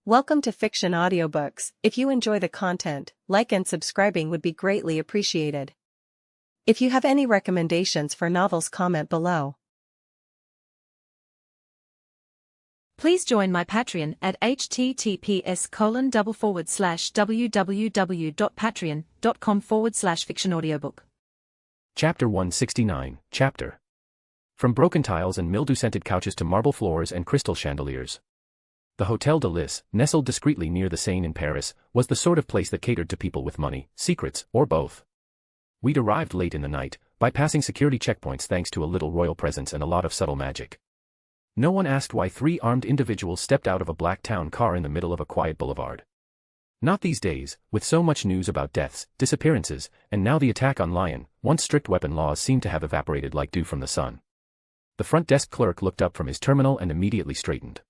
Welcome to Fiction Audiobooks. If you enjoy the content, like and subscribing would be greatly appreciated. If you have any recommendations for novels, comment below. Please join my Patreon at https://www.patreon.com/fictionaudiobook. Chapter 169, Chapter. From broken tiles and mildew-scented couches to marble floors and crystal chandeliers. The Hôtel de Lys, nestled discreetly near the Seine in Paris, was the sort of place that catered to people with money, secrets, or both. We'd arrived late in the night, bypassing security checkpoints thanks to a little royal presence and a lot of subtle magic. No one asked why three armed individuals stepped out of a black town car in the middle of a quiet boulevard. Not these days, with so much news about deaths, disappearances, and now the attack on Lyon. Once strict weapon laws seemed to have evaporated like dew from the sun. The front desk clerk looked up from his terminal and immediately straightened.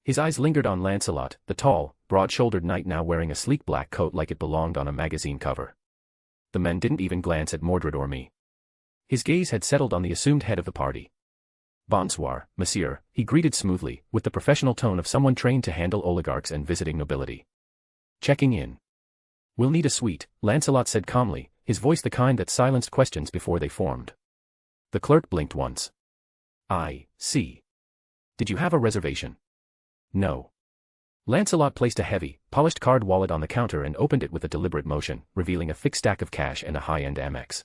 His eyes lingered on Lancelot, the tall, broad-shouldered knight now wearing a sleek black coat like it belonged on a magazine cover. The man didn't even glance at Mordred or me. His gaze had settled on the assumed head of the party. "Bonsoir, monsieur," he greeted smoothly, with the professional tone of someone trained to handle oligarchs and visiting nobility. "Checking in." "We'll need a suite," Lancelot said calmly, his voice the kind that silenced questions before they formed. The clerk blinked once. "I see. Did you have a reservation?" "No." Lancelot placed a heavy, polished card wallet on the counter and opened it with a deliberate motion, revealing a thick stack of cash and a high-end Amex.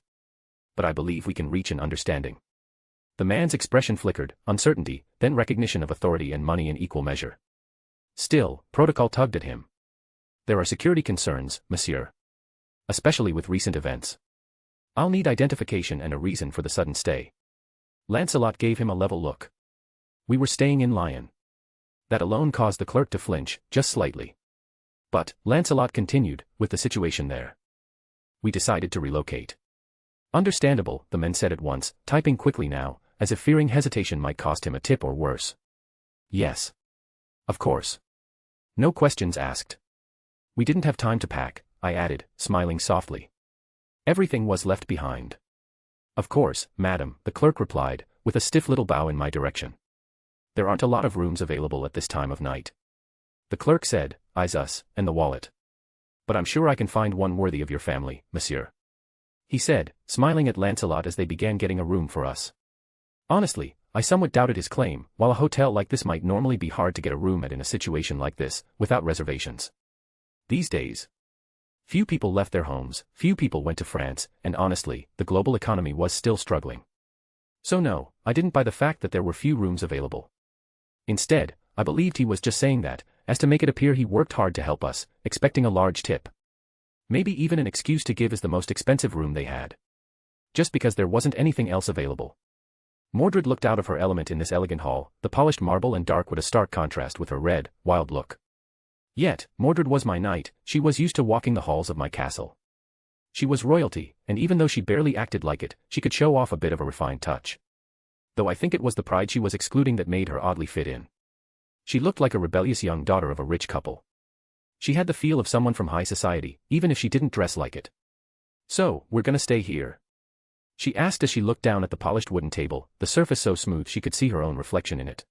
"But I believe we can reach an understanding." The man's expression flickered, uncertainty, then recognition of authority and money in equal measure. Still, protocol tugged at him. "There are security concerns, monsieur. Especially with recent events. I'll need identification and a reason for the sudden stay." Lancelot gave him a level look. "We were staying in Lyon." That alone caused the clerk to flinch, just slightly. "But," Lancelot continued, "with the situation there, we decided to relocate." "Understandable," the men said at once, typing quickly now, as if fearing hesitation might cost him a tip or worse. "Yes. Of course. No questions asked." "We didn't have time to pack," I added, smiling softly. "Everything was left behind." "Of course, madam," the clerk replied, with a stiff little bow in my direction. "There aren't a lot of rooms available at this time of night." The clerk said, "Eyes us, and the wallet. But I'm sure I can find one worthy of your family, monsieur," he said, smiling at Lancelot as they began getting a room for us. Honestly, I somewhat doubted his claim. While a hotel like this might normally be hard to get a room at in a situation like this, without reservations. These days, few people left their homes, few people went to France, and honestly, the global economy was still struggling. So no, I didn't buy the fact that there were few rooms available. Instead, I believed he was just saying that, as to make it appear he worked hard to help us, expecting a large tip. Maybe even an excuse to give us the most expensive room they had. Just because there wasn't anything else available. Mordred looked out of her element in this elegant hall, the polished marble and dark wood a stark contrast with her red, wild look. Yet, Mordred was my knight, she was used to walking the halls of my castle. She was royalty, and even though she barely acted like it, she could show off a bit of a refined touch. Though I think it was the pride she was excluding that made her oddly fit in. She looked like a rebellious young daughter of a rich couple. She had the feel of someone from high society, even if she didn't dress like it. "So, we're gonna stay here?" she asked as she looked down at the polished wooden table, the surface so smooth she could see her own reflection in it.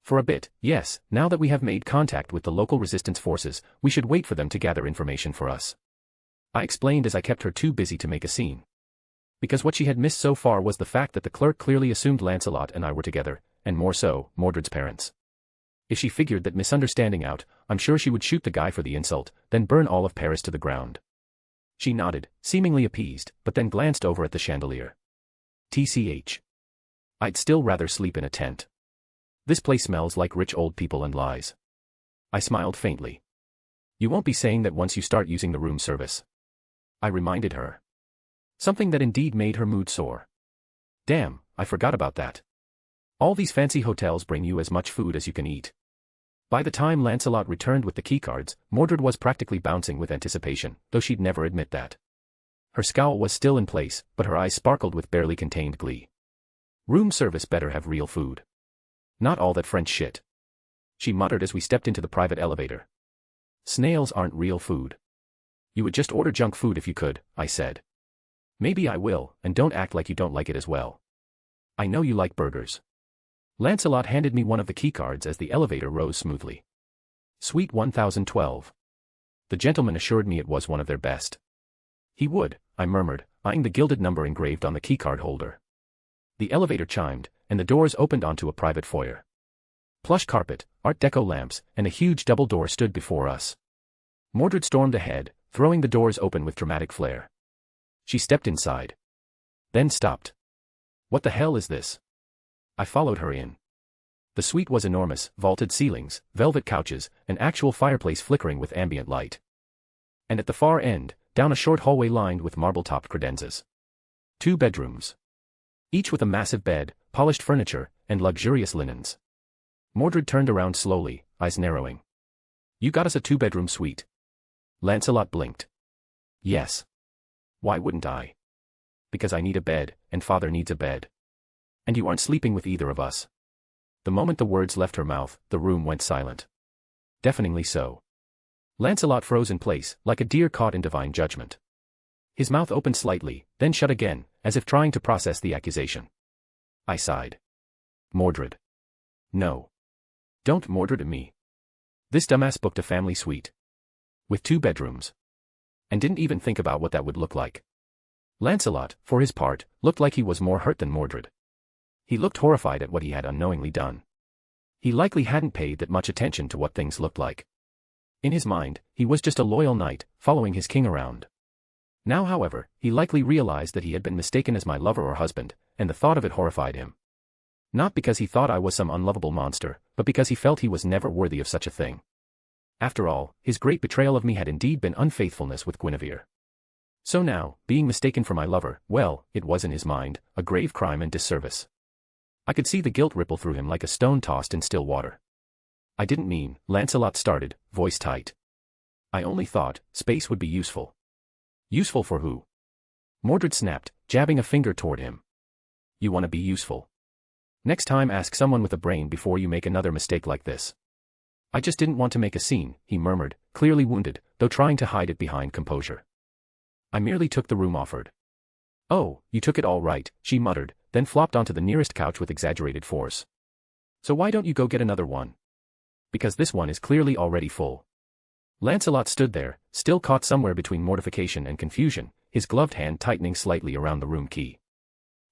"For a bit, yes. Now that we have made contact with the local resistance forces, we should wait for them to gather information for us," I explained as I kept her too busy to make a scene. Because what she had missed so far was the fact that the clerk clearly assumed Lancelot and I were together, and more so, Mordred's parents. If she figured that misunderstanding out, I'm sure she would shoot the guy for the insult, then burn all of Paris to the ground. She nodded, seemingly appeased, but then glanced over at the chandelier. "TCH. I'd still rather sleep in a tent. This place smells like rich old people and lies." I smiled faintly. "You won't be saying that once you start using the room service," I reminded her. Something that indeed made her mood soar. "Damn, I forgot about that. All these fancy hotels bring you as much food as you can eat." By the time Lancelot returned with the keycards, Mordred was practically bouncing with anticipation, though she'd never admit that. Her scowl was still in place, but her eyes sparkled with barely contained glee. "Room service better have real food. Not all that French shit," she muttered as we stepped into the private elevator. "Snails aren't real food." "You would just order junk food if you could," I said. "Maybe I will, and don't act like you don't like it as well. I know you like burgers." Lancelot handed me one of the keycards as the elevator rose smoothly. Suite 1012. The gentleman assured me it was one of their best. He would, I murmured, eyeing the gilded number engraved on the keycard holder. The elevator chimed, and the doors opened onto a private foyer. Plush carpet, Art Deco lamps, and a huge double door stood before us. Mordred stormed ahead, throwing the doors open with dramatic flair. She stepped inside. Then stopped. What the hell is this? I followed her in. The suite was enormous, vaulted ceilings, velvet couches, an actual fireplace flickering with ambient light. And at the far end, down a short hallway lined with marble-topped credenzas. 2 bedrooms. Each with a massive bed, polished furniture, and luxurious linens. Mordred turned around slowly, eyes narrowing. You got us a 2-bedroom suite. Lancelot blinked. Yes. Why wouldn't I? Because I need a bed, and father needs a bed. And you aren't sleeping with either of us. The moment the words left her mouth, the room went silent. Deafeningly so. Lancelot froze in place, like a deer caught in divine judgment. His mouth opened slightly, then shut again, as if trying to process the accusation. I sighed. Mordred. No. Don't Mordred me. This dumbass booked a family suite. With 2 bedrooms. And didn't even think about what that would look like. Lancelot, for his part, looked like he was more hurt than Mordred. He looked horrified at what he had unknowingly done. He likely hadn't paid that much attention to what things looked like. In his mind, he was just a loyal knight, following his king around. Now, however, he likely realized that he had been mistaken as my lover or husband, and the thought of it horrified him. Not because he thought I was some unlovable monster, but because he felt he was never worthy of such a thing. After all, his great betrayal of me had indeed been unfaithfulness with Guinevere. So now, being mistaken for my lover, well, it was in his mind, a grave crime and disservice. I could see the guilt ripple through him like a stone tossed in still water. I didn't mean, Lancelot started, voice tight. I only thought, space would be useful. Useful for who? Mordred snapped, jabbing a finger toward him. You want to be useful. Next time ask someone with a brain before you make another mistake like this. I just didn't want to make a scene, he murmured, clearly wounded, though trying to hide it behind composure. I merely took the room offered. Oh, you took it all right, she muttered, then flopped onto the nearest couch with exaggerated force. So why don't you go get another one? Because this one is clearly already full. Lancelot stood there, still caught somewhere between mortification and confusion, his gloved hand tightening slightly around the room key.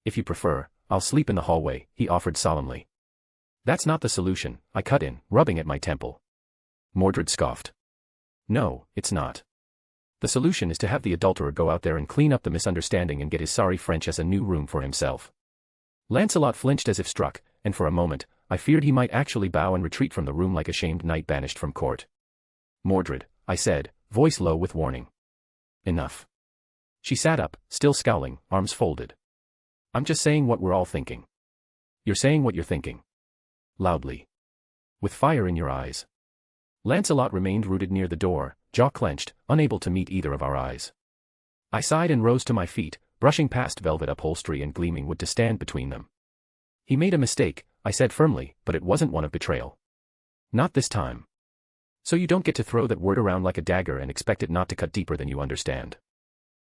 If you prefer, I'll sleep in the hallway, he offered solemnly. That's not the solution, I cut in, rubbing at my temple. Mordred scoffed. No, it's not. The solution is to have the adulterer go out there and clean up the misunderstanding and get his sorry French as a new room for himself. Lancelot flinched as if struck, and for a moment, I feared he might actually bow and retreat from the room like a shamed knight banished from court. Mordred, I said, voice low with warning. Enough. She sat up, still scowling, arms folded. I'm just saying what we're all thinking. You're saying what you're thinking. Loudly. With fire in your eyes. Lancelot remained rooted near the door, jaw clenched, unable to meet either of our eyes. I sighed and rose to my feet, brushing past velvet upholstery and gleaming wood to stand between them. He made a mistake, I said firmly, but it wasn't one of betrayal. Not this time. So you don't get to throw that word around like a dagger and expect it not to cut deeper than you understand.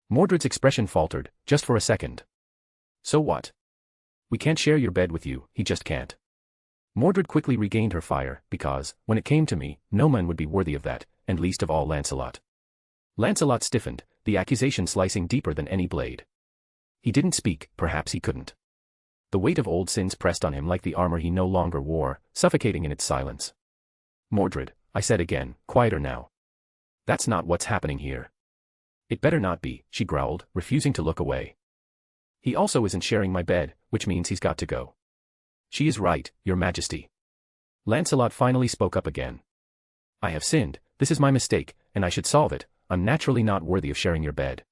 Mordred's expression faltered, just for a second. So what? We can't share your bed with you, he just can't. Mordred quickly regained her fire, because, when it came to me, no man would be worthy of that, and least of all Lancelot. Lancelot stiffened, the accusation slicing deeper than any blade. He didn't speak, perhaps he couldn't. The weight of old sins pressed on him like the armor he no longer wore, suffocating in its silence. Mordred, I said again, quieter now. That's not what's happening here. It better not be, she growled, refusing to look away. He also isn't sharing my bed, which means he's got to go. She is right, your majesty. Lancelot finally spoke up again. I have sinned, this is my mistake, and I should solve it. I'm naturally not worthy of sharing your bed.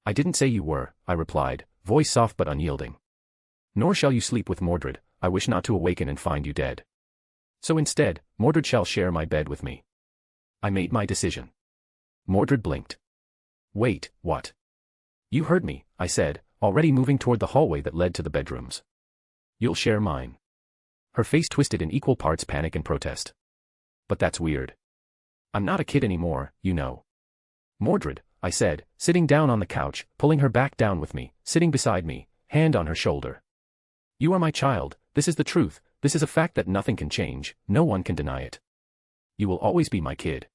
I didn't say you were, I replied, voice soft but unyielding. Nor shall you sleep with Mordred, I wish not to awaken and find you dead. So instead, Mordred shall share my bed with me. I made my decision. Mordred blinked. Wait, what? You heard me, I said, already moving toward the hallway that led to the bedrooms. You'll share mine. Her face twisted in equal parts panic and protest. But that's weird. I'm not a kid anymore, you know. Mordred, I said, sitting down on the couch, pulling her back down with me, sitting beside me, hand on her shoulder. You are my child, this is the truth, this is a fact that nothing can change, no one can deny it. You will always be my kid.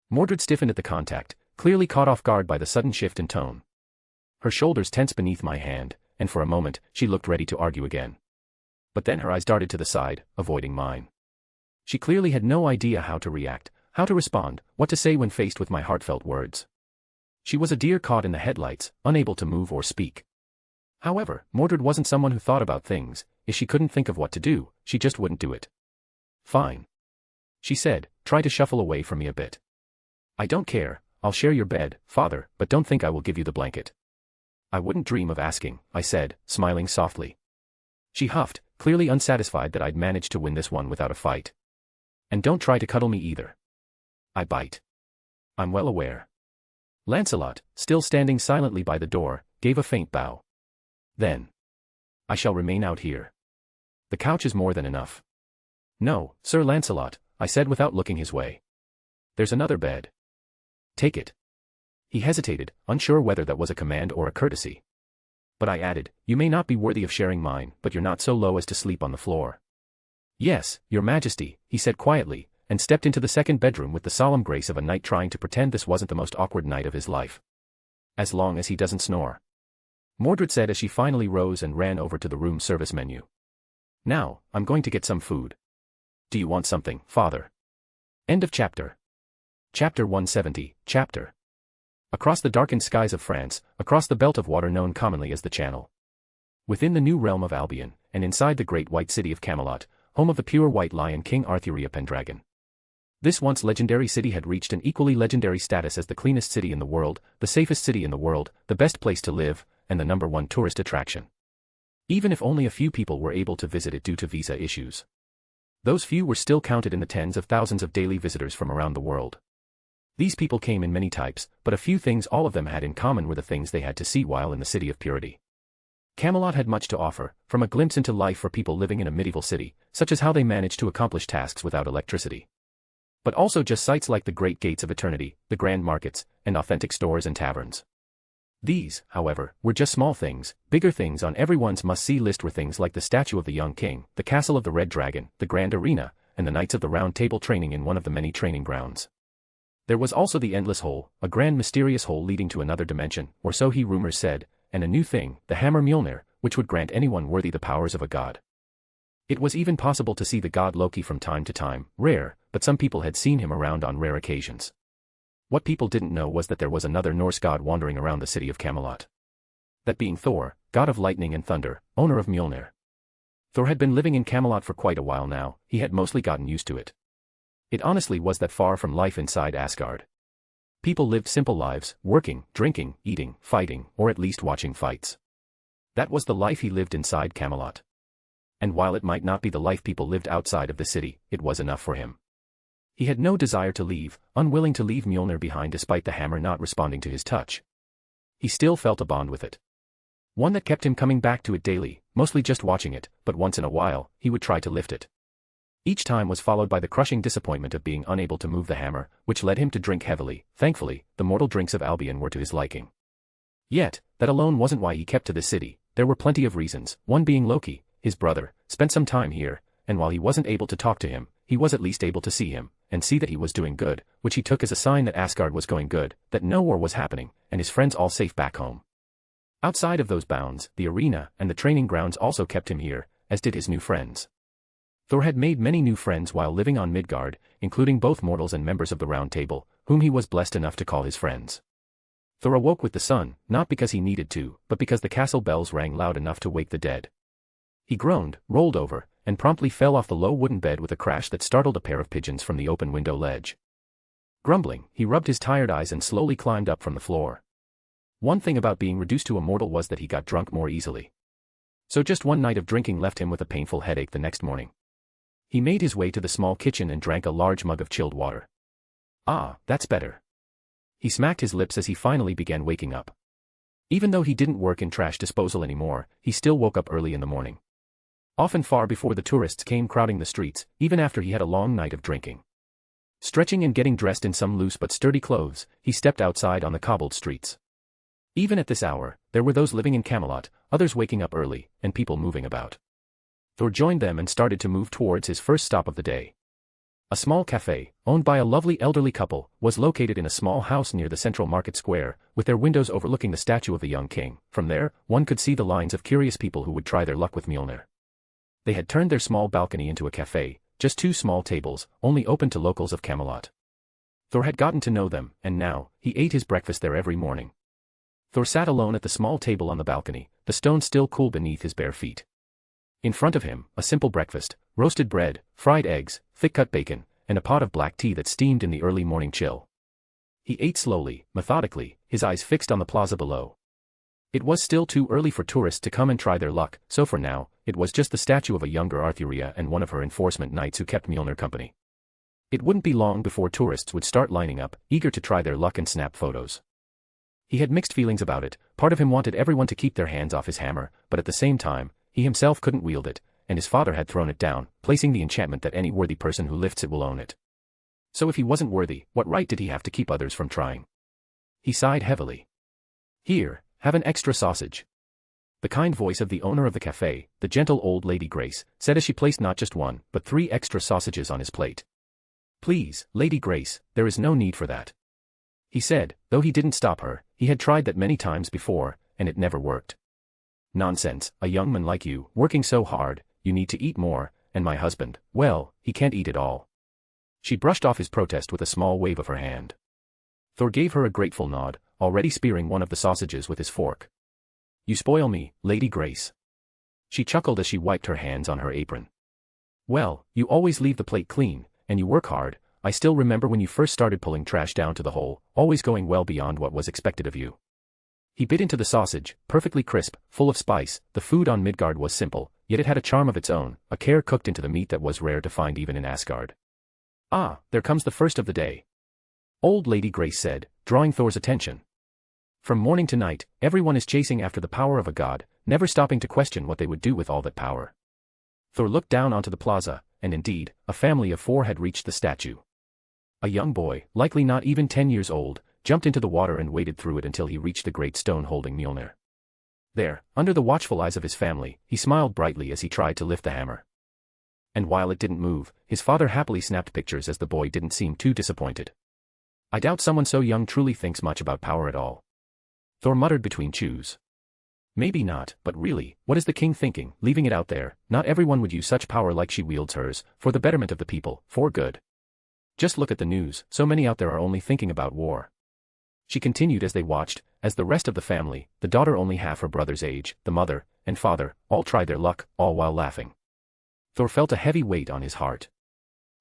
Mordred stiffened at the contact, clearly caught off guard by the sudden shift in tone. Her shoulders tensed beneath my hand, and for a moment, she looked ready to argue again. But then her eyes darted to the side, avoiding mine. She clearly had no idea how to react, how to respond, what to say when faced with my heartfelt words. She was a deer caught in the headlights, unable to move or speak. However, Mordred wasn't someone who thought about things. If she couldn't think of what to do, she just wouldn't do it. Fine. She said, try to shuffle away from me a bit. I don't care, I'll share your bed, father, but don't think I will give you the blanket. I wouldn't dream of asking, I said, smiling softly. She huffed, clearly unsatisfied that I'd managed to win this one without a fight. And don't try to cuddle me either. I bite. I'm well aware. Lancelot, still standing silently by the door, gave a faint bow. Then. I shall remain out here. The couch is more than enough. No, Sir Lancelot, I said without looking his way. There's another bed. Take it. He hesitated, unsure whether that was a command or a courtesy. But I added, you may not be worthy of sharing mine, but you're not so low as to sleep on the floor. Yes, your majesty, he said quietly, and stepped into the second bedroom with the solemn grace of a knight trying to pretend this wasn't the most awkward night of his life. As long as he doesn't snore. Mordred said as she finally rose and ran over to the room service menu. Now, I'm going to get some food. Do you want something, father? End of chapter. Chapter 170, chapter. Across the darkened skies of France, across the belt of water known commonly as the Channel. Within the new realm of Albion, and inside the great white city of Camelot, home of the pure white lion King Arthuria Pendragon. This once legendary city had reached an equally legendary status as the cleanest city in the world, the safest city in the world, the best place to live, and the #1 tourist attraction. Even if only a few people were able to visit it due to visa issues. Those few were still counted in the tens of thousands of daily visitors from around the world. These people came in many types, but a few things all of them had in common were the things they had to see while in the City of Purity. Camelot had much to offer, from a glimpse into life for people living in a medieval city, such as how they managed to accomplish tasks without electricity. But also just sights like the Great Gates of Eternity, the grand markets, and authentic stores and taverns. These, however, were just small things. Bigger things on everyone's must-see list were things like the statue of the young king, the castle of the Red Dragon, the grand arena, and the Knights of the Round Table training in one of the many training grounds. There was also the Endless Hole, a grand mysterious hole leading to another dimension, or so he rumors said, and a new thing, the Hammer Mjolnir, which would grant anyone worthy the powers of a god. It was even possible to see the god Loki from time to time, rare, but some people had seen him around on rare occasions. What people didn't know was that there was another Norse god wandering around the city of Camelot. That being Thor, god of lightning and thunder, owner of Mjolnir. Thor had been living in Camelot for quite a while now, he had mostly gotten used to it. It honestly was that far from life inside Asgard. People lived simple lives, working, drinking, eating, fighting, or at least watching fights. That was the life he lived inside Camelot. And while it might not be the life people lived outside of the city, it was enough for him. He had no desire to leave, unwilling to leave Mjolnir behind despite the hammer not responding to his touch. He still felt a bond with it. One that kept him coming back to it daily, mostly just watching it, but once in a while, he would try to lift it. Each time was followed by the crushing disappointment of being unable to move the hammer, which led him to drink heavily. Thankfully, the mortal drinks of Albion were to his liking. Yet, that alone wasn't why he kept to the city. There were plenty of reasons, one being Loki, his brother, spent some time here, and while he wasn't able to talk to him, he was at least able to see him, and see that he was doing good, which he took as a sign that Asgard was going good, that no war was happening, and his friends all safe back home. Outside of those bounds, the arena and the training grounds also kept him here, as did his new friends. Thor had made many new friends while living on Midgard, including both mortals and members of the Round Table, whom he was blessed enough to call his friends. Thor awoke with the sun, not because he needed to, but because the castle bells rang loud enough to wake the dead. He groaned, rolled over, and promptly fell off the low wooden bed with a crash that startled a pair of pigeons from the open window ledge. Grumbling, he rubbed his tired eyes and slowly climbed up from the floor. One thing about being reduced to a mortal was that he got drunk more easily. So just one night of drinking left him with a painful headache the next morning. He made his way to the small kitchen and drank a large mug of chilled water. Ah, that's better. He smacked his lips as he finally began waking up. Even though he didn't work in trash disposal anymore, he still woke up early in the morning. Often far before the tourists came crowding the streets, even after he had a long night of drinking. Stretching and getting dressed in some loose but sturdy clothes, he stepped outside on the cobbled streets. Even at this hour, there were those living in Camelot, others waking up early, and people moving about. Thor joined them and started to move towards his first stop of the day. A small cafe, owned by a lovely elderly couple, was located in a small house near the central market square, with their windows overlooking the statue of the young king. From there, one could see the lines of curious people who would try their luck with Mjolnir. They had turned their small balcony into a cafe, just 2 small tables, only open to locals of Camelot. Thor had gotten to know them, and now, he ate his breakfast there every morning. Thor sat alone at the small table on the balcony, the stone still cool beneath his bare feet. In front of him, a simple breakfast, roasted bread, fried eggs, thick-cut bacon, and a pot of black tea that steamed in the early morning chill. He ate slowly, methodically, his eyes fixed on the plaza below. It was still too early for tourists to come and try their luck, so for now, it was just the statue of a younger Arthuria and one of her enforcement knights who kept Mjolnir company. It wouldn't be long before tourists would start lining up, eager to try their luck and snap photos. He had mixed feelings about it. Part of him wanted everyone to keep their hands off his hammer, but at the same time, he himself couldn't wield it, and his father had thrown it down, placing the enchantment that any worthy person who lifts it will own it. So if he wasn't worthy, what right did he have to keep others from trying? He sighed heavily. "Here, have an extra sausage." The kind voice of the owner of the cafe, the gentle old Lady Grace, said as she placed not just 1, but 3 extra sausages on his plate. "Please, Lady Grace, there is no need for that," he said, though he didn't stop her. He had tried that many times before, and it never worked. "Nonsense, a young man like you, working so hard, you need to eat more, and my husband, well, he can't eat it all." She brushed off his protest with a small wave of her hand. Thor gave her a grateful nod, already spearing one of the sausages with his fork. "You spoil me, Lady Grace." She chuckled as she wiped her hands on her apron. "Well, you always leave the plate clean, and you work hard. I still remember when you first started pulling trash down to the hole, always going well beyond what was expected of you." He bit into the sausage, perfectly crisp, full of spice. The food on Midgard was simple, yet it had a charm of its own, a care cooked into the meat that was rare to find even in Asgard. "Ah, there comes the first of the day," Old Lady Grace said, drawing Thor's attention. "From morning to night, everyone is chasing after the power of a god, never stopping to question what they would do with all that power." Thor looked down onto the plaza, and indeed, a family of 4 had reached the statue. A young boy, likely not even 10 years old, jumped into the water and waded through it until he reached the great stone holding Mjolnir. There, under the watchful eyes of his family, he smiled brightly as he tried to lift the hammer. And while it didn't move, his father happily snapped pictures as the boy didn't seem too disappointed. "I doubt someone so young truly thinks much about power at all," Thor muttered between chews. "Maybe not, but really, what is the king thinking, leaving it out there? Not everyone would use such power like she wields hers, for the betterment of the people, for good. Just look at the news, so many out there are only thinking about war." She continued as they watched, as the rest of the family, the daughter only half her brother's age, the mother, and father, all tried their luck, all while laughing. Thor felt a heavy weight on his heart.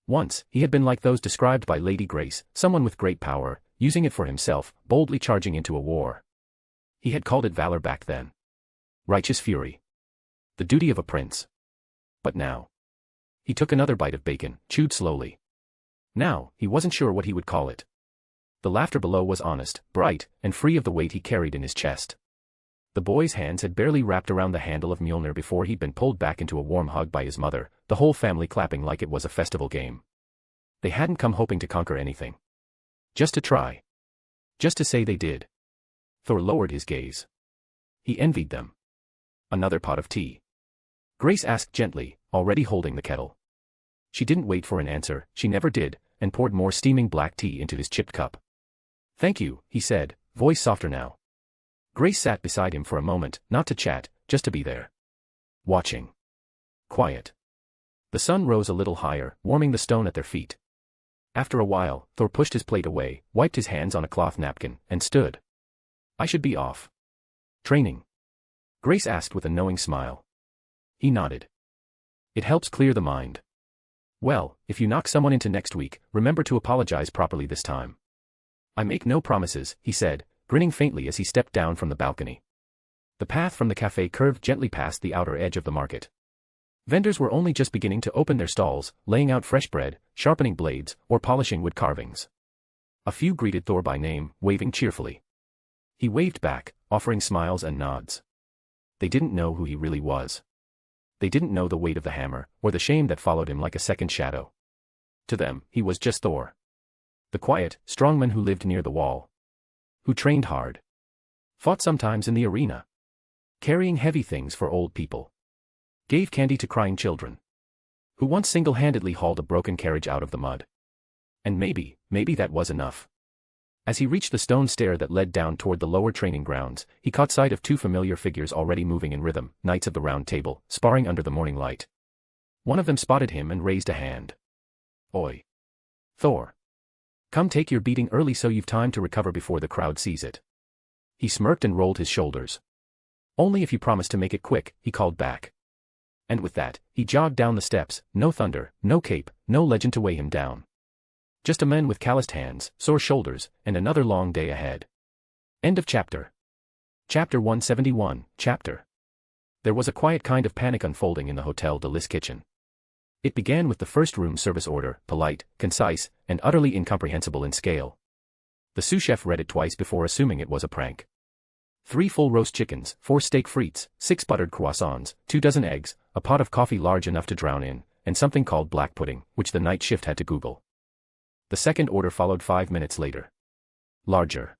Once, he had been like those described by Lady Grace, someone with great power, using it for himself, boldly charging into a war. He had called it valor back then. Righteous fury. The duty of a prince. But now. He took another bite of bacon, chewed slowly. Now, he wasn't sure what he would call it. The laughter below was honest, bright, and free of the weight he carried in his chest. The boy's hands had barely wrapped around the handle of Mjolnir before he'd been pulled back into a warm hug by his mother, the whole family clapping like it was a festival game. They hadn't come hoping to conquer anything. Just to try. Just to say they did. Thor lowered his gaze. He envied them. "Another pot of tea?" Grace asked gently, already holding the kettle. She didn't wait for an answer, she never did, and poured more steaming black tea into his chipped cup. "Thank you," he said, voice softer now. Grace sat beside him for a moment, not to chat, just to be there. Watching. Quiet. The sun rose a little higher, warming the stone at their feet. After a while, Thor pushed his plate away, wiped his hands on a cloth napkin, and stood. "I should be off. Training?" Grace asked with a knowing smile. He nodded. "It helps clear the mind." "Well, if you knock someone into next week, remember to apologize properly this time." "I make no promises," he said, grinning faintly as he stepped down from the balcony. The path from the cafe curved gently past the outer edge of the market. Vendors were only just beginning to open their stalls, laying out fresh bread, sharpening blades, or polishing wood carvings. A few greeted Thor by name, waving cheerfully. He waved back, offering smiles and nods. They didn't know who he really was. They didn't know the weight of the hammer, or the shame that followed him like a second shadow. To them, he was just Thor. The quiet, strong man who lived near the wall. Who trained hard. Fought sometimes in the arena. Carrying heavy things for old people. Gave candy to crying children. who once single-handedly hauled a broken carriage out of the mud. And maybe that was enough. As he reached the stone stair that led down toward the lower training grounds, he caught sight of two familiar figures already moving in rhythm, knights of the Round Table, sparring under the morning light. One of them spotted him and raised a hand. "Oi, Thor. Come take your beating early so you've time to recover before the crowd sees it." He smirked and rolled his shoulders. "Only if you promise to make it quick," he called back. And with that, he jogged down the steps, no thunder, no cape, no legend to weigh him down. Just a man with calloused hands, sore shoulders, and another long day ahead. End of chapter. Chapter 171, Chapter. There was a quiet kind of panic unfolding in the Hotel de Lis kitchen. It began with the first room service order, polite, concise, and utterly incomprehensible in scale. The sous chef read it twice before assuming it was a prank. 3 full roast chickens, 4 steak frites, 6 buttered croissants, 2 dozen eggs, a pot of coffee large enough to drown in, and something called black pudding, which the night shift had to Google. The second order followed 5 minutes later. Larger.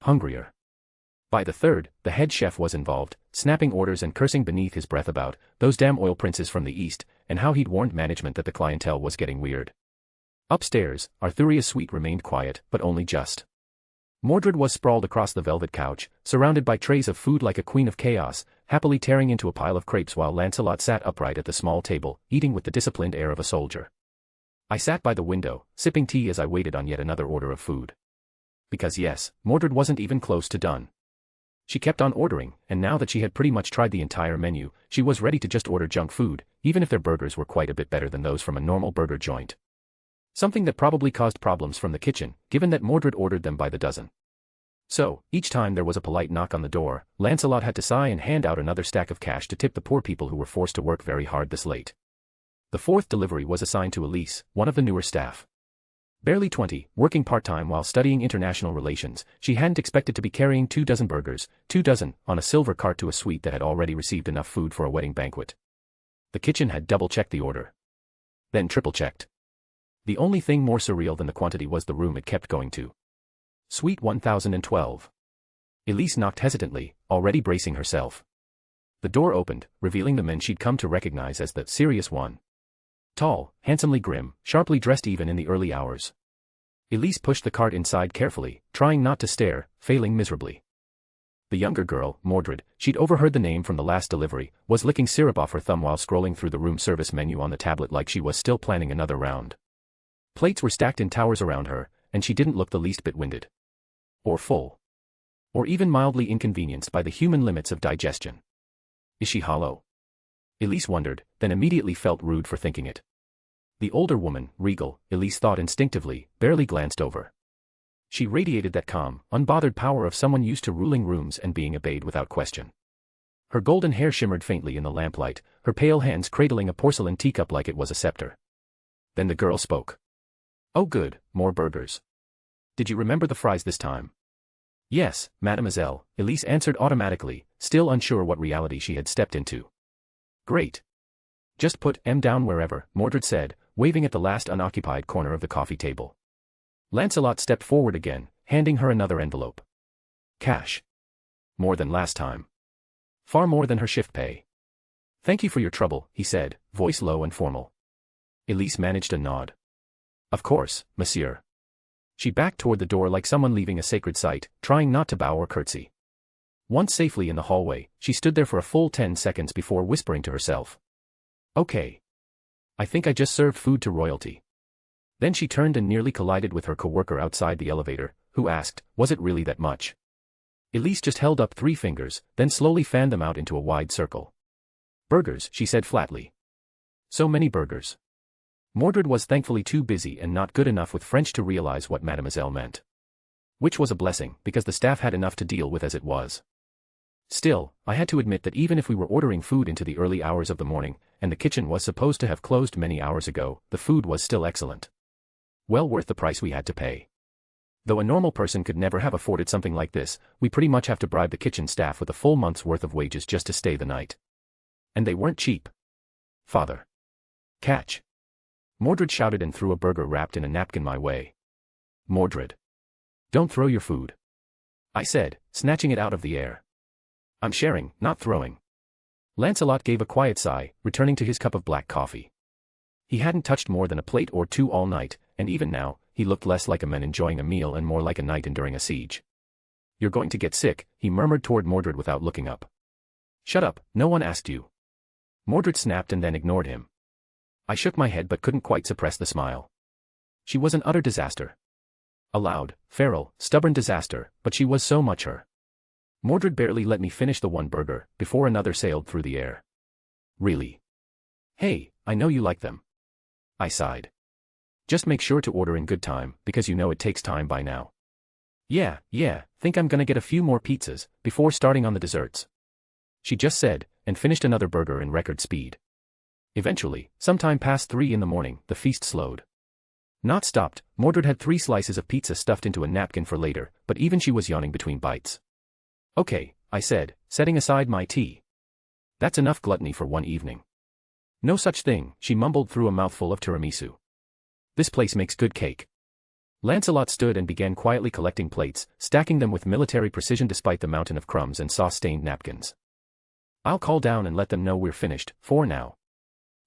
Hungrier. By the third, the head chef was involved, snapping orders and cursing beneath his breath about those damn oil princes from the east, and how he'd warned management that the clientele was getting weird. Upstairs, Arthuria's suite remained quiet, but only just. Mordred was sprawled across the velvet couch, surrounded by trays of food like a queen of chaos, happily tearing into a pile of crepes while Lancelot sat upright at the small table, eating with the disciplined air of a soldier. I sat by the window, sipping tea as I waited on yet another order of food. Because yes, Mordred wasn't even close to done. She kept on ordering, and now that she had pretty much tried the entire menu, she was ready to just order junk food, even if their burgers were quite a bit better than those from a normal burger joint. Something that probably caused problems from the kitchen, given that Mordred ordered them by the dozen. So, each time there was a polite knock on the door, Lancelot had to sigh and hand out another stack of cash to tip the poor people who were forced to work very hard this late. The fourth delivery was assigned to Elise, one of the newer staff. Barely 20, working part-time while studying international relations, she hadn't expected to be carrying 2 dozen burgers, 2 dozen, on a silver cart to a suite that had already received enough food for a wedding banquet. The kitchen had double-checked the order. Then triple-checked. The only thing more surreal than the quantity was the room it kept going to. Suite 1012. Elise knocked hesitantly, already bracing herself. The door opened, revealing the man she'd come to recognize as the serious one. Tall, handsomely grim, sharply dressed even in the early hours. Elise pushed the cart inside carefully, trying not to stare, failing miserably. The younger girl, Mordred, she'd overheard the name from the last delivery, was licking syrup off her thumb while scrolling through the room service menu on the tablet like she was still planning another round. Plates were stacked in towers around her, and she didn't look the least bit winded. Or full. Or even mildly inconvenienced by the human limits of digestion. Is she hollow? Elise wondered, then immediately felt rude for thinking it. The older woman, regal, Elise thought instinctively, barely glanced over. She radiated that calm, unbothered power of someone used to ruling rooms and being obeyed without question. Her golden hair shimmered faintly in the lamplight, her pale hands cradling a porcelain teacup like it was a scepter. Then the girl spoke. "Oh good, more burgers. Did you remember the fries this time?" "Yes, mademoiselle," Elise answered automatically, still unsure what reality she had stepped into. "Great. Just put M down wherever," Mordred said, waving at the last unoccupied corner of the coffee table. Lancelot stepped forward again, handing her another envelope. Cash. More than last time. Far more than her shift pay. "Thank you for your trouble," he said, voice low and formal. Elise managed a nod. "Of course, monsieur." She backed toward the door like someone leaving a sacred site, trying not to bow or curtsy. Once safely in the hallway, she stood there for a full 10 seconds before whispering to herself. "Okay. I think I just served food to royalty." Then she turned and nearly collided with her coworker outside the elevator, who asked, "Was it really that much?" Elise just held up 3 fingers, then slowly fanned them out into a wide circle. "Burgers," she said flatly. "So many burgers." Mordred was thankfully too busy and not good enough with French to realize what mademoiselle meant. Which was a blessing, because the staff had enough to deal with as it was. Still, I had to admit that even if we were ordering food into the early hours of the morning, and the kitchen was supposed to have closed many hours ago, the food was still excellent. Well worth the price we had to pay. Though a normal person could never have afforded something like this, we pretty much have to bribe the kitchen staff with a full month's worth of wages just to stay the night. And they weren't cheap. "Father. Catch." Mordred shouted and threw a burger wrapped in a napkin my way. "Mordred. Don't throw your food," I said, snatching it out of the air. "I'm sharing, not throwing." Lancelot gave a quiet sigh, returning to his cup of black coffee. He hadn't touched more than a plate or two all night, and even now, he looked less like a man enjoying a meal and more like a knight enduring a siege. "You're going to get sick," he murmured toward Mordred without looking up. "Shut up, no one asked you." Mordred snapped and then ignored him. I shook my head but couldn't quite suppress the smile. She was an utter disaster. A loud, feral, stubborn disaster, but she was so much her. Mordred barely let me finish the one burger before another sailed through the air. "Really? Hey, I know you like them." I sighed. "Just make sure to order in good time, because you know it takes time by now." Yeah, think I'm gonna get a few more pizzas before starting on the desserts," she just said, and finished another burger in record speed. Eventually, sometime past 3 in the morning, the feast slowed. Not stopped, Mordred had 3 slices of pizza stuffed into a napkin for later, but even she was yawning between bites. "Okay," I said, setting aside my tea. "That's enough gluttony for one evening." "No such thing," she mumbled through a mouthful of tiramisu. "This place makes good cake." Lancelot stood and began quietly collecting plates, stacking them with military precision despite the mountain of crumbs and sauce-stained napkins. "I'll call down and let them know we're finished, for now."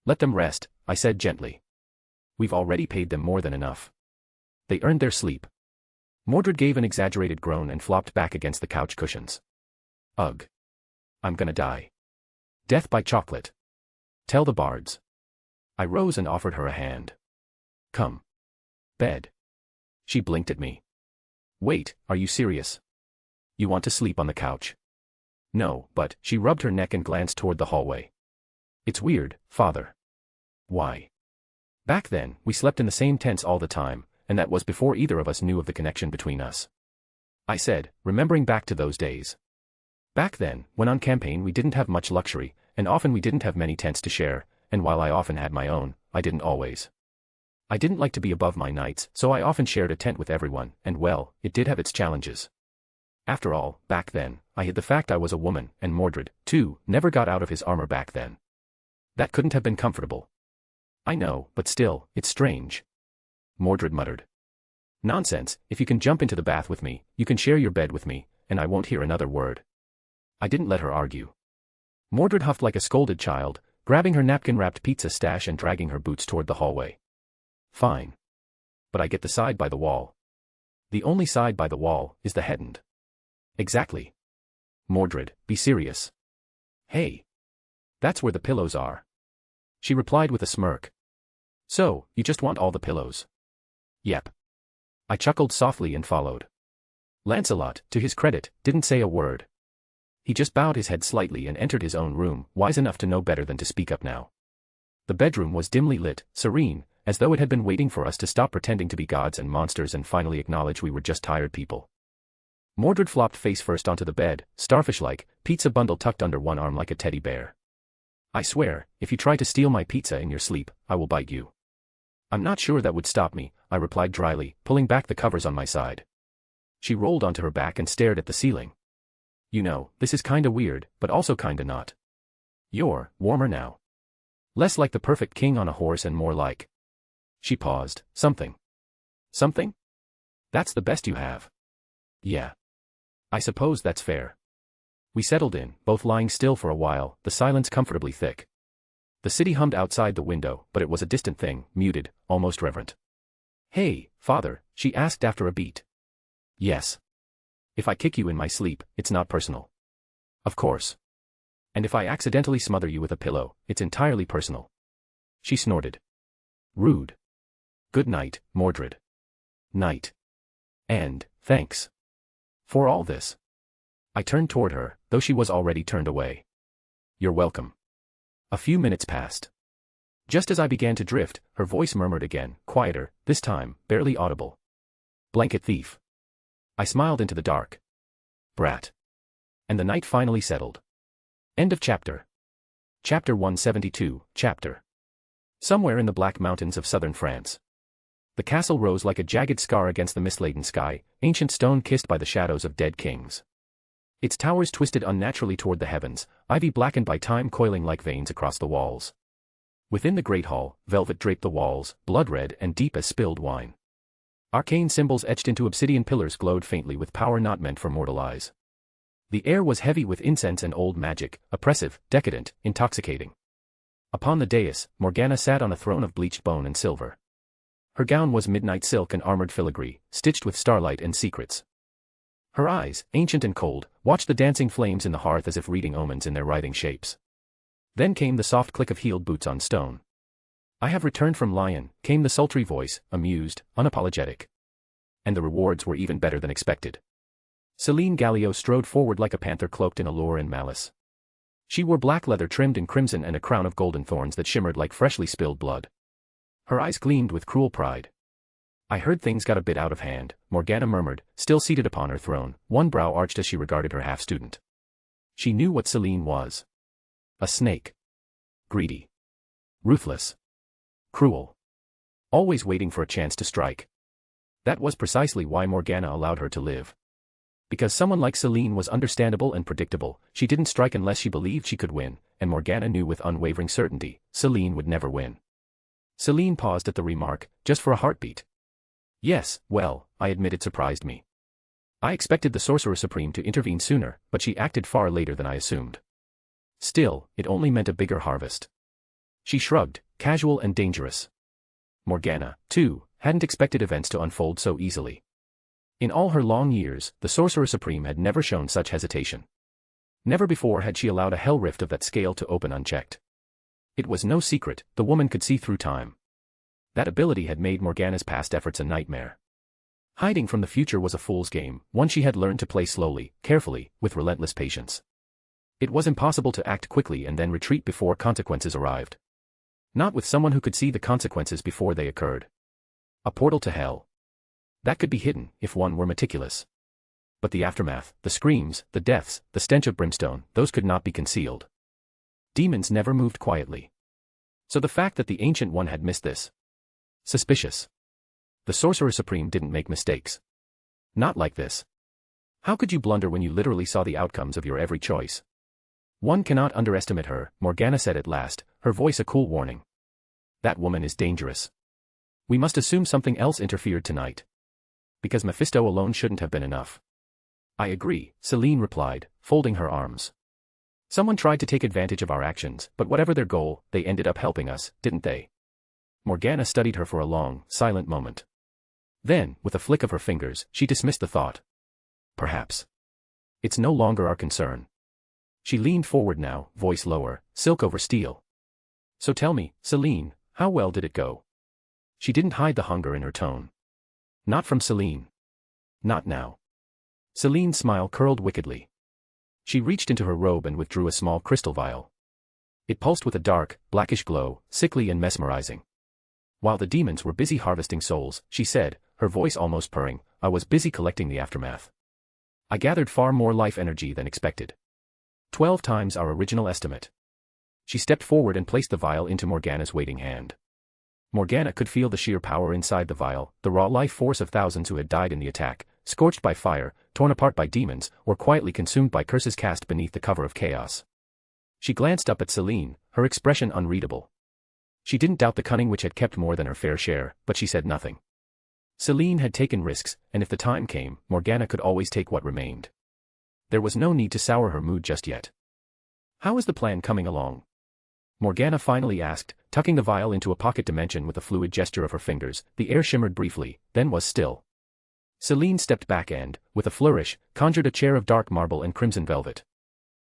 "Let them rest," I said gently. "We've already paid them more than enough. They earned their sleep." Mordred gave an exaggerated groan and flopped back against the couch cushions. "Ugh. I'm gonna die. Death by chocolate. Tell the bards." I rose and offered her a hand. "Come. Bed." She blinked at me. "Wait, are you serious? You want to sleep on the couch?" "No, but," she rubbed her neck and glanced toward the hallway. "It's weird, Father." "Why?" "Back then, we slept in the same tents all the time, and that was before either of us knew of the connection between us," I said, remembering back to those days. "Back then, when on campaign we didn't have much luxury, and often we didn't have many tents to share, and while I often had my own, I didn't always. I didn't like to be above my knights, so I often shared a tent with everyone, and well, it did have its challenges. After all, back then, I hid the fact I was a woman, and Mordred, too, never got out of his armor back then. That couldn't have been comfortable." "I know, but still, it's strange," Mordred muttered. "Nonsense, if you can jump into the bath with me, you can share your bed with me, and I won't hear another word." I didn't let her argue. Mordred huffed like a scolded child, grabbing her napkin-wrapped pizza stash and dragging her boots toward the hallway. "Fine. But I get the side by the wall." "The only side by the wall is the head end." "Exactly." "Mordred, be serious." "Hey. That's where the pillows are," she replied with a smirk. "So, you just want all the pillows?" "Yep." I chuckled softly and followed. Lancelot, to his credit, didn't say a word. He just bowed his head slightly and entered his own room, wise enough to know better than to speak up now. The bedroom was dimly lit, serene, as though it had been waiting for us to stop pretending to be gods and monsters and finally acknowledge we were just tired people. Mordred flopped face first onto the bed, starfish-like, pizza bundle tucked under one arm like a teddy bear. "I swear, if you try to steal my pizza in your sleep, I will bite you." "I'm not sure that would stop me," I replied dryly, pulling back the covers on my side. She rolled onto her back and stared at the ceiling. "You know, this is kinda weird, but also kinda not. You're warmer now. Less like the perfect king on a horse and more like..." She paused. "Something." "Something? That's the best you have." "Yeah. I suppose that's fair." We settled in, both lying still for a while, the silence comfortably thick. The city hummed outside the window, but it was a distant thing, muted, almost reverent. "Hey, Father," she asked after a beat. "Yes. If I kick you in my sleep, it's not personal." "Of course. And if I accidentally smother you with a pillow, it's entirely personal." She snorted. "Rude. Good night, Mordred." "Night. And, thanks. For all this." I turned toward her, though she was already turned away. "You're welcome." A few minutes passed. Just as I began to drift, her voice murmured again, quieter, this time, barely audible. "Blanket thief." I smiled into the dark. "Brat." And the night finally settled. End of chapter. Chapter 172, chapter. Somewhere in the Black Mountains of southern France. The castle rose like a jagged scar against the mist-laden sky, ancient stone kissed by the shadows of dead kings. Its towers twisted unnaturally toward the heavens, ivy blackened by time coiling like veins across the walls. Within the great hall, velvet draped the walls, blood-red and deep as spilled wine. Arcane symbols etched into obsidian pillars glowed faintly with power not meant for mortal eyes. The air was heavy with incense and old magic, oppressive, decadent, intoxicating. Upon the dais, Morgana sat on a throne of bleached bone and silver. Her gown was midnight silk and armored filigree, stitched with starlight and secrets. Her eyes, ancient and cold, watched the dancing flames in the hearth as if reading omens in their writhing shapes. Then came the soft click of heeled boots on stone. "I have returned from Lion," came the sultry voice, amused, unapologetic. And the rewards were even better than expected. Celine Gallio strode forward like a panther cloaked in allure and malice. She wore black leather trimmed in crimson and a crown of golden thorns that shimmered like freshly spilled blood. Her eyes gleamed with cruel pride. "I heard things got a bit out of hand," Morgana murmured, still seated upon her throne, one brow arched as she regarded her half-student. She knew what Celine was. A snake. Greedy. Ruthless. Cruel. Always waiting for a chance to strike. That was precisely why Morgana allowed her to live. Because someone like Celine was understandable and predictable, she didn't strike unless she believed she could win, and Morgana knew with unwavering certainty, Celine would never win. Celine paused at the remark, just for a heartbeat. "Yes, well, I admit it surprised me. I expected the Sorcerer Supreme to intervene sooner, but she acted far later than I assumed. Still, it only meant a bigger harvest." She shrugged, casual and dangerous. Morgana, too, hadn't expected events to unfold so easily. In all her long years, the Sorcerer Supreme had never shown such hesitation. Never before had she allowed a hell rift of that scale to open unchecked. It was no secret, the woman could see through time. That ability had made Morgana's past efforts a nightmare. Hiding from the future was a fool's game, one she had learned to play slowly, carefully, with relentless patience. It was impossible to act quickly and then retreat before consequences arrived. Not with someone who could see the consequences before they occurred. A portal to hell. That could be hidden, if one were meticulous. But the aftermath, the screams, the deaths, the stench of brimstone, those could not be concealed. Demons never moved quietly. So the fact that the Ancient One had missed this. Suspicious. The Sorcerer Supreme didn't make mistakes. Not like this. How could you blunder when you literally saw the outcomes of your every choice? "One cannot underestimate her," Morgana said at last, her voice a cool warning. "That woman is dangerous. We must assume something else interfered tonight. Because Mephisto alone shouldn't have been enough." "I agree," Celine replied, folding her arms. "Someone tried to take advantage of our actions, but whatever their goal, they ended up helping us, didn't they?" Morgana studied her for a long, silent moment. Then, with a flick of her fingers, she dismissed the thought. "Perhaps. It's no longer our concern." She leaned forward now, voice lower, silk over steel. "So tell me, Celine, how well did it go?" She didn't hide the hunger in her tone. Not from Celine. Not now. Celine's smile curled wickedly. She reached into her robe and withdrew a small crystal vial. It pulsed with a dark, blackish glow, sickly and mesmerizing. "While the demons were busy harvesting souls," she said, her voice almost purring, "I was busy collecting the aftermath. I gathered far more life energy than expected. 12 times our original estimate." She stepped forward and placed the vial into Morgana's waiting hand. Morgana could feel the sheer power inside the vial, the raw life force of thousands who had died in the attack, scorched by fire, torn apart by demons, or quietly consumed by curses cast beneath the cover of chaos. She glanced up at Celine, her expression unreadable. She didn't doubt the cunning which had kept more than her fair share, but she said nothing. Celine had taken risks, and if the time came, Morgana could always take what remained. There was no need to sour her mood just yet. "How is the plan coming along?" Morgana finally asked, tucking the vial into a pocket dimension with a fluid gesture of her fingers. The air shimmered briefly, then was still. Celine stepped back and, with a flourish, conjured a chair of dark marble and crimson velvet.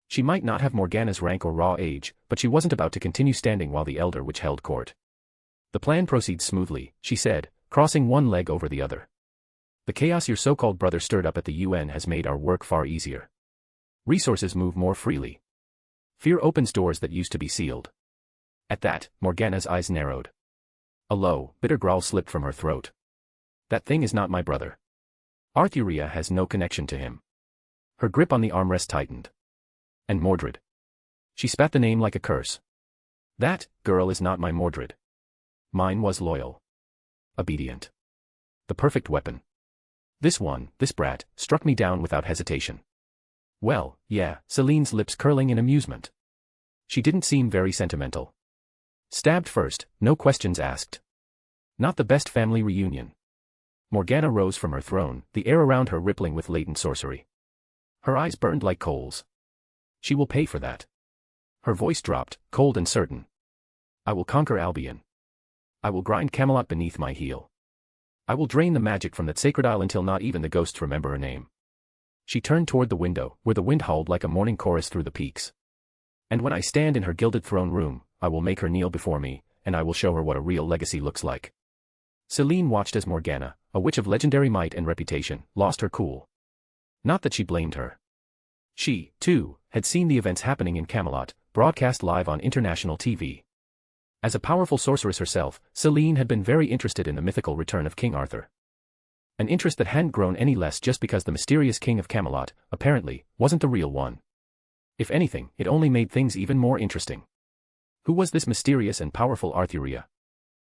She might not have Morgana's rank or raw age, but she wasn't about to continue standing while the Elder Witch held court. "The plan proceeds smoothly," she said, crossing one leg over the other. "The chaos your so-called brother stirred up at the UN has made our work far easier. Resources move more freely. Fear opens doors that used to be sealed." At that, Morgana's eyes narrowed. A low, bitter growl slipped from her throat. "That thing is not my brother. Arthuria has no connection to him." Her grip on the armrest tightened. "And Mordred." She spat the name like a curse. "That girl is not my Mordred. Mine was loyal. Obedient. The perfect weapon. This one, this brat, struck me down without hesitation." "Well, yeah," Celine's lips curling in amusement. She didn't seem very sentimental. "Stabbed first, no questions asked. Not the best family reunion." Morgana rose from her throne, the air around her rippling with latent sorcery. Her eyes burned like coals. "She will pay for that." Her voice dropped, cold and certain. I will conquer Albion. I will grind Camelot beneath my heel. I will drain the magic from that sacred isle until not even the ghosts remember her name. She turned toward the window, where the wind howled like a morning chorus through the peaks. And when I stand in her gilded throne room, I will make her kneel before me, and I will show her what a real legacy looks like. Selene watched as Morgana, a witch of legendary might and reputation, lost her cool. Not that she blamed her. She, too, had seen the events happening in Camelot, broadcast live on international TV. As a powerful sorceress herself, Selene had been very interested in the mythical return of King Arthur. An interest that hadn't grown any less just because the mysterious king of Camelot, apparently, wasn't the real one. If anything, it only made things even more interesting. Who was this mysterious and powerful Arthuria?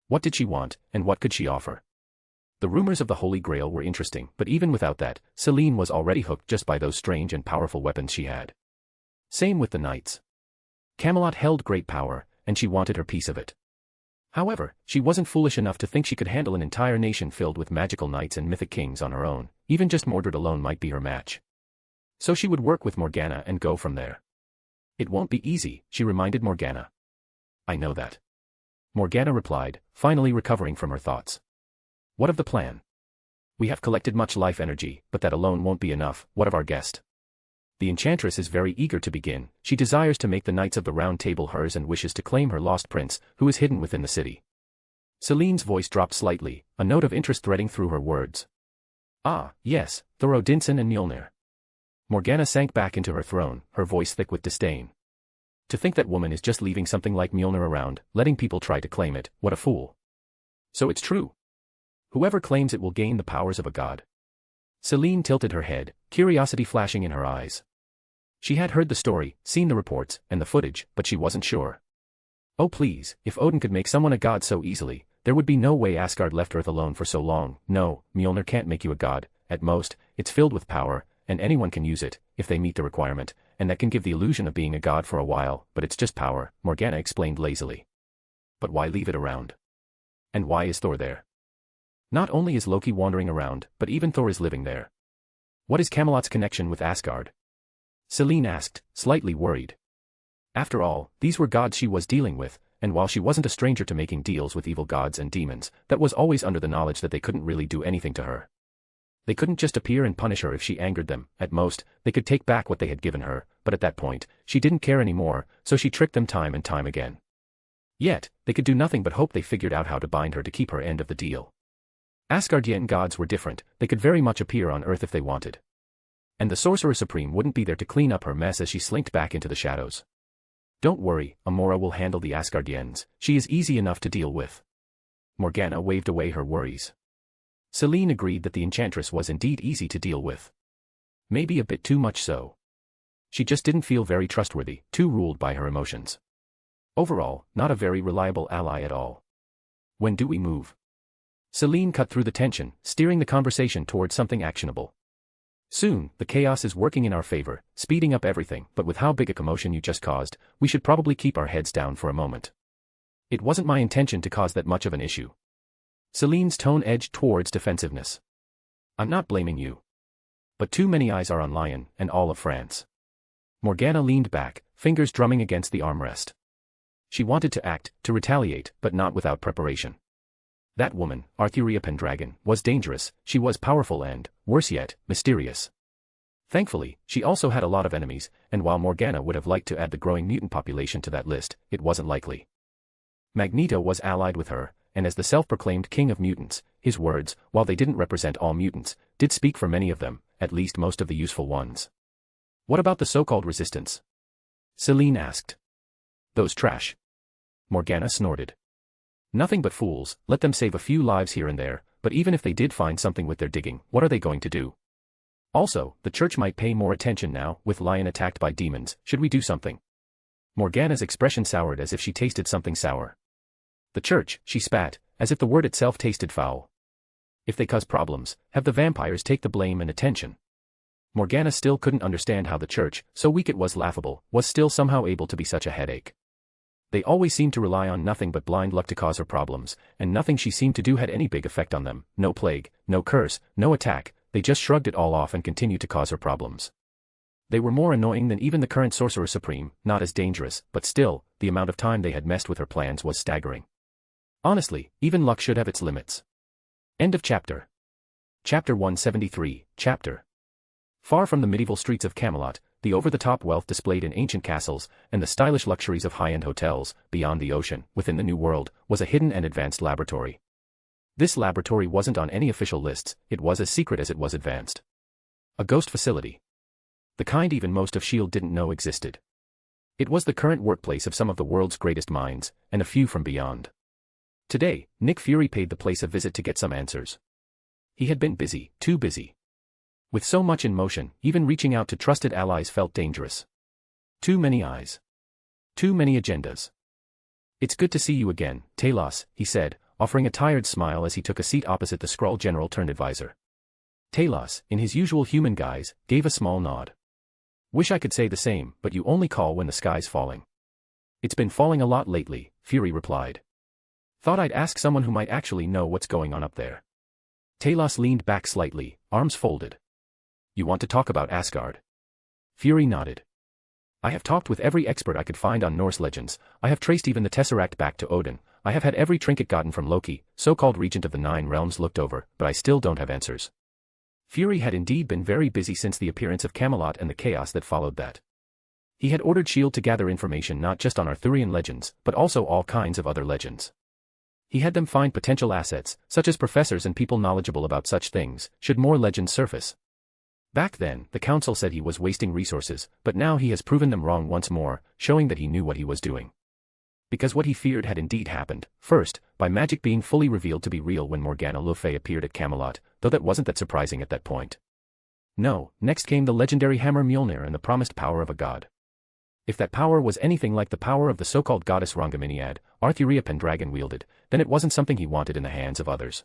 What did she want, and what could she offer? The rumors of the Holy Grail were interesting, but even without that, Selene was already hooked just by those strange and powerful weapons she had. Same with the knights. Camelot held great power, and she wanted her piece of it. However, she wasn't foolish enough to think she could handle an entire nation filled with magical knights and mythic kings on her own. Even just Mordred alone might be her match. So she would work with Morgana and go from there. It won't be easy, she reminded Morgana. I know that. Morgana replied, finally recovering from her thoughts. What of the plan? We have collected much life energy, but that alone won't be enough. What of our guest? The enchantress is very eager to begin. She desires to make the Knights of the Round Table hers and wishes to claim her lost prince, who is hidden within the city. Selene's voice dropped slightly, a note of interest threading through her words. Ah, yes, Thorodinson and Mjolnir. Morgana sank back into her throne, her voice thick with disdain. To think that woman is just leaving something like Mjolnir around, letting people try to claim it, what a fool. So it's true. Whoever claims it will gain the powers of a god. Selene tilted her head, curiosity flashing in her eyes. She had heard the story, seen the reports, and the footage, but she wasn't sure. Oh please, if Odin could make someone a god so easily, there would be no way Asgard left Earth alone for so long. No, Mjolnir can't make you a god. At most, it's filled with power, and anyone can use it, if they meet the requirement, and that can give the illusion of being a god for a while, but it's just power, Morgana explained lazily. But why leave it around? And why is Thor there? Not only is Loki wandering around, but even Thor is living there. What is Camelot's connection with Asgard? Selene asked, slightly worried. After all, these were gods she was dealing with, and while she wasn't a stranger to making deals with evil gods and demons, that was always under the knowledge that they couldn't really do anything to her. They couldn't just appear and punish her if she angered them. At most, they could take back what they had given her, but at that point, she didn't care anymore, so she tricked them time and time again. Yet, they could do nothing but hope they figured out how to bind her to keep her end of the deal. Asgardian gods were different, they could very much appear on Earth if they wanted. And the Sorcerer Supreme wouldn't be there to clean up her mess as she slinked back into the shadows. Don't worry, Amora will handle the Asgardians, she is easy enough to deal with. Morgana waved away her worries. Selene agreed that the enchantress was indeed easy to deal with. Maybe a bit too much so. She just didn't feel very trustworthy, too ruled by her emotions. Overall, not a very reliable ally at all. When do we move? Selene cut through the tension, steering the conversation towards something actionable. Soon, the chaos is working in our favor, speeding up everything, but with how big a commotion you just caused, we should probably keep our heads down for a moment. It wasn't my intention to cause that much of an issue. Selene's tone edged towards defensiveness. I'm not blaming you. But too many eyes are on Lyon, and all of France. Morgana leaned back, fingers drumming against the armrest. She wanted to act, to retaliate, but not without preparation. That woman, Arthuria Pendragon, was dangerous, she was powerful and, worse yet, mysterious. Thankfully, she also had a lot of enemies, and while Morgana would have liked to add the growing mutant population to that list, it wasn't likely. Magneto was allied with her, and as the self-proclaimed king of mutants, his words, while they didn't represent all mutants, did speak for many of them, at least most of the useful ones. What about the so-called resistance? Selene asked. Those trash. Morgana snorted. Nothing but fools, let them save a few lives here and there, but even if they did find something with their digging, what are they going to do? Also, the church might pay more attention now, with Lyon attacked by demons, should we do something? Morgana's expression soured as if she tasted something sour. The church, she spat, as if the word itself tasted foul. If they cause problems, have the vampires take the blame and attention. Morgana still couldn't understand how the church, so weak it was laughable, was still somehow able to be such a headache. They always seemed to rely on nothing but blind luck to cause her problems, and nothing she seemed to do had any big effect on them, no plague, no curse, no attack, they just shrugged it all off and continued to cause her problems. They were more annoying than even the current Sorcerer Supreme, not as dangerous, but still, the amount of time they had messed with her plans was staggering. Honestly, even luck should have its limits. End of chapter. Chapter 173, Chapter. Far from the medieval streets of Camelot, the over-the-top wealth displayed in ancient castles, and the stylish luxuries of high-end hotels, beyond the ocean, within the New World, was a hidden and advanced laboratory. This laboratory wasn't on any official lists, it was as secret as it was advanced. A ghost facility. The kind even most of S.H.I.E.L.D. didn't know existed. It was the current workplace of some of the world's greatest minds, and a few from beyond. Today, Nick Fury paid the place a visit to get some answers. He had been busy, too busy. With so much in motion, even reaching out to trusted allies felt dangerous. Too many eyes. Too many agendas. "It's good to see you again, Talos," he said, offering a tired smile as he took a seat opposite the Skrull general-turned-advisor. Talos, in his usual human guise, gave a small nod. "Wish I could say the same, but you only call when the sky's falling." "It's been falling a lot lately," Fury replied. "Thought I'd ask someone who might actually know what's going on up there." Talos leaned back slightly, arms folded. "You want to talk about Asgard?" Fury nodded. "I have talked with every expert I could find on Norse legends, I have traced even the Tesseract back to Odin, I have had every trinket gotten from Loki, so-called regent of the Nine Realms, looked over, but I still don't have answers." Fury had indeed been very busy since the appearance of Camelot and the chaos that followed that. He had ordered S.H.I.E.L.D. to gather information not just on Arthurian legends, but also all kinds of other legends. He had them find potential assets, such as professors and people knowledgeable about such things, should more legends surface. Back then, the Council said he was wasting resources, but now he has proven them wrong once more, showing that he knew what he was doing. Because what he feared had indeed happened, first, by magic being fully revealed to be real when Morgana Le Fay appeared at Camelot, though that wasn't that surprising at that point. No, next came the legendary hammer Mjolnir and the promised power of a god. If that power was anything like the power of the so-called goddess Rangominiad, Arthuria Pendragon wielded, then it wasn't something he wanted in the hands of others.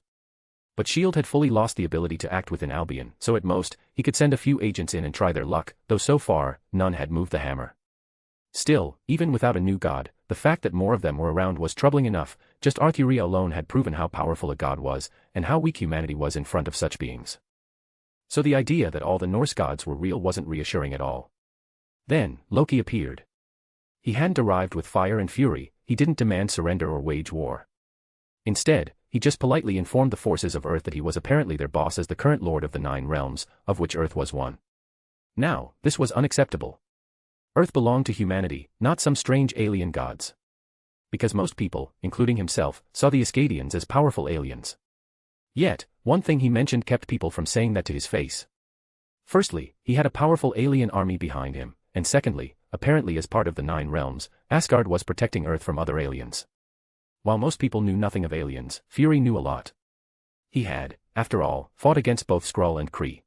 But S.H.I.E.L.D. had fully lost the ability to act within Albion, so at most, he could send a few agents in and try their luck, though so far, none had moved the hammer. Still, even without a new god, the fact that more of them were around was troubling enough. Just Arthuria alone had proven how powerful a god was, and how weak humanity was in front of such beings. So the idea that all the Norse gods were real wasn't reassuring at all. Then, Loki appeared. He hadn't arrived with fire and fury, he didn't demand surrender or wage war. Instead, he just politely informed the forces of Earth that he was apparently their boss as the current lord of the Nine Realms, of which Earth was one. Now, this was unacceptable. Earth belonged to humanity, not some strange alien gods. Because most people, including himself, saw the Asgardians as powerful aliens. Yet, one thing he mentioned kept people from saying that to his face. Firstly, he had a powerful alien army behind him, and secondly, apparently as part of the Nine Realms, Asgard was protecting Earth from other aliens. While most people knew nothing of aliens, Fury knew a lot. He had, after all, fought against both Skrull and Kree.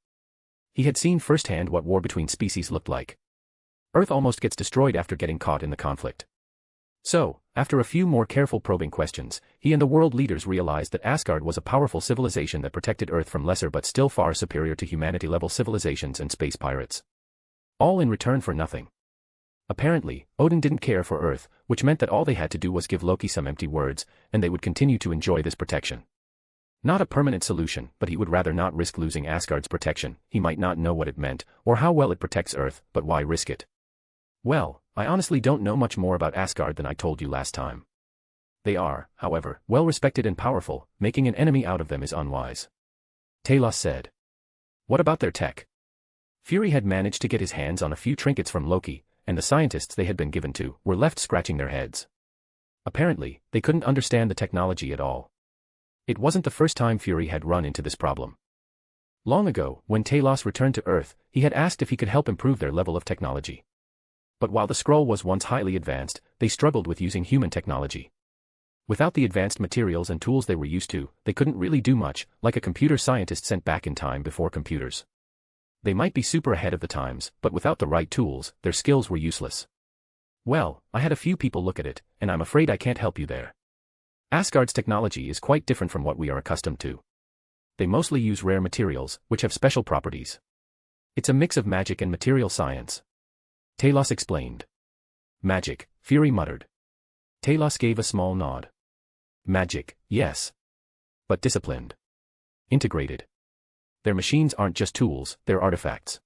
He had seen firsthand what war between species looked like. Earth almost gets destroyed after getting caught in the conflict. So, after a few more careful probing questions, he and the world leaders realized that Asgard was a powerful civilization that protected Earth from lesser but still far superior to humanity-level civilizations and space pirates. All in return for nothing. Apparently, Odin didn't care for Earth, which meant that all they had to do was give Loki some empty words, and they would continue to enjoy this protection. Not a permanent solution, but he would rather not risk losing Asgard's protection. He might not know what it meant, or how well it protects Earth, but why risk it? Well, I honestly don't know much more about Asgard than I told you last time. They are, however, well-respected and powerful, making an enemy out of them is unwise. Talos said. What about their tech? Fury had managed to get his hands on a few trinkets from Loki, and the scientists they had been given to were left scratching their heads. Apparently, they couldn't understand the technology at all. It wasn't the first time Fury had run into this problem. Long ago, when Talos returned to Earth, he had asked if he could help improve their level of technology. But while the Skrull was once highly advanced, they struggled with using human technology. Without the advanced materials and tools they were used to, they couldn't really do much, like a computer scientist sent back in time before computers. They might be super ahead of the times, but without the right tools, their skills were useless. Well, I had a few people look at it, and I'm afraid I can't help you there. Asgard's technology is quite different from what we are accustomed to. They mostly use rare materials, which have special properties. It's a mix of magic and material science. Talos explained. Magic, Fury muttered. Talos gave a small nod. Magic, yes. But disciplined. Integrated. Their machines aren't just tools, they're artifacts.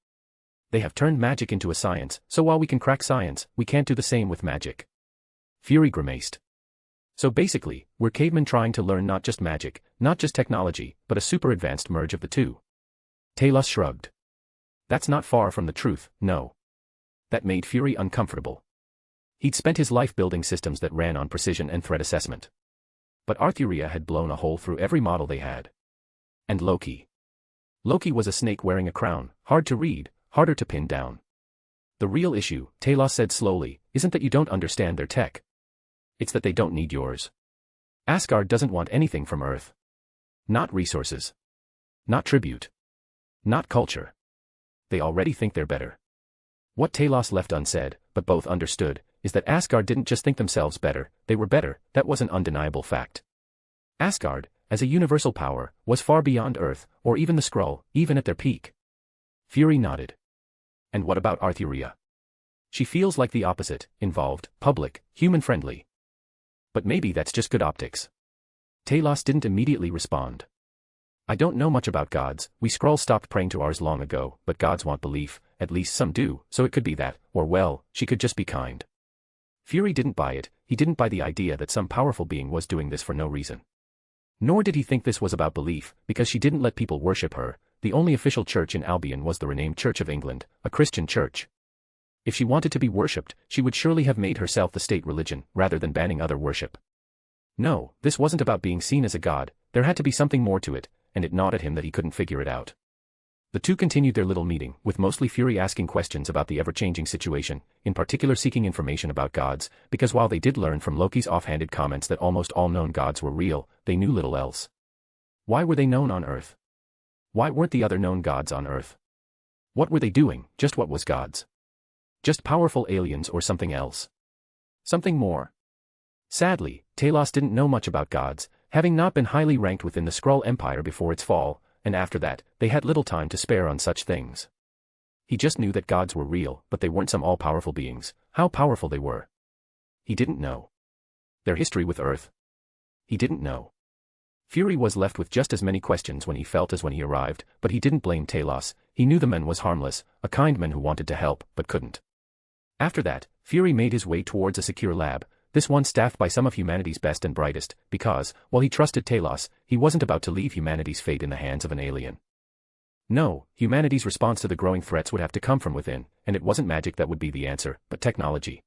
They have turned magic into a science, so while we can crack science, we can't do the same with magic. Fury grimaced. So basically, we're cavemen trying to learn not just magic, not just technology, but a super advanced merge of the two. Talos shrugged. That's not far from the truth, no. That made Fury uncomfortable. He'd spent his life building systems that ran on precision and threat assessment. But Arthuria had blown a hole through every model they had. And Loki. Loki was a snake wearing a crown, hard to read, harder to pin down. The real issue, Talos said slowly, isn't that you don't understand their tech. It's that they don't need yours. Asgard doesn't want anything from Earth. Not resources. Not tribute. Not culture. They already think they're better. What Talos left unsaid, but both understood, is that Asgard didn't just think themselves better, they were better. That was an undeniable fact. Asgard, as a universal power, was far beyond Earth, or even the Skrull, even at their peak. Fury nodded. And what about Arthuria? She feels like the opposite, involved, public, human-friendly. But maybe that's just good optics. Talos didn't immediately respond. I don't know much about gods, we Skrulls stopped praying to ours long ago, but gods want belief, at least some do, so it could be that, or well, she could just be kind. Fury didn't buy it, he didn't buy the idea that some powerful being was doing this for no reason. Nor did he think this was about belief, because she didn't let people worship her. The only official church in Albion was the renamed Church of England, a Christian church. If she wanted to be worshipped, she would surely have made herself the state religion, rather than banning other worship. No, this wasn't about being seen as a god, there had to be something more to it, and it gnawed at him that he couldn't figure it out. The two continued their little meeting, with mostly Fury asking questions about the ever-changing situation, in particular seeking information about gods, because while they did learn from Loki's offhanded comments that almost all known gods were real, they knew little else. Why were they known on Earth? Why weren't the other known gods on Earth? What were they doing, just what was gods? Just powerful aliens or something else? Something more? Sadly, Talos didn't know much about gods, having not been highly ranked within the Skrull Empire before its fall, and after that, they had little time to spare on such things. He just knew that gods were real, but they weren't some all-powerful beings. How powerful they were. He didn't know. Their history with Earth. He didn't know. Fury was left with just as many questions when he felt as when he arrived, but he didn't blame Talos. He knew the man was harmless, a kind man who wanted to help, but couldn't. After that, Fury made his way towards a secure lab, this one staffed by some of humanity's best and brightest, because, while he trusted Talos, he wasn't about to leave humanity's fate in the hands of an alien. No, humanity's response to the growing threats would have to come from within, and it wasn't magic that would be the answer, but technology.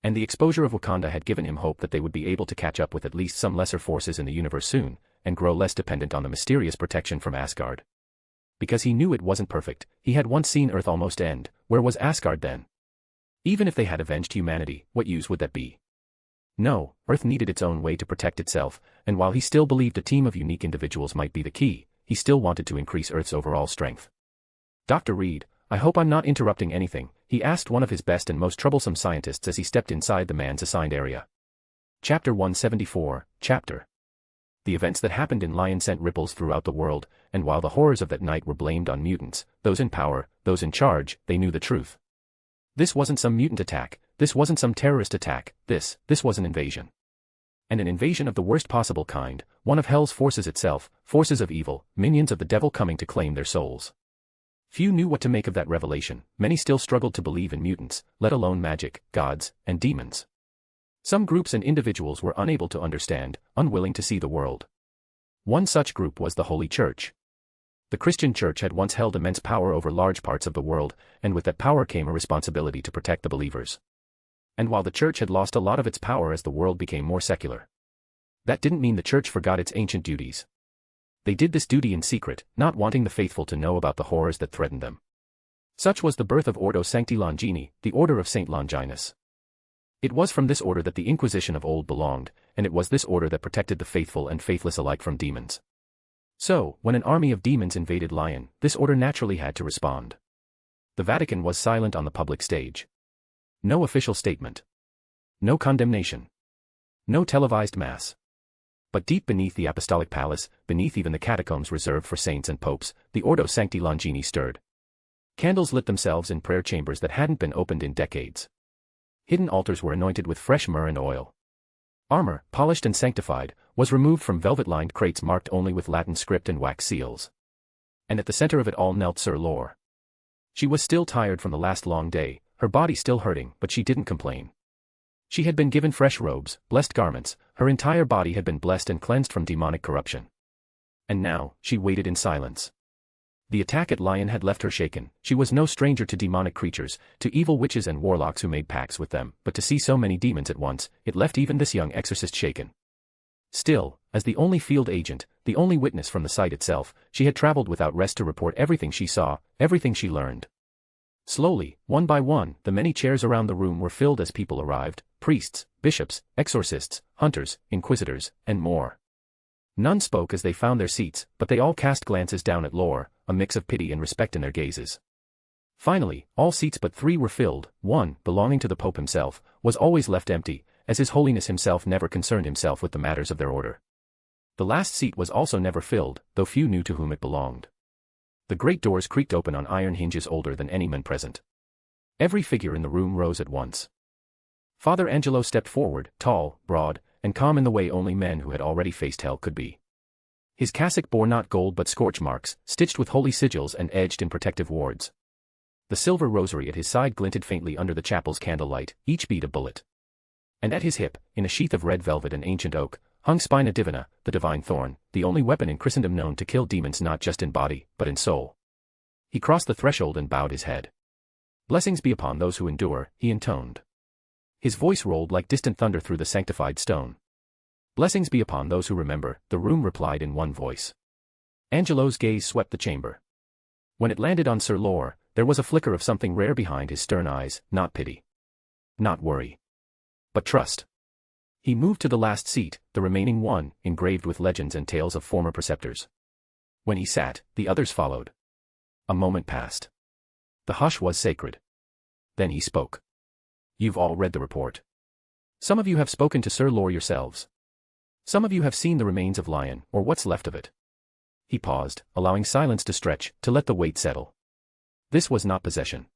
And the exposure of Wakanda had given him hope that they would be able to catch up with at least some lesser forces in the universe soon, and grow less dependent on the mysterious protection from Asgard. Because he knew it wasn't perfect, he had once seen Earth almost end. Where was Asgard then? Even if they had avenged humanity, what use would that be? No, Earth needed its own way to protect itself, and while he still believed a team of unique individuals might be the key, he still wanted to increase Earth's overall strength. Dr. Reed, I hope I'm not interrupting anything, he asked one of his best and most troublesome scientists as he stepped inside the man's assigned area. Chapter 174, Chapter. The events that happened in Lion sent ripples throughout the world, and while the horrors of that night were blamed on mutants, those in power, those in charge, they knew the truth. This wasn't some mutant attack, this wasn't some terrorist attack, this was an invasion. And an invasion of the worst possible kind, one of hell's forces itself, forces of evil, minions of the devil coming to claim their souls. Few knew what to make of that revelation, many still struggled to believe in mutants, let alone magic, gods, and demons. Some groups and individuals were unable to understand, unwilling to see the world. One such group was the Holy Church. The Christian Church had once held immense power over large parts of the world, and with that power came a responsibility to protect the believers. And while the Church had lost a lot of its power as the world became more secular, that didn't mean the Church forgot its ancient duties. They did this duty in secret, not wanting the faithful to know about the horrors that threatened them. Such was the birth of Ordo Sancti Longini, the Order of Saint Longinus. It was from this order that the Inquisition of old belonged, and it was this order that protected the faithful and faithless alike from demons. So, when an army of demons invaded Lion, this order naturally had to respond. The Vatican was silent on the public stage. No official statement. No condemnation. No televised mass. But deep beneath the apostolic palace, beneath even the catacombs reserved for saints and popes, the Ordo Sancti Longini stirred. Candles lit themselves in prayer chambers that hadn't been opened in decades. Hidden altars were anointed with fresh myrrh and oil. Armor, polished and sanctified, was removed from velvet-lined crates marked only with Latin script and wax seals. And at the center of it all knelt Sir Lore. She was still tired from the last long day, her body still hurting, but she didn't complain. She had been given fresh robes, blessed garments, her entire body had been blessed and cleansed from demonic corruption. And now, she waited in silence. The attack at Lion had left her shaken. She was no stranger to demonic creatures, to evil witches and warlocks who made pacts with them, but to see so many demons at once, it left even this young exorcist shaken. Still, as the only field agent, the only witness from the site itself, she had traveled without rest to report everything she saw, everything she learned. Slowly, one by one, the many chairs around the room were filled as people arrived, priests, bishops, exorcists, hunters, inquisitors, and more. None spoke as they found their seats, but they all cast glances down at Lore, a mix of pity and respect in their gazes. Finally, all seats but 3 were filled. One, belonging to the Pope himself, was always left empty, as His Holiness himself never concerned himself with the matters of their order. The last seat was also never filled, though few knew to whom it belonged. The great doors creaked open on iron hinges older than any men present. Every figure in the room rose at once. Father Angelo stepped forward, tall, broad, and calm in the way only men who had already faced hell could be. His cassock bore not gold but scorch marks, stitched with holy sigils and edged in protective wards. The silver rosary at his side glinted faintly under the chapel's candlelight, each bead a bullet. And at his hip, in a sheath of red velvet and ancient oak, hung Spina Divina, the divine thorn, the only weapon in Christendom known to kill demons not just in body, but in soul. He crossed the threshold and bowed his head. "Blessings be upon those who endure," he intoned. His voice rolled like distant thunder through the sanctified stone. "Blessings be upon those who remember," the room replied in one voice. Angelo's gaze swept the chamber. When it landed on Sir Lore, there was a flicker of something rare behind his stern eyes, not pity. Not worry. But trust. He moved to the last seat, the remaining one, engraved with legends and tales of former preceptors. When he sat, the others followed. A moment passed. The hush was sacred. Then he spoke. "You've all read the report. Some of you have spoken to Sir Lore yourselves. Some of you have seen the remains of Lion, or what's left of it." He paused, allowing silence to stretch, to let the weight settle. This was not possession.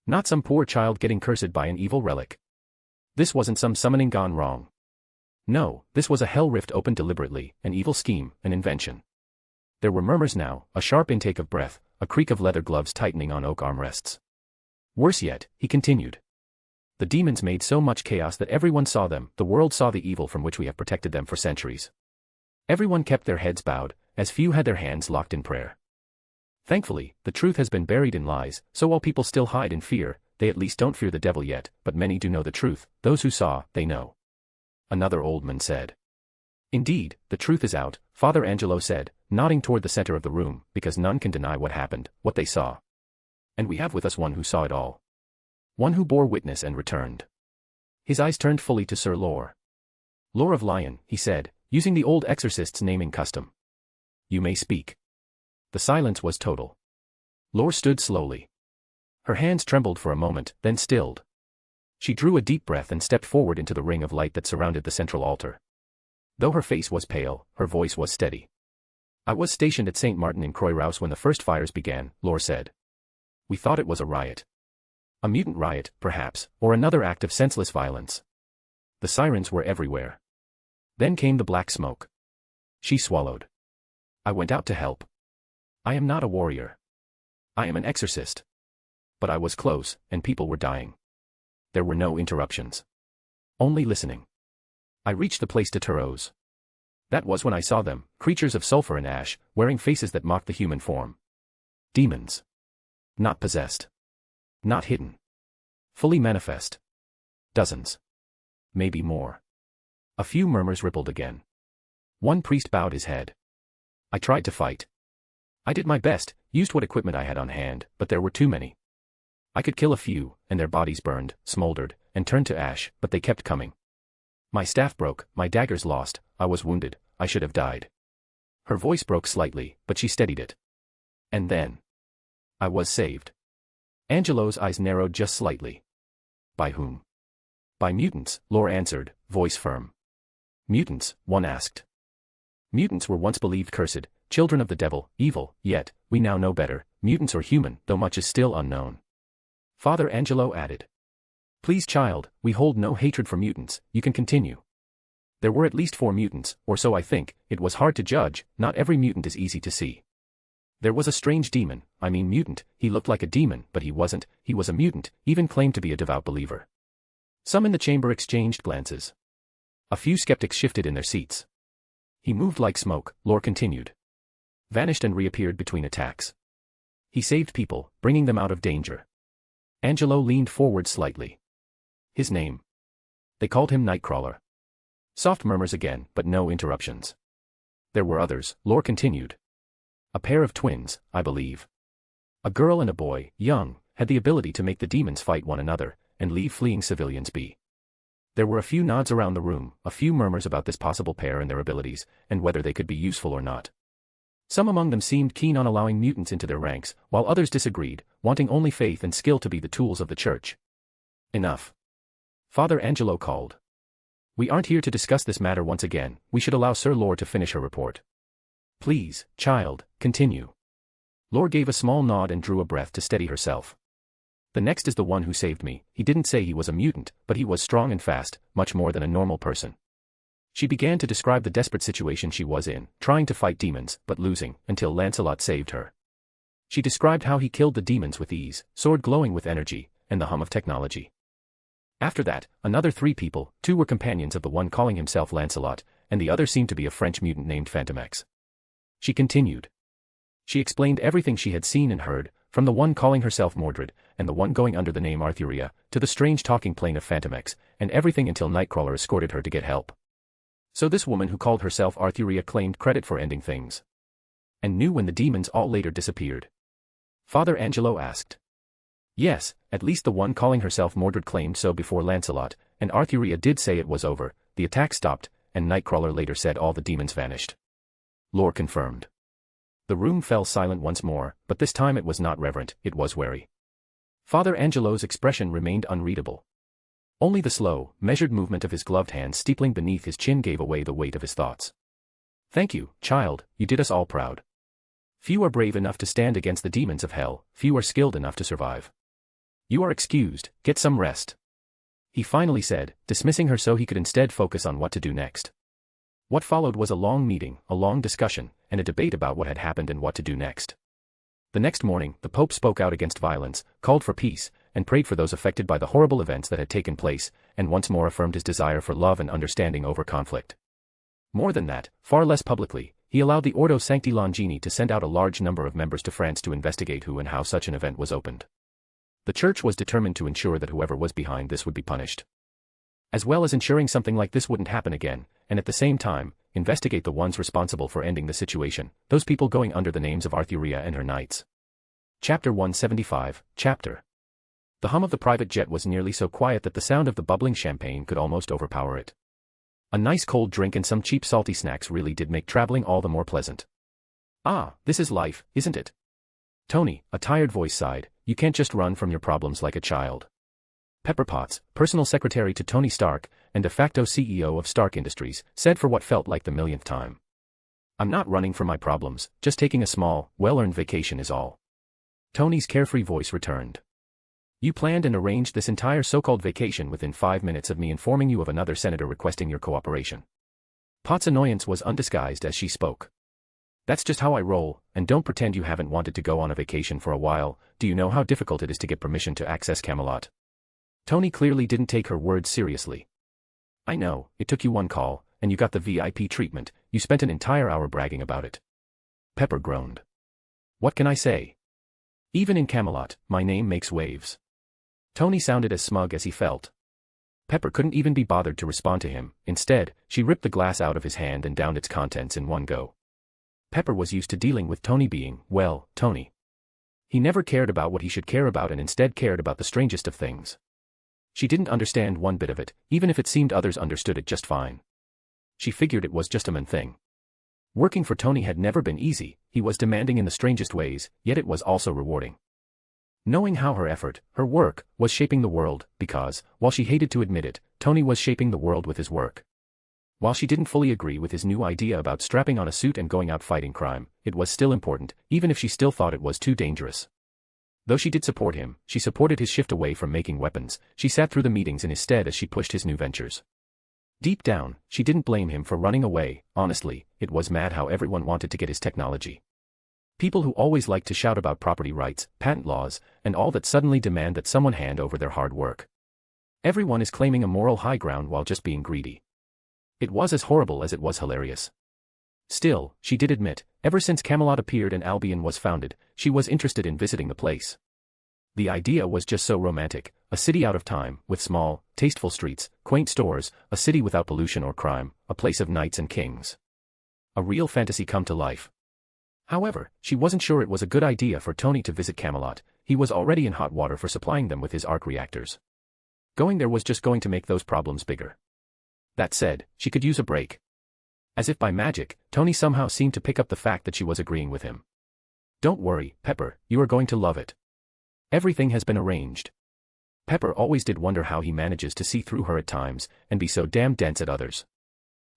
Not some poor child getting cursed by an evil relic. This wasn't some summoning gone wrong. No, this was a hell rift opened deliberately, an evil scheme, an invention. There were murmurs now, a sharp intake of breath, a creak of leather gloves tightening on oak armrests. Worse yet, he continued. The demons made so much chaos that everyone saw them, the world saw the evil from which we have protected them for centuries. Everyone kept their heads bowed, as few had their hands locked in prayer. Thankfully, the truth has been buried in lies, so while people still hide in fear, they at least don't fear the devil yet, but many do know the truth, those who saw, they know. Another old man said. Indeed, the truth is out, Father Angelo said, nodding toward the center of the room, because none can deny what happened, what they saw. And we have with us one who saw it all. One who bore witness and returned. His eyes turned fully to Sir Lore. "Lore of Lion," he said, using the old exorcist's naming custom. "You may speak." The silence was total. Lore stood slowly. Her hands trembled for a moment, then stilled. She drew a deep breath and stepped forward into the ring of light that surrounded the central altar. Though her face was pale, her voice was steady. "I was stationed at St. Martin in Croix-Rousse when the first fires began," Lore said. "We thought it was a riot. A mutant riot, perhaps, or another act of senseless violence. The sirens were everywhere. Then came the black smoke." She swallowed. "I went out to help. I am not a warrior. I am an exorcist. But I was close, and people were dying. There were no interruptions. Only listening. I reached the place de Touros. That was when I saw them, creatures of sulfur and ash, wearing faces that mocked the human form. Demons. Not possessed. Not hidden. Fully manifest. Dozens. Maybe more." A few murmurs rippled again. One priest bowed his head. "I tried to fight. I did my best, used what equipment I had on hand, but there were too many. I could kill a few, and their bodies burned, smoldered, and turned to ash, but they kept coming. My staff broke, my daggers lost, I was wounded, I should have died." Her voice broke slightly, but she steadied it. "And then I was saved." Angelo's eyes narrowed just slightly. "By whom?" "By mutants," Lore answered, voice firm. "Mutants?" one asked. "Mutants were once believed cursed, children of the devil, evil, yet, we now know better, mutants are human, though much is still unknown." Father Angelo added. "Please child, we hold no hatred for mutants, you can continue. There were at least 4 mutants, or so I think, it was hard to judge, not every mutant is easy to see. There was a strange demon, I mean mutant, he looked like a demon, but he wasn't, he was a mutant, even claimed to be a devout believer. Some in the chamber exchanged glances. A few skeptics shifted in their seats. He moved like smoke, Lore continued. Vanished and reappeared between attacks. He saved people, bringing them out of danger. Angelo leaned forward slightly. His name. They called him Nightcrawler. Soft murmurs again, but no interruptions. There were others, Lore continued. A pair of twins, I believe. A girl and a boy, young, had the ability to make the demons fight one another, and leave fleeing civilians be. There were a few nods around the room, a few murmurs about this possible pair and their abilities, and whether they could be useful or not. Some among them seemed keen on allowing mutants into their ranks, while others disagreed, wanting only faith and skill to be the tools of the church. Enough. Father Angelo called. We aren't here to discuss this matter once again, we should allow Sir Lore to finish her report. Please, child, continue. Lore gave a small nod and drew a breath to steady herself. The next is the one who saved me. He didn't say he was a mutant, but he was strong and fast, much more than a normal person. She began to describe the desperate situation she was in, trying to fight demons, but losing, until Lancelot saved her. She described how he killed the demons with ease, sword glowing with energy, and the hum of technology. After that, another 3 people, 2 were companions of the one calling himself Lancelot, and the other seemed to be a French mutant named Phantomex. She continued. She explained everything she had seen and heard, from the one calling herself Mordred, and the one going under the name Arthuria, to the strange talking plane of Phantomex, and everything until Nightcrawler escorted her to get help. So this woman who called herself Arthuria claimed credit for ending things. And knew when the demons all later disappeared. Father Angelo asked. Yes, at least the one calling herself Mordred claimed so before Lancelot, and Arthuria did say it was over, the attack stopped, and Nightcrawler later said all the demons vanished. Lore confirmed. The room fell silent once more, but this time it was not reverent, it was wary. Father Angelo's expression remained unreadable. Only the slow, measured movement of his gloved hand steepling beneath his chin gave away the weight of his thoughts. Thank you, child, you did us all proud. Few are brave enough to stand against the demons of hell, few are skilled enough to survive. You are excused, get some rest. He finally said, dismissing her so he could instead focus on what to do next. What followed was a long meeting, a long discussion, and a debate about what had happened and what to do next. The next morning, the Pope spoke out against violence, called for peace, and prayed for those affected by the horrible events that had taken place, and once more affirmed his desire for love and understanding over conflict. More than that, far less publicly, he allowed the Ordo Sancti Longini to send out a large number of members to France to investigate who and how such an event was opened. The Church was determined to ensure that whoever was behind this would be punished. As well as ensuring something like this wouldn't happen again, and at the same time, investigate the ones responsible for ending the situation, those people going under the names of Arthuria and her knights. Chapter 175, Chapter. The hum of the private jet was nearly so quiet that the sound of the bubbling champagne could almost overpower it. A nice cold drink and some cheap salty snacks really did make traveling all the more pleasant. Ah, this is life, isn't it? Tony, a tired voice sighed, you can't just run from your problems like a child. Pepper Potts, personal secretary to Tony Stark, and de facto CEO of Stark Industries, said for what felt like the millionth time. I'm not running from my problems, just taking a small, well-earned vacation is all. Tony's carefree voice returned. You planned and arranged this entire so-called vacation within 5 minutes of me informing you of another senator requesting your cooperation. Potts' annoyance was undisguised as she spoke. That's just how I roll, and don't pretend you haven't wanted to go on a vacation for a while. Do you know how difficult it is to get permission to access Camelot? Tony clearly didn't take her words seriously. I know, it took you one call, and you got the VIP treatment, you spent an entire hour bragging about it. Pepper groaned. What can I say? Even in Camelot, my name makes waves. Tony sounded as smug as he felt. Pepper couldn't even be bothered to respond to him, instead, she ripped the glass out of his hand and downed its contents in one go. Pepper was used to dealing with Tony being, well, Tony. He never cared about what he should care about and instead cared about the strangest of things. She didn't understand one bit of it, even if it seemed others understood it just fine. She figured it was just a man thing. Working for Tony had never been easy, he was demanding in the strangest ways, yet it was also rewarding. Knowing how her effort, her work, was shaping the world, because, while she hated to admit it, Tony was shaping the world with his work. While she didn't fully agree with his new idea about strapping on a suit and going out fighting crime, it was still important, even if she still thought it was too dangerous. Though she did support him, she supported his shift away from making weapons, she sat through the meetings in his stead as she pushed his new ventures. Deep down, she didn't blame him for running away, honestly, it was mad how everyone wanted to get his technology. People who always liked to shout about property rights, patent laws, and all that suddenly demand that someone hand over their hard work. Everyone is claiming a moral high ground while just being greedy. It was as horrible as it was hilarious. Still, she did admit, ever since Camelot appeared and Albion was founded, she was interested in visiting the place. The idea was just so romantic, a city out of time, with small, tasteful streets, quaint stores, a city without pollution or crime, a place of knights and kings. A real fantasy come to life. However, she wasn't sure it was a good idea for Tony to visit Camelot. He was already in hot water for supplying them with his arc reactors. Going there was just going to make those problems bigger. That said, she could use a break. As if by magic, Tony somehow seemed to pick up the fact that she was agreeing with him. Don't worry, Pepper, you are going to love it. Everything has been arranged. Pepper always did wonder how he manages to see through her at times, and be so damn dense at others.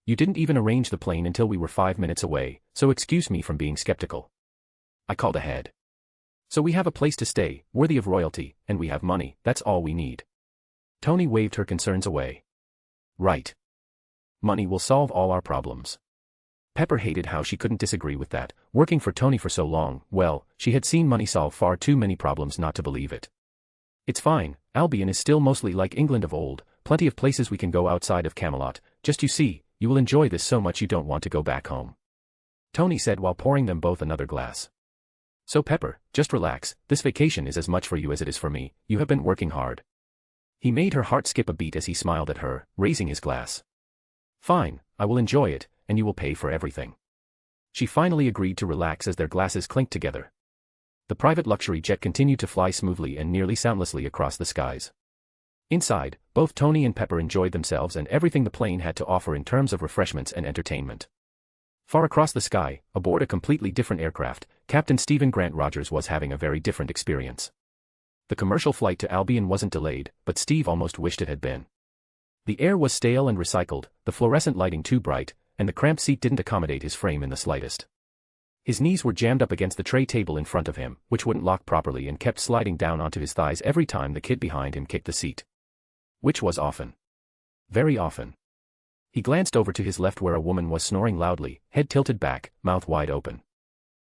You didn't even arrange the plane until we were 5 minutes away, so excuse me from being skeptical. I called ahead. So we have a place to stay, worthy of royalty, and we have money, that's all we need. Tony waved her concerns away. Right. Money will solve all our problems. Pepper hated how she couldn't disagree with that. Working for Tony for so long, well, she had seen money solve far too many problems not to believe it. It's fine, Albion is still mostly like England of old, plenty of places we can go outside of Camelot, just you see, you will enjoy this so much you don't want to go back home. Tony said while pouring them both another glass. So Pepper, just relax, this vacation is as much for you as it is for me, you have been working hard. He made her heart skip a beat as he smiled at her, raising his glass. Fine, I will enjoy it, and you will pay for everything. She finally agreed to relax as their glasses clinked together. The private luxury jet continued to fly smoothly and nearly soundlessly across the skies. Inside, both Tony and Pepper enjoyed themselves and everything the plane had to offer in terms of refreshments and entertainment. Far across the sky, aboard a completely different aircraft, Captain Stephen Grant Rogers was having a very different experience. The commercial flight to Albion wasn't delayed, but Steve almost wished it had been. The air was stale and recycled, the fluorescent lighting too bright, and the cramped seat didn't accommodate his frame in the slightest. His knees were jammed up against the tray table in front of him, which wouldn't lock properly and kept sliding down onto his thighs every time the kid behind him kicked the seat. Which was often. Very often. He glanced over to his left where a woman was snoring loudly, head tilted back, mouth wide open.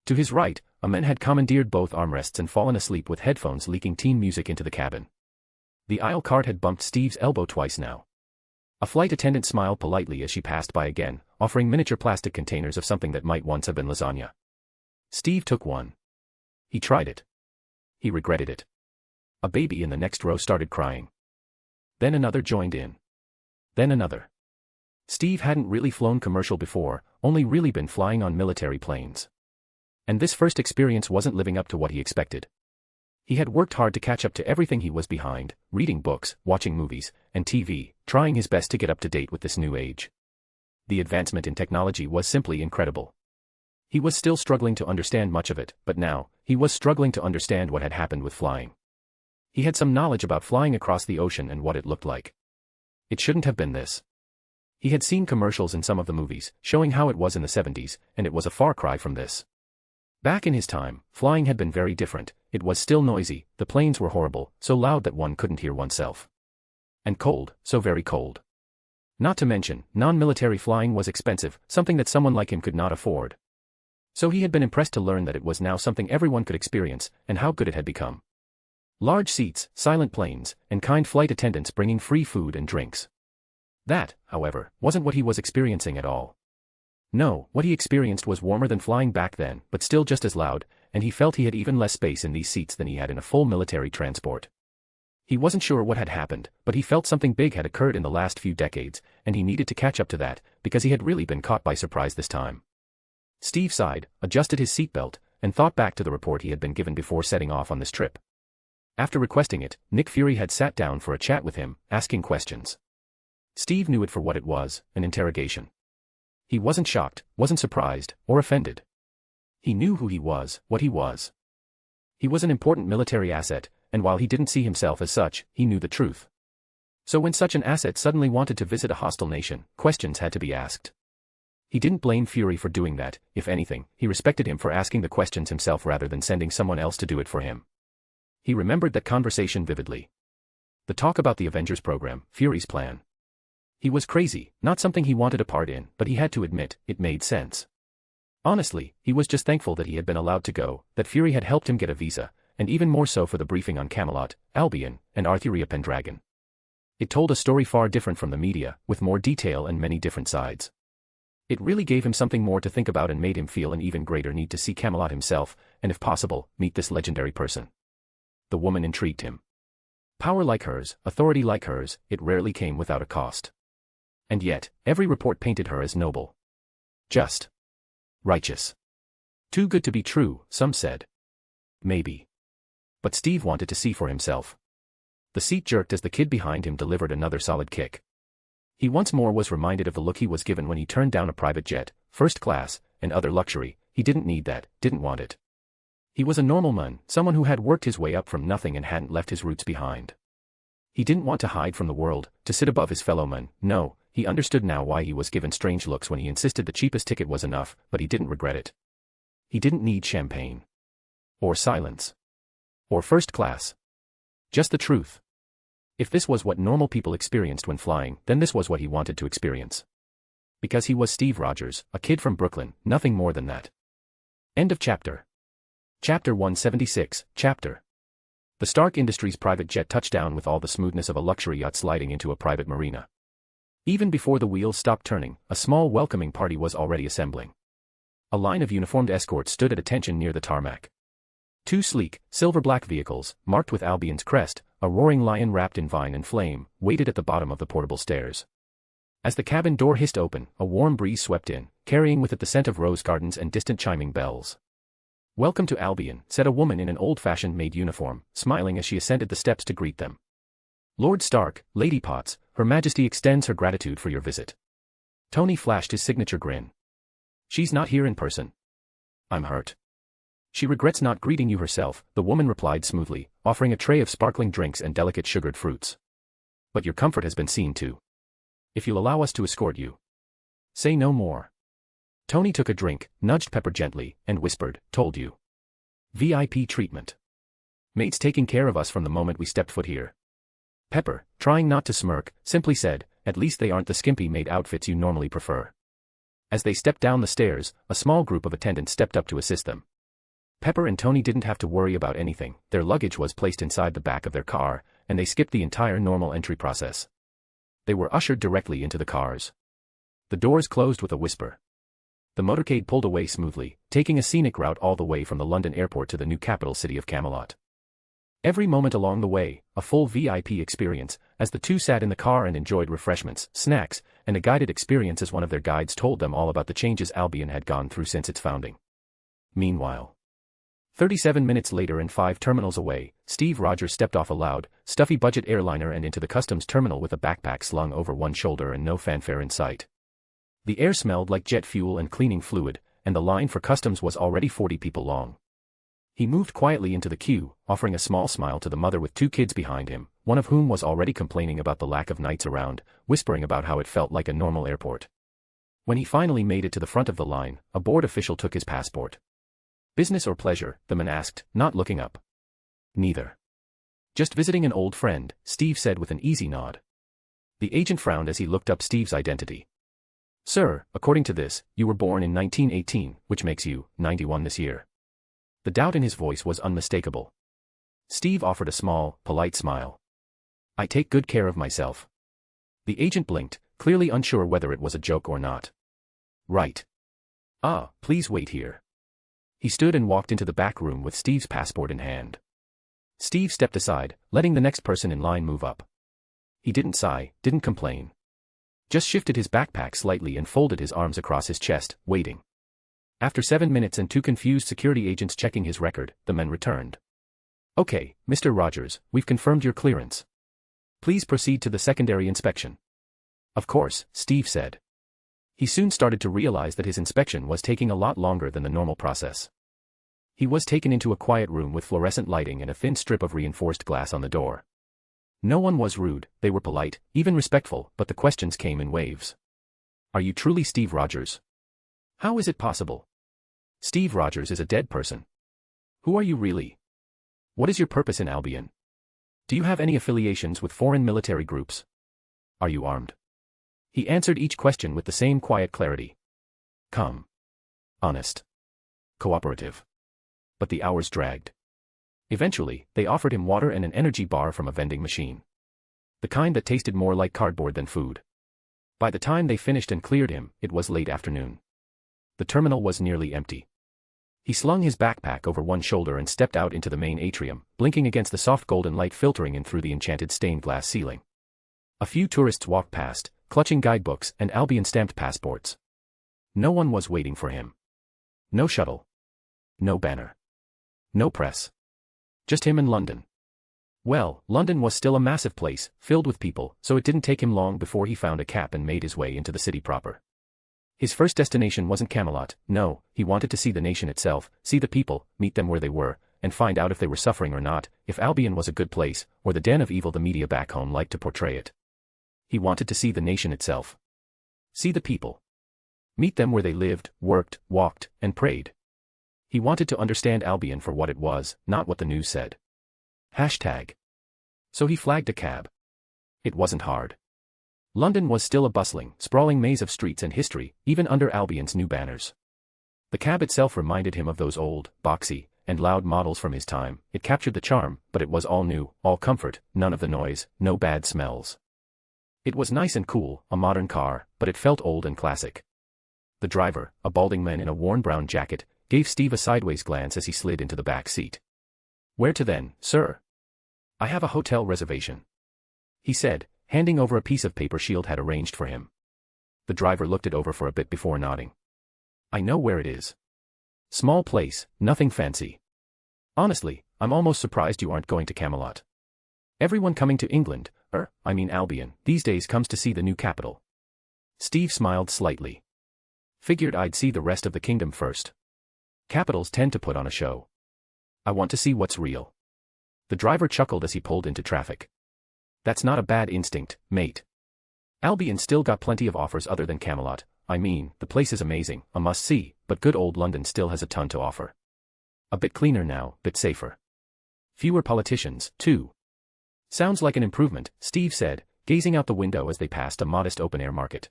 To his right, a man had commandeered both armrests and fallen asleep with headphones leaking teen music into the cabin. The aisle cart had bumped Steve's elbow twice now. A flight attendant smiled politely as she passed by again, offering miniature plastic containers of something that might once have been lasagna. Steve took one. He tried it. He regretted it. A baby in the next row started crying. Then another joined in. Then another. Steve hadn't really flown commercial before, only really been flying on military planes. And this first experience wasn't living up to what he expected. He had worked hard to catch up to everything he was behind, reading books, watching movies, and TV, trying his best to get up to date with this new age. The advancement in technology was simply incredible. He was still struggling to understand much of it, but now, he was struggling to understand what had happened with flying. He had some knowledge about flying across the ocean and what it looked like. It shouldn't have been this. He had seen commercials in some of the movies, showing how it was in the 70s, and it was a far cry from this. Back in his time, flying had been very different. It was still noisy, the planes were horrible, so loud that one couldn't hear oneself. And cold, so very cold. Not to mention, non-military flying was expensive, something that someone like him could not afford. So he had been impressed to learn that it was now something everyone could experience, and how good it had become. Large seats, silent planes, and kind flight attendants bringing free food and drinks. That, however, wasn't what he was experiencing at all. No, what he experienced was warmer than flying back then, but still just as loud, and he felt he had even less space in these seats than he had in a full military transport. He wasn't sure what had happened, but he felt something big had occurred in the last few decades, and he needed to catch up to that, because he had really been caught by surprise this time. Steve sighed, adjusted his seatbelt, and thought back to the report he had been given before setting off on this trip. After requesting it, Nick Fury had sat down for a chat with him, asking questions. Steve knew it for what it was, an interrogation. He wasn't shocked, wasn't surprised, or offended. He knew who he was, what he was. He was an important military asset, and while he didn't see himself as such, he knew the truth. So when such an asset suddenly wanted to visit a hostile nation, questions had to be asked. He didn't blame Fury for doing that, if anything, he respected him for asking the questions himself rather than sending someone else to do it for him. He remembered that conversation vividly. The talk about the Avengers program, Fury's plan. He was crazy, not something he wanted a part in, but he had to admit, it made sense. Honestly, he was just thankful that he had been allowed to go, that Fury had helped him get a visa, and even more so for the briefing on Camelot, Albion, and Arthuria Pendragon. It told a story far different from the media, with more detail and many different sides. It really gave him something more to think about and made him feel an even greater need to see Camelot himself, and if possible, meet this legendary person. The woman intrigued him. Power like hers, authority like hers, it rarely came without a cost. And yet, every report painted her as noble. Just. Righteous. Too good to be true, some said. Maybe. But Steve wanted to see for himself. The seat jerked as the kid behind him delivered another solid kick. He once more was reminded of the look he was given when he turned down a private jet, first class, and other luxury. He didn't need that, didn't want it. He was a normal man, someone who had worked his way up from nothing and hadn't left his roots behind. He didn't want to hide from the world, to sit above his fellow men. No, he understood now why he was given strange looks when he insisted the cheapest ticket was enough, but he didn't regret it. He didn't need champagne. Or silence. Or first class. Just the truth. If this was what normal people experienced when flying, then this was what he wanted to experience. Because he was Steve Rogers, a kid from Brooklyn, nothing more than that. End of chapter. Chapter 176, Chapter. The Stark Industries private jet touched down with all the smoothness of a luxury yacht sliding into a private marina. Even before the wheels stopped turning, a small welcoming party was already assembling. A line of uniformed escorts stood at attention near the tarmac. Two sleek, silver-black vehicles, marked with Albion's crest, a roaring lion wrapped in vine and flame, waited at the bottom of the portable stairs. As the cabin door hissed open, a warm breeze swept in, carrying with it the scent of rose gardens and distant chiming bells. "Welcome to Albion," said a woman in an old-fashioned maid uniform, smiling as she ascended the steps to greet them. "Lord Stark, Lady Potts, Her Majesty extends her gratitude for your visit." Tony flashed his signature grin. "She's not here in person." "I'm hurt." "She regrets not greeting you herself," the woman replied smoothly, offering a tray of sparkling drinks and delicate sugared fruits. "But your comfort has been seen to. If you'll allow us to escort you." "Say no more." Tony took a drink, nudged Pepper gently, and whispered, "Told you. VIP treatment. Maid's taking care of us from the moment we stepped foot here." Pepper, trying not to smirk, simply said, "At least they aren't the skimpy maid outfits you normally prefer." As they stepped down the stairs, a small group of attendants stepped up to assist them. Pepper and Tony didn't have to worry about anything. Their luggage was placed inside the back of their car, and they skipped the entire normal entry process. They were ushered directly into the cars. The doors closed with a whisper. The motorcade pulled away smoothly, taking a scenic route all the way from the London airport to the new capital city of Camelot. Every moment along the way, a full VIP experience, as the two sat in the car and enjoyed refreshments, snacks, and a guided experience as one of their guides told them all about the changes Albion had gone through since its founding. Meanwhile, 37 minutes later and 5 terminals away, Steve Rogers stepped off a loud, stuffy budget airliner and into the customs terminal with a backpack slung over one shoulder and no fanfare in sight. The air smelled like jet fuel and cleaning fluid, and the line for customs was already 40 people long. He moved quietly into the queue, offering a small smile to the mother with 2 kids behind him, one of whom was already complaining about the lack of nights around, whispering about how it felt like a normal airport. When he finally made it to the front of the line, a board official took his passport. "Business or pleasure?" the man asked, not looking up. "Neither." "Just visiting an old friend," Steve said with an easy nod. The agent frowned as he looked up Steve's identity. "Sir, according to this, you were born in 1918, which makes you 91 this year." The doubt in his voice was unmistakable. Steve offered a small, polite smile. "I take good care of myself." The agent blinked, clearly unsure whether it was a joke or not. "Right. Ah, please wait here." He stood and walked into the back room with Steve's passport in hand. Steve stepped aside, letting the next person in line move up. He didn't sigh, didn't complain. Just shifted his backpack slightly and folded his arms across his chest, waiting. After 7 minutes and 2 confused security agents checking his record, the men returned. "Okay, Mr. Rogers, we've confirmed your clearance. Please proceed to the secondary inspection." "Of course," Steve said. He soon started to realize that his inspection was taking a lot longer than the normal process. He was taken into a quiet room with fluorescent lighting and a thin strip of reinforced glass on the door. No one was rude, they were polite, even respectful, but the questions came in waves. "Are you truly Steve Rogers? How is it possible? Steve Rogers is a dead person. Who are you really? What is your purpose in Albion? Do you have any affiliations with foreign military groups? Are you armed?" He answered each question with the same quiet clarity. Calm. Honest. Cooperative. But the hours dragged. Eventually, they offered him water and an energy bar from a vending machine. The kind that tasted more like cardboard than food. By the time they finished and cleared him, it was late afternoon. The terminal was nearly empty. He slung his backpack over one shoulder and stepped out into the main atrium, blinking against the soft golden light filtering in through the enchanted stained glass ceiling. A few tourists walked past, clutching guidebooks and Albion-stamped passports. No one was waiting for him. No shuttle. No banner. No press. Just him and London. Well, London was still a massive place, filled with people, so it didn't take him long before he found a cab and made his way into the city proper. His first destination wasn't Camelot, no, he wanted to see the nation itself, see the people, meet them where they were, and find out if they were suffering or not, if Albion was a good place, or the den of evil the media back home liked to portray it. He wanted to see the nation itself. See the people. Meet them where they lived, worked, walked, and prayed. He wanted to understand Albion for what it was, not what the news said. Hashtag. So he flagged a cab. It wasn't hard. London was still a bustling, sprawling maze of streets and history, even under Albion's new banners. The cab itself reminded him of those old, boxy, and loud models from his time. It captured the charm, but it was all new, all comfort, none of the noise, no bad smells. It was nice and cool, a modern car, but it felt old and classic. The driver, a balding man in a worn brown jacket, gave Steve a sideways glance as he slid into the back seat. "Where to then, sir?" "I have a hotel reservation," he said, handing over a piece of paper Shield had arranged for him. The driver looked it over for a bit before nodding. "I know where it is. Small place, nothing fancy. Honestly, I'm almost surprised you aren't going to Camelot. Everyone coming to England, Albion, these days comes to see the new capital." Steve smiled slightly. "Figured I'd see the rest of the kingdom first. Capitals tend to put on a show. I want to see what's real." The driver chuckled as he pulled into traffic. "That's not a bad instinct, mate. Albion still got plenty of offers other than Camelot. The place is amazing, a must-see, but good old London still has a ton to offer. A bit cleaner now, bit safer. Fewer politicians, too." "Sounds like an improvement," Steve said, gazing out the window as they passed a modest open-air market.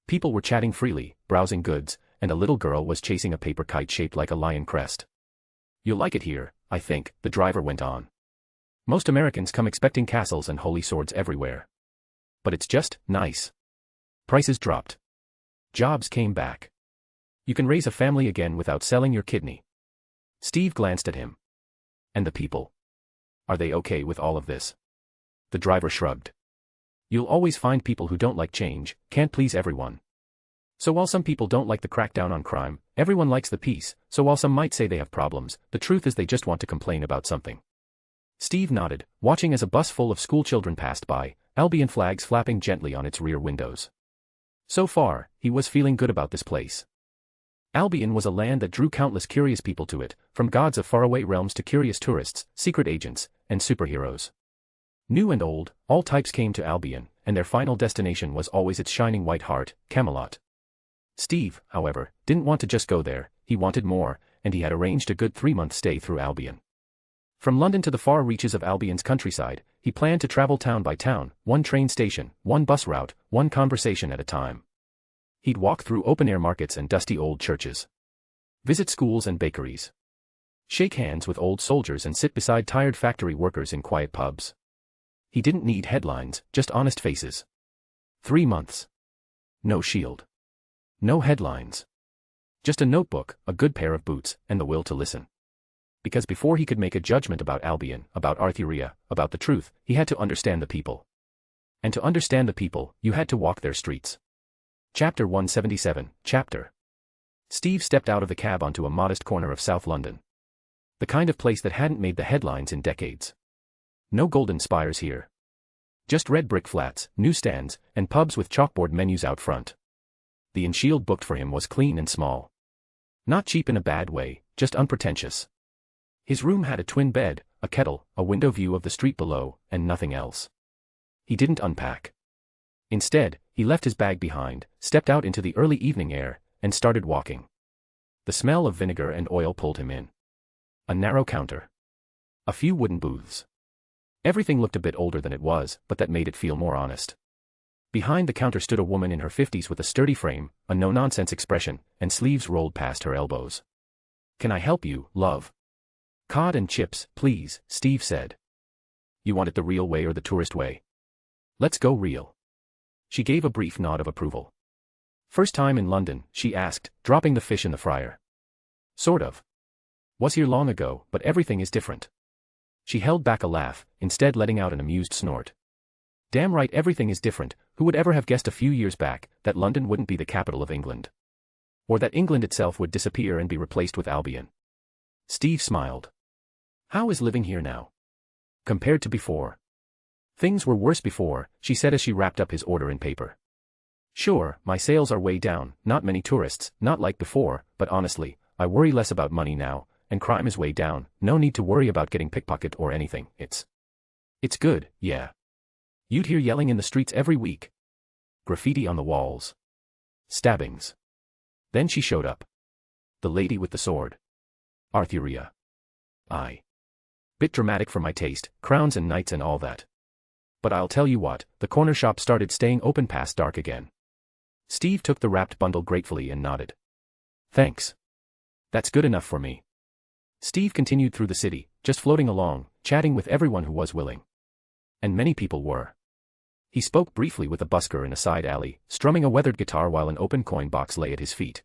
People were chatting freely, browsing goods, and a little girl was chasing a paper kite shaped like a lion crest. "You'll like it here, I think," the driver went on. "Most Americans come expecting castles and holy swords everywhere. But it's just nice. Prices dropped. Jobs came back. You can raise a family again without selling your kidney." Steve glanced at him. "And the people? Are they okay with all of this?" The driver shrugged. "You'll always find people who don't like change, can't please everyone. So while some people don't like the crackdown on crime, everyone likes the peace, so while some might say they have problems, the truth is they just want to complain about something." Steve nodded, watching as a bus full of schoolchildren passed by, Albion flags flapping gently on its rear windows. So far, he was feeling good about this place. Albion was a land that drew countless curious people to it, from gods of faraway realms to curious tourists, secret agents, and superheroes. New and old, all types came to Albion, and their final destination was always its shining white heart, Camelot. Steve, however, didn't want to just go there, he wanted more, and he had arranged a good 3-month stay through Albion. From London to the far reaches of Albion's countryside, he planned to travel town by town, one train station, one bus route, one conversation at a time. He'd walk through open-air markets and dusty old churches. Visit schools and bakeries. Shake hands with old soldiers and sit beside tired factory workers in quiet pubs. He didn't need headlines, just honest faces. 3 months. No shield. No headlines. Just a notebook, a good pair of boots, and the will to listen. Because before he could make a judgment about Albion, about Arthuria, about the truth, he had to understand the people. And to understand the people, you had to walk their streets. Chapter 177, Chapter. Steve stepped out of the cab onto a modest corner of South London. The kind of place that hadn't made the headlines in decades. No golden spires here. Just red brick flats, newsstands, and pubs with chalkboard menus out front. The inn Shield booked for him was clean and small. Not cheap in a bad way, just unpretentious. His room had a twin bed, a kettle, a window view of the street below, and nothing else. He didn't unpack. Instead, he left his bag behind, stepped out into the early evening air, and started walking. The smell of vinegar and oil pulled him in. A narrow counter. A few wooden booths. Everything looked a bit older than it was, but that made it feel more honest. Behind the counter stood a woman in her 50s with a sturdy frame, a no-nonsense expression, and sleeves rolled past her elbows. "Can I help you, love?" "Cod and chips, please," Steve said. "You want it the real way or the tourist way?" Let's go real. She gave a brief nod of approval. First time in London, she asked, dropping the fish in the fryer. Sort of. Was here long ago, but everything is different. She held back a laugh, instead letting out an amused snort. Damn right, everything is different. Who would ever have guessed a few years back that London wouldn't be the capital of England? Or that England itself would disappear and be replaced with Albion? Steve smiled. How is living here now? Compared to before? Things were worse before, she said as she wrapped up his order in paper. Sure, my sales are way down, not many tourists, not like before, but honestly, I worry less about money now, and crime is way down, no need to worry about getting pickpocketed or anything, it's good, yeah. You'd hear yelling in the streets every week. Graffiti on the walls. Stabbings. Then she showed up. The lady with the sword. Arthuria. Bit dramatic for my taste, crowns and knights and all that. But I'll tell you what, the corner shop started staying open past dark again. Steve took the wrapped bundle gratefully and nodded. Thanks. That's good enough for me. Steve continued through the city, just floating along, chatting with everyone who was willing. And many people were. He spoke briefly with a busker in a side alley, strumming a weathered guitar while an open coin box lay at his feet.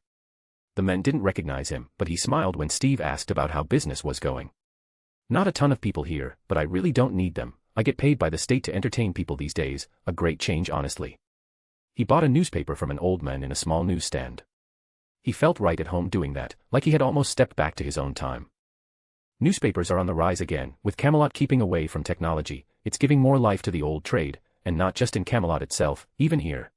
The men didn't recognize him, but he smiled when Steve asked about how business was going. Not a ton of people here, but I really don't need them. I get paid by the state to entertain people these days, a great change honestly. He bought a newspaper from an old man in a small newsstand. He felt right at home doing that, like he had almost stepped back to his own time. Newspapers are on the rise again, with Camelot keeping away from technology. It's giving more life to the old trade, and not just in Camelot itself, even here.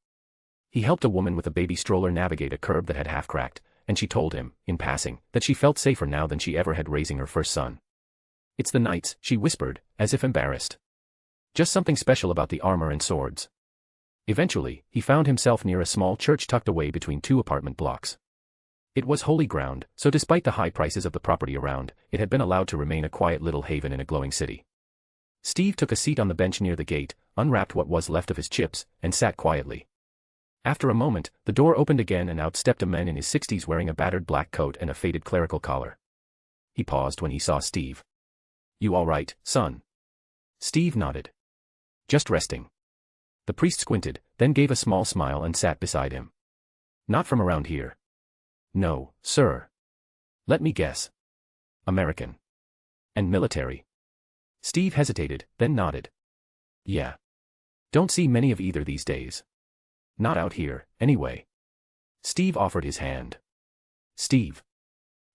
He helped a woman with a baby stroller navigate a curb that had half cracked, and she told him, in passing, that she felt safer now than she ever had raising her first son. It's the knights, she whispered, as if embarrassed. Just something special about the armor and swords. Eventually, he found himself near a small church tucked away between two apartment blocks. It was holy ground, so despite the high prices of the property around, it had been allowed to remain a quiet little haven in a glowing city. Steve took a seat on the bench near the gate, unwrapped what was left of his chips, and sat quietly. After a moment, the door opened again and out stepped a man in his 60s wearing a battered black coat and a faded clerical collar. He paused when he saw Steve. You all right, son? Steve nodded. Just resting. The priest squinted, then gave a small smile and sat beside him. Not from around here. No, sir. Let me guess. American. And military. Steve hesitated, then nodded. Yeah. Don't see many of either these days. Not out here, anyway. Steve offered his hand. Steve.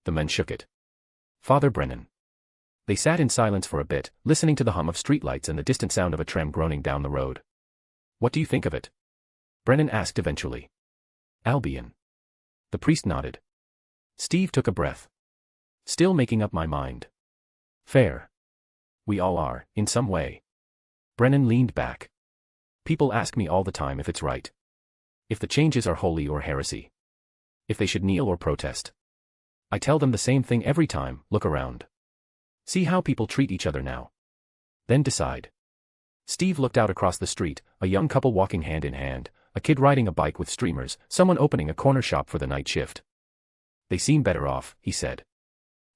The men shook it. Father Brennan. They sat in silence for a bit, listening to the hum of streetlights and the distant sound of a tram groaning down the road. What do you think of it? Brennan asked eventually. Albion. The priest nodded. Steve took a breath. Still making up my mind. Fair. We all are, in some way. Brennan leaned back. People ask me all the time if it's right. If the changes are holy or heresy. If they should kneel or protest. I tell them the same thing every time, look around. See how people treat each other now. Then decide. Steve looked out across the street, a young couple walking hand in hand, a kid riding a bike with streamers, someone opening a corner shop for the night shift. They seem better off, he said.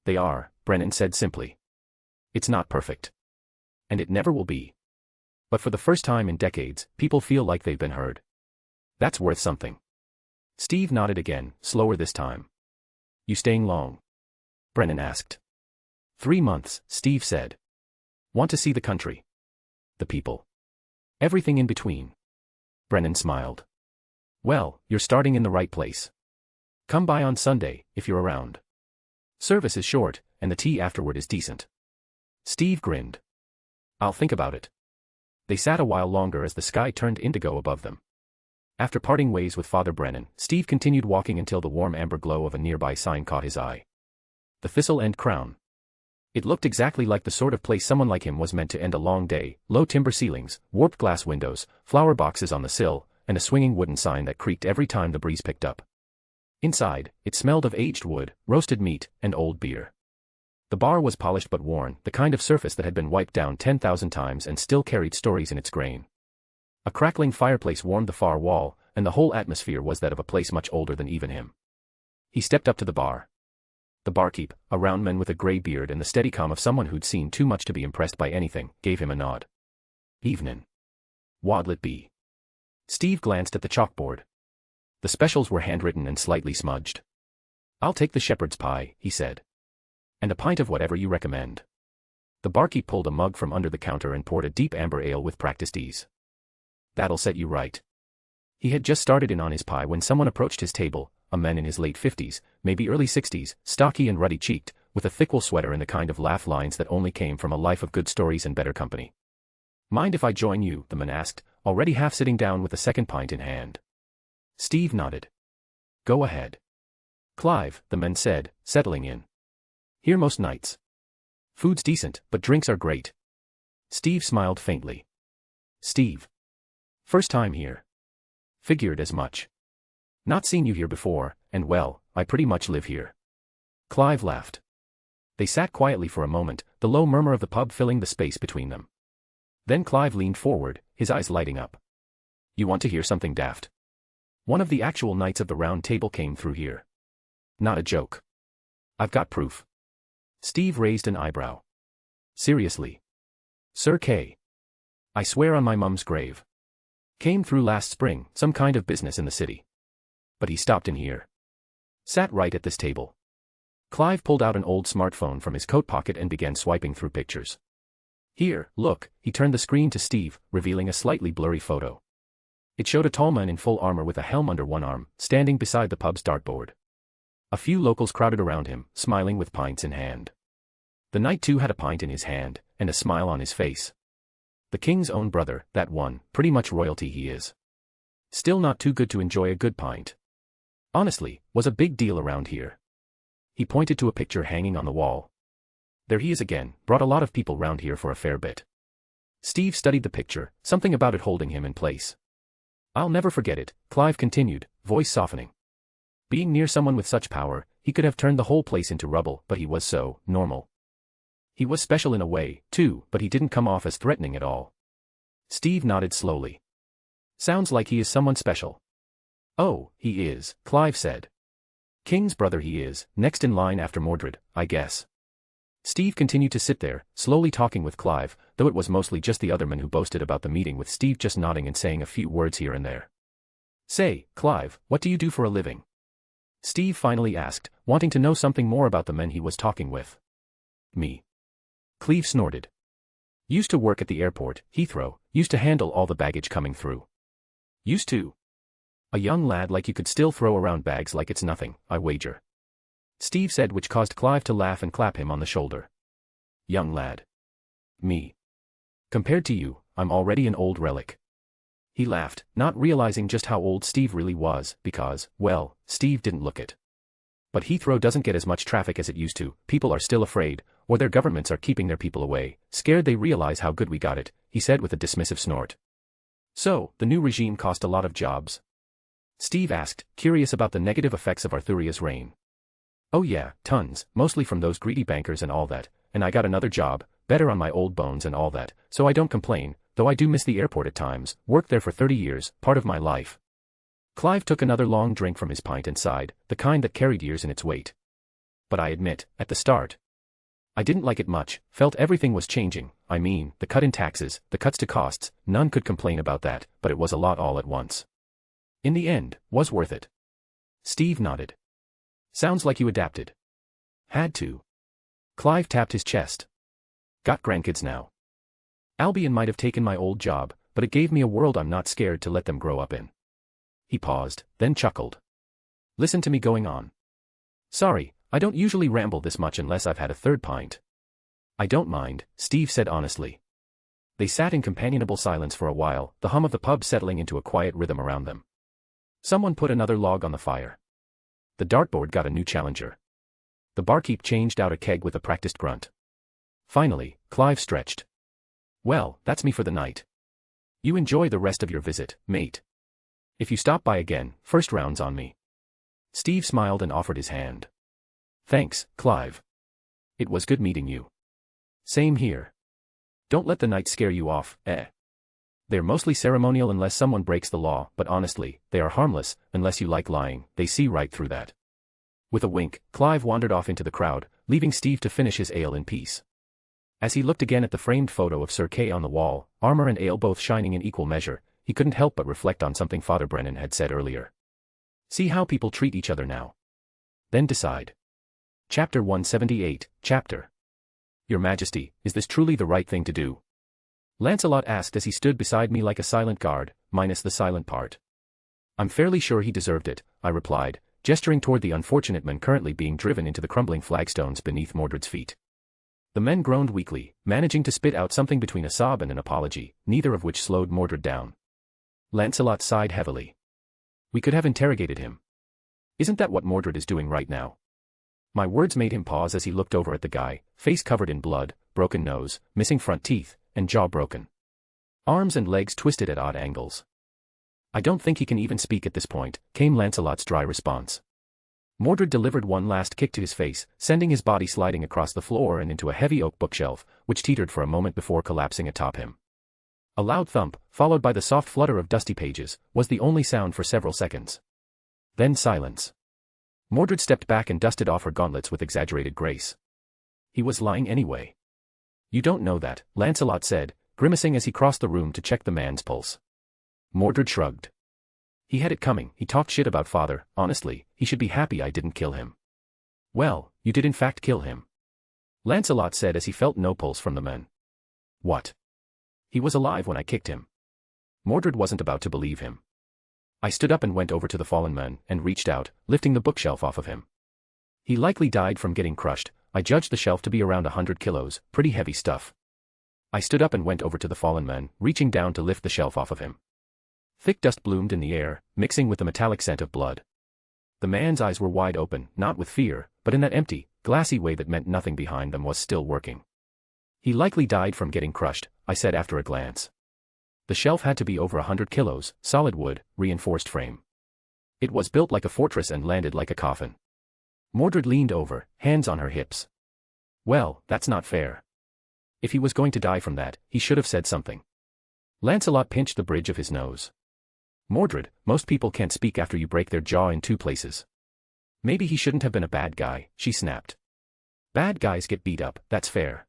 They are, Brennan said simply. It's not perfect. And it never will be. But for the first time in decades, people feel like they've been heard. That's worth something. Steve nodded again, slower this time. You staying long? Brennan asked. 3 months, Steve said. Want to see the country? The people. Everything in between. Brennan smiled. Well, you're starting in the right place. Come by on Sunday, if you're around. Service is short, and the tea afterward is decent. Steve grinned. I'll think about it. They sat a while longer as the sky turned indigo above them. After parting ways with Father Brennan, Steve continued walking until the warm amber glow of a nearby sign caught his eye. The Thistle End Crown. It looked exactly like the sort of place someone like him was meant to end a long day, low timber ceilings, warped glass windows, flower boxes on the sill, and a swinging wooden sign that creaked every time the breeze picked up. Inside, it smelled of aged wood, roasted meat, and old beer. The bar was polished but worn, the kind of surface that had been wiped down 10,000 times and still carried stories in its grain. A crackling fireplace warmed the far wall, and the whole atmosphere was that of a place much older than even him. He stepped up to the bar. The barkeep, a round man with a grey beard and the steady calm of someone who'd seen too much to be impressed by anything, gave him a nod. Evenin'. What'll it be? Steve glanced at the chalkboard. The specials were handwritten and slightly smudged. I'll take the shepherd's pie, he said. And a pint of whatever you recommend. The barkeep pulled a mug from under the counter and poured a deep amber ale with practiced ease. That'll set you right. He had just started in on his pie when someone approached his table, a man in his late 50s, maybe early 60s, stocky and ruddy-cheeked, with a thick wool sweater and the kind of laugh lines that only came from a life of good stories and better company. Mind if I join you? The man asked, already half sitting down with the second pint in hand. Steve nodded. Go ahead. Clive, the man said, settling in. Here most nights. Food's decent, but drinks are great. Steve smiled faintly. Steve. First time here. Figured as much. Not seen you here before, and well, I pretty much live here. Clive laughed. They sat quietly for a moment, the low murmur of the pub filling the space between them. Then Clive leaned forward, his eyes lighting up. You want to hear something daft? One of the actual knights of the Round Table came through here. Not a joke. I've got proof. Steve raised an eyebrow. Seriously? Sir K. I swear on my mum's grave. Came through last spring, some kind of business in the city. But he stopped in here. Sat right at this table. Clive pulled out an old smartphone from his coat pocket and began swiping through pictures. Here, look, he turned the screen to Steve, revealing a slightly blurry photo. It showed a tall man in full armor with a helm under one arm, standing beside the pub's dartboard. A few locals crowded around him, smiling with pints in hand. The knight too had a pint in his hand, and a smile on his face. The king's own brother, that one, pretty much royalty he is. Still not too good to enjoy a good pint. Honestly, was a big deal around here. He pointed to a picture hanging on the wall. There he is again, brought a lot of people round here for a fair bit. Steve studied the picture, something about it holding him in place. I'll never forget it, Clive continued, voice softening. Being near someone with such power, he could have turned the whole place into rubble, but he was so normal. He was special in a way, too, but he didn't come off as threatening at all. Steve nodded slowly. Sounds like he is someone special. Oh, he is, Clive said. King's brother he is, next in line after Mordred, I guess. Steve continued to sit there, slowly talking with Clive, though it was mostly just the other men who boasted about the meeting with Steve just nodding and saying a few words here and there. Say, Clive, what do you do for a living? Steve finally asked, wanting to know something more about the men he was talking with. Me. Cleve snorted. Used to work at the airport, Heathrow, used to handle all the baggage coming through. Used to. A young lad like you could still throw around bags like it's nothing, I wager. Steve said, which caused Clive to laugh and clap him on the shoulder. Young lad. Me. Compared to you, I'm already an old relic. He laughed, not realizing just how old Steve really was, because, well, Steve didn't look it. But Heathrow doesn't get as much traffic as it used to, people are still afraid, or their governments are keeping their people away, scared they realize how good we got it, he said with a dismissive snort. So, the new regime cost a lot of jobs? Steve asked, curious about the negative effects of Arthuria's reign. Oh yeah, tons, mostly from those greedy bankers and all that, and I got another job, better on my old bones and all that, so I don't complain, though I do miss the airport at times, worked there for 30 years, part of my life. Clive took another long drink from his pint and sighed, the kind that carried years in its weight. But I admit, at the start, I didn't like it much, felt everything was changing, I mean, the cut in taxes, the cuts to costs, none could complain about that, but it was a lot all at once. In the end, was worth it. Steve nodded. Sounds like you adapted. Had to. Clive tapped his chest. Got grandkids now. Albion might have taken my old job, but it gave me a world I'm not scared to let them grow up in. He paused, then chuckled. Listen to me going on. Sorry, I don't usually ramble this much unless I've had a third pint. I don't mind, Steve said honestly. They sat in companionable silence for a while, the hum of the pub settling into a quiet rhythm around them. Someone put another log on the fire. The dartboard got a new challenger. The barkeep changed out a keg with a practiced grunt. Finally, Clive stretched. Well, that's me for the night. You enjoy the rest of your visit, mate. If you stop by again, first round's on me. Steve smiled and offered his hand. Thanks, Clive. It was good meeting you. Same here. Don't let the night scare you off, eh? They're mostly ceremonial unless someone breaks the law, but honestly, they are harmless, unless you like lying, they see right through that. With a wink, Clive wandered off into the crowd, leaving Steve to finish his ale in peace. As he looked again at the framed photo of Sir Kay on the wall, armor and ale both shining in equal measure, he couldn't help but reflect on something Father Brennan had said earlier. See how people treat each other now. Then decide. Chapter 178, Chapter. Your Majesty, is this truly the right thing to do? Lancelot asked as he stood beside me like a silent guard, minus the silent part. I'm fairly sure he deserved it, I replied, gesturing toward the unfortunate men currently being driven into the crumbling flagstones beneath Mordred's feet. The men groaned weakly, managing to spit out something between a sob and an apology, neither of which slowed Mordred down. Lancelot sighed heavily. We could have interrogated him. Isn't that what Mordred is doing right now? My words made him pause as he looked over at the guy, face covered in blood, broken nose, missing front teeth, and jaw broken. Arms and legs twisted at odd angles. I don't think he can even speak at this point, came Lancelot's dry response. Mordred delivered one last kick to his face, sending his body sliding across the floor and into a heavy oak bookshelf, which teetered for a moment before collapsing atop him. A loud thump, followed by the soft flutter of dusty pages, was the only sound for several seconds. Then silence. Mordred stepped back and dusted off her gauntlets with exaggerated grace. He was lying anyway. You don't know that, Lancelot said, grimacing as he crossed the room to check the man's pulse. Mordred shrugged. He had it coming. He talked shit about Father. Honestly, he should be happy I didn't kill him. Well, you did in fact kill him, Lancelot said as he felt no pulse from the men. What? He was alive when I kicked him. Mordred wasn't about to believe him. I stood up and went over to the fallen man and reached out, lifting the bookshelf off of him. He likely died from getting crushed. I judged the shelf to be around 100 kilos, pretty heavy stuff. I stood up and went over to the fallen man, reaching down to lift the shelf off of him. Thick dust bloomed in the air, mixing with the metallic scent of blood. The man's eyes were wide open, not with fear, but in that empty, glassy way that meant nothing behind them was still working. He likely died from getting crushed, I said after a glance. The shelf had to be over 100 kilos, solid wood, reinforced frame. It was built like a fortress and landed like a coffin. Mordred leaned over, hands on her hips. Well, that's not fair. If he was going to die from that, he should have said something. Lancelot pinched the bridge of his nose. Mordred, most people can't speak after you break their jaw in 2 places. Maybe he shouldn't have been a bad guy, she snapped. Bad guys get beat up, that's fair.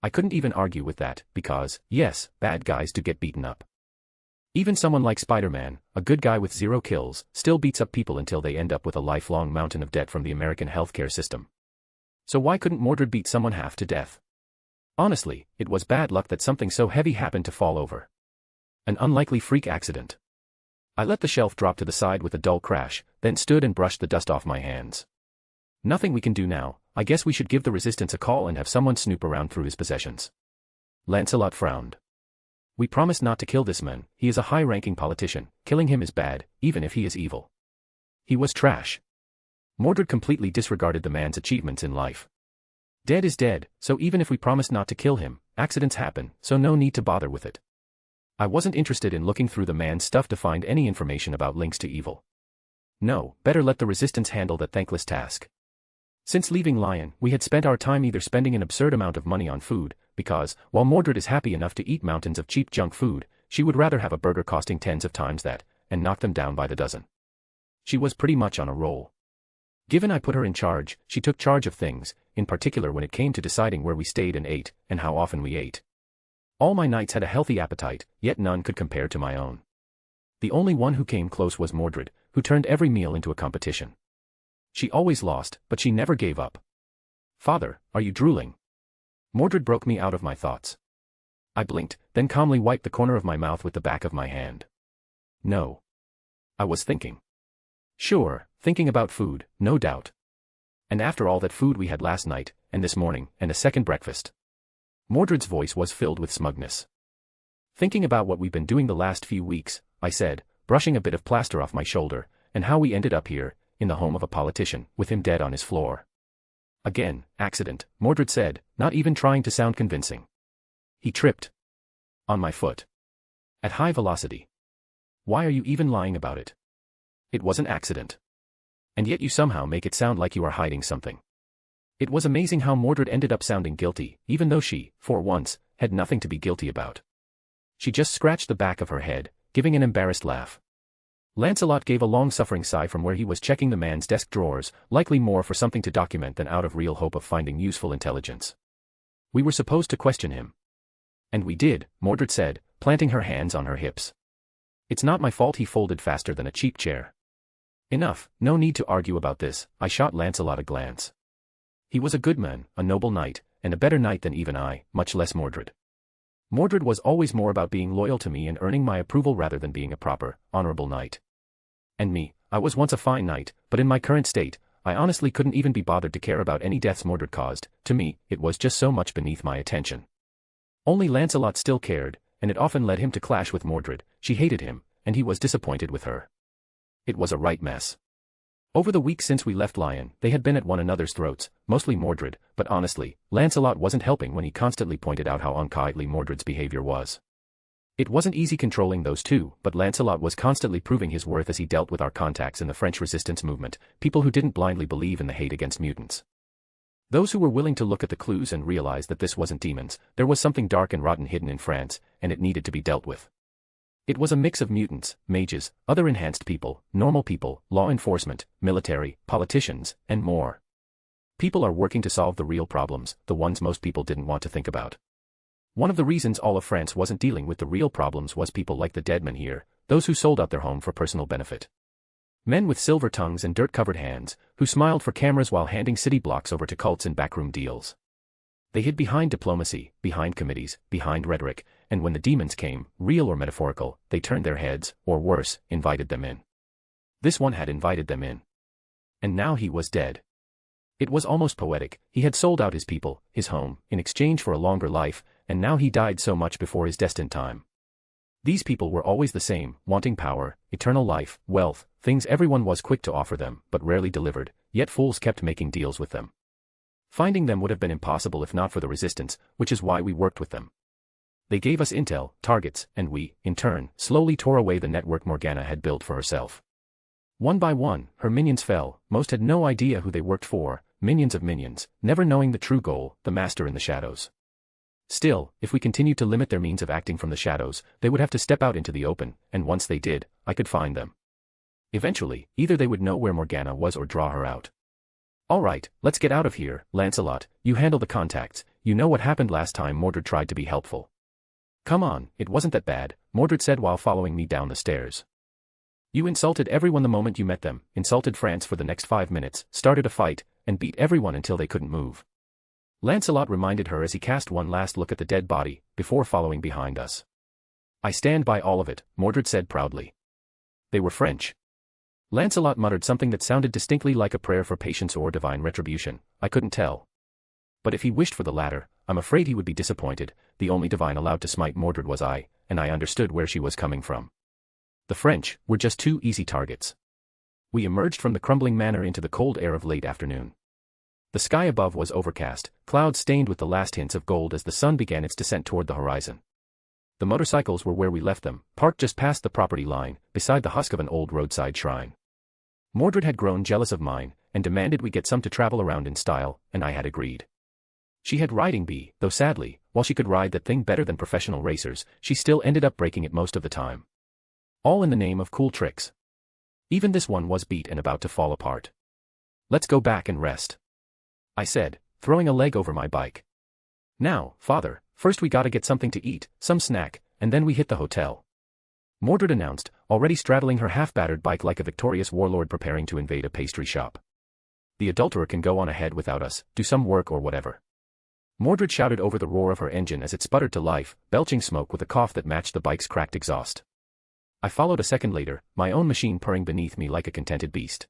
I couldn't even argue with that, because, yes, bad guys do get beaten up. Even someone like Spider-Man, a good guy with 0 kills, still beats up people until they end up with a lifelong mountain of debt from the American healthcare system. So why couldn't Mordred beat someone half to death? Honestly, it was bad luck that something so heavy happened to fall over. An unlikely freak accident. I let the shelf drop to the side with a dull crash, then stood and brushed the dust off my hands. Nothing we can do now. I guess we should give the Resistance a call and have someone snoop around through his possessions. Lancelot frowned. We promised not to kill this man. He is a high-ranking politician. Killing him is bad, even if he is evil. He was trash. Mordred completely disregarded the man's achievements in life. Dead is dead, so even if we promised not to kill him, accidents happen, so no need to bother with it. I wasn't interested in looking through the man's stuff to find any information about links to evil. No, better let the Resistance handle that thankless task. Since leaving Lion, we had spent our time either spending an absurd amount of money on food, because, while Mordred is happy enough to eat mountains of cheap junk food, she would rather have a burger costing tens of times that, and knock them down by the dozen. She was pretty much on a roll. Given I put her in charge, she took charge of things, in particular when it came to deciding where we stayed and ate, and how often we ate. All my knights had a healthy appetite, yet none could compare to my own. The only one who came close was Mordred, who turned every meal into a competition. She always lost, but she never gave up. Father, are you drooling? Mordred broke me out of my thoughts. I blinked, then calmly wiped the corner of my mouth with the back of my hand. No. I was thinking. Sure, thinking about food, no doubt. And after all that food we had last night, and this morning, and a second breakfast. Mordred's voice was filled with smugness. Thinking about what we've been doing the last few weeks, I said, brushing a bit of plaster off my shoulder, and how we ended up here, in the home of a politician, with him dead on his floor. Again, accident, Mordred said, not even trying to sound convincing. He tripped. On my foot. At high velocity. Why are you even lying about it? It was an accident. And yet you somehow make it sound like you are hiding something. It was amazing how Mordred ended up sounding guilty, even though she, for once, had nothing to be guilty about. She just scratched the back of her head, giving an embarrassed laugh. Lancelot gave a long-suffering sigh from where he was checking the man's desk drawers, likely more for something to document than out of real hope of finding useful intelligence. We were supposed to question him. And we did, Mordred said, planting her hands on her hips. It's not my fault he folded faster than a cheap chair. Enough, no need to argue about this, I shot Lancelot a glance. He was a good man, a noble knight, and a better knight than even I, much less Mordred. Mordred was always more about being loyal to me and earning my approval rather than being a proper, honorable knight. And me, I was once a fine knight, but in my current state, I honestly couldn't even be bothered to care about any deaths Mordred caused. To me, it was just so much beneath my attention. Only Lancelot still cared, and it often led him to clash with Mordred. She hated him, and he was disappointed with her. It was a right mess. Over the weeks since we left Lion, they had been at one another's throats, mostly Mordred, but honestly, Lancelot wasn't helping when he constantly pointed out how unkindly Mordred's behavior was. It wasn't easy controlling those two, but Lancelot was constantly proving his worth as he dealt with our contacts in the French resistance movement, people who didn't blindly believe in the hate against mutants. Those who were willing to look at the clues and realize that this wasn't demons, there was something dark and rotten hidden in France, and it needed to be dealt with. It was a mix of mutants, mages, other enhanced people, normal people, law enforcement, military, politicians, and more. People are working to solve the real problems, the ones most people didn't want to think about. One of the reasons all of France wasn't dealing with the real problems was people like the dead men here, those who sold out their home for personal benefit. Men with silver tongues and dirt-covered hands, who smiled for cameras while handing city blocks over to cults and backroom deals. They hid behind diplomacy, behind committees, behind rhetoric, and when the demons came, real or metaphorical, they turned their heads, or worse, invited them in. This one had invited them in. And now he was dead. It was almost poetic. He had sold out his people, his home, in exchange for a longer life, and now he died so much before his destined time. These people were always the same, wanting power, eternal life, wealth, things everyone was quick to offer them, but rarely delivered, yet fools kept making deals with them. Finding them would have been impossible if not for the resistance, which is why we worked with them. They gave us intel, targets, and we, in turn, slowly tore away the network Morgana had built for herself. One by one, her minions fell. Most had no idea who they worked for, minions of minions, never knowing the true goal, the master in the shadows. Still, if we continued to limit their means of acting from the shadows, they would have to step out into the open, and once they did, I could find them. Eventually, either they would know where Morgana was or draw her out. All right, let's get out of here, Lancelot, you handle the contacts, you know what happened last time Mordred tried to be helpful. Come on, it wasn't that bad, Mordred said while following me down the stairs. You insulted everyone the moment you met them, insulted France for the next 5 minutes, started a fight, and beat everyone until they couldn't move. Lancelot reminded her as he cast one last look at the dead body, before following behind us. I stand by all of it, Mordred said proudly. They were French. Lancelot muttered something that sounded distinctly like a prayer for patience or divine retribution, I couldn't tell. But if he wished for the latter, I'm afraid he would be disappointed. The only divine allowed to smite Mordred was I, and I understood where she was coming from. The French were just 2 easy targets. We emerged from the crumbling manor into the cold air of late afternoon. The sky above was overcast, clouds stained with the last hints of gold as the sun began its descent toward the horizon. The motorcycles were where we left them, parked just past the property line, beside the husk of an old roadside shrine. Mordred had grown jealous of mine, and demanded we get some to travel around in style, and I had agreed. She had riding bee, though sadly, while she could ride that thing better than professional racers, she still ended up breaking it most of the time. All in the name of cool tricks. Even this one was beat and about to fall apart. Let's go back and rest, I said, throwing a leg over my bike. Now, father, first we gotta get something to eat, some snack, and then we hit the hotel, Mordred announced, already straddling her half-battered bike like a victorious warlord preparing to invade a pastry shop. The adulterer can go on ahead without us, do some work or whatever. Mordred shouted over the roar of her engine as it sputtered to life, belching smoke with a cough that matched the bike's cracked exhaust. I followed a second later, my own machine purring beneath me like a contented beast.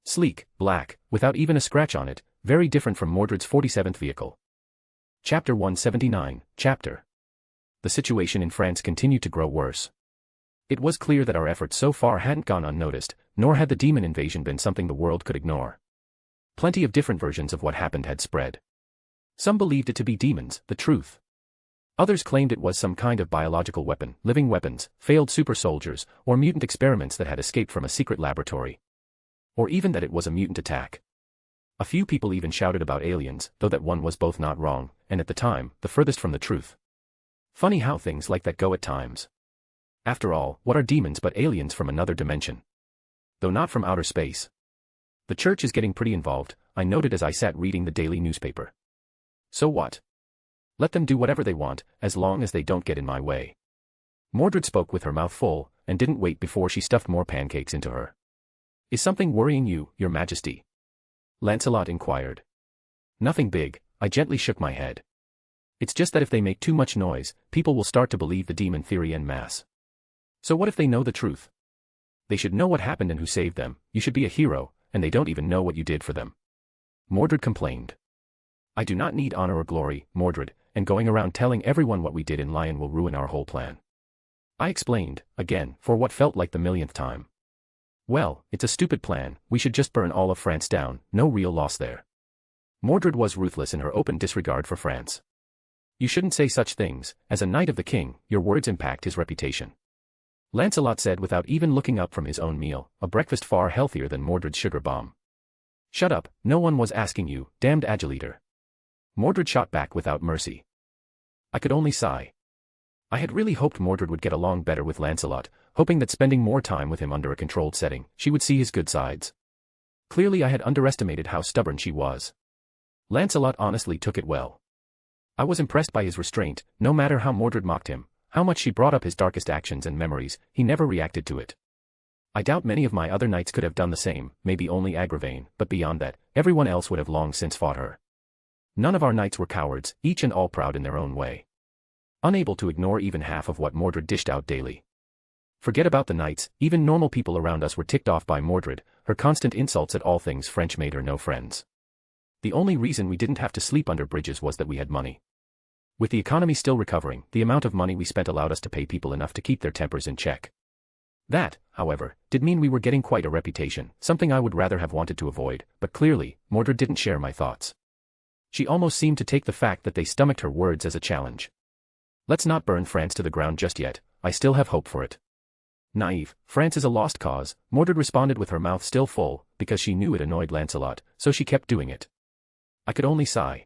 Sleek, black, without even a scratch on it, very different from Mordred's 47th vehicle. Chapter 179, Chapter. The situation in France continued to grow worse. It was clear that our efforts so far hadn't gone unnoticed, nor had the demon invasion been something the world could ignore. Plenty of different versions of what happened had spread. Some believed it to be demons, the truth. Others claimed it was some kind of biological weapon, living weapons, failed super soldiers, or mutant experiments that had escaped from a secret laboratory. Or even that it was a mutant attack. A few people even shouted about aliens, though that one was both not wrong, and at the time, the furthest from the truth. Funny how things like that go at times. After all, what are demons but aliens from another dimension? Though not from outer space. The church is getting pretty involved, I noted as I sat reading the daily newspaper. So what? Let them do whatever they want, as long as they don't get in my way. Mordred spoke with her mouth full, and didn't wait before she stuffed more pancakes into her. Is something worrying you, your majesty? Lancelot inquired. Nothing big, I gently shook my head. It's just that if they make too much noise, people will start to believe the demon theory en masse. So what if they know the truth? They should know what happened and who saved them. You should be a hero, and they don't even know what you did for them. Mordred complained. I do not need honor or glory, Mordred, and going around telling everyone what we did in Lion will ruin our whole plan. I explained, again, for what felt like the millionth time. Well, it's a stupid plan, we should just burn all of France down, no real loss there. Mordred was ruthless in her open disregard for France. You shouldn't say such things, as a knight of the king, your words impact his reputation. Lancelot said without even looking up from his own meal, a breakfast far healthier than Mordred's sugar bomb. Shut up, no one was asking you, damned adulator. Mordred shot back without mercy. I could only sigh. I had really hoped Mordred would get along better with Lancelot, hoping that spending more time with him under a controlled setting, she would see his good sides. Clearly I had underestimated how stubborn she was. Lancelot honestly took it well. I was impressed by his restraint, no matter how Mordred mocked him, how much she brought up his darkest actions and memories, he never reacted to it. I doubt many of my other knights could have done the same, maybe only Agravain, but beyond that, everyone else would have long since fought her. None of our knights were cowards, each and all proud in their own way. Unable to ignore even half of what Mordred dished out daily. Forget about the knights, even normal people around us were ticked off by Mordred, her constant insults at all things French made her no friends. The only reason we didn't have to sleep under bridges was that we had money. With the economy still recovering, the amount of money we spent allowed us to pay people enough to keep their tempers in check. That, however, did mean we were getting quite a reputation, something I would rather have wanted to avoid, but clearly, Mordred didn't share my thoughts. She almost seemed to take the fact that they stomached her words as a challenge. Let's not burn France to the ground just yet, I still have hope for it. Naive, France is a lost cause, Mordred responded with her mouth still full, because she knew it annoyed Lancelot, so she kept doing it. I could only sigh.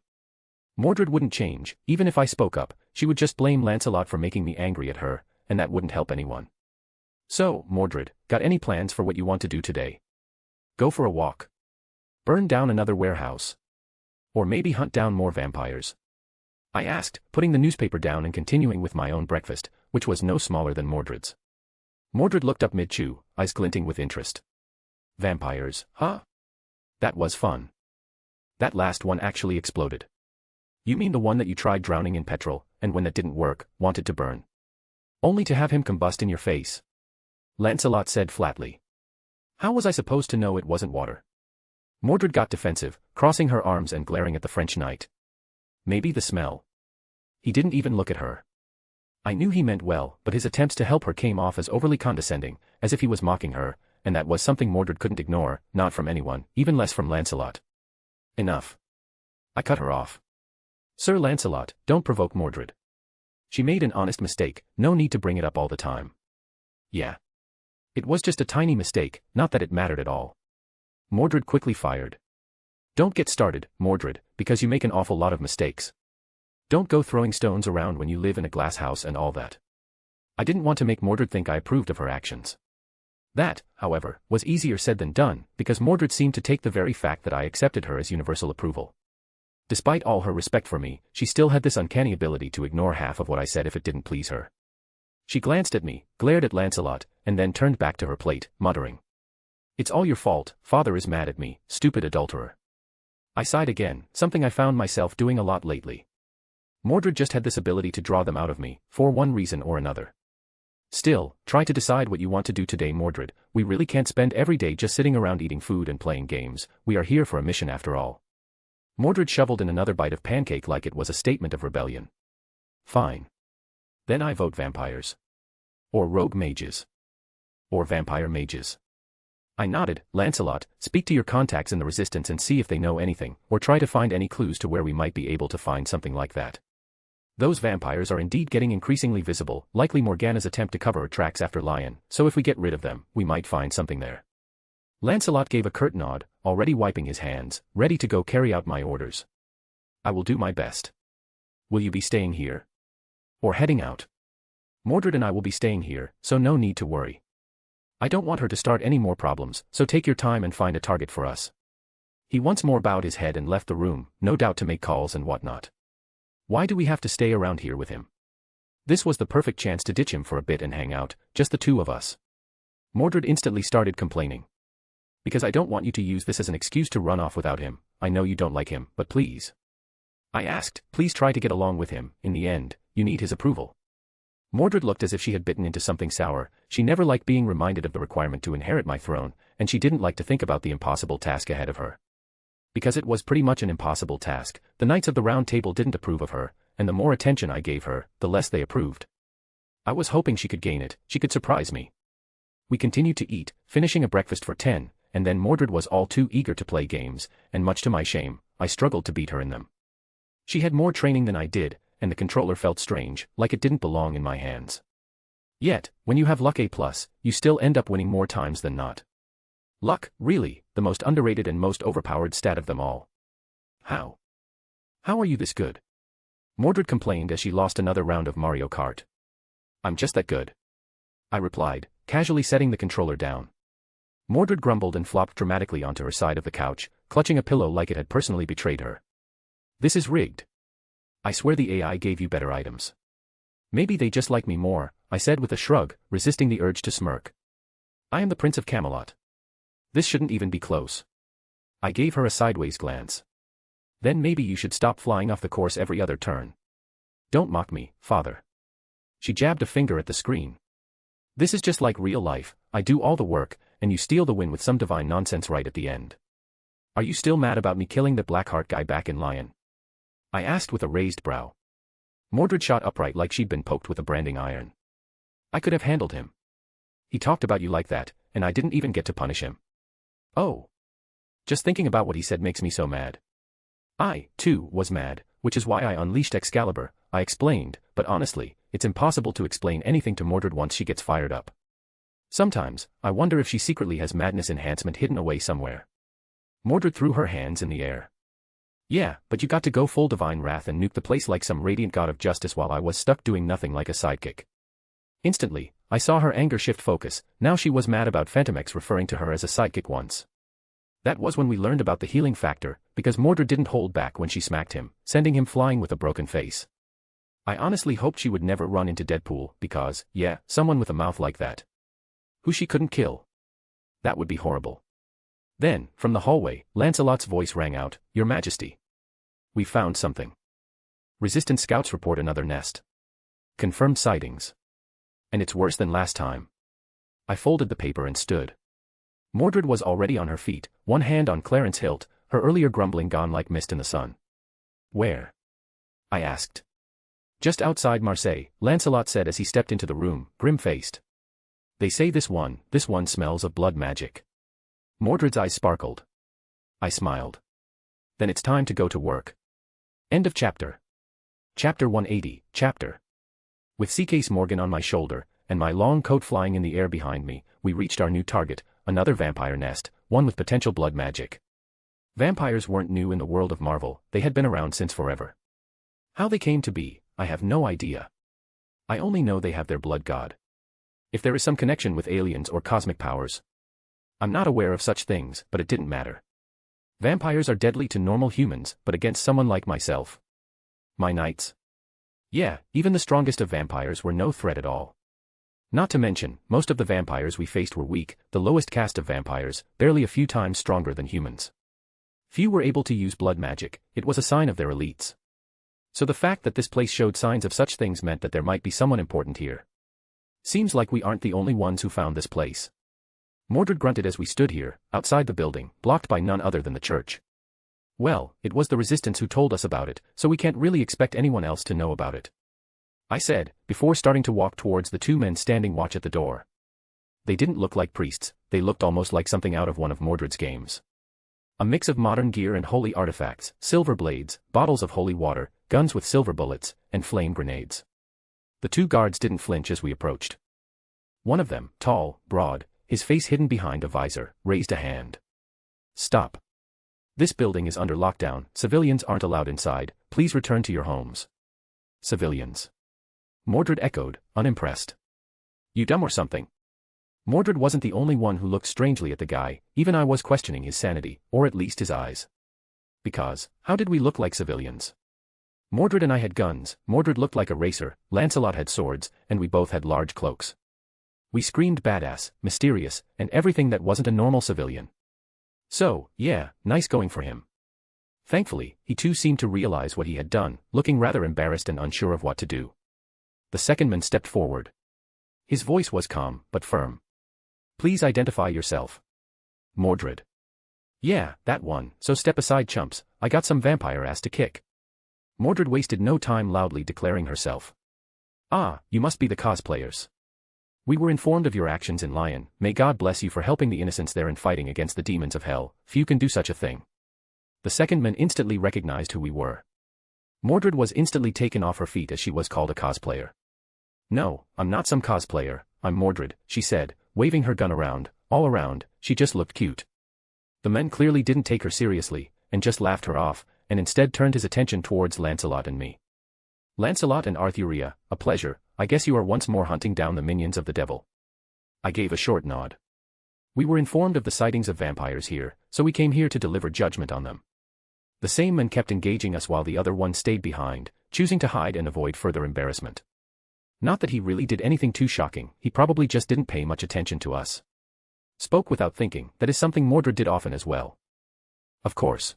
Mordred wouldn't change, even if I spoke up, she would just blame Lancelot for making me angry at her, and that wouldn't help anyone. So, Mordred, got any plans for what you want to do today? Go for a walk. Burn down another warehouse. Or maybe hunt down more vampires. I asked, putting the newspaper down and continuing with my own breakfast, which was no smaller than Mordred's. Mordred looked up mid-chew, eyes glinting with interest. Vampires, huh? That was fun. That last one actually exploded. You mean the one that you tried drowning in petrol, and when that didn't work, wanted to burn? Only to have him combust in your face. Lancelot said flatly. How was I supposed to know it wasn't water? Mordred got defensive, crossing her arms and glaring at the French knight. Maybe the smell. He didn't even look at her. I knew he meant well, but his attempts to help her came off as overly condescending, as if he was mocking her, and that was something Mordred couldn't ignore, not from anyone, even less from Lancelot. Enough. I cut her off. Sir Lancelot, don't provoke Mordred. She made an honest mistake, no need to bring it up all the time. Yeah. It was just a tiny mistake, not that it mattered at all. Mordred quickly fired. Don't get started, Mordred, because you make an awful lot of mistakes. Don't go throwing stones around when you live in a glass house and all that. I didn't want to make Mordred think I approved of her actions. That, however, was easier said than done, because Mordred seemed to take the very fact that I accepted her as universal approval. Despite all her respect for me, she still had this uncanny ability to ignore half of what I said if it didn't please her. She glanced at me, glared at Lancelot, and then turned back to her plate, muttering. It's all your fault, father is mad at me, stupid adulterer. I sighed again, something I found myself doing a lot lately. Mordred just had this ability to draw them out of me, for one reason or another. Still, try to decide what you want to do today, Mordred. We really can't spend every day just sitting around eating food and playing games, we are here for a mission after all. Mordred shoveled in another bite of pancake like it was a statement of rebellion. Fine. Then I vote vampires. Or rogue mages. Or vampire mages. I nodded. Lancelot, speak to your contacts in the Resistance and see if they know anything, or try to find any clues to where we might be able to find something like that. Those vampires are indeed getting increasingly visible, likely Morgana's attempt to cover her tracks after Lion, so if we get rid of them, we might find something there. Lancelot gave a curt nod, already wiping his hands, ready to go carry out my orders. I will do my best. Will you be staying here? Or heading out? Mordred and I will be staying here, so no need to worry. I don't want her to start any more problems, so take your time and find a target for us. He once more bowed his head and left the room, no doubt to make calls and whatnot. Why do we have to stay around here with him? This was the perfect chance to ditch him for a bit and hang out, just the two of us. Mordred instantly started complaining. Because I don't want you to use this as an excuse to run off without him. I know you don't like him, but please. I asked, please try to get along with him. In the end, you need his approval. Mordred looked as if she had bitten into something sour. She never liked being reminded of the requirement to inherit my throne, and she didn't like to think about the impossible task ahead of her. Because it was pretty much an impossible task, the Knights of the Round Table didn't approve of her, and the more attention I gave her, the less they approved. I was hoping she could gain it, she could surprise me. We continued to eat, finishing a breakfast for 10, and then Mordred was all too eager to play games, and much to my shame, I struggled to beat her in them. She had more training than I did, and the controller felt strange, like it didn't belong in my hands. Yet, when you have luck A+, you still end up winning more times than not. Luck, really, the most underrated and most overpowered stat of them all. How? How are you this good? Mordred complained as she lost another round of Mario Kart. I'm just that good. I replied, casually setting the controller down. Mordred grumbled and flopped dramatically onto her side of the couch, clutching a pillow like it had personally betrayed her. This is rigged. I swear the AI gave you better items. Maybe they just like me more, I said with a shrug, resisting the urge to smirk. I am the Prince of Camelot. This shouldn't even be close. I gave her a sideways glance. Then maybe you should stop flying off the course every other turn. Don't mock me, father. She jabbed a finger at the screen. This is just like real life, I do all the work, and you steal the win with some divine nonsense right at the end. Are you still mad about me killing the Blackheart guy back in Lion? I asked with a raised brow. Mordred shot upright like she'd been poked with a branding iron. I could have handled him. He talked about you like that, and I didn't even get to punish him. Oh. Just thinking about what he said makes me so mad. I, too, was mad, which is why I unleashed Excalibur, I explained, but honestly, it's impossible to explain anything to Mordred once she gets fired up. Sometimes, I wonder if she secretly has madness enhancement hidden away somewhere. Mordred threw her hands in the air. Yeah, but you got to go full divine wrath and nuke the place like some radiant god of justice while I was stuck doing nothing like a sidekick. Instantly, I saw her anger shift focus. Now she was mad about Phantomex referring to her as a sidekick once. That was when we learned about the healing factor, because Mordred didn't hold back when she smacked him, sending him flying with a broken face. I honestly hoped she would never run into Deadpool, because, yeah, someone with a mouth like that. Who she couldn't kill. That would be horrible. Then, from the hallway, Lancelot's voice rang out, Your Majesty. We found something. Resistance scouts report another nest. Confirmed sightings. And it's worse than last time. I folded the paper and stood. Mordred was already on her feet, one hand on Clarence hilt, her earlier grumbling gone like mist in the sun. Where? I asked. Just outside Marseille, Lancelot said as he stepped into the room, grim-faced. They say this one smells of blood magic. Mordred's eyes sparkled. I smiled. Then it's time to go to work. End of chapter. Chapter 180, chapter. With C-Case Morgan on my shoulder, and my long coat flying in the air behind me, we reached our new target, another vampire nest, one with potential blood magic. Vampires weren't new in the world of Marvel, they had been around since forever. How they came to be, I have no idea. I only know they have their blood god. If there is some connection with aliens or cosmic powers. I'm not aware of such things, but it didn't matter. Vampires are deadly to normal humans, but against someone like myself. My knights? Yeah, even the strongest of vampires were no threat at all. Not to mention, most of the vampires we faced were weak, the lowest caste of vampires, barely a few times stronger than humans. Few were able to use blood magic, it was a sign of their elites. So the fact that this place showed signs of such things meant that there might be someone important here. Seems like we aren't the only ones who found this place. Mordred grunted as we stood here, outside the building, blocked by none other than the church. Well, it was the Resistance who told us about it, so we can't really expect anyone else to know about it. I said, before starting to walk towards the two men standing watch at the door. They didn't look like priests, they looked almost like something out of one of Mordred's games. A mix of modern gear and holy artifacts, silver blades, bottles of holy water, guns with silver bullets, and flame grenades. The two guards didn't flinch as we approached. One of them, tall, broad, his face hidden behind a visor, raised a hand. Stop. This building is under lockdown, civilians aren't allowed inside, please return to your homes. Civilians. Mordred echoed, unimpressed. You dumb or something? Mordred wasn't the only one who looked strangely at the guy, even I was questioning his sanity, or at least his eyes. Because, how did we look like civilians? Mordred and I had guns. Mordred looked like a racer, Lancelot had swords, and we both had large cloaks. We screamed badass, mysterious, and everything that wasn't a normal civilian. So, yeah, nice going for him. Thankfully, he too seemed to realize what he had done, looking rather embarrassed and unsure of what to do. The second man stepped forward. His voice was calm, but firm. Please identify yourself. Mordred. Yeah, that one, so step aside chumps, I got some vampire ass to kick. Mordred wasted no time loudly declaring herself. Ah, you must be the cosplayers. We were informed of your actions in Lion, may God bless you for helping the innocents there and fighting against the demons of hell, few can do such a thing. The second man instantly recognized who we were. Mordred was instantly taken off her feet as she was called a cosplayer. No, I'm not some cosplayer, I'm Mordred, she said, waving her gun around, all around, she just looked cute. The men clearly didn't take her seriously, and just laughed her off, and instead turned his attention towards Lancelot and me. Lancelot and Arthuria, a pleasure, I guess you are once more hunting down the minions of the devil. I gave a short nod. We were informed of the sightings of vampires here, so we came here to deliver judgment on them. The same man kept engaging us while the other one stayed behind, choosing to hide and avoid further embarrassment. Not that he really did anything too shocking, he probably just didn't pay much attention to us. Spoke without thinking, that is something Mordred did often as well. Of course.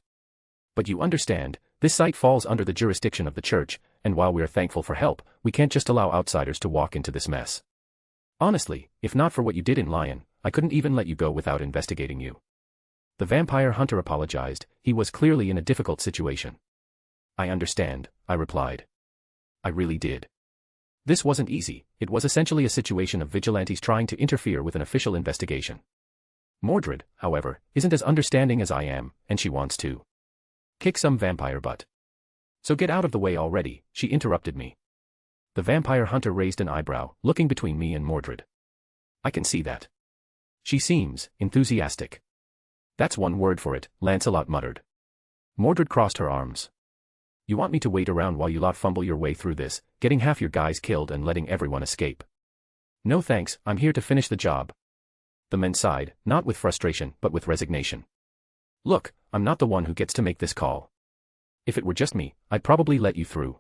But you understand, this site falls under the jurisdiction of the church, and while we are thankful for help, we can't just allow outsiders to walk into this mess. Honestly, if not for what you did in Lion, I couldn't even let you go without investigating you. The vampire hunter apologized, he was clearly in a difficult situation. I understand, I replied. I really did. This wasn't easy, it was essentially a situation of vigilantes trying to interfere with an official investigation. Mordred, however, isn't as understanding as I am, and she wants to kick some vampire butt. So get out of the way already, she interrupted me. The vampire hunter raised an eyebrow, looking between me and Mordred. I can see that. She seems enthusiastic. That's one word for it, Lancelot muttered. Mordred crossed her arms. You want me to wait around while you lot fumble your way through this, getting half your guys killed and letting everyone escape? No thanks, I'm here to finish the job. The men sighed, not with frustration but with resignation. Look, I'm not the one who gets to make this call. If it were just me, I'd probably let you through.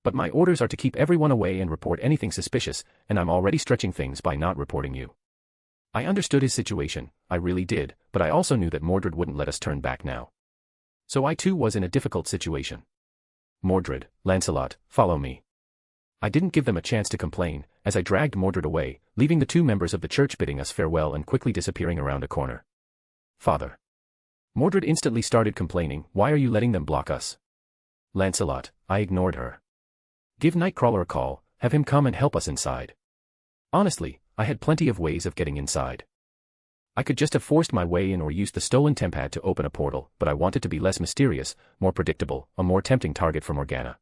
But my orders are to keep everyone away and report anything suspicious, and I'm already stretching things by not reporting you. I understood his situation, I really did, but I also knew that Mordred wouldn't let us turn back now. So I too was in a difficult situation. Mordred, Lancelot, follow me. I didn't give them a chance to complain, as I dragged Mordred away, leaving the two members of the church bidding us farewell and quickly disappearing around a corner. Father. Mordred instantly started complaining, why are you letting them block us? Lancelot, I ignored her. Give Nightcrawler a call, have him come and help us inside. Honestly, I had plenty of ways of getting inside. I could just have forced my way in or used the stolen tempad to open a portal, but I wanted to be less mysterious, more predictable, a more tempting target for Morgana.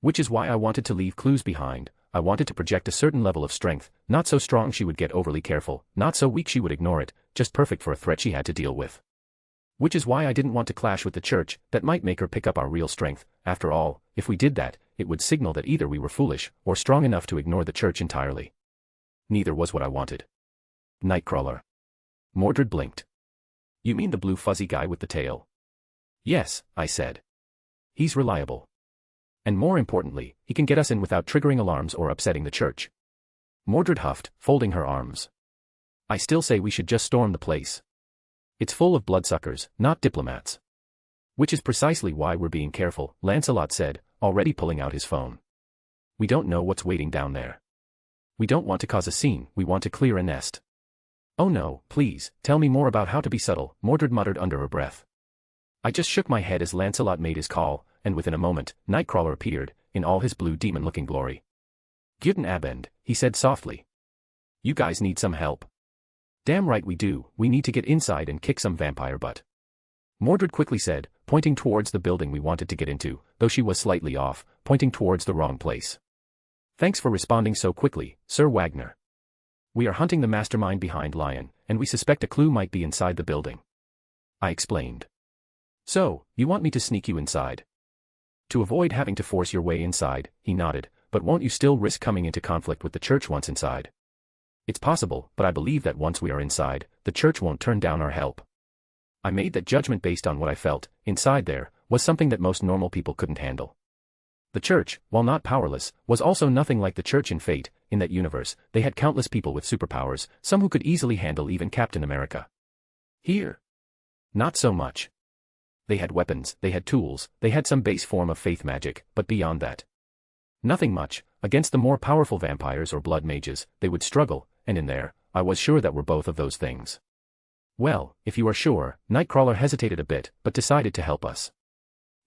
Which is why I wanted to leave clues behind, I wanted to project a certain level of strength, not so strong she would get overly careful, not so weak she would ignore it, just perfect for a threat she had to deal with. Which is why I didn't want to clash with the church, that might make her pick up our real strength, after all, if we did that, it would signal that either we were foolish, or strong enough to ignore the church entirely. Neither was what I wanted. Nightcrawler. Mordred blinked. You mean the blue fuzzy guy with the tail? Yes, I said. He's reliable. And more importantly, he can get us in without triggering alarms or upsetting the church. Mordred huffed, folding her arms. I still say we should just storm the place. It's full of bloodsuckers, not diplomats. Which is precisely why we're being careful, Lancelot said, already pulling out his phone. We don't know what's waiting down there. We don't want to cause a scene, we want to clear a nest. Oh no, please, tell me more about how to be subtle, Mordred muttered under her breath. I just shook my head as Lancelot made his call, and within a moment, Nightcrawler appeared, in all his blue demon-looking glory. Guten Abend, he said softly. You guys need some help. Damn right we do, we need to get inside and kick some vampire butt. Mordred quickly said, pointing towards the building we wanted to get into, though she was slightly off, pointing towards the wrong place. Thanks for responding so quickly, Sir Wagner. We are hunting the mastermind behind Lion, and we suspect a clue might be inside the building. I explained. So, you want me to sneak you inside? To avoid having to force your way inside, he nodded, but won't you still risk coming into conflict with the church once inside? It's possible, but I believe that once we are inside, the church won't turn down our help. I made that judgment based on what I felt, inside there, was something that most normal people couldn't handle. The Church, while not powerless, was also nothing like the Church in Fate. In that universe, they had countless people with superpowers, some who could easily handle even Captain America. Here, not so much. They had weapons, they had tools, they had some base form of faith magic, but beyond that, nothing much. Against the more powerful vampires or blood mages, they would struggle, and in there, I was sure that were both of those things. Well, if you are sure, Nightcrawler hesitated a bit, but decided to help us.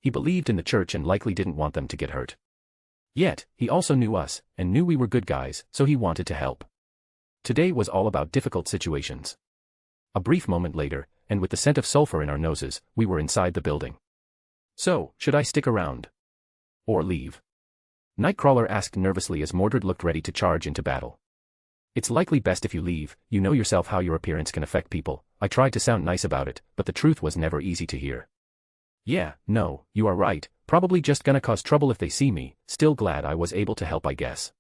He believed in the Church and likely didn't want them to get hurt. Yet, he also knew us, and knew we were good guys, so he wanted to help. Today was all about difficult situations. A brief moment later, and with the scent of sulfur in our noses, we were inside the building. So, should I stick around? Or leave? Nightcrawler asked nervously as Mordred looked ready to charge into battle. It's likely best if you leave, you know yourself how your appearance can affect people. I tried to sound nice about it, but the truth was never easy to hear. Yeah, no, you are right, probably just gonna cause trouble if they see me, still glad I was able to help I guess.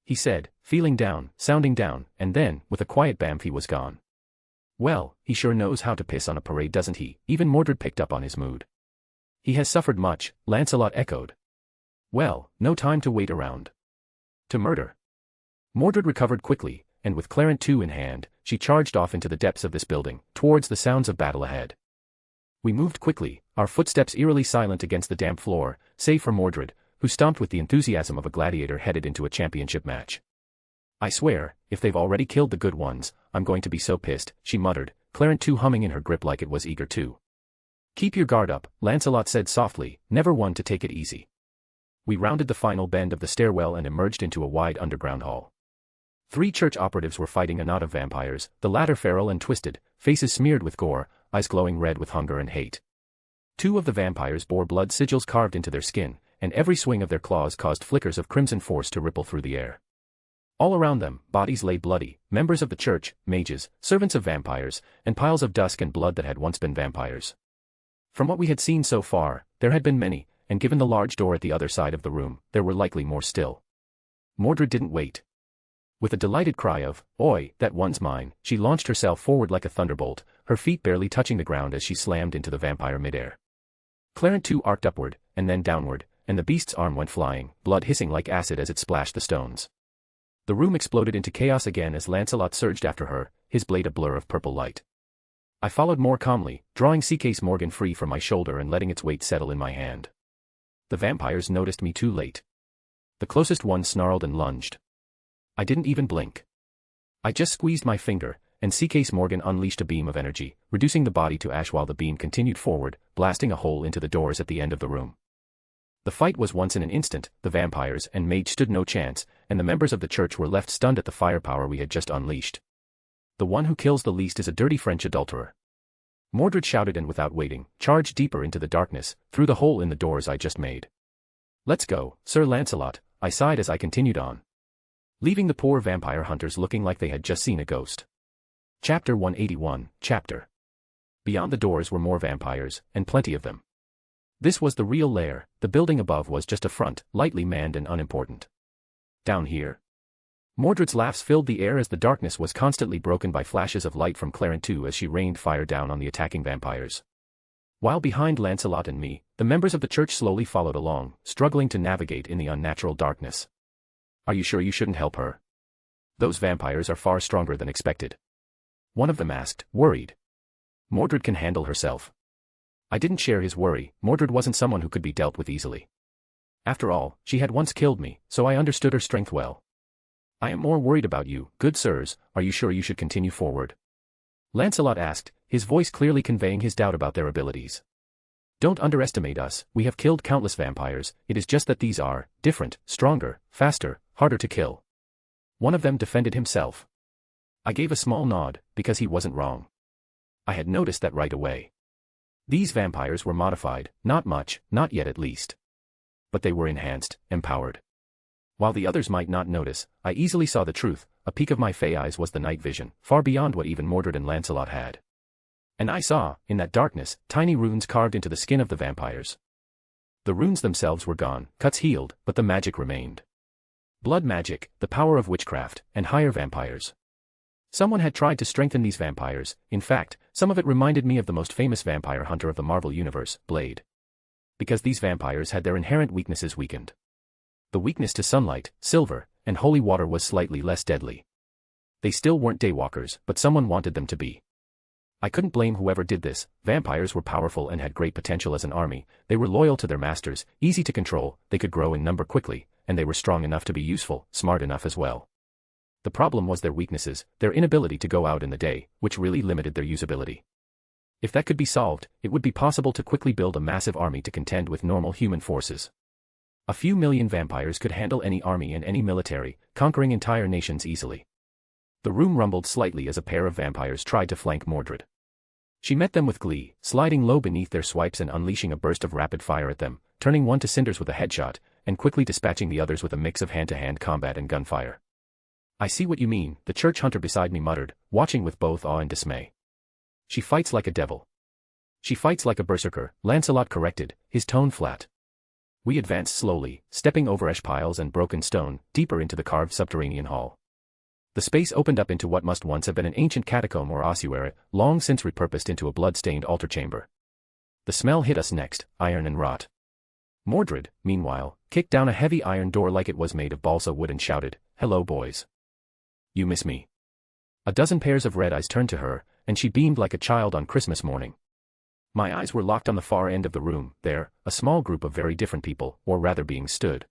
He said, feeling down, sounding down, and then, with a quiet bamf he was gone. Well, he sure knows how to piss on a parade doesn't he? Even Mordred picked up on his mood. He has suffered much, Lancelot echoed. Well, no time to wait around. To murder. Mordred recovered quickly, and with Clarent 2 in hand, she charged off into the depths of this building, towards the sounds of battle ahead. We moved quickly, our footsteps eerily silent against the damp floor, save for Mordred, who stomped with the enthusiasm of a gladiator headed into a championship match. I swear, if they've already killed the good ones, I'm going to be so pissed, she muttered, Clarent 2 humming in her grip like it was eager too. Keep your guard up, Lancelot said softly, never one to take it easy. We rounded the final bend of the stairwell and emerged into a wide underground hall. 3 Church operatives were fighting a knot of vampires, the latter feral and twisted, faces smeared with gore, eyes glowing red with hunger and hate. 2 of the vampires bore blood sigils carved into their skin, and every swing of their claws caused flickers of crimson force to ripple through the air. All around them, bodies lay bloody, members of the Church, mages, servants of vampires, and piles of dust and blood that had once been vampires. From what we had seen so far, there had been many, and given the large door at the other side of the room, there were likely more still. Mordred didn't wait. With a delighted cry of, "Oi, that one's mine," she launched herself forward like a thunderbolt, her feet barely touching the ground as she slammed into the vampire midair. Clarent 2 arced upward, and then downward, and the beast's arm went flying, blood hissing like acid as it splashed the stones. The room exploded into chaos again as Lancelot surged after her, his blade a blur of purple light. I followed more calmly, drawing C-Case Morgan free from my shoulder and letting its weight settle in my hand. The vampires noticed me too late. The closest one snarled and lunged. I didn't even blink. I just squeezed my finger, and C-Case Morgan unleashed a beam of energy, reducing the body to ash while the beam continued forward, blasting a hole into the doors at the end of the room. The fight was once in an instant, the vampires and mage stood no chance, and the members of the Church were left stunned at the firepower we had just unleashed. The one who kills the least is a dirty French adulterer. Mordred shouted and without waiting, charged deeper into the darkness, through the hole in the doors I just made. Let's go, Sir Lancelot, I sighed as I continued on, leaving the poor vampire hunters looking like they had just seen a ghost. Chapter 181, Chapter. Beyond the doors were more vampires, and plenty of them. This was the real lair, the building above was just a front, lightly manned and unimportant. Down here? Mordred's laughs filled the air as the darkness was constantly broken by flashes of light from Clarent 2 as she rained fire down on the attacking vampires. While behind Lancelot and me, the members of the Church slowly followed along, struggling to navigate in the unnatural darkness. Are you sure you shouldn't help her? Those vampires are far stronger than expected. One of them asked, worried. Mordred can handle herself. I didn't share his worry, Mordred wasn't someone who could be dealt with easily. After all, she had once killed me, so I understood her strength well. I am more worried about you, good sirs, are you sure you should continue forward? Lancelot asked, his voice clearly conveying his doubt about their abilities. Don't underestimate us, we have killed countless vampires, it is just that these are different, stronger, faster, harder to kill. One of them defended himself. I gave a small nod, because he wasn't wrong. I had noticed that right away. These vampires were modified, not much, not yet at least. But they were enhanced, empowered. While the others might not notice, I easily saw the truth, a peak of my fey eyes was the night vision, far beyond what even Mordred and Lancelot had. And I saw, in that darkness, tiny runes carved into the skin of the vampires. The runes themselves were gone, cuts healed, but the magic remained. Blood magic, the power of witchcraft, and higher vampires. Someone had tried to strengthen these vampires, in fact, some of it reminded me of the most famous vampire hunter of the Marvel Universe, Blade. Because these vampires had their inherent weaknesses weakened. The weakness to sunlight, silver, and holy water was slightly less deadly. They still weren't daywalkers, but someone wanted them to be. I couldn't blame whoever did this. Vampires were powerful and had great potential as an army. They were loyal to their masters, easy to control, they could grow in number quickly, and they were strong enough to be useful, smart enough as well. The problem was their weaknesses, their inability to go out in the day, which really limited their usability. If that could be solved, it would be possible to quickly build a massive army to contend with normal human forces. A few million vampires could handle any army and any military, conquering entire nations easily. The room rumbled slightly as a pair of vampires tried to flank Mordred. She met them with glee, sliding low beneath their swipes and unleashing a burst of rapid fire at them, turning one to cinders with a headshot, and quickly dispatching the others with a mix of hand-to-hand combat and gunfire. "I see what you mean," the church hunter beside me muttered, watching with both awe and dismay. "She fights like a devil." "She fights like a berserker," Lancelot corrected, his tone flat. We advanced slowly, stepping over ash piles and broken stone, deeper into the carved subterranean hall. The space opened up into what must once have been an ancient catacomb or ossuary, long since repurposed into a blood-stained altar chamber. The smell hit us next, iron and rot. Mordred, meanwhile, kicked down a heavy iron door like it was made of balsa wood and shouted, "Hello boys. You miss me?" A dozen pairs of red eyes turned to her, and she beamed like a child on Christmas morning. My eyes were locked on the far end of the room, there, a small group of very different people, or rather beings stood.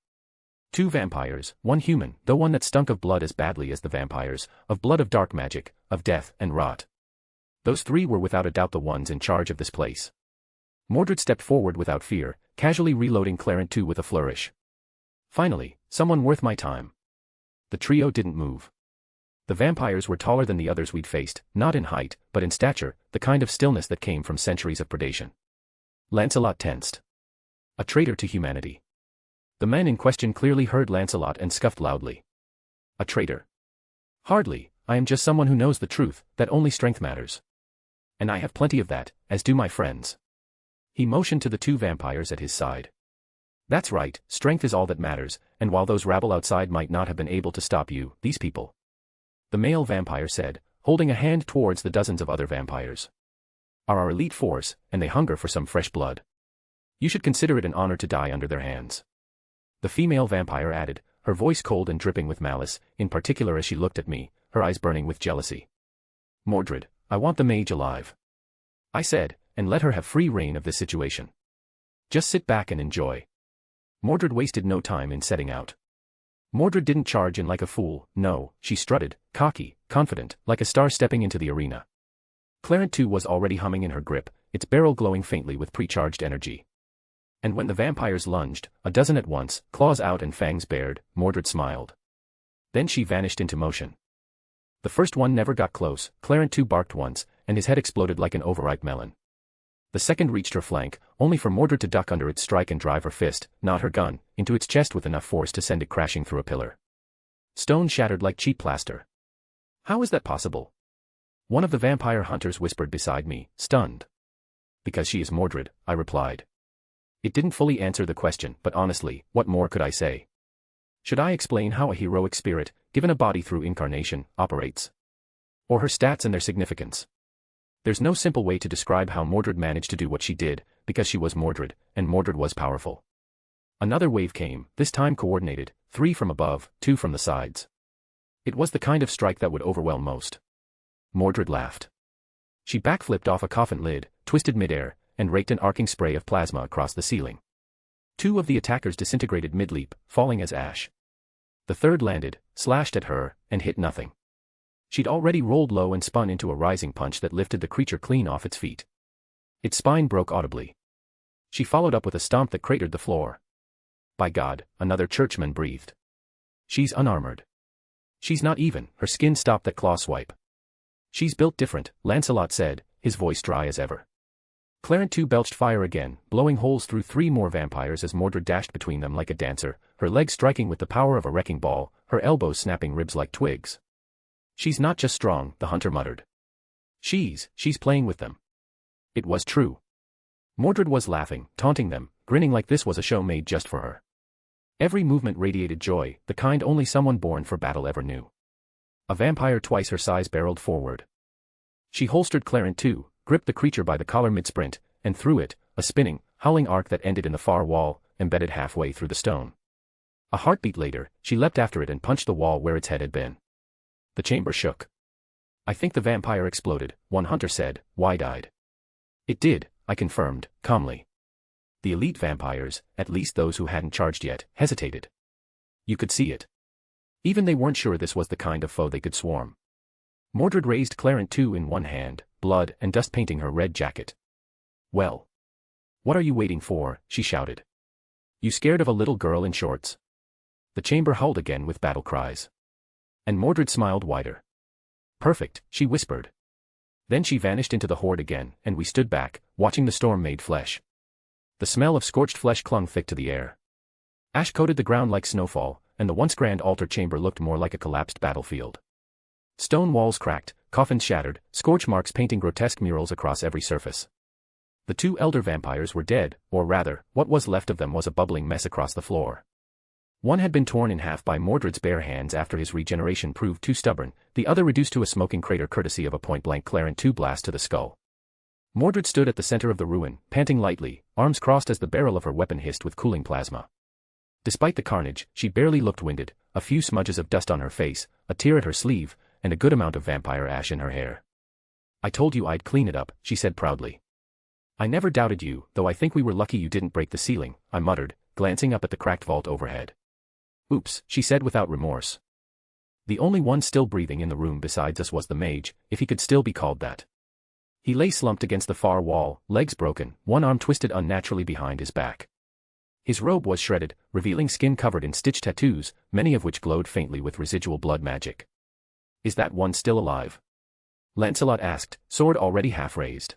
2 vampires, 1 human, though one that stunk of blood as badly as the vampires, of blood of dark magic, of death and rot. Those 3 were without a doubt the ones in charge of this place. Mordred stepped forward without fear, casually reloading Clarent 2 with a flourish. Finally, someone worth my time. The trio didn't move. The vampires were taller than the others we'd faced, not in height, but in stature, the kind of stillness that came from centuries of predation. Lancelot tensed. A traitor to humanity. The men in question clearly heard Lancelot and scoffed loudly. A traitor? Hardly, I am just someone who knows the truth, that only strength matters. And I have plenty of that, as do my friends. He motioned to the 2 vampires at his side. That's right, strength is all that matters, and while those rabble outside might not have been able to stop you, these people. The male vampire said, holding a hand towards the dozens of other vampires, are our elite force, and they hunger for some fresh blood. You should consider it an honor to die under their hands. The female vampire added, her voice cold and dripping with malice, in particular as she looked at me, her eyes burning with jealousy. "Mordred, I want the mage alive," I said, and let her have free rein of this situation. Just sit back and enjoy. Mordred wasted no time in setting out. Mordred didn't charge in like a fool, no, she strutted, cocky, confident, like a star stepping into the arena. Clarent 2 was already humming in her grip, its barrel glowing faintly with pre-charged energy. And when the vampires lunged, a dozen at once, claws out and fangs bared, Mordred smiled. Then she vanished into motion. The first one never got close, Clarent 2 barked once, and his head exploded like an overripe melon. The second reached her flank, only for Mordred to duck under its strike and drive her fist, not her gun, into its chest with enough force to send it crashing through a pillar. Stone shattered like cheap plaster. How is that possible? One of the vampire hunters whispered beside me, stunned. Because she is Mordred, I replied. It didn't fully answer the question, but honestly, what more could I say? Should I explain how a heroic spirit, given a body through incarnation, operates? Or her stats and their significance? There's no simple way to describe how Mordred managed to do what she did, because she was Mordred, and Mordred was powerful. Another wave came, this time coordinated, 3 from above, 2 from the sides. It was the kind of strike that would overwhelm most. Mordred laughed. She backflipped off a coffin lid, twisted midair, and raked an arcing spray of plasma across the ceiling. 2 of the attackers disintegrated mid-leap, falling as ash. The third landed, slashed at her, and hit nothing. She'd already rolled low and spun into a rising punch that lifted the creature clean off its feet. Its spine broke audibly. She followed up with a stomp that cratered the floor. By God, another churchman breathed. She's unarmored. She's not even, her skin stopped that claw swipe. She's built different, Lancelot said, his voice dry as ever. Clarent 2 belched fire again, blowing holes through 3 more vampires as Mordred dashed between them like a dancer, her legs striking with the power of a wrecking ball, her elbows snapping ribs like twigs. She's not just strong, the hunter muttered. She's playing with them. It was true. Mordred was laughing, taunting them, grinning like this was a show made just for her. Every movement radiated joy, the kind only someone born for battle ever knew. A vampire twice her size barreled forward. She holstered Clarent 2, gripped the creature by the collar mid-sprint, and threw it, a spinning, howling arc that ended in the far wall, embedded halfway through the stone. A heartbeat later, she leapt after it and punched the wall where its head had been. The chamber shook. "I think the vampire exploded," one hunter said, wide-eyed. "It did," I confirmed, calmly. The elite vampires, at least those who hadn't charged yet, hesitated. You could see it. Even they weren't sure this was the kind of foe they could swarm. Mordred raised Clarent 2 in one hand, blood and dust painting her red jacket. "Well. What are you waiting for?" she shouted. "You scared of a little girl in shorts?" The chamber howled again with battle cries. And Mordred smiled wider. "Perfect," she whispered. Then she vanished into the horde again, and we stood back, watching the storm-made flesh. The smell of scorched flesh clung thick to the air. Ash coated the ground like snowfall, and the once grand altar chamber looked more like a collapsed battlefield. Stone walls cracked, coffins shattered, scorch marks painting grotesque murals across every surface. The 2 elder vampires were dead, or rather, what was left of them was a bubbling mess across the floor. One had been torn in half by Mordred's bare hands after his regeneration proved too stubborn, the other reduced to a smoking crater courtesy of a point-blank Clarent 2 blast to the skull. Mordred stood at the center of the ruin, panting lightly, arms crossed as the barrel of her weapon hissed with cooling plasma. Despite the carnage, she barely looked winded, a few smudges of dust on her face, a tear at her sleeve, and a good amount of vampire ash in her hair. "I told you I'd clean it up," she said proudly. "I never doubted you, though I think we were lucky you didn't break the ceiling," I muttered, glancing up at the cracked vault overhead. "Oops," she said without remorse. The only one still breathing in the room besides us was the mage, if he could still be called that. He lay slumped against the far wall, legs broken, one arm twisted unnaturally behind his back. His robe was shredded, revealing skin covered in stitched tattoos, many of which glowed faintly with residual blood magic. "Is that one still alive?" Lancelot asked, sword already half raised.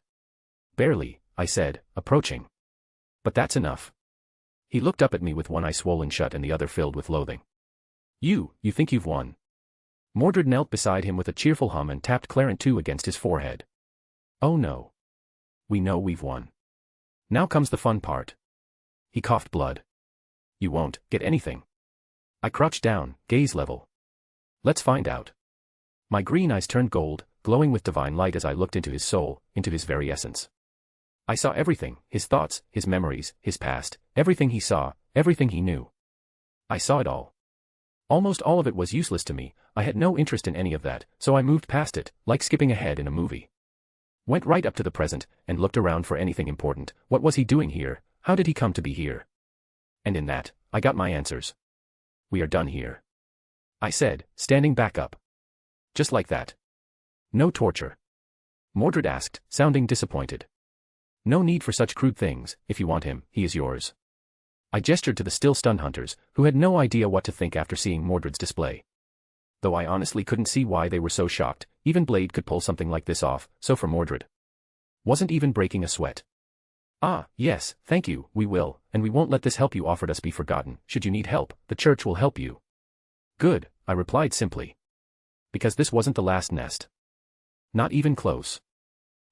"Barely," I said, approaching. "But that's enough." He looked up at me with one eye swollen shut and the other filled with loathing. You think you've won?" Mordred knelt beside him with a cheerful hum and tapped Clarent 2 against his forehead. "Oh no. We know we've won. Now comes the fun part." He coughed blood. "You won't get anything." I crouched down, gaze level. "Let's find out." My green eyes turned gold, glowing with divine light as I looked into his soul, into his very essence. I saw everything, his thoughts, his memories, his past, everything he saw, everything he knew. I saw it all. Almost all of it was useless to me, I had no interest in any of that, so I moved past it, like skipping ahead in a movie. Went right up to the present, and looked around for anything important. What was he doing here? How did he come to be here? And in that, I got my answers. "We are done here," I said, standing back up. Just like that. "No torture?" Mordred asked, sounding disappointed. "No need for such crude things. If you want him, he is yours." I gestured to the still stunned hunters, who had no idea what to think after seeing Mordred's display. Though I honestly couldn't see why they were so shocked, even Blade could pull something like this off, so for Mordred. Wasn't even breaking a sweat. "Ah, yes, thank you, we will, and we won't let this help you offered us be forgotten. Should you need help, the church will help you." "Good," I replied simply. Because this wasn't the last nest. Not even close.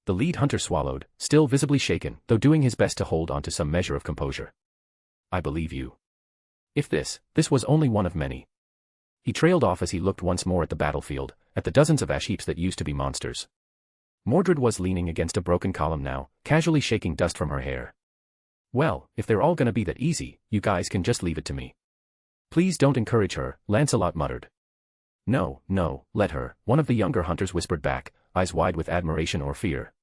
The lead hunter swallowed, still visibly shaken, though doing his best to hold on to some measure of composure. "I believe you. If this was only one of many." He trailed off as he looked once more at the battlefield, at the dozens of ash heaps that used to be monsters. Mordred was leaning against a broken column now, casually shaking dust from her hair. "Well, if they're all gonna be that easy, you guys can just leave it to me." "Please don't encourage her," Lancelot muttered. No, let her," one of the younger hunters whispered back, eyes wide with admiration or fear.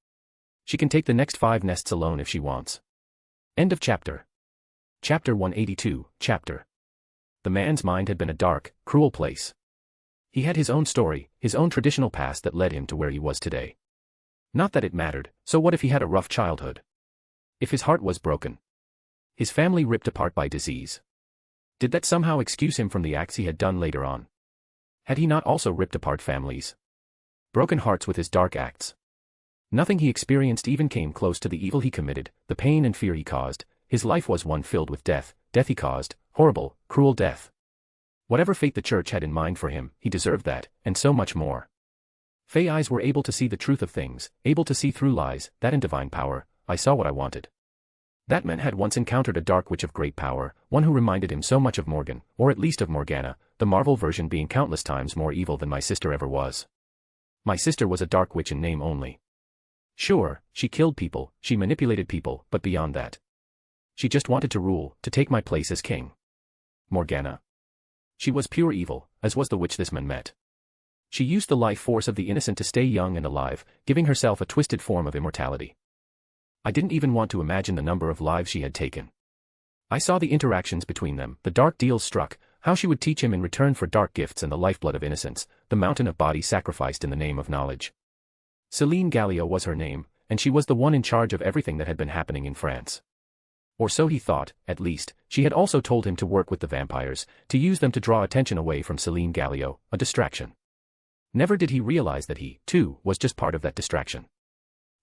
"She can take the next 5 nests alone if she wants." End of chapter. Chapter 182, chapter. The man's mind had been a dark, cruel place. He had his own story, his own traditional past that led him to where he was today. Not that it mattered, so what if he had a rough childhood? If his heart was broken? His family ripped apart by disease? Did that somehow excuse him from the acts he had done later on? Had he not also ripped apart families? Broken hearts with his dark acts? Nothing he experienced even came close to the evil he committed, the pain and fear he caused. His life was one filled with death he caused, horrible, cruel death. Whatever fate the church had in mind for him, he deserved that, and so much more. Fey eyes were able to see the truth of things, able to see through lies, that in divine power, I saw what I wanted. That man had once encountered a dark witch of great power, one who reminded him so much of Morgan, or at least of Morgana, the Marvel version being countless times more evil than my sister ever was. My sister was a dark witch in name only. Sure, she killed people, she manipulated people, but beyond that. She just wanted to rule, to take my place as king. Morgana. She was pure evil, as was the witch this man met. She used the life force of the innocent to stay young and alive, giving herself a twisted form of immortality. I didn't even want to imagine the number of lives she had taken. I saw the interactions between them, the dark deals struck, how she would teach him in return for dark gifts and the lifeblood of innocence, the mountain of bodies sacrificed in the name of knowledge. Céline Gallio was her name, and she was the one in charge of everything that had been happening in France. Or so he thought, at least. She had also told him to work with the vampires, to use them to draw attention away from Céline Gallio, a distraction. Never did he realize that he, too, was just part of that distraction.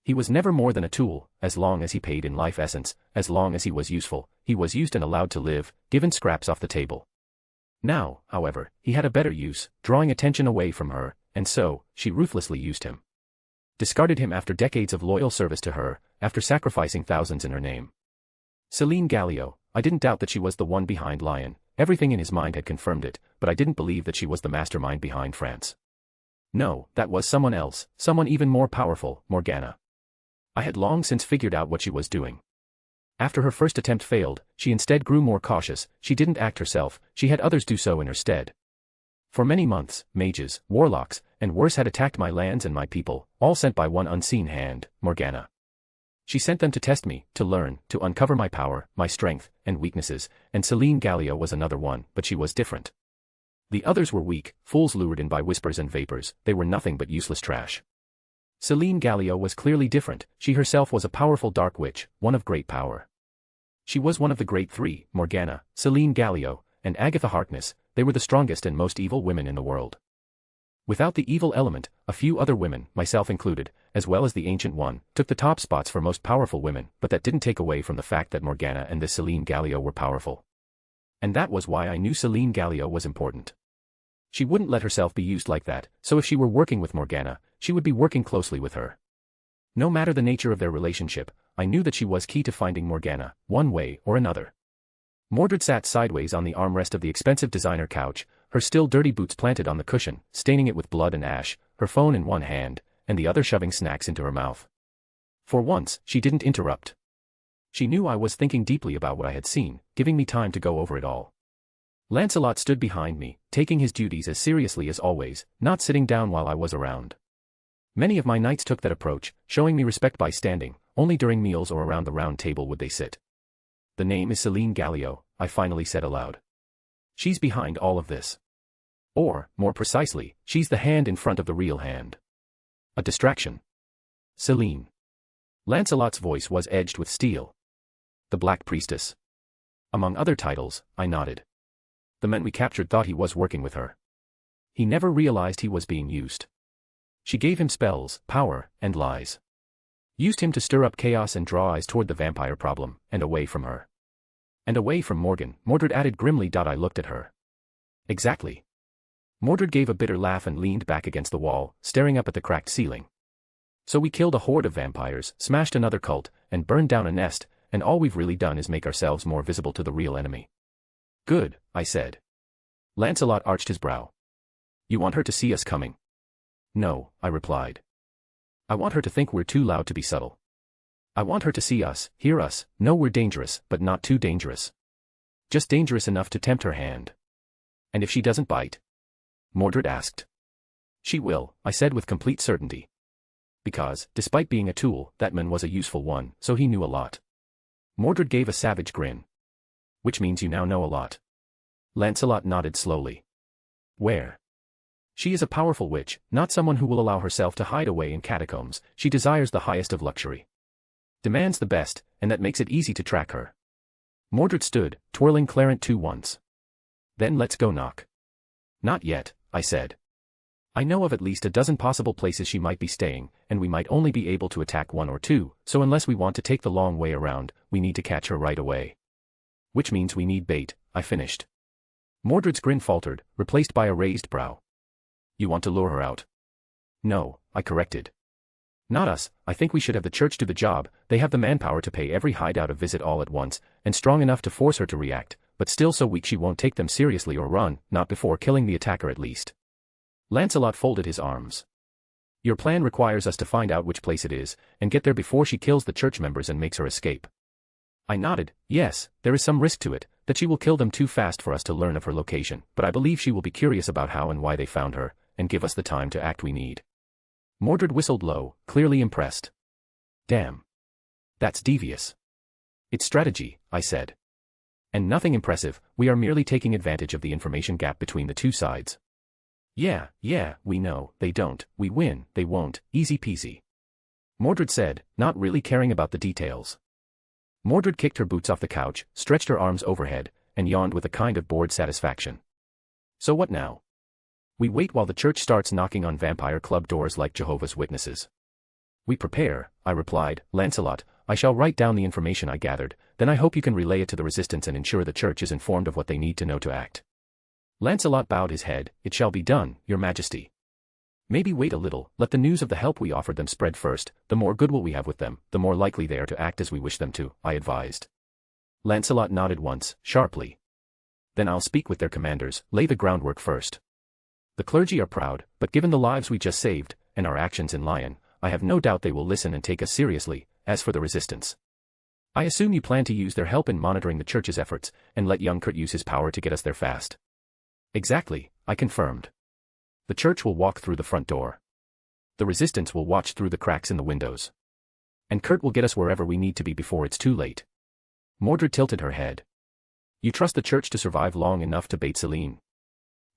He was never more than a tool, as long as he paid in life essence, as long as he was useful, he was used and allowed to live, given scraps off the table. Now, however, he had a better use, drawing attention away from her, and so, she ruthlessly used him. Discarded him after decades of loyal service to her, after sacrificing thousands in her name. Céline Gallio, I didn't doubt that she was the one behind Lion, everything in his mind had confirmed it, but I didn't believe that she was the mastermind behind France. No, that was someone else, someone even more powerful, Morgana. I had long since figured out what she was doing. After her first attempt failed, she instead grew more cautious, she didn't act herself, she had others do so in her stead. For many months, mages, warlocks, and worse had attacked my lands and my people, all sent by one unseen hand, Morgana. She sent them to test me, to learn, to uncover my power, my strength, and weaknesses, and Céline Gallio was another one, but she was different. The others were weak, fools lured in by whispers and vapors, they were nothing but useless trash. Céline Gallio was clearly different, she herself was a powerful dark witch, one of great power. She was one of the great three, Morgana, Céline Gallio, and Agatha Harkness, they were the strongest and most evil women in the world. Without the evil element, a few other women, myself included, as well as the Ancient One, took the top spots for most powerful women, but that didn't take away from the fact that Morgana and this Céline Gallio were powerful. And that was why I knew Céline Gallio was important. She wouldn't let herself be used like that, so if she were working with Morgana, she would be working closely with her. No matter the nature of their relationship, I knew that she was key to finding Morgana, one way or another. Mordred sat sideways on the armrest of the expensive designer couch, her still dirty boots planted on the cushion, staining it with blood and ash, her phone in one hand, and the other shoving snacks into her mouth. For once, she didn't interrupt. She knew I was thinking deeply about what I had seen, giving me time to go over it all. Lancelot stood behind me, taking his duties as seriously as always, not sitting down while I was around. Many of my knights took that approach, showing me respect by standing, only during meals or around the round table would they sit. The name is Céline Gallio, I finally said aloud. She's behind all of this. Or, more precisely, she's the hand in front of the real hand. A distraction. Céline. Lancelot's voice was edged with steel. The Black Priestess. Among other titles, I nodded. The men we captured thought he was working with her. He never realized he was being used. She gave him spells, power, and lies. Used him to stir up chaos and draw eyes toward the vampire problem, and away from her. And away from Mordred added grimly. I looked at her. Exactly. Mordred gave a bitter laugh and leaned back against the wall, staring up at the cracked ceiling. So we killed a horde of vampires, smashed another cult, and burned down a nest, and all we've really done is make ourselves more visible to the real enemy. Good, I said. Lancelot arched his brow. You want her to see us coming? No, I replied. I want her to think we're too loud to be subtle. I want her to see us, hear us, know we're dangerous, but not too dangerous. Just dangerous enough to tempt her hand. And if she doesn't bite? Mordred asked. She will, I said with complete certainty. Because, despite being a tool, that man was a useful one, so he knew a lot. Mordred gave a savage grin. Which means you now know a lot. Lancelot nodded slowly. Where? She is a powerful witch, not someone who will allow herself to hide away in catacombs. She desires the highest of luxury. Demands the best, and that makes it easy to track her. Mordred stood, twirling Clarent 2 once. Then let's go knock. Not yet, I said. I know of at least a dozen possible places she might be staying, and we might only be able to attack one or two, so unless we want to take the long way around, we need to catch her right away. Which means we need bait, I finished. Mordred's grin faltered, replaced by a raised brow. You want to lure her out? No, I corrected. Not us, I think we should have the church do the job. They have the manpower to pay every hideout a visit all at once, and strong enough to force her to react, but still so weak she won't take them seriously or run, not before killing the attacker at least. Lancelot folded his arms. Your plan requires us to find out which place it is, and get there before she kills the church members and makes her escape. I nodded. Yes, there is some risk to it, that she will kill them too fast for us to learn of her location, but I believe she will be curious about how and why they found her, and give us the time to act we need. Mordred whistled low, clearly impressed. Damn. That's devious. It's strategy, I said. And nothing impressive, we are merely taking advantage of the information gap between the two sides. Yeah, we know, they don't, we win, they won't, easy peasy. Mordred said, not really caring about the details. Mordred kicked her boots off the couch, stretched her arms overhead, and yawned with a kind of bored satisfaction. So what now? We wait while the church starts knocking on vampire club doors like Jehovah's Witnesses. We prepare, I replied. Lancelot, I shall write down the information I gathered, then I hope you can relay it to the resistance and ensure the church is informed of what they need to know to act. Lancelot bowed his head. It shall be done, your majesty. Maybe wait a little, let the news of the help we offered them spread first, the more goodwill we have with them, the more likely they are to act as we wish them to, I advised. Lancelot nodded once, sharply. Then I'll speak with their commanders, lay the groundwork first. The clergy are proud, but given the lives we just saved, and our actions in Lyon, I have no doubt they will listen and take us seriously. As for the resistance, I assume you plan to use their help in monitoring the church's efforts, and let young Kurt use his power to get us there fast. Exactly, I confirmed. The church will walk through the front door. The resistance will watch through the cracks in the windows. And Kurt will get us wherever we need to be before it's too late. Mordred tilted her head. You trust the church to survive long enough to bait Celine?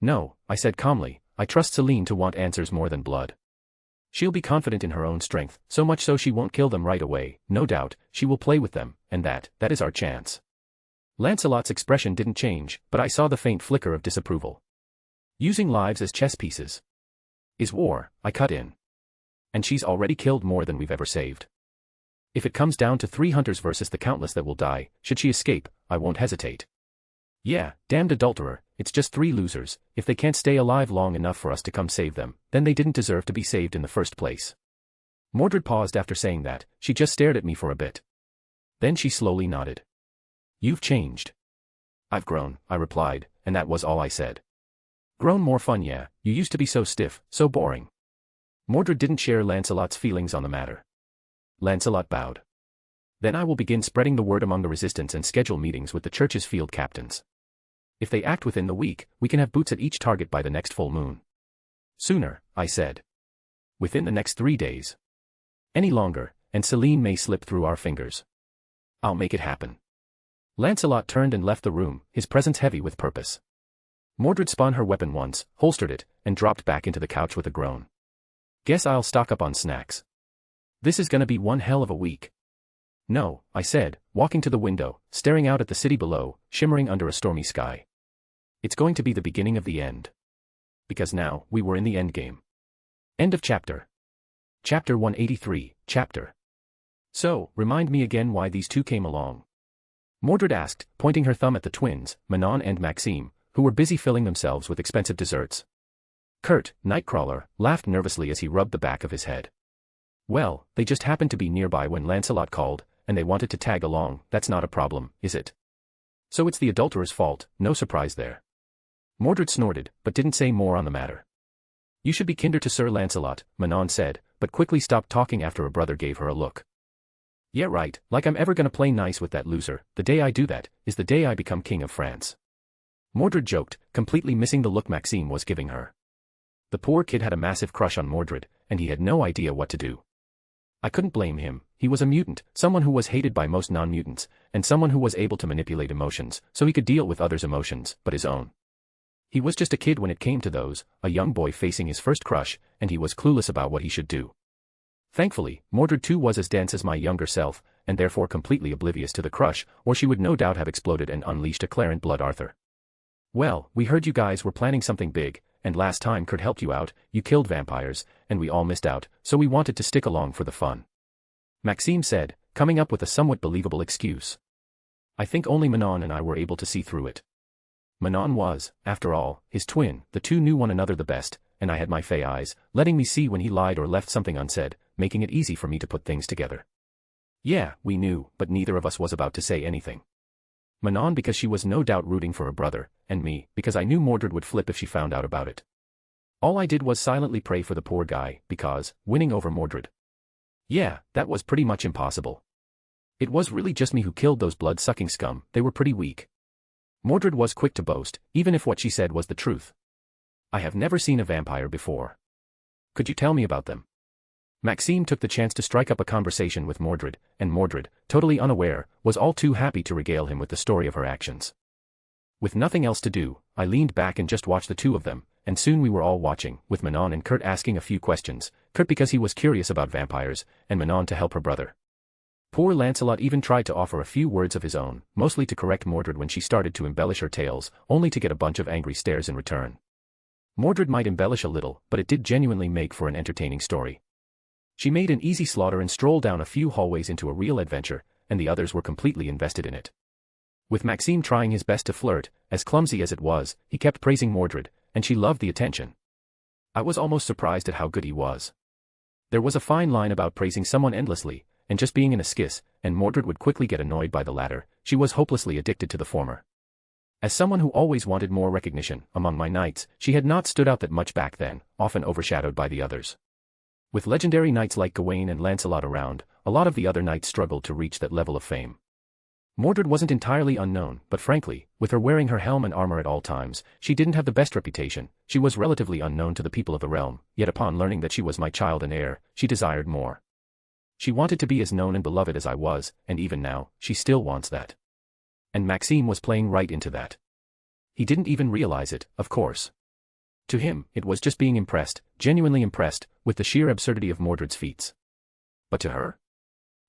No, I said calmly, I trust Celine to want answers more than blood. She'll be confident in her own strength, so much so she won't kill them right away, no doubt, she will play with them, and that is our chance. Lancelot's expression didn't change, but I saw the faint flicker of disapproval. Using lives as chess pieces is war, I cut in. And she's already killed more than we've ever saved. If it comes down to 3 hunters versus the countless that will die, should she escape, I won't hesitate. Yeah, damned adulterer, it's just 3 losers. If they can't stay alive long enough for us to come save them, then they didn't deserve to be saved in the first place. Mordred paused after saying that. She just stared at me for a bit. Then she slowly nodded. You've changed. I've grown, I replied, and that was all I said. Grown more fun, yeah, you used to be so stiff, so boring. Mordred didn't share Lancelot's feelings on the matter. Lancelot bowed. Then I will begin spreading the word among the resistance and schedule meetings with the church's field captains. If they act within the week, we can have boots at each target by the next full moon. Sooner, I said. Within the next 3 days. Any longer, and Celine may slip through our fingers. I'll make it happen. Lancelot turned and left the room, his presence heavy with purpose. Mordred spun her weapon once, holstered it, and dropped back into the couch with a groan. Guess I'll stock up on snacks. This is gonna be one hell of a week. No, I said, walking to the window, staring out at the city below, shimmering under a stormy sky. It's going to be the beginning of the end. Because now, we were in the endgame. End of chapter. Chapter 183, chapter. So, remind me again why these two came along. Mordred asked, pointing her thumb at the twins, Manon and Maxime, who were busy filling themselves with expensive desserts. Kurt, Nightcrawler, laughed nervously as he rubbed the back of his head. Well, they just happened to be nearby when Lancelot called, and they wanted to tag along. That's not a problem, is it? So it's the adulterer's fault, no surprise there. Mordred snorted, but didn't say more on the matter. You should be kinder to Sir Lancelot, Manon said, but quickly stopped talking after her brother gave her a look. Yeah right, like I'm ever gonna play nice with that loser. The day I do that, is the day I become king of France. Mordred joked, completely missing the look Maxime was giving her. The poor kid had a massive crush on Mordred, and he had no idea what to do. I couldn't blame him. He was a mutant, someone who was hated by most non-mutants, and someone who was able to manipulate emotions, so he could deal with others' emotions, but his own. He was just a kid when it came to those, a young boy facing his first crush, and he was clueless about what he should do. Thankfully, Mordred too was as dense as my younger self, and therefore completely oblivious to the crush, or she would no doubt have exploded and unleashed a Clarent blood Arthur. Well, we heard you guys were planning something big, and last time Kurt helped you out, you killed vampires, and we all missed out, so we wanted to stick along for the fun. Maxime said, coming up with a somewhat believable excuse. I think only Manon and I were able to see through it. Manon was, after all, his twin, the two knew one another the best, and I had my fey eyes, letting me see when he lied or left something unsaid, making it easy for me to put things together. Yeah, we knew, but neither of us was about to say anything. Manon because she was no doubt rooting for her brother, and me, because I knew Mordred would flip if she found out about it. All I did was silently pray for the poor guy, because, winning over Mordred. Yeah, that was pretty much impossible. It was really just me who killed those blood-sucking scum, they were pretty weak. Mordred was quick to boast, even if what she said was the truth. I have never seen a vampire before. Could you tell me about them? Maxime took the chance to strike up a conversation with Mordred, and Mordred, totally unaware, was all too happy to regale him with the story of her actions. With nothing else to do, I leaned back and just watched the two of them, and soon we were all watching, with Manon and Kurt asking a few questions, Kurt because he was curious about vampires, and Manon to help her brother. Poor Lancelot even tried to offer a few words of his own, mostly to correct Mordred when she started to embellish her tales, only to get a bunch of angry stares in return. Mordred might embellish a little, but it did genuinely make for an entertaining story. She made an easy slaughter and strolled down a few hallways into a real adventure, and the others were completely invested in it. With Maxime trying his best to flirt, as clumsy as it was, he kept praising Mordred, and she loved the attention. I was almost surprised at how good he was. There was a fine line about praising someone endlessly, and just being in a skiss, and Mordred would quickly get annoyed by the latter. She was hopelessly addicted to the former. As someone who always wanted more recognition, among my knights, she had not stood out that much back then, often overshadowed by the others. With legendary knights like Gawain and Lancelot around, a lot of the other knights struggled to reach that level of fame. Mordred wasn't entirely unknown, but frankly, with her wearing her helm and armor at all times, she didn't have the best reputation. She was relatively unknown to the people of the realm, yet upon learning that she was my child and heir, she desired more. She wanted to be as known and beloved as I was, and even now, she still wants that. And Maxime was playing right into that. He didn't even realize it, of course. To him, it was just being impressed, genuinely impressed, with the sheer absurdity of Mordred's feats. But to her?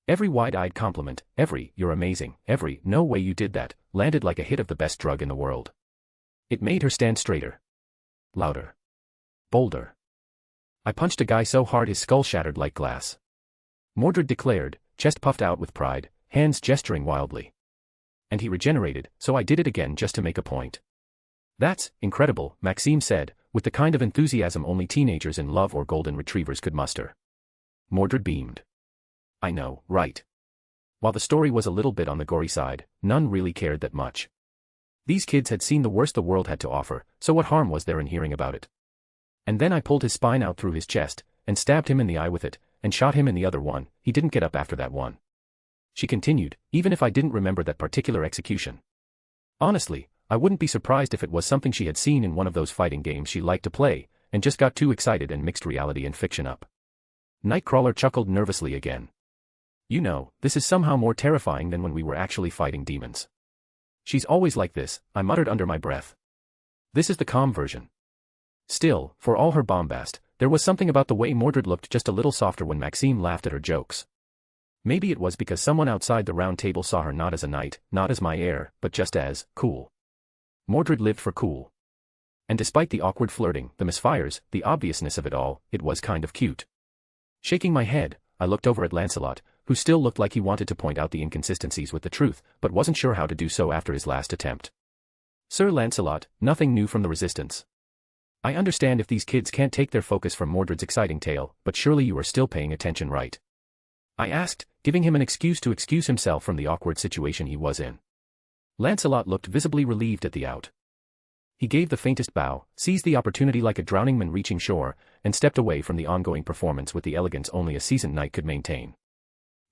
Every wide-eyed compliment, every, "You're amazing," every, "No way you did that," landed like a hit of the best drug in the world. It made her stand straighter. Louder. Bolder. I punched a guy so hard his skull shattered like glass. Mordred declared, chest puffed out with pride, hands gesturing wildly. And he regenerated, so I did it again just to make a point. That's incredible, Maxime said, with the kind of enthusiasm only teenagers in love or golden retrievers could muster. Mordred beamed. I know, right? While the story was a little bit on the gory side, none really cared that much. These kids had seen the worst the world had to offer, so what harm was there in hearing about it? And then I pulled his spine out through his chest, and stabbed him in the eye with it, and shot him in the other one. He didn't get up after that one. She continued, even if I didn't remember that particular execution. Honestly, I wouldn't be surprised if it was something she had seen in one of those fighting games she liked to play, and just got too excited and mixed reality and fiction up. Nightcrawler chuckled nervously again. You know, this is somehow more terrifying than when we were actually fighting demons. She's always like this, I muttered under my breath. This is the calm version. Still, for all her bombast, there was something about the way Mordred looked just a little softer when Maxime laughed at her jokes. Maybe it was because someone outside the round table saw her not as a knight, not as my heir, but just as cool. Mordred lived for cool. And despite the awkward flirting, the misfires, the obviousness of it all, it was kind of cute. Shaking my head, I looked over at Lancelot, who still looked like he wanted to point out the inconsistencies with the truth, but wasn't sure how to do so after his last attempt. Sir Lancelot, nothing new from the Resistance. I understand if these kids can't take their focus from Mordred's exciting tale, but surely you are still paying attention, right? I asked, giving him an excuse to excuse himself from the awkward situation he was in. Lancelot looked visibly relieved at the out. He gave the faintest bow, seized the opportunity like a drowning man reaching shore, and stepped away from the ongoing performance with the elegance only a seasoned knight could maintain.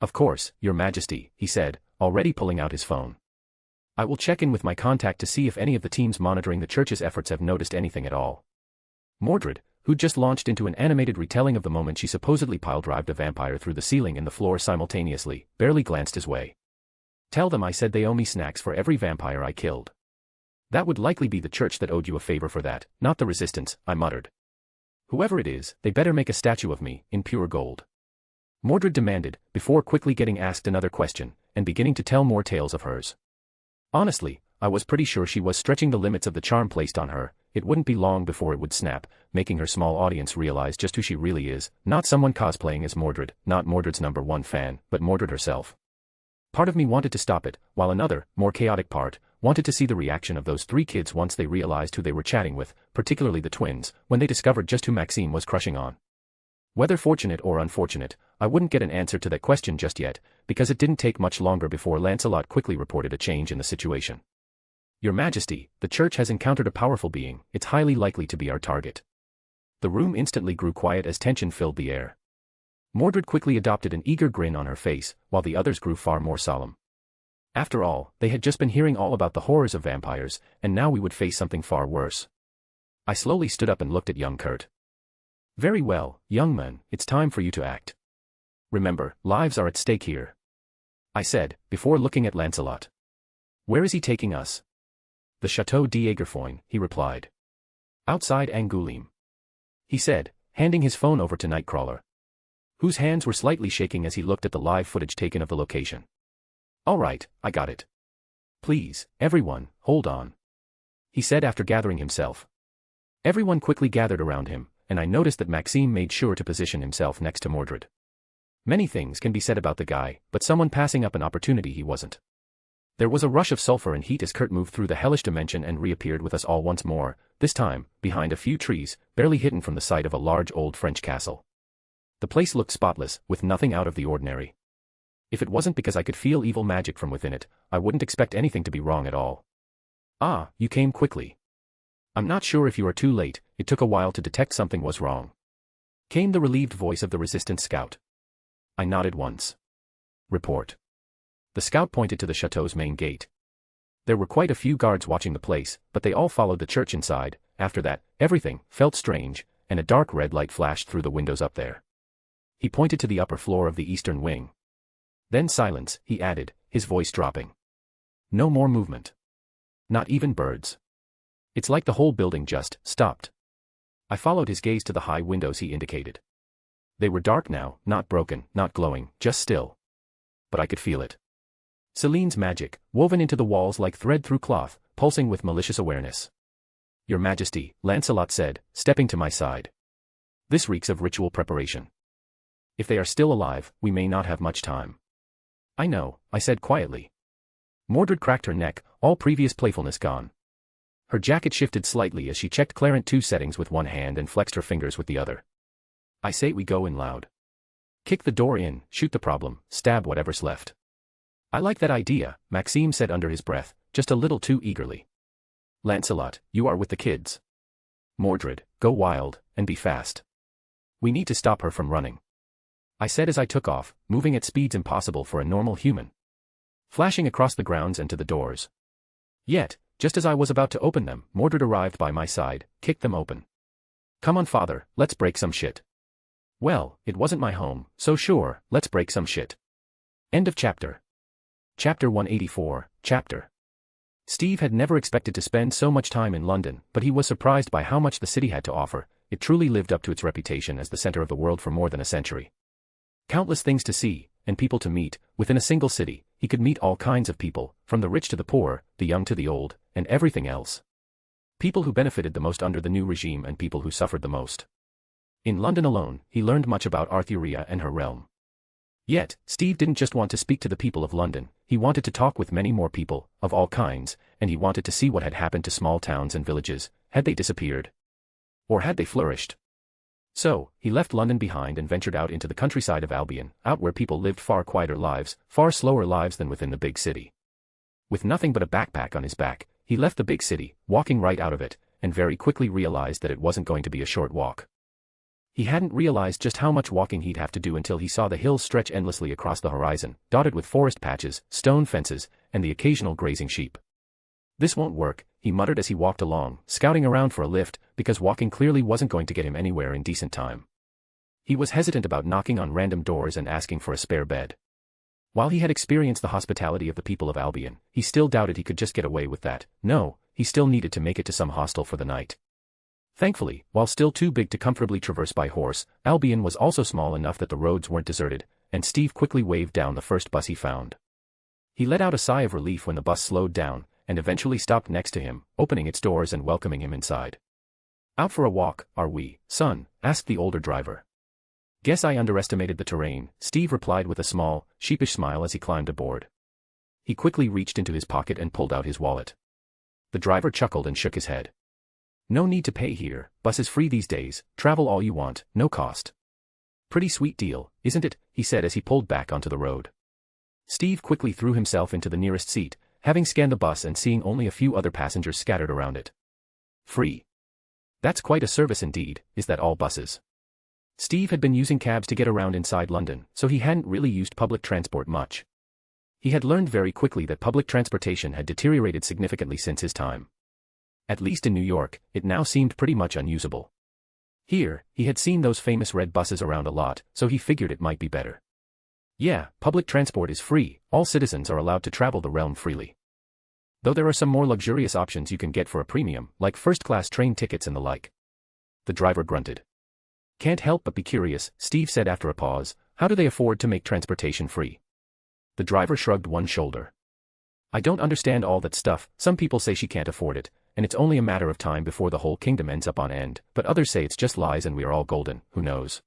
Of course, Your Majesty, he said, already pulling out his phone. I will check in with my contact to see if any of the teams monitoring the church's efforts have noticed anything at all. Mordred, who'd just launched into an animated retelling of the moment she supposedly pile-drived a vampire through the ceiling and the floor simultaneously, barely glanced his way. Tell them I said they owe me snacks for every vampire I killed. That would likely be the church that owed you a favor for that, not the Resistance, I muttered. Whoever it is, they better make a statue of me, in pure gold. Mordred demanded, before quickly getting asked another question, and beginning to tell more tales of hers. Honestly, I was pretty sure she was stretching the limits of the charm placed on her. It wouldn't be long before it would snap, making her small audience realize just who she really is, not someone cosplaying as Mordred, not Mordred's #1 fan, but Mordred herself. Part of me wanted to stop it, while another, more chaotic part, wanted to see the reaction of those three kids once they realized who they were chatting with, particularly the twins, when they discovered just who Maxime was crushing on. Whether fortunate or unfortunate, I wouldn't get an answer to that question just yet, because it didn't take much longer before Lancelot quickly reported a change in the situation. Your Majesty, the church has encountered a powerful being, it's highly likely to be our target. The room instantly grew quiet as tension filled the air. Mordred quickly adopted an eager grin on her face, while the others grew far more solemn. After all, they had just been hearing all about the horrors of vampires, and now we would face something far worse. I slowly stood up and looked at young Kurt. Very well, young man, it's time for you to act. Remember, lives are at stake here, I said, before looking at Lancelot. Where is he taking us? The Château d'Aiguerfoin, he replied. Outside Angoulême, he said, handing his phone over to Nightcrawler, whose hands were slightly shaking as he looked at the live footage taken of the location. All right, I got it. Please, everyone, hold on, he said after gathering himself. Everyone quickly gathered around him, and I noticed that Maxime made sure to position himself next to Mordred. Many things can be said about the guy, but someone passing up an opportunity he wasn't. There was a rush of sulfur and heat as Kurt moved through the hellish dimension and reappeared with us all once more, this time, behind a few trees, barely hidden from the sight of a large old French castle. The place looked spotless, with nothing out of the ordinary. If it wasn't because I could feel evil magic from within it, I wouldn't expect anything to be wrong at all. Ah, you came quickly. I'm not sure if you are too late, it took a while to detect something was wrong. Came the relieved voice of the resistance scout. I nodded once. Report. The scout pointed to the chateau's main gate. There were quite a few guards watching the place, but they all followed the church inside. After that, everything felt strange, and a dark red light flashed through the windows up there. He pointed to the upper floor of the eastern wing. Then silence, he added, his voice dropping. No more movement. Not even birds. It's like the whole building just stopped. I followed his gaze to the high windows he indicated. They were dark now, not broken, not glowing, just still. But I could feel it. Celine's magic, woven into the walls like thread through cloth, pulsing with malicious awareness. Your Majesty, Lancelot said, stepping to my side. This reeks of ritual preparation. If they are still alive, we may not have much time. I know, I said quietly. Mordred cracked her neck, all previous playfulness gone. Her jacket shifted slightly as she checked Clarent 2 settings with one hand and flexed her fingers with the other. I say we go in loud. Kick the door in, shoot the problem, stab whatever's left. I like that idea, Maxime said under his breath, just a little too eagerly. Lancelot, you are with the kids. Mordred, go wild, and be fast. We need to stop her from running. I said as I took off, moving at speeds impossible for a normal human. Flashing across the grounds and to the doors. Yet, just as I was about to open them, Mordred arrived by my side, kicked them open. Come on father, let's break some shit. Well, it wasn't my home, so sure, let's break some shit. End of chapter. Chapter 184, chapter. Steve had never expected to spend so much time in London, but he was surprised by how much the city had to offer. It truly lived up to its reputation as the center of the world for more than a century. Countless things to see, and people to meet. Within a single city, he could meet all kinds of people, from the rich to the poor, the young to the old, and everything else. People who benefited the most under the new regime and people who suffered the most. In London alone, he learned much about Arthuria and her realm. Yet, Steve didn't just want to speak to the people of London, he wanted to talk with many more people, of all kinds, and he wanted to see what had happened to small towns and villages. Had they disappeared? Or had they flourished? So, he left London behind and ventured out into the countryside of Albion, out where people lived far quieter lives, far slower lives than within the big city. With nothing but a backpack on his back, he left the big city, walking right out of it, and very quickly realized that it wasn't going to be a short walk. He hadn't realized just how much walking he'd have to do until he saw the hills stretch endlessly across the horizon, dotted with forest patches, stone fences, and the occasional grazing sheep. This won't work, he muttered as he walked along, scouting around for a lift, because walking clearly wasn't going to get him anywhere in decent time. He was hesitant about knocking on random doors and asking for a spare bed. While he had experienced the hospitality of the people of Albion, he still doubted he could just get away with that. No, he still needed to make it to some hostel for the night. Thankfully, while still too big to comfortably traverse by horse, Albion was also small enough that the roads weren't deserted, and Steve quickly waved down the first bus he found. He let out a sigh of relief when the bus slowed down, and eventually stopped next to him, opening its doors and welcoming him inside. Out for a walk, are we, son? Asked the older driver. Guess I underestimated the terrain, Steve replied with a small, sheepish smile as he climbed aboard. He quickly reached into his pocket and pulled out his wallet. The driver chuckled and shook his head. No need to pay here, bus is free these days, travel all you want, no cost. Pretty sweet deal, isn't it? He said as he pulled back onto the road. Steve quickly threw himself into the nearest seat, having scanned the bus and seeing only a few other passengers scattered around it. Free. That's quite a service indeed, is that all buses? Steve had been using cabs to get around inside London, so he hadn't really used public transport much. He had learned very quickly that public transportation had deteriorated significantly since his time. At least in New York, it now seemed pretty much unusable. Here, he had seen those famous red buses around a lot, so he figured it might be better. Yeah, public transport is free, all citizens are allowed to travel the realm freely. Though there are some more luxurious options you can get for a premium, like first-class train tickets and the like. The driver grunted. Can't help but be curious, Steve said after a pause, how do they afford to make transportation free? The driver shrugged one shoulder. I don't understand all that stuff, some people say she can't afford it, and it's only a matter of time before the whole kingdom ends up on end, but others say it's just lies and we are all golden, who knows?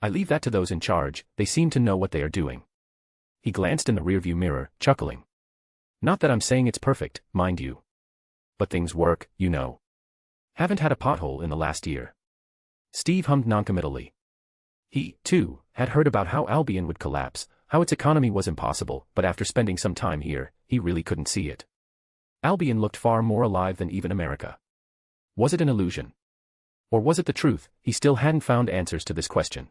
I leave that to those in charge, they seem to know what they are doing. He glanced in the rearview mirror, chuckling. Not that I'm saying it's perfect, mind you. But things work, you know. Haven't had a pothole in the last year. Steve hummed noncommittally. He, too, had heard about how Albion would collapse, how its economy was impossible, but after spending some time here, he really couldn't see it. Albion looked far more alive than even America. Was it an illusion? Or was it the truth? He still hadn't found answers to this question.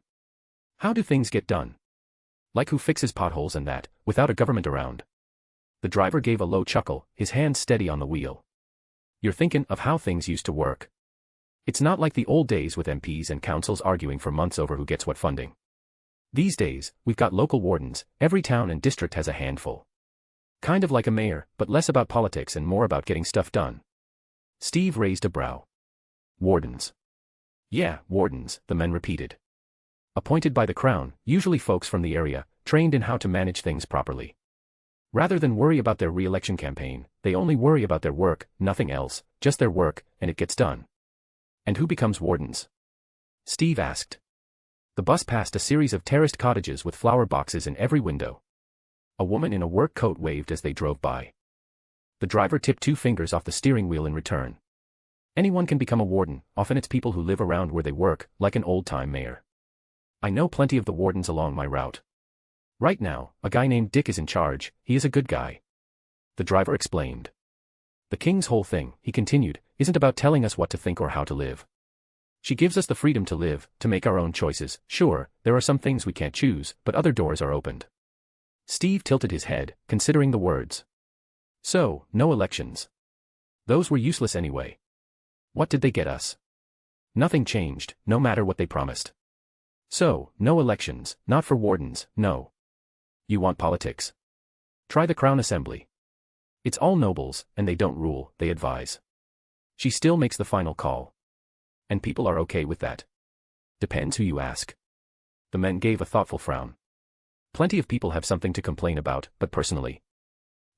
How do things get done? Like who fixes potholes and that, without a government around? The driver gave a low chuckle, his hands steady on the wheel. You're thinking of how things used to work. It's not like the old days with MPs and councils arguing for months over who gets what funding. These days, we've got local wardens, every town and district has a handful. Kind of like a mayor, but less about politics and more about getting stuff done. Steve raised a brow. Wardens. Yeah, wardens, the men repeated. Appointed by the crown, usually folks from the area, trained in how to manage things properly. Rather than worry about their re-election campaign, they only worry about their work, nothing else, just their work, and it gets done. And who becomes wardens? Steve asked. The bus passed a series of terraced cottages with flower boxes in every window. A woman in a work coat waved as they drove by. The driver tipped 2 fingers off the steering wheel in return. Anyone can become a warden, often it's people who live around where they work, like an old-time mayor. I know plenty of the wardens along my route. Right now, a guy named Dick is in charge, he is a good guy. The driver explained. The king's whole thing, he continued, isn't about telling us what to think or how to live. She gives us the freedom to live, to make our own choices. Sure, there are some things we can't choose, but other doors are opened. Steve tilted his head, considering the words. So, no elections. Those were useless anyway. What did they get us? Nothing changed, no matter what they promised. So, no elections, not for wardens, no. You want politics? Try the Crown Assembly. It's all nobles, and they don't rule, they advise. She still makes the final call. And people are okay with that. Depends who you ask. The men gave a thoughtful frown. Plenty of people have something to complain about, but personally,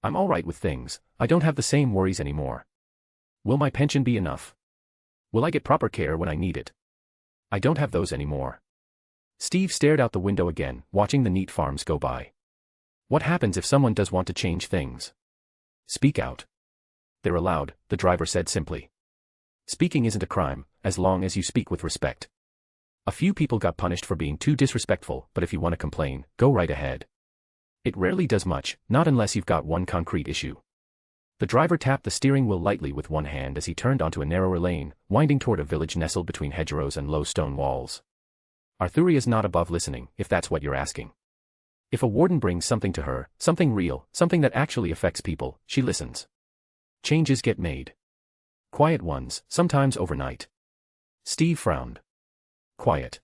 I'm all right with things, I don't have the same worries anymore. Will my pension be enough? Will I get proper care when I need it? I don't have those anymore. Steve stared out the window again, watching the neat farms go by. What happens if someone does want to change things? Speak out. They're allowed, the driver said simply. Speaking isn't a crime, as long as you speak with respect. A few people got punished for being too disrespectful, but if you want to complain, go right ahead. It rarely does much, not unless you've got one concrete issue. The driver tapped the steering wheel lightly with one hand as he turned onto a narrower lane, winding toward a village nestled between hedgerows and low stone walls. Arthuria's not above listening, if that's what you're asking. If a warden brings something to her, something real, something that actually affects people, she listens. Changes get made. Quiet ones, sometimes overnight. Steve frowned. Quiet.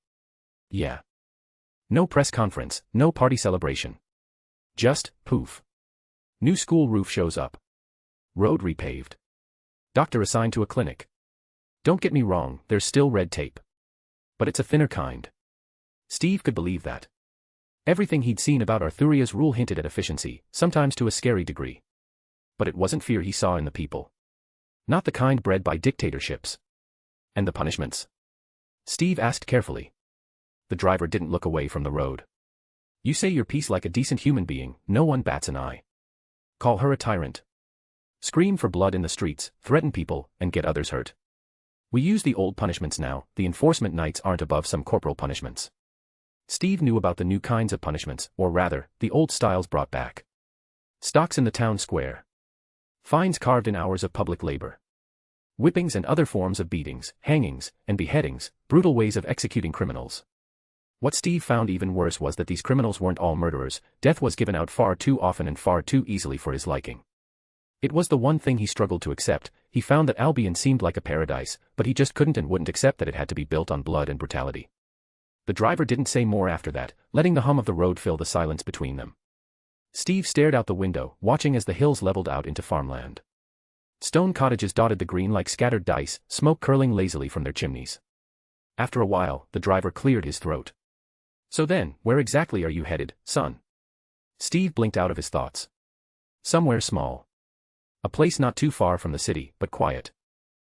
Yeah. No press conference, no party celebration. Just, poof. New school roof shows up. Road repaved. Doctor assigned to a clinic. Don't get me wrong, there's still red tape. But it's a thinner kind. Steve could believe that. Everything he'd seen about Arthuria's rule hinted at efficiency, sometimes to a scary degree. But it wasn't fear he saw in the people. Not the kind bred by dictatorships. And the punishments? Steve asked carefully. The driver didn't look away from the road. You say your piece like a decent human being, no one bats an eye. Call her a tyrant. Scream for blood in the streets, threaten people, and get others hurt. We use the old punishments now, the enforcement knights aren't above some corporal punishments. Steve knew about the new kinds of punishments, or rather, the old styles brought back. Stocks in the town square. Fines carved in hours of public labor. Whippings and other forms of beatings, hangings, and beheadings, brutal ways of executing criminals. What Steve found even worse was that these criminals weren't all murderers. Death was given out far too often and far too easily for his liking. It was the one thing he struggled to accept. He found that Albion seemed like a paradise, but he just couldn't and wouldn't accept that it had to be built on blood and brutality. The driver didn't say more after that, letting the hum of the road fill the silence between them. Steve stared out the window, watching as the hills leveled out into farmland. Stone cottages dotted the green like scattered dice, smoke curling lazily from their chimneys. After a while, the driver cleared his throat. "So then, where exactly are you headed, son?" Steve blinked out of his thoughts. "Somewhere small. A place not too far from the city, but quiet.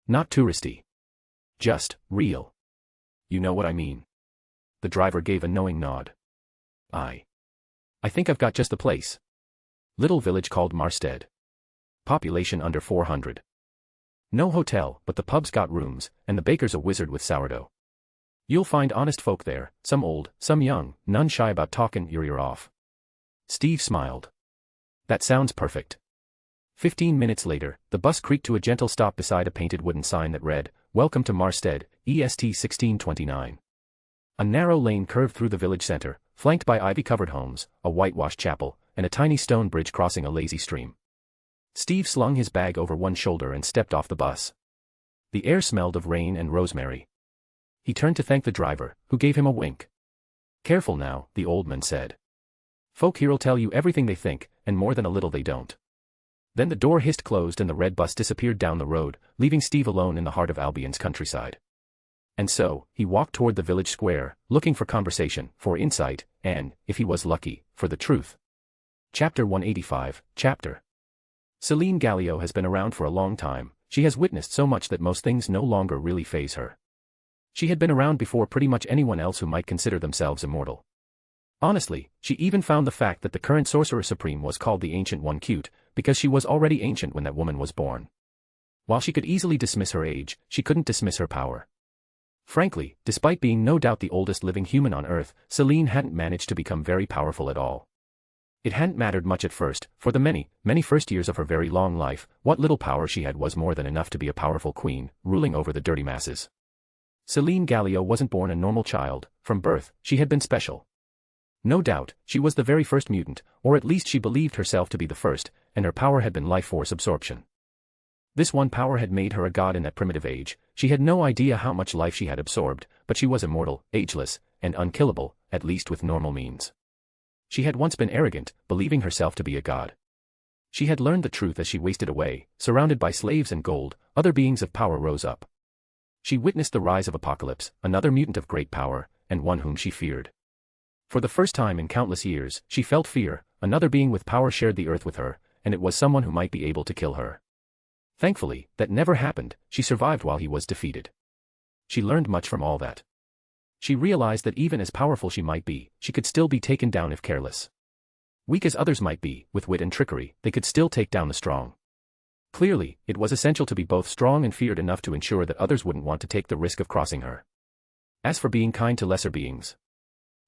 Not touristy. Just real. You know what I mean." The driver gave a knowing nod. I think I've got just the place. Little village called Marstead. Population under 400. No hotel, but the pub's got rooms, and the baker's a wizard with sourdough. You'll find honest folk there, some old, some young, none shy about talking your ear off." Steve smiled. "That sounds perfect." 15 minutes later, the bus creaked to a gentle stop beside a painted wooden sign that read, "Welcome to Marstead, EST 1629. A narrow lane curved through the village center, flanked by ivy-covered homes, a whitewashed chapel, and a tiny stone bridge crossing a lazy stream. Steve slung his bag over one shoulder and stepped off the bus. The air smelled of rain and rosemary. He turned to thank the driver, who gave him a wink. "Careful now," the old man said. "Folk here'll tell you everything they think, and more than a little they don't." Then the door hissed closed and the red bus disappeared down the road, leaving Steve alone in the heart of Albion's countryside. And so, he walked toward the village square, looking for conversation, for insight, and, if he was lucky, for the truth. Chapter 185, Chapter. Celine Gallio has been around for a long time. She has witnessed so much that most things no longer really faze her. She had been around before pretty much anyone else who might consider themselves immortal. Honestly, she even found the fact that the current Sorcerer Supreme was called the Ancient One cute, because she was already ancient when that woman was born. While she could easily dismiss her age, she couldn't dismiss her power. Frankly, despite being no doubt the oldest living human on Earth, Celine hadn't managed to become very powerful at all. It hadn't mattered much at first. For the many, many first years of her very long life, what little power she had was more than enough to be a powerful queen, ruling over the dirty masses. Celine Gallio wasn't born a normal child. From birth, she had been special. No doubt, she was the very first mutant, or at least she believed herself to be the first, and her power had been life force absorption. This one power had made her a god in that primitive age. She had no idea how much life she had absorbed, but she was immortal, ageless, and unkillable, at least with normal means. She had once been arrogant, believing herself to be a god. She had learned the truth as she wasted away, surrounded by slaves and gold. Other beings of power rose up. She witnessed the rise of Apocalypse, another mutant of great power, and one whom she feared. For the first time in countless years, she felt fear. Another being with power shared the earth with her, and it was someone who might be able to kill her. Thankfully, that never happened. She survived while he was defeated. She learned much from all that. She realized that even as powerful she might be, she could still be taken down if careless. Weak as others might be, with wit and trickery, they could still take down the strong. Clearly, it was essential to be both strong and feared enough to ensure that others wouldn't want to take the risk of crossing her. As for being kind to lesser beings,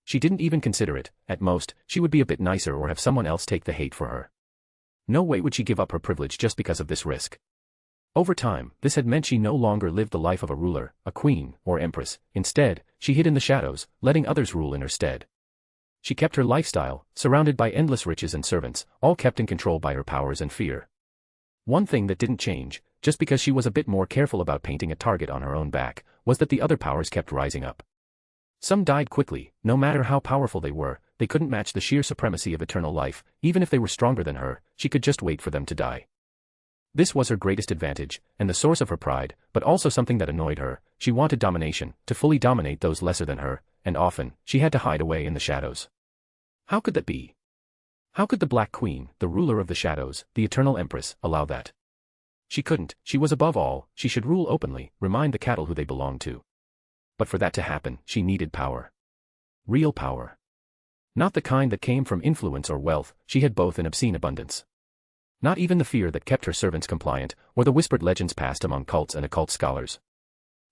she didn't even consider it. At most, she would be a bit nicer or have someone else take the hate for her. No way would she give up her privilege just because of this risk. Over time, this had meant she no longer lived the life of a ruler, a queen, or empress. Instead, she hid in the shadows, letting others rule in her stead. She kept her lifestyle, surrounded by endless riches and servants, all kept in control by her powers and fear. One thing that didn't change, just because she was a bit more careful about painting a target on her own back, was that the other powers kept rising up. Some died quickly. No matter how powerful they were, they couldn't match the sheer supremacy of eternal life. Even if they were stronger than her, she could just wait for them to die. This was her greatest advantage, and the source of her pride, but also something that annoyed her. She wanted domination, to fully dominate those lesser than her, and often, she had to hide away in the shadows. How could that be? How could the Black Queen, the ruler of the shadows, the eternal empress, allow that? She couldn't. She was above all. She should rule openly, remind the cattle who they belonged to. But for that to happen, she needed power. Real power. Not the kind that came from influence or wealth. She had both in obscene abundance. Not even the fear that kept her servants compliant, or the whispered legends passed among cults and occult scholars.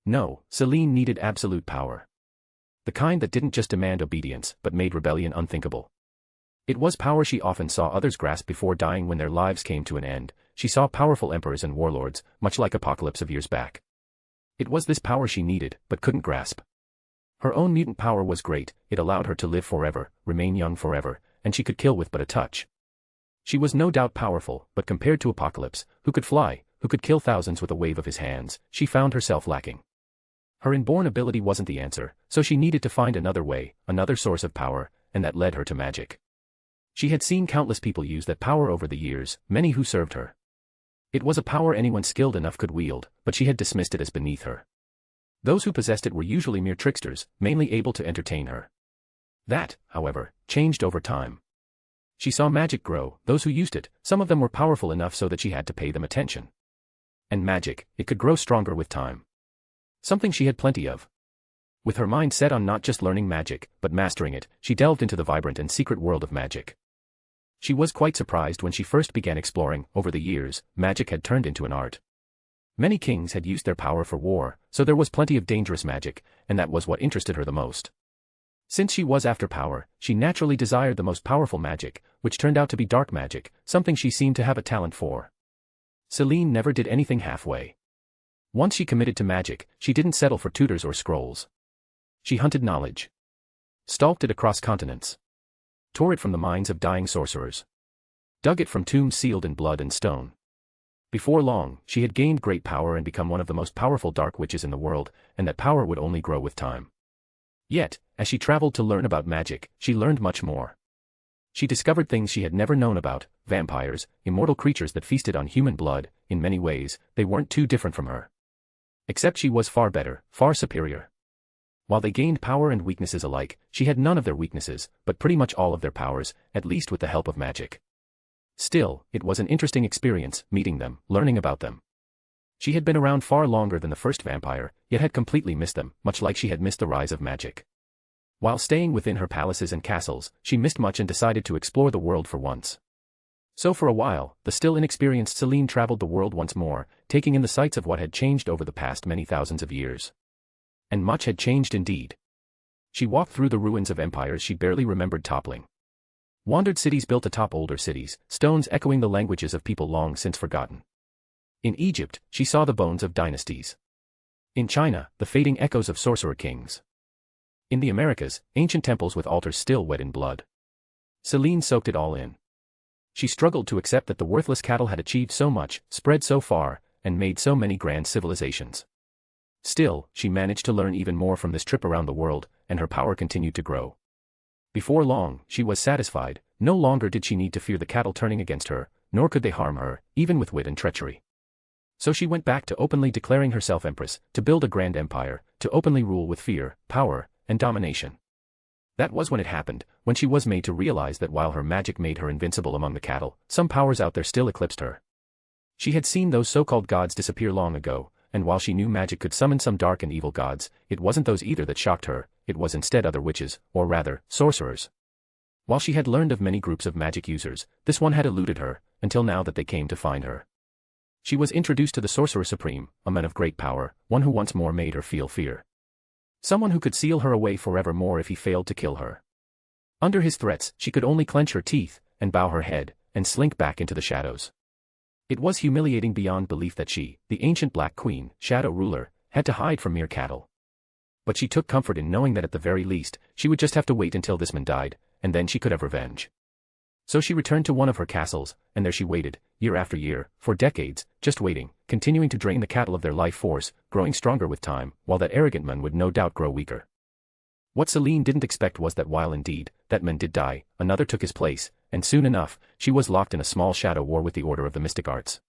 No, Celine needed absolute power. The kind that didn't just demand obedience, but made rebellion unthinkable. It was power she often saw others grasp before dying when their lives came to an end. She saw powerful emperors and warlords, much like Apocalypse of years back. It was this power she needed, but couldn't grasp. Her own mutant power was great, it allowed her to live forever, remain young forever, and she could kill with but a touch. She was no doubt powerful, but compared to Apocalypse, who could fly, who could kill thousands with a wave of his hands, she found herself lacking. Her inborn ability wasn't the answer, so she needed to find another way, another source of power, and that led her to magic. She had seen countless people use that power over the years, many who served her. It was a power anyone skilled enough could wield, but she had dismissed it as beneath her. Those who possessed it were usually mere tricksters, mainly able to entertain her. That, however, changed over time. She saw magic grow, those who used it, some of them were powerful enough so that she had to pay them attention. And magic, it could grow stronger with time. Something she had plenty of. With her mind set on not just learning magic, but mastering it, she delved into the vibrant and secret world of magic. She was quite surprised when she first began exploring. Over the years, magic had turned into an art. Many kings had used their power for war, so there was plenty of dangerous magic, and that was what interested her the most. Since she was after power, she naturally desired the most powerful magic, which turned out to be dark magic, something she seemed to have a talent for. Celine never did anything halfway. Once she committed to magic, she didn't settle for tutors or scrolls. She hunted knowledge. Stalked it across continents. Tore it from the minds of dying sorcerers. Dug it from tombs sealed in blood and stone. Before long, she had gained great power and become one of the most powerful dark witches in the world, and that power would only grow with time. Yet, as she traveled to learn about magic, she learned much more. She discovered things she had never known about: vampires, immortal creatures that feasted on human blood. In many ways, they weren't too different from her. Except she was far better, far superior. While they gained power and weaknesses alike, she had none of their weaknesses, but pretty much all of their powers, at least with the help of magic. Still, it was an interesting experience, meeting them, learning about them. She had been around far longer than the first vampire, yet had completely missed them, much like she had missed the rise of magic. While staying within her palaces and castles, she missed much and decided to explore the world for once. So for a while, the still inexperienced Celine traveled the world once more, taking in the sights of what had changed over the past many thousands of years. And much had changed indeed. She walked through the ruins of empires she barely remembered toppling. Wandered cities built atop older cities, stones echoing the languages of people long since forgotten. In Egypt, she saw the bones of dynasties. In China, the fading echoes of sorcerer kings. In the Americas, ancient temples with altars still wet in blood. Celine soaked it all in. She struggled to accept that the worthless cattle had achieved so much, spread so far, and made so many grand civilizations. Still, she managed to learn even more from this trip around the world, and her power continued to grow. Before long, she was satisfied. No longer did she need to fear the cattle turning against her, nor could they harm her, even with wit and treachery. So she went back to openly declaring herself empress, to build a grand empire, to openly rule with fear, power, and domination. That was when it happened, when she was made to realize that while her magic made her invincible among the cattle, some powers out there still eclipsed her. She had seen those so-called gods disappear long ago, and while she knew magic could summon some dark and evil gods, it wasn't those either that shocked her, it was instead other witches, or rather, sorcerers. While she had learned of many groups of magic users, this one had eluded her, until now that they came to find her. She was introduced to the Sorcerer Supreme, a man of great power, one who once more made her feel fear. Someone who could seal her away forevermore if he failed to kill her. Under his threats, she could only clench her teeth, and bow her head, and slink back into the shadows. It was humiliating beyond belief that she, the ancient Black Queen, Shadow Ruler, had to hide from mere cattle. But she took comfort in knowing that at the very least, she would just have to wait until this man died, and then she could have revenge. So she returned to one of her castles, and there she waited, year after year, for decades, just waiting, continuing to drain the cattle of their life force, growing stronger with time, while that arrogant man would no doubt grow weaker. What Celine didn't expect was that while indeed, that man did die, another took his place, and soon enough, she was locked in a small shadow war with the Order of the Mystic Arts.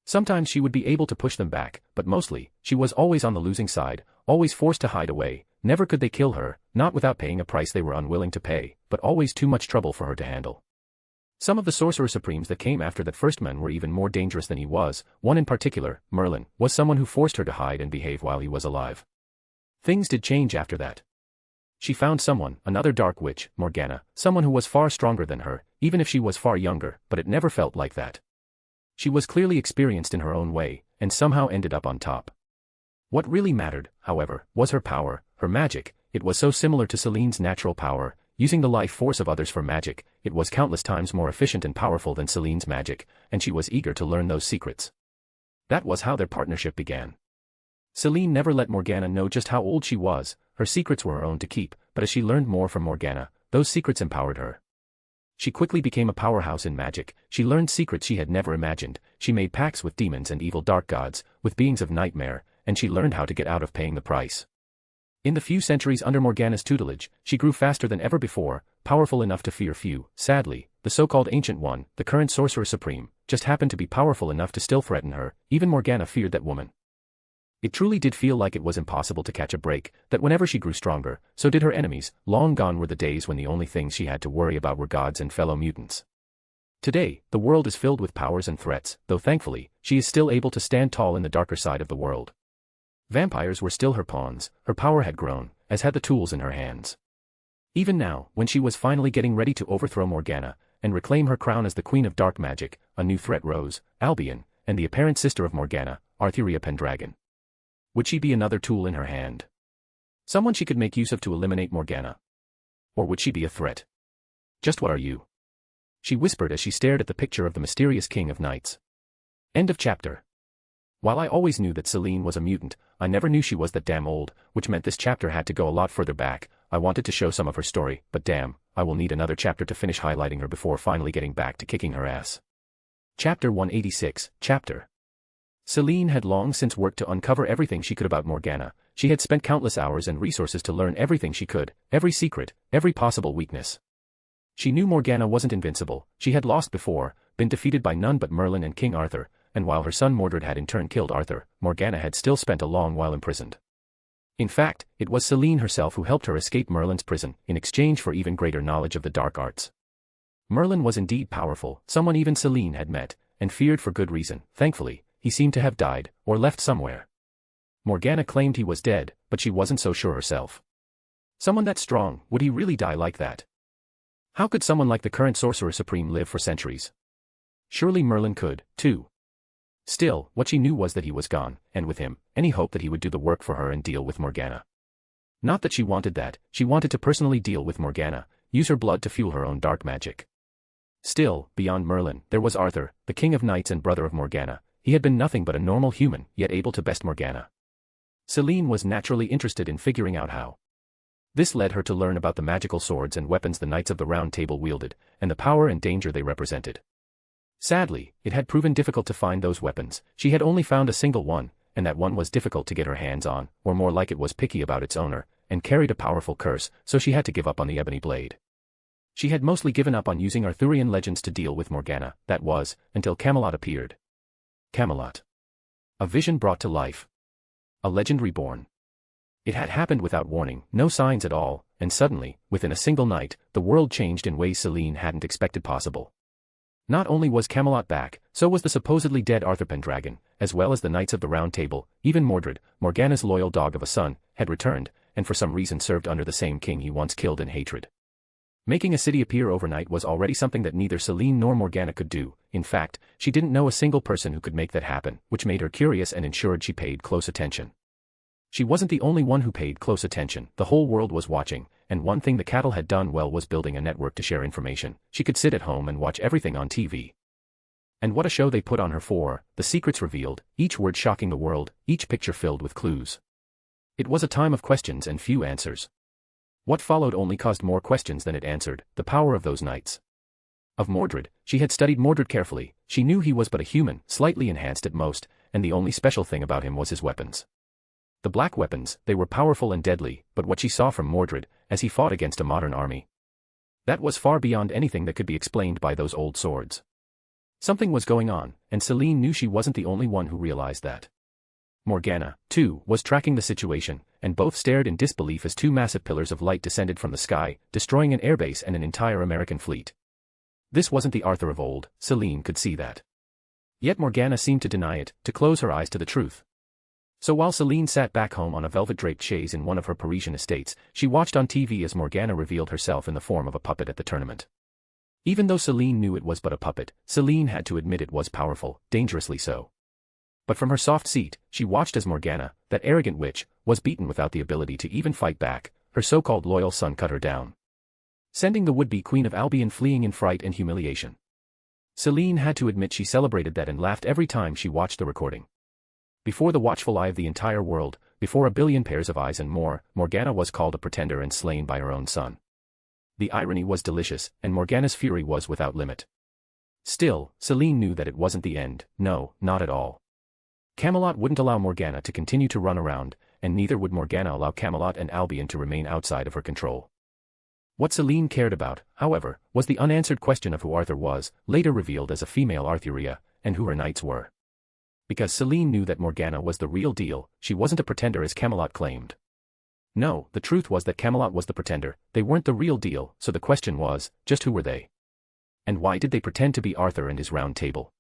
Sometimes she would be able to push them back, but mostly, she was always on the losing side, always forced to hide away. Never could they kill her, not without paying a price they were unwilling to pay, but always too much trouble for her to handle. Some of the Sorcerer Supremes that came after that first man were even more dangerous than he was. One in particular, Merlin, was someone who forced her to hide and behave while he was alive. Things did change after that. She found someone, another dark witch, Morgana, someone who was far stronger than her, even if she was far younger, but it never felt like that. She was clearly experienced in her own way, and somehow ended up on top. What really mattered, however, was her power, her magic. It was so similar to Celine's natural power. Using the life force of others for magic, it was countless times more efficient and powerful than Celine's magic, and she was eager to learn those secrets. That was how their partnership began. Celine never let Morgana know just how old she was. her secrets were her own to keep, but as she learned more from Morgana, those secrets empowered her. She quickly became a powerhouse in magic, she learned secrets she had never imagined, she made pacts with demons and evil dark gods, with beings of nightmare, and she learned how to get out of paying the price. In the few centuries under Morgana's tutelage, she grew faster than ever before, powerful enough to fear few. Sadly, the so-called Ancient One, the current Sorcerer Supreme, just happened to be powerful enough to still threaten her. Even Morgana feared that woman. It truly did feel like it was impossible to catch a break, that whenever she grew stronger, so did her enemies. Long gone were the days when the only things she had to worry about were gods and fellow mutants. Today, the world is filled with powers and threats, though thankfully, she is still able to stand tall in the darker side of the world. Vampires were still her pawns, her power had grown, as had the tools in her hands. Even now, when she was finally getting ready to overthrow Morgana, and reclaim her crown as the Queen of Dark Magic, a new threat rose: Albion, and the apparent sister of Morgana, Arthuria Pendragon. Would she be another tool in her hand? Someone she could make use of to eliminate Morgana? Or would she be a threat? Just what are you? She whispered as she stared at the picture of the mysterious King of Knights. End of chapter. While I always knew that Selene was a mutant, I never knew she was that damn old, which meant this chapter had to go a lot further back. I wanted to show some of her story, but damn, I will need another chapter to finish highlighting her before finally getting back to kicking her ass. Chapter 186, Chapter. Selene had long since worked to uncover everything she could about Morgana. She had spent countless hours and resources to learn everything she could, every secret, every possible weakness. She knew Morgana wasn't invincible, she had lost before, been defeated by none but Merlin and King Arthur, and while her son Mordred had in turn killed Arthur, Morgana had still spent a long while imprisoned. In fact, it was Selene herself who helped her escape Merlin's prison, in exchange for even greater knowledge of the dark arts. Merlin was indeed powerful, someone even Selene had met, and feared for good reason. Thankfully, he seemed to have died, or left somewhere. Morgana claimed he was dead, but she wasn't so sure herself. Someone that strong, would he really die like that? How could someone like the current Sorcerer Supreme live for centuries? Surely Merlin could, too. Still, what she knew was that he was gone, and with him, any hope that he would do the work for her and deal with Morgana. Not that she wanted that, she wanted to personally deal with Morgana, use her blood to fuel her own dark magic. Still, beyond Merlin, there was Arthur, the King of Knights and brother of Morgana. He had been nothing but a normal human, yet able to best Morgana. Selene was naturally interested in figuring out how. This led her to learn about the magical swords and weapons the Knights of the Round Table wielded, and the power and danger they represented. Sadly, it had proven difficult to find those weapons. She had only found a single one, and that one was difficult to get her hands on, or more like it was picky about its owner, and carried a powerful curse, so she had to give up on the ebony blade. She had mostly given up on using Arthurian legends to deal with Morgana, that was, until Camelot appeared. Camelot. A vision brought to life. A legend reborn. It had happened without warning, no signs at all, and suddenly, within a single night, the world changed in ways Selene hadn't expected possible. Not only was Camelot back, so was the supposedly dead Arthur Pendragon, as well as the Knights of the Round Table. Even Mordred, Morgana's loyal dog of a son, had returned, and for some reason served under the same king he once killed in hatred. Making a city appear overnight was already something that neither Selene nor Morgana could do. In fact, she didn't know a single person who could make that happen, which made her curious and ensured she paid close attention. She wasn't the only one who paid close attention, the whole world was watching, and one thing the cattle had done well was building a network to share information. She could sit at home and watch everything on TV. And what a show they put on her for, the secrets revealed, each word shocking the world, each picture filled with clues. It was a time of questions and few answers. What followed only caused more questions than it answered, the power of those knights. Of Mordred, she had studied Mordred carefully, she knew he was but a human, slightly enhanced at most, and the only special thing about him was his weapons. The black weapons, they were powerful and deadly, but what she saw from Mordred, as he fought against a modern army, that was far beyond anything that could be explained by those old swords. Something was going on, and Selene knew she wasn't the only one who realized that. Morgana, too, was tracking the situation, and both stared in disbelief as two massive pillars of light descended from the sky, destroying an airbase and an entire American fleet. This wasn't the Arthur of old, Selene could see that. Yet Morgana seemed to deny it, to close her eyes to the truth. So while Selene sat back home on a velvet-draped chaise in one of her Parisian estates, she watched on TV as Morgana revealed herself in the form of a puppet at the tournament. Even though Selene knew it was but a puppet, Selene had to admit it was powerful, dangerously so. But from her soft seat, she watched as Morgana, that arrogant witch, was beaten without the ability to even fight back. Her so-called loyal son cut her down, sending the would-be Queen of Albion fleeing in fright and humiliation. Selene had to admit she celebrated that and laughed every time she watched the recording. Before the watchful eye of the entire world, before a billion pairs of eyes and more, Morgana was called a pretender and slain by her own son. The irony was delicious, and Morgana's fury was without limit. Still, Celine knew that it wasn't the end, no, not at all. Camelot wouldn't allow Morgana to continue to run around, and neither would Morgana allow Camelot and Albion to remain outside of her control. What Celine cared about, however, was the unanswered question of who Arthur was, later revealed as a female Arthuria, and who her knights were. Because Celine knew that Morgana was the real deal, she wasn't a pretender as Camelot claimed. No, the truth was that Camelot was the pretender, they weren't the real deal, so the question was, just who were they? And why did they pretend to be Arthur and his round table?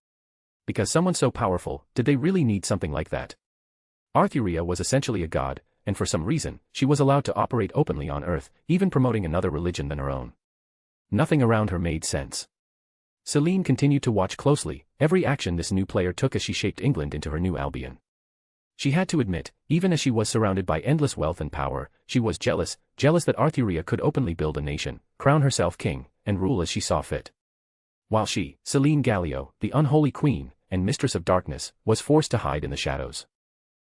Because someone so powerful, did they really need something like that? Arthuria was essentially a god, and for some reason, she was allowed to operate openly on Earth, even promoting another religion than her own. Nothing around her made sense. Celine continued to watch closely every action this new player took as she shaped England into her new Albion. She had to admit, even as she was surrounded by endless wealth and power, she was jealous that Arthuria could openly build a nation, crown herself king, and rule as she saw fit. While she, Celine Gallio, the unholy queen, and mistress of darkness, was forced to hide in the shadows.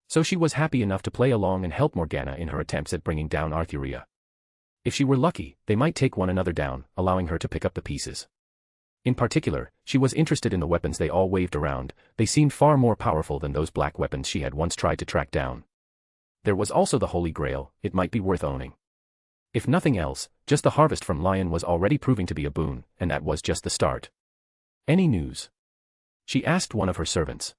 So she was happy enough to play along and help Morgana in her attempts at bringing down Arthuria. If she were lucky, they might take one another down, allowing her to pick up the pieces. In particular, she was interested in the weapons they all waved around, they seemed far more powerful than those black weapons she had once tried to track down. There was also the Holy Grail, it might be worth owning. If nothing else, just the harvest from Lion was already proving to be a boon, and that was just the start. Any news? She asked one of her servants.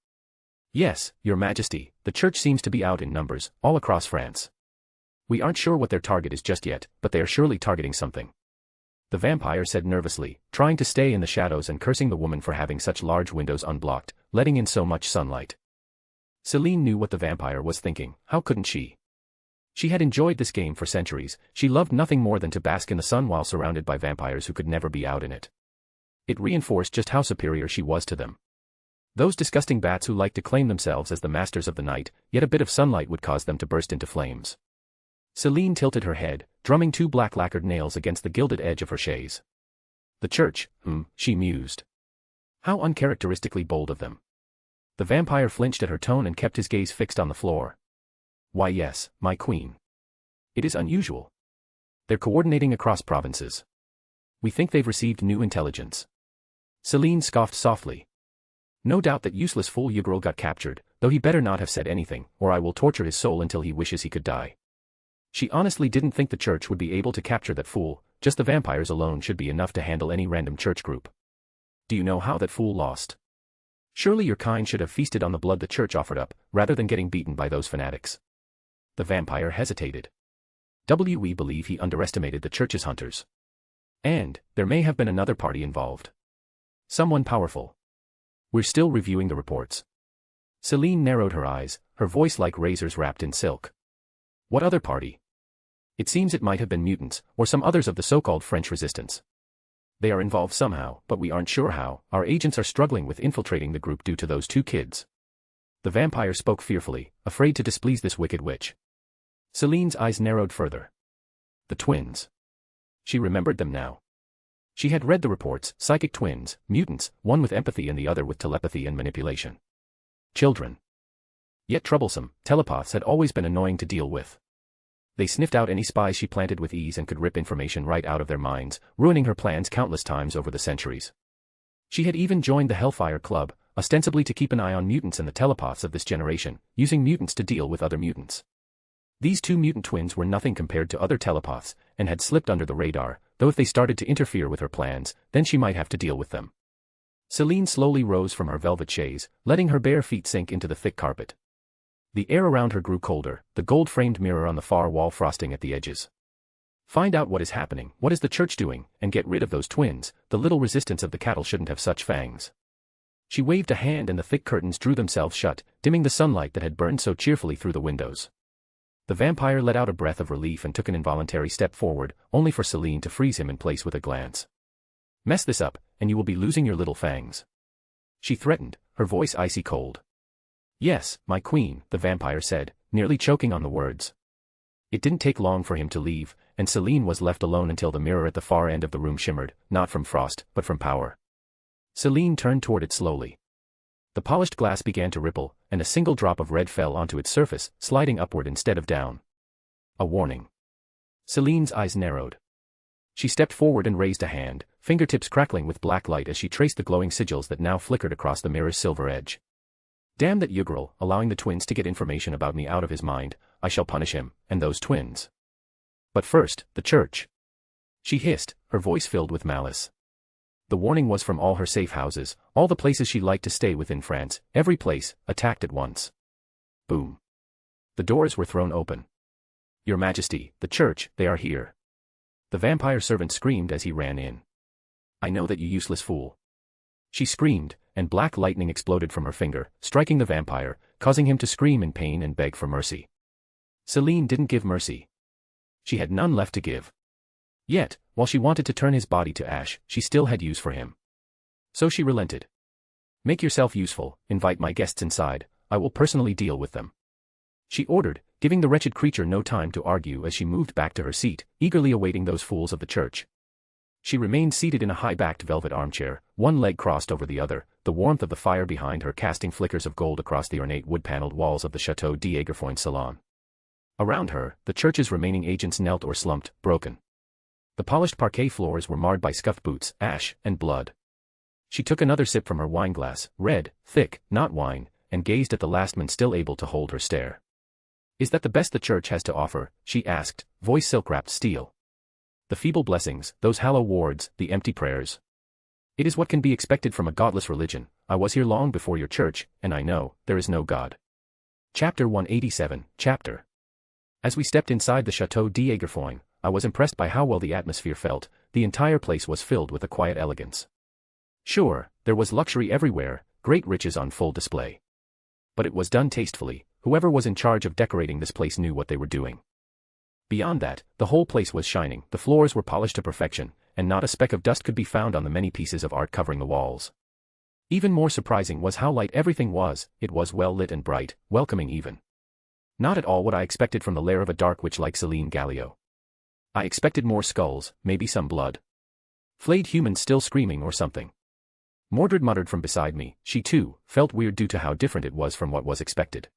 Yes, Your Majesty, the church seems to be out in numbers, all across France. We aren't sure what their target is just yet, but they are surely targeting something. The vampire said nervously, trying to stay in the shadows and cursing the woman for having such large windows unblocked, letting in so much sunlight. Celine knew what the vampire was thinking, how couldn't she? She had enjoyed this game for centuries, she loved nothing more than to bask in the sun while surrounded by vampires who could never be out in it. It reinforced just how superior she was to them. Those disgusting bats who liked to claim themselves as the masters of the night, yet a bit of sunlight would cause them to burst into flames. Celine tilted her head, drumming two black lacquered nails against the gilded edge of her chaise. The church, she mused. How uncharacteristically bold of them. The vampire flinched at her tone and kept his gaze fixed on the floor. Why yes, my queen. It is unusual. They're coordinating across provinces. We think they've received new intelligence. Celine scoffed softly. No doubt that useless fool Ugrel got captured, though he better not have said anything, or I will torture his soul until he wishes he could die. She honestly didn't think the church would be able to capture that fool, just the vampires alone should be enough to handle any random church group. Do you know how that fool lost? Surely your kind should have feasted on the blood the church offered up, rather than getting beaten by those fanatics. The vampire hesitated. We believe he underestimated the church's hunters. And, there may have been another party involved. Someone powerful. We're still reviewing the reports. Celine narrowed her eyes, her voice like razors wrapped in silk. What other party? It seems it might have been mutants, or some others of the so-called French resistance. They are involved somehow, but we aren't sure how. Our agents are struggling with infiltrating the group due to those two kids. The vampire spoke fearfully, afraid to displease this wicked witch. Celine's eyes narrowed further. The twins. She remembered them now. She had read the reports, psychic twins, mutants, one with empathy and the other with telepathy and manipulation. Children. Yet troublesome, telepaths had always been annoying to deal with. They sniffed out any spies she planted with ease and could rip information right out of their minds, ruining her plans countless times over the centuries. She had even joined the Hellfire Club, ostensibly to keep an eye on mutants and the telepaths of this generation, using mutants to deal with other mutants. These two mutant twins were nothing compared to other telepaths, and had slipped under the radar, though if they started to interfere with her plans, then she might have to deal with them. Celine slowly rose from her velvet chaise, letting her bare feet sink into the thick carpet. The air around her grew colder, the gold-framed mirror on the far wall frosting at the edges. Find out what is happening, what is the church doing, and get rid of those twins. The little resistance of the cattle shouldn't have such fangs. She waved a hand and the thick curtains drew themselves shut, dimming the sunlight that had burned so cheerfully through the windows. The vampire let out a breath of relief and took an involuntary step forward, only for Celine to freeze him in place with a glance. Mess this up, and you will be losing your little fangs. She threatened, her voice icy cold. Yes, my queen, the vampire said, nearly choking on the words. It didn't take long for him to leave, and Celine was left alone until the mirror at the far end of the room shimmered, not from frost, but from power. Celine turned toward it slowly. The polished glass began to ripple, and a single drop of red fell onto its surface, sliding upward instead of down. A warning. Celine's eyes narrowed. She stepped forward and raised a hand, fingertips crackling with black light as she traced the glowing sigils that now flickered across the mirror's silver edge. Damn that Ugrel, allowing the twins to get information about me out of his mind. I shall punish him, and those twins. But first, the church. She hissed, her voice filled with malice. The warning was from all her safe houses, all the places she liked to stay within France, every place, attacked at once. Boom. The doors were thrown open. Your Majesty, the church, they are here. The vampire servant screamed as he ran in. I know that, you useless fool. She screamed, and black lightning exploded from her finger, striking the vampire, causing him to scream in pain and beg for mercy. Celine didn't give mercy. She had none left to give. Yet, while she wanted to turn his body to ash, she still had use for him. So she relented. Make yourself useful, invite my guests inside, I will personally deal with them. She ordered, giving the wretched creature no time to argue as she moved back to her seat, eagerly awaiting those fools of the church. She remained seated in a high-backed velvet armchair, one leg crossed over the other, the warmth of the fire behind her casting flickers of gold across the ornate wood-paneled walls of the Château d'Aiguefoin salon. Around her, the church's remaining agents knelt or slumped, broken. The polished parquet floors were marred by scuffed boots, ash, and blood. She took another sip from her wineglass, red, thick, not wine, and gazed at the last man still able to hold her stare. Is that the best the church has to offer? She asked, voice silk-wrapped steel. The feeble blessings, those hollow wards, the empty prayers. It is what can be expected from a godless religion. I was here long before your church, and I know, there is no God. Chapter 187, Chapter. As we stepped inside the Château d'Aiguefoin, I was impressed by how well the atmosphere felt. The entire place was filled with a quiet elegance. Sure, there was luxury everywhere, great riches on full display. But it was done tastefully. Whoever was in charge of decorating this place knew what they were doing. Beyond that, the whole place was shining, the floors were polished to perfection, and not a speck of dust could be found on the many pieces of art covering the walls. Even more surprising was how light everything was. It was well lit and bright, welcoming even. Not at all what I expected from the lair of a dark witch like Celine Gallio. I expected more skulls, maybe some blood. Flayed humans still screaming or something. Mordred muttered from beside me. She too felt weird due to how different it was from what was expected.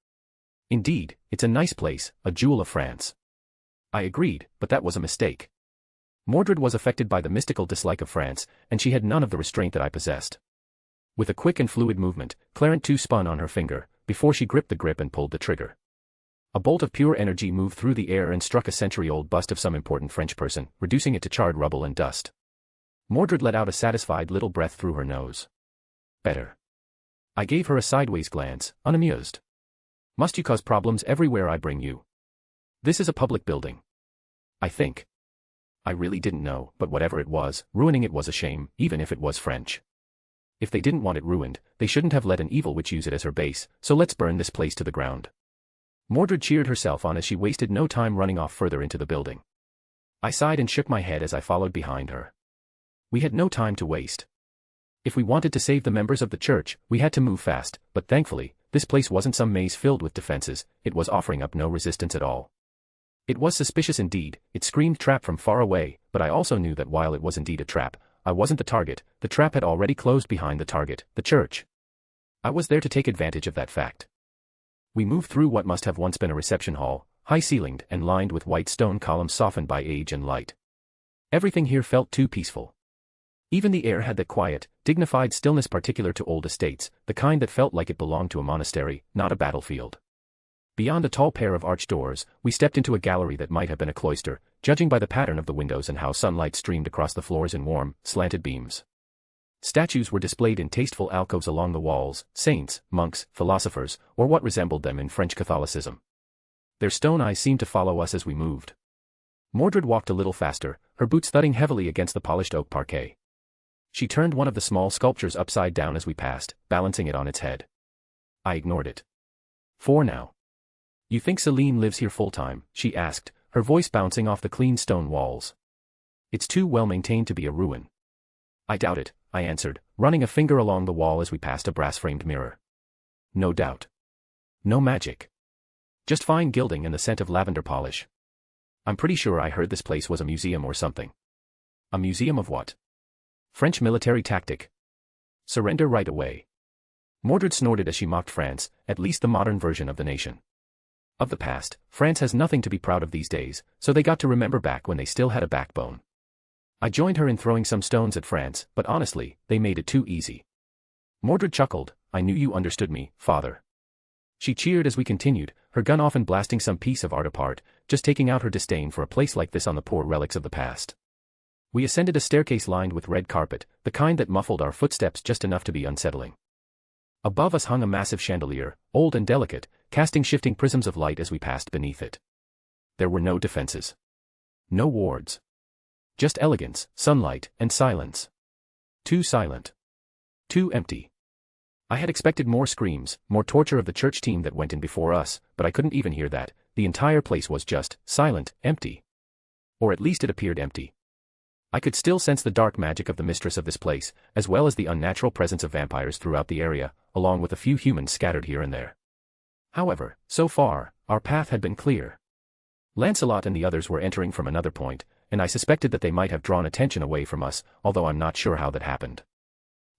Indeed, it's a nice place, a jewel of France. I agreed, but that was a mistake. Mordred was affected by the mystical dislike of France, and she had none of the restraint that I possessed. With a quick and fluid movement, Clarent too spun on her finger, before she gripped the grip and pulled the trigger. A bolt of pure energy moved through the air and struck a century-old bust of some important French person, reducing it to charred rubble and dust. Mordred let out a satisfied little breath through her nose. Better. I gave her a sideways glance, unamused. Must you cause problems everywhere I bring you? This is a public building. I think. I really didn't know, but whatever it was, ruining it was a shame, even if it was French. If they didn't want it ruined, they shouldn't have let an evil witch use it as her base, so let's burn this place to the ground. Mordred cheered herself on as she wasted no time running off further into the building. I sighed and shook my head as I followed behind her. We had no time to waste. If we wanted to save the members of the church, we had to move fast, but thankfully, this place wasn't some maze filled with defenses, it was offering up no resistance at all. It was suspicious indeed, it screamed trap from far away, but I also knew that while it was indeed a trap, I wasn't the target. The trap had already closed behind the target, the church. I was there to take advantage of that fact. We moved through what must have once been a reception hall, high-ceilinged and lined with white stone columns softened by age and light. Everything here felt too peaceful. Even the air had that quiet, dignified stillness particular to old estates, the kind that felt like it belonged to a monastery, not a battlefield. Beyond a tall pair of arched doors, we stepped into a gallery that might have been a cloister, judging by the pattern of the windows and how sunlight streamed across the floors in warm, slanted beams. Statues were displayed in tasteful alcoves along the walls, saints, monks, philosophers, or what resembled them in French Catholicism. Their stone eyes seemed to follow us as we moved. Mordred walked a little faster, her boots thudding heavily against the polished oak parquet. She turned one of the small sculptures upside down as we passed, balancing it on its head. I ignored it. For now. You think Celine lives here full-time? She asked, her voice bouncing off the clean stone walls. It's too well maintained to be a ruin. I doubt it, I answered, running a finger along the wall as we passed a brass-framed mirror. No doubt. No magic. Just fine gilding and the scent of lavender polish. I'm pretty sure I heard this place was a museum or something. A museum of what? French military tactic. Surrender right away. Mordred snorted as she mocked France, at least the modern version of the nation. Of the past, France has nothing to be proud of these days, so they got to remember back when they still had a backbone. I joined her in throwing some stones at France, but honestly, they made it too easy. Mordred chuckled. I knew you understood me, father. She cheered as we continued, her gun often blasting some piece of art apart, just taking out her disdain for a place like this on the poor relics of the past. We ascended a staircase lined with red carpet, the kind that muffled our footsteps just enough to be unsettling. Above us hung a massive chandelier, old and delicate, casting shifting prisms of light as we passed beneath it. There were no defenses. No wards. Just elegance, sunlight, and silence. Too silent. Too empty. I had expected more screams, more torture of the church team that went in before us, but I couldn't even hear that. The entire place was just silent, empty. Or at least it appeared empty. I could still sense the dark magic of the mistress of this place, as well as the unnatural presence of vampires throughout the area, along with a few humans scattered here and there. However, so far, our path had been clear. Lancelot and the others were entering from another point, and I suspected that they might have drawn attention away from us, although I'm not sure how that happened.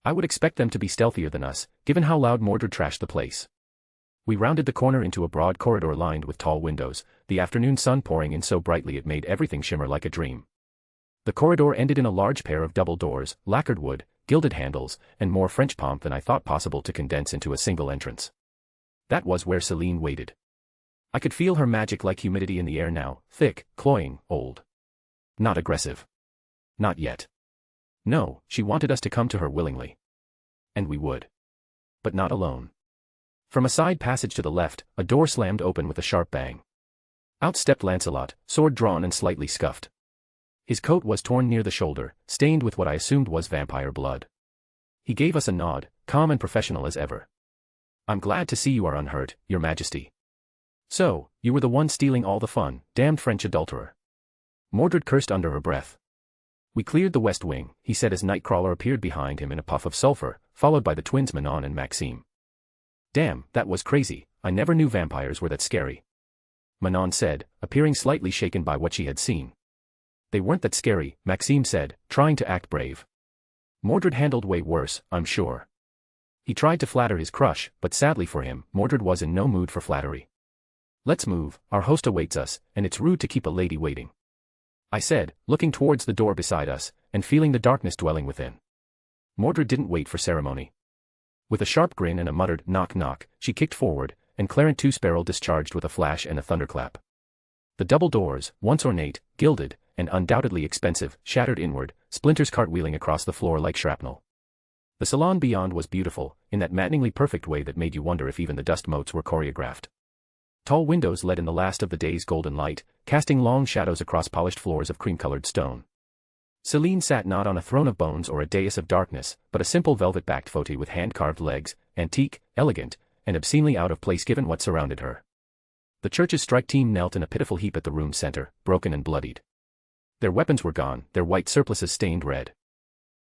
I would expect them to be stealthier than us, given how loud Mordred trashed the place. We rounded the corner into a broad corridor lined with tall windows, the afternoon sun pouring in so brightly it made everything shimmer like a dream. The corridor ended in a large pair of double doors, lacquered wood, gilded handles, and more French pomp than I thought possible to condense into a single entrance. That was where Celine waited. I could feel her magic like humidity in the air now, thick, cloying, old. Not aggressive. Not yet. No, she wanted us to come to her willingly. And we would. But not alone. From a side passage to the left, a door slammed open with a sharp bang. Out stepped Lancelot, sword drawn and slightly scuffed. His coat was torn near the shoulder, stained with what I assumed was vampire blood. He gave us a nod, calm and professional as ever. I'm glad to see you are unhurt, Your Majesty. So, you were the one stealing all the fun, damned French adulterer. Mordred cursed under her breath. We cleared the west wing, he said as Nightcrawler appeared behind him in a puff of sulfur, followed by the twins Manon and Maxime. Damn, that was crazy, I never knew vampires were that scary. Manon said, appearing slightly shaken by what she had seen. They weren't that scary, Maxime said, trying to act brave. Mordred handled way worse, I'm sure. He tried to flatter his crush, but sadly for him, Mordred was in no mood for flattery. Let's move, our host awaits us, and it's rude to keep a lady waiting. I said, looking towards the door beside us, and feeling the darkness dwelling within. Mordred didn't wait for ceremony. With a sharp grin and a muttered knock knock, she kicked forward, and Clarent Two-Sparrow discharged with a flash and a thunderclap. The double doors, once ornate, gilded, and undoubtedly expensive, shattered inward, splinters cartwheeling across the floor like shrapnel. The salon beyond was beautiful, in that maddeningly perfect way that made you wonder if even the dust motes were choreographed. Tall windows let in the last of the day's golden light, casting long shadows across polished floors of cream-colored stone. Celine sat not on a throne of bones or a dais of darkness, but a simple velvet-backed fauteuil with hand-carved legs, antique, elegant, and obscenely out of place given what surrounded her. The church's strike team knelt in a pitiful heap at the room's center, broken and bloodied. Their weapons were gone, their white surplices stained red.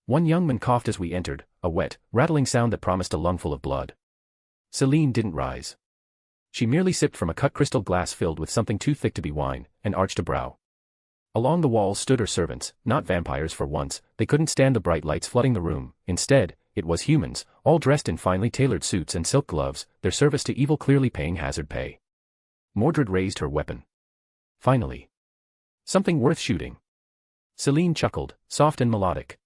One young man coughed as we entered, a wet, rattling sound that promised a lungful of blood. Celine didn't rise. She merely sipped from a cut crystal glass filled with something too thick to be wine, and arched a brow. Along the walls stood her servants, not vampires for once, they couldn't stand the bright lights flooding the room, instead, it was humans, all dressed in finely tailored suits and silk gloves, their service to evil clearly paying hazard pay. Mordred raised her weapon. Finally. Something worth shooting. Celine chuckled, soft and melodic.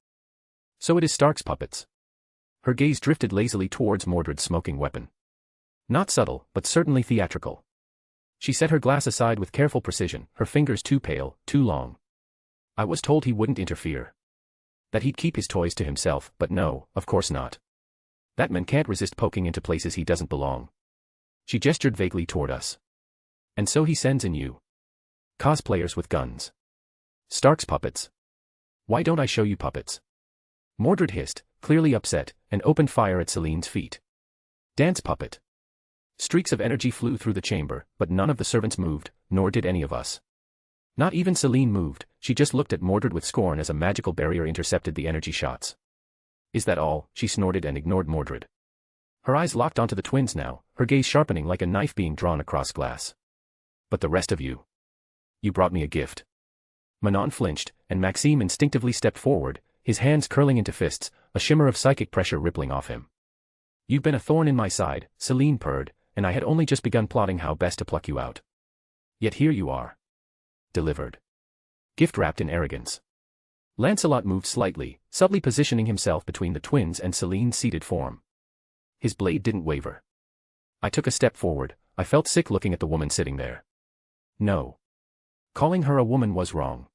So it is Stark's puppets. Her gaze drifted lazily towards Mordred's smoking weapon. Not subtle, but certainly theatrical. She set her glass aside with careful precision, her fingers too pale, too long. I was told he wouldn't interfere. That he'd keep his toys to himself, but no, of course not. That man can't resist poking into places he doesn't belong. She gestured vaguely toward us. And so he sends in you. Cosplayers with guns. Stark's puppets. Why don't I show you puppets? Mordred hissed, clearly upset, and opened fire at Celine's feet. Dance puppet. Streaks of energy flew through the chamber, but none of the servants moved, nor did any of us. Not even Celine moved, she just looked at Mordred with scorn as a magical barrier intercepted the energy shots. Is that all? She snorted and ignored Mordred. Her eyes locked onto the twins now, her gaze sharpening like a knife being drawn across glass. But the rest of you. You brought me a gift. Manon flinched, and Maxime instinctively stepped forward, his hands curling into fists, a shimmer of psychic pressure rippling off him. You've been a thorn in my side, Celine purred, and I had only just begun plotting how best to pluck you out. Yet here you are. Delivered. Gift wrapped in arrogance. Lancelot moved slightly, subtly positioning himself between the twins and Celine's seated form. His blade didn't waver. I took a step forward. I felt sick looking at the woman sitting there. No. Calling her a woman was wrong.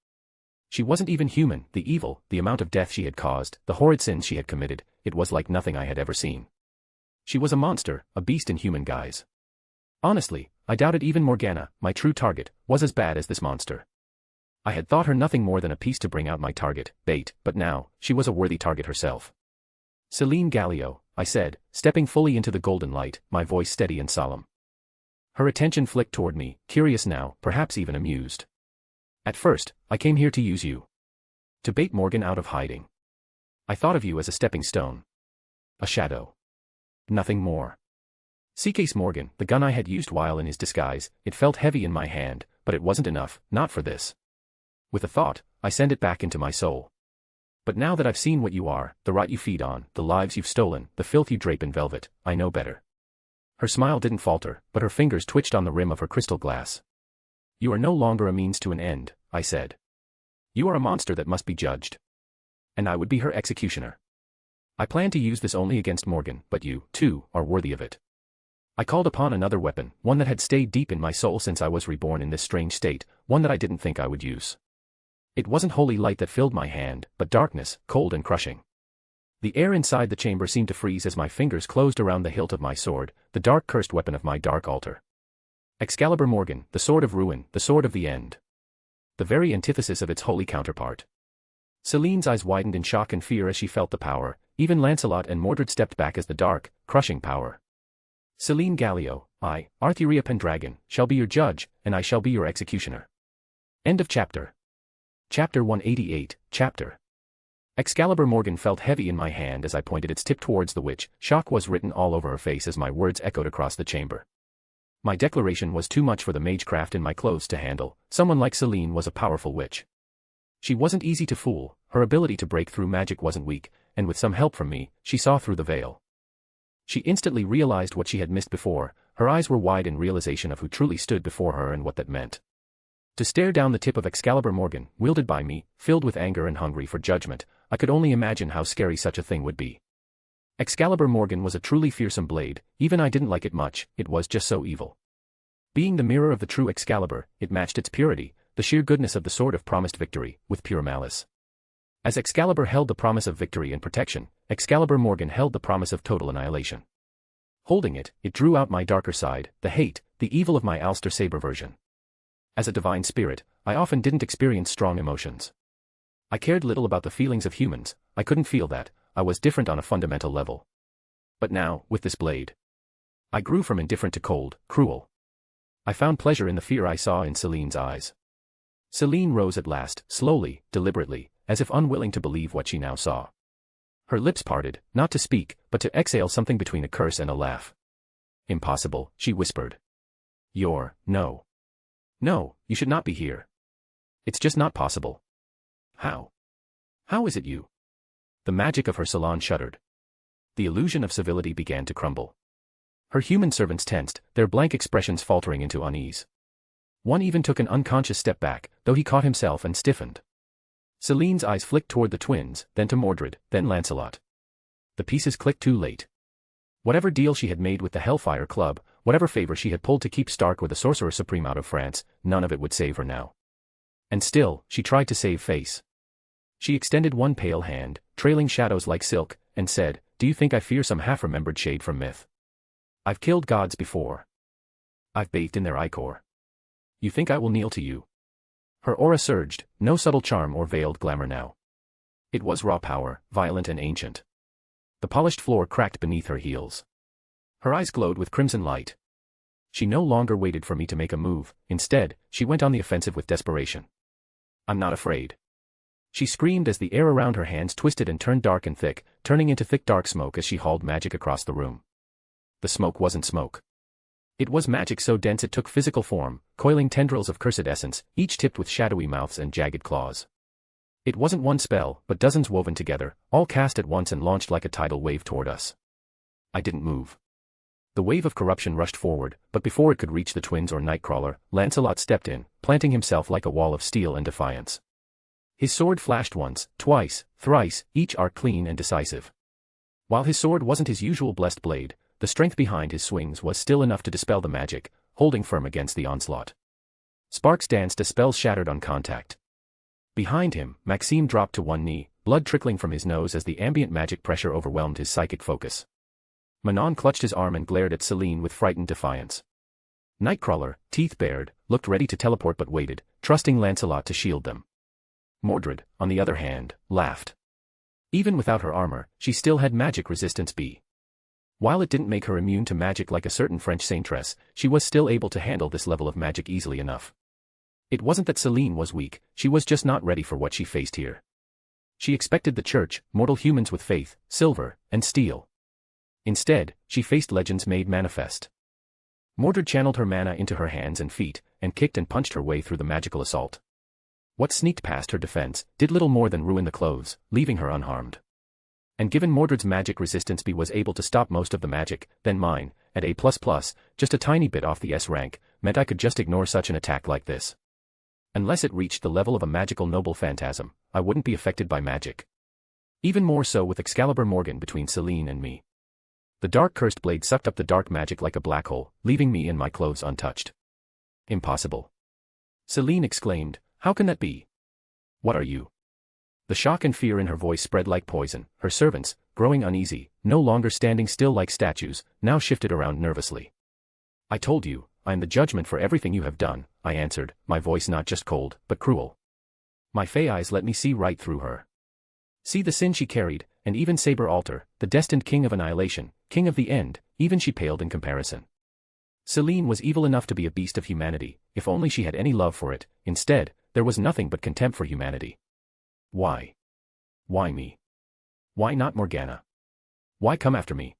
She wasn't even human. The evil, the amount of death she had caused, the horrid sins she had committed, it was like nothing I had ever seen. She was a monster, a beast in human guise. Honestly, I doubted even Morgana, my true target, was as bad as this monster. I had thought her nothing more than a piece to bring out my target, bait, but now, she was a worthy target herself. Celine Gallio, I said, stepping fully into the golden light, my voice steady and solemn. Her attention flicked toward me, curious now, perhaps even amused. At first, I came here to use you. To bait Morgan out of hiding. I thought of you as a stepping stone. A shadow. Nothing more. C-Case Morgan, the gun I had used while in his disguise, it felt heavy in my hand, but it wasn't enough, not for this. With a thought, I send it back into my soul. But now that I've seen what you are, the rot you feed on, the lives you've stolen, the filth you drape in velvet, I know better. Her smile didn't falter, but her fingers twitched on the rim of her crystal glass. You are no longer a means to an end, I said. You are a monster that must be judged. And I would be her executioner. I plan to use this only against Morgan, but you, too, are worthy of it. I called upon another weapon, one that had stayed deep in my soul since I was reborn in this strange state, one that I didn't think I would use. It wasn't holy light that filled my hand, but darkness, cold and crushing. The air inside the chamber seemed to freeze as my fingers closed around the hilt of my sword, the dark cursed weapon of my dark altar. Excalibur Morgan, the sword of ruin, the sword of the end. The very antithesis of its holy counterpart. Celine's eyes widened in shock and fear as she felt the power, even Lancelot and Mordred stepped back as the dark, crushing power. Celine Gallio, I, Arthuria Pendragon, shall be your judge, and I shall be your executioner. End of chapter. Chapter 188, Chapter. Excalibur Morgan felt heavy in my hand as I pointed its tip towards the witch. Shock was written all over her face as my words echoed across the chamber. My declaration was too much for the magecraft in my clothes to handle. Someone like Celine was a powerful witch. She wasn't easy to fool, her ability to break through magic wasn't weak, and with some help from me, she saw through the veil. She instantly realized what she had missed before. Her eyes were wide in realization of who truly stood before her and what that meant. To stare down the tip of Excalibur Morgan, wielded by me, filled with anger and hungry for judgment, I could only imagine how scary such a thing would be. Excalibur Morgan was a truly fearsome blade, even I didn't like it much, it was just so evil. Being the mirror of the true Excalibur, it matched its purity, the sheer goodness of the sword of promised victory, with pure malice. As Excalibur held the promise of victory and protection, Excalibur Morgan held the promise of total annihilation. Holding it, it drew out my darker side, the hate, the evil of my Alster Saber version. As a divine spirit, I often didn't experience strong emotions. I cared little about the feelings of humans, I couldn't feel that, I was different on a fundamental level. But now, with this blade, I grew from indifferent to cold, cruel. I found pleasure in the fear I saw in Celine's eyes. Celine rose at last, slowly, deliberately, as if unwilling to believe what she now saw. Her lips parted, not to speak, but to exhale something between a curse and a laugh. Impossible, she whispered. No. No, you should not be here. It's just not possible. How? How is it you? The magic of her salon shuddered. The illusion of civility began to crumble. Her human servants tensed, their blank expressions faltering into unease. One even took an unconscious step back, though he caught himself and stiffened. Celine's eyes flicked toward the twins, then to Mordred, then Lancelot. The pieces clicked too late. Whatever deal she had made with the Hellfire Club, whatever favor she had pulled to keep Stark or the Sorcerer Supreme out of France, none of it would save her now. And still, she tried to save face. She extended one pale hand, trailing shadows like silk, and said, "Do you think I fear some half-remembered shade from myth? I've killed gods before. I've bathed in their ichor. You think I will kneel to you?" Her aura surged, no subtle charm or veiled glamour now. It was raw power, violent and ancient. The polished floor cracked beneath her heels. Her eyes glowed with crimson light. She no longer waited for me to make a move, instead, she went on the offensive with desperation. "I'm not afraid," she screamed as the air around her hands twisted and turned dark and thick, turning into thick dark smoke as she hauled magic across the room. The smoke wasn't smoke. It was magic so dense it took physical form, coiling tendrils of cursed essence, each tipped with shadowy mouths and jagged claws. It wasn't one spell, but dozens woven together, all cast at once and launched like a tidal wave toward us. I didn't move. The wave of corruption rushed forward, but before it could reach the twins or Nightcrawler, Lancelot stepped in, planting himself like a wall of steel and defiance. His sword flashed once, twice, thrice, each arc clean and decisive. While his sword wasn't his usual blessed blade, the strength behind his swings was still enough to dispel the magic, holding firm against the onslaught. Sparks danced as spells shattered on contact. Behind him, Maxime dropped to one knee, blood trickling from his nose as the ambient magic pressure overwhelmed his psychic focus. Manon clutched his arm and glared at Celine with frightened defiance. Nightcrawler, teeth bared, looked ready to teleport but waited, trusting Lancelot to shield them. Mordred, on the other hand, laughed. Even without her armor, she still had magic resistance B. While it didn't make her immune to magic like a certain French saintress, she was still able to handle this level of magic easily enough. It wasn't that Celine was weak, she was just not ready for what she faced here. She expected the church, mortal humans with faith, silver, and steel. Instead, she faced legends made manifest. Mordred channeled her mana into her hands and feet, and kicked and punched her way through the magical assault. What sneaked past her defense did little more than ruin the clothes, leaving her unharmed. And given Mordred's magic resistance B was able to stop most of the magic, then mine, at A++, just a tiny bit off the S rank, meant I could just ignore such an attack like this. Unless it reached the level of a magical noble phantasm, I wouldn't be affected by magic. Even more so with Excalibur Morgan between Celine and me. The dark cursed blade sucked up the dark magic like a black hole, leaving me and my clothes untouched. Impossible. Celine exclaimed, "How can that be? What are you?" The shock and fear in her voice spread like poison. Her servants, growing uneasy, no longer standing still like statues, now shifted around nervously. "I told you, I am the judgment for everything you have done," I answered, my voice not just cold, but cruel. My fey eyes let me see right through her. See the sin she carried, and even Saber Alter, the destined king of annihilation, king of the end, even she paled in comparison. Celine was evil enough to be a beast of humanity, if only she had any love for it. Instead, there was nothing but contempt for humanity. Why? Why me? Why not Morgana? Why come after me?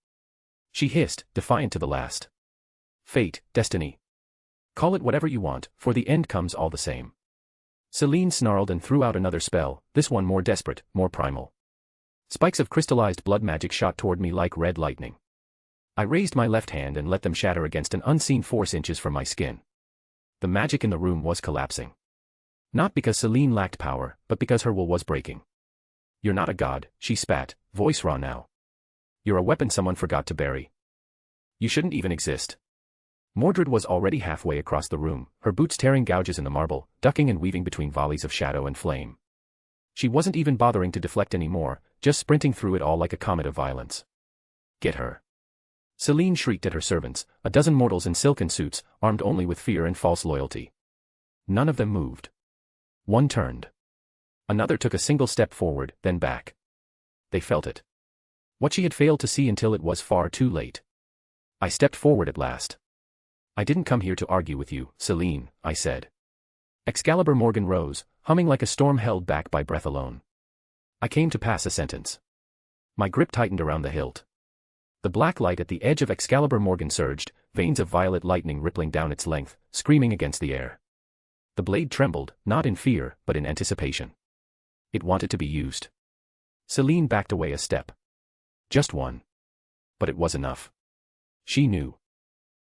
She hissed, defiant to the last. Fate, destiny. Call it whatever you want, for the end comes all the same. Celine snarled and threw out another spell, this one more desperate, more primal. Spikes of crystallized blood magic shot toward me like red lightning. I raised my left hand and let them shatter against an unseen force inches from my skin. The magic in the room was collapsing. Not because Celine lacked power, but because her will was breaking. "You're not a god," she spat, voice raw now. "You're a weapon someone forgot to bury. You shouldn't even exist." Mordred was already halfway across the room, her boots tearing gouges in the marble, ducking and weaving between volleys of shadow and flame. She wasn't even bothering to deflect anymore, just sprinting through it all like a comet of violence. "Get her." Celine shrieked at her servants, a dozen mortals in silken suits, armed only with fear and false loyalty. None of them moved. One turned. Another took a single step forward, then back. They felt it. What she had failed to see until it was far too late. I stepped forward at last. "I didn't come here to argue with you, Celine," I said. Excalibur Morgan rose, humming like a storm held back by breath alone. "I came to pass a sentence." My grip tightened around the hilt. The black light at the edge of Excalibur Morgan surged, veins of violet lightning rippling down its length, screaming against the air. The blade trembled, not in fear, but in anticipation. It wanted to be used. Celine backed away a step. Just one. But it was enough. She knew.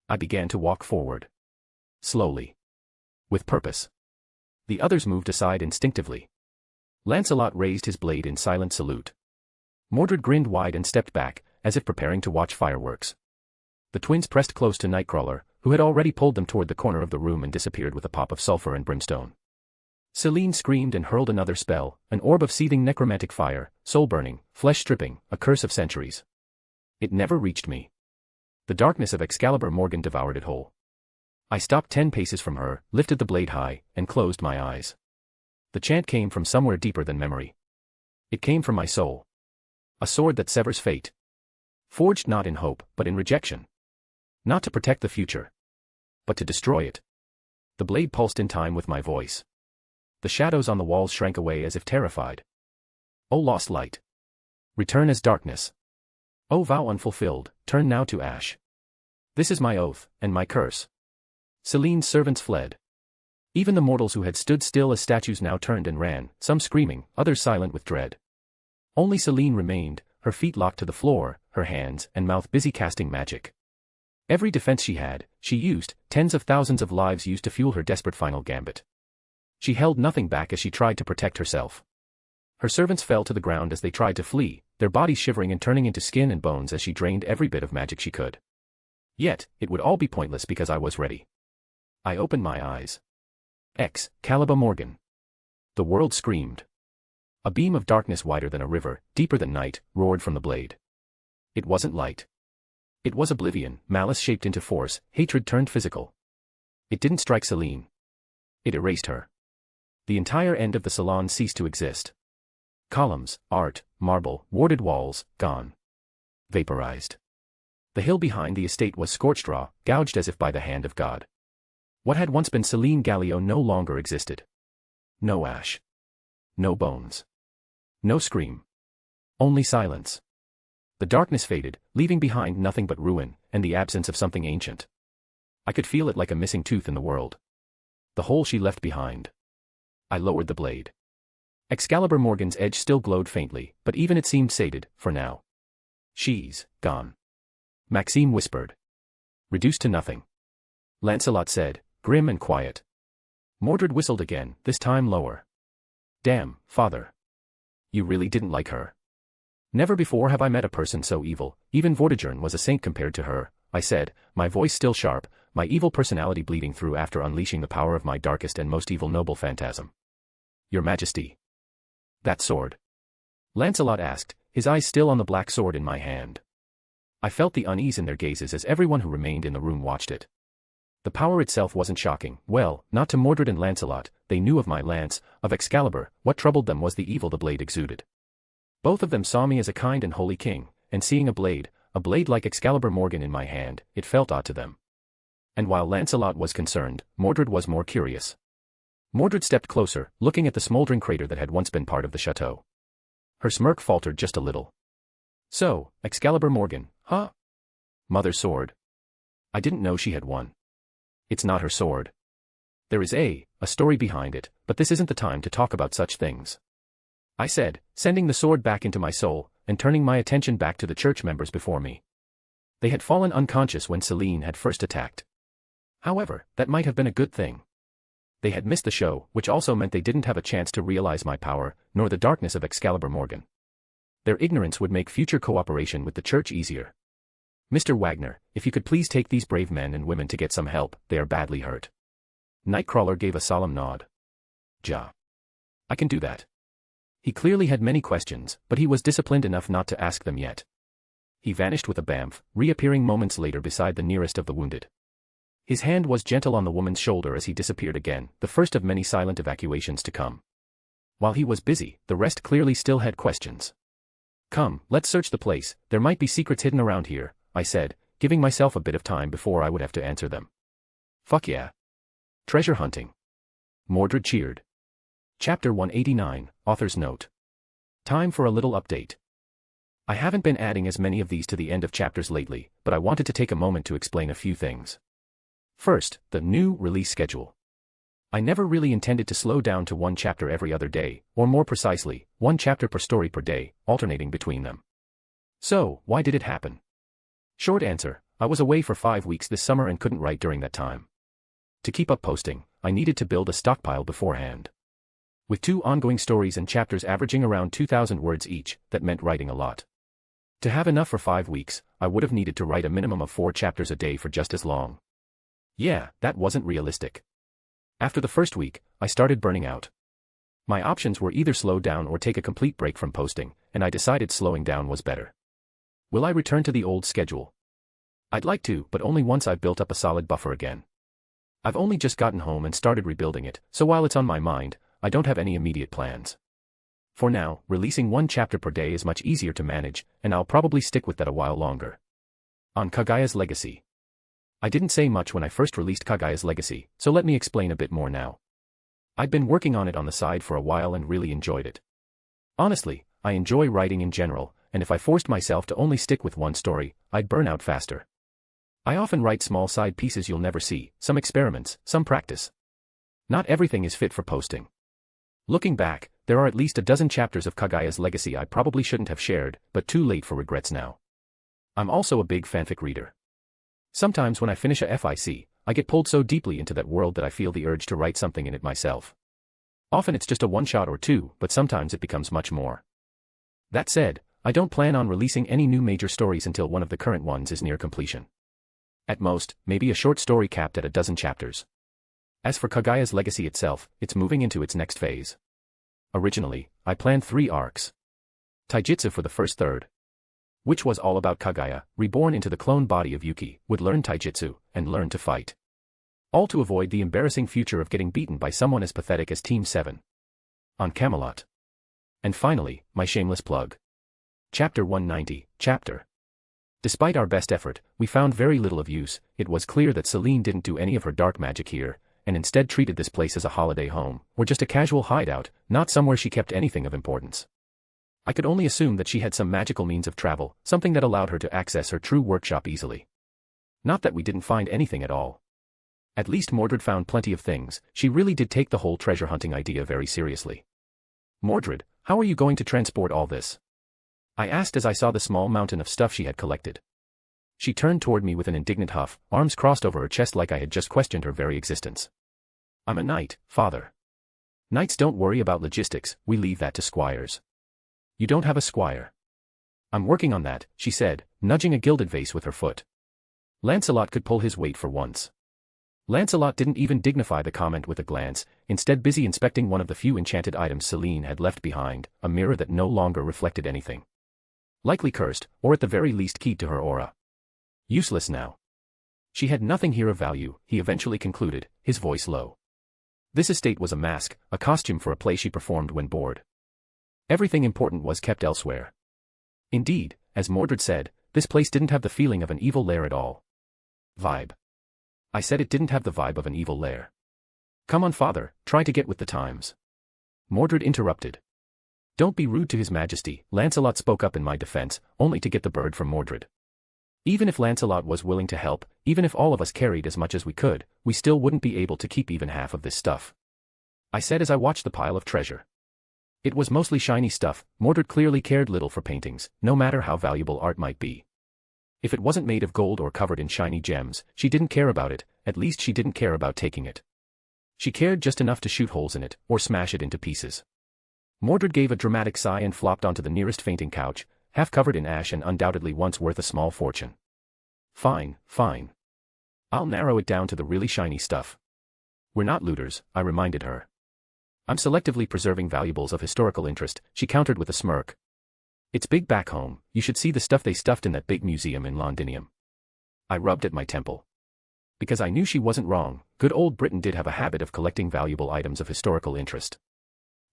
I began to walk forward. Slowly. With purpose. The others moved aside instinctively. Lancelot raised his blade in silent salute. Mordred grinned wide and stepped back, as if preparing to watch fireworks. The twins pressed close to Nightcrawler, who had already pulled them toward the corner of the room and disappeared with a pop of sulfur and brimstone. Celine screamed and hurled another spell, an orb of seething necromantic fire, soul-burning, flesh-stripping, a curse of centuries. It never reached me. The darkness of Excalibur Morgan devoured it whole. I stopped 10 paces from her, lifted the blade high, and closed my eyes. The chant came from somewhere deeper than memory. It came from my soul. A sword that severs fate. Forged not in hope, but in rejection. Not to protect the future, but to destroy it. The blade pulsed in time with my voice. The shadows on the walls shrank away as if terrified. O lost light! Return as darkness. O vow unfulfilled, turn now to ash. This is my oath, and my curse. Celine's servants fled. Even the mortals who had stood still as statues now turned and ran, some screaming, others silent with dread. Only Celine remained, her feet locked to the floor, her hands and mouth busy casting magic. Every defense she used, tens of thousands of lives used to fuel her desperate final gambit. She held nothing back as she tried to protect herself. Her servants fell to the ground as they tried to flee, their bodies shivering and turning into skin and bones as she drained every bit of magic she could. Yet, it would all be pointless because I was ready. I opened my eyes. Excalibur Morgan. The world screamed. A beam of darkness wider than a river, deeper than night, roared from the blade. It wasn't light. It was oblivion, malice shaped into force, hatred turned physical. It didn't strike Celine. It erased her. The entire end of the salon ceased to exist. Columns, art, marble, warded walls, gone. Vaporized. The hill behind the estate was scorched raw, gouged as if by the hand of God. What had once been Celine Gallio no longer existed. No ash. No bones. No scream. Only silence. The darkness faded, leaving behind nothing but ruin, and the absence of something ancient. I could feel it like a missing tooth in the world. The hole she left behind. I lowered the blade. Excalibur Morgan's edge still glowed faintly, but even it seemed sated, for now. She's gone. Maxime whispered. Reduced to nothing. Lancelot said, grim and quiet. Mordred whistled again, this time lower. Damn, father. You really didn't like her. Never before have I met a person so evil, even Vortigern was a saint compared to her, I said, my voice still sharp, my evil personality bleeding through after unleashing the power of my darkest and most evil noble phantasm. Your Majesty. That sword? Lancelot asked, his eyes still on the black sword in my hand. I felt the unease in their gazes as everyone who remained in the room watched it. The power itself wasn't shocking, well, not to Mordred and Lancelot, they knew of my lance, of Excalibur, what troubled them was the evil the blade exuded. Both of them saw me as a kind and holy king, and seeing a blade like Excalibur Morgan in my hand, it felt odd to them. And while Lancelot was concerned, Mordred was more curious. Mordred stepped closer, looking at the smoldering crater that had once been part of the chateau. Her smirk faltered just a little. So, Excalibur Morgan, huh? Mother's sword. I didn't know she had one. It's not her sword. There is a story behind it, but this isn't the time to talk about such things. I said, sending the sword back into my soul, and turning my attention back to the church members before me. They had fallen unconscious when Celine had first attacked. However, that might have been a good thing. They had missed the show, which also meant they didn't have a chance to realize my power, nor the darkness of Excalibur Morgan. Their ignorance would make future cooperation with the church easier. Mr. Wagner, if you could please take these brave men and women to get some help, they are badly hurt. Nightcrawler gave a solemn nod. Ja. I can do that. He clearly had many questions, but he was disciplined enough not to ask them yet. He vanished with a bamf, reappearing moments later beside the nearest of the wounded. His hand was gentle on the woman's shoulder as he disappeared again, the first of many silent evacuations to come. While he was busy, the rest clearly still had questions. Come, let's search the place, there might be secrets hidden around here, I said, giving myself a bit of time before I would have to answer them. Fuck yeah. Treasure hunting. Mordred cheered. Chapter 189, Author's Note. Time for a little update. I haven't been adding as many of these to the end of chapters lately, but I wanted to take a moment to explain a few things. First, the new release schedule. I never really intended to slow down to one chapter every other day, or more precisely, one chapter per story per day, alternating between them. So, why did it happen? Short answer, I was away for 5 weeks this summer and couldn't write during that time. To keep up posting, I needed to build a stockpile beforehand. With 2 ongoing stories and chapters averaging around 2,000 words each, that meant writing a lot. To have enough for 5 weeks, I would have needed to write a minimum of 4 chapters a day for just as long. Yeah, that wasn't realistic. After the first week, I started burning out. My options were either slow down or take a complete break from posting, and I decided slowing down was better. Will I return to the old schedule? I'd like to, but only once I've built up a solid buffer again. I've only just gotten home and started rebuilding it, so while it's on my mind, I don't have any immediate plans. For now, releasing 1 chapter per day is much easier to manage, and I'll probably stick with that a while longer. On Kagaya's Legacy. I didn't say much when I first released Kagaya's Legacy, so let me explain a bit more now. I'd been working on it on the side for a while and really enjoyed it. Honestly, I enjoy writing in general, and if I forced myself to only stick with one story, I'd burn out faster. I often write small side pieces you'll never see, some experiments, some practice. Not everything is fit for posting. Looking back, there are at least a dozen chapters of Kagaya's Legacy I probably shouldn't have shared, but too late for regrets now. I'm also a big fanfic reader. Sometimes when I finish a FIC, I get pulled so deeply into that world that I feel the urge to write something in it myself. Often it's just a one-shot or two, but sometimes it becomes much more. That said, I don't plan on releasing any new major stories until one of the current ones is near completion. At most, maybe a short story capped at a dozen chapters. As for Kaguya's legacy itself, it's moving into its next phase. Originally, I planned 3 arcs. Taijutsu for the first third, which was all about Kaguya, reborn into the clone body of Yuki, would learn taijutsu, and learn to fight. All to avoid the embarrassing future of getting beaten by someone as pathetic as Team 7. On Camelot. And finally, my shameless plug. Chapter 190, Chapter. Despite our best effort, we found very little of use. It was clear that Celine didn't do any of her dark magic here, and instead treated this place as a holiday home, or just a casual hideout, not somewhere she kept anything of importance. I could only assume that she had some magical means of travel, something that allowed her to access her true workshop easily. Not that we didn't find anything at all. At least Mordred found plenty of things. She really did take the whole treasure hunting idea very seriously. Mordred, how are you going to transport all this? I asked as I saw the small mountain of stuff she had collected. She turned toward me with an indignant huff, arms crossed over her chest like I had just questioned her very existence. I'm a knight, father. Knights don't worry about logistics, we leave that to squires. You don't have a squire. I'm working on that, she said, nudging a gilded vase with her foot. Lancelot could pull his weight for once. Lancelot didn't even dignify the comment with a glance, instead busy inspecting one of the few enchanted items Celine had left behind, a mirror that no longer reflected anything. Likely cursed, or at the very least keyed to her aura. Useless now. She had nothing here of value, he eventually concluded, his voice low. This estate was a mask, a costume for a play she performed when bored. Everything important was kept elsewhere. Indeed, as Mordred said, this place didn't have the feeling of an evil lair at all. Vibe. I said it didn't have the vibe of an evil lair. Come on father, try to get with the times. Mordred interrupted. Don't be rude to his majesty, Lancelot spoke up in my defense, only to get the bird from Mordred. Even if Lancelot was willing to help, even if all of us carried as much as we could, we still wouldn't be able to keep even half of this stuff. I said as I watched the pile of treasure. It was mostly shiny stuff. Mordred clearly cared little for paintings, no matter how valuable art might be. If it wasn't made of gold or covered in shiny gems, she didn't care about it, at least she didn't care about taking it. She cared just enough to shoot holes in it, or smash it into pieces. Mordred gave a dramatic sigh and flopped onto the nearest fainting couch, half covered in ash and undoubtedly once worth a small fortune. Fine, fine. I'll narrow it down to the really shiny stuff. We're not looters, I reminded her. I'm selectively preserving valuables of historical interest, she countered with a smirk. It's big back home, you should see the stuff they stuffed in that big museum in Londinium. I rubbed at my temple. Because I knew she wasn't wrong, good old Britain did have a habit of collecting valuable items of historical interest.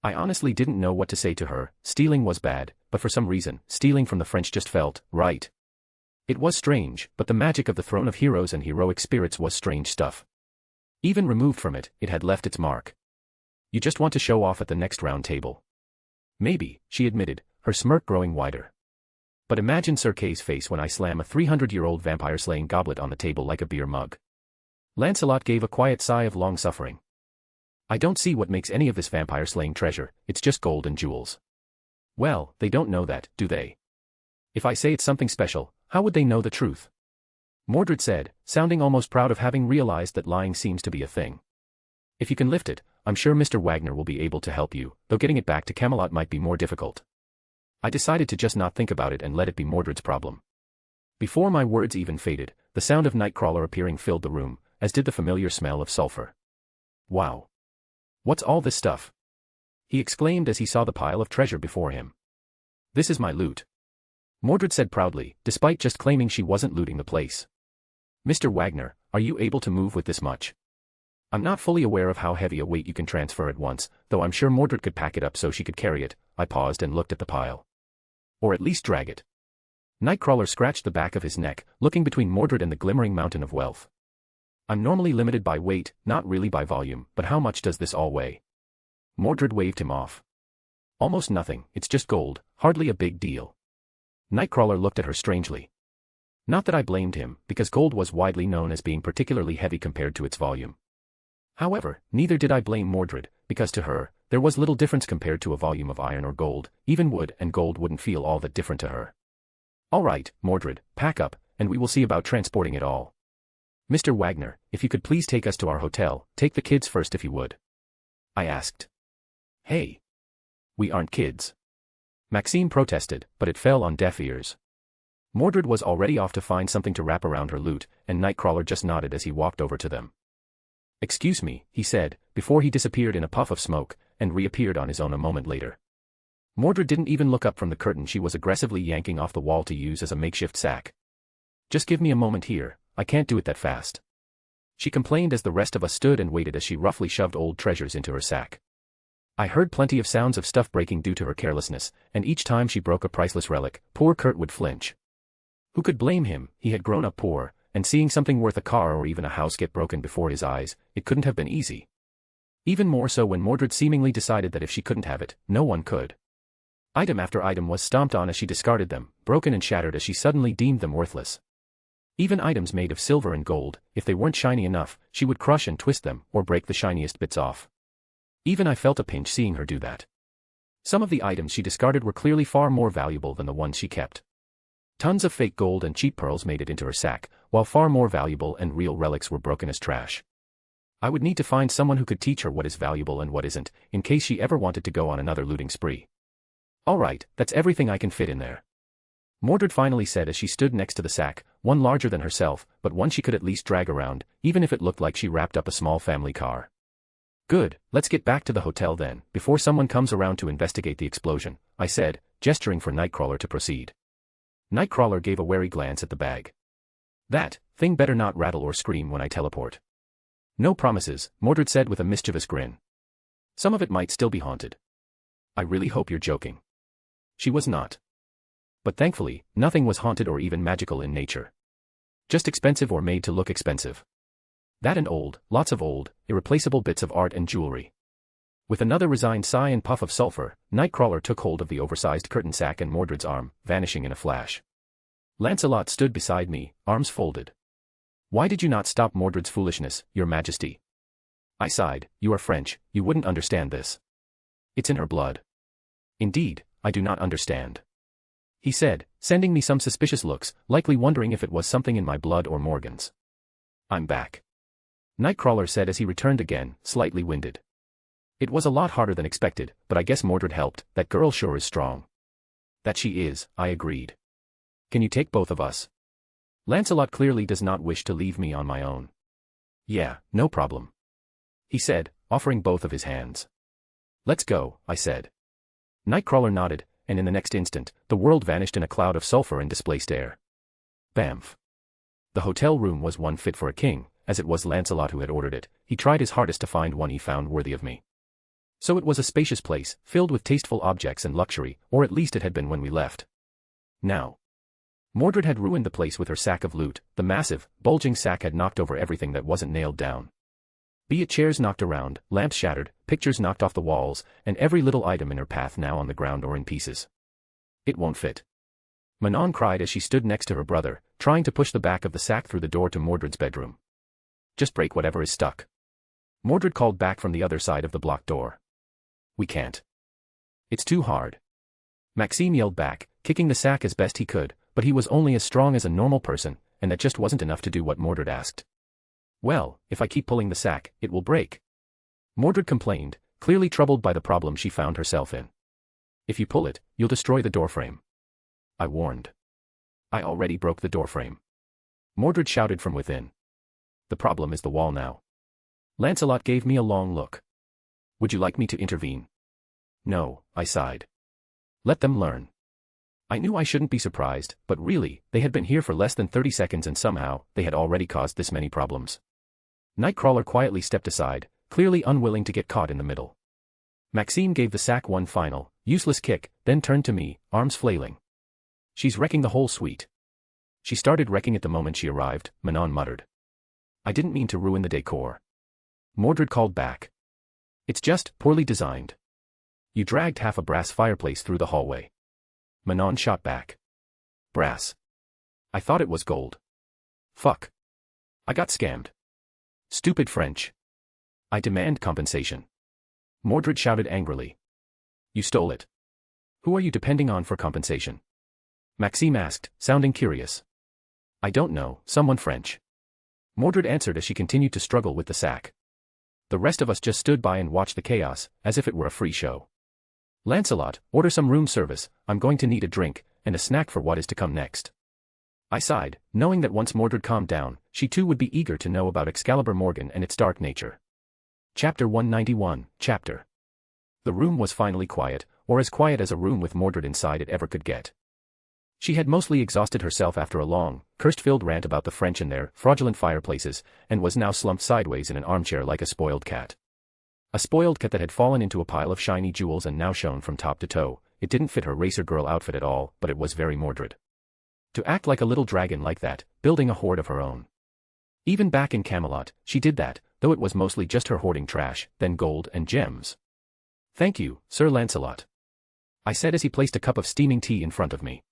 I honestly didn't know what to say to her. Stealing was bad, but for some reason, stealing from the French just felt right. It was strange, but the magic of the throne of heroes and heroic spirits was strange stuff. Even removed from it, it had left its mark. You just want to show off at the next round table. Maybe, she admitted, her smirk growing wider. But imagine Sir Kay's face when I slam a 300-year-old vampire-slaying goblet on the table like a beer mug. Lancelot gave a quiet sigh of long suffering. I don't see what makes any of this vampire-slaying treasure, it's just gold and jewels. Well, they don't know that, do they? If I say it's something special, how would they know the truth? Mordred said, sounding almost proud of having realized that lying seems to be a thing. If you can lift it, I'm sure Mr. Wagner will be able to help you, though getting it back to Camelot might be more difficult. I decided to just not think about it and let it be Mordred's problem. Before my words even faded, the sound of Nightcrawler appearing filled the room, as did the familiar smell of sulfur. Wow. What's all this stuff? He exclaimed as he saw the pile of treasure before him. This is my loot. Mordred said proudly, despite just claiming she wasn't looting the place. Mr. Wagner, are you able to move with this much? I'm not fully aware of how heavy a weight you can transfer at once, though I'm sure Mordred could pack it up so she could carry it. I paused and looked at the pile. Or at least drag it. Nightcrawler scratched the back of his neck, looking between Mordred and the glimmering mountain of wealth. I'm normally limited by weight, not really by volume, but how much does this all weigh? Mordred waved him off. Almost nothing, it's just gold, hardly a big deal. Nightcrawler looked at her strangely. Not that I blamed him, because gold was widely known as being particularly heavy compared to its volume. However, neither did I blame Mordred, because to her, there was little difference compared to a volume of iron or gold, even wood and gold wouldn't feel all that different to her. All right, Mordred, pack up, and we will see about transporting it all. Mr. Wagner, if you could please take us to our hotel, take the kids first if you would. I asked. Hey. We aren't kids. Maxime protested, but it fell on deaf ears. Mordred was already off to find something to wrap around her lute, and Nightcrawler just nodded as he walked over to them. Excuse me, he said, before he disappeared in a puff of smoke, and reappeared on his own a moment later. Mordred didn't even look up from the curtain she was aggressively yanking off the wall to use as a makeshift sack. Just give me a moment here, I can't do it that fast. She complained as the rest of us stood and waited as she roughly shoved old treasures into her sack. I heard plenty of sounds of stuff breaking due to her carelessness, and each time she broke a priceless relic, poor Kurt would flinch. Who could blame him? He had grown up poor, and seeing something worth a car or even a house get broken before his eyes, it couldn't have been easy. Even more so when Mordred seemingly decided that if she couldn't have it, no one could. Item after item was stomped on as she discarded them, broken and shattered as she suddenly deemed them worthless. Even items made of silver and gold, if they weren't shiny enough, she would crush and twist them, or break the shiniest bits off. Even I felt a pinch seeing her do that. Some of the items she discarded were clearly far more valuable than the ones she kept. Tons of fake gold and cheap pearls made it into her sack, while far more valuable and real relics were broken as trash. I would need to find someone who could teach her what is valuable and what isn't, in case she ever wanted to go on another looting spree. All right, that's everything I can fit in there. Mordred finally said as she stood next to the sack, one larger than herself, but one she could at least drag around, even if it looked like she wrapped up a small family car. Good, let's get back to the hotel then, before someone comes around to investigate the explosion, I said, gesturing for Nightcrawler to proceed. Nightcrawler gave a wary glance at the bag. That thing better not rattle or scream when I teleport. No promises, Mordred said with a mischievous grin. Some of it might still be haunted. I really hope you're joking. She was not. But thankfully, nothing was haunted or even magical in nature. Just expensive or made to look expensive. That and old, lots of old, irreplaceable bits of art and jewelry. With another resigned sigh and puff of sulfur, Nightcrawler took hold of the oversized curtain sack and Mordred's arm, vanishing in a flash. Lancelot stood beside me, arms folded. Why did you not stop Mordred's foolishness, Your Majesty? I sighed, you are French, you wouldn't understand this. It's in her blood. Indeed, I do not understand. He said, sending me some suspicious looks, likely wondering if it was something in my blood or Morgan's. I'm back. Nightcrawler said as he returned again, slightly winded. It was a lot harder than expected, but I guess Mordred helped, that girl sure is strong. That she is, I agreed. Can you take both of us? Lancelot clearly does not wish to leave me on my own. Yeah, no problem. He said, offering both of his hands. Let's go, I said. Nightcrawler nodded, and in the next instant, the world vanished in a cloud of sulfur and displaced air. Bamf. The hotel room was one fit for a king, as it was Lancelot who had ordered it. He tried his hardest to find one he found worthy of me. So it was a spacious place, filled with tasteful objects and luxury, or at least it had been when we left. Now. Mordred had ruined the place with her sack of loot. The massive, bulging sack had knocked over everything that wasn't nailed down. Be it chairs knocked around, lamps shattered, pictures knocked off the walls, and every little item in her path now on the ground or in pieces. It won't fit. Manon cried as she stood next to her brother, trying to push the back of the sack through the door to Mordred's bedroom. Just break whatever is stuck. Mordred called back from the other side of the blocked door. We can't. It's too hard. Maxime yelled back, kicking the sack as best he could, but he was only as strong as a normal person, and that just wasn't enough to do what Mordred asked. Well, if I keep pulling the sack, it will break. Mordred complained, clearly troubled by the problem she found herself in. If you pull it, you'll destroy the doorframe. I warned. I already broke the doorframe. Mordred shouted from within. The problem is the wall now. Lancelot gave me a long look. Would you like me to intervene? No, I sighed. Let them learn. I knew I shouldn't be surprised, but really, they had been here for less than 30 seconds and somehow, they had already caused this many problems. Nightcrawler quietly stepped aside, clearly unwilling to get caught in the middle. Maxime gave the sack one final, useless kick, then turned to me, arms flailing. She's wrecking the whole suite. She started wrecking it the moment she arrived, Manon muttered. I didn't mean to ruin the decor. Mordred called back. It's just poorly designed. You dragged half a brass fireplace through the hallway. Manon shot back. Brass. I thought it was gold. Fuck. I got scammed. Stupid French. I demand compensation. Mordred shouted angrily. You stole it. Who are you depending on for compensation? Maxime asked, sounding curious. I don't know, someone French. Mordred answered as she continued to struggle with the sack. The rest of us just stood by and watched the chaos, as if it were a free show. Lancelot, order some room service, I'm going to need a drink, and a snack for what is to come next. I sighed, knowing that once Mordred calmed down, she too would be eager to know about Excalibur Morgan and its dark nature. Chapter 191, Chapter. The room was finally quiet, or as quiet as a room with Mordred inside it ever could get. She had mostly exhausted herself after a long, curse-filled rant about the French and their fraudulent fireplaces, and was now slumped sideways in an armchair like a spoiled cat. A spoiled cat that had fallen into a pile of shiny jewels and now shone from top to toe. It didn't fit her racer girl outfit at all, but it was very Mordred. To act like a little dragon like that, building a hoard of her own. Even back in Camelot, she did that, though it was mostly just her hoarding trash, then gold and gems. Thank you, Sir Lancelot, I said as he placed a cup of steaming tea in front of me.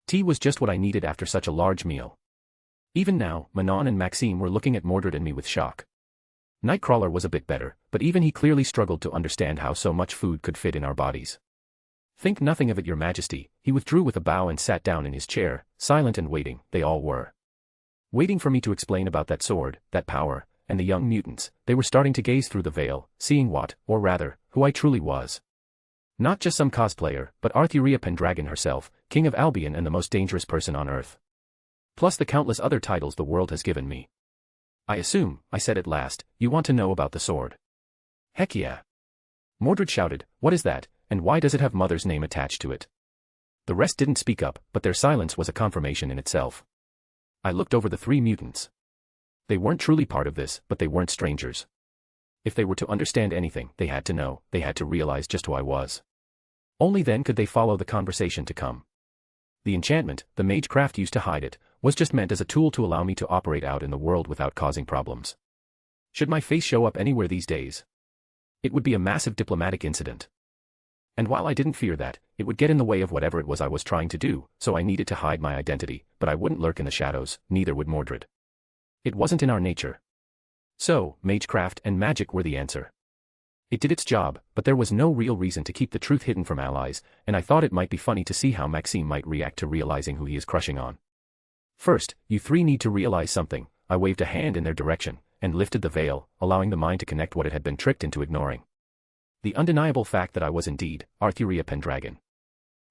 Tea was just what I needed after such a large meal. Even now, Manon and Maxime were looking at Mordred and me with shock. Nightcrawler was a bit better, but even he clearly struggled to understand how so much food could fit in our bodies. Think nothing of it, Your Majesty, he withdrew with a bow and sat down in his chair, silent and waiting, they all were. Waiting for me to explain about that sword, that power, and the young mutants. They were starting to gaze through the veil, seeing what, or rather, who I truly was. Not just some cosplayer, but Arthuria Pendragon herself, King of Albion and the most dangerous person on Earth. Plus the countless other titles the world has given me. I assume, I said at last, you want to know about the sword. Heck yeah. Mordred shouted, what is that, and why does it have Mother's name attached to it? The rest didn't speak up, but their silence was a confirmation in itself. I looked over the three mutants. They weren't truly part of this, but they weren't strangers. If they were to understand anything, they had to know, they had to realize just who I was. Only then could they follow the conversation to come. The enchantment, the magecraft used to hide it, was just meant as a tool to allow me to operate out in the world without causing problems. Should my face show up anywhere these days, it would be a massive diplomatic incident. And while I didn't fear that, it would get in the way of whatever it was I was trying to do, so I needed to hide my identity, but I wouldn't lurk in the shadows, neither would Mordred. It wasn't in our nature. So, magecraft and magic were the answer. It did its job, but there was no real reason to keep the truth hidden from allies, and I thought it might be funny to see how Maxime might react to realizing who he is crushing on. First, you three need to realize something. I waved a hand in their direction, and lifted the veil, allowing the mind to connect what it had been tricked into ignoring. The undeniable fact that I was indeed Arthuria Pendragon.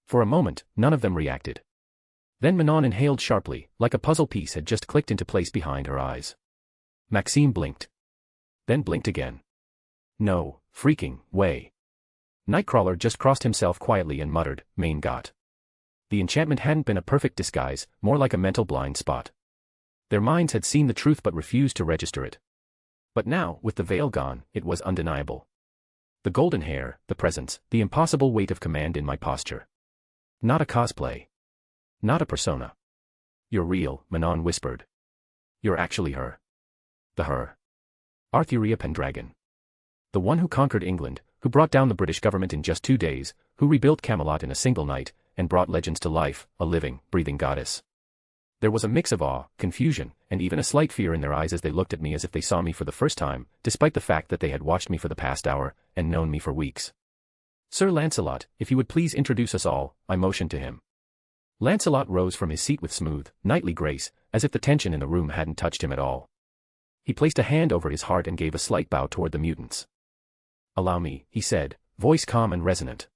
For a moment, none of them reacted. Then Manon inhaled sharply, like a puzzle piece had just clicked into place behind her eyes. Maxime blinked. Then blinked again. No, freaking way. Nightcrawler just crossed himself quietly and muttered, Main got. The enchantment hadn't been a perfect disguise, more like a mental blind spot. Their minds had seen the truth but refused to register it. But now, with the veil gone, it was undeniable. The golden hair, the presence, the impossible weight of command in my posture. Not a cosplay. Not a persona. You're real, Manon whispered. You're actually her. The her. Arthuria Pendragon. The one who conquered England, who brought down the British government in just 2 days, who rebuilt Camelot in a single night, and brought legends to life, a living, breathing goddess. There was a mix of awe, confusion, and even a slight fear in their eyes as they looked at me as if they saw me for the first time, despite the fact that they had watched me for the past hour, and known me for weeks. Sir Lancelot, if you would please introduce us all, I motioned to him. Lancelot rose from his seat with smooth, knightly grace, as if the tension in the room hadn't touched him at all. He placed a hand over his heart and gave a slight bow toward the mutants. Allow me, he said, voice calm and resonant.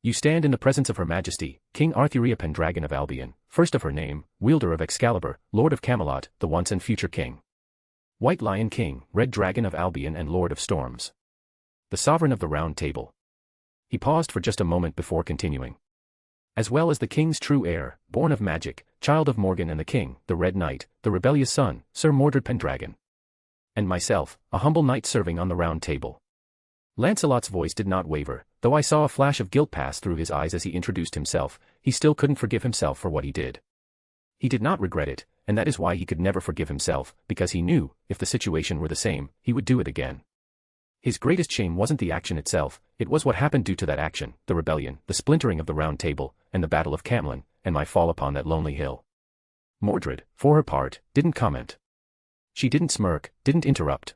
You stand in the presence of Her Majesty, King Arthuria Pendragon of Albion, first of her name, wielder of Excalibur, Lord of Camelot, the once and future king. White Lion King, Red Dragon of Albion and Lord of Storms. The sovereign of the Round Table. He paused for just a moment before continuing. As well as the king's true heir, born of magic, child of Morgan and the king, the Red Knight, the rebellious son, Sir Mordred Pendragon. And myself, a humble knight serving on the Round Table. Lancelot's voice did not waver, though I saw a flash of guilt pass through his eyes as he introduced himself. He still couldn't forgive himself for what he did. He did not regret it, and that is why he could never forgive himself, because he knew, if the situation were the same, he would do it again. His greatest shame wasn't the action itself, it was what happened due to that action, the rebellion, the splintering of the Round Table, and the Battle of Camelot, and my fall upon that lonely hill. Mordred, for her part, didn't comment. She didn't smirk, didn't interrupt.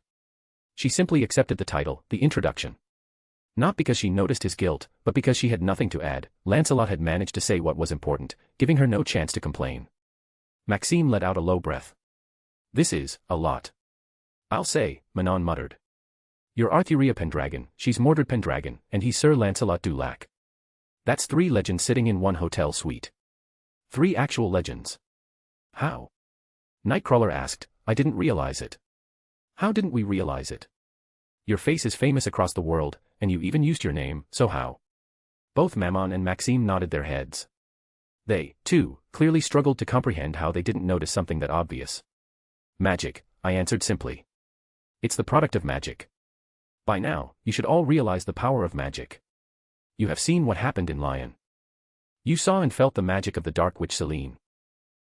She simply accepted the title, the introduction. Not because she noticed his guilt, but because she had nothing to add. Lancelot had managed to say what was important, giving her no chance to complain. Maxime let out a low breath. This is a lot. I'll say, Manon muttered. You're Arthuria Pendragon, she's Mordred Pendragon, and he's Sir Lancelot du Lac. That's 3 legends sitting in one hotel suite. 3 actual legends. How? Nightcrawler asked. I didn't realize it. How didn't we realize it? Your face is famous across the world, and you even used your name, so how? Both Mammon and Maxime nodded their heads. They, too, clearly struggled to comprehend how they didn't notice something that obvious. Magic, I answered simply. It's the product of magic. By now, you should all realize the power of magic. You have seen what happened in Lion. You saw and felt the magic of the Dark Witch Selene.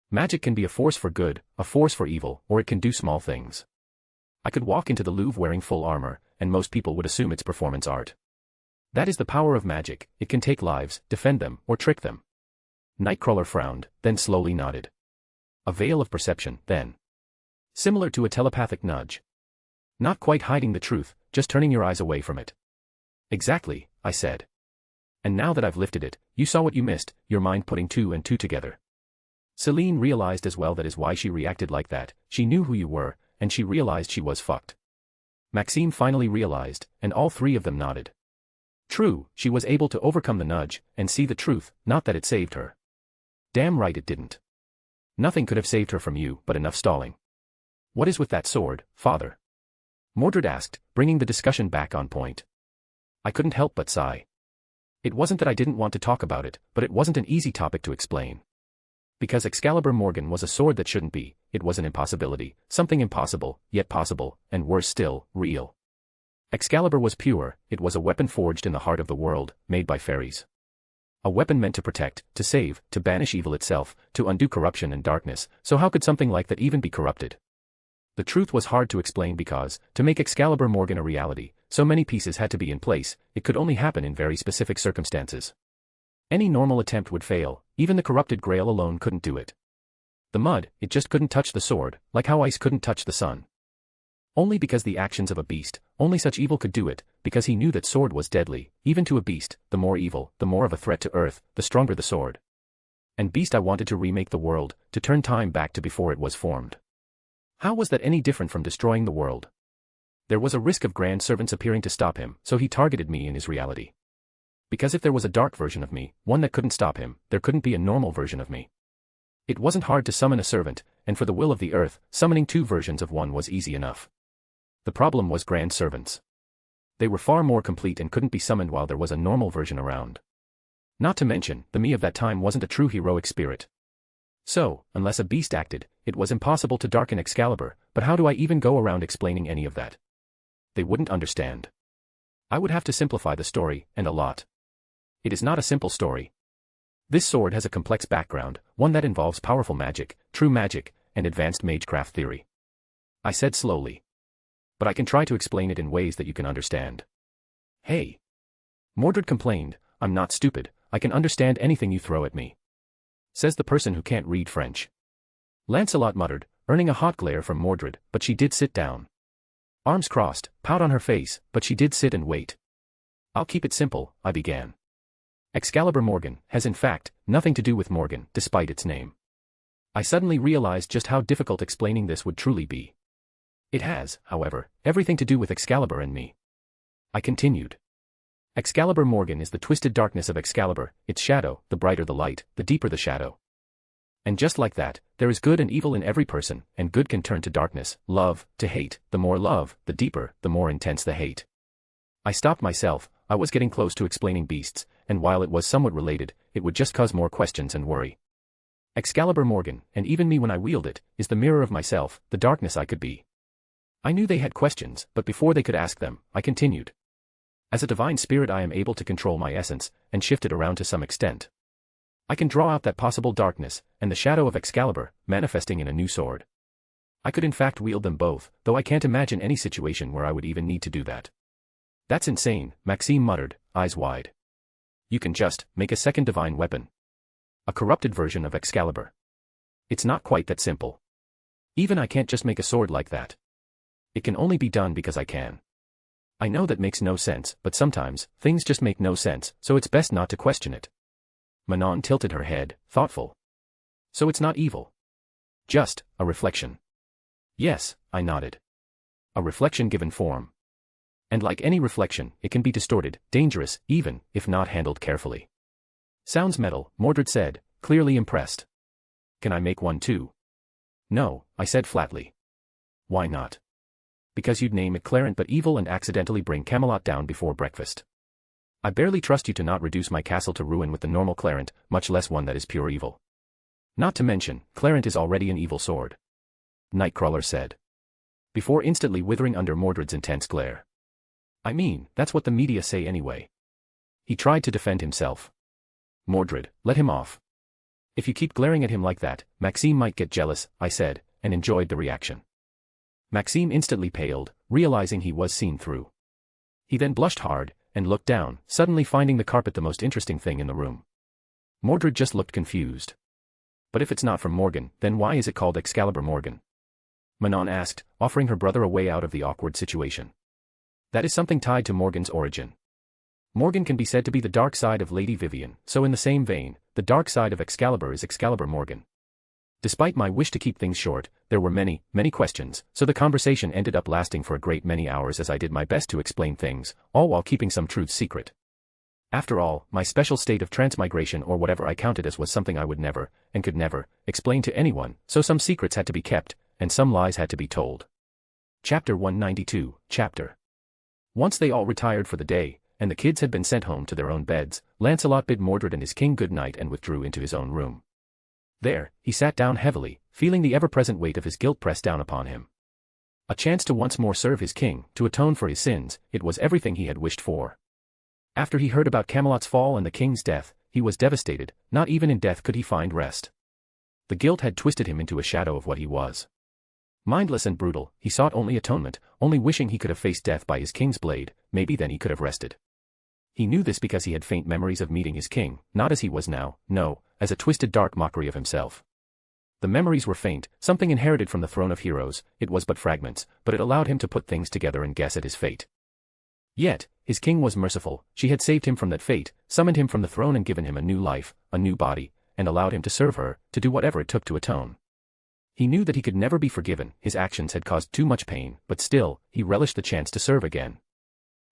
Magic can be a force for good, a force for evil, or it can do small things. I could walk into the Louvre wearing full armor, and most people would assume it's performance art. That is the power of magic, it can take lives, defend them, or trick them. Nightcrawler frowned, then slowly nodded. A veil of perception, then. Similar to a telepathic nudge. Not quite hiding the truth, just turning your eyes away from it. Exactly, I said. And now that I've lifted it, you saw what you missed, your mind putting 2 and 2 together. Selene realized as well that is why she reacted like that, she knew who you were, and she realized she was fucked. Maxime finally realized, and all 3 of them nodded. True, she was able to overcome the nudge, and see the truth, not that it saved her. Damn right it didn't. Nothing could have saved her from you but enough stalling. What is with that sword, father? Mordred asked, bringing the discussion back on point. I couldn't help but sigh. It wasn't that I didn't want to talk about it, but it wasn't an easy topic to explain. Because Excalibur Morgan was a sword that shouldn't be, it was an impossibility, something impossible, yet possible, and worse still, real. Excalibur was pure, it was a weapon forged in the heart of the world, made by fairies. A weapon meant to protect, to save, to banish evil itself, to undo corruption and darkness, so how could something like that even be corrupted? The truth was hard to explain because, to make Excalibur Morgan a reality, so many pieces had to be in place, it could only happen in very specific circumstances. Any normal attempt would fail, even the corrupted Grail alone couldn't do it. The mud, it just couldn't touch the sword, like how ice couldn't touch the sun. Only because the actions of a beast, only such evil could do it, because he knew that sword was deadly, even to a beast, the more evil, the more of a threat to earth, the stronger the sword. And beast I wanted to remake the world, to turn time back to before it was formed. How was that any different from destroying the world? There was a risk of grand servants appearing to stop him, so he targeted me in his reality. Because if there was a dark version of me, one that couldn't stop him, there couldn't be a normal version of me. It wasn't hard to summon a servant, and for the will of the earth, summoning 2 versions of one was easy enough. The problem was grand servants. They were far more complete and couldn't be summoned while there was a normal version around. Not to mention, the me of that time wasn't a true heroic spirit. So, unless a beast acted, it was impossible to darken Excalibur, but how do I even go around explaining any of that? They wouldn't understand. I would have to simplify the story, and a lot. It is not a simple story. This sword has a complex background, one that involves powerful magic, true magic, and advanced magecraft theory. I said slowly. But I can try to explain it in ways that you can understand. Hey. Mordred complained, I'm not stupid, I can understand anything you throw at me. Says the person who can't read French. Lancelot muttered, earning a hot glare from Mordred, but she did sit down. Arms crossed, pout on her face, but she did sit and wait. I'll keep it simple, I began. Excalibur Morgan has in fact nothing to do with Morgan, despite its name. I suddenly realized just how difficult explaining this would truly be. It has, however, everything to do with Excalibur and me. I continued. Excalibur Morgan is the twisted darkness of Excalibur, its shadow, the brighter the light, the deeper the shadow. And just like that, there is good and evil in every person, and good can turn to darkness, love, to hate, the more love, the deeper, the more intense the hate. I stopped myself, I was getting close to explaining beasts, and while it was somewhat related, it would just cause more questions and worry. Excalibur Morgan, and even me when I wield it, is the mirror of myself, the darkness I could be. I knew they had questions, but before they could ask them, I continued. As a divine spirit I am able to control my essence, and shift it around to some extent. I can draw out that possible darkness, and the shadow of Excalibur, manifesting in a new sword. I could in fact wield them both, though I can't imagine any situation where I would even need to do that. That's insane, Maxime muttered, eyes wide. You can just make a second divine weapon. A corrupted version of Excalibur. It's not quite that simple. Even I can't just make a sword like that. It can only be done because I can. I know that makes no sense, but sometimes, things just make no sense, so it's best not to question it. Manon tilted her head, thoughtful. So it's not evil. Just a reflection. Yes, I nodded. A reflection given form. And like any reflection, it can be distorted, dangerous, even, if not handled carefully. Sounds metal, Mordred said, clearly impressed. Can I make one too? No, I said flatly. Why not? Because you'd name it Clarent but evil and accidentally bring Camelot down before breakfast. I barely trust you to not reduce my castle to ruin with the normal Clarent, much less one that is pure evil. Not to mention, Clarent is already an evil sword. Nightcrawler said. Before instantly withering under Mordred's intense glare. I mean, that's what the media say anyway. He tried to defend himself. Mordred, let him off. If you keep glaring at him like that, Maxime might get jealous, I said, and enjoyed the reaction. Maxime instantly paled, realizing he was seen through. He then blushed hard, and looked down, suddenly finding the carpet the most interesting thing in the room. Mordred just looked confused. But if it's not from Morgan, then why is it called Excalibur Morgan? Manon asked, offering her brother a way out of the awkward situation. That is something tied to Morgan's origin. Morgan can be said to be the dark side of Lady Vivian, so in the same vein, the dark side of Excalibur is Excalibur Morgan. Despite my wish to keep things short, there were many, many questions, so the conversation ended up lasting for a great many hours as I did my best to explain things, all while keeping some truths secret. After all, my special state of transmigration or whatever I counted as was something I would never, and could never, explain to anyone, so some secrets had to be kept, and some lies had to be told. Chapter 192, Chapter. Once they all retired for the day, and the kids had been sent home to their own beds, Lancelot bid Mordred and his king good night and withdrew into his own room. There, he sat down heavily, feeling the ever-present weight of his guilt press down upon him. A chance to once more serve his king, to atone for his sins, it was everything he had wished for. After he heard about Camelot's fall and the king's death, he was devastated, not even in death could he find rest. The guilt had twisted him into a shadow of what he was. Mindless and brutal, he sought only atonement, only wishing he could have faced death by his king's blade, maybe then he could have rested. He knew this because he had faint memories of meeting his king, not as he was now, no, as a twisted dark mockery of himself. The memories were faint, something inherited from the throne of heroes, it was but fragments, but it allowed him to put things together and guess at his fate. Yet, his king was merciful, she had saved him from that fate, summoned him from the throne and given him a new life, a new body, and allowed him to serve her, to do whatever it took to atone. He knew that he could never be forgiven, his actions had caused too much pain, but still, he relished the chance to serve again.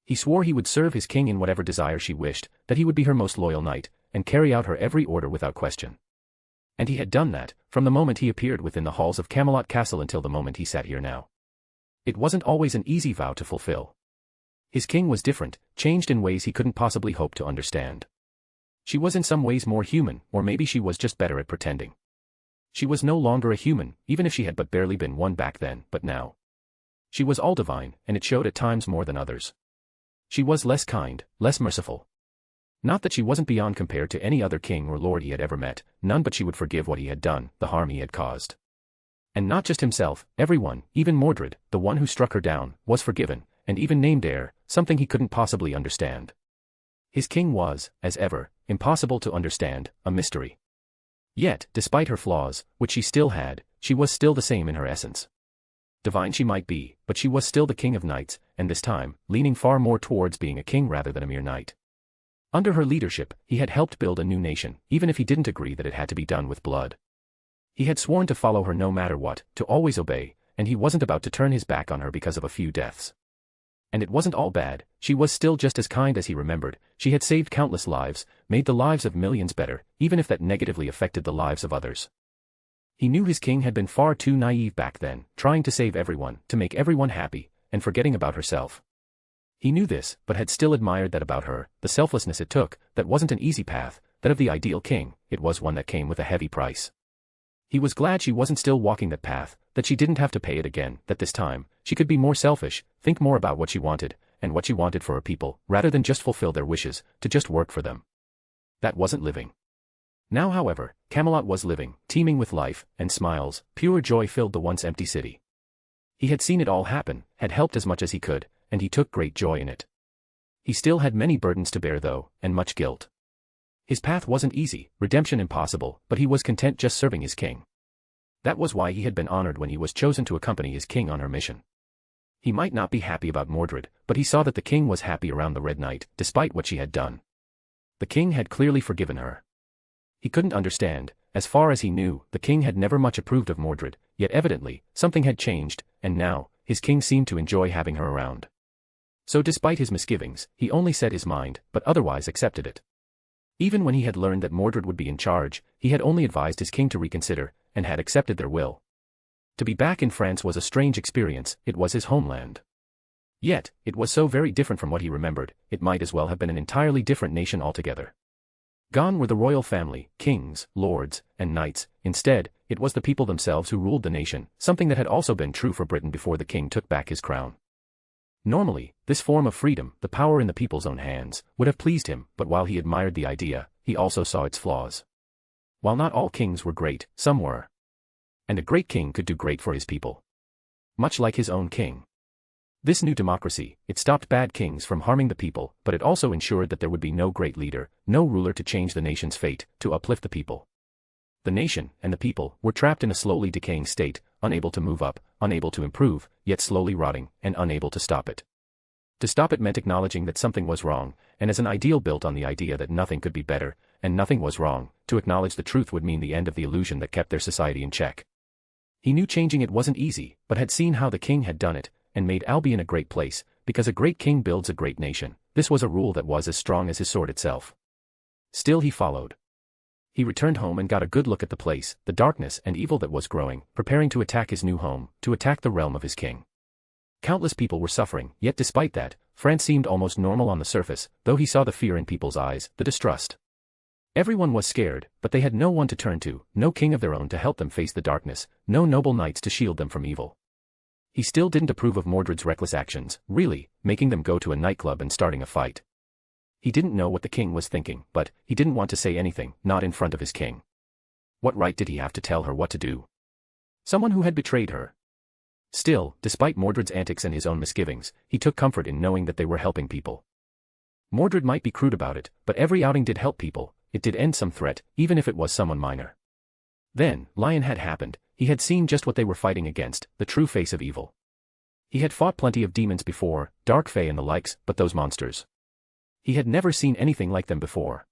He swore he would serve his king in whatever desire she wished, that he would be her most loyal knight, and carry out her every order without question. And he had done that, from the moment he appeared within the halls of Camelot Castle until the moment he sat here now. It wasn't always an easy vow to fulfill. His king was different, changed in ways he couldn't possibly hope to understand. She was in some ways more human, or maybe she was just better at pretending. She was no longer a human, even if she had but barely been one back then, but now. She was all divine, and it showed at times more than others. She was less kind, less merciful. Not that she wasn't beyond compared to any other king or lord he had ever met, none, but she would forgive what he had done, the harm he had caused. And not just himself, everyone, even Mordred, the one who struck her down, was forgiven, and even named heir, something he couldn't possibly understand. His king was, as ever, impossible to understand, a mystery. Yet, despite her flaws, which she still had, she was still the same in her essence. Divine she might be, but she was still the king of knights, and this time, leaning far more towards being a king rather than a mere knight. Under her leadership, he had helped build a new nation, even if he didn't agree that it had to be done with blood. He had sworn to follow her no matter what, to always obey, and he wasn't about to turn his back on her because of a few deaths. And it wasn't all bad, she was still just as kind as he remembered, she had saved countless lives, made the lives of millions better, even if that negatively affected the lives of others. He knew his king had been far too naive back then, trying to save everyone, to make everyone happy, and forgetting about herself. He knew this, but had still admired that about her, the selflessness it took, that wasn't an easy path, that of the ideal king, it was one that came with a heavy price. He was glad she wasn't still walking that path, that she didn't have to pay it again, that this time, she could be more selfish, think more about what she wanted, and what she wanted for her people, rather than just fulfill their wishes, to just work for them. That wasn't living. Now however, Camelot was living, teeming with life, and smiles, pure joy filled the once empty city. He had seen it all happen, had helped as much as he could, and he took great joy in it. He still had many burdens to bear though, and much guilt. His path wasn't easy, redemption impossible, but he was content just serving his king. That was why he had been honored when he was chosen to accompany his king on her mission. He might not be happy about Mordred, but he saw that the king was happy around the Red Knight, despite what she had done. The king had clearly forgiven her. He couldn't understand. As far as he knew, the king had never much approved of Mordred, yet evidently, something had changed, and now, his king seemed to enjoy having her around. So despite his misgivings, he only said his mind, but otherwise accepted it. Even when he had learned that Mordred would be in charge, he had only advised his king to reconsider, and had accepted their will. To be back in France was a strange experience, it was his homeland. Yet, it was so very different from what he remembered, it might as well have been an entirely different nation altogether. Gone were the royal family, kings, lords, and knights. Instead, it was the people themselves who ruled the nation, something that had also been true for Britain before the king took back his crown. Normally, this form of freedom, the power in the people's own hands, would have pleased him, but while he admired the idea, he also saw its flaws. While not all kings were great, some were. And a great king could do great for his people. Much like his own king. This new democracy, it stopped bad kings from harming the people, but it also ensured that there would be no great leader, no ruler to change the nation's fate, to uplift the people. The nation, and the people, were trapped in a slowly decaying state, unable to move up, unable to improve, yet slowly rotting, and unable to stop it. To stop it meant acknowledging that something was wrong, and as an ideal built on the idea that nothing could be better, and nothing was wrong, to acknowledge the truth would mean the end of the illusion that kept their society in check. He knew changing it wasn't easy, but had seen how the king had done it, and made Albion a great place, because a great king builds a great nation. This was a rule that was as strong as his sword itself. Still he followed. He returned home and got a good look at the place, the darkness and evil that was growing, preparing to attack his new home, to attack the realm of his king. Countless people were suffering, yet despite that, France seemed almost normal on the surface, though he saw the fear in people's eyes, the distrust. Everyone was scared, but they had no one to turn to, no king of their own to help them face the darkness, no noble knights to shield them from evil. He still didn't approve of Mordred's reckless actions, really, making them go to a nightclub and starting a fight. He didn't know what the king was thinking, but he didn't want to say anything, not in front of his king. What right did he have to tell her what to do? Someone who had betrayed her. Still, despite Mordred's antics and his own misgivings, he took comfort in knowing that they were helping people. Mordred might be crude about it, but every outing did help people, it did end some threat, even if it was someone minor. Then, Lion had happened. He had seen just what they were fighting against, the true face of evil. He had fought plenty of demons before, dark fae and the likes, but those monsters. He had never seen anything like them before.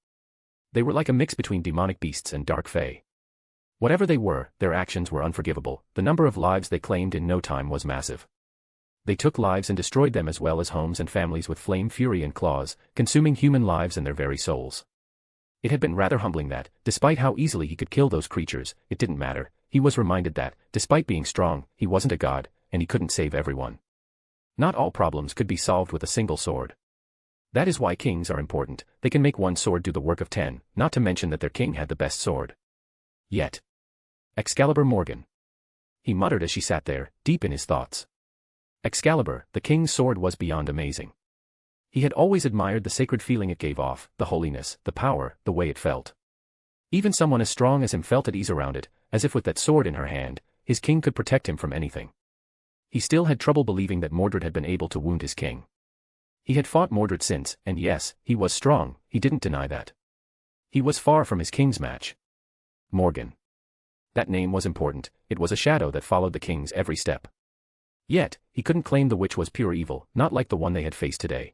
They were like a mix between demonic beasts and dark fae. Whatever they were, their actions were unforgivable, the number of lives they claimed in no time was massive. They took lives and destroyed them as well as homes and families with flame, fury and claws, consuming human lives and their very souls. It had been rather humbling that, despite how easily he could kill those creatures, it didn't matter. He was reminded that, despite being strong, he wasn't a god, and he couldn't save everyone. Not all problems could be solved with a single sword. That is why kings are important, they can make one sword do the work of 10, not to mention that their king had the best sword. Yet. Excalibur Morgan. He muttered as she sat there, deep in his thoughts. Excalibur, the king's sword, was beyond amazing. He had always admired the sacred feeling it gave off, the holiness, the power, the way it felt. Even someone as strong as him felt at ease around it, as if with that sword in her hand, his king could protect him from anything. He still had trouble believing that Mordred had been able to wound his king. He had fought Mordred since, and yes, he was strong, he didn't deny that. He was far from his king's match. Morgan. That name was important, it was a shadow that followed the king's every step. Yet, he couldn't claim the witch was pure evil, not like the one they had faced today.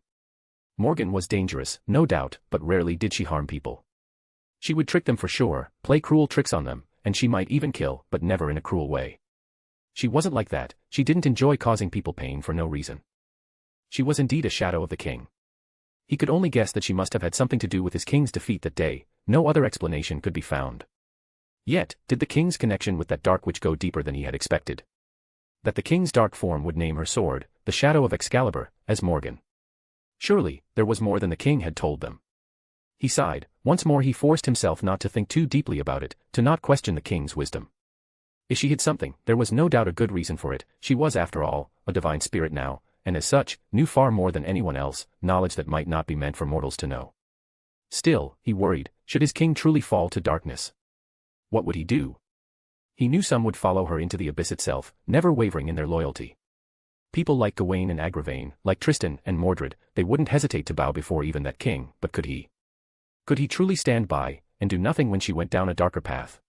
Morgan was dangerous, no doubt, but rarely did she harm people. She would trick them for sure, play cruel tricks on them, and she might even kill, but never in a cruel way. She wasn't like that, she didn't enjoy causing people pain for no reason. She was indeed a shadow of the king. He could only guess that she must have had something to do with his king's defeat that day, no other explanation could be found. Yet, did the king's connection with that dark witch go deeper than he had expected? That the king's dark form would name her sword, the shadow of Excalibur, as Morgan. Surely, there was more than the king had told them. He sighed, once more he forced himself not to think too deeply about it, to not question the king's wisdom. If she hid something, there was no doubt a good reason for it, she was after all, a divine spirit now, and as such, knew far more than anyone else, knowledge that might not be meant for mortals to know. Still, he worried, should his king truly fall to darkness? What would he do? He knew some would follow her into the abyss itself, never wavering in their loyalty. People like Gawain and Agravain, like Tristan and Mordred, they wouldn't hesitate to bow before even that king, but could he? Could he truly stand by, and do nothing when she went down a darker path?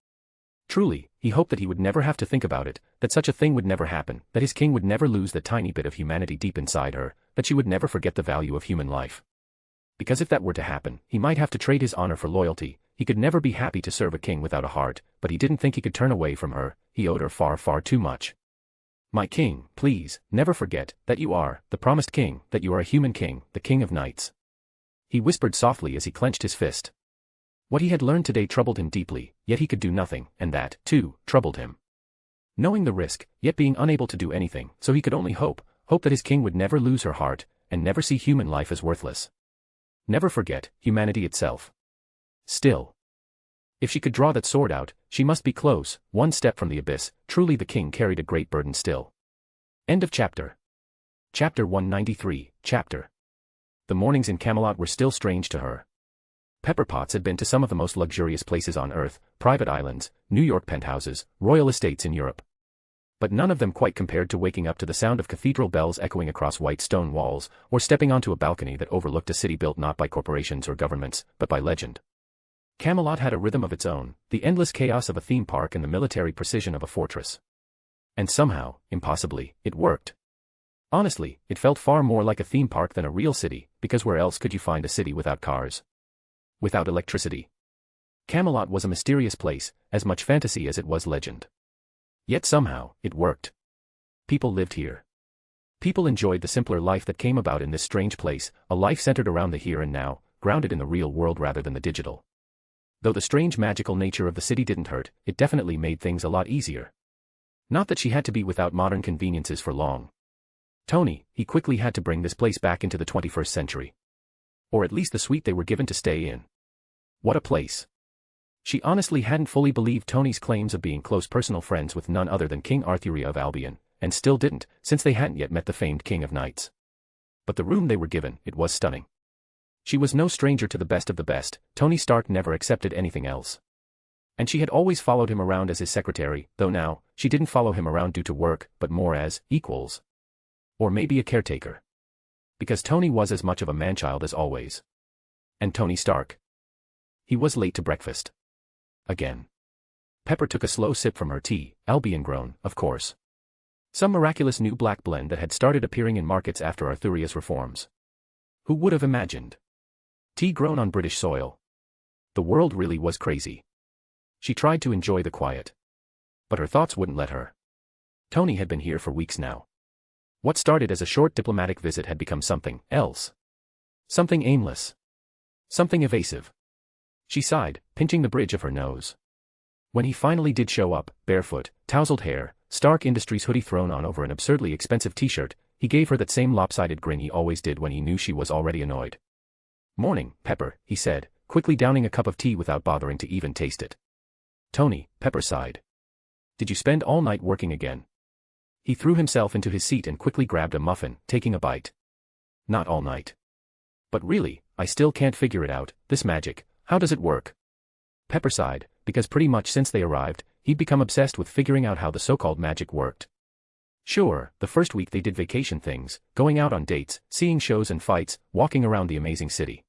Truly, he hoped that he would never have to think about it, that such a thing would never happen, that his king would never lose the tiny bit of humanity deep inside her, that she would never forget the value of human life. Because if that were to happen, he might have to trade his honor for loyalty. He could never be happy to serve a king without a heart, but he didn't think he could turn away from her. He owed her far, far too much. My king, please, never forget that you are the promised king, that you are a human king, the king of knights. He whispered softly as he clenched his fist. What he had learned today troubled him deeply, yet he could do nothing, and that, too, troubled him. Knowing the risk, yet being unable to do anything, so he could only hope that his king would never lose her heart, and never see human life as worthless. Never forget humanity itself. Still, if she could draw that sword out, she must be close, one step from the abyss. Truly the king carried a great burden still. End of chapter. Chapter 193, chapter. The mornings in Camelot were still strange to her. Pepper Potts had been to some of the most luxurious places on earth, private islands, New York penthouses, royal estates in Europe. But none of them quite compared to waking up to the sound of cathedral bells echoing across white stone walls, or stepping onto a balcony that overlooked a city built not by corporations or governments, but by legend. Camelot had a rhythm of its own, the endless chaos of a theme park and the military precision of a fortress. And somehow, impossibly, it worked. Honestly, it felt far more like a theme park than a real city, because where else could you find a city without cars? Without electricity? Camelot was a mysterious place, as much fantasy as it was legend. Yet somehow, it worked. People lived here. People enjoyed the simpler life that came about in this strange place, a life centered around the here and now, grounded in the real world rather than the digital. Though the strange magical nature of the city didn't hurt, it definitely made things a lot easier. Not that she had to be without modern conveniences for long. Tony, he quickly had to bring this place back into the 21st century. Or at least the suite they were given to stay in. What a place. She honestly hadn't fully believed Tony's claims of being close personal friends with none other than King Arthuria of Albion, and still didn't, since they hadn't yet met the famed King of Knights. But the room they were given, it was stunning. She was no stranger to the best of the best. Tony Stark never accepted anything else. And she had always followed him around as his secretary, though now, she didn't follow him around due to work, but more as equals. Or maybe a caretaker. Because Tony was as much of a manchild as always. And Tony Stark. He was late to breakfast. Again. Pepper took a slow sip from her tea, Albion grown, of course. Some miraculous new black blend that had started appearing in markets after Arthuria's reforms. Who would have imagined? Tea grown on British soil. The world really was crazy. She tried to enjoy the quiet. But her thoughts wouldn't let her. Tony had been here for weeks now. What started as a short diplomatic visit had become something else. Something aimless. Something evasive. She sighed, pinching the bridge of her nose. When he finally did show up, barefoot, tousled hair, Stark Industries hoodie thrown on over an absurdly expensive t-shirt, he gave her that same lopsided grin he always did when he knew she was already annoyed. "Morning, Pepper," he said, quickly downing a cup of tea without bothering to even taste it. "Tony," Pepper sighed. "Did you spend all night working again?" He threw himself into his seat and quickly grabbed a muffin, taking a bite. "Not all night. But really, I still can't figure it out, this magic, how does it work?" Pepper sighed, because pretty much since they arrived, he'd become obsessed with figuring out how the so-called magic worked. Sure, the first week they did vacation things, going out on dates, seeing shows and fights, walking around the amazing city.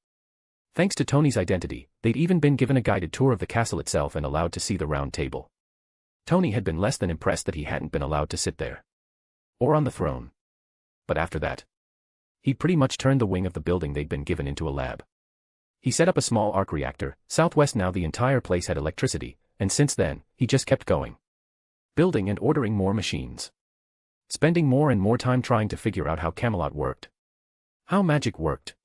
Thanks to Tony's identity, they'd even been given a guided tour of the castle itself and allowed to see the round table. Tony had been less than impressed that he hadn't been allowed to sit there. Or on the throne. But after that, he'd pretty much turned the wing of the building they'd been given into a lab. He set up a small arc reactor. Southwest now the entire place had electricity, and since then, he just kept going. Building and ordering more machines. Spending more and more time trying to figure out how Camelot worked. How magic worked.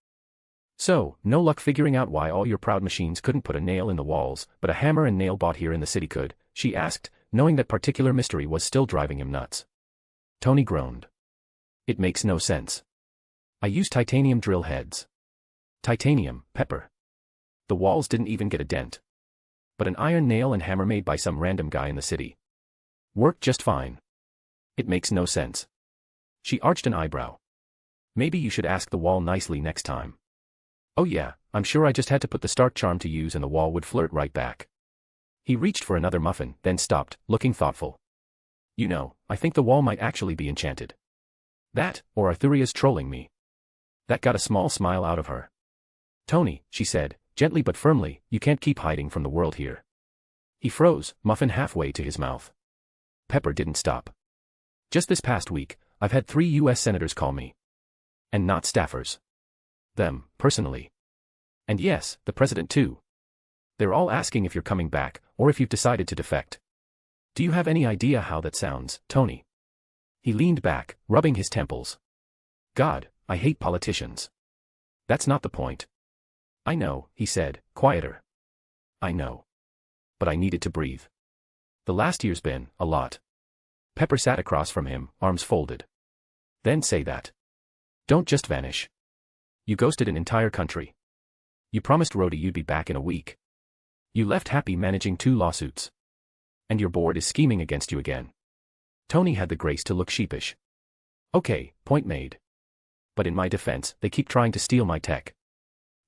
So, no luck figuring out why all your proud machines couldn't put a nail in the walls, but a hammer and nail bought here in the city could, she asked, knowing that particular mystery was still driving him nuts. Tony groaned. "It makes no sense. I use titanium drill heads." Titanium, Pepper. The walls didn't even get a dent. But an iron nail and hammer made by some random guy in the city. Worked just fine. It makes no sense. She arched an eyebrow. "Maybe you should ask the wall nicely next time." "Oh yeah, I'm sure I just had to put the Stark charm to use and the wall would flirt right back." He reached for another muffin, then stopped, looking thoughtful. "You know, I think the wall might actually be enchanted. That, or Arthuria's trolling me." That got a small smile out of her. "Tony," she said, gently but firmly, "you can't keep hiding from the world here. He froze, muffin halfway to his mouth. Pepper didn't stop. Just this past week, I've had 3 U.S. senators call me. And not staffers. Them, personally. And yes, the president too. They're all asking if you're coming back, or if you've decided to defect. Do you have any idea how that sounds, Tony? He leaned back, rubbing his temples. God, I hate politicians. That's not the point. I know, he said, quieter. I know. But I needed to breathe. The last year's been a lot. Pepper sat across from him, arms folded. Then say that. Don't just vanish. You ghosted an entire country. You promised Rhodey you'd be back in a week. You left happy managing 2 lawsuits. And your board is scheming against you again. Tony had the grace to look sheepish. Okay, point made. But in my defense, they keep trying to steal my tech.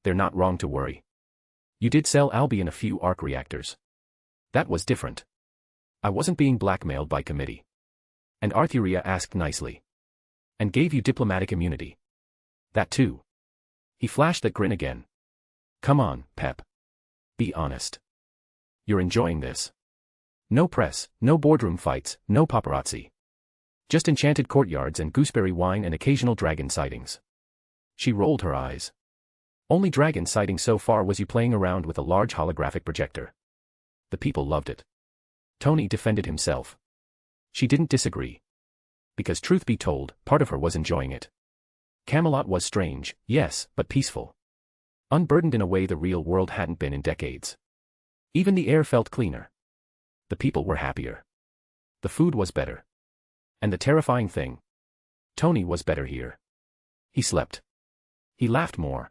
They're not wrong to worry. You did sell Albion a few arc reactors. That was different. I wasn't being blackmailed by committee. And Arthuria asked nicely. And gave you diplomatic immunity. That too. He flashed that grin again. Come on, Pep. Be honest. You're enjoying this. No press, no boardroom fights, no paparazzi. Just enchanted courtyards and gooseberry wine and occasional dragon sightings. She rolled her eyes. Only dragon sighting so far was you playing around with a large holographic projector. The people loved it. Tony defended himself. She didn't disagree. Because truth be told, part of her was enjoying it. Camelot was strange, yes, but peaceful. Unburdened in a way the real world hadn't been in decades. Even the air felt cleaner. The people were happier. The food was better. And the terrifying thing. Tony was better here. He slept. He laughed more.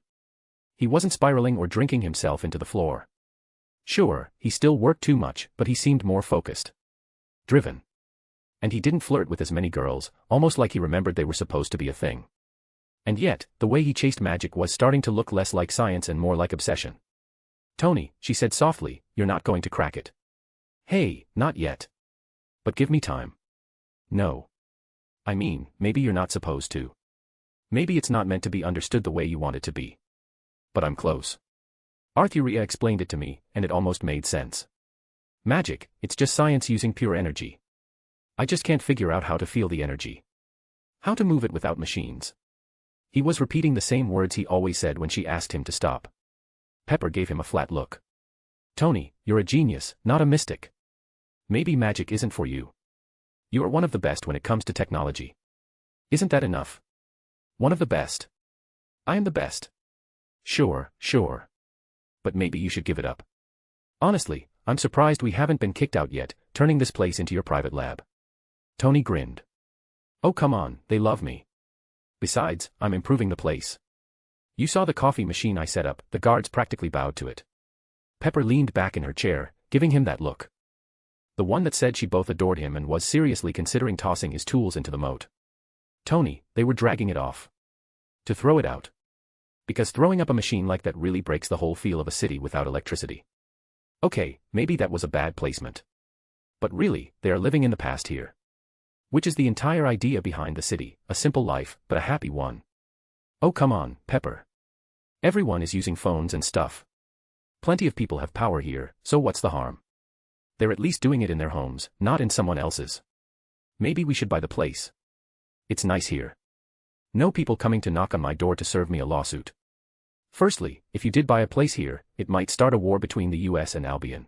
He wasn't spiraling or drinking himself into the floor. Sure, he still worked too much, but he seemed more focused. Driven. And he didn't flirt with as many girls, almost like he remembered they were supposed to be a thing. And yet, the way he chased magic was starting to look less like science and more like obsession. Tony, she said softly, you're not going to crack it. Hey, not yet. But give me time. No. I mean, maybe you're not supposed to. Maybe it's not meant to be understood the way you want it to be. But I'm close. Arthuria explained it to me, and it almost made sense. Magic, it's just science using pure energy. I just can't figure out how to feel the energy. How to move it without machines. He was repeating the same words he always said when she asked him to stop. Pepper gave him a flat look. Tony, you're a genius, not a mystic. Maybe magic isn't for you. You are one of the best when it comes to technology. Isn't that enough? One of the best. I am the best. Sure, sure. But maybe you should give it up. Honestly, I'm surprised we haven't been kicked out yet, turning this place into your private lab. Tony grinned. Oh come on, they love me. Besides, I'm improving the place. You saw the coffee machine I set up, the guards practically bowed to it. Pepper leaned back in her chair, giving him that look. The one that said she both adored him and was seriously considering tossing his tools into the moat. Tony, they were dragging it off. To throw it out. Because throwing up a machine like that really breaks the whole feel of a city without electricity. Okay, maybe that was a bad placement. But really, they are living in the past here. Which is the entire idea behind the city, a simple life, but a happy one. Oh come on, Pepper. Everyone is using phones and stuff. Plenty of people have power here, so what's the harm? They're at least doing it in their homes, not in someone else's. Maybe we should buy the place. It's nice here. No people coming to knock on my door to serve me a lawsuit. Firstly, if you did buy a place here, it might start a war between the US and Albion.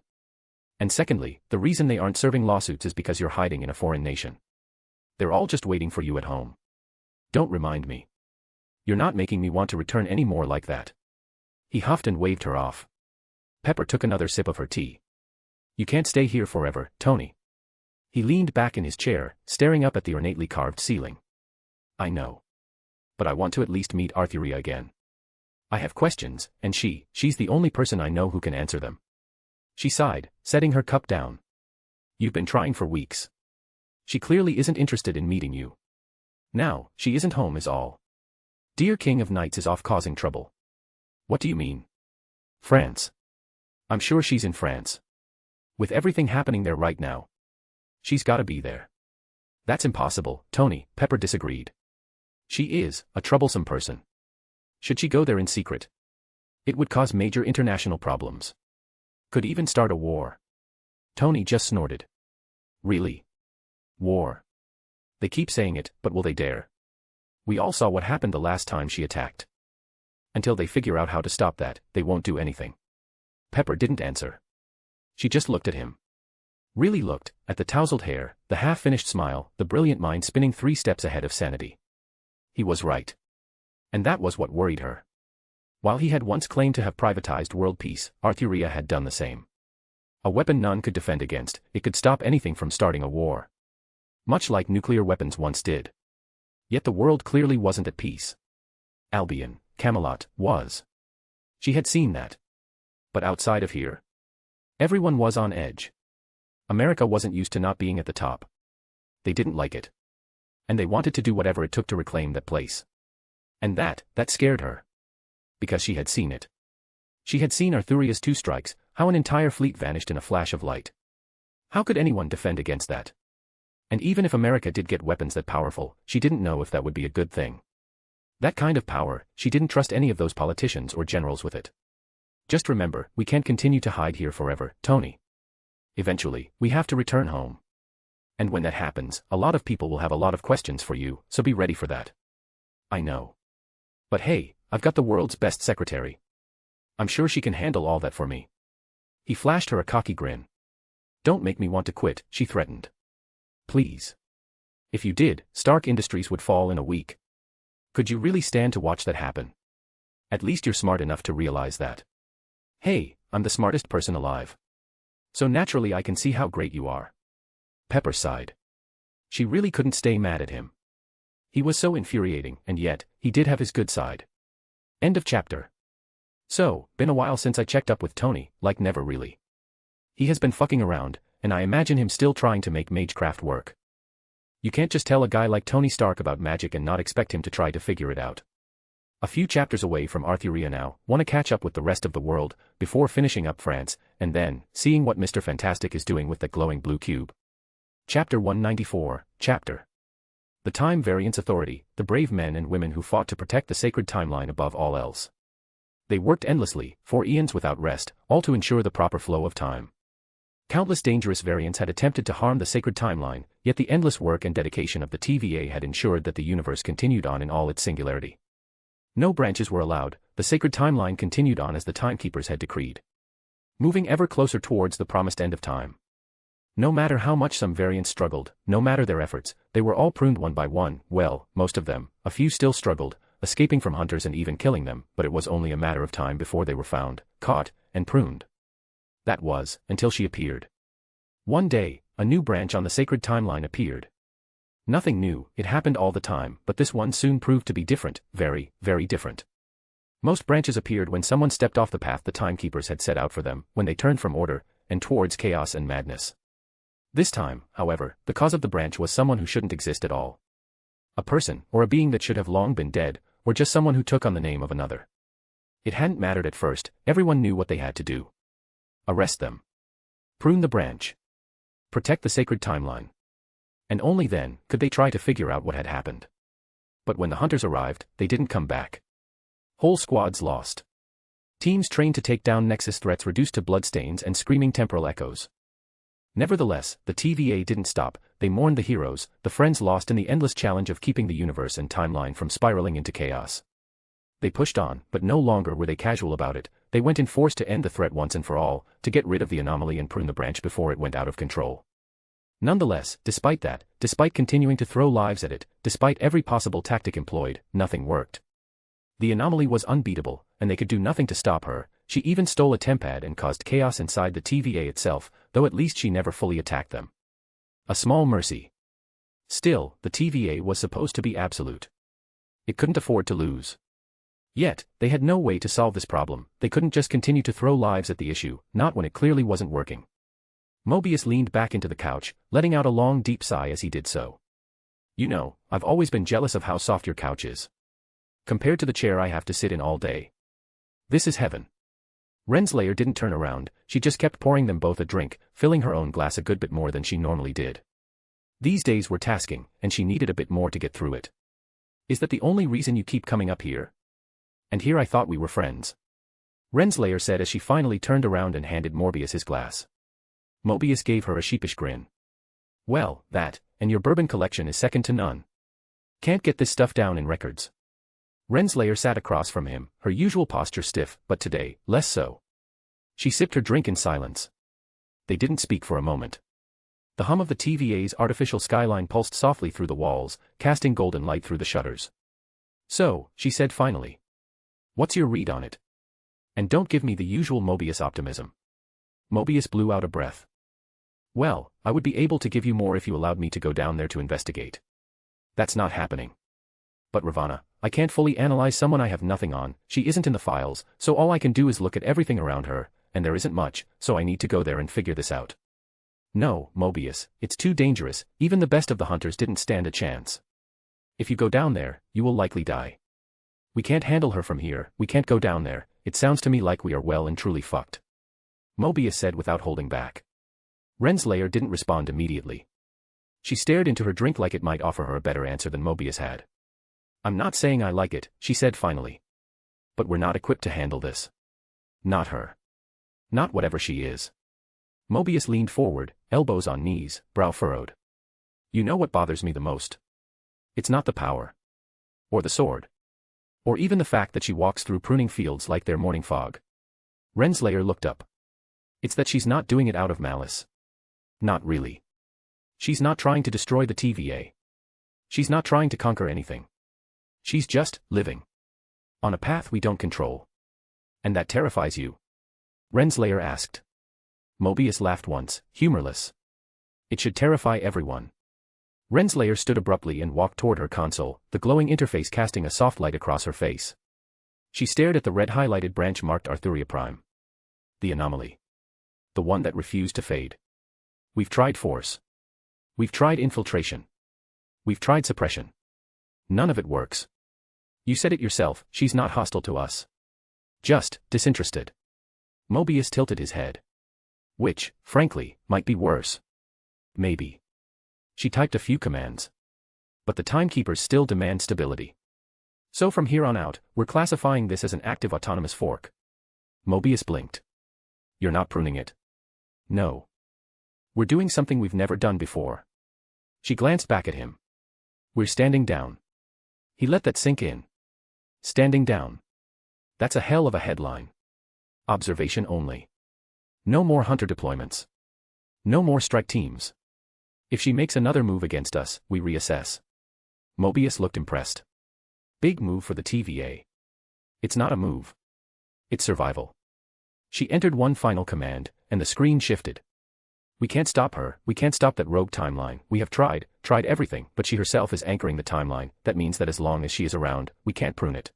And secondly, the reason they aren't serving lawsuits is because you're hiding in a foreign nation. They're all just waiting for you at home. Don't remind me. You're not making me want to return any more like that. He huffed and waved her off. Pepper took another sip of her tea. You can't stay here forever, Tony. He leaned back in his chair, staring up at the ornately carved ceiling. I know. But I want to at least meet Arthuria again. I have questions, and she's the only person I know who can answer them. She sighed, setting her cup down. You've been trying for weeks. She clearly isn't interested in meeting you. Now, she isn't home is all. Dear King of Knights is off causing trouble. What do you mean? France. I'm sure she's in France. With everything happening there right now. She's gotta be there. That's impossible, Tony, Pepper disagreed. She is a troublesome person. Should she go there in secret? It would cause major international problems. Could even start a war. Tony just snorted. Really? War. They keep saying it, but will they dare? We all saw what happened the last time she attacked. Until they figure out how to stop that, they won't do anything. Pepper didn't answer. She just looked at him. Really looked, at the tousled hair, the half-finished smile, the brilliant mind spinning 3 steps ahead of sanity. He was right. And that was what worried her. While he had once claimed to have privatized world peace, Arthuria had done the same. A weapon none could defend against, it could stop anything from starting a war. Much like nuclear weapons once did. Yet the world clearly wasn't at peace. Albion, Camelot, was. She had seen that. But outside of here, everyone was on edge. America wasn't used to not being at the top. They didn't like it. And they wanted to do whatever it took to reclaim that place. And that scared her. Because she had seen it. She had seen Arthuria's 2 strikes, how an entire fleet vanished in a flash of light. How could anyone defend against that? And even if America did get weapons that powerful, she didn't know if that would be a good thing. That kind of power, she didn't trust any of those politicians or generals with it. Just remember, we can't continue to hide here forever, Tony. Eventually, we have to return home. And when that happens, a lot of people will have a lot of questions for you, so be ready for that. I know. But hey, I've got the world's best secretary. I'm sure she can handle all that for me. He flashed her a cocky grin. Don't make me want to quit, she threatened. Please. If you did, Stark Industries would fall in a week. Could you really stand to watch that happen? At least you're smart enough to realize that. Hey, I'm the smartest person alive. So naturally I can see how great you are. Pepper sighed. She really couldn't stay mad at him. He was so infuriating, and yet, he did have his good side. End of chapter. So, been a while since I checked up with Tony, like never really. He has been fucking around, and I imagine him still trying to make magecraft work. You can't just tell a guy like Tony Stark about magic and not expect him to try to figure it out. A few chapters away from Arthuria now, want to catch up with the rest of the world, before finishing up France, and then, seeing what Mr. Fantastic is doing with that glowing blue cube. Chapter 194, Chapter. The Time Variance Authority, the brave men and women who fought to protect the sacred timeline above all else. They worked endlessly, for eons without rest, all to ensure the proper flow of time. Countless dangerous variants had attempted to harm the sacred timeline, yet the endless work and dedication of the TVA had ensured that the universe continued on in all its singularity. No branches were allowed, the sacred timeline continued on as the timekeepers had decreed. Moving ever closer towards the promised end of time. No matter how much some variants struggled, no matter their efforts, they were all pruned one by one, well, most of them, a few still struggled, escaping from hunters and even killing them, but it was only a matter of time before they were found, caught, and pruned. That was, until she appeared. One day, a new branch on the sacred timeline appeared. Nothing new, it happened all the time, but this one soon proved to be different, very, very different. Most branches appeared when someone stepped off the path the timekeepers had set out for them, when they turned from order, and towards chaos and madness. This time, however, the cause of the branch was someone who shouldn't exist at all. A person, or a being that should have long been dead, or just someone who took on the name of another. It hadn't mattered at first, everyone knew what they had to do. Arrest them. Prune the branch. Protect the sacred timeline. And only then, could they try to figure out what had happened. But when the hunters arrived, they didn't come back. Whole squads lost. Teams trained to take down Nexus threats reduced to bloodstains and screaming temporal echoes. Nevertheless, the TVA didn't stop, they mourned the heroes, the friends lost in the endless challenge of keeping the universe and timeline from spiraling into chaos. They pushed on, but no longer were they casual about it, they went in force to end the threat once and for all, to get rid of the anomaly and prune the branch before it went out of control. Nonetheless, despite that, despite continuing to throw lives at it, despite every possible tactic employed, nothing worked. The anomaly was unbeatable, and they could do nothing to stop her. She even stole a tempad and caused chaos inside the TVA itself, though at least she never fully attacked them. A small mercy. Still, the TVA was supposed to be absolute. It couldn't afford to lose. Yet, they had no way to solve this problem, they couldn't just continue to throw lives at the issue, not when it clearly wasn't working. Mobius leaned back into the couch, letting out a long deep sigh as he did so. You know, I've always been jealous of how soft your couch is. Compared to the chair I have to sit in all day. This is heaven. Renslayer didn't turn around, she just kept pouring them both a drink, filling her own glass a good bit more than she normally did. These days were tasking, and she needed a bit more to get through it. Is that the only reason you keep coming up here? And here I thought we were friends. Renslayer said as she finally turned around and handed Morbius his glass. Mobius gave her a sheepish grin. Well, that, and your bourbon collection is second to none. Can't get this stuff down in records. Renslayer sat across from him, her usual posture stiff, but today, less so. She sipped her drink in silence. They didn't speak for a moment. The hum of the TVA's artificial skyline pulsed softly through the walls, casting golden light through the shutters. So, she said finally. What's your read on it? And don't give me the usual Mobius optimism. Mobius blew out a breath. Well, I would be able to give you more if you allowed me to go down there to investigate. That's not happening. But Ravana, I can't fully analyze someone I have nothing on, she isn't in the files, so all I can do is look at everything around her, and there isn't much, so I need to go there and figure this out. No, Mobius, it's too dangerous, even the best of the hunters didn't stand a chance. If you go down there, you will likely die. We can't handle her from here, we can't go down there, it sounds to me like we are well and truly fucked. Mobius said without holding back. Renslayer didn't respond immediately. She stared into her drink like it might offer her a better answer than Mobius had. I'm not saying I like it, she said finally. But we're not equipped to handle this. Not her. Not whatever she is. Mobius leaned forward, elbows on knees, brow furrowed. You know what bothers me the most? It's not the power. Or the sword. Or even the fact that she walks through pruning fields like they're morning fog. Renslayer looked up. It's that she's not doing it out of malice. Not really. She's not trying to destroy the TVA. She's not trying to conquer anything. She's just living. On a path we don't control. And that terrifies you? Renslayer asked. Mobius laughed once, humorless. It should terrify everyone. Renslayer stood abruptly and walked toward her console, the glowing interface casting a soft light across her face. She stared at the red highlighted branch marked Arthuria Prime. The anomaly. The one that refused to fade. We've tried force. We've tried infiltration. We've tried suppression. None of it works. You said it yourself, she's not hostile to us. Just disinterested. Mobius tilted his head. Which, frankly, might be worse. Maybe. She typed a few commands. But the timekeepers still demand stability. So from here on out, we're classifying this as an active autonomous fork. Mobius blinked. You're not pruning it. No. We're doing something we've never done before. She glanced back at him. We're standing down. He let that sink in. Standing down. That's a hell of a headline. Observation only. No more hunter deployments. No more strike teams. If she makes another move against us, we reassess. Mobius looked impressed. Big move for the TVA. It's not a move. It's survival. She entered one final command, and the screen shifted. We can't stop her, we can't stop that rogue timeline, we have tried everything, but she herself is anchoring the timeline, that means that as long as she is around, we can't prune it.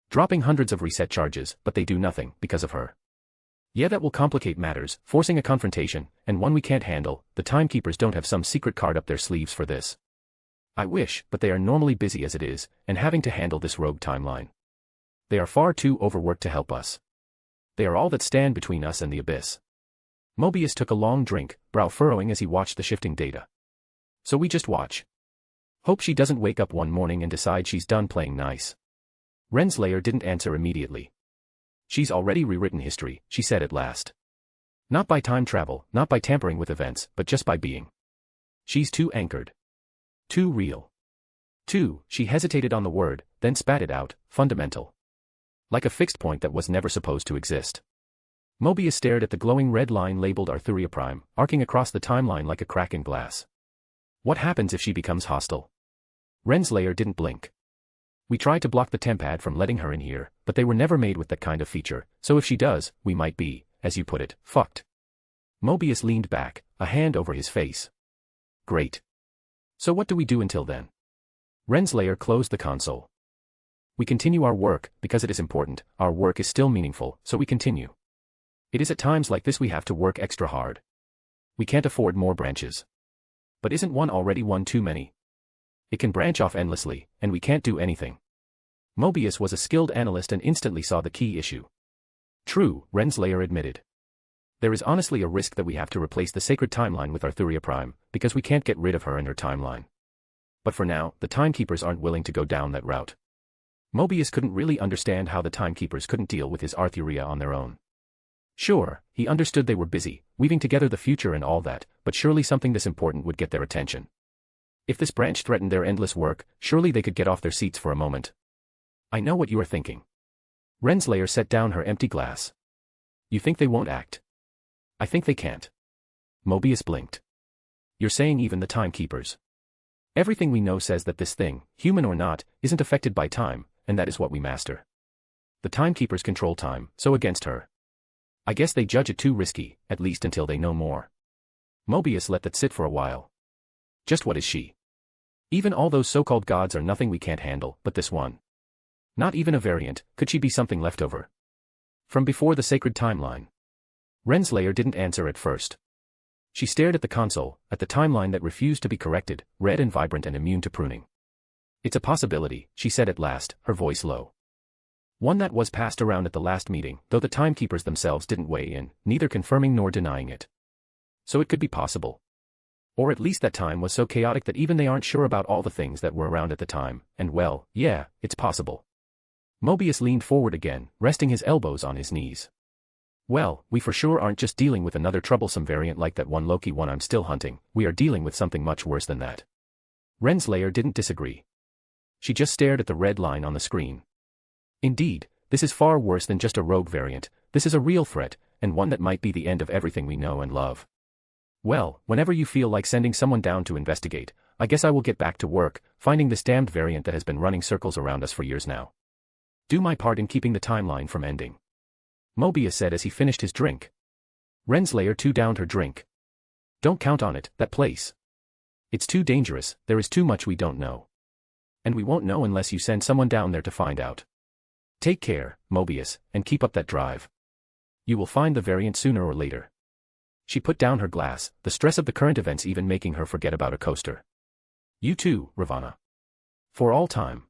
Dropping hundreds of reset charges, but they do nothing, because of her. Yeah, that will complicate matters, forcing a confrontation, and one we can't handle. The timekeepers don't have some secret card up their sleeves for this. I wish, but they are normally busy as it is, and having to handle this rogue timeline. They are far too overworked to help us. They are all that stand between us and the abyss. Mobius took a long drink, brow furrowing as he watched the shifting data. So we just watch. Hope she doesn't wake up one morning and decide she's done playing nice. Renslayer didn't answer immediately. She's already rewritten history, she said at last. Not by time travel, not by tampering with events, but just by being. She's too anchored. Too real. Too, she hesitated on the word, then spat it out, fundamental. Like a fixed point that was never supposed to exist. Mobius stared at the glowing red line labeled Arthuria Prime, arcing across the timeline like a crack in glass. What happens if she becomes hostile? Renslayer didn't blink. We tried to block the tempad from letting her in here, but they were never made with that kind of feature, so if she does, we might be, as you put it, fucked. Mobius leaned back, a hand over his face. Great. So what do we do until then? Renslayer closed the console. We continue our work, because it is important, our work is still meaningful, so we continue. It is at times like this we have to work extra hard. We can't afford more branches. But isn't one already one too many? It can branch off endlessly, and we can't do anything. Mobius was a skilled analyst and instantly saw the key issue. True, Renslayer admitted. There is honestly a risk that we have to replace the sacred timeline with Arthuria Prime, because we can't get rid of her and her timeline. But for now, the timekeepers aren't willing to go down that route. Mobius couldn't really understand how the timekeepers couldn't deal with his Arthuria on their own. Sure, he understood they were busy, weaving together the future and all that, but surely something this important would get their attention. If this branch threatened their endless work, surely they could get off their seats for a moment. I know what you are thinking. Renslayer set down her empty glass. You think they won't act? I think they can't. Mobius blinked. You're saying even the timekeepers? Everything we know says that this thing, human or not, isn't affected by time, and that is what we master. The timekeepers control time, so against her. I guess they judge it too risky, at least until they know more. Mobius let that sit for a while. Just what is she? Even all those so-called gods are nothing we can't handle, but this one. Not even a variant, could she be something left over? From before the sacred timeline. Renslayer didn't answer at first. She stared at the console, at the timeline that refused to be corrected, red and vibrant and immune to pruning. It's a possibility, she said at last, her voice low. One that was passed around at the last meeting, though the timekeepers themselves didn't weigh in, neither confirming nor denying it. So it could be possible. Or at least that time was so chaotic that even they aren't sure about all the things that were around at the time, and well, yeah, it's possible. Mobius leaned forward again, resting his elbows on his knees. Well, we for sure aren't just dealing with another troublesome variant like that one Loki one I'm still hunting, we are dealing with something much worse than that. Renslayer didn't disagree. She just stared at the red line on the screen. Indeed, this is far worse than just a rogue variant, this is a real threat, and one that might be the end of everything we know and love. Well, whenever you feel like sending someone down to investigate, I guess I will get back to work, finding this damned variant that has been running circles around us for years now. Do my part in keeping the timeline from ending. Mobius said as he finished his drink. Renslayer too downed her drink. Don't count on it, that place. It's too dangerous, there is too much we don't know. And we won't know unless you send someone down there to find out. Take care, Mobius, and keep up that drive. You will find the variant sooner or later. She put down her glass, the stress of the current events even making her forget about a coaster. You too, Ravana. For all time.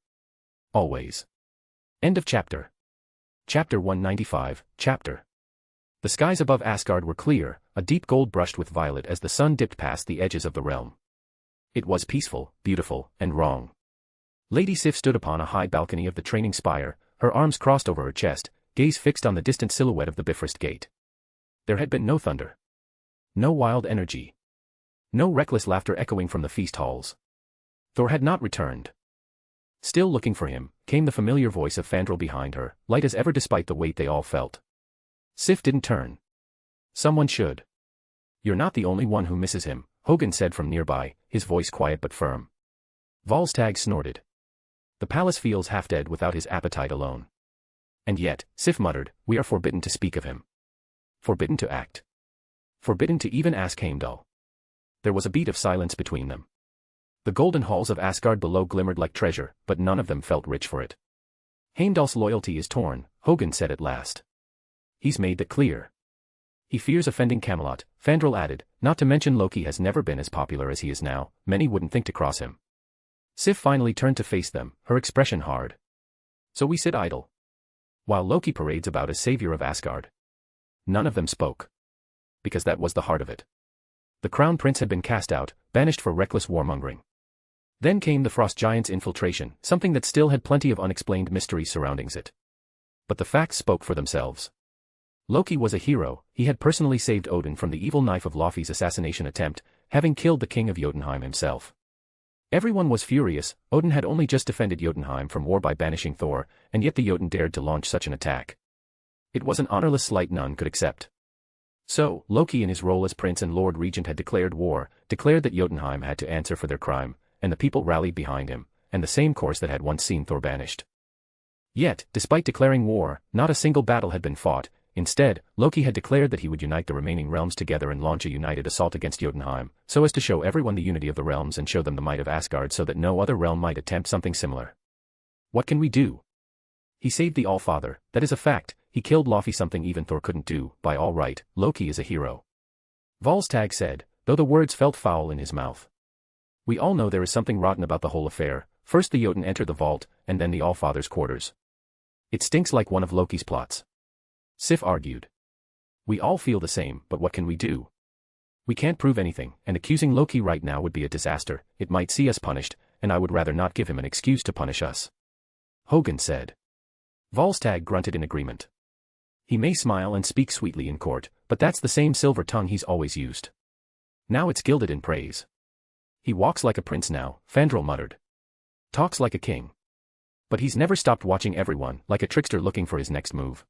Always. End of chapter. Chapter 195, Chapter. The skies above Asgard were clear, a deep gold brushed with violet as the sun dipped past the edges of the realm. It was peaceful, beautiful, and wrong. Lady Sif stood upon a high balcony of the training spire, her arms crossed over her chest, gaze fixed on the distant silhouette of the Bifrost Gate. There had been no thunder. No wild energy. No reckless laughter echoing from the feast halls. Thor had not returned. Still looking for him, came the familiar voice of Fandral behind her, light as ever despite the weight they all felt. Sif didn't turn. Someone should. You're not the only one who misses him, Hogan said from nearby, his voice quiet but firm. Volstagg snorted. The palace feels half dead without his appetite alone. And yet, Sif muttered, we are forbidden to speak of him. Forbidden to act. Forbidden to even ask Heimdall. There was a beat of silence between them. The golden halls of Asgard below glimmered like treasure, but none of them felt rich for it. Heimdall's loyalty is torn, Hogan said at last. He's made that clear. He fears offending Camelot, Fandral added, not to mention Loki has never been as popular as he is now, many wouldn't think to cross him. Sif finally turned to face them, her expression hard. So we sit idle. While Loki parades about as savior of Asgard. None of them spoke. Because that was the heart of it. The Crown Prince had been cast out, banished for reckless warmongering. Then came the Frost Giant's infiltration, something that still had plenty of unexplained mysteries surrounding it. But the facts spoke for themselves. Loki was a hero, he had personally saved Odin from the evil knife of Laufey's assassination attempt, having killed the king of Jotunheim himself. Everyone was furious, Odin had only just defended Jotunheim from war by banishing Thor, and yet the Jotun dared to launch such an attack. It was an honorless slight none could accept. So, Loki in his role as Prince and Lord Regent had declared war, declared that Jotunheim had to answer for their crime, and the people rallied behind him, and the same course that had once seen Thor banished. Yet, despite declaring war, not a single battle had been fought. Instead, Loki had declared that he would unite the remaining realms together and launch a united assault against Jotunheim, so as to show everyone the unity of the realms and show them the might of Asgard so that no other realm might attempt something similar. What can we do? He saved the Allfather, that is a fact, he killed Laufey, something even Thor couldn't do, by all right, Loki is a hero. Volstagg said, though the words felt foul in his mouth. We all know there is something rotten about the whole affair, first the Jotun enter the vault, and then the Allfather's quarters. It stinks like one of Loki's plots. Sif argued. We all feel the same, but what can we do? We can't prove anything, and accusing Loki right now would be a disaster, it might see us punished, and I would rather not give him an excuse to punish us. Hogan said. Volstagg grunted in agreement. He may smile and speak sweetly in court, but that's the same silver tongue he's always used. Now it's gilded in praise. He walks like a prince now, Fandral muttered. Talks like a king. But he's never stopped watching everyone, like a trickster looking for his next move.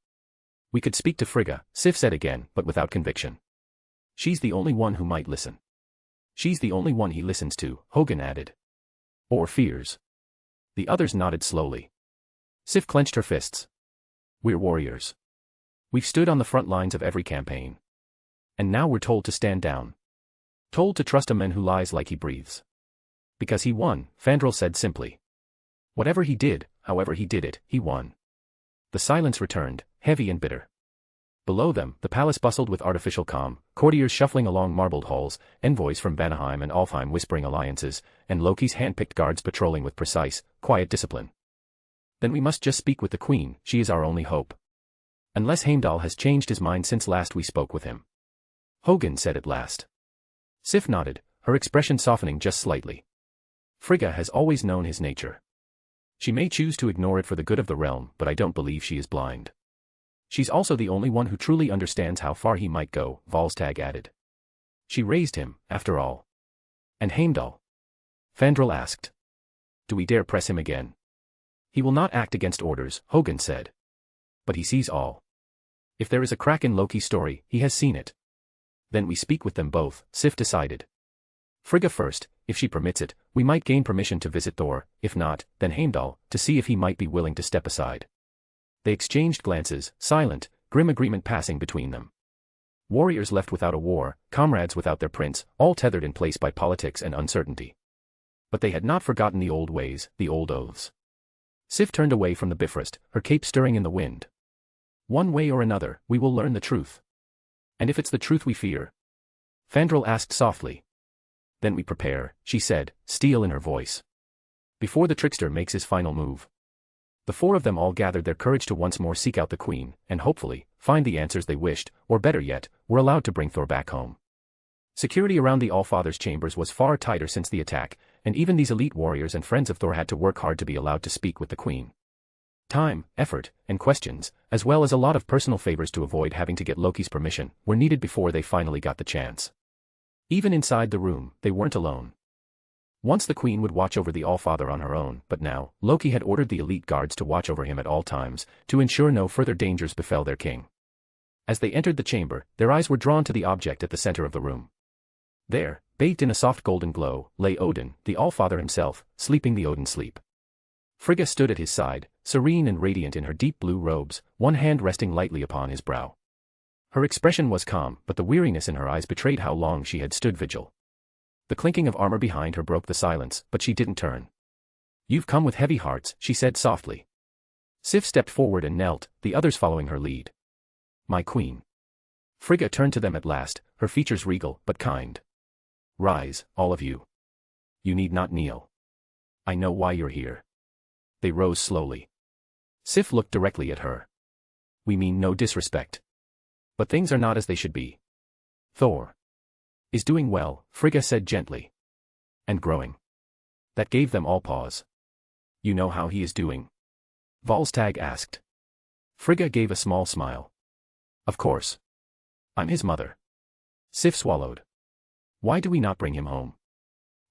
We could speak to Frigga, Sif said again, but without conviction. She's the only one who might listen. She's the only one he listens to, Hogan added. Or fears. The others nodded slowly. Sif clenched her fists. We're warriors. We've stood on the front lines of every campaign. And now we're told to stand down. Told to trust a man who lies like he breathes. Because he won, Fandral said simply. Whatever he did, however he did it, he won. The silence returned, heavy and bitter. Below them, the palace bustled with artificial calm, courtiers shuffling along marbled halls, envoys from Vanaheim and Alfheim whispering alliances, and Loki's hand-picked guards patrolling with precise, quiet discipline. Then we must just speak with the Queen, she is our only hope. Unless Heimdall has changed his mind since last we spoke with him. Hogan said at last. Sif nodded, her expression softening just slightly. Frigga has always known his nature. She may choose to ignore it for the good of the realm, but I don't believe she is blind. She's also the only one who truly understands how far he might go, Volstagg added. She raised him, after all. And Heimdall? Fandral asked. Do we dare press him again? He will not act against orders, Hogan said. But he sees all. If there is a crack in Loki's story, he has seen it. Then we speak with them both, Sif decided. Frigga first, if she permits it, we might gain permission to visit Thor, if not, then Heimdall, to see if he might be willing to step aside. They exchanged glances, silent, grim agreement passing between them. Warriors left without a war, comrades without their prince, all tethered in place by politics and uncertainty. But they had not forgotten the old ways, the old oaths. Sif turned away from the Bifrost, her cape stirring in the wind. One way or another, we will learn the truth. And if it's the truth we fear? Fandral asked softly. Then we prepare, she said, steel in her voice. Before the trickster makes his final move. The four of them all gathered their courage to once more seek out the Queen, and hopefully, find the answers they wished, or better yet, were allowed to bring Thor back home. Security around the Allfather's chambers was far tighter since the attack, and even these elite warriors and friends of Thor had to work hard to be allowed to speak with the Queen. Time, effort, and questions, as well as a lot of personal favors to avoid having to get Loki's permission, were needed before they finally got the chance. Even inside the room, they weren't alone. Once the Queen would watch over the Allfather on her own, but now, Loki had ordered the elite guards to watch over him at all times, to ensure no further dangers befell their king. As they entered the chamber, their eyes were drawn to the object at the center of the room. There, bathed in a soft golden glow, lay Odin, the Allfather himself, sleeping the Odin sleep. Frigga stood at his side, serene and radiant in her deep blue robes, one hand resting lightly upon his brow. Her expression was calm, but the weariness in her eyes betrayed how long she had stood vigil. The clinking of armor behind her broke the silence, but she didn't turn. You've come with heavy hearts, she said softly. Sif stepped forward and knelt, the others following her lead. My queen. Frigga turned to them at last, her features regal, but kind. Rise, all of you. You need not kneel. I know why you're here. They rose slowly. Sif looked directly at her. We mean no disrespect. But things are not as they should be. Thor is doing well, Frigga said gently. And growing. That gave them all pause. You know how he is doing? Volstagg asked. Frigga gave a small smile. Of course. I'm his mother. Sif swallowed. Why do we not bring him home?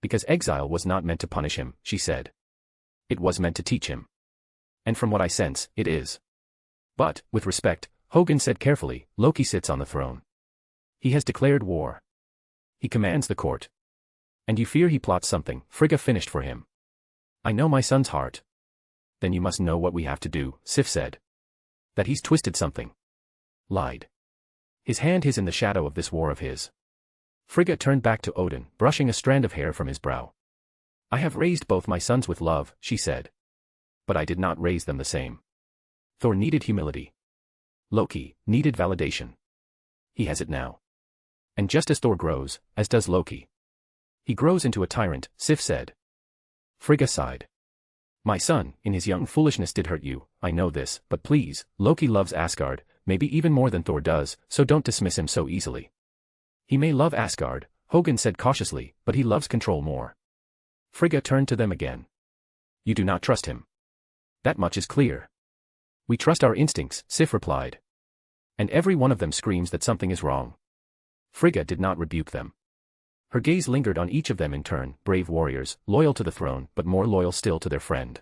Because exile was not meant to punish him, she said. It was meant to teach him. And from what I sense, it is. But, with respect, Hogan said carefully, Loki sits on the throne. He has declared war. He commands the court. And you fear he plots something, Frigga finished for him. I know my son's heart. Then you must know what we have to do, Sif said. That he's twisted something. Lied. His hand is in the shadow of this war of his. Frigga turned back to Odin, brushing a strand of hair from his brow. I have raised both my sons with love, she said. But I did not raise them the same. Thor needed humility. Loki needed validation. He has it now. And just as Thor grows, as does Loki. He grows into a tyrant, Sif said. Frigga sighed. My son, in his young foolishness did hurt you, I know this, but please, Loki loves Asgard, maybe even more than Thor does, so don't dismiss him so easily. He may love Asgard, Hogan said cautiously, but he loves control more. Frigga turned to them again. You do not trust him. That much is clear. We trust our instincts, Sif replied. And every one of them screams that something is wrong. Frigga did not rebuke them. Her gaze lingered on each of them in turn, brave warriors, loyal to the throne but more loyal still to their friend.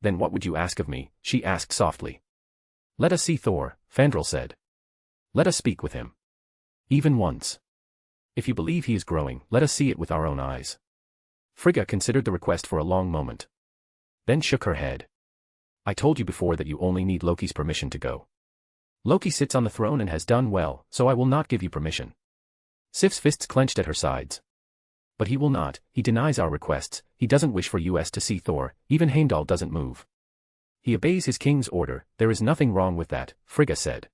Then what would you ask of me? She asked softly. Let us see Thor, Fandral said. Let us speak with him. Even once. If you believe he is growing, let us see it with our own eyes. Frigga considered the request for a long moment. Then shook her head. I told you before that you only need Loki's permission to go. Loki sits on the throne and has done well, so I will not give you permission. Sif's fists clenched at her sides. But he will not, he denies our requests, he doesn't wish for us to see Thor, even Heimdall doesn't move. He obeys his king's order, there is nothing wrong with that, Frigga said.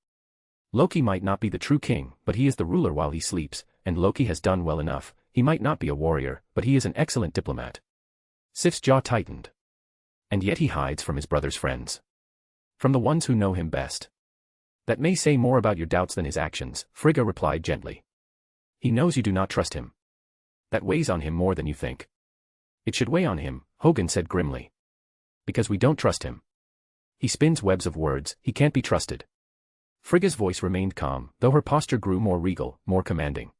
Loki might not be the true king, but he is the ruler while he sleeps, and Loki has done well enough, he might not be a warrior, but he is an excellent diplomat. Sif's jaw tightened. And yet he hides from his brother's friends. From the ones who know him best. That may say more about your doubts than his actions, Frigga replied gently. He knows you do not trust him. That weighs on him more than you think. It should weigh on him, Hogun said grimly. Because we don't trust him. He spins webs of words, he can't be trusted. Frigga's voice remained calm, though her posture grew more regal, more commanding.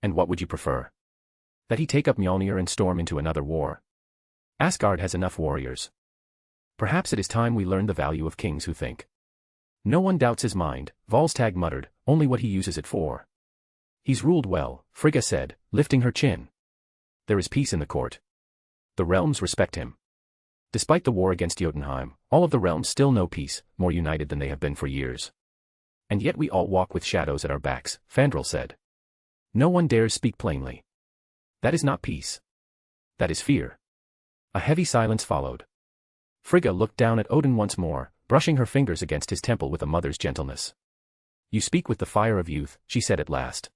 And what would you prefer? That he take up Mjolnir and storm into another war? Asgard has enough warriors. Perhaps it is time we learn the value of kings who think. No one doubts his mind, Volstagg muttered, only what he uses it for. He's ruled well, Frigga said, lifting her chin. There is peace in the court. The realms respect him. Despite the war against Jotunheim, all of the realms still know peace, more united than they have been for years. And yet we all walk with shadows at our backs, Fandral said. No one dares speak plainly. That is not peace. That is fear. A heavy silence followed. Frigga looked down at Odin once more, brushing her fingers against his temple with a mother's gentleness. You speak with the fire of youth, she said at last.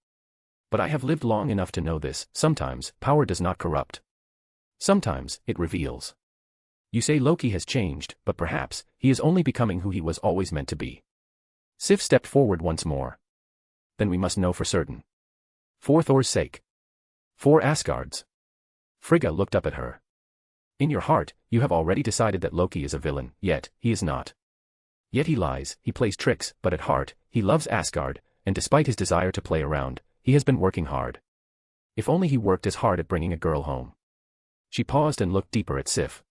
But I have lived long enough to know this, sometimes, power does not corrupt. Sometimes, it reveals. You say Loki has changed, but perhaps, he is only becoming who he was always meant to be. Sif stepped forward once more. Then we must know for certain. For Thor's sake. For Asgard's. Frigga looked up at her. In your heart, you have already decided that Loki is a villain, yet, he is not. Yet he lies, he plays tricks, but at heart, he loves Asgard, and despite his desire to play around, he has been working hard. If only he worked as hard at bringing a girl home. She paused and looked deeper at Sif.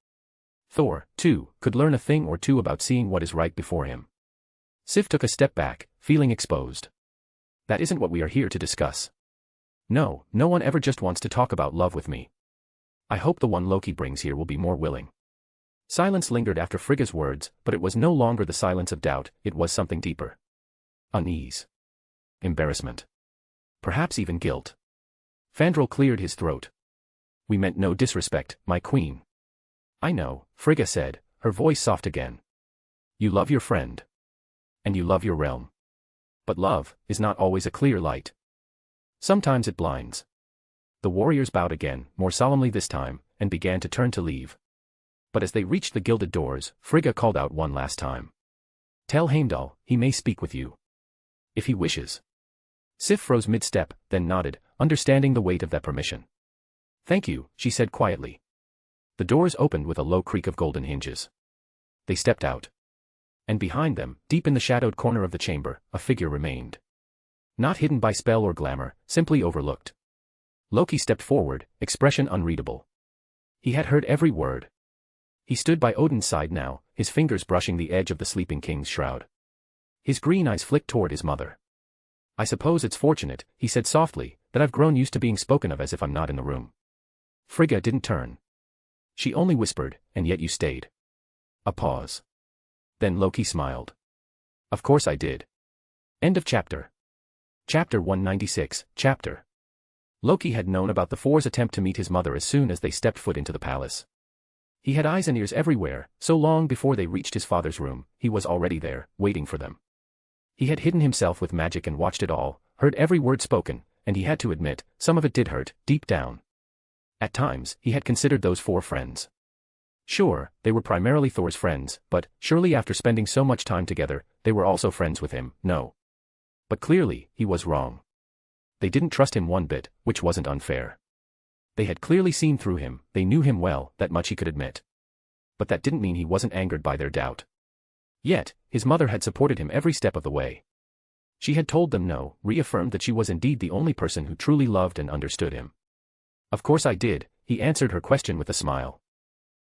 Thor, too, could learn a thing or two about seeing what is right before him. Sif took a step back, feeling exposed. That isn't what we are here to discuss. No, no one ever just wants to talk about love with me. I hope the one Loki brings here will be more willing. Silence lingered after Frigga's words, but it was no longer the silence of doubt, it was something deeper. Unease. Embarrassment. Perhaps even guilt. Fandral cleared his throat. We meant no disrespect, my queen. I know, Frigga said, her voice soft again. You love your friend. And you love your realm. But love is not always a clear light. Sometimes it blinds. The warriors bowed again, more solemnly this time, and began to turn to leave. But as they reached the gilded doors, Frigga called out one last time. Tell Heimdall, he may speak with you. If he wishes. Sif froze mid-step, then nodded, understanding the weight of that permission. Thank you, she said quietly. The doors opened with a low creak of golden hinges. They stepped out. And behind them, deep in the shadowed corner of the chamber, a figure remained. Not hidden by spell or glamour, simply overlooked. Loki stepped forward, expression unreadable. He had heard every word. He stood by Odin's side now, his fingers brushing the edge of the sleeping king's shroud. His green eyes flicked toward his mother. I suppose it's fortunate, he said softly, that I've grown used to being spoken of as if I'm not in the room. Frigga didn't turn. She only whispered, and yet you stayed. A pause. Then Loki smiled. Of course I did. End of chapter. Chapter 196, chapter. Loki had known about the Four's attempt to meet his mother as soon as they stepped foot into the palace. He had eyes and ears everywhere, so long before they reached his father's room, he was already there, waiting for them. He had hidden himself with magic and watched it all, heard every word spoken, and he had to admit, some of it did hurt, deep down. At times, he had considered those 4 friends. Sure, they were primarily Thor's friends, but, surely after spending so much time together, they were also friends with him, no. But clearly, he was wrong. They didn't trust him one bit, which wasn't unfair. They had clearly seen through him, they knew him well, that much he could admit. But that didn't mean he wasn't angered by their doubt. Yet, his mother had supported him every step of the way. She had told them no, reaffirmed that she was indeed the only person who truly loved and understood him. Of course I did, he answered her question with a smile.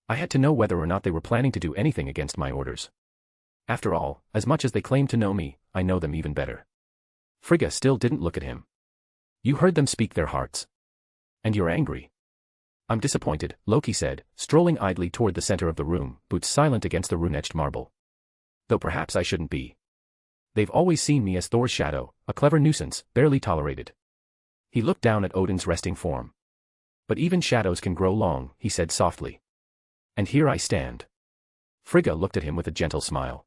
I had to know whether or not they were planning to do anything against my orders. After all, as much as they claim to know me, I know them even better. Frigga still didn't look at him. You heard them speak their hearts. And you're angry. I'm disappointed, Loki said, strolling idly toward the center of the room, boots silent against the rune-etched marble. Though perhaps I shouldn't be. They've always seen me as Thor's shadow, a clever nuisance, barely tolerated. He looked down at Odin's resting form. But even shadows can grow long, he said softly. And here I stand. Frigga looked at him with a gentle smile.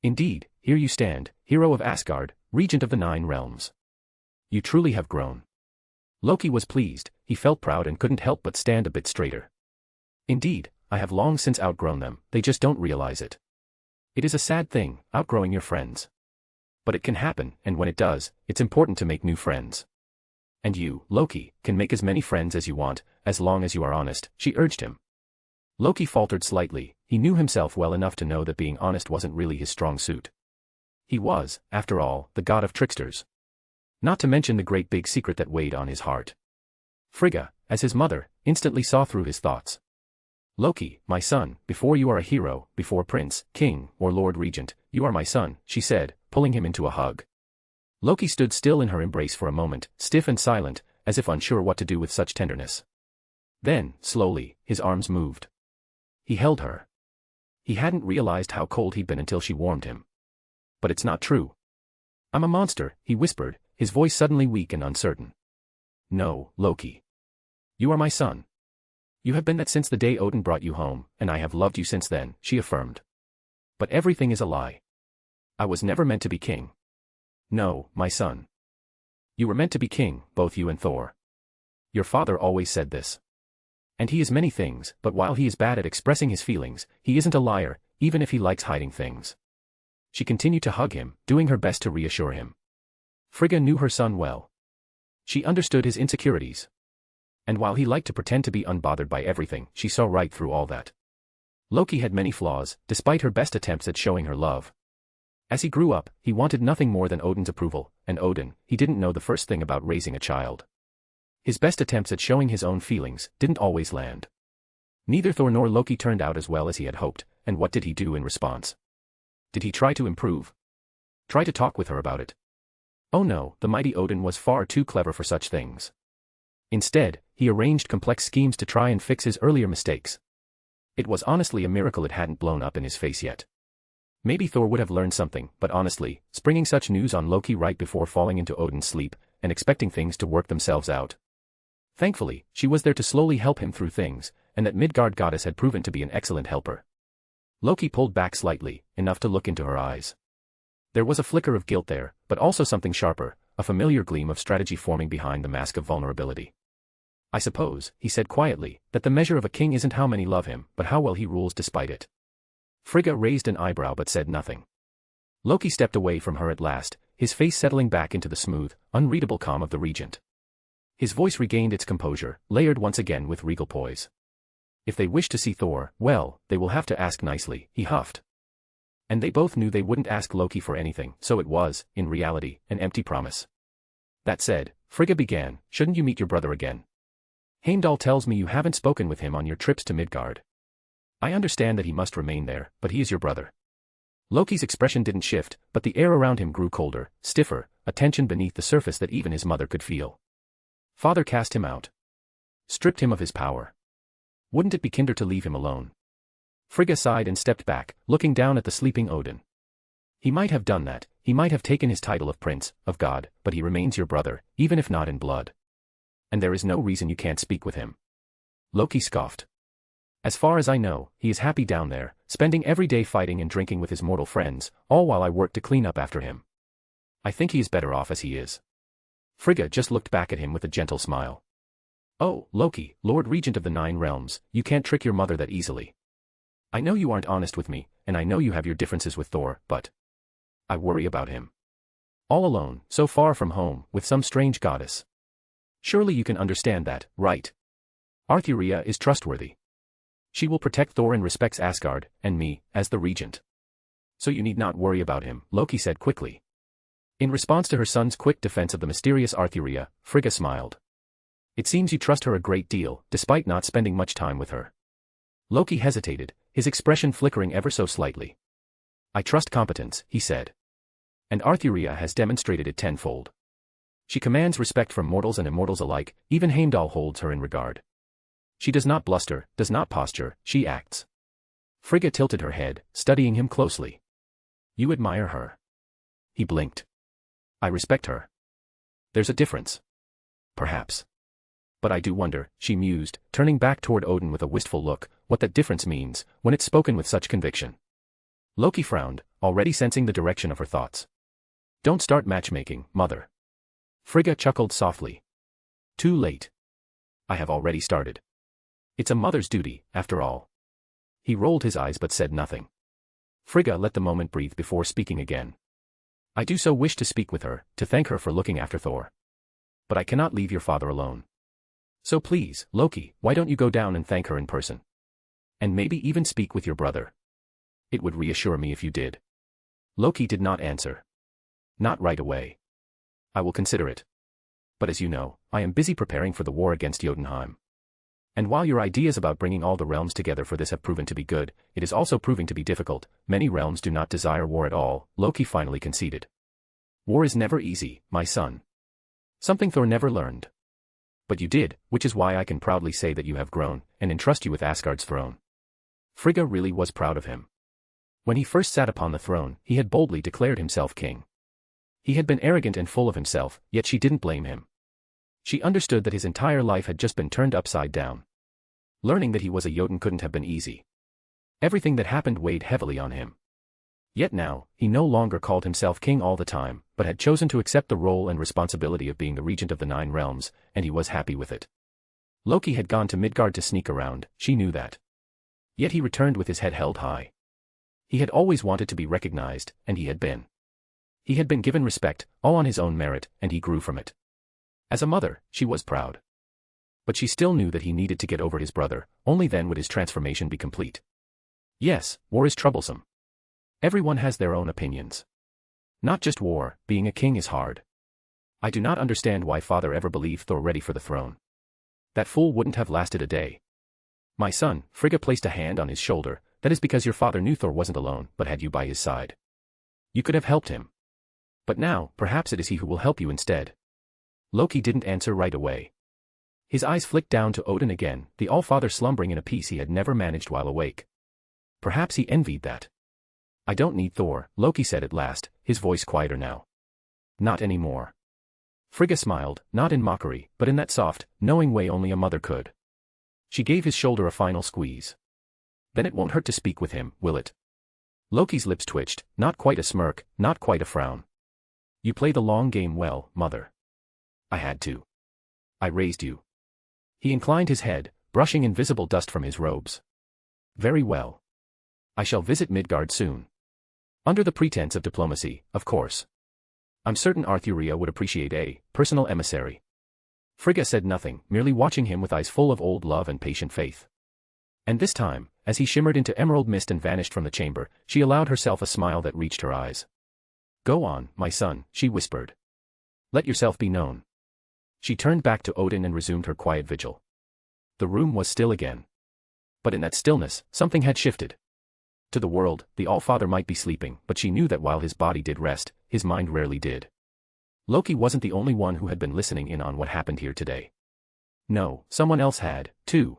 Indeed, here you stand, hero of Asgard, regent of the 9 realms. You truly have grown. Loki was pleased, he felt proud and couldn't help but stand a bit straighter. Indeed, I have long since outgrown them, they just don't realize it. It is a sad thing, outgrowing your friends. But it can happen, and when it does, it's important to make new friends. And you, Loki, can make as many friends as you want, as long as you are honest, she urged him. Loki faltered slightly, he knew himself well enough to know that being honest wasn't really his strong suit. He was, after all, the god of tricksters. Not to mention the great big secret that weighed on his heart. Frigga, as his mother, instantly saw through his thoughts. Loki, my son, before you are a hero, before prince, king, or lord regent, you are my son, she said, pulling him into a hug. Loki stood still in her embrace for a moment, stiff and silent, as if unsure what to do with such tenderness. Then, slowly, his arms moved. He held her. He hadn't realized how cold he'd been until she warmed him. But it's not true. I'm a monster, he whispered, his voice suddenly weak and uncertain. No, Loki. You are my son. You have been that since the day Odin brought you home, and I have loved you since then, she affirmed. But everything is a lie. I was never meant to be king. No, my son. You were meant to be king, both you and Thor. Your father always said this. And he is many things, but while he is bad at expressing his feelings, he isn't a liar, even if he likes hiding things. She continued to hug him, doing her best to reassure him. Frigga knew her son well. She understood his insecurities. And while he liked to pretend to be unbothered by everything, she saw right through all that. Loki had many flaws, despite her best attempts at showing her love. As he grew up, he wanted nothing more than Odin's approval, and Odin, he didn't know the first thing about raising a child. His best attempts at showing his own feelings didn't always land. Neither Thor nor Loki turned out as well as he had hoped, and what did he do in response? Did he try to improve? Try to talk with her about it? Oh no, the mighty Odin was far too clever for such things. Instead, he arranged complex schemes to try and fix his earlier mistakes. It was honestly a miracle it hadn't blown up in his face yet. Maybe Thor would have learned something, but honestly, springing such news on Loki right before falling into Odin's sleep, and expecting things to work themselves out. Thankfully, she was there to slowly help him through things, and that Midgard goddess had proven to be an excellent helper. Loki pulled back slightly, enough to look into her eyes. There was a flicker of guilt there, but also something sharper, a familiar gleam of strategy forming behind the mask of vulnerability. I suppose, he said quietly, that the measure of a king isn't how many love him, but how well he rules despite it. Frigga raised an eyebrow but said nothing. Loki stepped away from her at last, his face settling back into the smooth, unreadable calm of the regent. His voice regained its composure, layered once again with regal poise. If they wish to see Thor, well, they will have to ask nicely, he huffed. And they both knew they wouldn't ask Loki for anything, so it was, in reality, an empty promise. That said, Frigga began, shouldn't you meet your brother again? Heimdall tells me you haven't spoken with him on your trips to Midgard. I understand that he must remain there, but he is your brother. Loki's expression didn't shift, but the air around him grew colder, stiffer, a tension beneath the surface that even his mother could feel. Father cast him out. Stripped him of his power. Wouldn't it be kinder to leave him alone? Frigga sighed and stepped back, looking down at the sleeping Odin. He might have done that, he might have taken his title of prince, of God, but he remains your brother, even if not in blood. And there is no reason you can't speak with him. Loki scoffed. As far as I know, he is happy down there, spending every day fighting and drinking with his mortal friends, all while I work to clean up after him. I think he is better off as he is. Frigga just looked back at him with a gentle smile. Oh, Loki, Lord Regent of the 9 realms, you can't trick your mother that easily. I know you aren't honest with me, and I know you have your differences with Thor, but I worry about him. All alone, so far from home, with some strange goddess. Surely you can understand that, right? Arthuria is trustworthy. She will protect Thor and respects Asgard, and me, as the regent. So you need not worry about him, Loki said quickly. In response to her son's quick defense of the mysterious Arthuria, Frigga smiled. It seems you trust her a great deal, despite not spending much time with her. Loki hesitated, his expression flickering ever so slightly. I trust competence, he said. And Arthuria has demonstrated it tenfold. She commands respect from mortals and immortals alike, even Heimdall holds her in regard. She does not bluster, does not posture, she acts. Frigga tilted her head, studying him closely. You admire her. He blinked. I respect her. There's a difference. Perhaps. But I do wonder, she mused, turning back toward Odin with a wistful look, what that difference means, when it's spoken with such conviction. Loki frowned, already sensing the direction of her thoughts. Don't start matchmaking, mother. Frigga chuckled softly. Too late. I have already started. It's a mother's duty, after all. He rolled his eyes but said nothing. Frigga let the moment breathe before speaking again. I do so wish to speak with her, to thank her for looking after Thor. But I cannot leave your father alone. So please, Loki, why don't you go down and thank her in person? And maybe even speak with your brother. It would reassure me if you did. Loki did not answer. Not right away. I will consider it. But as you know, I am busy preparing for the war against Jotunheim. And while your ideas about bringing all the realms together for this have proven to be good, it is also proving to be difficult. Many realms do not desire war at all, Loki finally conceded. War is never easy, my son. Something Thor never learned. But you did, which is why I can proudly say that you have grown, and entrust you with Asgard's throne. Frigga really was proud of him. When he first sat upon the throne, he had boldly declared himself king. He had been arrogant and full of himself, yet she didn't blame him. She understood that his entire life had just been turned upside down. Learning that he was a Jotun couldn't have been easy. Everything that happened weighed heavily on him. Yet now, he no longer called himself king all the time, but had chosen to accept the role and responsibility of being the regent of the 9 realms, and he was happy with it. Loki had gone to Midgard to sneak around, she knew that. Yet he returned with his head held high. He had always wanted to be recognized, and he had been. He had been given respect, all on his own merit, and he grew from it. As a mother, she was proud. But she still knew that he needed to get over his brother, only then would his transformation be complete. Yes, war is troublesome. Everyone has their own opinions. Not just war, being a king is hard. I do not understand why father ever believed Thor ready for the throne. That fool wouldn't have lasted a day. My son, Frigga placed a hand on his shoulder, that is because your father knew Thor wasn't alone, but had you by his side. You could have helped him. But now, perhaps it is he who will help you instead. Loki didn't answer right away. His eyes flicked down to Odin again, the All-Father slumbering in a peace he had never managed while awake. Perhaps he envied that. I don't need Thor, Loki said at last, his voice quieter now. Not anymore. Frigga smiled, not in mockery, but in that soft, knowing way only a mother could. She gave his shoulder a final squeeze. Then it won't hurt to speak with him, will it? Loki's lips twitched, not quite a smirk, not quite a frown. You play the long game well, mother. I had to. I raised you. He inclined his head, brushing invisible dust from his robes. Very well. I shall visit Midgard soon. Under the pretense of diplomacy, of course. I'm certain Arthuria would appreciate a personal emissary. Frigga said nothing, merely watching him with eyes full of old love and patient faith. And this time, as he shimmered into emerald mist and vanished from the chamber, she allowed herself a smile that reached her eyes. Go on, my son, she whispered. Let yourself be known. She turned back to Odin and resumed her quiet vigil. The room was still again. But in that stillness, something had shifted. To the world, the All-Father might be sleeping, but she knew that while his body did rest, his mind rarely did. Loki wasn't the only one who had been listening in on what happened here today. No, someone else had, too.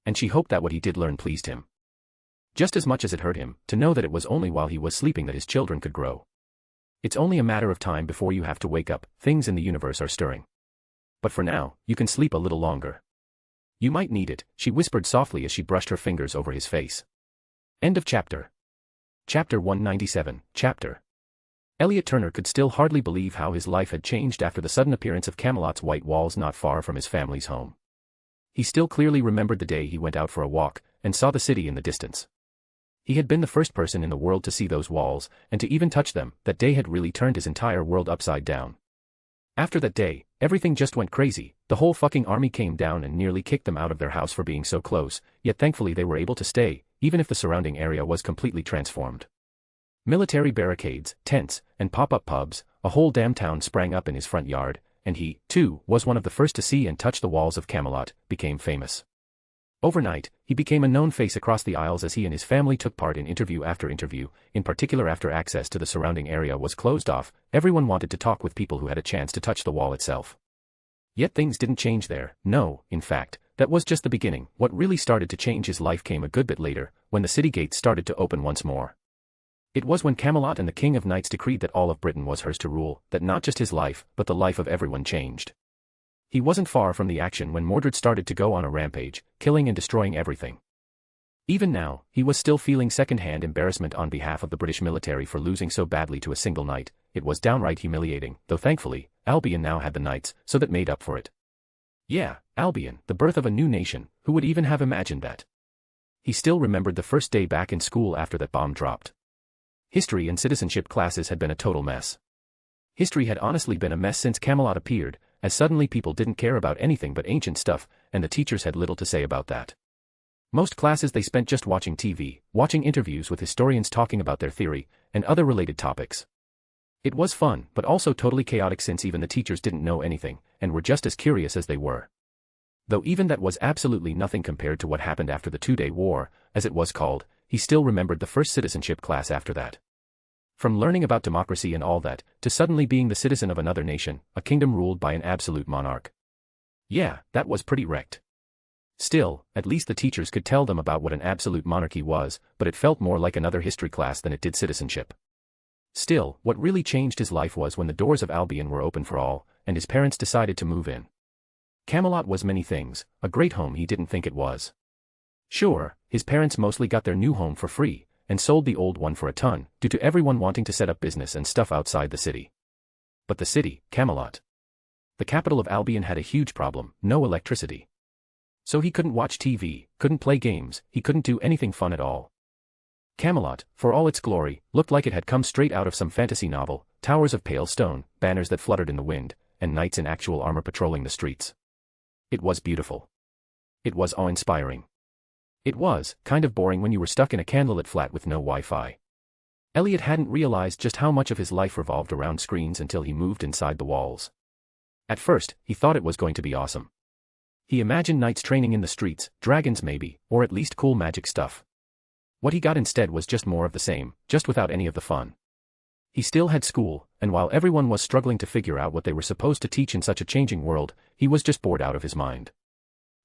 And she hoped that what he did learn pleased him. Just as much as it hurt him, to know that it was only while he was sleeping that his children could grow. It's only a matter of time before you have to wake up, things in the universe are stirring. But for now, you can sleep a little longer. You might need it, she whispered softly as she brushed her fingers over his face. End of chapter. Chapter 197, Chapter. Elliot Turner could still hardly believe how his life had changed after the sudden appearance of Camelot's white walls not far from his family's home. He still clearly remembered the day he went out for a walk, and saw the city in the distance. He had been the first person in the world to see those walls, and to even touch them. That day had really turned his entire world upside down. After that day, everything just went crazy. The whole fucking army came down and nearly kicked them out of their house for being so close, yet thankfully they were able to stay, even if the surrounding area was completely transformed. Military barricades, tents, and pop-up pubs, a whole damn town sprang up in his front yard, and he, too, was one of the first to see and touch the walls of Camelot, became famous. Overnight, he became a known face across the aisles as he and his family took part in interview after interview, in particular after access to the surrounding area was closed off, everyone wanted to talk with people who had a chance to touch the wall itself. Yet things didn't change there, no, in fact, that was just the beginning. What really started to change his life came a good bit later, when the city gates started to open once more. It was when Camelot and the King of Knights decreed that all of Britain was hers to rule, that not just his life, but the life of everyone changed. He wasn't far from the action when Mordred started to go on a rampage, killing and destroying everything. Even now, he was still feeling second-hand embarrassment on behalf of the British military for losing so badly to a single knight. It was downright humiliating, though thankfully, Albion now had the knights, so that made up for it. Yeah, Albion, the birth of a new nation, who would even have imagined that? He still remembered the first day back in school after that bomb dropped. History and citizenship classes had been a total mess. History had honestly been a mess since Camelot appeared, as suddenly people didn't care about anything but ancient stuff, and the teachers had little to say about that. Most classes they spent just watching TV, watching interviews with historians talking about their theory, and other related topics. It was fun, but also totally chaotic since even the teachers didn't know anything, and were just as curious as they were. Though even that was absolutely nothing compared to what happened after the Two-Day War, as it was called, he still remembered the first citizenship class after that. From learning about democracy and all that, to suddenly being the citizen of another nation, a kingdom ruled by an absolute monarch. Yeah, that was pretty wrecked. Still, at least the teachers could tell them about what an absolute monarchy was, but it felt more like another history class than it did citizenship. Still, what really changed his life was when the doors of Albion were open for all, and his parents decided to move in. Camelot was many things, a great home he didn't think it was. Sure, his parents mostly got their new home for free, and sold the old one for a ton, due to everyone wanting to set up business and stuff outside the city. But the city, Camelot, the capital of Albion, had a huge problem: no electricity. So he couldn't watch TV, couldn't play games, he couldn't do anything fun at all. Camelot, for all its glory, looked like it had come straight out of some fantasy novel: towers of pale stone, banners that fluttered in the wind, and knights in actual armor patrolling the streets. It was beautiful. It was awe-inspiring. It was kind of boring when you were stuck in a candlelit flat with no Wi-Fi. Elliot hadn't realized just how much of his life revolved around screens until he moved inside the walls. At first, he thought it was going to be awesome. He imagined knights training in the streets, dragons maybe, or at least cool magic stuff. What he got instead was just more of the same, just without any of the fun. He still had school, and while everyone was struggling to figure out what they were supposed to teach in such a changing world, he was just bored out of his mind.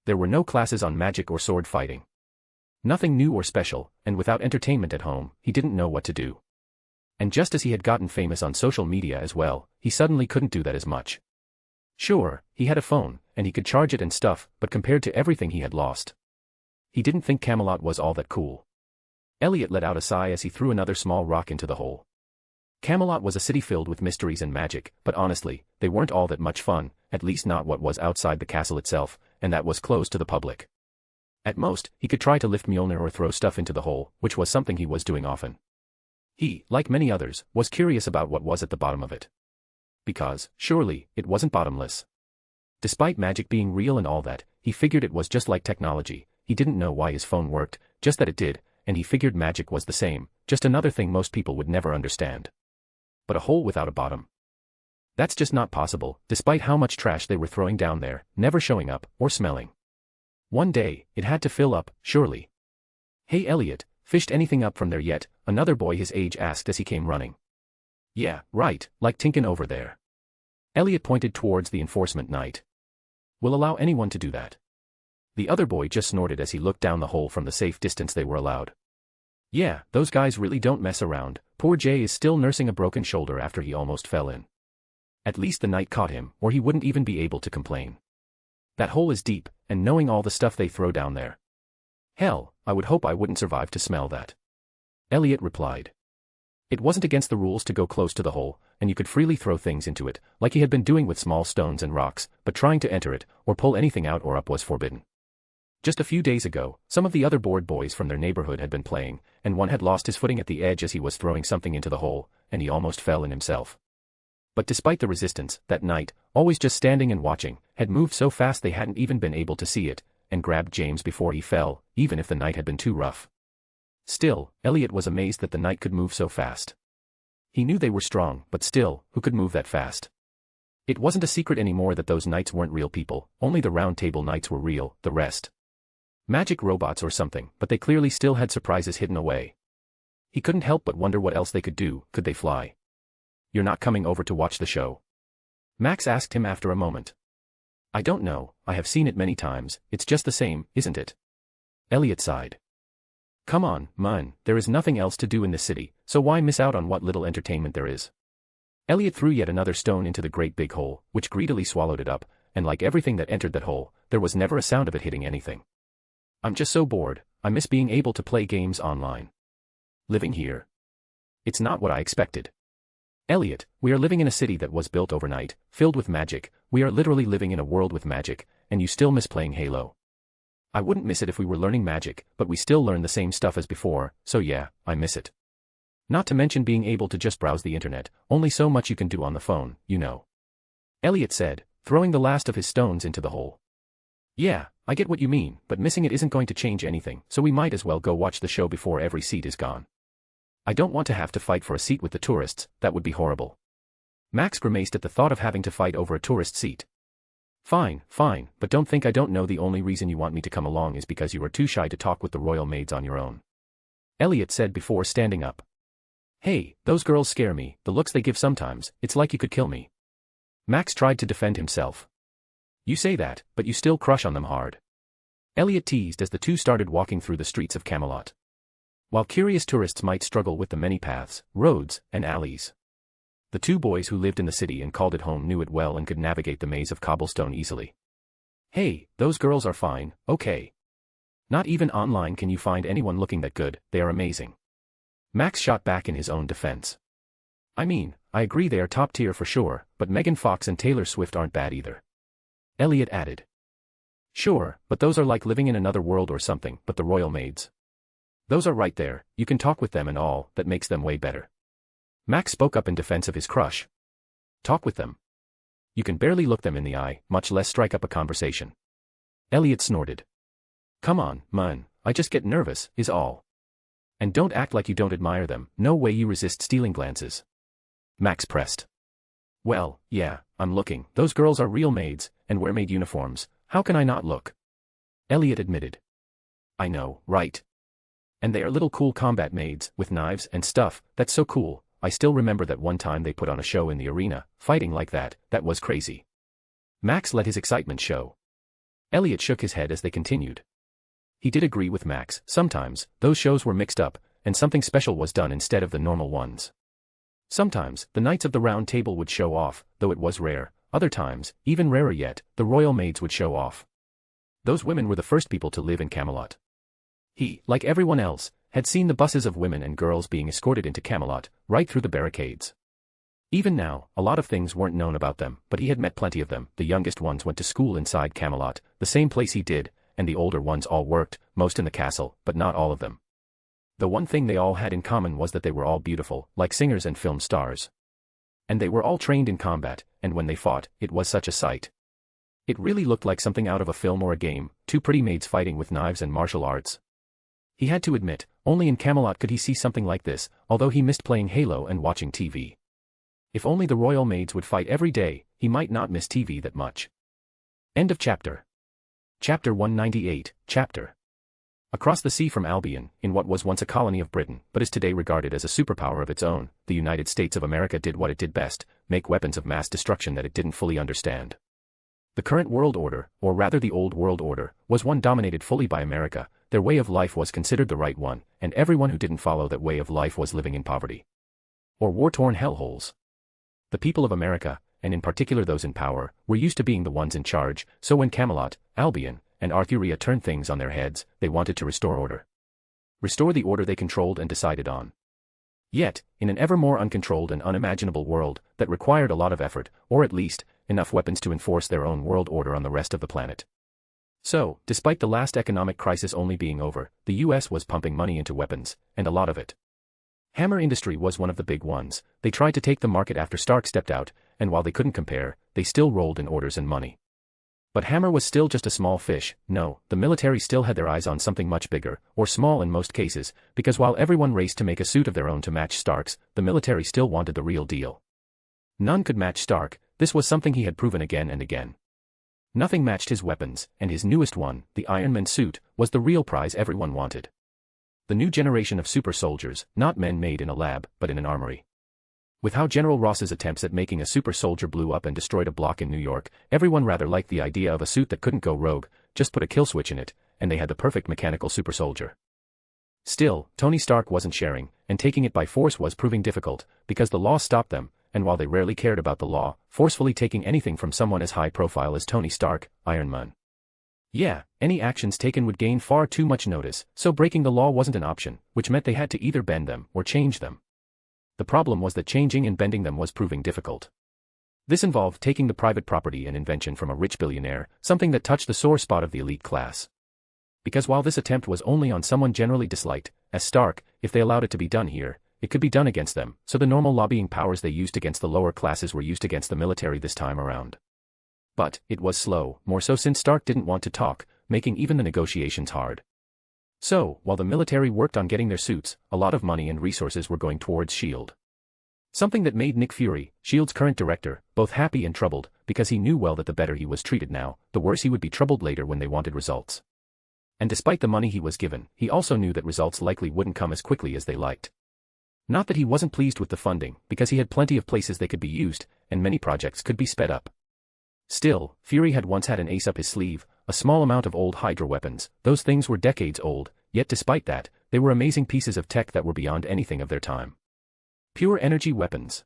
There were no classes on magic or sword fighting. Nothing new or special, and without entertainment at home, he didn't know what to do. And just as he had gotten famous on social media as well, he suddenly couldn't do that as much. Sure, he had a phone, and he could charge it and stuff, but compared to everything he had lost, he didn't think Camelot was all that cool. Elliot let out a sigh as he threw another small rock into the hole. Camelot was a city filled with mysteries and magic, but honestly, they weren't all that much fun, at least not what was outside the castle itself, and that was closed to the public. At most, he could try to lift Mjolnir or throw stuff into the hole, which was something he was doing often. He, like many others, was curious about what was at the bottom of it. Because, surely, it wasn't bottomless. Despite magic being real and all that, he figured it was just like technology. He didn't know why his phone worked, just that it did, and he figured magic was the same, just another thing most people would never understand. But a hole without a bottom? That's just not possible, despite how much trash they were throwing down there, never showing up, or smelling. One day, it had to fill up, surely. "Hey Elliot, fished anything up from there yet?" another boy his age asked as he came running. "Yeah, right, like Tinkin over there." Elliot pointed towards the enforcement knight. "We'll allow anyone to do that." The other boy just snorted as he looked down the hole from the safe distance they were allowed. "Yeah, those guys really don't mess around. Poor Jay is still nursing a broken shoulder after he almost fell in. At least the knight caught him, or he wouldn't even be able to complain. That hole is deep, and knowing all the stuff they throw down there. Hell, I would hope I wouldn't survive to smell that." Elliot replied. It wasn't against the rules to go close to the hole, and you could freely throw things into it, like he had been doing with small stones and rocks, but trying to enter it, or pull anything out or up was forbidden. Just a few days ago, some of the other bored boys from their neighborhood had been playing, and one had lost his footing at the edge as he was throwing something into the hole, and he almost fell in himself. But despite the resistance, that knight, always just standing and watching, had moved so fast they hadn't even been able to see it, and grabbed James before he fell, even if the knight had been too rough. Still, Elliot was amazed that the knight could move so fast. He knew they were strong, but still, who could move that fast? It wasn't a secret anymore that those knights weren't real people, only the Round Table knights were real, the rest. Magic robots or something, but they clearly still had surprises hidden away. He couldn't help but wonder what else they could do. Could they fly? "You're not coming over to watch the show?" Max asked him after a moment. "I don't know, I have seen it many times, it's just the same, isn't it?" Elliot sighed. "Come on, man, there is nothing else to do in this city, so why miss out on what little entertainment there is?" Elliot threw yet another stone into the great big hole, which greedily swallowed it up, and like everything that entered that hole, there was never a sound of it hitting anything. "I'm just so bored, I miss being able to play games online. Living here. It's not what I expected." "Elliot, we are living in a city that was built overnight, filled with magic, we are literally living in a world with magic, and you still miss playing Halo." "I wouldn't miss it if we were learning magic, but we still learn the same stuff as before, so yeah, I miss it. Not to mention being able to just browse the internet, only so much you can do on the phone, you know." Elliot said, throwing the last of his stones into the hole. "Yeah, I get what you mean, but missing it isn't going to change anything, so we might as well go watch the show before every seat is gone. I don't want to have to fight for a seat with the tourists, that would be horrible." Max grimaced at the thought of having to fight over a tourist seat. Fine, but don't think I don't know the only reason you want me to come along is because you are too shy to talk with the royal maids on your own," Elliot said before standing up. "Hey, those girls scare me, the looks they give sometimes, it's like you could kill me." Max tried to defend himself. "You say that, but you still crush on them hard," Elliot teased as the two started walking through the streets of Camelot. While curious tourists might struggle with the many paths, roads, and alleys, the two boys who lived in the city and called it home knew it well and could navigate the maze of cobblestone easily. "Hey, those girls are fine, okay. Not even online can you find anyone looking that good, they are amazing." Max shot back in his own defense. "I mean, I agree they are top tier for sure, but Megan Fox and Taylor Swift aren't bad either," Elliot added. "Sure, but those are like living in another world or something, but the royal maids. Those are right there, you can talk with them and all, that makes them way better." Max spoke up in defense of his crush. "Talk with them? You can barely look them in the eye, much less strike up a conversation." Elliot snorted. "Come on, man, I just get nervous, is all. And don't act like you don't admire them, no way you resist stealing glances." Max pressed. "Well, yeah, I'm looking, those girls are real maids, and wear maid uniforms, how can I not look?" Elliot admitted. "I know, right? And they are little cool combat maids, with knives and stuff, that's so cool. I still remember that one time they put on a show in the arena, fighting like that was crazy." Max let his excitement show. Elliot shook his head as they continued. He did agree with Max, sometimes, those shows were mixed up, and something special was done instead of the normal ones. Sometimes, the Knights of the Round Table would show off, though it was rare, other times, even rarer yet, the royal maids would show off. Those women were the first people to live in Camelot. He, like everyone else, had seen the buses of women and girls being escorted into Camelot, right through the barricades. Even now, a lot of things weren't known about them, but he had met plenty of them. The youngest ones went to school inside Camelot, the same place he did, and the older ones all worked, most in the castle, but not all of them. The one thing they all had in common was that they were all beautiful, like singers and film stars. And they were all trained in combat, and when they fought, it was such a sight. It really looked like something out of a film or a game, two pretty maids fighting with knives and martial arts. He had to admit, only in Camelot could he see something like this, although he missed playing Halo and watching TV. If only the royal maids would fight every day, he might not miss TV that much. End of chapter. Chapter 198, Chapter. Across the sea from Albion, in what was once a colony of Britain, but is today regarded as a superpower of its own, the United States of America did what it did best, make weapons of mass destruction that it didn't fully understand. The current world order, or rather the old world order, was one dominated fully by America. Their way of life was considered the right one, and everyone who didn't follow that way of life was living in poverty. Or war-torn hellholes. The people of America, and in particular those in power, were used to being the ones in charge, so when Camelot, Albion, and Arthuria turned things on their heads, they wanted to restore order. Restore the order they controlled and decided on. Yet, in an ever more uncontrolled and unimaginable world, that required a lot of effort, or at least, enough weapons to enforce their own world order on the rest of the planet. So, despite the last economic crisis only being over, the US was pumping money into weapons, and a lot of it. Hammer industry was one of the big ones. They tried to take the market after Stark stepped out, and while they couldn't compare, they still rolled in orders and money. But Hammer was still just a small fish. No, the military still had their eyes on something much bigger, or small in most cases, because while everyone raced to make a suit of their own to match Stark's, the military still wanted the real deal. None could match Stark, this was something he had proven again and again. Nothing matched his weapons, and his newest one, the Iron Man suit, was the real prize everyone wanted. The new generation of super soldiers, not men made in a lab, but in an armory. With how General Ross's attempts at making a super soldier blew up and destroyed a block in New York, everyone rather liked the idea of a suit that couldn't go rogue, just put a kill switch in it, and they had the perfect mechanical super soldier. Still, Tony Stark wasn't sharing, and taking it by force was proving difficult, because the law stopped them, and while they rarely cared about the law, forcefully taking anything from someone as high profile as Tony Stark, Iron Man. Yeah, any actions taken would gain far too much notice, so breaking the law wasn't an option, which meant they had to either bend them or change them. The problem was that changing and bending them was proving difficult. This involved taking the private property and invention from a rich billionaire, something that touched the sore spot of the elite class. Because while this attempt was only on someone generally disliked, as Stark, if they allowed it to be done here, it could be done against them, so the normal lobbying powers they used against the lower classes were used against the military this time around. But, it was slow, more so since Stark didn't want to talk, making even the negotiations hard. So, while the military worked on getting their suits, a lot of money and resources were going towards S.H.I.E.L.D. Something that made Nick Fury, S.H.I.E.L.D.'s current director, both happy and troubled, because he knew well that the better he was treated now, the worse he would be troubled later when they wanted results. And despite the money he was given, he also knew that results likely wouldn't come as quickly as they liked. Not that he wasn't pleased with the funding, because he had plenty of places they could be used, and many projects could be sped up. Still, Fury had once had an ace up his sleeve, a small amount of old Hydra weapons. Those things were decades old, yet despite that, they were amazing pieces of tech that were beyond anything of their time. Pure energy weapons.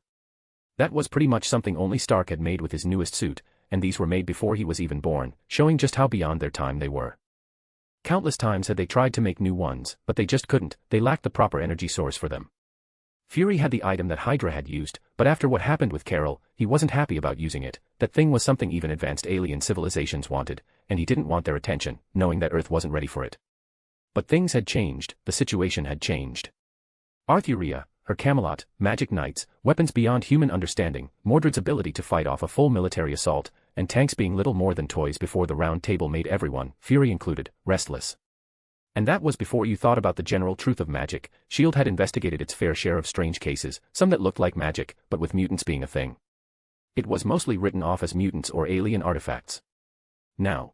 That was pretty much something only Stark had made with his newest suit, and these were made before he was even born, showing just how beyond their time they were. Countless times had they tried to make new ones, but they just couldn't, they lacked the proper energy source for them. Fury had the item that Hydra had used, but after what happened with Carol, he wasn't happy about using it. That thing was something even advanced alien civilizations wanted, and he didn't want their attention, knowing that Earth wasn't ready for it. But things had changed, the situation had changed. Arthuria, her Camelot, magic knights, weapons beyond human understanding, Mordred's ability to fight off a full military assault, and tanks being little more than toys before the round table made everyone, Fury included, restless. And that was before you thought about the general truth of magic. S.H.I.E.L.D. had investigated its fair share of strange cases, some that looked like magic, but with mutants being a thing. It was mostly written off as mutants or alien artifacts. Now,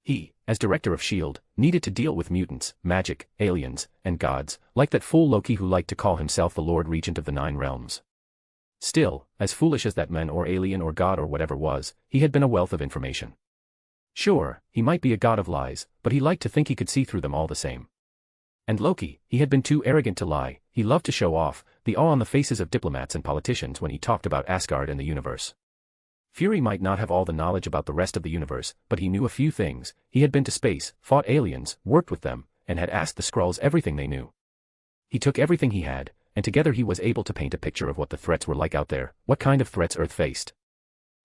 he, as director of S.H.I.E.L.D., needed to deal with mutants, magic, aliens, and gods, like that fool Loki who liked to call himself the Lord Regent of the Nine Realms. Still, as foolish as that man or alien or god or whatever was, he had been a wealth of information. Sure, he might be a god of lies, but he liked to think he could see through them all the same. And Loki, he had been too arrogant to lie, he loved to show off, the awe on the faces of diplomats and politicians when he talked about Asgard and the universe. Fury might not have all the knowledge about the rest of the universe, but he knew a few things. He had been to space, fought aliens, worked with them, and had asked the Skrulls everything they knew. He took everything he had, and together he was able to paint a picture of what the threats were like out there, what kind of threats Earth faced.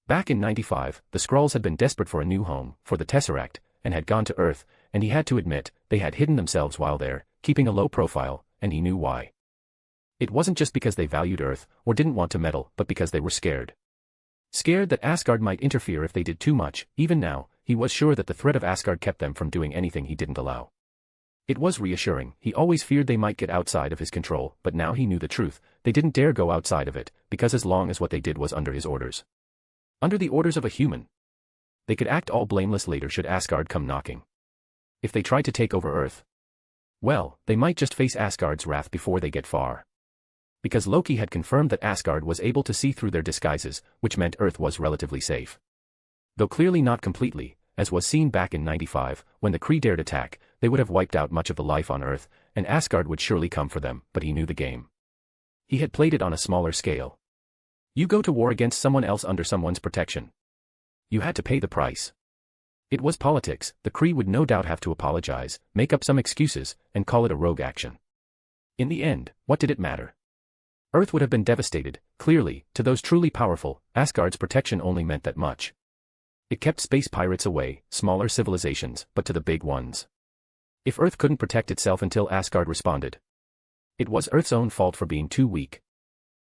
Back in 95, the Skrulls had been desperate for a new home, for the Tesseract, and had gone to Earth, and he had to admit, they had hidden themselves while there, keeping a low profile, and he knew why. It wasn't just because they valued Earth, or didn't want to meddle, but because they were scared. Scared that Asgard might interfere if they did too much. Even now, he was sure that the threat of Asgard kept them from doing anything he didn't allow. It was reassuring. He always feared they might get outside of his control, but now he knew the truth. They didn't dare go outside of it, because as long as what they did was under his orders. Under the orders of a human. They could act all blameless later should Asgard come knocking. If they tried to take over Earth, well, they might just face Asgard's wrath before they get far. Because Loki had confirmed that Asgard was able to see through their disguises, which meant Earth was relatively safe. Though clearly not completely, as was seen back in 95, when the Kree dared attack, they would have wiped out much of the life on Earth, and Asgard would surely come for them, but he knew the game. He had played it on a smaller scale. You go to war against someone else under someone's protection. You had to pay the price. It was politics. The Kree would no doubt have to apologize, make up some excuses, and call it a rogue action. In the end, what did it matter? Earth would have been devastated. Clearly, to those truly powerful, Asgard's protection only meant that much. It kept space pirates away, smaller civilizations, but to the big ones. If Earth couldn't protect itself until Asgard responded, it was Earth's own fault for being too weak.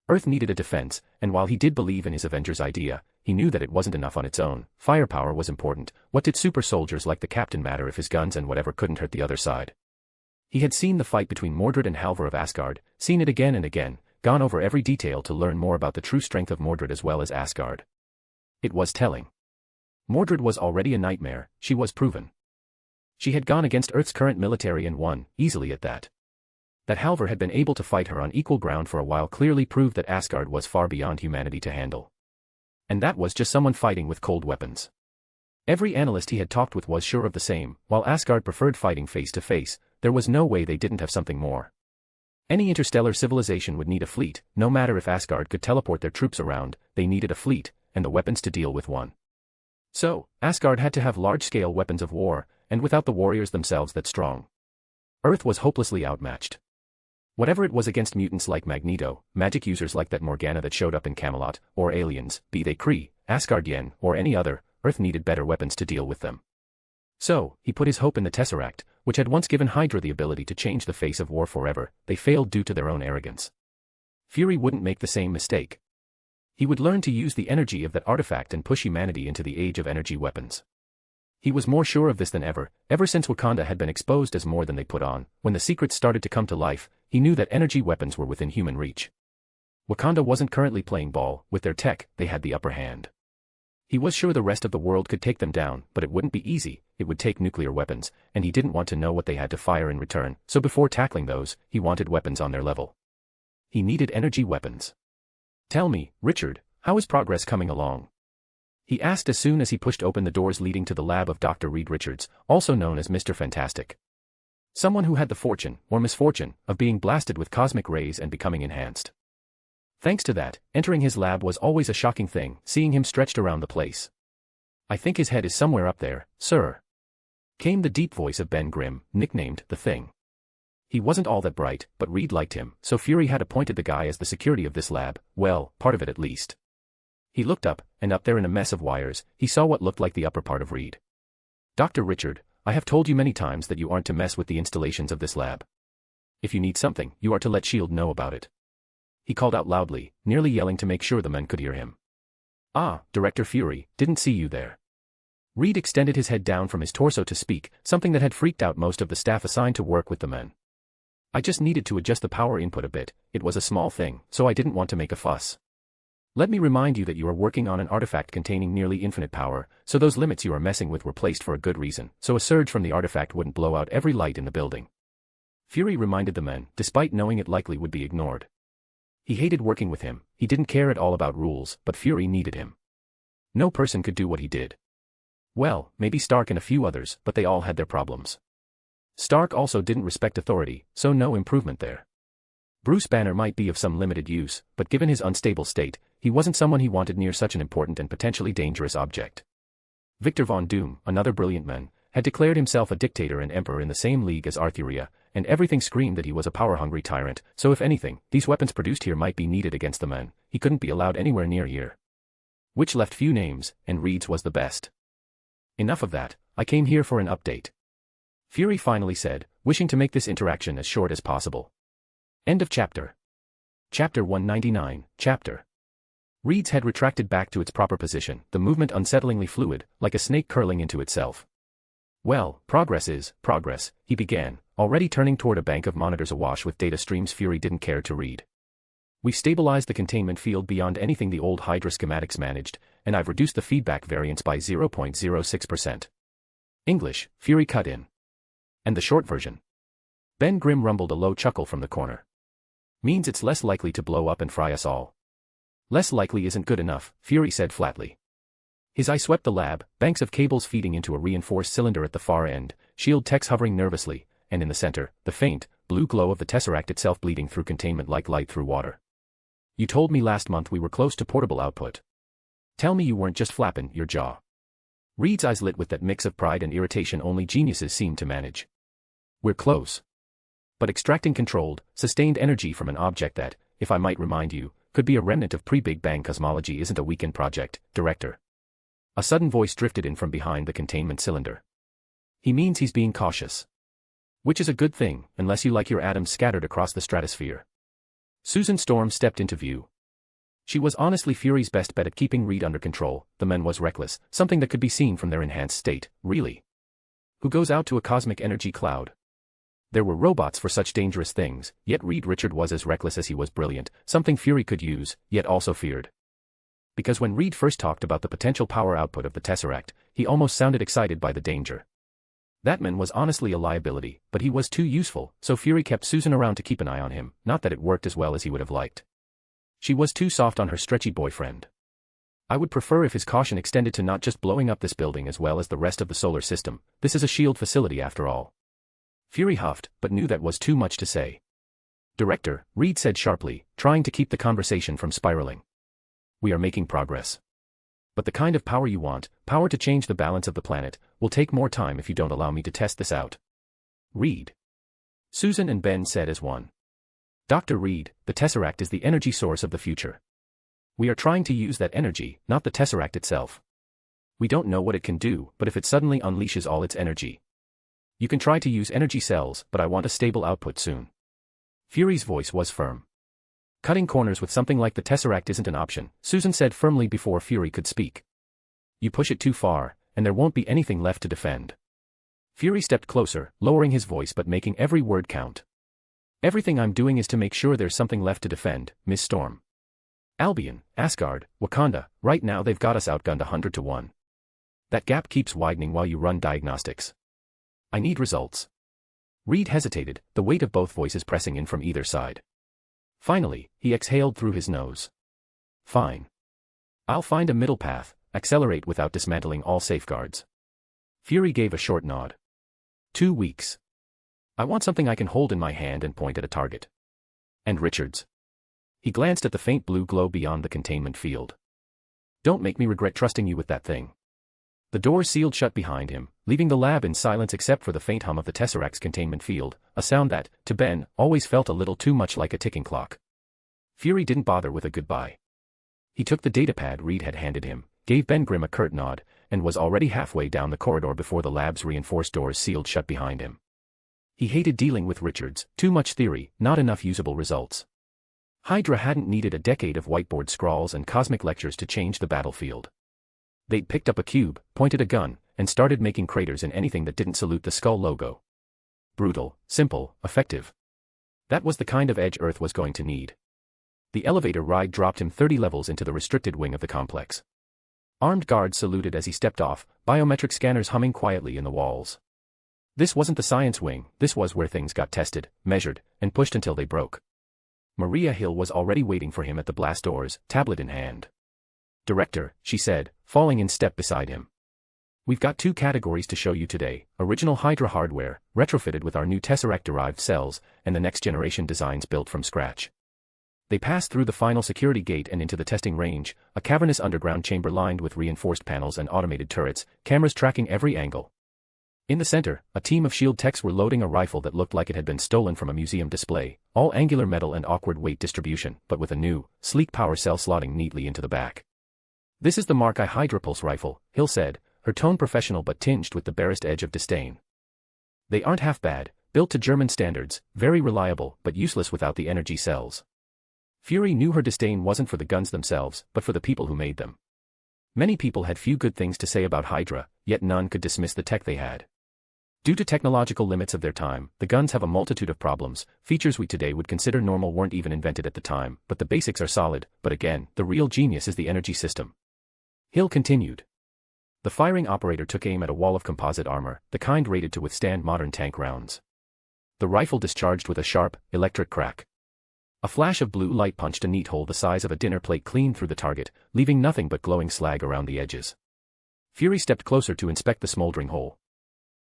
Earth needed a defense, and while he did believe in his Avengers idea, he knew that it wasn't enough on its own. Firepower was important. What did super soldiers like the Captain matter if his guns and whatever couldn't hurt the other side? He had seen the fight between Mordred and Halvor of Asgard, seen it again and again, gone over every detail to learn more about the true strength of Mordred as well as Asgard. It was telling. Mordred was already a nightmare, she was proven. She had gone against Earth's current military and won, easily at that. That Halvor had been able to fight her on equal ground for a while clearly proved that Asgard was far beyond humanity to handle. And that was just someone fighting with cold weapons. Every analyst he had talked with was sure of the same. While Asgard preferred fighting face to face, there was no way they didn't have something more. Any interstellar civilization would need a fleet. No matter if Asgard could teleport their troops around, they needed a fleet, and the weapons to deal with one. So, Asgard had to have large-scale weapons of war, and without the warriors themselves that strong. Earth was hopelessly outmatched. Whatever it was against mutants like Magneto, magic users like that Morgana that showed up in Camelot, or aliens, be they Kree, Asgardian, or any other, Earth needed better weapons to deal with them. So, he put his hope in the Tesseract, which had once given Hydra the ability to change the face of war forever. They failed due to their own arrogance. Fury wouldn't make the same mistake. He would learn to use the energy of that artifact and push humanity into the age of energy weapons. He was more sure of this than ever since Wakanda had been exposed as more than they put on. When the secrets started to come to life, he knew that energy weapons were within human reach. Wakanda wasn't currently playing ball. With their tech, they had the upper hand. He was sure the rest of the world could take them down, but it wouldn't be easy. It would take nuclear weapons, and he didn't want to know what they had to fire in return, so before tackling those, he wanted weapons on their level. He needed energy weapons. "Tell me, Richard, how is progress coming along?" he asked as soon as he pushed open the doors leading to the lab of Dr. Reed Richards, also known as Mr. Fantastic. Someone who had the fortune, or misfortune, of being blasted with cosmic rays and becoming enhanced. Thanks to that, entering his lab was always a shocking thing, seeing him stretched around the place. "I think his head is somewhere up there, sir," came the deep voice of Ben Grimm, nicknamed The Thing. He wasn't all that bright, but Reed liked him, so Fury had appointed the guy as the security of this lab, well, part of it at least. He looked up, and up there in a mess of wires, he saw what looked like the upper part of Reed. "Dr. Richard, I have told you many times that you aren't to mess with the installations of this lab. If you need something, you are to let S.H.I.E.L.D. know about it," he called out loudly, nearly yelling to make sure the men could hear him. "Ah, Director Fury, didn't see you there." Reed extended his head down from his torso to speak, something that had freaked out most of the staff assigned to work with the men. "I just needed to adjust the power input a bit. It was a small thing, so I didn't want to make a fuss. Let me remind you that you are working on an artifact containing nearly infinite power, so those limits you are messing with were placed for a good reason, so a surge from the artifact wouldn't blow out every light in the building." Fury reminded the men, despite knowing it likely would be ignored. He hated working with him, he didn't care at all about rules, but Fury needed him. No person could do what he did. Well, maybe Stark and a few others, but they all had their problems. Stark also didn't respect authority, so no improvement there. Bruce Banner might be of some limited use, but given his unstable state, he wasn't someone he wanted near such an important and potentially dangerous object. Victor Von Doom, another brilliant man, had declared himself a dictator and emperor in the same league as Arthuria, and everything screamed that he was a power-hungry tyrant, so if anything, these weapons produced here might be needed against the men. He couldn't be allowed anywhere near here. Which left few names, and Reed's was the best. "Enough of that, I came here for an update," Fury finally said, wishing to make this interaction as short as possible. End of chapter. Chapter 199, Chapter. Reed's head retracted back to its proper position, the movement unsettlingly fluid, like a snake curling into itself. "Well, progress is progress," he began, already turning toward a bank of monitors awash with data streams Fury didn't care to read. "We've stabilized the containment field beyond anything the old Hydra schematics managed, and I've reduced the feedback variance by 0.06%. English, Fury cut in. "And the short version?" Ben Grimm rumbled a low chuckle from the corner. "Means it's less likely to blow up and fry us all." "Less likely isn't good enough," Fury said flatly. His eye swept the lab, banks of cables feeding into a reinforced cylinder at the far end, S.H.I.E.L.D. techs hovering nervously, and in the center, the faint, blue glow of the Tesseract itself bleeding through containment like light through water. "You told me last month we were close to portable output. Tell me you weren't just flapping your jaw." Reed's eyes lit with that mix of pride and irritation only geniuses seem to manage. "We're close. But extracting controlled, sustained energy from an object that, if I might remind you, could be a remnant of pre-Big Bang cosmology isn't a weekend project, Director." A sudden voice drifted in from behind the containment cylinder. "He means he's being cautious. Which is a good thing, unless you like your atoms scattered across the stratosphere." Susan Storm stepped into view, She was honestly Fury's best bet at keeping Reed under control. The man was reckless, something that could be seen from their enhanced state, really. Who goes out to a cosmic energy cloud? There were robots for such dangerous things, yet Reed Richard was as reckless as he was brilliant, something Fury could use, yet also feared. Because when Reed first talked about the potential power output of the Tesseract, he almost sounded excited by the danger. That man was honestly a liability, but he was too useful, so Fury kept Susan around to keep an eye on him, not that it worked as well as he would have liked. She was too soft on her stretchy boyfriend. I would prefer if his caution extended to not just blowing up this building as well as the rest of the solar system. This is a shield facility after all. Fury huffed, but knew that was too much to say. Director, Reed said sharply, trying to keep the conversation from spiraling. We are making progress. But the kind of power you want, power to change the balance of the planet, will take more time if you don't allow me to test this out. Reed. Susan and Ben said as one. Dr. Reed, the Tesseract is the energy source of the future. We are trying to use that energy, not the Tesseract itself. We don't know what it can do, but if it suddenly unleashes all its energy. You can try to use energy cells, but I want a stable output soon. Fury's voice was firm. Cutting corners with something like the Tesseract isn't an option, Susan said firmly before Fury could speak. You push it too far, and there won't be anything left to defend. Fury stepped closer, lowering his voice but making every word count. Everything I'm doing is to make sure there's something left to defend, Miss Storm. Albion, Asgard, Wakanda, right now they've got us outgunned 100 to 1. That gap keeps widening while you run diagnostics. I need results. Reed hesitated, the weight of both voices pressing in from either side. Finally, he exhaled through his nose. Fine. I'll find a middle path, accelerate without dismantling all safeguards. Fury gave a short nod. 2 weeks. I want something I can hold in my hand and point at a target. And Richards. He glanced at the faint blue glow beyond the containment field. Don't make me regret trusting you with that thing. The door sealed shut behind him, leaving the lab in silence except for the faint hum of the Tesseract's containment field, a sound that, to Ben, always felt a little too much like a ticking clock. Fury didn't bother with a goodbye. He took the datapad Reed had handed him, gave Ben Grimm a curt nod, and was already halfway down the corridor before the lab's reinforced doors sealed shut behind him. He hated dealing with Richards, too much theory, not enough usable results. Hydra hadn't needed a decade of whiteboard scrawls and cosmic lectures to change the battlefield. They'd picked up a cube, pointed a gun, and started making craters in anything that didn't salute the skull logo. Brutal, simple, effective. That was the kind of edge Earth was going to need. The elevator ride dropped him 30 levels into the restricted wing of the complex. Armed guards saluted as he stepped off, biometric scanners humming quietly in the walls. This wasn't the science wing, this was where things got tested, measured, and pushed until they broke. Maria Hill was already waiting for him at the blast doors, tablet in hand. Director, she said, falling in step beside him. We've got 2 categories to show you today, original Hydra hardware, retrofitted with our new Tesseract-derived cells, and the next-generation designs built from scratch. They passed through the final security gate and into the testing range, a cavernous underground chamber lined with reinforced panels and automated turrets, cameras tracking every angle. In the center, a team of shield techs were loading a rifle that looked like it had been stolen from a museum display, all angular metal and awkward weight distribution, but with a new, sleek power cell slotting neatly into the back. This is the Mark I Hydra Pulse rifle, Hill said, her tone professional but tinged with the barest edge of disdain. They aren't half bad, built to German standards, very reliable but useless without the energy cells. Fury knew her disdain wasn't for the guns themselves, but for the people who made them. Many people had few good things to say about Hydra, yet none could dismiss the tech they had. Due to technological limits of their time, the guns have a multitude of problems, features we today would consider normal weren't even invented at the time, but the basics are solid, but again, the real genius is the energy system. Hill continued. The firing operator took aim at a wall of composite armor, the kind rated to withstand modern tank rounds. The rifle discharged with a sharp, electric crack. A flash of blue light punched a neat hole the size of a dinner plate clean through the target, leaving nothing but glowing slag around the edges. Fury stepped closer to inspect the smoldering hole.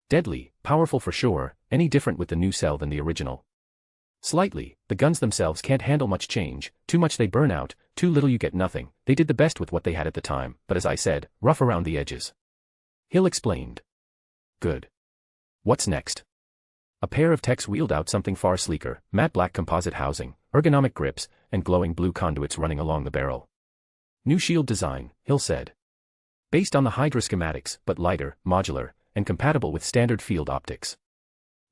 Deadly, powerful for sure, any different with the new cell than the original? Slightly, the guns themselves can't handle much change, too much they burn out, too little you get nothing, they did the best with what they had at the time, but as I said, rough around the edges. Hill explained. Good. What's next? A pair of techs wheeled out something far sleeker, matte black composite housing, ergonomic grips, and glowing blue conduits running along the barrel. New shield design, Hill said. Based on the Hydra schematics, but lighter, modular, and compatible with standard field optics.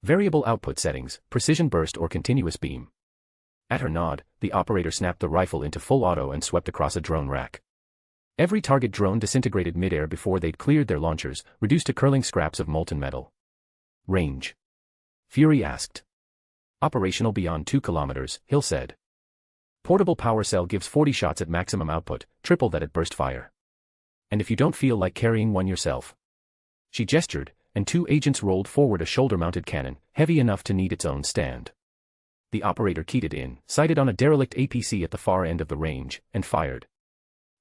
Variable output settings, precision burst or continuous beam. At her nod, the operator snapped the rifle into full auto and swept across a drone rack. Every target drone disintegrated midair before they'd cleared their launchers, reduced to curling scraps of molten metal. Range? Fury asked. Operational beyond 2 kilometers, Hill said. Portable power cell gives 40 shots at maximum output, triple that at burst fire. And if you don't feel like carrying one yourself. She gestured, and 2 agents rolled forward a shoulder-mounted cannon, heavy enough to need its own stand. The operator keyed it in, sighted on a derelict APC at the far end of the range, and fired.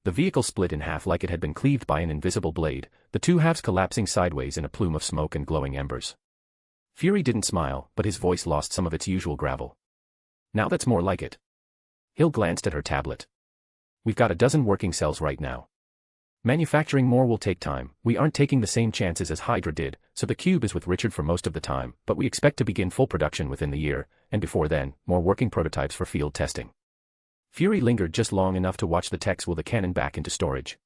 The vehicle split in half like it had been cleaved by an invisible blade, the 2 halves collapsing sideways in a plume of smoke and glowing embers. Fury didn't smile, but his voice lost some of its usual gravel. Now that's more like it. Hill glanced at her tablet. We've got a dozen working cells right now. Manufacturing more will take time. We aren't taking the same chances as Hydra did, so the cube is with Richard for most of the time, but we expect to begin full production within the year, and before then, more working prototypes for field testing. Fury lingered just long enough to watch the techs wheel the cannon back into storage.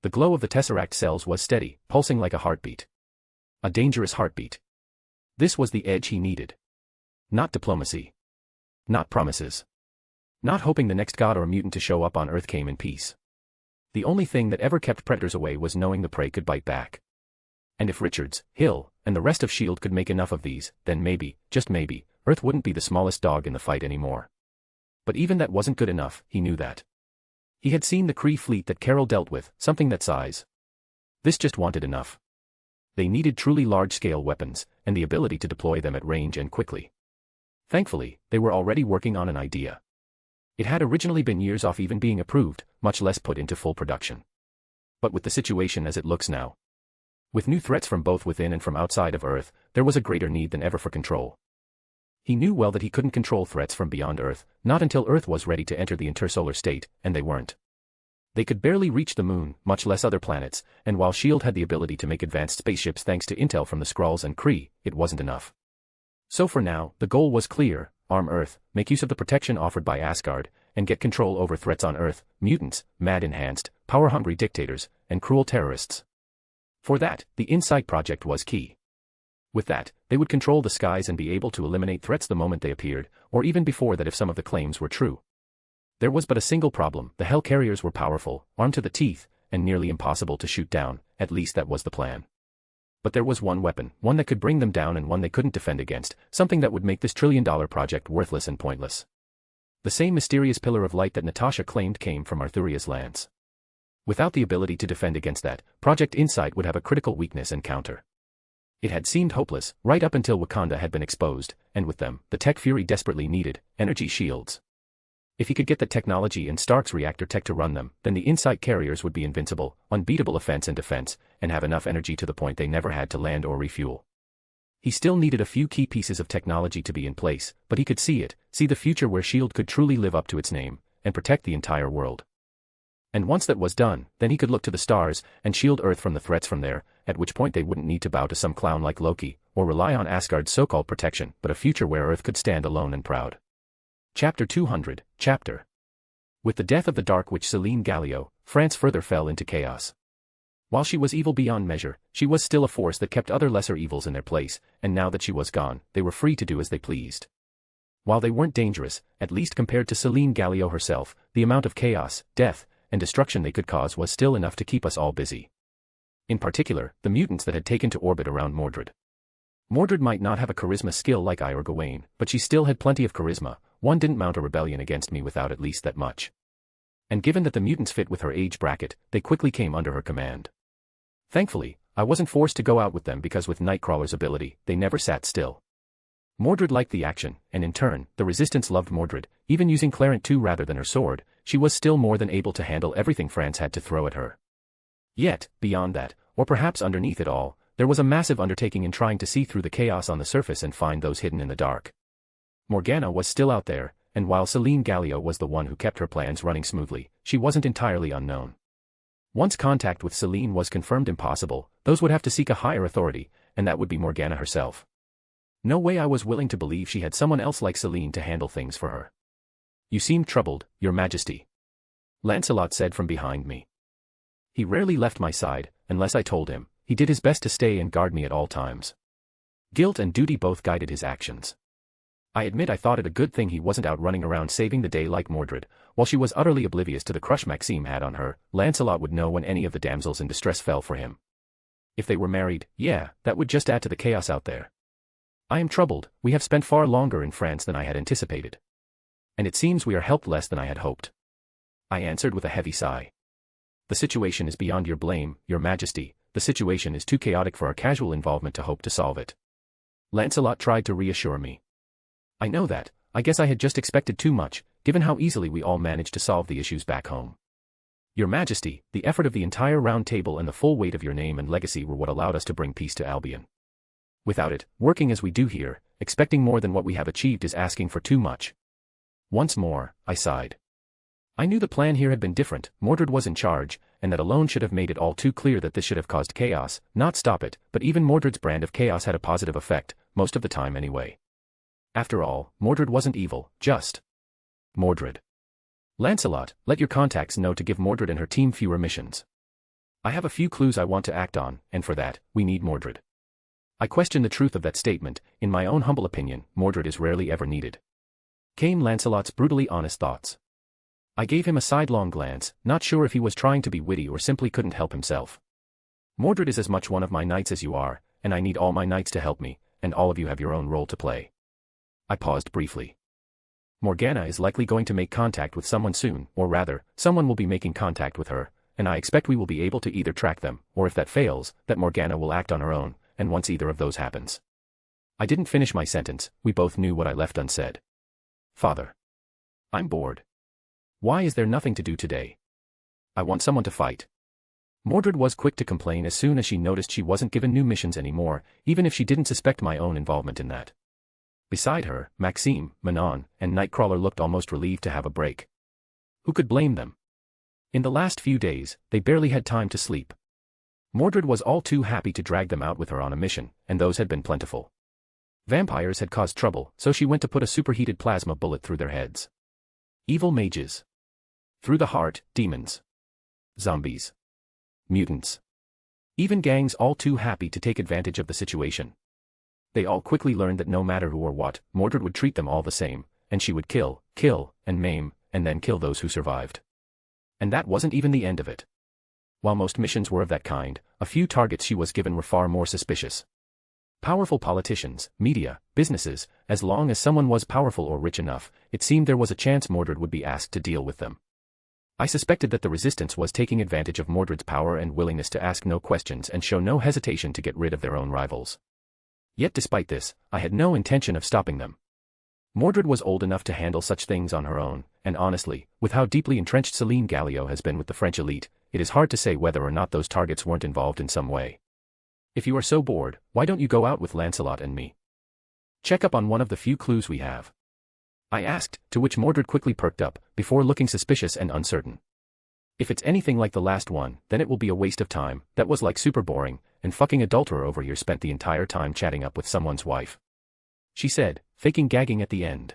The glow of the Tesseract cells was steady, pulsing like a heartbeat. A dangerous heartbeat. This was the edge he needed. Not diplomacy. Not promises. Not hoping the next god or mutant to show up on Earth came in peace. The only thing that ever kept predators away was knowing the prey could bite back. And if Richards, Hill, and the rest of S.H.I.E.L.D. could make enough of these, then maybe, just maybe, Earth wouldn't be the smallest dog in the fight anymore. But even that wasn't good enough, he knew that. He had seen the Kree fleet that Carol dealt with, something that size. This just wanted enough. They needed truly large-scale weapons, and the ability to deploy them at range and quickly. Thankfully, they were already working on an idea. It had originally been years off even being approved, much less put into full production. But with the situation as it looks now, with new threats from both within and from outside of Earth, there was a greater need than ever for control. He knew well that he couldn't control threats from beyond Earth, not until Earth was ready to enter the intersolar state, and they weren't. They could barely reach the moon, much less other planets, and while S.H.I.E.L.D. had the ability to make advanced spaceships thanks to intel from the Skrulls and Kree, it wasn't enough. So for now, the goal was clear: arm Earth, make use of the protection offered by Asgard, and get control over threats on Earth, mutants, mad-enhanced, power-hungry dictators, and cruel terrorists. For that, the Insight Project was key. With that, they would control the skies and be able to eliminate threats the moment they appeared, or even before that if some of the claims were true. There was but a single problem: the Hellcarriers were powerful, armed to the teeth, and nearly impossible to shoot down, at least that was the plan. But there was one weapon, one that could bring them down and one they couldn't defend against, something that would make this trillion-dollar project worthless and pointless. The same mysterious pillar of light that Natasha claimed came from Arthuria's lance. Without the ability to defend against that, Project Insight would have a critical weakness and counter. It had seemed hopeless, right up until Wakanda had been exposed, and with them, the tech Fury desperately needed: energy shields. If he could get the technology and Stark's reactor tech to run them, then the Insight carriers would be invincible, unbeatable offense and defense, and have enough energy to the point they never had to land or refuel. He still needed a few key pieces of technology to be in place, but he could see the future where S.H.I.E.L.D. could truly live up to its name, and protect the entire world. And once that was done, then he could look to the stars, and shield Earth from the threats from there, at which point they wouldn't need to bow to some clown like Loki, or rely on Asgard's so-called protection, but a future where Earth could stand alone and proud. Chapter 200, Chapter. With the death of the Dark Witch Celine Gallio, France further fell into chaos. While she was evil beyond measure, she was still a force that kept other lesser evils in their place, and now that she was gone, they were free to do as they pleased. While they weren't dangerous, at least compared to Celine Gallio herself, the amount of chaos, death, and destruction they could cause was still enough to keep us all busy. In particular, the mutants that had taken to orbit around Mordred. Mordred might not have a charisma skill like I or Gawain, but she still had plenty of charisma. One didn't mount a rebellion against me without at least that much. And given that the mutants fit with her age bracket, they quickly came under her command. Thankfully, I wasn't forced to go out with them because with Nightcrawler's ability, they never sat still. Mordred liked the action, and in turn, the Resistance loved Mordred. Even using Clarent II rather than her sword, she was still more than able to handle everything France had to throw at her. Yet, beyond that, or perhaps underneath it all, there was a massive undertaking in trying to see through the chaos on the surface and find those hidden in the dark. Morgana was still out there, and while Celine Gallio was the one who kept her plans running smoothly, she wasn't entirely unknown. Once contact with Celine was confirmed impossible, those would have to seek a higher authority, and that would be Morgana herself. No way I was willing to believe she had someone else like Celine to handle things for her. "You seem troubled, Your Majesty," Lancelot said from behind me. He rarely left my side, unless I told him. He did his best to stay and guard me at all times. Guilt and duty both guided his actions. I admit I thought it a good thing he wasn't out running around saving the day like Mordred. While she was utterly oblivious to the crush Maxime had on her, Lancelot would know when any of the damsels in distress fell for him. If they were married, yeah, that would just add to the chaos out there. I am troubled. We have spent far longer in France than I had anticipated. And it seems we are helped less than I had hoped. I answered with a heavy sigh. The situation is beyond your blame, your majesty. The situation is too chaotic for our casual involvement to hope to solve it. Lancelot tried to reassure me. I know that. I guess I had just expected too much, given how easily we all managed to solve the issues back home. Your Majesty, the effort of the entire Round Table and the full weight of your name and legacy were what allowed us to bring peace to Albion. Without it, working as we do here, expecting more than what we have achieved is asking for too much. Once more, I sighed. I knew the plan here had been different, Mordred was in charge, and that alone should have made it all too clear that this should have caused chaos, not stop it, but even Mordred's brand of chaos had a positive effect, most of the time anyway. After all, Mordred wasn't evil, just Mordred. Lancelot, let your contacts know to give Mordred and her team fewer missions. I have a few clues I want to act on, and for that, we need Mordred. I question the truth of that statement. In my own humble opinion, Mordred is rarely ever needed. Came Lancelot's brutally honest thoughts. I gave him a sidelong glance, not sure if he was trying to be witty or simply couldn't help himself. Mordred is as much one of my knights as you are, and I need all my knights to help me, and all of you have your own role to play. I paused briefly. Morgana is likely going to make contact with someone soon, or rather, someone will be making contact with her, and I expect we will be able to either track them, or if that fails, that Morgana will act on her own, and once either of those happens. I didn't finish my sentence, we both knew what I left unsaid. Father. I'm bored. Why is there nothing to do today? I want someone to fight. Mordred was quick to complain as soon as she noticed she wasn't given new missions anymore, even if she didn't suspect my own involvement in that. Beside her, Maxime, Manon, and Nightcrawler looked almost relieved to have a break. Who could blame them? In the last few days, they barely had time to sleep. Mordred was all too happy to drag them out with her on a mission, and those had been plentiful. Vampires had caused trouble, so she went to put a superheated plasma bullet through their heads. Evil mages. Through the heart, demons. Zombies. Mutants. Even gangs all too happy to take advantage of the situation. They all quickly learned that no matter who or what, Mordred would treat them all the same, and she would kill, and maim, and then kill those who survived. And that wasn't even the end of it. While most missions were of that kind, a few targets she was given were far more suspicious. Powerful politicians, media, businesses, as long as someone was powerful or rich enough, it seemed there was a chance Mordred would be asked to deal with them. I suspected that the Resistance was taking advantage of Mordred's power and willingness to ask no questions and show no hesitation to get rid of their own rivals. Yet despite this, I had no intention of stopping them. Mordred was old enough to handle such things on her own, and honestly, with how deeply entrenched Céline Gallio has been with the French elite, it is hard to say whether or not those targets weren't involved in some way. If you are so bored, why don't you go out with Lancelot and me? Check up on one of the few clues we have. I asked, to which Mordred quickly perked up, before looking suspicious and uncertain. If it's anything like the last one, then it will be a waste of time. That was like super boring, and fucking adulterer over here spent the entire time chatting up with someone's wife. She said, faking gagging at the end.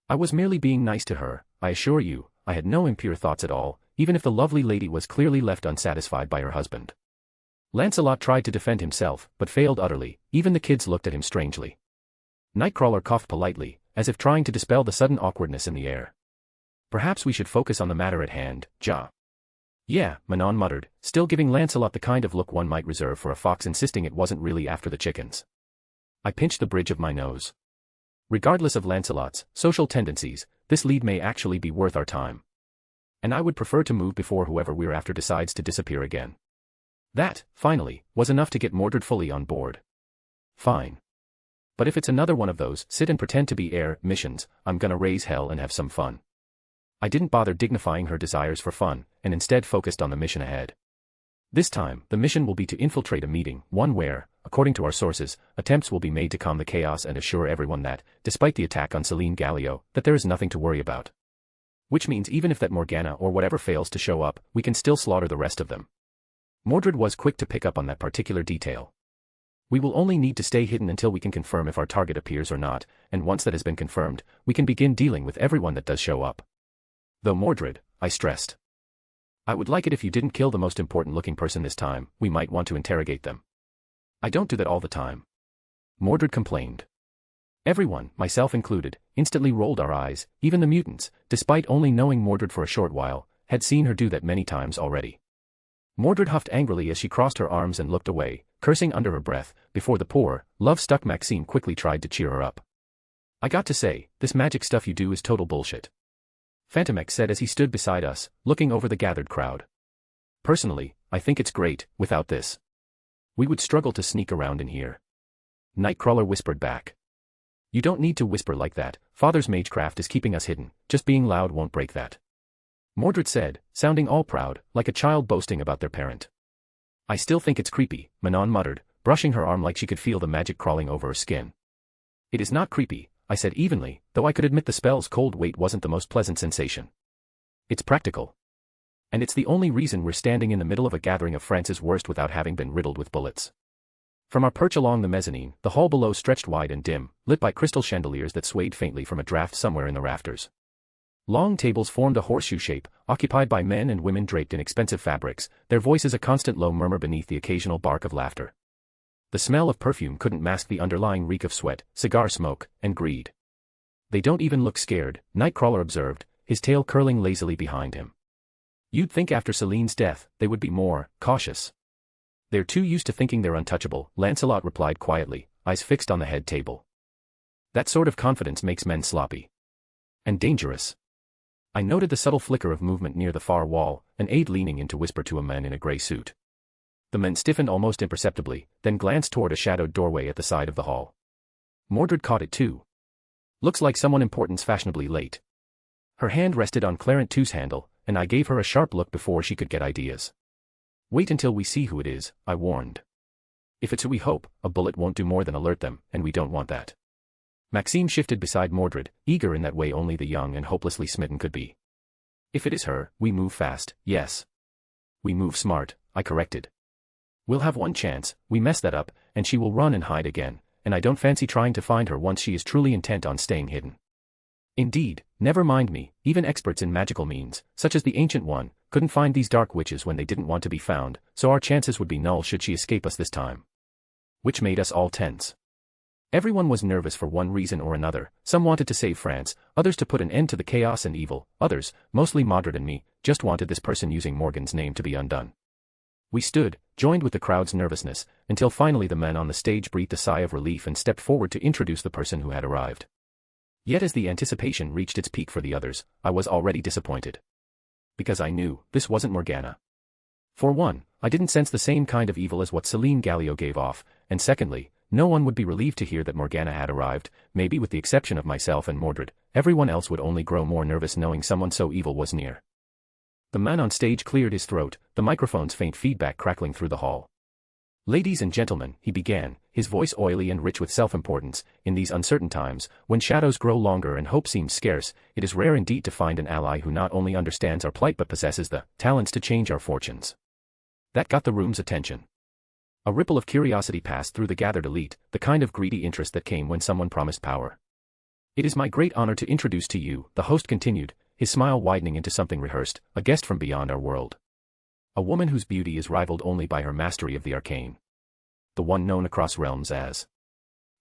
I was merely being nice to her, I assure you. I had no impure thoughts at all, even if the lovely lady was clearly left unsatisfied by her husband. Lancelot tried to defend himself, but failed utterly. Even the kids looked at him strangely. Nightcrawler coughed politely, as if trying to dispel the sudden awkwardness in the air. Perhaps we should focus on the matter at hand, Ja. Yeah, Manon muttered, still giving Lancelot the kind of look one might reserve for a fox insisting it wasn't really after the chickens. I pinched the bridge of my nose. Regardless of Lancelot's social tendencies, this lead may actually be worth our time. And I would prefer to move before whoever we're after decides to disappear again. That, finally, was enough to get Mordred fully on board. Fine. But if it's another one of those sit and pretend to be heir missions, I'm gonna raise hell and have some fun. I didn't bother dignifying her desires for fun, and instead focused on the mission ahead. This time, the mission will be to infiltrate a meeting, one where, according to our sources, attempts will be made to calm the chaos and assure everyone that, despite the attack on Céline Gallio, that there is nothing to worry about. Which means even if that Morgana or whatever fails to show up, we can still slaughter the rest of them. Mordred was quick to pick up on that particular detail. We will only need to stay hidden until we can confirm if our target appears or not, and once that has been confirmed, we can begin dealing with everyone that does show up. Though Mordred, I stressed. I would like it if you didn't kill the most important-looking person this time. We might want to interrogate them. I don't do that all the time. Mordred complained. Everyone, myself included, instantly rolled our eyes. Even the mutants, despite only knowing Mordred for a short while, had seen her do that many times already. Mordred huffed angrily as she crossed her arms and looked away, cursing under her breath, before the poor, love-stuck Maxime quickly tried to cheer her up. "I got to say, this magic stuff you do is total bullshit," Fantomex said as he stood beside us, looking over the gathered crowd. "Personally, I think it's great. Without this, we would struggle to sneak around in here." Nightcrawler whispered back. "You don't need to whisper like that. Father's magecraft is keeping us hidden. Just being loud won't break that," Mordred said, sounding all proud, like a child boasting about their parent. "I still think it's creepy," Manon muttered, brushing her arm like she could feel the magic crawling over her skin. "It is not creepy," I said evenly, though I could admit the spell's cold weight wasn't the most pleasant sensation. "It's practical. And it's the only reason we're standing in the middle of a gathering of France's worst without having been riddled with bullets." From our perch along the mezzanine, the hall below stretched wide and dim, lit by crystal chandeliers that swayed faintly from a draft somewhere in the rafters. Long tables formed a horseshoe shape, occupied by men and women draped in expensive fabrics, their voices a constant low murmur beneath the occasional bark of laughter. The smell of perfume couldn't mask the underlying reek of sweat, cigar smoke, and greed. "They don't even look scared," Nightcrawler observed, his tail curling lazily behind him. "You'd think after Celine's death, they would be more cautious." "They're too used to thinking they're untouchable," Lancelot replied quietly, eyes fixed on the head table. "That sort of confidence makes men sloppy. And dangerous." I noted the subtle flicker of movement near the far wall, an aide leaning in to whisper to a man in a grey suit. The men stiffened almost imperceptibly, then glanced toward a shadowed doorway at the side of the hall. Mordred caught it too. "Looks like someone important's fashionably late." Her hand rested on Clarent 2's handle, and I gave her a sharp look before she could get ideas. "Wait until we see who it is," I warned. "If it's who we hope, a bullet won't do more than alert them, and we don't want that." Maxime shifted beside Mordred, eager in that way only the young and hopelessly smitten could be. "If it is her, we move fast, yes. We move smart," I corrected. "We'll have one chance, we mess that up, and she will run and hide again, and I don't fancy trying to find her once she is truly intent on staying hidden." Indeed, never mind me, even experts in magical means, such as the Ancient One, couldn't find these dark witches when they didn't want to be found, so our chances would be null should she escape us this time. Which made us all tense. Everyone was nervous for one reason or another. Some wanted to save France, others to put an end to the chaos and evil, others, mostly Mordred and me, just wanted this person using Morgan's name to be undone. We stood, joined with the crowd's nervousness, until finally the man on the stage breathed a sigh of relief and stepped forward to introduce the person who had arrived. Yet as the anticipation reached its peak for the others, I was already disappointed. Because I knew, this wasn't Morgana. For one, I didn't sense the same kind of evil as what Celine Gallio gave off, and secondly, no one would be relieved to hear that Morgana had arrived, maybe with the exception of myself and Mordred. Everyone else would only grow more nervous knowing someone so evil was near. The man on stage cleared his throat, the microphone's faint feedback crackling through the hall. "Ladies and gentlemen," he began, his voice oily and rich with self-importance, "in these uncertain times, when shadows grow longer and hope seems scarce, it is rare indeed to find an ally who not only understands our plight but possesses the talents to change our fortunes." That got the room's attention. A ripple of curiosity passed through the gathered elite, the kind of greedy interest that came when someone promised power. "It is my great honor to introduce to you," the host continued, his smile widening into something rehearsed, "a guest from beyond our world. A woman whose beauty is rivaled only by her mastery of the arcane. The one known across realms as..."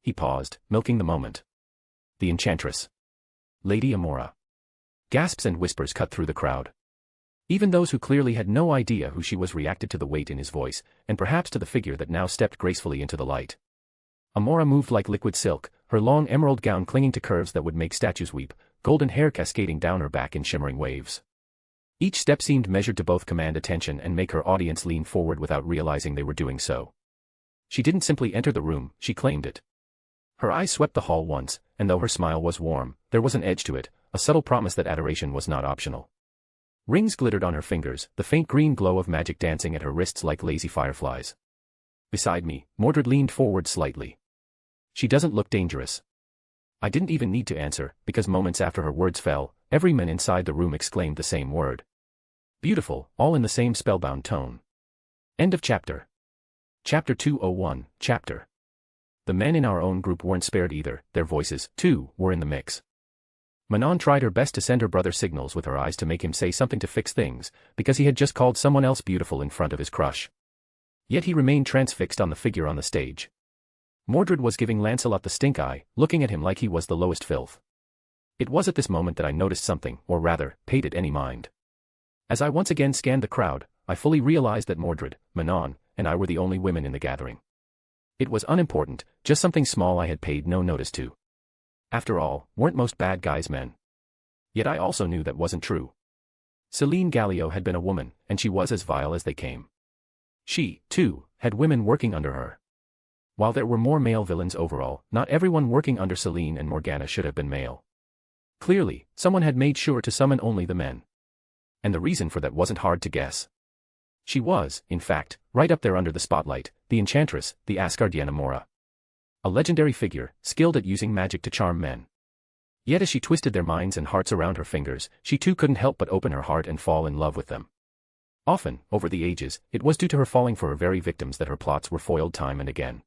He paused, milking the moment. "The Enchantress. Lady Amora." Gasps and whispers cut through the crowd. Even those who clearly had no idea who she was reacted to the weight in his voice, and perhaps to the figure that now stepped gracefully into the light. Amora moved like liquid silk, her long emerald gown clinging to curves that would make statues weep, golden hair cascading down her back in shimmering waves. Each step seemed measured to both command attention and make her audience lean forward without realizing they were doing so. She didn't simply enter the room, she claimed it. Her eyes swept the hall once, and though her smile was warm, there was an edge to it, a subtle promise that adoration was not optional. Rings glittered on her fingers, the faint green glow of magic dancing at her wrists like lazy fireflies. Beside me, Mordred leaned forward slightly. "She doesn't look dangerous." I didn't even need to answer, because moments after her words fell, every man inside the room exclaimed the same word. "Beautiful," all in the same spellbound tone. End of chapter. Chapter 201, Chapter. The men in our own group weren't spared either, their voices, too, were in the mix. Manon tried her best to send her brother signals with her eyes to make him say something to fix things, because he had just called someone else beautiful in front of his crush. Yet he remained transfixed on the figure on the stage. Mordred was giving Lancelot the stink eye, looking at him like he was the lowest filth. It was at this moment that I noticed something, or rather, paid it any mind. As I once again scanned the crowd, I fully realized that Mordred, Manon, and I were the only women in the gathering. It was unimportant, just something small I had paid no notice to. After all, weren't most bad guys men? Yet I also knew that wasn't true. Celine Gallio had been a woman, and she was as vile as they came. She, too, had women working under her. While there were more male villains overall, not everyone working under Celine and Morgana should have been male. Clearly, someone had made sure to summon only the men. And the reason for that wasn't hard to guess. She was, in fact, right up there under the spotlight, the enchantress, the Asgardian Amora. A legendary figure, skilled at using magic to charm men. Yet as she twisted their minds and hearts around her fingers, she too couldn't help but open her heart and fall in love with them. Often, over the ages, it was due to her falling for her very victims that her plots were foiled time and again.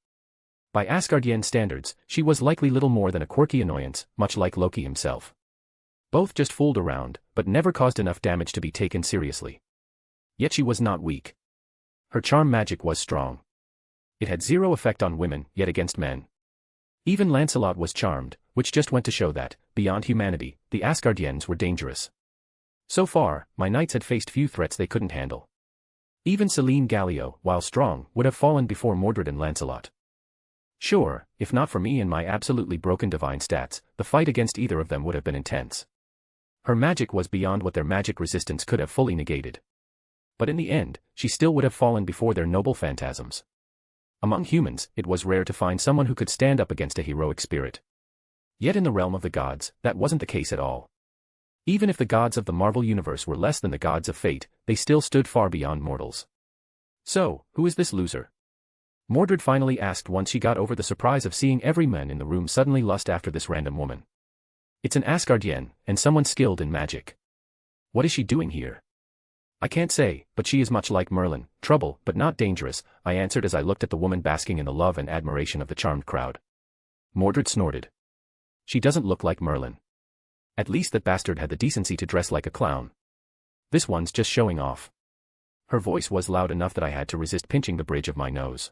By Asgardian standards, she was likely little more than a quirky annoyance, much like Loki himself. Both just fooled around, but never caused enough damage to be taken seriously. Yet she was not weak. Her charm magic was strong. It had zero effect on women, yet against men. Even Lancelot was charmed, which just went to show that, beyond humanity, the Asgardians were dangerous. So far, my knights had faced few threats they couldn't handle. Even Celine Gallio, while strong, would have fallen before Mordred and Lancelot. Sure, if not for me and my absolutely broken divine stats, the fight against either of them would have been intense. Her magic was beyond what their magic resistance could have fully negated. But in the end, she still would have fallen before their noble phantasms. Among humans, it was rare to find someone who could stand up against a heroic spirit. Yet in the realm of the gods, that wasn't the case at all. Even if the gods of the Marvel universe were less than the gods of fate, they still stood far beyond mortals. So, who is this loser? Mordred finally asked once she got over the surprise of seeing every man in the room suddenly lust after this random woman. It's an Asgardian, and someone skilled in magic. What is she doing here? I can't say, but she is much like Merlin, trouble but not dangerous, I answered as I looked at the woman basking in the love and admiration of the charmed crowd. Mordred snorted. She doesn't look like Merlin. At least that bastard had the decency to dress like a clown. This one's just showing off. Her voice was loud enough that I had to resist pinching the bridge of my nose.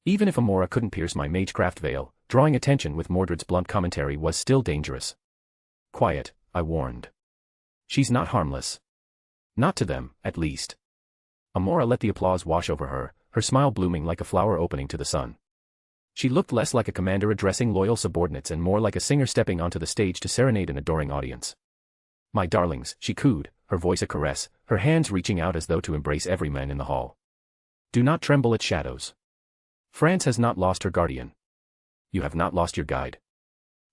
Even if Amora couldn't pierce my magecraft veil, drawing attention with Mordred's blunt commentary was still dangerous. Quiet, I warned. She's not harmless. Not to them, at least. Amora let the applause wash over her, her smile blooming like a flower opening to the sun. She looked less like a commander addressing loyal subordinates and more like a singer stepping onto the stage to serenade an adoring audience. My darlings, she cooed, her voice a caress, her hands reaching out as though to embrace every man in the hall. Do not tremble at shadows. France has not lost her guardian. You have not lost your guide.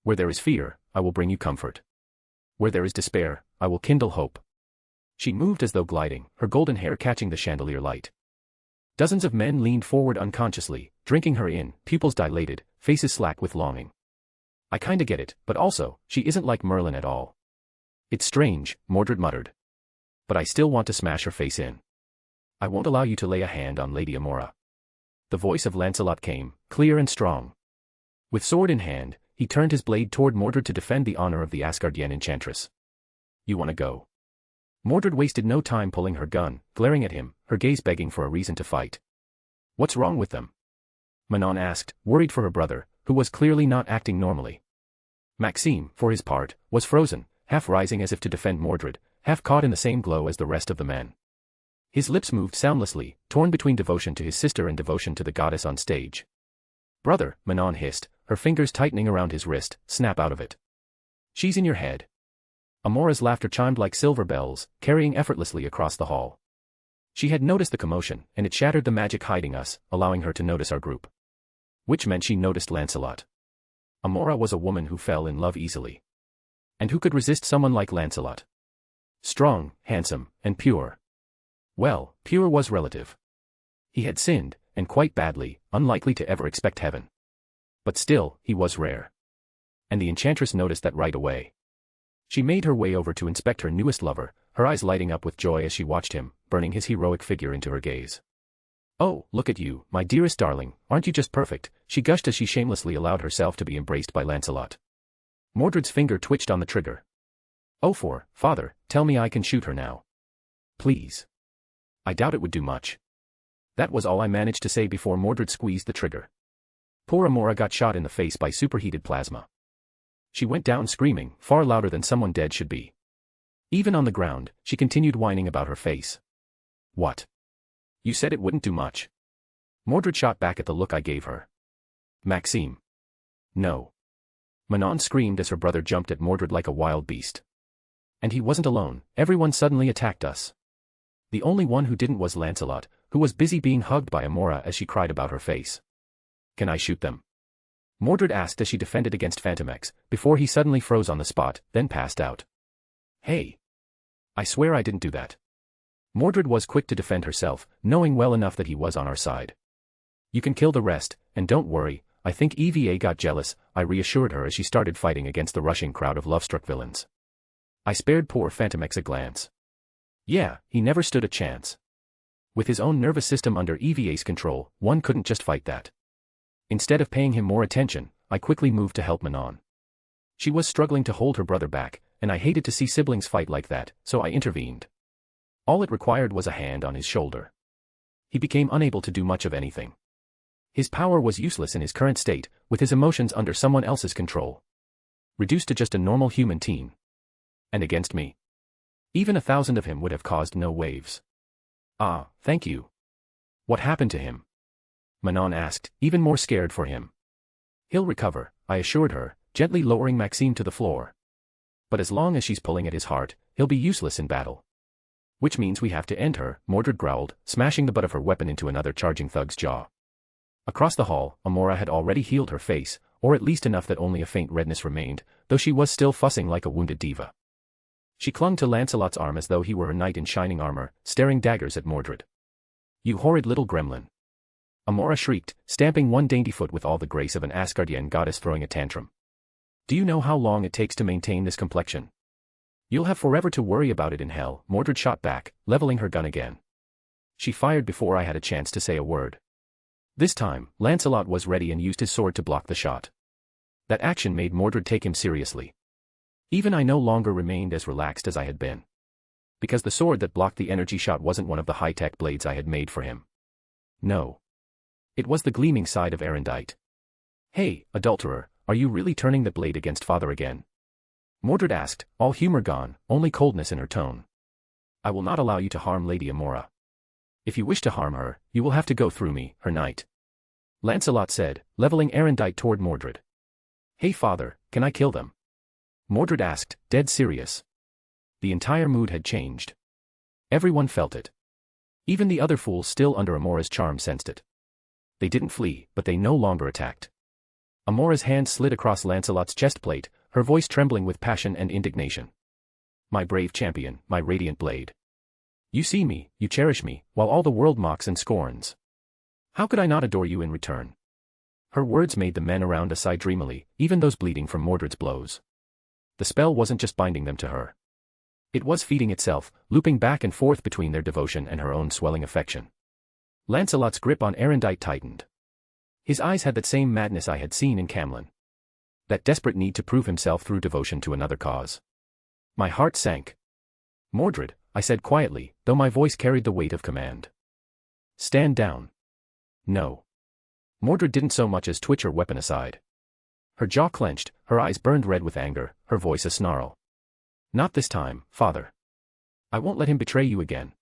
Where there is fear, I will bring you comfort. Where there is despair, I will kindle hope. She moved as though gliding, her golden hair catching the chandelier light. Dozens of men leaned forward unconsciously, drinking her in, pupils dilated, faces slack with longing. I kinda get it, but also, she isn't like Merlin at all. It's strange, Mordred muttered. But I still want to smash her face in. I won't allow you to lay a hand on Lady Amora. The voice of Lancelot came, clear and strong. With sword in hand, he turned his blade toward Mordred to defend the honor of the Asgardian enchantress. You wanna go? Mordred wasted no time pulling her gun, glaring at him, her gaze begging for a reason to fight. What's wrong with them? Manon asked, worried for her brother, who was clearly not acting normally. Maxime, for his part, was frozen, half rising as if to defend Mordred, half caught in the same glow as the rest of the men. His lips moved soundlessly, torn between devotion to his sister and devotion to the goddess on stage. Brother, Manon hissed, her fingers tightening around his wrist, snap out of it. She's in your head. Amora's laughter chimed like silver bells, carrying effortlessly across the hall. She had noticed the commotion, and it shattered the magic hiding us, allowing her to notice our group. Which meant she noticed Lancelot. Amora was a woman who fell in love easily. And who could resist someone like Lancelot? Strong, handsome, and pure. Well, pure was relative. He had sinned, and quite badly, unlikely to ever expect heaven. But still, he was rare. And the enchantress noticed that right away. She made her way over to inspect her newest lover, her eyes lighting up with joy as she watched him, burning his heroic figure into her gaze. Oh, look at you, my dearest darling, aren't you just perfect, she gushed as she shamelessly allowed herself to be embraced by Lancelot. Mordred's finger twitched on the trigger. Oh father, tell me I can shoot her now. Please. I doubt it would do much. That was all I managed to say before Mordred squeezed the trigger. Poor Amora got shot in the face by superheated plasma. She went down screaming, far louder than someone dead should be. Even on the ground, she continued whining about her face. What? You said it wouldn't do much. Mordred shot back at the look I gave her. Maxime. No. Manon screamed as her brother jumped at Mordred like a wild beast. And he wasn't alone, everyone suddenly attacked us. The only one who didn't was Lancelot, who was busy being hugged by Amora as she cried about her face. Can I shoot them? Mordred asked as she defended against Phantomex, before he suddenly froze on the spot, then passed out. Hey! I swear I didn't do that. Mordred was quick to defend herself, knowing well enough that he was on our side. You can kill the rest, and don't worry, I think EVA got jealous, I reassured her as she started fighting against the rushing crowd of love-struck villains. I spared poor Phantomex a glance. Yeah, he never stood a chance. With his own nervous system under EVA's control, one couldn't just fight that. Instead of paying him more attention, I quickly moved to help Manon. She was struggling to hold her brother back, and I hated to see siblings fight like that, so I intervened. All it required was a hand on his shoulder. He became unable to do much of anything. His power was useless in his current state, with his emotions under someone else's control. Reduced to just a normal human teen. And against me. Even 1,000 of him would have caused no waves. Ah, thank you. What happened to him? Manon asked, even more scared for him. He'll recover, I assured her, gently lowering Maxime to the floor. But as long as she's pulling at his heart, he'll be useless in battle. Which means we have to end her, Mordred growled, smashing the butt of her weapon into another charging thug's jaw. Across the hall, Amora had already healed her face, or at least enough that only a faint redness remained, though she was still fussing like a wounded diva. She clung to Lancelot's arm as though he were a knight in shining armor, staring daggers at Mordred. You horrid little gremlin. Amora shrieked, stamping one dainty foot with all the grace of an Asgardian goddess throwing a tantrum. Do you know how long it takes to maintain this complexion? You'll have forever to worry about it in hell, Mordred shot back, leveling her gun again. She fired before I had a chance to say a word. This time, Lancelot was ready and used his sword to block the shot. That action made Mordred take him seriously. Even I no longer remained as relaxed as I had been. Because the sword that blocked the energy shot wasn't one of the high-tech blades I had made for him. No. It was the gleaming side of Erendite. Hey, adulterer, are you really turning the blade against father again? Mordred asked, all humor gone, only coldness in her tone. I will not allow you to harm Lady Amora. If you wish to harm her, you will have to go through me, her knight. Lancelot said, leveling Erendite toward Mordred. Hey father, can I kill them? Mordred asked, dead serious. The entire mood had changed. Everyone felt it. Even the other fools still under Amora's charm sensed it. They didn't flee, but they no longer attacked. Amora's hand slid across Lancelot's chest plate, her voice trembling with passion and indignation. My brave champion, my radiant blade. You see me, you cherish me, while all the world mocks and scorns. How could I not adore you in return? Her words made the men around us sigh dreamily, even those bleeding from Mordred's blows. The spell wasn't just binding them to her. It was feeding itself, looping back and forth between their devotion and her own swelling affection. Lancelot's grip on Erendite tightened. His eyes had that same madness I had seen in Camelot. That desperate need to prove himself through devotion to another cause. My heart sank. Mordred, I said quietly, though my voice carried the weight of command. Stand down. No. Mordred didn't so much as twitch her weapon aside. Her jaw clenched, her eyes burned red with anger, her voice a snarl. Not this time, father. I won't let him betray you again.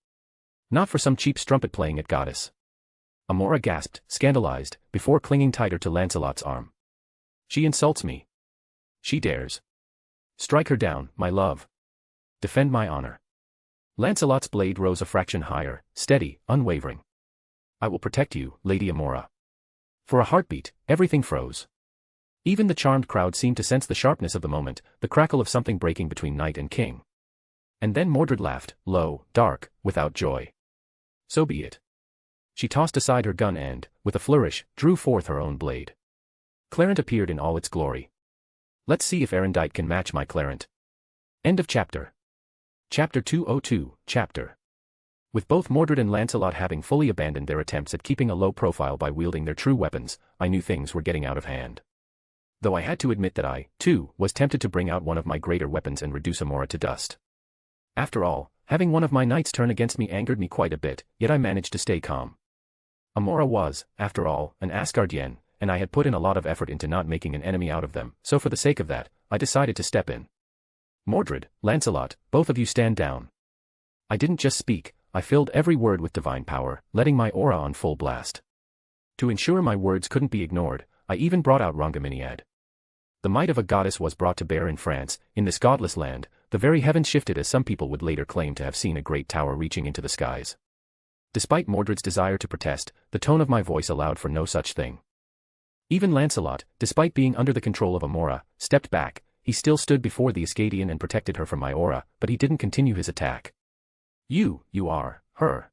Not for some cheap strumpet playing at goddess. Amora gasped, scandalized, before clinging tighter to Lancelot's arm. She insults me. She dares. Strike her down, my love. Defend my honor. Lancelot's blade rose a fraction higher, steady, unwavering. I will protect you, Lady Amora. For a heartbeat, everything froze. Even the charmed crowd seemed to sense the sharpness of the moment, the crackle of something breaking between knight and king. And then Mordred laughed, low, dark, without joy. So be it. She tossed aside her gun and, with a flourish, drew forth her own blade. Clarent appeared in all its glory. Let's see if Erendite can match my Clarent. End of chapter. Chapter 202, Chapter. With both Mordred and Lancelot having fully abandoned their attempts at keeping a low profile by wielding their true weapons, I knew things were getting out of hand. Though I had to admit that I, too, was tempted to bring out one of my greater weapons and reduce Amora to dust. After all, having one of my knights turn against me angered me quite a bit, yet I managed to stay calm. Amora was, after all, an Asgardian, and I had put in a lot of effort into not making an enemy out of them, so for the sake of that, I decided to step in. Mordred, Lancelot, both of you stand down. I didn't just speak, I filled every word with divine power, letting my aura on full blast. To ensure my words couldn't be ignored, I even brought out Rongaminiad. The might of a goddess was brought to bear in France, in this godless land, the very heavens shifted as some people would later claim to have seen a great tower reaching into the skies. Despite Mordred's desire to protest, the tone of my voice allowed for no such thing. Even Lancelot, despite being under the control of Amora, stepped back. He still stood before the Ascadian and protected her from my aura, but he didn't continue his attack. You are, her.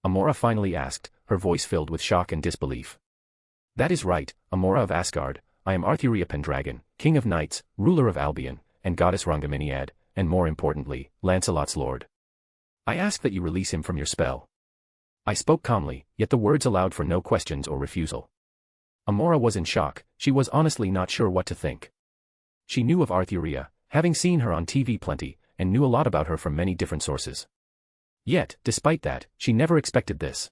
Amora finally asked, her voice filled with shock and disbelief. That is right, Amora of Asgard, I am Arthuria Pendragon, king of knights, ruler of Albion, and goddess Rongaminiad, and more importantly, Lancelot's lord. I ask that you release him from your spell. I spoke calmly, yet the words allowed for no questions or refusal. Amora was in shock, she was honestly not sure what to think. She knew of Arthuria, having seen her on TV plenty, and knew a lot about her from many different sources. Yet, despite that, she never expected this.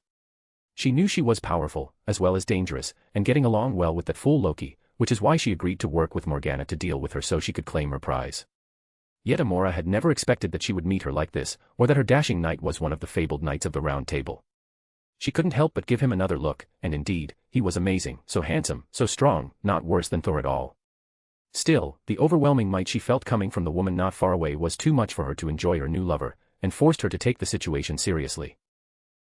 She knew she was powerful, as well as dangerous, and getting along well with that fool Loki, which is why she agreed to work with Morgana to deal with her so she could claim her prize. Yet Amora had never expected that she would meet her like this, or that her dashing knight was one of the fabled knights of the Round Table. She couldn't help but give him another look, and indeed, he was amazing, so handsome, so strong, not worse than Thor at all. Still, the overwhelming might she felt coming from the woman not far away was too much for her to enjoy her new lover, and forced her to take the situation seriously.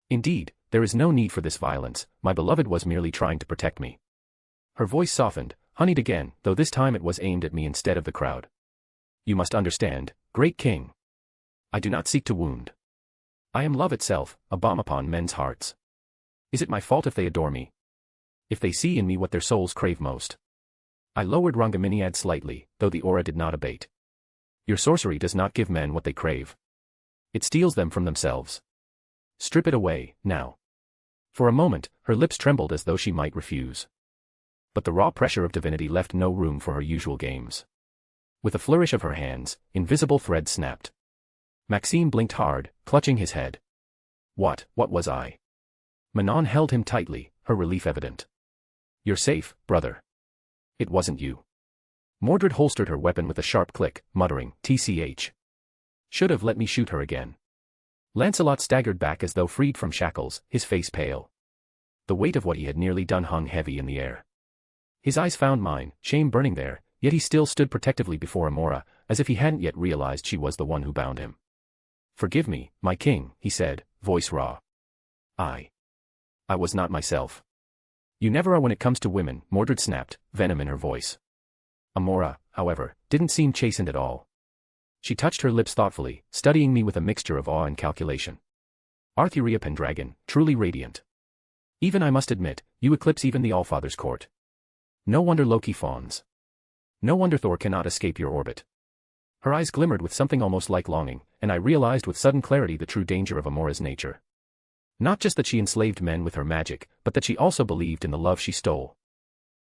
Indeed, there is no need for this violence, my beloved was merely trying to protect me. Her voice softened, honeyed again, though this time it was aimed at me instead of the crowd. You must understand, great king. I do not seek to wound. I am love itself, a balm upon men's hearts. Is it my fault if they adore me? If they see in me what their souls crave most? I lowered Rongaminiad slightly, though the aura did not abate. Your sorcery does not give men what they crave. It steals them from themselves. Strip it away, now. For a moment, her lips trembled as though she might refuse. But the raw pressure of divinity left no room for her usual games. With a flourish of her hands, invisible threads snapped. Maxime blinked hard, clutching his head. What was I? Manon held him tightly, her relief evident. You're safe, brother. It wasn't you. Mordred holstered her weapon with a sharp click, muttering, TCH. Should have let me shoot her again. Lancelot staggered back as though freed from shackles, his face pale. The weight of what he had nearly done hung heavy in the air. His eyes found mine, shame burning there, yet he still stood protectively before Amora, as if he hadn't yet realized she was the one who bound him. Forgive me, my king, he said, voice raw. I was not myself. You never are when it comes to women, Mordred snapped, venom in her voice. Amora, however, didn't seem chastened at all. She touched her lips thoughtfully, studying me with a mixture of awe and calculation. Arthuria Pendragon, truly radiant. Even I must admit, you eclipse even the Allfather's court. No wonder Loki fawns. No wonder Thor cannot escape your orbit. Her eyes glimmered with something almost like longing, and I realized with sudden clarity the true danger of Amora's nature. Not just that she enslaved men with her magic, but that she also believed in the love she stole.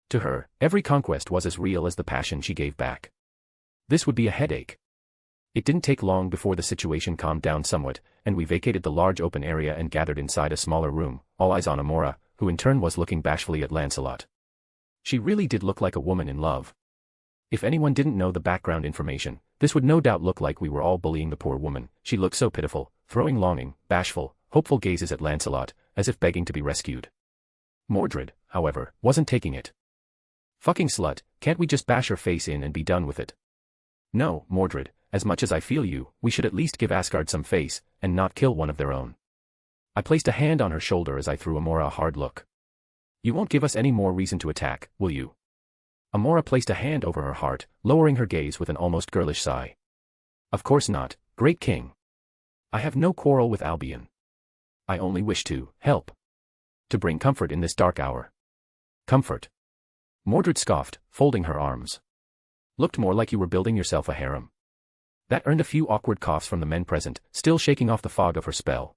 To her, every conquest was as real as the passion she gave back. This would be a headache. It didn't take long before the situation calmed down somewhat, and we vacated the large open area and gathered inside a smaller room, all eyes on Amora, who in turn was looking bashfully at Lancelot. She really did look like a woman in love. If anyone didn't know the background information, this would no doubt look like we were all bullying the poor woman. She looked so pitiful, throwing longing, bashful, hopeful gazes at Lancelot, as if begging to be rescued. Mordred, however, wasn't taking it. Fucking slut, can't we just bash her face in and be done with it? No, Mordred, as much as I feel you, we should at least give Asgard some face, and not kill one of their own. I placed a hand on her shoulder as I threw Amora a hard look. You won't give us any more reason to attack, will you? Amora placed a hand over her heart, lowering her gaze with an almost girlish sigh. Of course not, great king. I have no quarrel with Albion. I only wish to help. To bring comfort in this dark hour. Comfort. Mordred scoffed, folding her arms. Looked more like you were building yourself a harem. That earned a few awkward coughs from the men present, still shaking off the fog of her spell.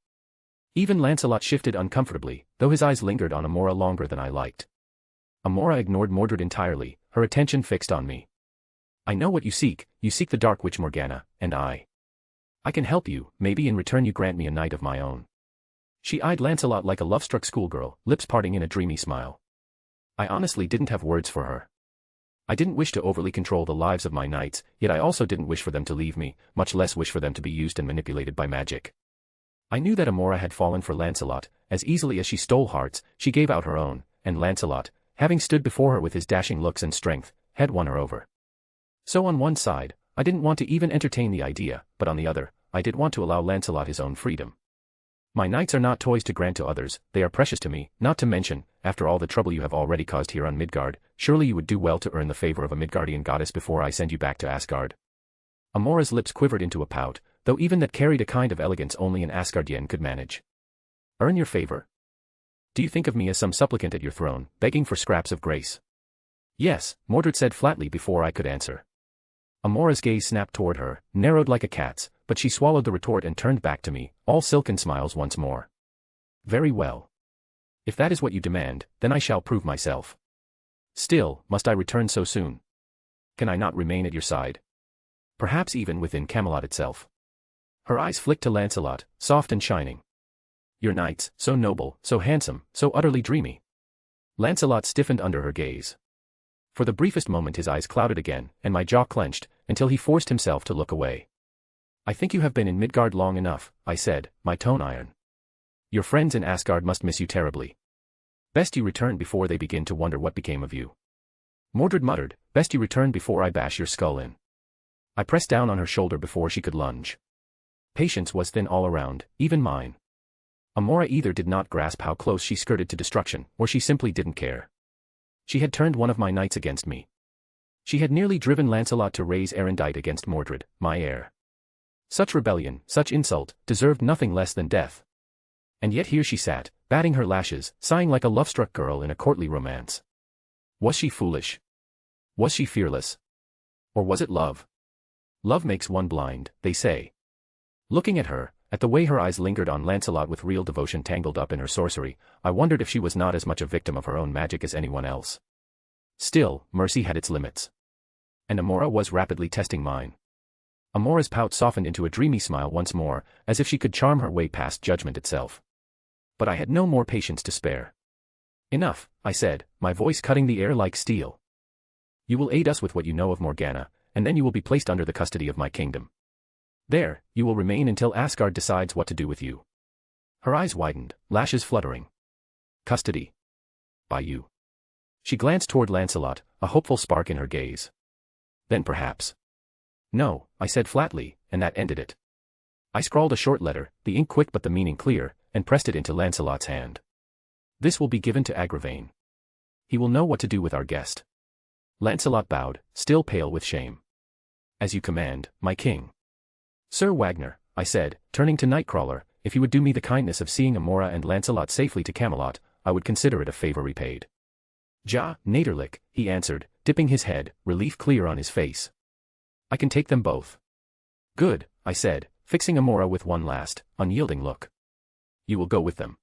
Even Lancelot shifted uncomfortably, though his eyes lingered on Amora longer than I liked. Amora ignored Mordred entirely, her attention fixed on me. I know what you seek the Dark Witch Morgana, and I can help you, maybe in return you grant me a knight of my own. She eyed Lancelot like a love-struck schoolgirl, lips parting in a dreamy smile. I honestly didn't have words for her. I didn't wish to overly control the lives of my knights, yet I also didn't wish for them to leave me, much less wish for them to be used and manipulated by magic. I knew that Amora had fallen for Lancelot. As easily as she stole hearts, she gave out her own, and Lancelot, having stood before her with his dashing looks and strength, had won her over. So on one side, I didn't want to even entertain the idea, but on the other, I did want to allow Lancelot his own freedom. My knights are not toys to grant to others, they are precious to me, not to mention, after all the trouble you have already caused here on Midgard, surely you would do well to earn the favor of a Midgardian goddess before I send you back to Asgard. Amora's lips quivered into a pout, though even that carried a kind of elegance only an Asgardian could manage. Earn your favor? Do you think of me as some supplicant at your throne, begging for scraps of grace? Yes, Mordred said flatly before I could answer. Amora's gaze snapped toward her, narrowed like a cat's, but she swallowed the retort and turned back to me, all silken smiles once more. Very well. If that is what you demand, then I shall prove myself. Still, must I return so soon? Can I not remain at your side? Perhaps even within Camelot itself. Her eyes flicked to Lancelot, soft and shining. Your knights, so noble, so handsome, so utterly dreamy. Lancelot stiffened under her gaze. For the briefest moment his eyes clouded again, and my jaw clenched, until he forced himself to look away. I think you have been in Midgard long enough, I said, my tone iron. Your friends in Asgard must miss you terribly. Best you return before they begin to wonder what became of you. Mordred muttered, best you return before I bash your skull in. I pressed down on her shoulder before she could lunge. Patience was thin all around, even mine. Amora either did not grasp how close she skirted to destruction, or she simply didn't care. She had turned one of my knights against me. She had nearly driven Lancelot to raise Erendite against Mordred, my heir. Such rebellion, such insult, deserved nothing less than death. And yet here she sat, batting her lashes, sighing like a love-struck girl in a courtly romance. Was she foolish? Was she fearless? Or was it love? Love makes one blind, they say. Looking at her, at the way her eyes lingered on Lancelot with real devotion tangled up in her sorcery, I wondered if she was not as much a victim of her own magic as anyone else. Still, mercy had its limits. And Amora was rapidly testing mine. Amora's pout softened into a dreamy smile once more, as if she could charm her way past judgment itself. But I had no more patience to spare. Enough, I said, my voice cutting the air like steel. You will aid us with what you know of Morgana, and then you will be placed under the custody of my kingdom. There, you will remain until Asgard decides what to do with you. Her eyes widened, lashes fluttering. Custody. By you. She glanced toward Lancelot, a hopeful spark in her gaze. Then perhaps. No, I said flatly, and that ended it. I scrawled a short letter, the ink quick but the meaning clear, and pressed it into Lancelot's hand. This will be given to Agravain. He will know what to do with our guest. Lancelot bowed, still pale with shame. As you command, my king. Sir Wagner, I said, turning to Nightcrawler, if you would do me the kindness of seeing Amora and Lancelot safely to Camelot, I would consider it a favor repaid. Ja, Naderlick, he answered, dipping his head, relief clear on his face. I can take them both. Good, I said, fixing Amora with one last, unyielding look. You will go with them.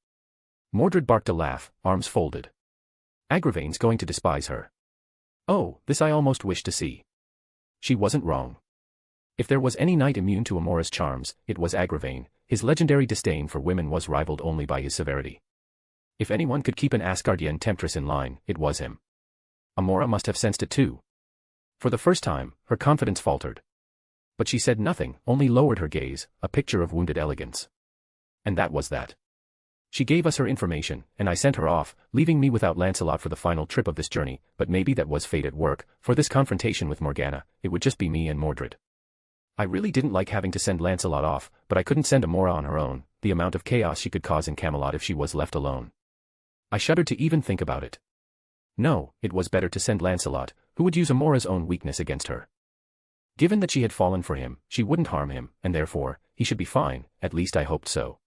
Mordred barked a laugh, arms folded. Agravain's going to despise her. Oh, this I almost wished to see. She wasn't wrong. If there was any knight immune to Amora's charms, it was Agravain. His legendary disdain for women was rivaled only by his severity. If anyone could keep an Asgardian temptress in line, it was him. Amora must have sensed it too. For the first time, her confidence faltered. But she said nothing, only lowered her gaze, a picture of wounded elegance. And that was that. She gave us her information, and I sent her off, leaving me without Lancelot for the final trip of this journey, but maybe that was fate at work. For this confrontation with Morgana, it would just be me and Mordred. I really didn't like having to send Lancelot off, but I couldn't send Amora on her own, the amount of chaos she could cause in Camelot if she was left alone. I shuddered to even think about it. No, it was better to send Lancelot, who would use Amora's own weakness against her. Given that she had fallen for him, she wouldn't harm him, and therefore, he should be fine, at least I hoped so.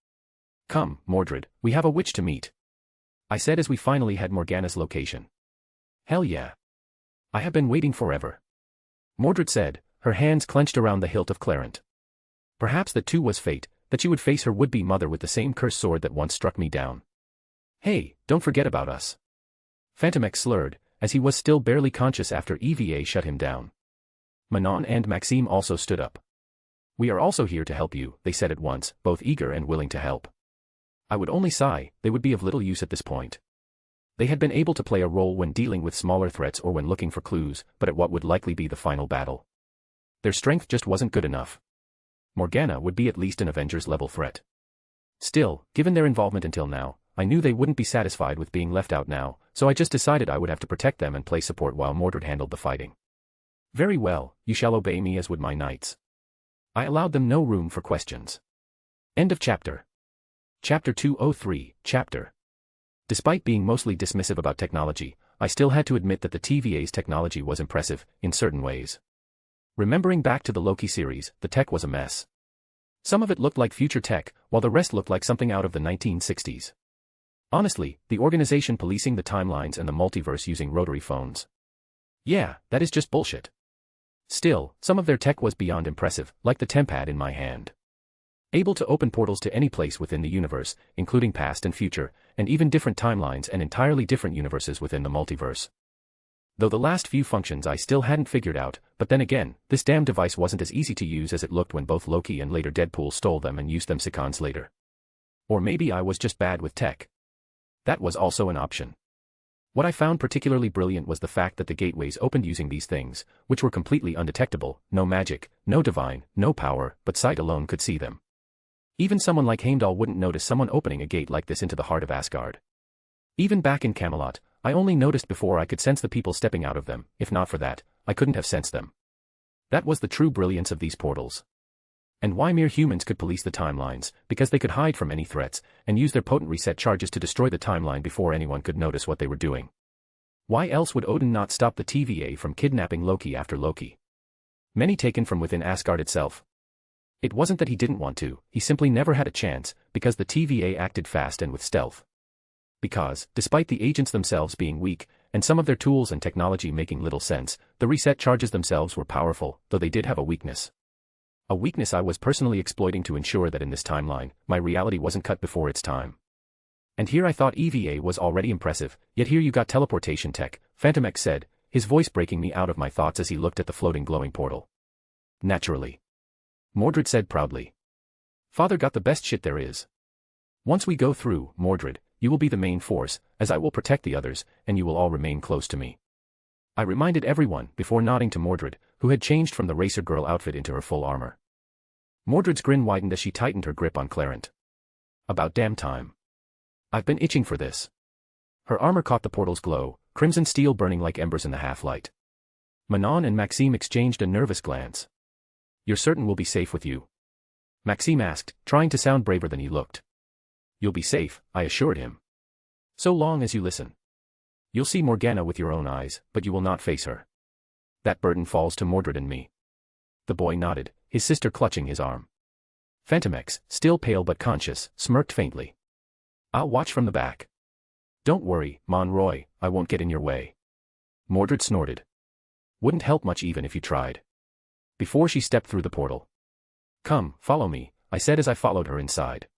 Come, Mordred, we have a witch to meet. I said as we finally had Morgana's location. Hell yeah. I have been waiting forever. Mordred said, her hands clenched around the hilt of Clarent. Perhaps that too was fate, that she would face her would-be mother with the same cursed sword that once struck me down. Hey, don't forget about us. Fantomex slurred, as he was still barely conscious after EVA shut him down. Manon and Maxime also stood up. We are also here to help you, they said at once, both eager and willing to help. I would only sigh, they would be of little use at this point. They had been able to play a role when dealing with smaller threats or when looking for clues, but at what would likely be the final battle. Their strength just wasn't good enough. Morgana would be at least an Avengers-level threat. Still, given their involvement until now, I knew they wouldn't be satisfied with being left out now, so I just decided I would have to protect them and play support while Mordred handled the fighting. Very well, you shall obey me as would my knights. I allowed them no room for questions. End of chapter. Chapter 203, Chapter. Despite being mostly dismissive about technology, I still had to admit that the TVA's technology was impressive, in certain ways. Remembering back to the Loki series, the tech was a mess. Some of it looked like future tech, while the rest looked like something out of the 1960s. Honestly, the organization policing the timelines and the multiverse using rotary phones. Yeah, that is just bullshit. Still, some of their tech was beyond impressive, like the tempad in my hand. Able to open portals to any place within the universe, including past and future, and even different timelines and entirely different universes within the multiverse. Though the last few functions I still hadn't figured out, but then again, this damn device wasn't as easy to use as it looked when both Loki and later Deadpool stole them and used them seconds later. Or maybe I was just bad with tech. That was also an option. What I found particularly brilliant was the fact that the gateways opened using these things, which were completely undetectable, no magic, no divine, no power, but sight alone could see them. Even someone like Heimdall wouldn't notice someone opening a gate like this into the heart of Asgard. Even back in Camelot, I only noticed before I could sense the people stepping out of them. If not for that, I couldn't have sensed them. That was the true brilliance of these portals. And why mere humans could police the timelines, because they could hide from any threats, and use their potent reset charges to destroy the timeline before anyone could notice what they were doing. Why else would Odin not stop the TVA from kidnapping Loki after Loki? Many taken from within Asgard itself. It wasn't that he didn't want to, he simply never had a chance, because the TVA acted fast and with stealth. Because, despite the agents themselves being weak, and some of their tools and technology making little sense, the reset charges themselves were powerful, though they did have a weakness. A weakness I was personally exploiting to ensure that in this timeline, my reality wasn't cut before its time. And here I thought EVA was already impressive, yet here you got teleportation tech, Phantom X said, his voice breaking me out of my thoughts as he looked at the floating glowing portal. Naturally. Mordred said proudly. Father got the best shit there is. Once we go through, Mordred, you will be the main force, as I will protect the others, and you will all remain close to me. I reminded everyone, before nodding to Mordred, who had changed from the racer girl outfit into her full armor. Mordred's grin widened as she tightened her grip on Clarent. About damn time. I've been itching for this. Her armor caught the portal's glow, crimson steel burning like embers in the half-light. Manon and Maxime exchanged a nervous glance. You're certain we'll be safe with you? Maxime asked, trying to sound braver than he looked. You'll be safe, I assured him. So long as you listen. You'll see Morgana with your own eyes, but you will not face her. That burden falls to Mordred and me. The boy nodded, his sister clutching his arm. Phantom X, still pale but conscious, smirked faintly. I'll watch from the back. Don't worry, Mon Roy, I won't get in your way. Mordred snorted. Wouldn't help much even if you tried. Before she stepped through the portal. Come, follow me, I said as I followed her inside.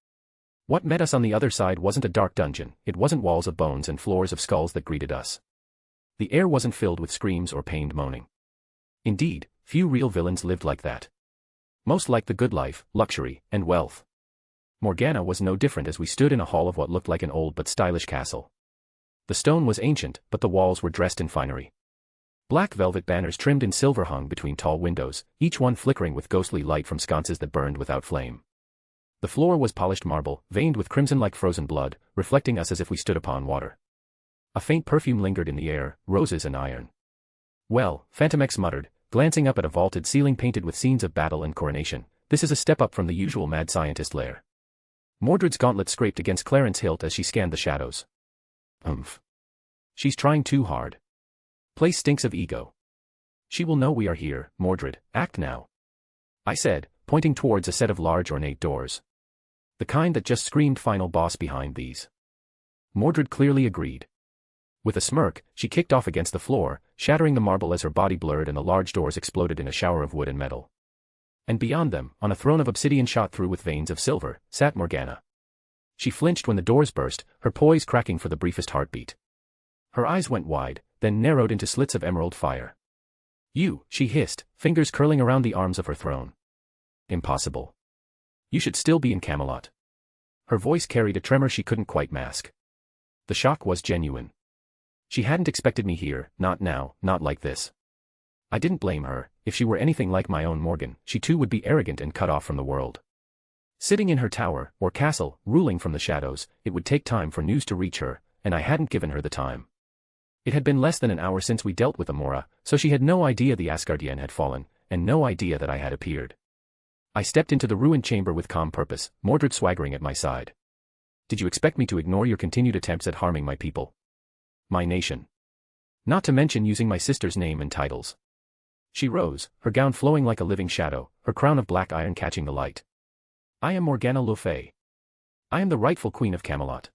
What met us on the other side wasn't a dark dungeon, it wasn't walls of bones and floors of skulls that greeted us. The air wasn't filled with screams or pained moaning. Indeed, few real villains lived like that. Most liked the good life, luxury, and wealth. Morgana was no different as we stood in a hall of what looked like an old but stylish castle. The stone was ancient, but the walls were dressed in finery. Black velvet banners trimmed in silver hung between tall windows, each one flickering with ghostly light from sconces that burned without flame. The floor was polished marble, veined with crimson like frozen blood, reflecting us as if we stood upon water. A faint perfume lingered in the air, roses and iron. Well, Phantom X muttered, glancing up at a vaulted ceiling painted with scenes of battle and coronation, this is a step up from the usual mad scientist lair. Mordred's gauntlet scraped against Clarent's hilt as she scanned the shadows. She's trying too hard. Place stinks of ego. She will know we are here, Mordred, act now. I said, pointing towards a set of large ornate doors. The kind that just screamed final boss behind these. Mordred clearly agreed. With a smirk, she kicked off against the floor, shattering the marble as her body blurred and the large doors exploded in a shower of wood and metal. And beyond them, on a throne of obsidian shot through with veins of silver, sat Morgana. She flinched when the doors burst, her poise cracking for the briefest heartbeat. Her eyes went wide, then narrowed into slits of emerald fire. You, she hissed, fingers curling around the arms of her throne. Impossible. You should still be in Camelot. Her voice carried a tremor she couldn't quite mask. The shock was genuine. She hadn't expected me here, not now, not like this. I didn't blame her. If she were anything like my own Morgan, she too would be arrogant and cut off from the world. Sitting in her tower, or castle, ruling from the shadows, it would take time for news to reach her, and I hadn't given her the time. It had been less than an hour since we dealt with Amora, so she had no idea the Asgardian had fallen, and no idea that I had appeared. I stepped into the ruined chamber with calm purpose, Mordred swaggering at my side. Did you expect me to ignore your continued attempts at harming my people? My nation. Not to mention using my sister's name and titles. She rose, her gown flowing like a living shadow, her crown of black iron catching the light. I am Morgana Le Fay. I am the rightful queen of Camelot.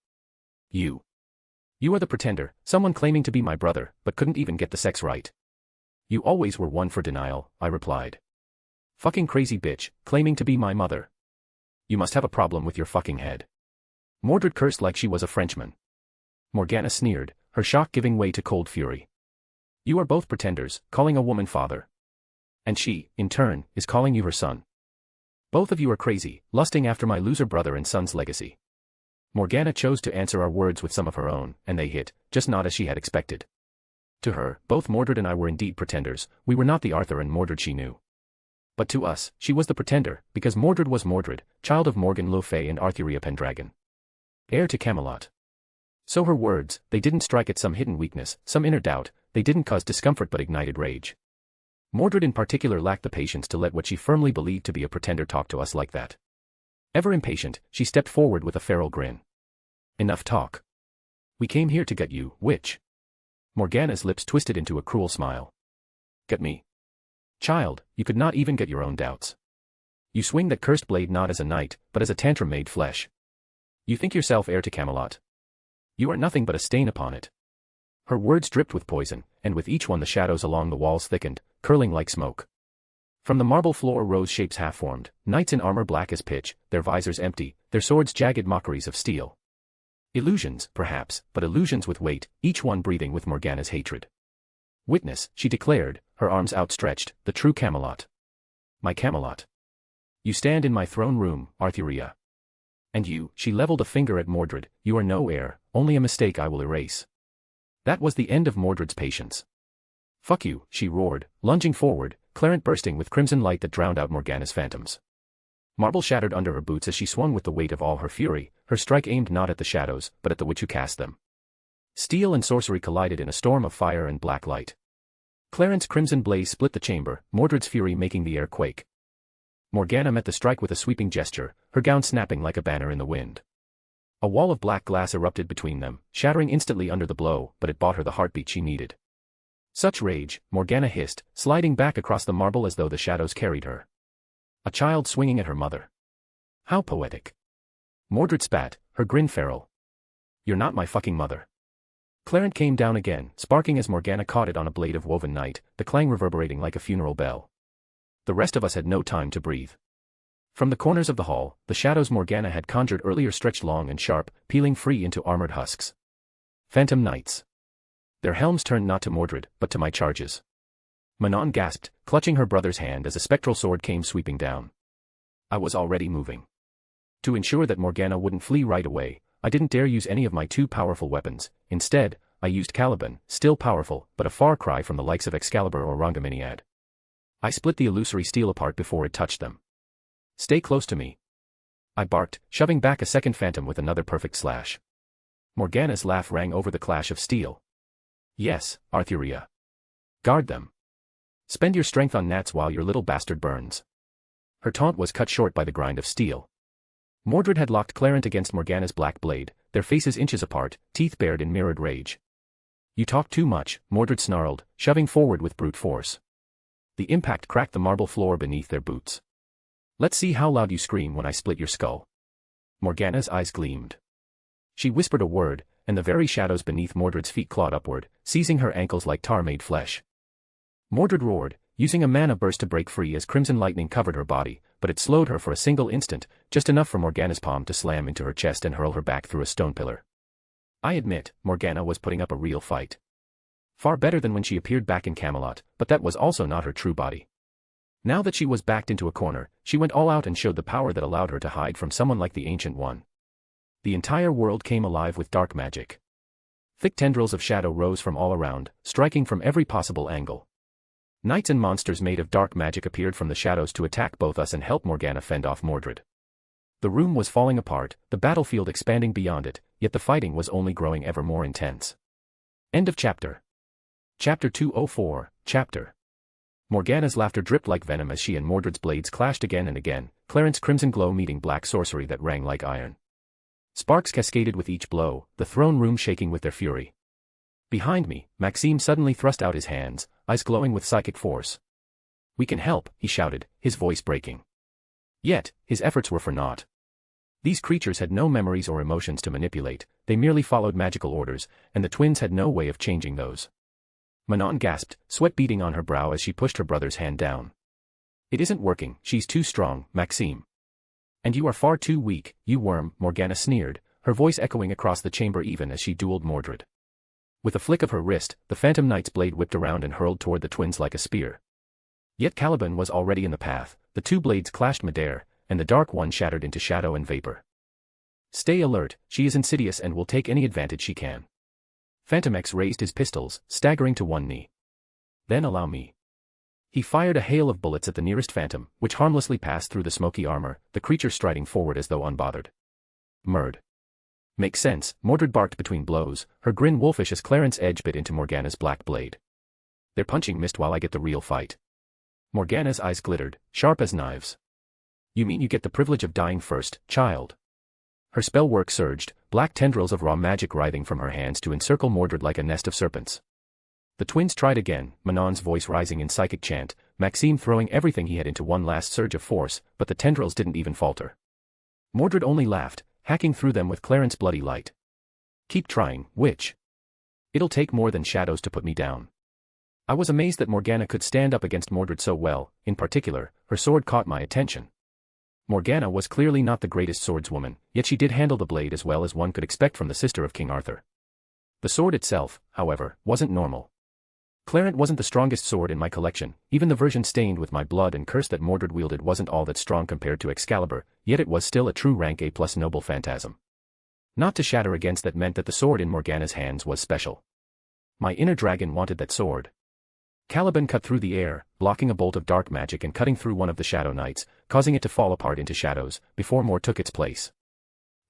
You are the pretender, someone claiming to be my brother, but couldn't even get the sex right. You always were one for denial, I replied. Fucking crazy bitch, claiming to be my mother. You must have a problem with your fucking head. Mordred cursed like she was a Frenchman. Morgana sneered, her shock giving way to cold fury. You are both pretenders, calling a woman father. And she, in turn, is calling you her son. Both of you are crazy, lusting after my loser brother and son's legacy. Morgana chose to answer our words with some of her own, and they hit, just not as she had expected. To her, both Mordred and I were indeed pretenders, we were not the Arthur and Mordred she knew. But to us, she was the pretender, because Mordred was Mordred, child of Morgan Le Fay and Arthuria Pendragon. Heir to Camelot. So her words, they didn't strike at some hidden weakness, some inner doubt, they didn't cause discomfort but ignited rage. Mordred in particular lacked the patience to let what she firmly believed to be a pretender talk to us like that. Ever impatient, she stepped forward with a feral grin. Enough talk. We came here to get you, witch. Morgana's lips twisted into a cruel smile. Get me? Child, you could not even get your own doubts. You swing that cursed blade not as a knight, but as a tantrum made flesh. You think yourself heir to Camelot. You are nothing but a stain upon it. Her words dripped with poison, and with each one the shadows along the walls thickened, curling like smoke. From the marble floor rose shapes half-formed, knights in armor black as pitch, their visors empty, their swords jagged mockeries of steel. Illusions, perhaps, but illusions with weight, each one breathing with Morgana's hatred. Witness, she declared, her arms outstretched, the true Camelot. My Camelot. You stand in my throne room, Arthuria. And you, she leveled a finger at Mordred, you are no heir, only a mistake I will erase. That was the end of Mordred's patience. Fuck you, she roared, lunging forward, clarent bursting with crimson light that drowned out Morgana's phantoms. Marble shattered under her boots as she swung with the weight of all her fury, her strike aimed not at the shadows, but at the witch who cast them. Steel and sorcery collided in a storm of fire and black light. Clarent's crimson blaze split the chamber, Mordred's fury making the air quake. Morgana met the strike with a sweeping gesture, her gown snapping like a banner in the wind. A wall of black glass erupted between them, shattering instantly under the blow, but it bought her the heartbeat she needed. Such rage, Morgana hissed, sliding back across the marble as though the shadows carried her. A child swinging at her mother. How poetic. Mordred spat, her grin feral. You're not my fucking mother. Clarent came down again, sparking as Morgana caught it on a blade of woven night, the clang reverberating like a funeral bell. The rest of us had no time to breathe. From the corners of the hall, the shadows Morgana had conjured earlier stretched long and sharp, peeling free into armored husks. Phantom knights. Their helms turned not to Mordred, but to my charges. Manon gasped, clutching her brother's hand as a spectral sword came sweeping down. I was already moving. To ensure that Morgana wouldn't flee right away, I didn't dare use any of my two powerful weapons. Instead, I used Caliban, still powerful, but a far cry from the likes of Excalibur or Rhongomyniad. I split the illusory steel apart before it touched them. Stay close to me. I barked, shoving back a second phantom with another perfect slash. Morgana's laugh rang over the clash of steel. Yes, Arthuria. Guard them. Spend your strength on gnats while your little bastard burns. Her taunt was cut short by the grind of steel. Mordred had locked Clarent against Morgana's black blade, their faces inches apart, teeth bared in mirrored rage. You talk too much, Mordred snarled, shoving forward with brute force. The impact cracked the marble floor beneath their boots. Let's see how loud you scream when I split your skull. Morgana's eyes gleamed. She whispered a word, and the very shadows beneath Mordred's feet clawed upward, seizing her ankles like tar-made flesh. Mordred roared, using a mana burst to break free as crimson lightning covered her body, but it slowed her for a single instant, just enough for Morgana's palm to slam into her chest and hurl her back through a stone pillar. I admit, Morgana was putting up a real fight. Far better than when she appeared back in Camelot, but that was also not her true body. Now that she was backed into a corner, she went all out and showed the power that allowed her to hide from someone like the Ancient One. The entire world came alive with dark magic. Thick tendrils of shadow rose from all around, striking from every possible angle. Knights and monsters made of dark magic appeared from the shadows to attack both us and help Morgana fend off Mordred. The room was falling apart, the battlefield expanding beyond it, yet the fighting was only growing ever more intense. End of chapter. Chapter 204, Chapter. Morgana's laughter dripped like venom as she and Mordred's blades clashed again and again, Clarence's crimson glow meeting black sorcery that rang like iron. Sparks cascaded with each blow, the throne room shaking with their fury. Behind me, Maxime suddenly thrust out his hands, eyes glowing with psychic force. "We can help," he shouted, his voice breaking. Yet, his efforts were for naught. These creatures had no memories or emotions to manipulate, they merely followed magical orders, and the twins had no way of changing those. Manon gasped, sweat beading on her brow as she pushed her brother's hand down. "It isn't working, she's too strong, Maxime." "And you are far too weak, you worm," Morgana sneered, her voice echoing across the chamber even as she dueled Mordred. With a flick of her wrist, the Phantom Knight's blade whipped around and hurled toward the twins like a spear. Yet Caliban was already in the path, the two blades clashed midair, and the Dark One shattered into shadow and vapor. "Stay alert, she is insidious and will take any advantage she can." Phantom X raised his pistols, staggering to one knee. "Then allow me." He fired a hail of bullets at the nearest phantom, which harmlessly passed through the smoky armor, the creature striding forward as though unbothered. "Murd." "Makes sense," Mordred barked between blows, her grin wolfish as Clarence edge bit into Morgana's black blade. "Their punching missed while I get the real fight." Morgana's eyes glittered, sharp as knives. "You mean you get the privilege of dying first, child?" Her spell work surged, black tendrils of raw magic writhing from her hands to encircle Mordred like a nest of serpents. The twins tried again, Manon's voice rising in psychic chant, Maxime throwing everything he had into one last surge of force, but the tendrils didn't even falter. Mordred only laughed, hacking through them with Clarence's bloody light. "Keep trying, witch. It'll take more than shadows to put me down." I was amazed that Morgana could stand up against Mordred so well, in particular, her sword caught my attention. Morgana was clearly not the greatest swordswoman, yet she did handle the blade as well as one could expect from the sister of King Arthur. The sword itself, however, wasn't normal. Clarence wasn't the strongest sword in my collection, even the version stained with my blood and curse that Mordred wielded wasn't all that strong compared to Excalibur, yet it was still a true rank A+ noble phantasm. Not to shatter against that meant that the sword in Morgana's hands was special. My inner dragon wanted that sword. Caliban cut through the air, blocking a bolt of dark magic and cutting through one of the Shadow Knights, causing it to fall apart into shadows, before more took its place.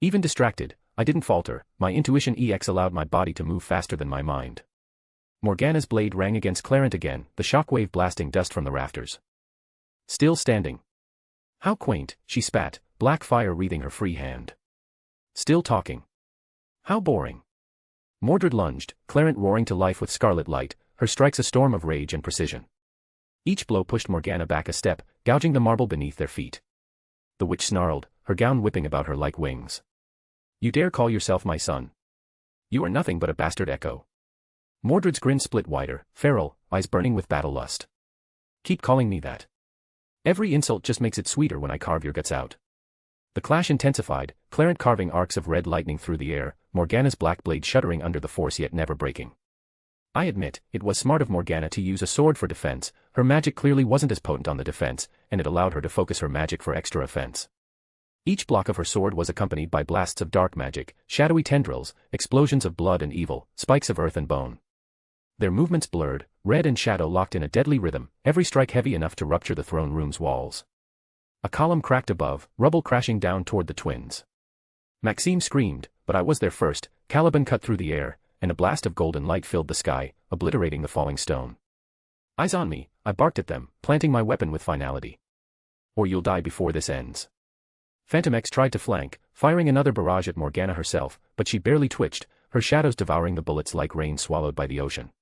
Even distracted, I didn't falter, my intuition EX allowed my body to move faster than my mind. Morgana's blade rang against Clarence again, the shockwave blasting dust from the rafters. "Still standing." "How quaint," she spat, black fire wreathing her free hand. "Still talking." "How boring." Mordred lunged, Clarence roaring to life with scarlet light, her strikes a storm of rage and precision. Each blow pushed Morgana back a step, gouging the marble beneath their feet. The witch snarled, her gown whipping about her like wings. "You dare call yourself my son? You are nothing but a bastard echo." Mordred's grin split wider, feral, eyes burning with battle lust. "Keep calling me that. Every insult just makes it sweeter when I carve your guts out." The clash intensified, Clarence carving arcs of red lightning through the air, Morgana's black blade shuddering under the force yet never breaking. I admit, it was smart of Morgana to use a sword for defense, her magic clearly wasn't as potent on the defense, and it allowed her to focus her magic for extra offense. Each block of her sword was accompanied by blasts of dark magic, shadowy tendrils, explosions of blood and evil, spikes of earth and bone. Their movements blurred, red and shadow locked in a deadly rhythm, every strike heavy enough to rupture the throne room's walls. A column cracked above, rubble crashing down toward the twins. Maxime screamed, but I was there first, Caliban cut through the air, and a blast of golden light filled the sky, obliterating the falling stone. "Eyes on me," I barked at them, planting my weapon with finality. "Or you'll die before this ends." Phantom X tried to flank, firing another barrage at Morgana herself, but she barely twitched, her shadows devouring the bullets like rain swallowed by the ocean.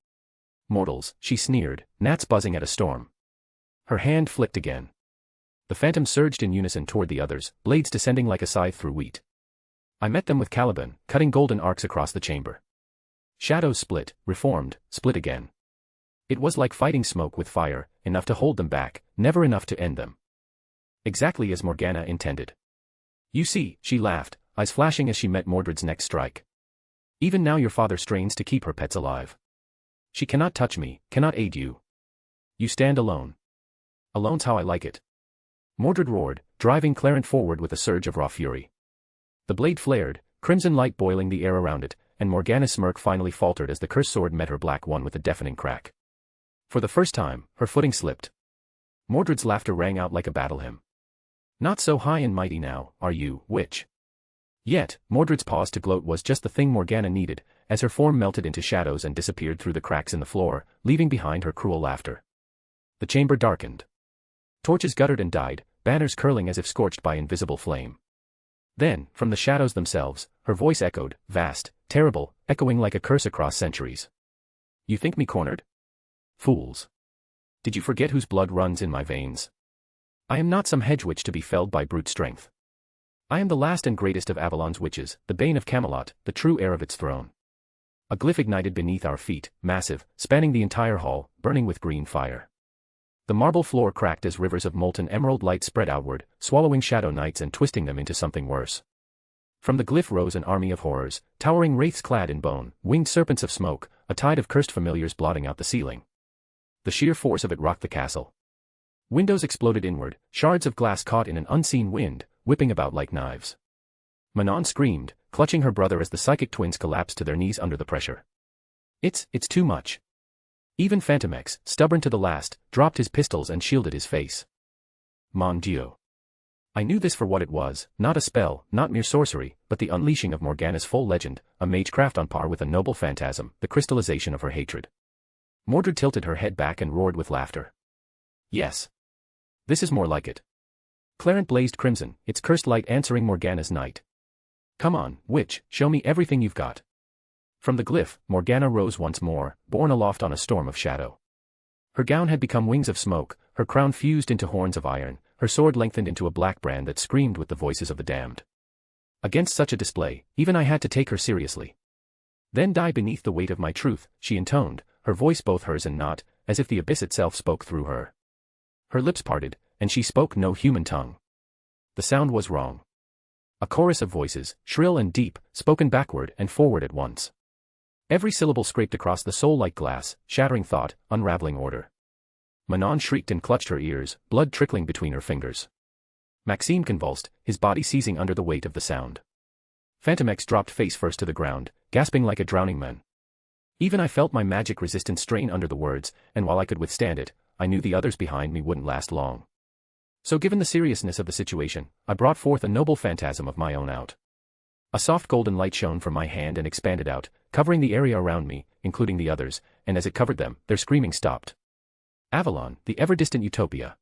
"Mortals," she sneered, gnats buzzing at a storm. Her hand flicked again. The phantoms surged in unison toward the others, blades descending like a scythe through wheat. I met them with Caliban, cutting golden arcs across the chamber. Shadows split, reformed, split again. It was like fighting smoke with fire, enough to hold them back, never enough to end them. Exactly as Morgana intended. "You see," she laughed, eyes flashing as she met Mordred's next strike. "Even now your father strains to keep her pets alive. She cannot touch me, cannot aid you. You stand alone. Alone's how I like it." Mordred roared, driving Clarence forward with a surge of raw fury. The blade flared, crimson light boiling the air around it, and Morgana's smirk finally faltered as the cursed sword met her black one with a deafening crack. For the first time, her footing slipped. Mordred's laughter rang out like a battle hymn. Not so high and mighty now, are you, witch? Yet, Mordred's pause to gloat was just the thing Morgana needed, as her form melted into shadows and disappeared through the cracks in the floor, leaving behind her cruel laughter. The chamber darkened. Torches guttered and died, banners curling as if scorched by invisible flame. Then, from the shadows themselves, her voice echoed, vast, terrible, echoing like a curse across centuries. You think me cornered? Fools. Did you forget whose blood runs in my veins? I am not some hedge witch to be felled by brute strength. I am the last and greatest of Avalon's witches, the bane of Camelot, the true heir of its throne. A glyph ignited beneath our feet, massive, spanning the entire hall, burning with green fire. The marble floor cracked as rivers of molten emerald light spread outward, swallowing shadow knights and twisting them into something worse. From the glyph rose an army of horrors, towering wraiths clad in bone, winged serpents of smoke, a tide of cursed familiars blotting out the ceiling. The sheer force of it rocked the castle. Windows exploded inward, shards of glass caught in an unseen wind, whipping about like knives. Manon screamed, clutching her brother as the psychic twins collapsed to their knees under the pressure. It's too much. Even Phantomex, stubborn to the last, dropped his pistols and shielded his face. Mon Dieu. I knew this for what it was, not a spell, not mere sorcery, but the unleashing of Morgana's full legend, a magecraft on par with a noble phantasm, the crystallization of her hatred. Mordred tilted her head back and roared with laughter. Yes. This is more like it. Clarent blazed crimson, its cursed light answering Morgana's night. Come on, witch, show me everything you've got. From the glyph, Morgana rose once more, borne aloft on a storm of shadow. Her gown had become wings of smoke, her crown fused into horns of iron, her sword lengthened into a black brand that screamed with the voices of the damned. Against such a display, even I had to take her seriously. Then die beneath the weight of my truth, she intoned, her voice both hers and not, as if the abyss itself spoke through her. Her lips parted, and she spoke no human tongue. The sound was wrong. A chorus of voices, shrill and deep, spoken backward and forward at once. Every syllable scraped across the soul like glass, shattering thought, unraveling order. Manon shrieked and clutched her ears, blood trickling between her fingers. Maxime convulsed, his body seizing under the weight of the sound. Phantomex dropped face first to the ground, gasping like a drowning man. Even I felt my magic resistance strain under the words, and while I could withstand it, I knew the others behind me wouldn't last long. So given the seriousness of the situation, I brought forth a noble phantasm of my own out. A soft golden light shone from my hand and expanded out, covering the area around me, including the others, and as it covered them, their screaming stopped. Avalon, the ever-distant utopia.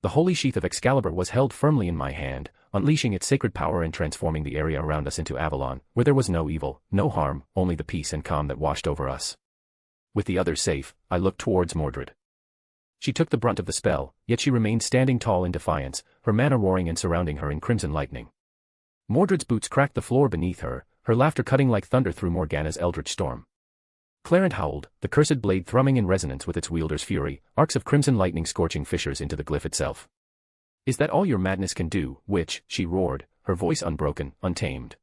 The holy sheath of Excalibur was held firmly in my hand, unleashing its sacred power and transforming the area around us into Avalon, where there was no evil, no harm, only the peace and calm that washed over us. With the others safe, I looked towards Mordred. She took the brunt of the spell, yet she remained standing tall in defiance, her mana roaring and surrounding her in crimson lightning. Mordred's boots cracked the floor beneath her, her laughter cutting like thunder through Morgana's eldritch storm. Clarent howled, the cursed blade thrumming in resonance with its wielder's fury, arcs of crimson lightning scorching fissures into the glyph itself. Is that all your madness can do, witch? She roared, her voice unbroken, untamed.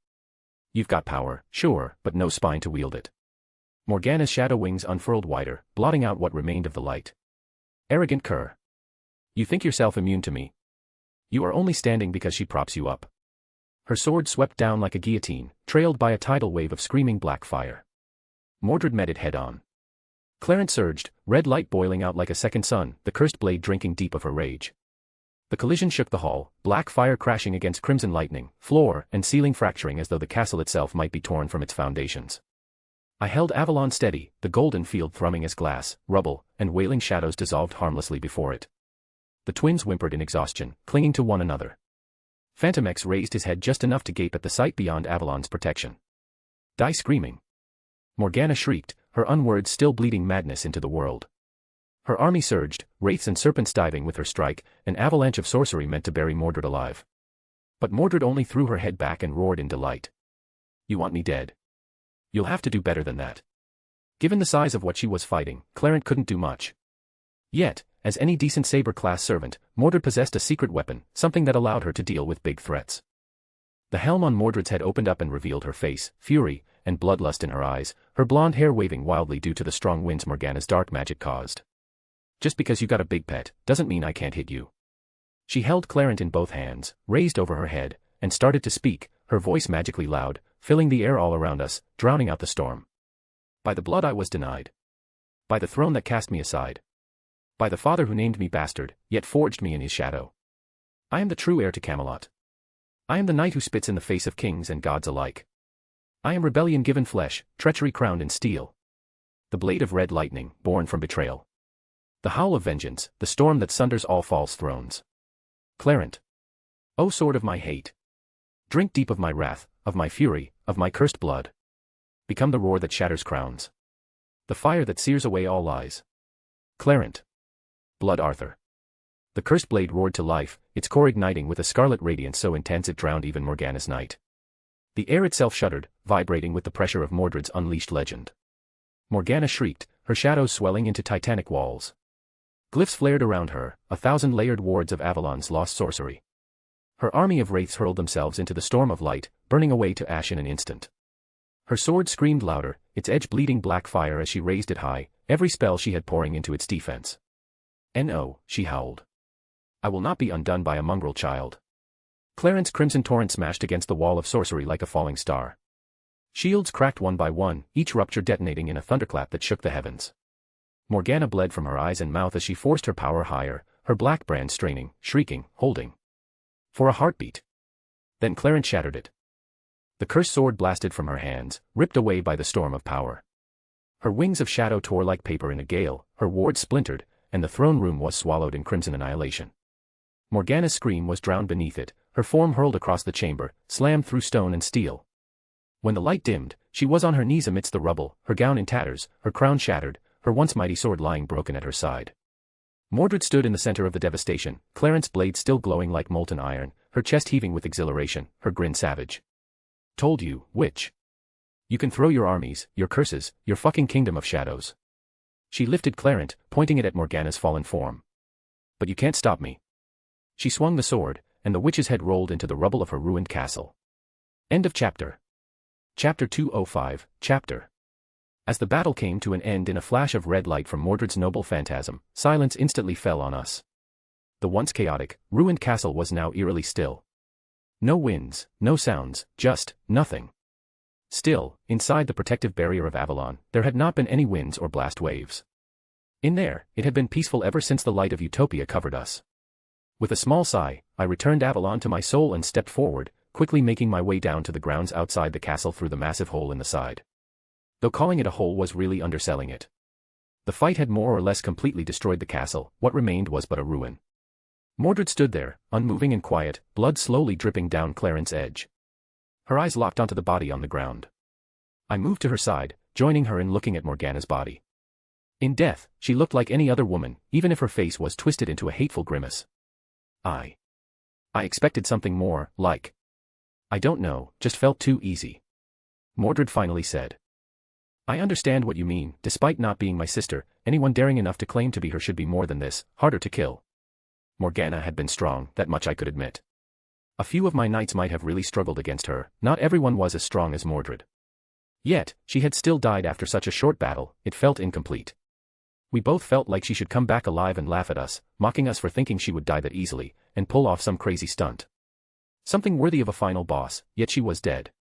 You've got power, sure, but no spine to wield it. Morgana's shadow wings unfurled wider, blotting out what remained of the light. Arrogant cur. You think yourself immune to me? You are only standing because she props you up. Her sword swept down like a guillotine, trailed by a tidal wave of screaming black fire. Mordred met it head-on. Clarent surged, red light boiling out like a second sun, the cursed blade drinking deep of her rage. The collision shook the hall, black fire crashing against crimson lightning, floor and ceiling fracturing as though the castle itself might be torn from its foundations. I held Avalon steady, the golden field thrumming as glass, rubble, and wailing shadows dissolved harmlessly before it. The twins whimpered in exhaustion, clinging to one another. Phantomex raised his head just enough to gape at the sight beyond Avalon's protection. Die screaming. Morgana shrieked, her unwords still bleeding madness into the world. Her army surged, wraiths and serpents diving with her strike, an avalanche of sorcery meant to bury Mordred alive. But Mordred only threw her head back and roared in delight. You want me dead? You'll have to do better than that. Given the size of what she was fighting, Clarent couldn't do much. Yet, as any decent saber-class servant, Mordred possessed a secret weapon, something that allowed her to deal with big threats. The helm on Mordred's head opened up and revealed her face, fury, and bloodlust in her eyes, her blonde hair waving wildly due to the strong winds Morgana's dark magic caused. Just because you got a big pet, doesn't mean I can't hit you. She held Clarent in both hands, raised over her head, and started to speak, her voice magically loud, filling the air all around us, drowning out the storm. By the blood I was denied. By the throne that cast me aside. By the father who named me bastard, yet forged me in his shadow. I am the true heir to Camelot. I am the knight who spits in the face of kings and gods alike. I am rebellion given flesh, treachery crowned in steel. The blade of red lightning, born from betrayal. The howl of vengeance, the storm that sunders all false thrones. Clarent. O sword of my hate. Drink deep of my wrath, of my fury, of my cursed blood. Become the roar that shatters crowns. The fire that sears away all lies. Clarent. Blood Arthur. The cursed blade roared to life, its core igniting with a scarlet radiance so intense it drowned even Morgana's night. The air itself shuddered, vibrating with the pressure of Mordred's unleashed legend. Morgana shrieked, her shadows swelling into titanic walls. Glyphs flared around her, 1,000-layered wards of Avalon's lost sorcery. Her army of wraiths hurled themselves into the storm of light, burning away to ash in an instant. Her sword screamed louder, its edge bleeding black fire as she raised it high, every spell she had pouring into its defense. "No," she howled. "I will not be undone by a mongrel child." Clarent's crimson torrent smashed against the wall of sorcery like a falling star. Shields cracked one by one, each rupture detonating in a thunderclap that shook the heavens. Morgana bled from her eyes and mouth as she forced her power higher, her black brand straining, shrieking, holding. For a heartbeat. Then Clarent shattered it. The cursed sword blasted from her hands, ripped away by the storm of power. Her wings of shadow tore like paper in a gale, her wards splintered, and the throne room was swallowed in crimson annihilation. Morgana's scream was drowned beneath it, her form hurled across the chamber, slammed through stone and steel. When the light dimmed, she was on her knees amidst the rubble, her gown in tatters, her crown shattered, her once mighty sword lying broken at her side. Mordred stood in the center of the devastation, Clarent's blade still glowing like molten iron, her chest heaving with exhilaration, her grin savage. "Told you, witch. You can throw your armies, your curses, your fucking kingdom of shadows." She lifted Clarent, pointing it at Morgana's fallen form. "But you can't stop me." She swung the sword, and the witch's head rolled into the rubble of her ruined castle. End of chapter. Chapter 205, Chapter. As the battle came to an end in a flash of red light from Mordred's noble phantasm, silence instantly fell on us. The once chaotic, ruined castle was now eerily still. No winds, no sounds, just nothing. Still, inside the protective barrier of Avalon, there had not been any winds or blast waves. In there, it had been peaceful ever since the light of utopia covered us. With a small sigh, I returned Avalon to my soul and stepped forward, quickly making my way down to the grounds outside the castle through the massive hole in the side. Though calling it a hole was really underselling it. The fight had more or less completely destroyed the castle, what remained was but a ruin. Mordred stood there, unmoving and quiet, blood slowly dripping down Clarent's edge. Her eyes locked onto the body on the ground. I moved to her side, joining her in looking at Morgana's body. In death, she looked like any other woman, even if her face was twisted into a hateful grimace. I expected something more, like. I don't know, just felt too easy. Mordred finally said. I understand what you mean, despite not being my sister, anyone daring enough to claim to be her should be more than this, harder to kill. Morgana had been strong, that much I could admit. A few of my knights might have really struggled against her, not everyone was as strong as Mordred. Yet, she had still died after such a short battle, it felt incomplete. We both felt like she should come back alive and laugh at us, mocking us for thinking she would die that easily, and pull off some crazy stunt. Something worthy of a final boss, yet she was dead.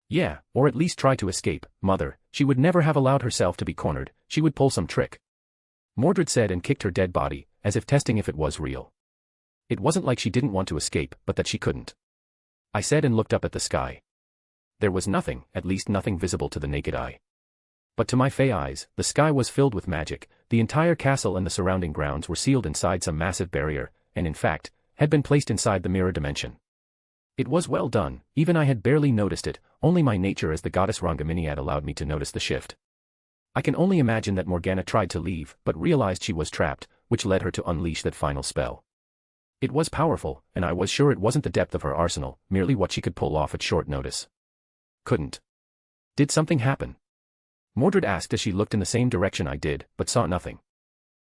Yeah, or at least try to escape, mother, she would never have allowed herself to be cornered, she would pull some trick. Mordred said and kicked her dead body, as if testing if it was real. It wasn't like she didn't want to escape, but that she couldn't. I said and looked up at the sky. There was nothing, at least nothing visible to the naked eye. But to my fey eyes, the sky was filled with magic, the entire castle and the surrounding grounds were sealed inside some massive barrier, and in fact, had been placed inside the mirror dimension. It was well done, even I had barely noticed it, only my nature as the goddess Rangaminiad allowed me to notice the shift. I can only imagine that Morgana tried to leave, but realized she was trapped, which led her to unleash that final spell. It was powerful, and I was sure it wasn't the depth of her arsenal, merely what she could pull off at short notice. Couldn't. Did something happen? Mordred asked as she looked in the same direction I did, but saw nothing.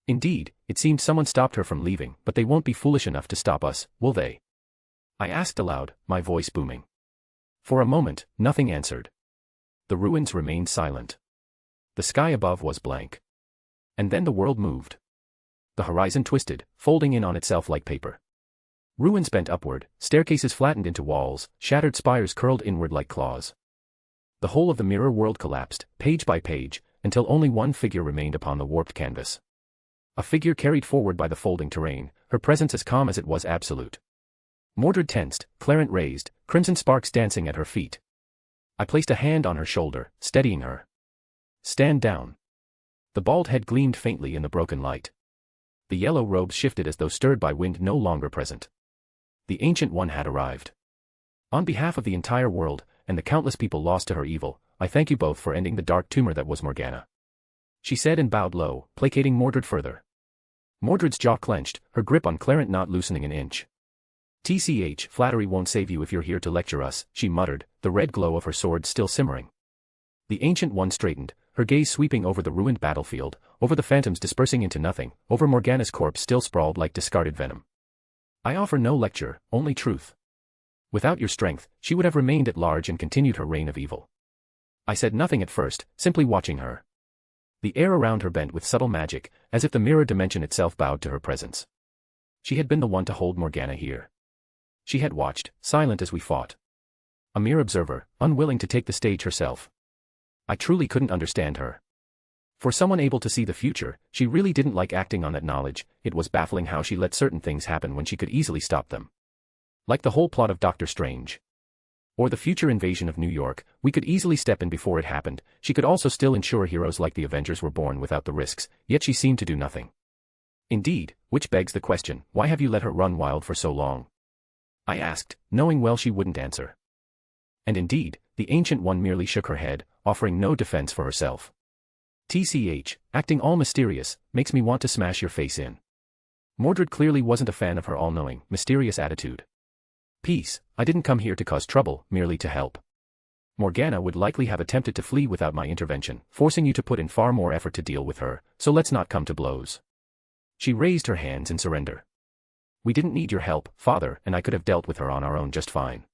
Indeed, it seemed someone stopped her from leaving, but they won't be foolish enough to stop us, will they? I asked aloud, my voice booming. For a moment, nothing answered. The ruins remained silent. The sky above was blank. And then the world moved. The horizon twisted, folding in on itself like paper. Ruins bent upward, staircases flattened into walls, shattered spires curled inward like claws. The whole of the mirror world collapsed, page by page, until only one figure remained upon the warped canvas. A figure carried forward by the folding terrain, her presence as calm as it was absolute. Mordred tensed, Clarent raised, crimson sparks dancing at her feet. I placed a hand on her shoulder, steadying her. Stand down. The bald head gleamed faintly in the broken light. The yellow robes shifted as though stirred by wind no longer present. The Ancient One had arrived. On behalf of the entire world, and the countless people lost to her evil, I thank you both for ending the dark tumor that was Morgana. She said and bowed low, placating Mordred further. Mordred's jaw clenched, her grip on Clarent not loosening an inch. "TCH, flattery won't save you if you're here to lecture us," she muttered, the red glow of her sword still simmering. The Ancient One straightened, her gaze sweeping over the ruined battlefield, over the phantoms dispersing into nothing, over Morgana's corpse still sprawled like discarded venom. "I offer no lecture, only truth. Without your strength, she would have remained at large and continued her reign of evil." I said nothing at first, simply watching her. The air around her bent with subtle magic, as if the mirror dimension itself bowed to her presence. She had been the one to hold Morgana here. She had watched, silent as we fought. A mere observer, unwilling to take the stage herself. I truly couldn't understand her. For someone able to see the future, she really didn't like acting on that knowledge. It was baffling how she let certain things happen when she could easily stop them. Like the whole plot of Doctor Strange. Or the future invasion of New York, we could easily step in before it happened. She could also still ensure heroes like the Avengers were born without the risks, yet she seemed to do nothing. Indeed, which begs the question, why have you let her run wild for so long? I asked, knowing well she wouldn't answer. And indeed, the Ancient One merely shook her head, offering no defense for herself. "TCH, acting all mysterious, makes me want to smash your face in." Mordred clearly wasn't a fan of her all-knowing, mysterious attitude. "Peace, I didn't come here to cause trouble, merely to help. Morgana would likely have attempted to flee without my intervention, forcing you to put in far more effort to deal with her, so let's not come to blows." She raised her hands in surrender. "We didn't need your help, Father, and I could have dealt with her on our own just fine."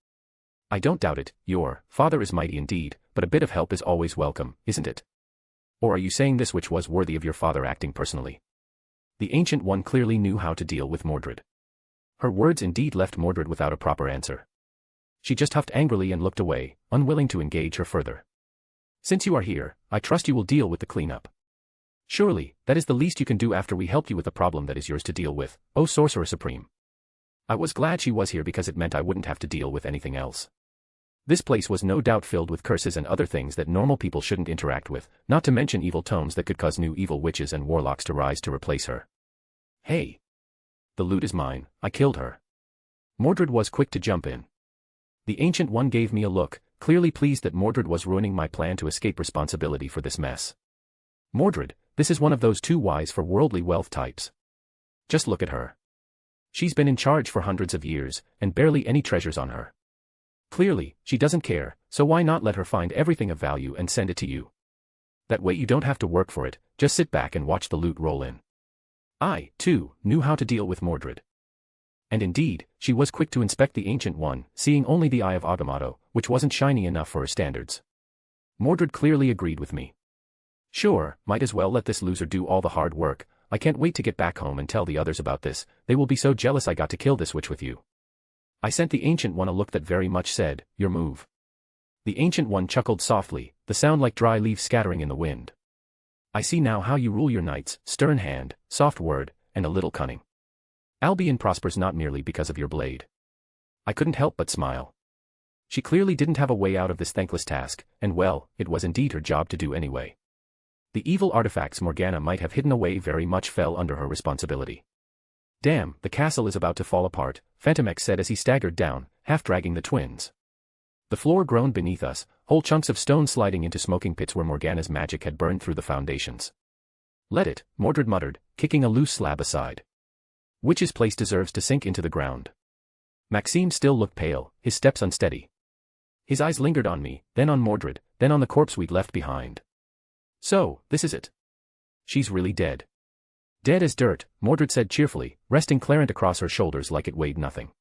"I don't doubt it, your father is mighty indeed, but a bit of help is always welcome, isn't it? Or are you saying this which was worthy of your father acting personally?" The Ancient One clearly knew how to deal with Mordred. Her words indeed left Mordred without a proper answer. She just huffed angrily and looked away, unwilling to engage her further. "Since you are here, I trust you will deal with the cleanup. Surely, that is the least you can do after we helped you with the problem that is yours to deal with, O Sorcerer Supreme." I was glad she was here because it meant I wouldn't have to deal with anything else. This place was no doubt filled with curses and other things that normal people shouldn't interact with, not to mention evil tomes that could cause new evil witches and warlocks to rise to replace her. "Hey! The loot is mine, I killed her." Mordred was quick to jump in. The Ancient One gave me a look, clearly pleased that Mordred was ruining my plan to escape responsibility for this mess. "Mordred, this is one of those too wise for worldly wealth types. Just look at her. She's been in charge for hundreds of years, and barely any treasures on her. Clearly, she doesn't care, so why not let her find everything of value and send it to you? That way you don't have to work for it, just sit back and watch the loot roll in." I, too, knew how to deal with Mordred. And indeed, she was quick to inspect the Ancient One, seeing only the Eye of Agamotto, which wasn't shiny enough for her standards. Mordred clearly agreed with me. "Sure, might as well let this loser do all the hard work. I can't wait to get back home and tell the others about this. They will be so jealous I got to kill this witch with you." I sent the Ancient One a look that very much said, "Your move." The Ancient One chuckled softly, the sound like dry leaves scattering in the wind. "I see now how you rule your knights, stern hand, soft word, and a little cunning. Albion prospers not merely because of your blade." I couldn't help but smile. She clearly didn't have a way out of this thankless task, and well, it was indeed her job to do anyway. The evil artifacts Morgana might have hidden away very much fell under her responsibility. "Damn, the castle is about to fall apart," Phantomex said as he staggered down, half dragging the twins. The floor groaned beneath us, whole chunks of stone sliding into smoking pits where Morgana's magic had burned through the foundations. "Let it," Mordred muttered, kicking a loose slab aside. "Witch's place deserves to sink into the ground." Maxime still looked pale, his steps unsteady. His eyes lingered on me, then on Mordred, then on the corpse we'd left behind. "So, this is it. She's really dead." "Dead as dirt," Mordred said cheerfully, resting Clarent across her shoulders like it weighed nothing.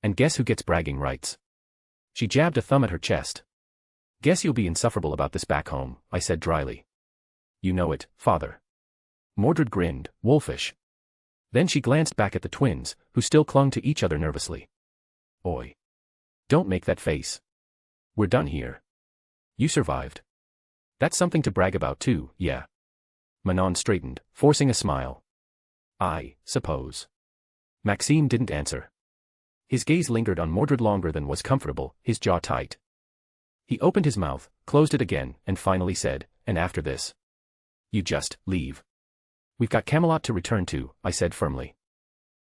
"And guess who gets bragging rights?" She jabbed a thumb at her chest. "Guess you'll be insufferable about this back home," I said dryly. "You know it, Father." Mordred grinned, wolfish. Then she glanced back at the twins, who still clung to each other nervously. "Oi. Don't make that face. We're done here. You survived. That's something to brag about too, yeah. Manon straightened, forcing a smile. I suppose. Maxime didn't answer. His gaze lingered on Mordred longer than was comfortable, his jaw tight. He opened his mouth, closed it again, and finally said, "And after this? You just leave." "We've got Camelot to return to," I said firmly.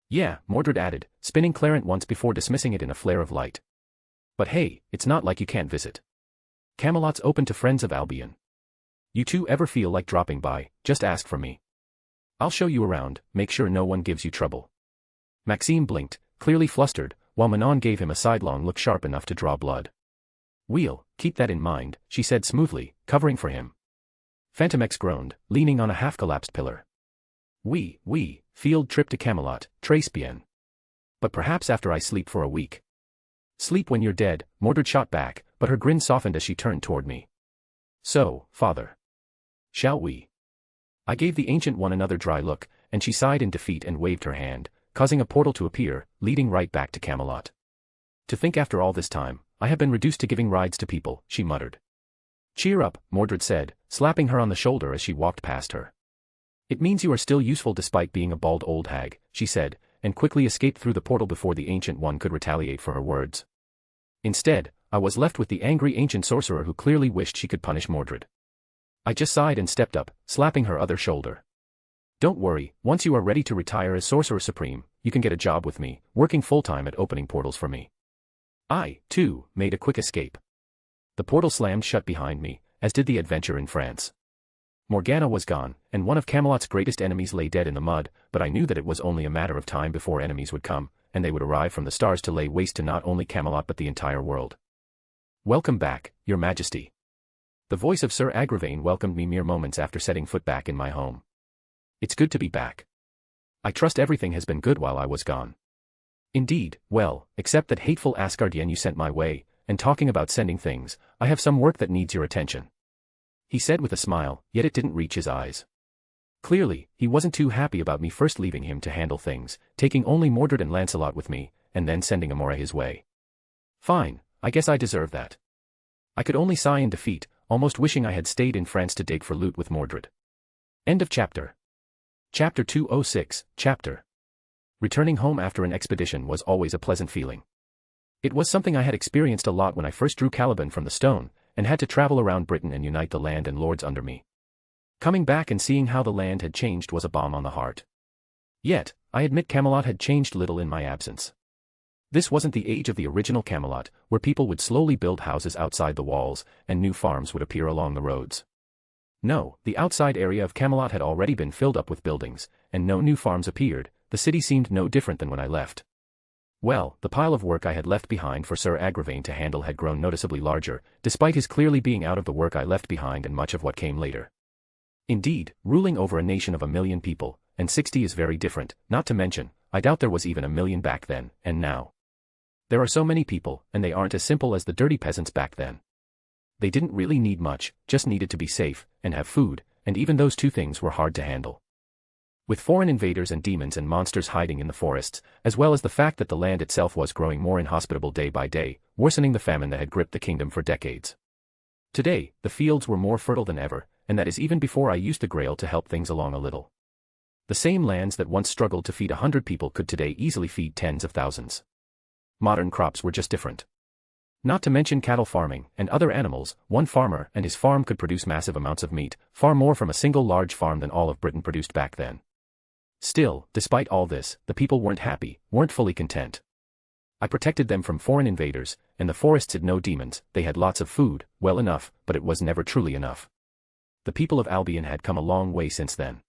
"Yeah," Mordred added, spinning Clarent once before dismissing it in a flare of light. "But hey, it's not like you can't visit. Camelot's open to friends of Albion. You two ever feel like dropping by, just ask for me. I'll show you around, make sure no one gives you trouble." Maxime blinked, clearly flustered, while Manon gave him a sidelong look sharp enough to draw blood. "We'll keep that in mind," she said smoothly, covering for him. Phantomex groaned, leaning on a half-collapsed pillar. We, field trip to Camelot, très bien. But perhaps after I sleep for a week." "Sleep when you're dead," Mordred shot back, but her grin softened as she turned toward me. "So, father. Shall we?" I gave the Ancient One another dry look, and she sighed in defeat and waved her hand, causing a portal to appear, leading right back to Camelot. "To think after all this time, I have been reduced to giving rides to people," she muttered. "Cheer up," Mordred said, slapping her on the shoulder as she walked past her. "It means you are still useful despite being a bald old hag," she said, and quickly escaped through the portal before the Ancient One could retaliate for her words. Instead, I was left with the angry ancient sorcerer who clearly wished she could punish Mordred. I just sighed and stepped up, slapping her other shoulder. "Don't worry, once you are ready to retire as Sorcerer Supreme, you can get a job with me, working full-time at opening portals for me." I, too, made a quick escape. The portal slammed shut behind me, as did the adventure in France. Morgana was gone, and one of Camelot's greatest enemies lay dead in the mud, but I knew that it was only a matter of time before enemies would come, and they would arrive from the stars to lay waste to not only Camelot but the entire world. "Welcome back, Your Majesty." The voice of Sir Agravain welcomed me mere moments after setting foot back in my home. "It's good to be back. I trust everything has been good while I was gone." "Indeed, well, except that hateful Asgardian you sent my way, and talking about sending things, I have some work that needs your attention," he said with a smile, yet it didn't reach his eyes. Clearly, he wasn't too happy about me first leaving him to handle things, taking only Mordred and Lancelot with me, and then sending Amora his way. Fine, I guess I deserve that. I could only sigh in defeat, almost wishing I had stayed in France to dig for loot with Mordred. End of chapter. Chapter 206, Chapter. Returning home after an expedition was always a pleasant feeling. It was something I had experienced a lot when I first drew Caliban from the stone, and had to travel around Britain and unite the land and lords under me. Coming back and seeing how the land had changed was a balm on the heart. Yet, I admit Camelot had changed little in my absence. This wasn't the age of the original Camelot, where people would slowly build houses outside the walls, and new farms would appear along the roads. No, the outside area of Camelot had already been filled up with buildings, and no new farms appeared. The city seemed no different than when I left. Well, the pile of work I had left behind for Sir Agravain to handle had grown noticeably larger, despite his clearly being out of the work I left behind and much of what came later. Indeed, ruling over a nation of 1 million people, and 60 is very different, not to mention, I doubt there was even 1 million back then, and now. There are so many people, and they aren't as simple as the dirty peasants back then. They didn't really need much, just needed to be safe, and have food, and even those two things were hard to handle. With foreign invaders and demons and monsters hiding in the forests, as well as the fact that the land itself was growing more inhospitable day by day, worsening the famine that had gripped the kingdom for decades. Today, the fields were more fertile than ever, and that is even before I used the Grail to help things along a little. The same lands that once struggled to feed 100 people could today easily feed tens of thousands. Modern crops were just different. Not to mention cattle farming and other animals, one farmer and his farm could produce massive amounts of meat, far more from a single large farm than all of Britain produced back then. Still, despite all this, the people weren't happy, weren't fully content. I protected them from foreign invaders, and the forests had no demons. They had lots of food, well enough, but it was never truly enough. The people of Albion had come a long way since then.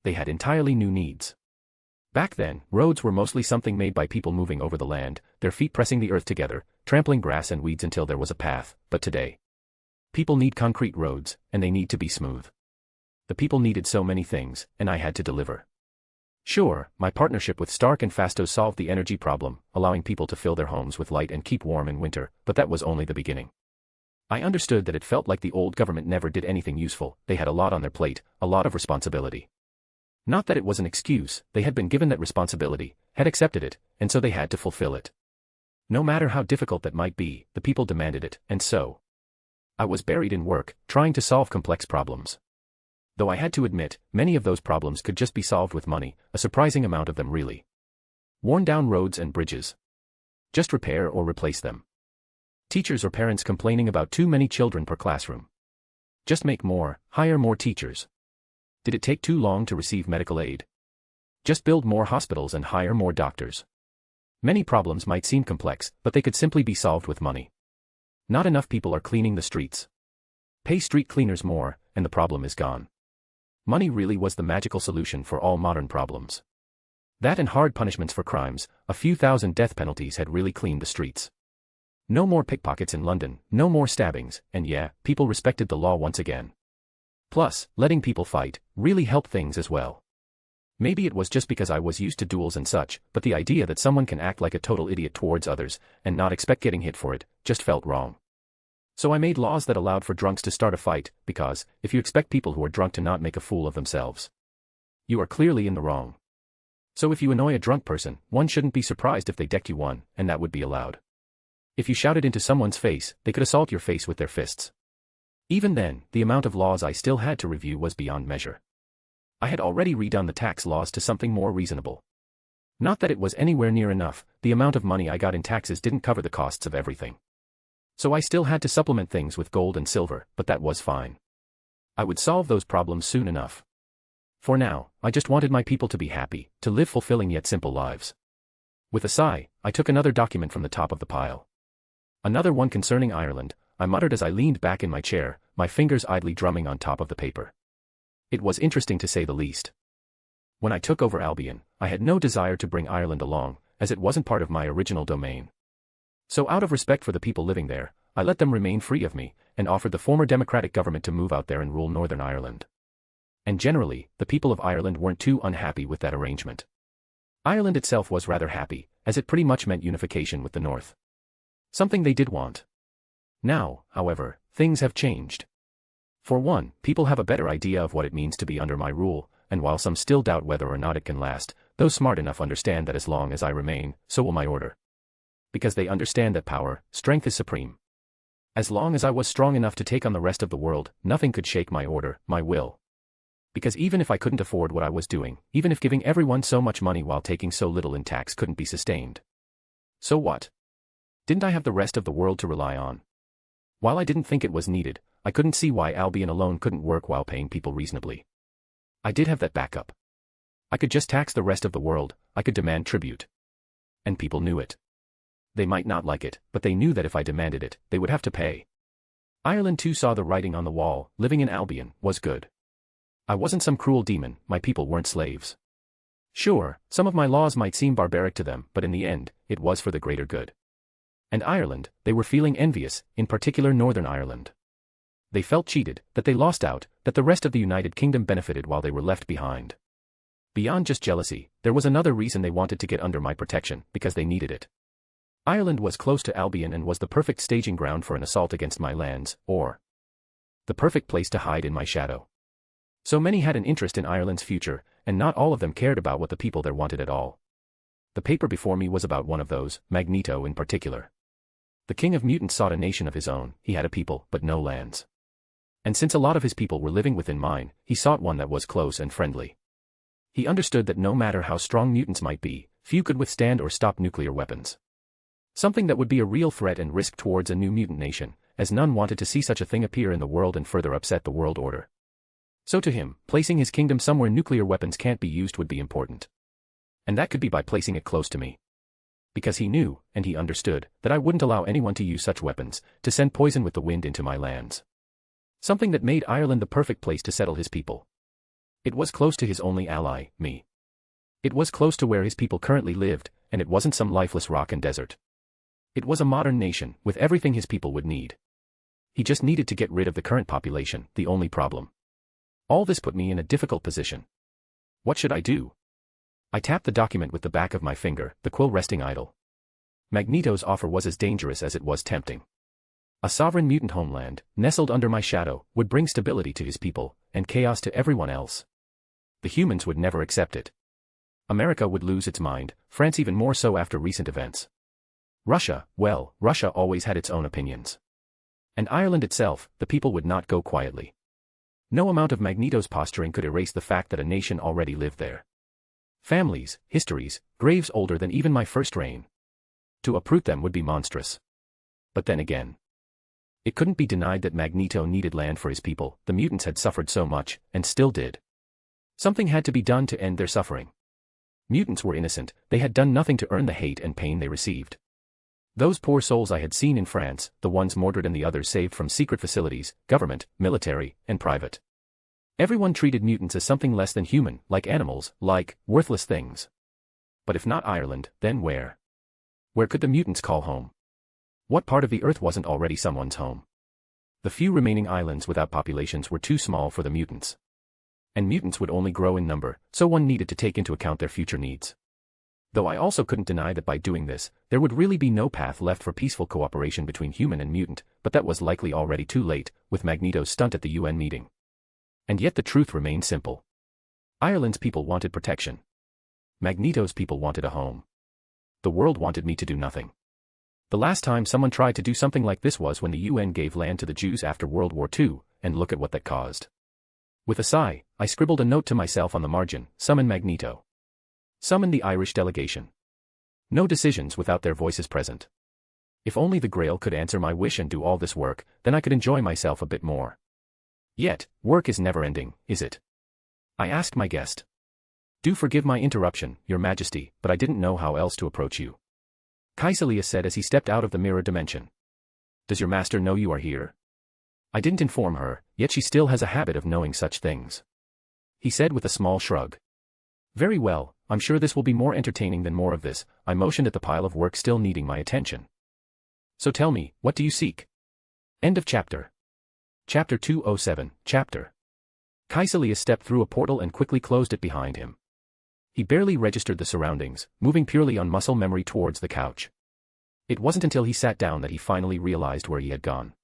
They had entirely new needs. Back then, roads were mostly something made by people moving over the land, their feet pressing the earth together, trampling grass and weeds until there was a path, but today, people need concrete roads, and they need to be smooth. The people needed so many things, and I had to deliver. Sure, my partnership with Stark and Fastos solved the energy problem, allowing people to fill their homes with light and keep warm in winter, but that was only the beginning. I understood that it felt like the old government never did anything useful. They had a lot on their plate, a lot of responsibility. Not that it was an excuse, they had been given that responsibility, had accepted it, and so they had to fulfill it. No matter how difficult that might be, the people demanded it, and so I was buried in work, trying to solve complex problems. Though I had to admit, many of those problems could just be solved with money, a surprising amount of them really. Worn down roads and bridges. Just repair or replace them. Teachers or parents complaining about too many children per classroom. Just make more, hire more teachers. Did it take too long to receive medical aid? Just build more hospitals and hire more doctors. Many problems might seem complex, but they could simply be solved with money. Not enough people are cleaning the streets. Pay street cleaners more, and the problem is gone. Money really was the magical solution for all modern problems. That and hard punishments for crimes, a few thousand death penalties had really cleaned the streets. No more pickpockets in London, no more stabbings, and yeah, people respected the law once again. Plus, letting people fight really helped things as well. Maybe it was just because I was used to duels and such, but the idea that someone can act like a total idiot towards others, and not expect getting hit for it, just felt wrong. So I made laws that allowed for drunks to start a fight, because, if you expect people who are drunk to not make a fool of themselves, you are clearly in the wrong. So if you annoy a drunk person, one shouldn't be surprised if they deck you one, and that would be allowed. If you shouted into someone's face, they could assault your face with their fists. Even then, the amount of laws I still had to review was beyond measure. I had already redone the tax laws to something more reasonable. Not that it was anywhere near enough, the amount of money I got in taxes didn't cover the costs of everything. So I still had to supplement things with gold and silver, but that was fine. I would solve those problems soon enough. For now, I just wanted my people to be happy, to live fulfilling yet simple lives. With a sigh, I took another document from the top of the pile. Another one concerning Ireland, I muttered as I leaned back in my chair, my fingers idly drumming on top of the paper. It was interesting to say the least. When I took over Albion, I had no desire to bring Ireland along, as it wasn't part of my original domain. So out of respect for the people living there, I let them remain free of me, and offered the former democratic government to move out there and rule Northern Ireland. And generally, the people of Ireland weren't too unhappy with that arrangement. Ireland itself was rather happy, as it pretty much meant unification with the North. Something they did want. Now, however, things have changed. For one, people have a better idea of what it means to be under my rule, and while some still doubt whether or not it can last, those smart enough understand that as long as I remain, so will my order. Because they understand that power, strength is supreme. As long as I was strong enough to take on the rest of the world, nothing could shake my order, my will. Because even if I couldn't afford what I was doing, even if giving everyone so much money while taking so little in tax couldn't be sustained. So what? Didn't I have the rest of the world to rely on? While I didn't think it was needed, I couldn't see why Albion alone couldn't work while paying people reasonably. I did have that backup. I could just tax the rest of the world, I could demand tribute. And people knew it. They might not like it, but they knew that if I demanded it, they would have to pay. Ireland too saw the writing on the wall, living in Albion was good. I wasn't some cruel demon, my people weren't slaves. Sure, some of my laws might seem barbaric to them, but in the end, it was for the greater good. And Ireland, they were feeling envious, in particular Northern Ireland. They felt cheated, that they lost out, that the rest of the United Kingdom benefited while they were left behind. Beyond just jealousy, there was another reason they wanted to get under my protection, because they needed it. Ireland was close to Albion and was the perfect staging ground for an assault against my lands, or the perfect place to hide in my shadow. So many had an interest in Ireland's future, and not all of them cared about what the people there wanted at all. The paper before me was about one of those, Magneto in particular. The king of mutants sought a nation of his own, he had a people, but no lands. And since a lot of his people were living within mine, he sought one that was close and friendly. He understood that no matter how strong mutants might be, few could withstand or stop nuclear weapons. Something that would be a real threat and risk towards a new mutant nation, as none wanted to see such a thing appear in the world and further upset the world order. So to him, placing his kingdom somewhere nuclear weapons can't be used would be important. And that could be by placing it close to me. Because he knew, and he understood, that I wouldn't allow anyone to use such weapons, to send poison with the wind into my lands. Something that made Ireland the perfect place to settle his people. It was close to his only ally, me. It was close to where his people currently lived, and it wasn't some lifeless rock and desert. It was a modern nation, with everything his people would need. He just needed to get rid of the current population, the only problem. All this put me in a difficult position. What should I do? I tapped the document with the back of my finger, the quill resting idle. Magneto's offer was as dangerous as it was tempting. A sovereign mutant homeland, nestled under my shadow, would bring stability to his people, and chaos to everyone else. The humans would never accept it. America would lose its mind, France even more so after recent events. Russia, well, Russia always had its own opinions. And Ireland itself, the people would not go quietly. No amount of Magneto's posturing could erase the fact that a nation already lived there. Families, histories, graves older than even my first reign. To uproot them would be monstrous. But then again, it couldn't be denied that Magneto needed land for his people. The mutants had suffered so much, and still did. Something had to be done to end their suffering. Mutants were innocent, they had done nothing to earn the hate and pain they received. Those poor souls I had seen in France, the ones mortared and the others saved from secret facilities, government, military, and private. Everyone treated mutants as something less than human, like animals, like worthless things. But if not Ireland, then where? Where could the mutants call home? What part of the earth wasn't already someone's home? The few remaining islands without populations were too small for the mutants. And mutants would only grow in number, so one needed to take into account their future needs. Though I also couldn't deny that by doing this, there would really be no path left for peaceful cooperation between human and mutant, but that was likely already too late, with Magneto's stunt at the UN meeting. And yet the truth remained simple. Ireland's people wanted protection. Magneto's people wanted a home. The world wanted me to do nothing. The last time someone tried to do something like this was when the UN gave land to the Jews after World War II, and look at what that caused. With a sigh, I scribbled a note to myself on the margin: summon Magneto. Summon the Irish delegation. No decisions without their voices present. If only the Grail could answer my wish and do all this work, then I could enjoy myself a bit more. Yet, work is never ending, is it? I asked my guest. Do forgive my interruption, Your Majesty, but I didn't know how else to approach you. Caecilius said as he stepped out of the mirror dimension. Does your master know you are here? I didn't inform her, yet she still has a habit of knowing such things. He said with a small shrug. Very well, I'm sure this will be more entertaining than more of this. I motioned at the pile of work still needing my attention. So tell me, what do you seek? End of chapter. Chapter 207, Chapter. Caecilius stepped through a portal and quickly closed it behind him. He barely registered the surroundings, moving purely on muscle memory towards the couch. It wasn't until he sat down that he finally realized where he had gone.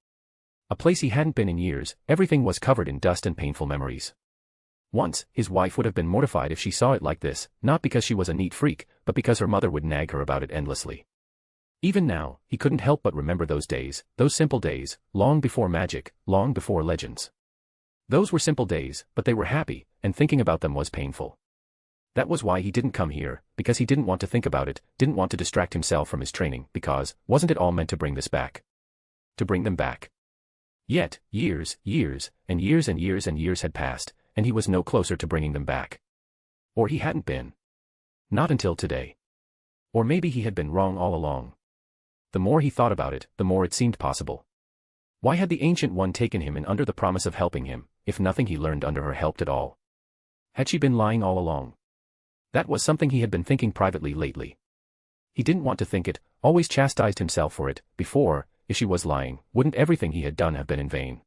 A place he hadn't been in years, everything was covered in dust and painful memories. Once, his wife would have been mortified if she saw it like this, not because she was a neat freak, but because her mother would nag her about it endlessly. Even now, he couldn't help but remember those days, those simple days, long before magic, long before legends. Those were simple days, but they were happy, and thinking about them was painful. That was why he didn't come here, because he didn't want to think about it, didn't want to distract himself from his training, because, wasn't it all meant to bring this back? To bring them back. Yet, years and years had passed, and he was no closer to bringing them back. Or he hadn't been. Not until today. Or maybe he had been wrong all along. The more he thought about it, the more it seemed possible. Why had the Ancient One taken him in under the promise of helping him, if nothing he learned under her helped at all? Had she been lying all along? That was something he had been thinking privately lately. He didn't want to think it, always chastised himself for it, before, if she was lying, wouldn't everything he had done have been in vain?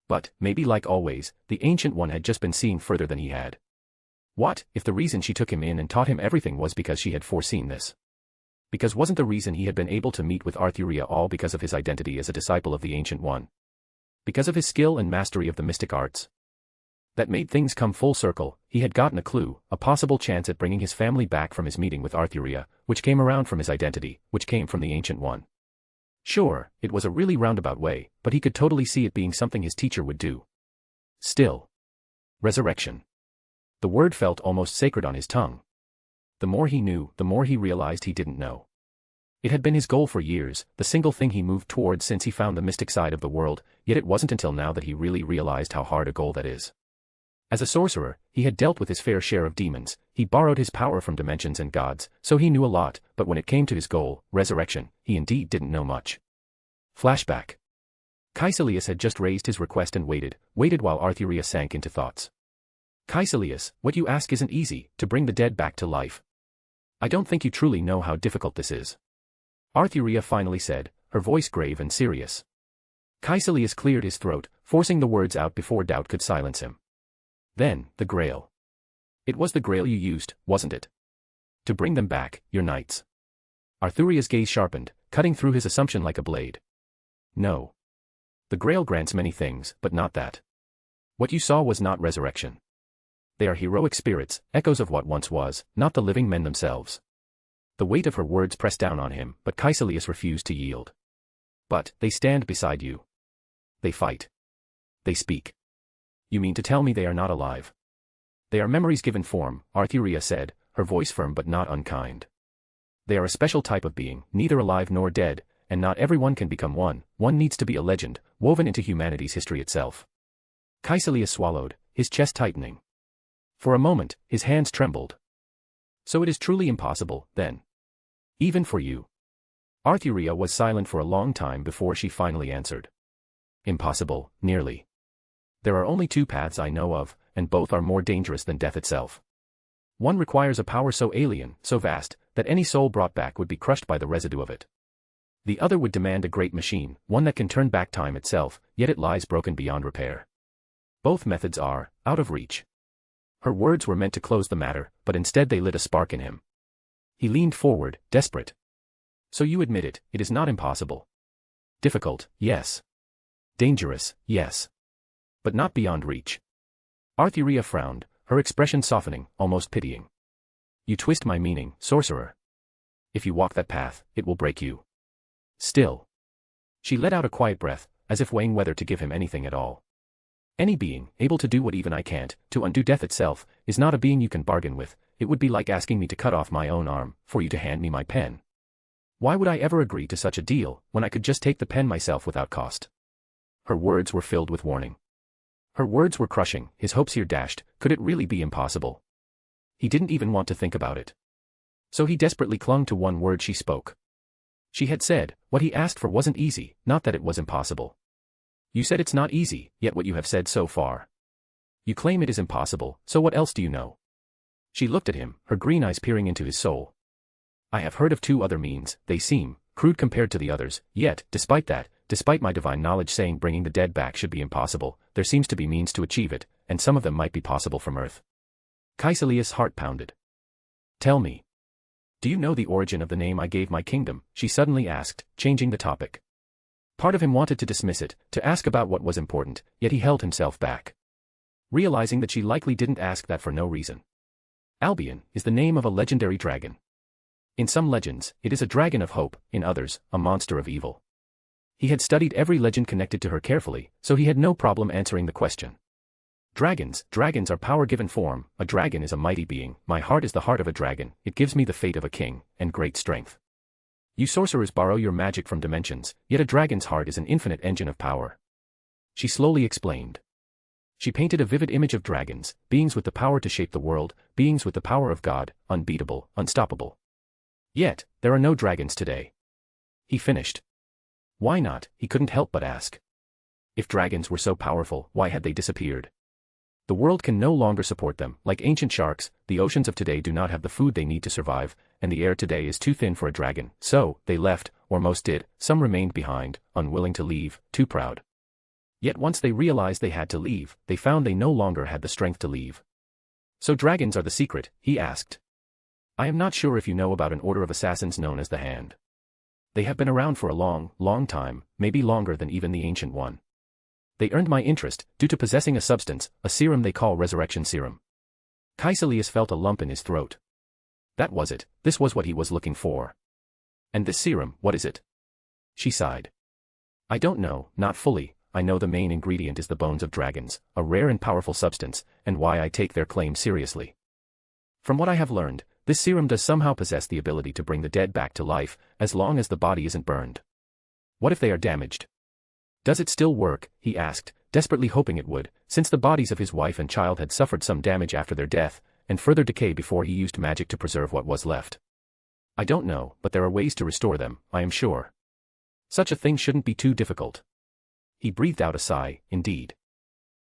But, maybe like always, the Ancient One had just been seeing further than he had. What, if the reason she took him in and taught him everything was because she had foreseen this? Because wasn't the reason he had been able to meet with Arthuria all because of his identity as a disciple of the Ancient One? Because of his skill and mastery of the mystic arts? That made things come full circle. He had gotten a clue, a possible chance at bringing his family back from his meeting with Arthuria, which came around from his identity, which came from the Ancient One. Sure, it was a really roundabout way, but he could totally see it being something his teacher would do. Still. Resurrection. The word felt almost sacred on his tongue. The more he knew, the more he realized he didn't know. It had been his goal for years, the single thing he moved towards since he found the mystic side of the world, yet it wasn't until now that he really realized how hard a goal that is. As a sorcerer, he had dealt with his fair share of demons, he borrowed his power from dimensions and gods, so he knew a lot, but when it came to his goal, resurrection, he indeed didn't know much. Flashback. Caecilius had just raised his request and waited while Arthuria sank into thoughts. Caecilius, what you ask isn't easy, to bring the dead back to life. I don't think you truly know how difficult this is. Arthuria finally said, her voice grave and serious. Caecilius cleared his throat, forcing the words out before doubt could silence him. Then, the Grail. It was the Grail you used, wasn't it? To bring them back, your knights. Arthuria's gaze sharpened, cutting through his assumption like a blade. No. The Grail grants many things, but not that. What you saw was not resurrection. They are heroic spirits, echoes of what once was, not the living men themselves. The weight of her words pressed down on him, but Caecilius refused to yield. But, they stand beside you. They fight. They speak. You mean to tell me they are not alive? They are memories given form, Arthuria said, her voice firm but not unkind. They are a special type of being, neither alive nor dead, and not everyone can become one. One needs to be a legend, woven into humanity's history itself. Caecilius swallowed, his chest tightening. For a moment, his hands trembled. So it is truly impossible, then. Even for you. Arthuria was silent for a long time before she finally answered. Impossible, nearly. There are only two paths I know of, and both are more dangerous than death itself. One requires a power so alien, so vast, that any soul brought back would be crushed by the residue of it. The other would demand a great machine, one that can turn back time itself, yet it lies broken beyond repair. Both methods are out of reach. Her words were meant to close the matter, but instead they lit a spark in him. He leaned forward, desperate. So you admit it, it is not impossible. Difficult, yes. Dangerous, yes. But not beyond reach. Arthuria frowned, her expression softening, almost pitying. You twist my meaning, sorcerer. If you walk that path, it will break you. Still. She let out a quiet breath, as if weighing whether to give him anything at all. Any being, able to do what even I can't, to undo death itself, is not a being you can bargain with. It would be like asking me to cut off my own arm, for you to hand me my pen. Why would I ever agree to such a deal, when I could just take the pen myself without cost? Her words were filled with warning. Her words were crushing, his hopes here dashed. Could it really be impossible? He didn't even want to think about it. So he desperately clung to one word she spoke. She had said, what he asked for wasn't easy, not that it was impossible. You said it's not easy, yet what you have said so far. You claim it is impossible, so what else do you know? She looked at him, her green eyes peering into his soul. I have heard of two other means, they seem crude compared to the others, yet, despite that, despite my divine knowledge saying bringing the dead back should be impossible, there seems to be means to achieve it, and some of them might be possible from Earth. Caecilius' heart pounded. Tell me. Do you know the origin of the name I gave my kingdom? She suddenly asked, changing the topic. Part of him wanted to dismiss it, to ask about what was important, yet he held himself back. Realizing that she likely didn't ask that for no reason. Albion is the name of a legendary dragon. In some legends, it is a dragon of hope, in others, a monster of evil. He had studied every legend connected to her carefully, so he had no problem answering the question. Dragons are power-given form. A dragon is a mighty being. My heart is the heart of a dragon. It gives me the fate of a king, and great strength. You sorcerers borrow your magic from dimensions, yet a dragon's heart is an infinite engine of power. She slowly explained. She painted a vivid image of dragons, beings with the power to shape the world, beings with the power of God, unbeatable, unstoppable. Yet, there are no dragons today. He finished. Why not? He couldn't help but ask. If dragons were so powerful, why had they disappeared? The world can no longer support them. Like ancient sharks, the oceans of today do not have the food they need to survive, and the air today is too thin for a dragon. So, they left, or most did. Some remained behind, unwilling to leave, too proud. Yet once they realized they had to leave, they found they no longer had the strength to leave. So dragons are the secret? He asked. I am not sure if you know about an order of assassins known as the Hand. They have been around for a long, long time, maybe longer than even the ancient one. They earned my interest, due to possessing a substance, a serum they call resurrection serum. Caecilius felt a lump in his throat. That was it, this was what he was looking for. And this serum, what is it? She sighed. I don't know, not fully. I know the main ingredient is the bones of dragons, a rare and powerful substance, and why I take their claim seriously. From what I have learned, this serum does somehow possess the ability to bring the dead back to life, as long as the body isn't burned. What if they are damaged? Does it still work? He asked, desperately hoping it would, since the bodies of his wife and child had suffered some damage after their death, and further decay before he used magic to preserve what was left. I don't know, but there are ways to restore them, I am sure. Such a thing shouldn't be too difficult. He breathed out a sigh, indeed.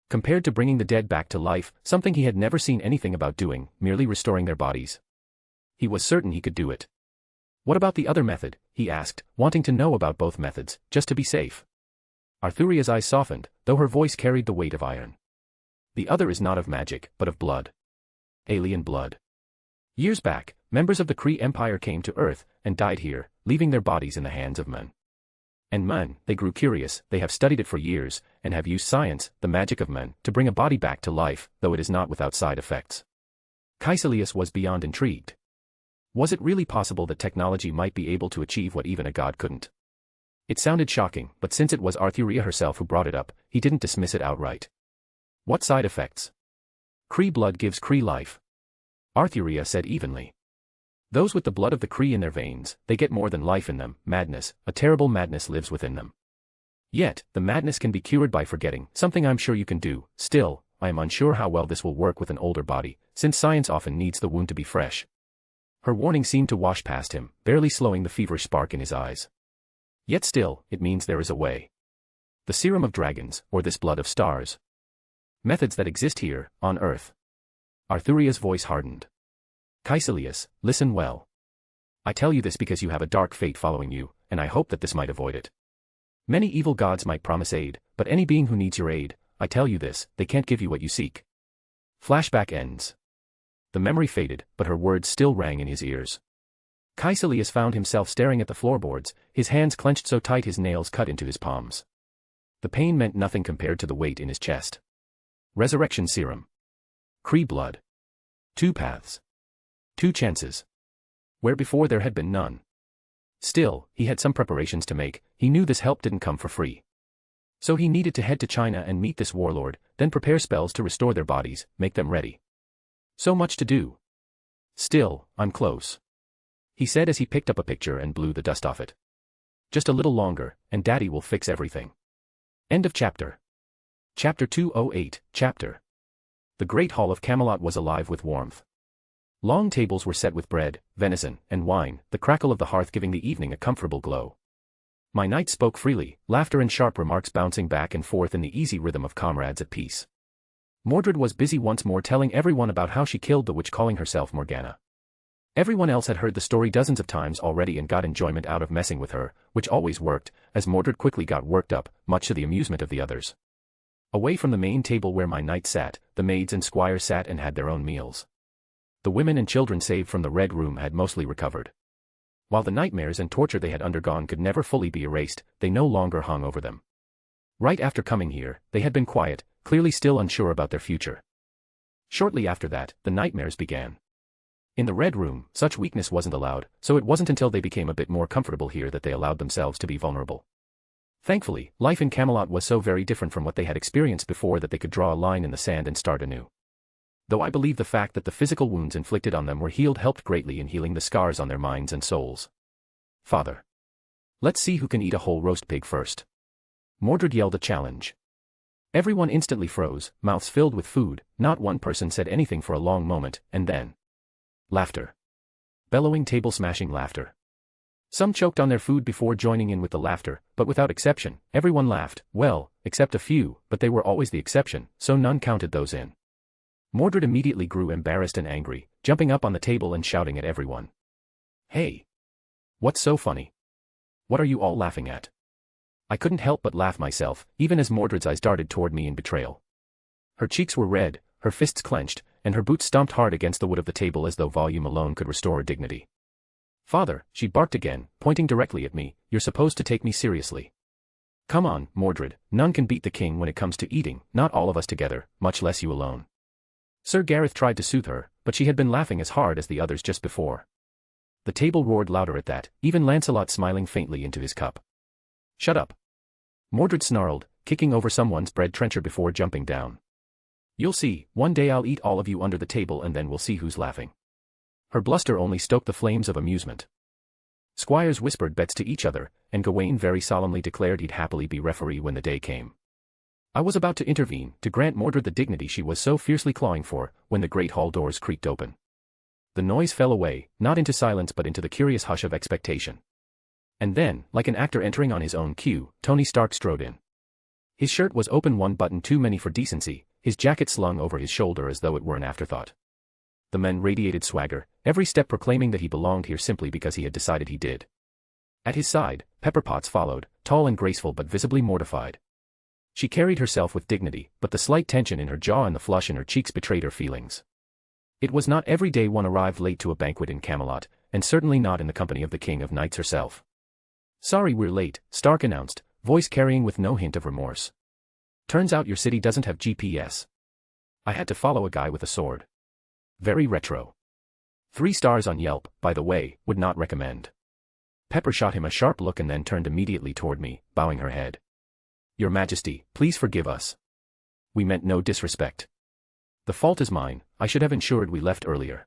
Compared to bringing the dead back to life, something he had never seen anything about doing, merely restoring their bodies. He was certain he could do it. What about the other method? He asked, wanting to know about both methods, just to be safe. Arthuria's eyes softened, though her voice carried the weight of iron. The other is not of magic, but of blood. Alien blood. Years back, members of the Kree Empire came to Earth, and died here, leaving their bodies in the hands of men. And men, they grew curious, they have studied it for years, and have used science, the magic of men, to bring a body back to life, though it is not without side effects. Caecilius was beyond intrigued. Was it really possible that technology might be able to achieve what even a god couldn't? It sounded shocking, but since it was Arthuria herself who brought it up, he didn't dismiss it outright. What side effects? Kree blood gives Kree life. Arthuria said evenly. Those with the blood of the Kree in their veins, they get more than life in them, madness, a terrible madness lives within them. Yet, the madness can be cured by forgetting, something I'm sure you can do. Still, I am unsure how well this will work with an older body, since science often needs the wound to be fresh. Her warning seemed to wash past him, barely slowing the feverish spark in his eyes. Yet still, it means there is a way. The serum of dragons, or this blood of stars. Methods that exist here, on Earth. Arthuria's voice hardened. Caecilius, listen well. I tell you this because you have a dark fate following you, and I hope that this might avoid it. Many evil gods might promise aid, but any being who needs your aid, I tell you this, they can't give you what you seek. Flashback ends. The memory faded, but her words still rang in his ears. Caecilius found himself staring at the floorboards, his hands clenched so tight his nails cut into his palms. The pain meant nothing compared to the weight in his chest. Resurrection serum. Kree blood. 2 paths. 2 chances. Where before there had been none. Still, he had some preparations to make. He knew this help didn't come for free. So he needed to head to China and meet this warlord, then prepare spells to restore their bodies, make them ready. So much to do. Still, I'm close. He said as he picked up a picture and blew the dust off it. Just a little longer, and Daddy will fix everything. End of chapter. Chapter 208, Chapter. The great hall of Camelot was alive with warmth. Long tables were set with bread, venison, and wine, the crackle of the hearth giving the evening a comfortable glow. My knight spoke freely, laughter and sharp remarks bouncing back and forth in the easy rhythm of comrades at peace. Mordred was busy once more telling everyone about how she killed the witch calling herself Morgana. Everyone else had heard the story dozens of times already and got enjoyment out of messing with her, which always worked, as Mordred quickly got worked up, much to the amusement of the others. Away from the main table where my knight sat, the maids and squires sat and had their own meals. The women and children saved from the Red Room had mostly recovered. While the nightmares and torture they had undergone could never fully be erased, they no longer hung over them. Right after coming here, they had been quiet, clearly still unsure about their future. Shortly after that, the nightmares began. In the Red Room, such weakness wasn't allowed, so it wasn't until they became a bit more comfortable here that they allowed themselves to be vulnerable. Thankfully, life in Camelot was so very different from what they had experienced before that they could draw a line in the sand and start anew. Though I believe the fact that the physical wounds inflicted on them were healed helped greatly in healing the scars on their minds and souls. Father. Let's see who can eat a whole roast pig first. Mordred yelled a challenge. Everyone instantly froze, mouths filled with food, not one person said anything for a long moment, and then. Laughter. Bellowing table-smashing laughter. Some choked on their food before joining in with the laughter, but without exception, everyone laughed, well, except a few, but they were always the exception, so none counted those in. Mordred immediately grew embarrassed and angry, jumping up on the table and shouting at everyone. Hey! What's so funny? What are you all laughing at? I couldn't help but laugh myself, even as Mordred's eyes darted toward me in betrayal. Her cheeks were red, her fists clenched, and her boots stomped hard against the wood of the table as though volume alone could restore her dignity. Father, she barked again, pointing directly at me, you're supposed to take me seriously. Come on, Mordred, none can beat the king when it comes to eating, not all of us together, much less you alone. Sir Gareth tried to soothe her, but she had been laughing as hard as the others just before. The table roared louder at that, even Lancelot smiling faintly into his cup. Shut up. Mordred snarled, kicking over someone's bread trencher before jumping down. You'll see, one day I'll eat all of you under the table and then we'll see who's laughing. Her bluster only stoked the flames of amusement. Squires whispered bets to each other, and Gawain very solemnly declared he'd happily be referee when the day came. I was about to intervene, to grant Mordred the dignity she was so fiercely clawing for, when the great hall doors creaked open. The noise fell away, not into silence but into the curious hush of expectation. And then, like an actor entering on his own cue, Tony Stark strode in. His shirt was open, one button too many for decency, his jacket slung over his shoulder as though it were an afterthought. The men radiated swagger, every step proclaiming that he belonged here simply because he had decided he did. At his side, Pepper Potts followed, tall and graceful but visibly mortified. She carried herself with dignity, but the slight tension in her jaw and the flush in her cheeks betrayed her feelings. It was not every day one arrived late to a banquet in Camelot, and certainly not in the company of the King of Knights herself. Sorry we're late, Stark announced, voice carrying with no hint of remorse. Turns out your city doesn't have GPS. I had to follow a guy with a sword. Very retro. 3 stars on Yelp, by the way, would not recommend. Pepper shot him a sharp look and then turned immediately toward me, bowing her head. Your Majesty, please forgive us. We meant no disrespect. The fault is mine, I should have ensured we left earlier.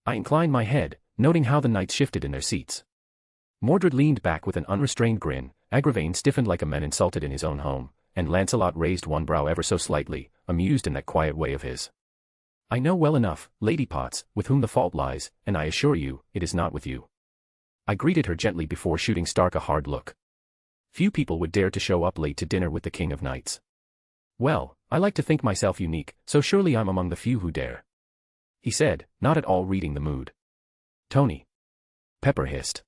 I inclined my head, noting how the knights shifted in their seats. Mordred leaned back with an unrestrained grin, Agravain stiffened like a man insulted in his own home, and Lancelot raised one brow ever so slightly, amused in that quiet way of his. I know well enough, Lady Potts, with whom the fault lies, and I assure you, it is not with you. I greeted her gently before shooting Stark a hard look. Few people would dare to show up late to dinner with the King of Knights. Well, I like to think myself unique, so surely I'm among the few who dare. He said, not at all reading the mood. Tony. Pepper hissed.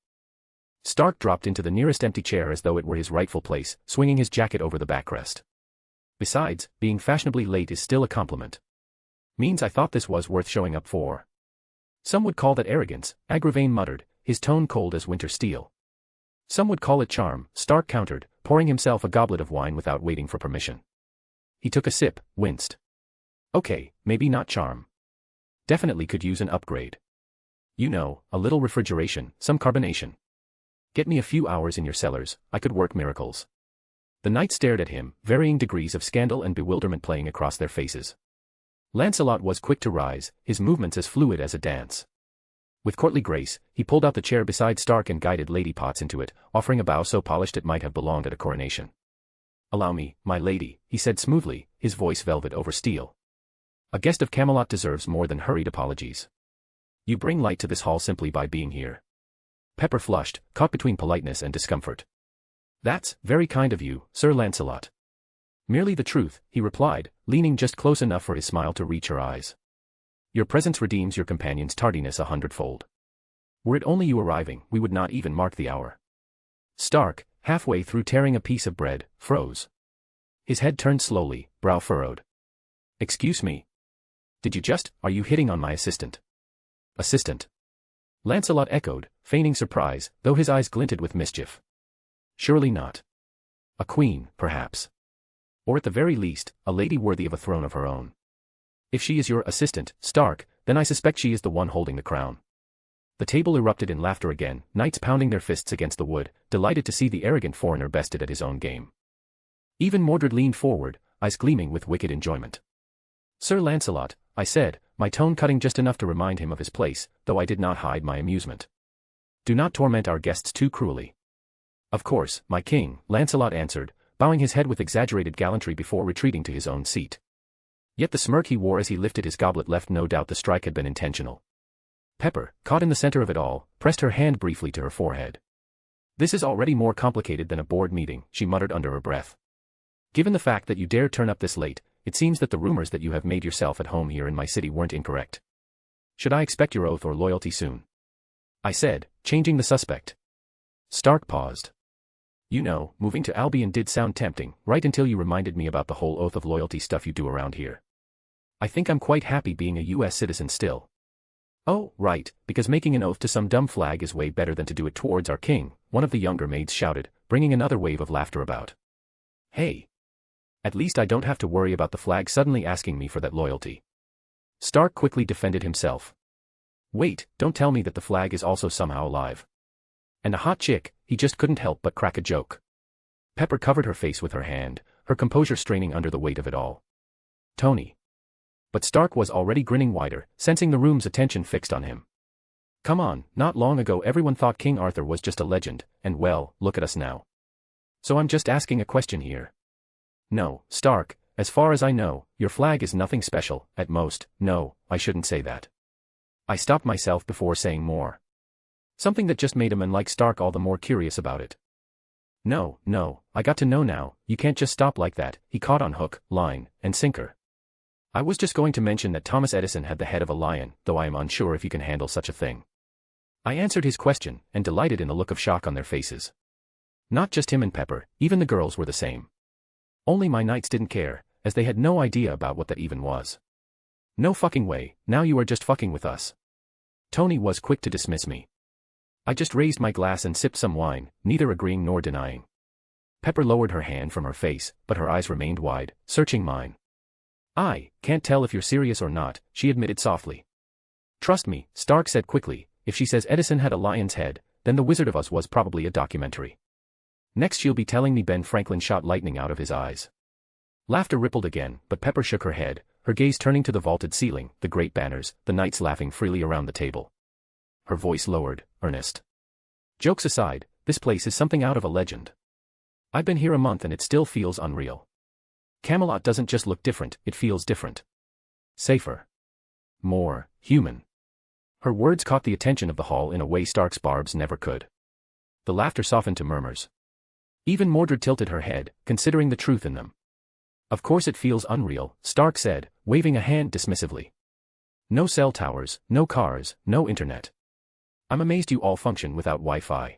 Stark dropped into the nearest empty chair as though it were his rightful place, swinging his jacket over the backrest. Besides, being fashionably late is still a compliment. Means I thought this was worth showing up for. Some would call that arrogance, Agravain muttered, his tone cold as winter steel. Some would call it charm, Stark countered, pouring himself a goblet of wine without waiting for permission. He took a sip, winced. Okay, maybe not charm. Definitely could use an upgrade. You know, a little refrigeration, some carbonation. Get me a few hours in your cellars, I could work miracles. The knights stared at him, varying degrees of scandal and bewilderment playing across their faces. Lancelot was quick to rise, his movements as fluid as a dance. With courtly grace, he pulled out the chair beside Stark and guided Lady Potts into it, offering a bow so polished it might have belonged at a coronation. Allow me, my lady, he said smoothly, his voice velvet over steel. A guest of Camelot deserves more than hurried apologies. You bring light to this hall simply by being here. Pepper flushed, caught between politeness and discomfort. That's very kind of you, Sir Lancelot. Merely the truth, he replied, leaning just close enough for his smile to reach her eyes. Your presence redeems your companion's tardiness 100-fold. Were it only you arriving, we would not even mark the hour. Stark, halfway through tearing a piece of bread, froze. His head turned slowly, brow furrowed. Excuse me. Are you hitting on my assistant? Assistant? Lancelot echoed, feigning surprise, though his eyes glinted with mischief. Surely not. A queen, perhaps. Or at the very least, a lady worthy of a throne of her own. If she is your assistant, Stark, then I suspect she is the one holding the crown. The table erupted in laughter again, knights pounding their fists against the wood, delighted to see the arrogant foreigner bested at his own game. Even Mordred leaned forward, eyes gleaming with wicked enjoyment. Sir Lancelot, I said, my tone cutting just enough to remind him of his place, though I did not hide my amusement. Do not torment our guests too cruelly. Of course, my king, Lancelot answered, bowing his head with exaggerated gallantry before retreating to his own seat. Yet the smirk he wore as he lifted his goblet left no doubt the strike had been intentional. Pepper, caught in the center of it all, pressed her hand briefly to her forehead. This is already more complicated than a board meeting, she muttered under her breath. Given the fact that you dare turn up this late, it seems that the rumors that you have made yourself at home here in my city weren't incorrect. Should I expect your oath or loyalty soon? I said, changing the suspect. Stark paused. You know, moving to Albion did sound tempting, right until you reminded me about the whole oath of loyalty stuff you do around here. I think I'm quite happy being a US citizen still. Oh, right, because making an oath to some dumb flag is way better than to do it towards our king, one of the younger maids shouted, bringing another wave of laughter about. Hey. At least I don't have to worry about the flag suddenly asking me for that loyalty. Stark quickly defended himself. Wait, don't tell me that the flag is also somehow alive. And a hot chick, he just couldn't help but crack a joke. Pepper covered her face with her hand, her composure straining under the weight of it all. Tony. But Stark was already grinning wider, sensing the room's attention fixed on him. Come on, not long ago everyone thought King Arthur was just a legend, and well, look at us now. So I'm just asking a question here. No, Stark, as far as I know, your flag is nothing special, at most. No, I shouldn't say that. I stopped myself before saying more. Something that just made a man like Stark all the more curious about it. No, I got to know now, you can't just stop like that, he caught on hook, line, and sinker. I was just going to mention that Thomas Edison had the head of a lion, though I am unsure if you can handle such a thing. I answered his question, and delighted in the look of shock on their faces. Not just him and Pepper, even the girls were the same. Only my knights didn't care, as they had no idea about what that even was. No fucking way, now you are just fucking with us. Tony was quick to dismiss me. I just raised my glass and sipped some wine, neither agreeing nor denying. Pepper lowered her hand from her face, but her eyes remained wide, searching mine. I can't tell if you're serious or not, she admitted softly. Trust me, Stark said quickly, if she says Edison had a lion's head, then The Wizard of Oz was probably a documentary. Next she'll be telling me Ben Franklin shot lightning out of his eyes. Laughter rippled again, but Pepper shook her head, her gaze turning to the vaulted ceiling, the great banners, the knights laughing freely around the table. Her voice lowered, earnest. Jokes aside, this place is something out of a legend. I've been here a month and it still feels unreal. Camelot doesn't just look different, it feels different. Safer. More human. Her words caught the attention of the hall in a way Stark's barbs never could. The laughter softened to murmurs. Even Mordred tilted her head, considering the truth in them. Of course it feels unreal, Stark said, waving a hand dismissively. No cell towers, no cars, no internet. I'm amazed you all function without Wi-Fi.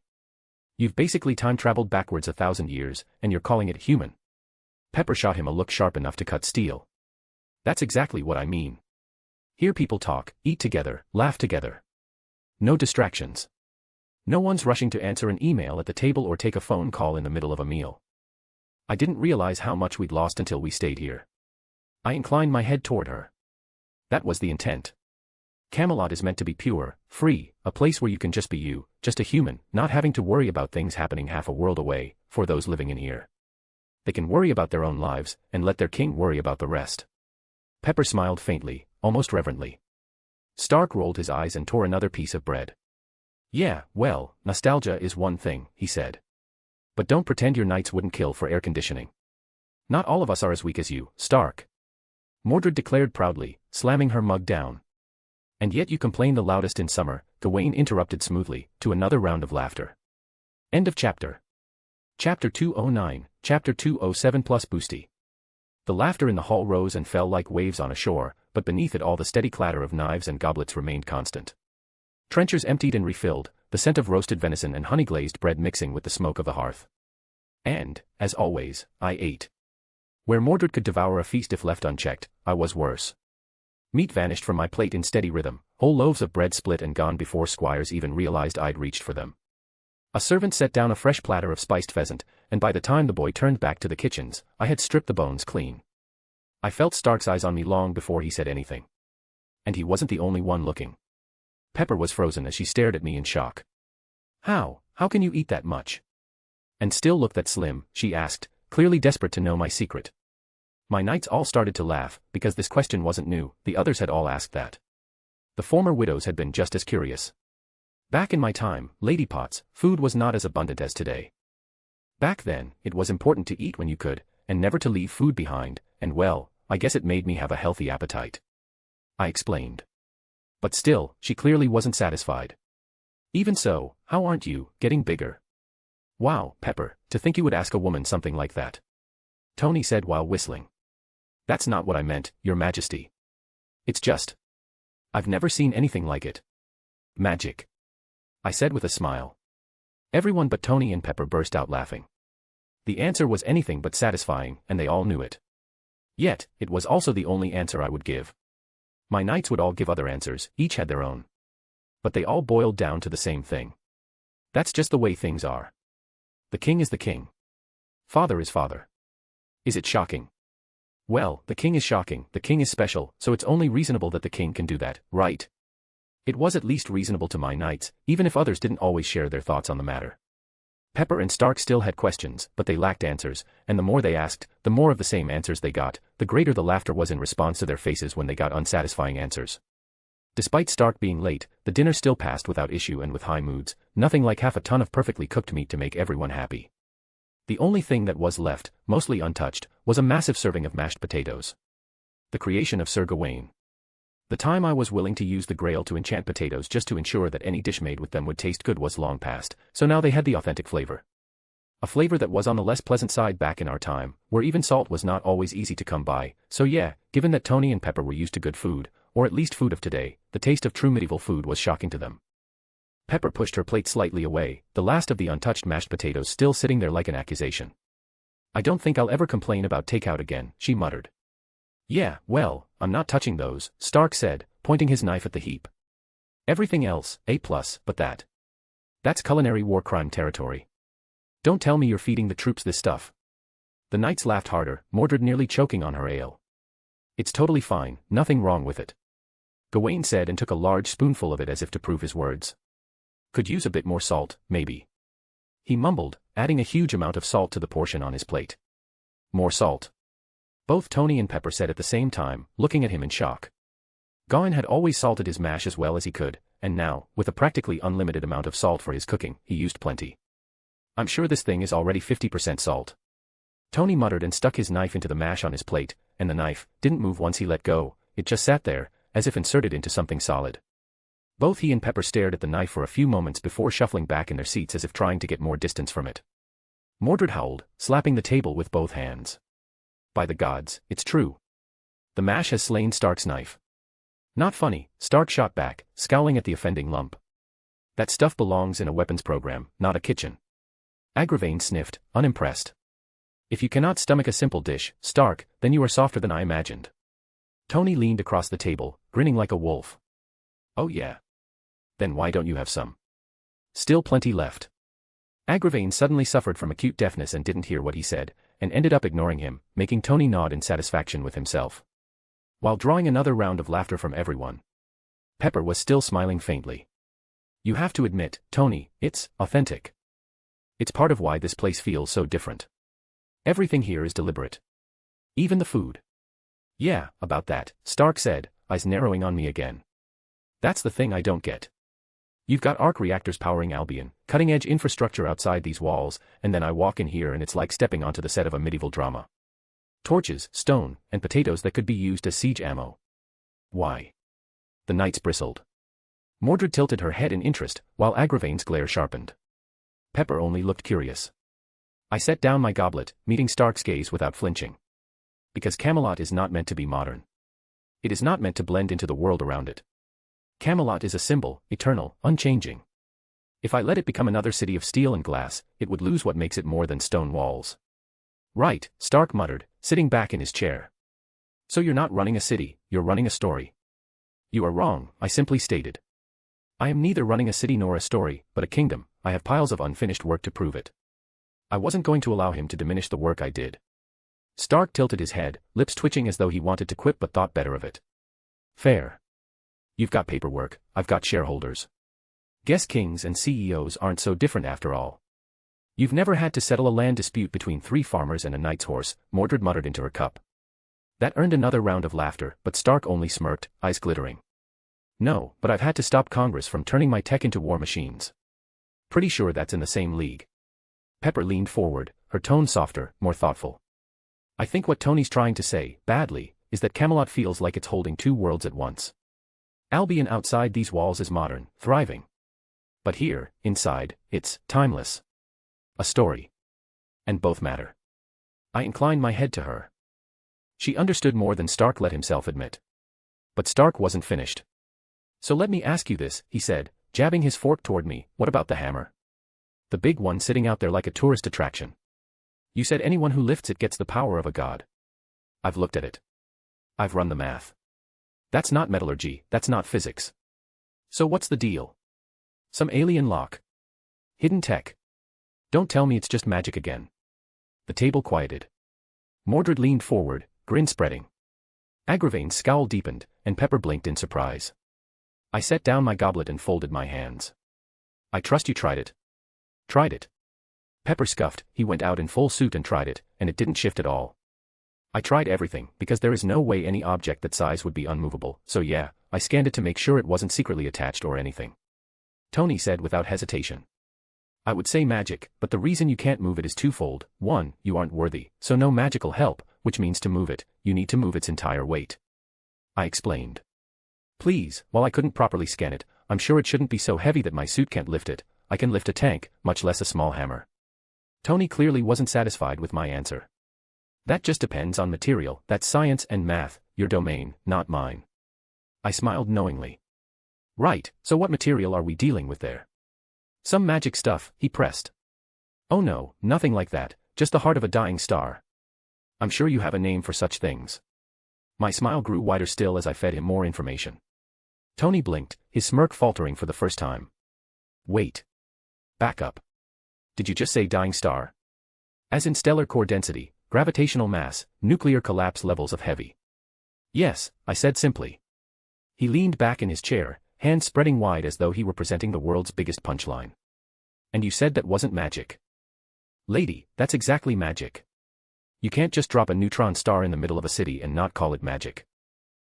You've basically time-traveled backwards 1,000 years, and you're calling it human. Pepper shot him a look sharp enough to cut steel. That's exactly what I mean. Here people talk, eat together, laugh together. No distractions. No one's rushing to answer an email at the table or take a phone call in the middle of a meal. I didn't realize how much we'd lost until we stayed here. I inclined my head toward her. That was the intent. Camelot is meant to be pure, free, a place where you can just be you, just a human, not having to worry about things happening half a world away, for those living in here. They can worry about their own lives, and let their king worry about the rest. Pepper smiled faintly, almost reverently. Stark rolled his eyes and tore another piece of bread. Yeah, well, nostalgia is one thing, he said. But don't pretend your knights wouldn't kill for air conditioning. Not all of us are as weak as you, Stark. Mordred declared proudly, slamming her mug down. And yet you complain the loudest in summer, Gawain interrupted smoothly, to another round of laughter. End of chapter. Chapter 209, Chapter 207 plus Boosty. The laughter in the hall rose and fell like waves on a shore, but beneath it all the steady clatter of knives and goblets remained constant. Trenchers emptied and refilled, the scent of roasted venison and honey-glazed bread mixing with the smoke of the hearth. And, as always, I ate. Where Mordred could devour a feast if left unchecked, I was worse. Meat vanished from my plate in steady rhythm, whole loaves of bread split and gone before squires even realized I'd reached for them. A servant set down a fresh platter of spiced pheasant, and by the time the boy turned back to the kitchens, I had stripped the bones clean. I felt Stark's eyes on me long before he said anything. And he wasn't the only one looking. Pepper was frozen as she stared at me in shock. How can you eat that much? And still look that slim, she asked, clearly desperate to know my secret. My knights all started to laugh, because this question wasn't new, the others had all asked that. The former widows had been just as curious. Back in my time, Lady Potts, food was not as abundant as today. Back then, it was important to eat when you could, and never to leave food behind, and well, I guess it made me have a healthy appetite. I explained. But still, she clearly wasn't satisfied. Even so, how aren't you, getting bigger? Wow, Pepper, to think you would ask a woman something like that. Tony said while whistling. That's not what I meant, Your Majesty. It's just. I've never seen anything like it. Magic. I said with a smile. Everyone but Tony and Pepper burst out laughing. The answer was anything but satisfying, and they all knew it. Yet, it was also the only answer I would give. My knights would all give other answers, each had their own. But they all boiled down to the same thing. That's just the way things are. The king is the king. Father is father. Is it shocking? Well, the king is shocking, the king is special, so it's only reasonable that the king can do that, right? It was at least reasonable to my knights, even if others didn't always share their thoughts on the matter. Pepper and Stark still had questions, but they lacked answers, and the more they asked, the more of the same answers they got, the greater the laughter was in response to their faces when they got unsatisfying answers. Despite Stark being late, the dinner still passed without issue and with high moods, nothing like half a ton of perfectly cooked meat to make everyone happy. The only thing that was left, mostly untouched, was a massive serving of mashed potatoes. The creation of Sir Gawain. The time I was willing to use the Grail to enchant potatoes just to ensure that any dish made with them would taste good was long past, so now they had the authentic flavor. A flavor that was on the less pleasant side back in our time, where even salt was not always easy to come by, so yeah, given that Tony and Pepper were used to good food, or at least food of today, the taste of true medieval food was shocking to them. Pepper pushed her plate slightly away, the last of the untouched mashed potatoes still sitting there like an accusation. I don't think I'll ever complain about takeout again, she muttered. Yeah, well, I'm not touching those, Stark said, pointing his knife at the heap. Everything else, A+, but that. That's culinary war crime territory. Don't tell me you're feeding the troops this stuff. The knights laughed harder, Mordred nearly choking on her ale. It's totally fine, nothing wrong with it. Gawain said and took a large spoonful of it as if to prove his words. Could use a bit more salt, maybe. He mumbled, adding a huge amount of salt to the portion on his plate. More salt. Both Tony and Pepper said at the same time, looking at him in shock. Gawain had always salted his mash as well as he could, and now, with a practically unlimited amount of salt for his cooking, he used plenty. I'm sure this thing is already 50% salt. Tony muttered and stuck his knife into the mash on his plate, and the knife didn't move once he let go, it just sat there, as if inserted into something solid. Both he and Pepper stared at the knife for a few moments before shuffling back in their seats as if trying to get more distance from it. Mordred howled, slapping the table with both hands. By the gods, it's true. The mash has slain Stark's knife. Not funny, Stark shot back, scowling at the offending lump. That stuff belongs in a weapons program, not a kitchen. Agravain sniffed, unimpressed. If you cannot stomach a simple dish, Stark, then you are softer than I imagined. Tony leaned across the table, grinning like a wolf. Oh yeah. Then why don't you have some? Still plenty left. Agravain suddenly suffered from acute deafness and didn't hear what he said, and ended up ignoring him, making Tony nod in satisfaction with himself. While drawing another round of laughter from everyone. Pepper was still smiling faintly. You have to admit, Tony, it's authentic. It's part of why this place feels so different. Everything here is deliberate. Even the food. Yeah, about that, Stark said, eyes narrowing on me again. That's the thing I don't get. You've got arc reactors powering Albion, cutting-edge infrastructure outside these walls, and then I walk in here and it's like stepping onto the set of a medieval drama. Torches, stone, and potatoes that could be used as siege ammo. Why? The knights bristled. Mordred tilted her head in interest, while Agravain's glare sharpened. Pepper only looked curious. I set down my goblet, meeting Stark's gaze without flinching. Because Camelot is not meant to be modern. It is not meant to blend into the world around it. Camelot is a symbol, eternal, unchanging. If I let it become another city of steel and glass, it would lose what makes it more than stone walls. Right, Stark muttered, sitting back in his chair. So you're not running a city, you're running a story. You are wrong, I simply stated. I am neither running a city nor a story, but a kingdom. I have piles of unfinished work to prove it. I wasn't going to allow him to diminish the work I did. Stark tilted his head, lips twitching as though he wanted to quip but thought better of it. Fair. You've got paperwork, I've got shareholders. Guess kings and CEOs aren't so different after all. You've never had to settle a land dispute between 3 farmers and a knight's horse, Mordred muttered into her cup. That earned another round of laughter, but Stark only smirked, eyes glittering. No, but I've had to stop Congress from turning my tech into war machines. Pretty sure that's in the same league. Pepper leaned forward, her tone softer, more thoughtful. I think what Tony's trying to say, badly, is that Camelot feels like it's holding 2 worlds at once. Albion outside these walls is modern, thriving. But here, inside, it's timeless. A story. And both matter. I inclined my head to her. She understood more than Stark let himself admit. But Stark wasn't finished. So let me ask you this, he said, jabbing his fork toward me, what about the hammer? The big one sitting out there like a tourist attraction. You said anyone who lifts it gets the power of a god. I've looked at it. I've run the math. That's not metallurgy, that's not physics. So what's the deal? Some alien lock? Hidden tech? Don't tell me it's just magic again. The table quieted. Mordred leaned forward, grin spreading. Agravain's scowl deepened, and Pepper blinked in surprise. I set down my goblet and folded my hands. I trust you tried it. Tried it. Pepper scuffed, he went out in full suit and tried it, and it didn't shift at all. I tried everything, because there is no way any object that size would be unmovable, so yeah, I scanned it to make sure it wasn't secretly attached or anything. Tony said without hesitation. I would say magic, but the reason you can't move it is twofold. 1, you aren't worthy, so no magical help, which means to move it, you need to move its entire weight. I explained. Please, while I couldn't properly scan it, I'm sure it shouldn't be so heavy that my suit can't lift it. I can lift a tank, much less a small hammer. Tony clearly wasn't satisfied with my answer. That just depends on material, that's science and math, your domain, not mine. I smiled knowingly. Right, so what material are we dealing with there? Some magic stuff, he pressed. Oh no, nothing like that, just the heart of a dying star. I'm sure you have a name for such things. My smile grew wider still as I fed him more information. Tony blinked, his smirk faltering for the first time. Wait. Back up. Did you just say dying star? As in stellar core density, gravitational mass, nuclear collapse levels of heavy. Yes, I said simply. He leaned back in his chair, hands spreading wide as though he were presenting the world's biggest punchline. And you said that wasn't magic? Lady, that's exactly magic. You can't just drop a neutron star in the middle of a city and not call it magic.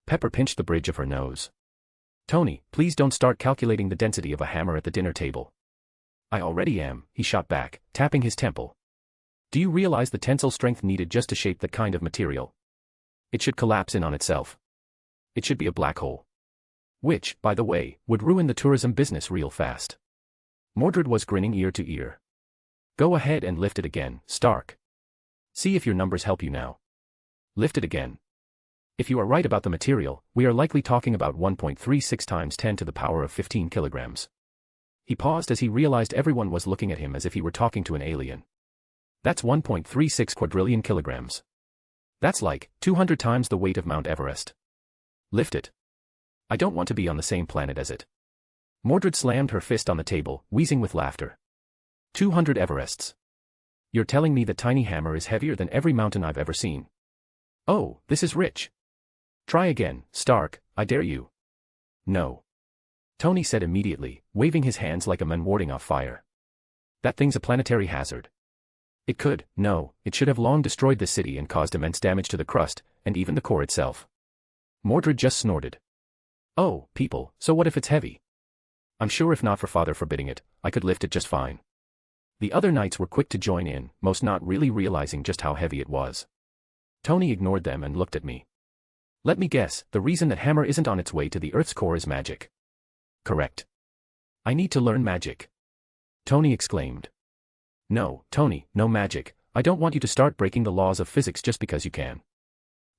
Pepper pinched the bridge of her nose. Tony, please don't start calculating the density of a hammer at the dinner table. I already am, he shot back, tapping his temple. Do you realize the tensile strength needed just to shape that kind of material? It should collapse in on itself. It should be a black hole. Which, by the way, would ruin the tourism business real fast. Mordred was grinning ear to ear. Go ahead and lift it again, Stark. See if your numbers help you now. Lift it again. If you are right about the material, we are likely talking about 1.36 times 10 to the power of 15 kilograms. He paused as he realized everyone was looking at him as if he were talking to an alien. That's 1.36 quadrillion kilograms. That's like 200 times the weight of Mount Everest. Lift it. I don't want to be on the same planet as it. Mordred slammed her fist on the table, wheezing with laughter. 200 Everests. You're telling me that tiny hammer is heavier than every mountain I've ever seen. Oh, this is rich. Try again, Stark, I dare you. No. Tony said immediately, waving his hands like a man warding off fire. That thing's a planetary hazard. It could, no, it should have long destroyed the city and caused immense damage to the crust, and even the core itself. Mordred just snorted. Oh, people, so what if it's heavy? I'm sure if not for Father forbidding it, I could lift it just fine. The other knights were quick to join in, most not really realizing just how heavy it was. Tony ignored them and looked at me. Let me guess, the reason that hammer isn't on its way to the Earth's core is magic. Correct. I need to learn magic. Tony exclaimed. No, Tony, no magic, I don't want you to start breaking the laws of physics just because you can.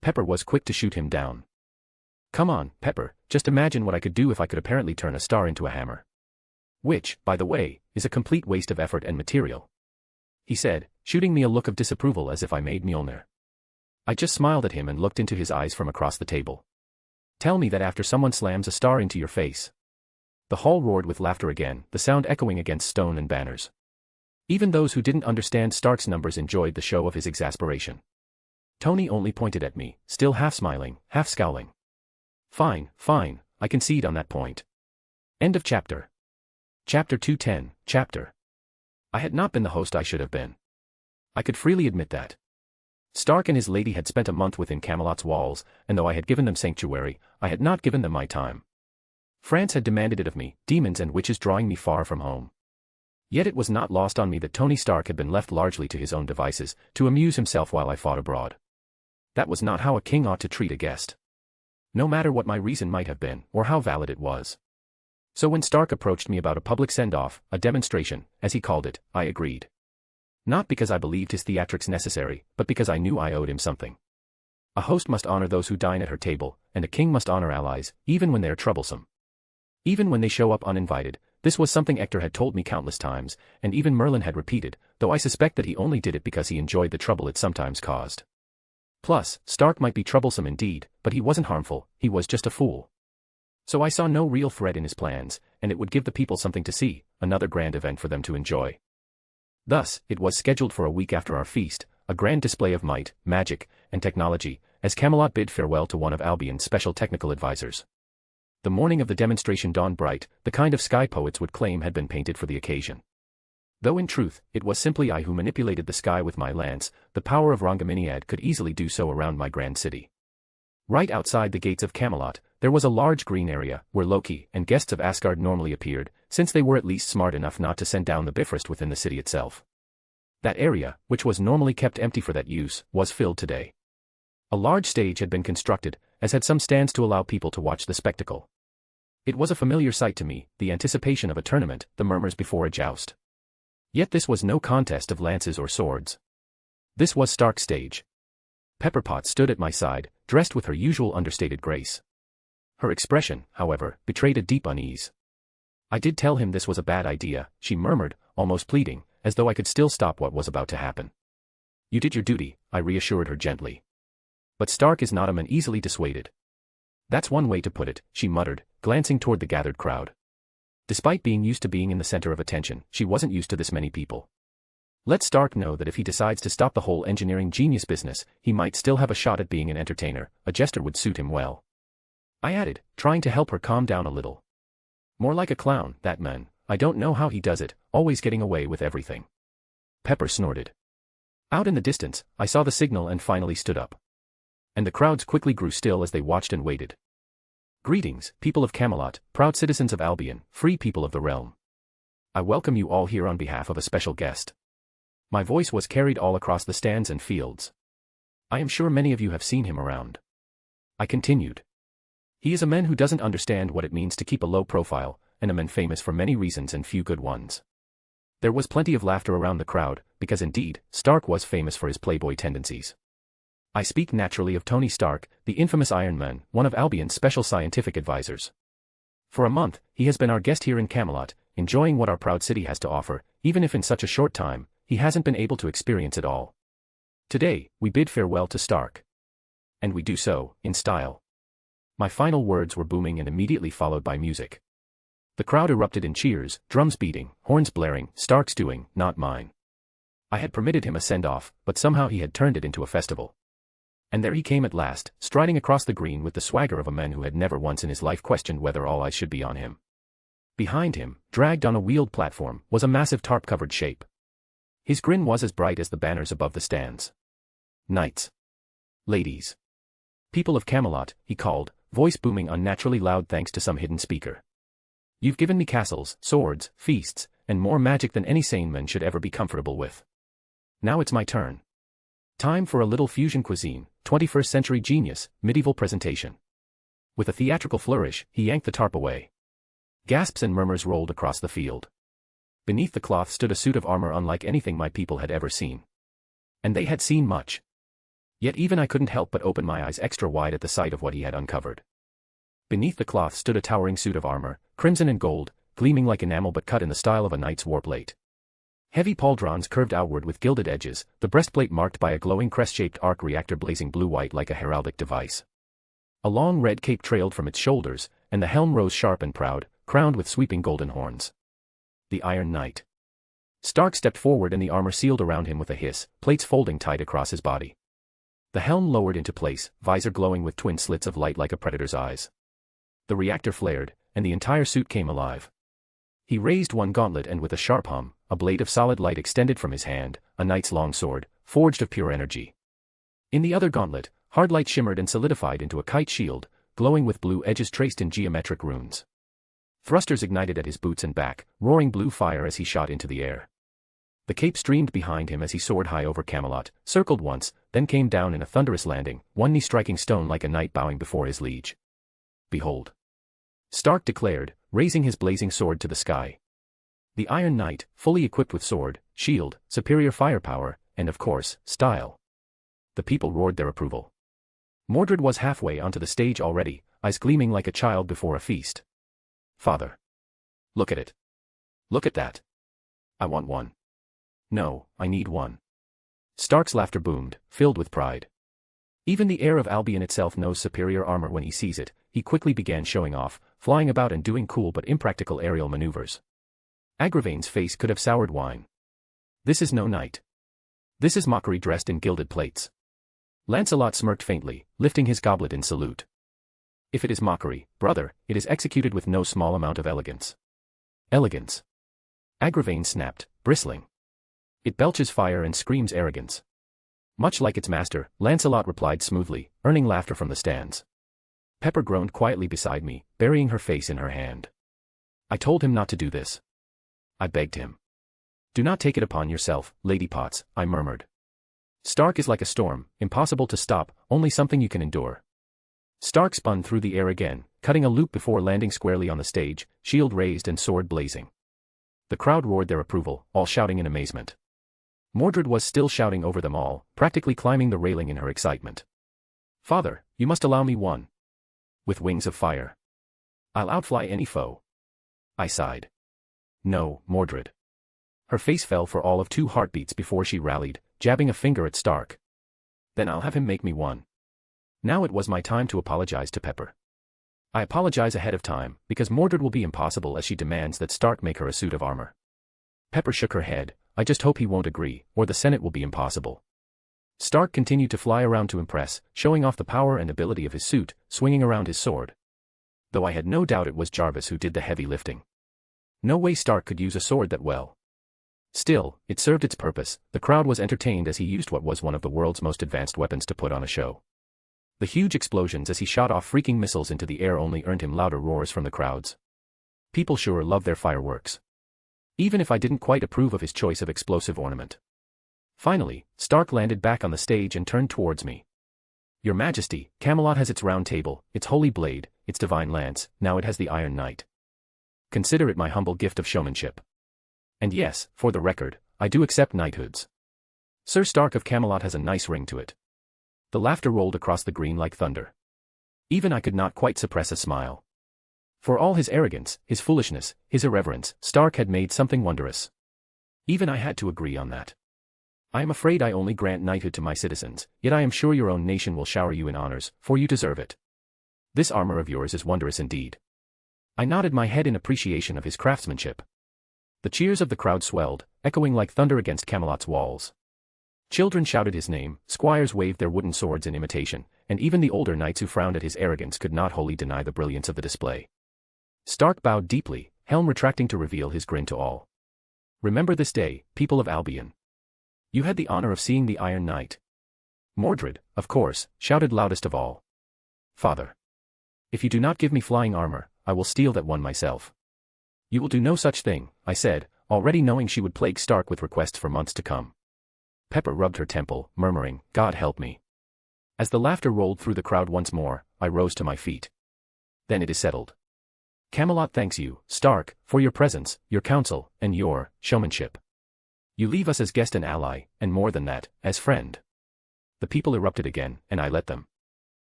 Pepper was quick to shoot him down. Come on, Pepper, just imagine what I could do if I could apparently turn a star into a hammer. Which, by the way, is a complete waste of effort and material. He said, shooting me a look of disapproval as if I made Mjolnir. I just smiled at him and looked into his eyes from across the table. Tell me that after someone slams a star into your face. The hall roared with laughter again, the sound echoing against stone and banners. Even those who didn't understand Stark's numbers enjoyed the show of his exasperation. Tony only pointed at me, still half smiling, half scowling. Fine, fine, I concede on that point. End of chapter. Chapter 210, chapter. I had not been the host I should have been. I could freely admit that. Stark and his lady had spent a month within Camelot's walls, and though I had given them sanctuary, I had not given them my time. France had demanded it of me, demons and witches drawing me far from home. Yet it was not lost on me that Tony Stark had been left largely to his own devices, to amuse himself while I fought abroad. That was not how a king ought to treat a guest. No matter what my reason might have been, or how valid it was. So when Stark approached me about a public send-off, a demonstration, as he called it, I agreed. Not because I believed his theatrics necessary, but because I knew I owed him something. A host must honor those who dine at her table, and a king must honor allies, even when they are troublesome. Even when they show up uninvited. This was something Hector had told me countless times, and even Merlin had repeated, though I suspect that he only did it because he enjoyed the trouble it sometimes caused. Plus, Stark might be troublesome indeed, but he wasn't harmful, he was just a fool. So I saw no real threat in his plans, and it would give the people something to see, another grand event for them to enjoy. Thus, it was scheduled for a week after our feast, a grand display of might, magic, and technology, as Camelot bid farewell to one of Albion's special technical advisors. The morning of the demonstration dawned bright, the kind of sky poets would claim had been painted for the occasion. Though in truth, it was simply I who manipulated the sky with my lance, the power of Rhongomyniad could easily do so around my grand city. Right outside the gates of Camelot, there was a large green area, where Loki and guests of Asgard normally appeared, since they were at least smart enough not to send down the Bifrost within the city itself. That area, which was normally kept empty for that use, was filled today. A large stage had been constructed, as had some stands to allow people to watch the spectacle. It was a familiar sight to me, the anticipation of a tournament, the murmurs before a joust. Yet this was no contest of lances or swords. This was Stark's stage. Pepperpot stood at my side, dressed with her usual understated grace. Her expression, however, betrayed a deep unease. I did tell him this was a bad idea, she murmured, almost pleading, as though I could still stop what was about to happen. You did your duty, I reassured her gently. But Stark is not a man easily dissuaded. That's one way to put it, she muttered, glancing toward the gathered crowd. Despite being used to being in the center of attention, she wasn't used to this many people. Let Stark know that if he decides to stop the whole engineering genius business, he might still have a shot at being an entertainer, a jester would suit him well. I added, trying to help her calm down a little. More like a clown, that man. I don't know how he does it, always getting away with everything. Pepper snorted. Out in the distance, I saw the signal and finally stood up. And the crowds quickly grew still as they watched and waited. Greetings, people of Camelot, proud citizens of Albion, free people of the realm. I welcome you all here on behalf of a special guest. My voice was carried all across the stands and fields. I am sure many of you have seen him around. I continued. He is a man who doesn't understand what it means to keep a low profile, and a man famous for many reasons and few good ones. There was plenty of laughter around the crowd, because indeed, Stark was famous for his playboy tendencies. I speak naturally of Tony Stark, the infamous Iron Man, one of Albion's special scientific advisors. For a month, he has been our guest here in Camelot, enjoying what our proud city has to offer, even if in such a short time, he hasn't been able to experience it all. Today, we bid farewell to Stark. And we do so, in style. My final words were booming and immediately followed by music. The crowd erupted in cheers, drums beating, horns blaring, Stark's doing, not mine. I had permitted him a send-off, but somehow he had turned it into a festival. And there he came at last, striding across the green with the swagger of a man who had never once in his life questioned whether all eyes should be on him. Behind him, dragged on a wheeled platform, was a massive tarp-covered shape. His grin was as bright as the banners above the stands. Knights. Ladies. People of Camelot, he called, voice booming unnaturally loud thanks to some hidden speaker. You've given me castles, swords, feasts, and more magic than any sane man should ever be comfortable with. Now it's my turn. Time for a little fusion cuisine, 21st century genius, medieval presentation. With a theatrical flourish, he yanked the tarp away. Gasps and murmurs rolled across the field. Beneath the cloth stood a suit of armor unlike anything my people had ever seen. And they had seen much. Yet even I couldn't help but open my eyes extra wide at the sight of what he had uncovered. Beneath the cloth stood a towering suit of armor, crimson and gold, gleaming like enamel but cut in the style of a knight's warplate. Heavy pauldrons curved outward with gilded edges, the breastplate marked by a glowing crest-shaped arc reactor blazing blue-white like a heraldic device. A long red cape trailed from its shoulders, and the helm rose sharp and proud, crowned with sweeping golden horns. The Iron Knight. Stark stepped forward and the armor sealed around him with a hiss, plates folding tight across his body. The helm lowered into place, visor glowing with twin slits of light like a predator's eyes. The reactor flared, and the entire suit came alive. He raised one gauntlet and with a sharp hum, a blade of solid light extended from his hand, a knight's long sword, forged of pure energy. In the other gauntlet, hard light shimmered and solidified into a kite shield, glowing with blue edges traced in geometric runes. Thrusters ignited at his boots and back, roaring blue fire as he shot into the air. The cape streamed behind him as he soared high over Camelot, circled once, then came down in a thunderous landing, one knee striking stone like a knight bowing before his liege. Behold! Stark declared, raising his blazing sword to the sky. The Iron Knight, fully equipped with sword, shield, superior firepower, and of course, style. The people roared their approval. Mordred was halfway onto the stage already, eyes gleaming like a child before a feast. Father. Look at it. Look at that. I want one. No, I need one. Stark's laughter boomed, filled with pride. Even the heir of Albion itself knows superior armor when he sees it. He quickly began showing off, flying about and doing cool but impractical aerial maneuvers. Agravain's face could have soured wine. This is no knight. This is mockery dressed in gilded plates. Lancelot smirked faintly, lifting his goblet in salute. If it is mockery, brother, it is executed with no small amount of elegance. Elegance. Agravain snapped, bristling. It belches fire and screams arrogance. Much like its master, Lancelot replied smoothly, earning laughter from the stands. Pepper groaned quietly beside me, burying her face in her hand. I told him not to do this. I begged him. Do not take it upon yourself, Lady Potts, I murmured. Stark is like a storm, impossible to stop, only something you can endure. Stark spun through the air again, cutting a loop before landing squarely on the stage, shield raised and sword blazing. The crowd roared their approval, all shouting in amazement. Mordred was still shouting over them all, practically climbing the railing in her excitement. Father, you must allow me one. With wings of fire. I'll outfly any foe. I sighed. No, Mordred. Her face fell for all of 2 heartbeats before she rallied, jabbing a finger at Stark. Then I'll have him make me one. Now it was my time to apologize to Pepper. I apologize ahead of time, because Mordred will be impossible as she demands that Stark make her a suit of armor. Pepper shook her head. I just hope he won't agree, or the Senate will be impossible. Stark continued to fly around to impress, showing off the power and ability of his suit, swinging around his sword. Though I had no doubt it was Jarvis who did the heavy lifting. No way Stark could use a sword that well. Still, it served its purpose. The crowd was entertained as he used what was one of the world's most advanced weapons to put on a show. The huge explosions as he shot off freaking missiles into the air only earned him louder roars from the crowds. People sure love their fireworks. Even if I didn't quite approve of his choice of explosive ornament. Finally, Stark landed back on the stage and turned towards me. Your Majesty, Camelot has its round table, its holy blade, its divine lance, now it has the Iron Knight. Consider it my humble gift of showmanship. And yes, for the record, I do accept knighthoods. Sir Stark of Camelot has a nice ring to it. The laughter rolled across the green like thunder. Even I could not quite suppress a smile. For all his arrogance, his foolishness, his irreverence, Stark had made something wondrous. Even I had to agree on that. I am afraid I only grant knighthood to my citizens, yet I am sure your own nation will shower you in honors, for you deserve it. This armor of yours is wondrous indeed. I nodded my head in appreciation of his craftsmanship. The cheers of the crowd swelled, echoing like thunder against Camelot's walls. Children shouted his name, squires waved their wooden swords in imitation, and even the older knights who frowned at his arrogance could not wholly deny the brilliance of the display. Stark bowed deeply, helm retracting to reveal his grin to all. Remember this day, people of Albion. You had the honor of seeing the Iron Knight. Mordred, of course, shouted loudest of all. Father. If you do not give me flying armor, I will steal that one myself. You will do no such thing, I said, already knowing she would plague Stark with requests for months to come. Pepper rubbed her temple, murmuring, God help me. As the laughter rolled through the crowd once more, I rose to my feet. Then it is settled. Camelot thanks you, Stark, for your presence, your counsel, and your showmanship. You leave us as guest and ally, and more than that, as friend. The people erupted again, and I let them.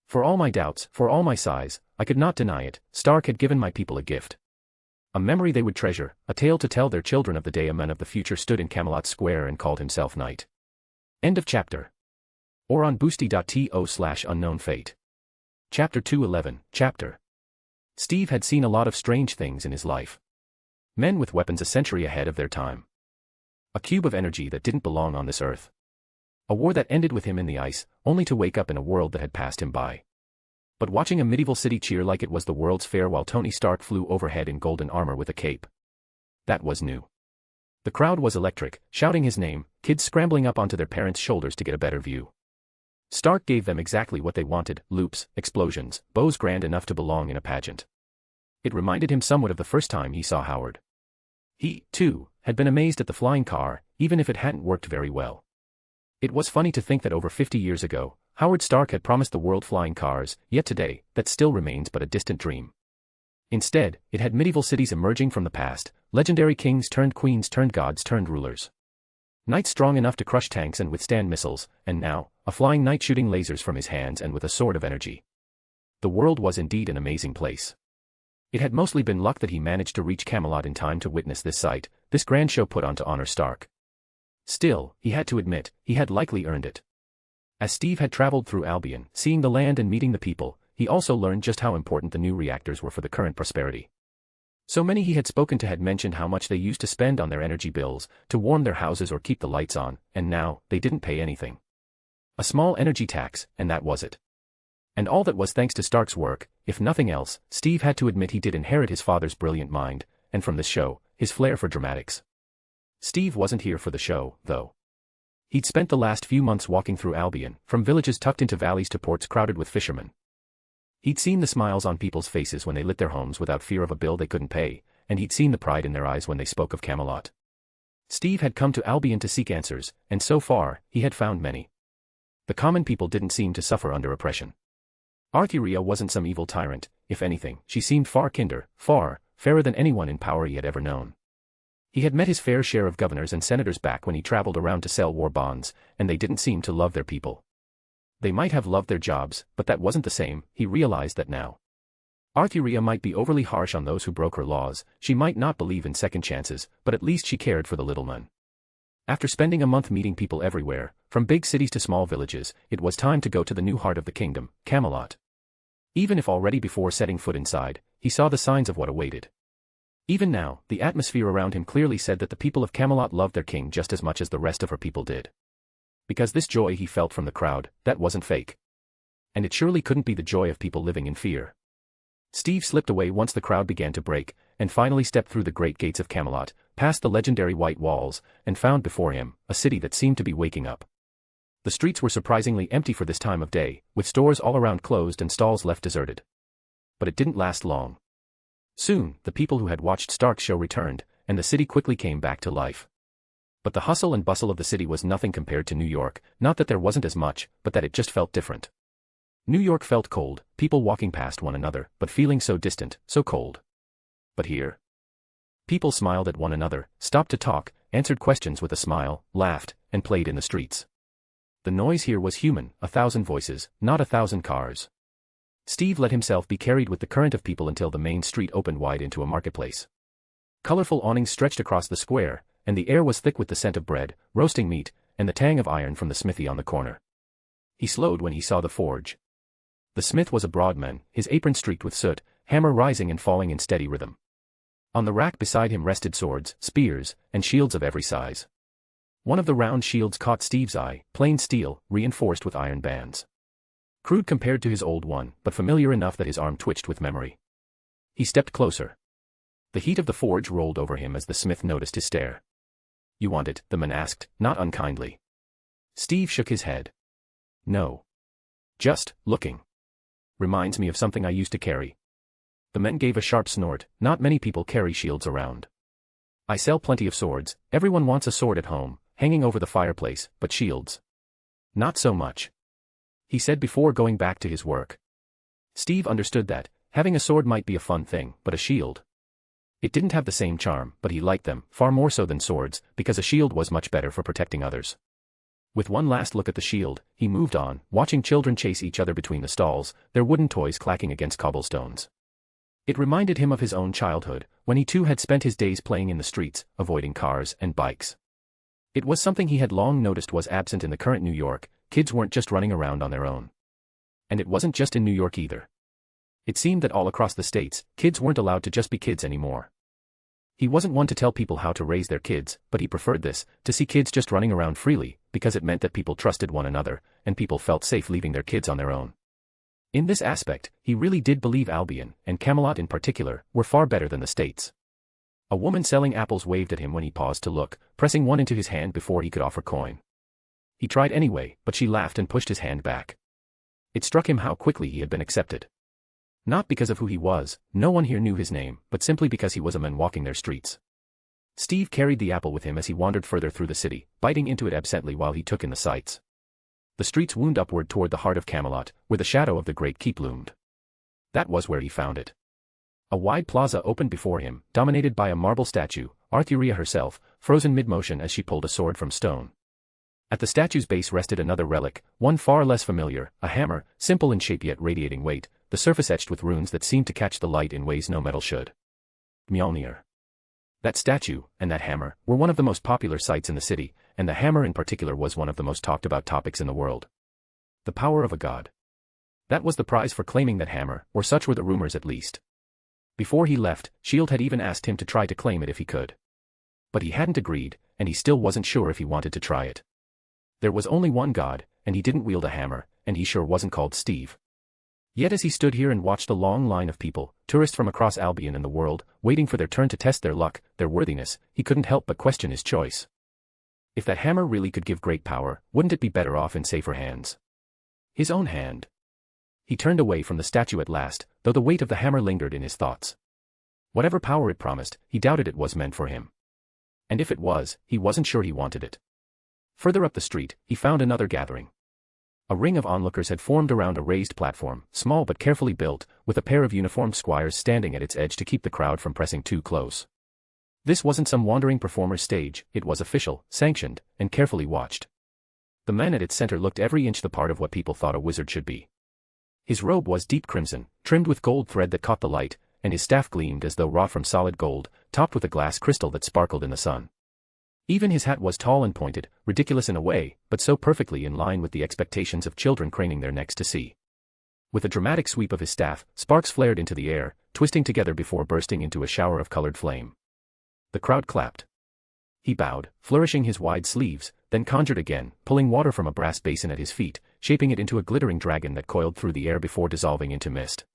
For all my doubts, for all my sighs, I could not deny it, Stark had given my people a gift. A memory they would treasure, a tale to tell their children of the day a man of the future stood in Camelot Square and called himself knight. End of chapter. Or on boosty.to/unknownfate. Chapter 211, Chapter. Steve had seen a lot of strange things in his life. Men with weapons a century ahead of their time. A cube of energy that didn't belong on this earth. A war that ended with him in the ice, only to wake up in a world that had passed him by. But watching a medieval city cheer like it was the World's Fair while Tony Stark flew overhead in golden armor with a cape. That was new. The crowd was electric, shouting his name, kids scrambling up onto their parents' shoulders to get a better view. Stark gave them exactly what they wanted, loops, explosions, bows grand enough to belong in a pageant. It reminded him somewhat of the first time he saw Howard. He, too, had been amazed at the flying car, even if it hadn't worked very well. It was funny to think that over 50 years ago, Howard Stark had promised the world flying cars, yet today, that still remains but a distant dream. Instead, it had medieval cities emerging from the past, legendary kings turned queens turned gods turned rulers. Knights strong enough to crush tanks and withstand missiles, and now, a flying knight shooting lasers from his hands and with a sword of energy. The world was indeed an amazing place. It had mostly been luck that he managed to reach Camelot in time to witness this sight, this grand show put on to honor Stark. Still, he had to admit, he had likely earned it. As Steve had traveled through Albion, seeing the land and meeting the people, he also learned just how important the new reactors were for the current prosperity. So many he had spoken to had mentioned how much they used to spend on their energy bills, to warm their houses or keep the lights on, and now, they didn't pay anything. A small energy tax, and that was it. And all that was thanks to Stark's work. If nothing else, Steve had to admit he did inherit his father's brilliant mind, and from this show, his flair for dramatics. Steve wasn't here for the show, though. He'd spent the last few months walking through Albion, from villages tucked into valleys to ports crowded with fishermen. He'd seen the smiles on people's faces when they lit their homes without fear of a bill they couldn't pay, and he'd seen the pride in their eyes when they spoke of Camelot. Steve had come to Albion to seek answers, and so far, he had found many. The common people didn't seem to suffer under oppression. Arthuria wasn't some evil tyrant, if anything, she seemed far kinder, far, fairer than anyone in power he had ever known. He had met his fair share of governors and senators back when he traveled around to sell war bonds, and they didn't seem to love their people. They might have loved their jobs, but that wasn't the same, he realized that now. Arthuria might be overly harsh on those who broke her laws, she might not believe in second chances, but at least she cared for the little man. After spending a month meeting people everywhere, from big cities to small villages, it was time to go to the new heart of the kingdom, Camelot. Even if already before setting foot inside, he saw the signs of what awaited. Even now, the atmosphere around him clearly said that the people of Camelot loved their king just as much as the rest of her people did. Because this joy he felt from the crowd, that wasn't fake. And it surely couldn't be the joy of people living in fear. Steve slipped away once the crowd began to break, and finally stepped through the great gates of Camelot, past the legendary white walls, and found before him a city that seemed to be waking up. The streets were surprisingly empty for this time of day, with stores all around closed and stalls left deserted. But it didn't last long. Soon, the people who had watched Stark's show returned, and the city quickly came back to life. But the hustle and bustle of the city was nothing compared to New York, not that there wasn't as much, but that it just felt different. New York felt cold, people walking past one another, but feeling so distant, so cold. But here, people smiled at one another, stopped to talk, answered questions with a smile, laughed, and played in the streets. The noise here was human, 1,000 voices, not 1,000 cars. Steve let himself be carried with the current of people until the main street opened wide into a marketplace. Colorful awnings stretched across the square, and the air was thick with the scent of bread, roasting meat, and the tang of iron from the smithy on the corner. He slowed when he saw the forge. The smith was a broad man, his apron streaked with soot, hammer rising and falling in steady rhythm. On the rack beside him rested swords, spears, and shields of every size. One of the round shields caught Steve's eye, plain steel, reinforced with iron bands. Crude compared to his old one, but familiar enough that his arm twitched with memory. He stepped closer. The heat of the forge rolled over him as the smith noticed his stare. "You want it?" the man asked, not unkindly. Steve shook his head. "No. Just looking. Reminds me of something I used to carry." The man gave a sharp snort. "Not many people carry shields around. I sell plenty of swords, everyone wants a sword at home, hanging over the fireplace, but shields. Not so much," he said before going back to his work. Steve understood that having a sword might be a fun thing, but a shield. It didn't have the same charm, but he liked them, far more so than swords, because a shield was much better for protecting others. With one last look at the shield, he moved on, watching children chase each other between the stalls, their wooden toys clacking against cobblestones. It reminded him of his own childhood, when he too had spent his days playing in the streets, avoiding cars and bikes. It was something he had long noticed was absent in the current New York. Kids weren't just running around on their own. And it wasn't just in New York either. It seemed that all across the states, kids weren't allowed to just be kids anymore. He wasn't one to tell people how to raise their kids, but he preferred this, to see kids just running around freely, because it meant that people trusted one another, and people felt safe leaving their kids on their own. In this aspect, he really did believe Albion, and Camelot in particular, were far better than the States. A woman selling apples waved at him when he paused to look, pressing one into his hand before he could offer coin. He tried anyway, but she laughed and pushed his hand back. It struck him how quickly he had been accepted. Not because of who he was, no one here knew his name, but simply because he was a man walking their streets. Steve carried the apple with him as he wandered further through the city, biting into it absently while he took in the sights. The streets wound upward toward the heart of Camelot, where the shadow of the great keep loomed. That was where he found it. A wide plaza opened before him, dominated by a marble statue, Arthuria herself, frozen mid-motion as she pulled a sword from stone. At the statue's base rested another relic, one far less familiar, a hammer, simple in shape yet radiating weight, the surface etched with runes that seemed to catch the light in ways no metal should. Mjolnir. That statue, and that hammer, were one of the most popular sights in the city, and the hammer in particular was one of the most talked about topics in the world. The power of a god. That was the prize for claiming that hammer, or such were the rumors at least. Before he left, S.H.I.E.L.D. had even asked him to try to claim it if he could. But he hadn't agreed, and he still wasn't sure if he wanted to try it. There was only one god, and he didn't wield a hammer, and he sure wasn't called Steve. Yet as he stood here and watched the long line of people, tourists from across Albion and the world, waiting for their turn to test their luck, their worthiness, he couldn't help but question his choice. If that hammer really could give great power, wouldn't it be better off in safer hands? His own hand. He turned away from the statue at last, though the weight of the hammer lingered in his thoughts. Whatever power it promised, he doubted it was meant for him. And if it was, he wasn't sure he wanted it. Further up the street, he found another gathering. A ring of onlookers had formed around a raised platform, small but carefully built, with a pair of uniformed squires standing at its edge to keep the crowd from pressing too close. This wasn't some wandering performer's stage, it was official, sanctioned, and carefully watched. The man at its center looked every inch the part of what people thought a wizard should be. His robe was deep crimson, trimmed with gold thread that caught the light, and his staff gleamed as though wrought from solid gold, topped with a glass crystal that sparkled in the sun. Even his hat was tall and pointed, ridiculous in a way, but so perfectly in line with the expectations of children craning their necks to see. With a dramatic sweep of his staff, sparks flared into the air, twisting together before bursting into a shower of colored flame. The crowd clapped. He bowed, flourishing his wide sleeves, then conjured again, pulling water from a brass basin at his feet, shaping it into a glittering dragon that coiled through the air before dissolving into mist.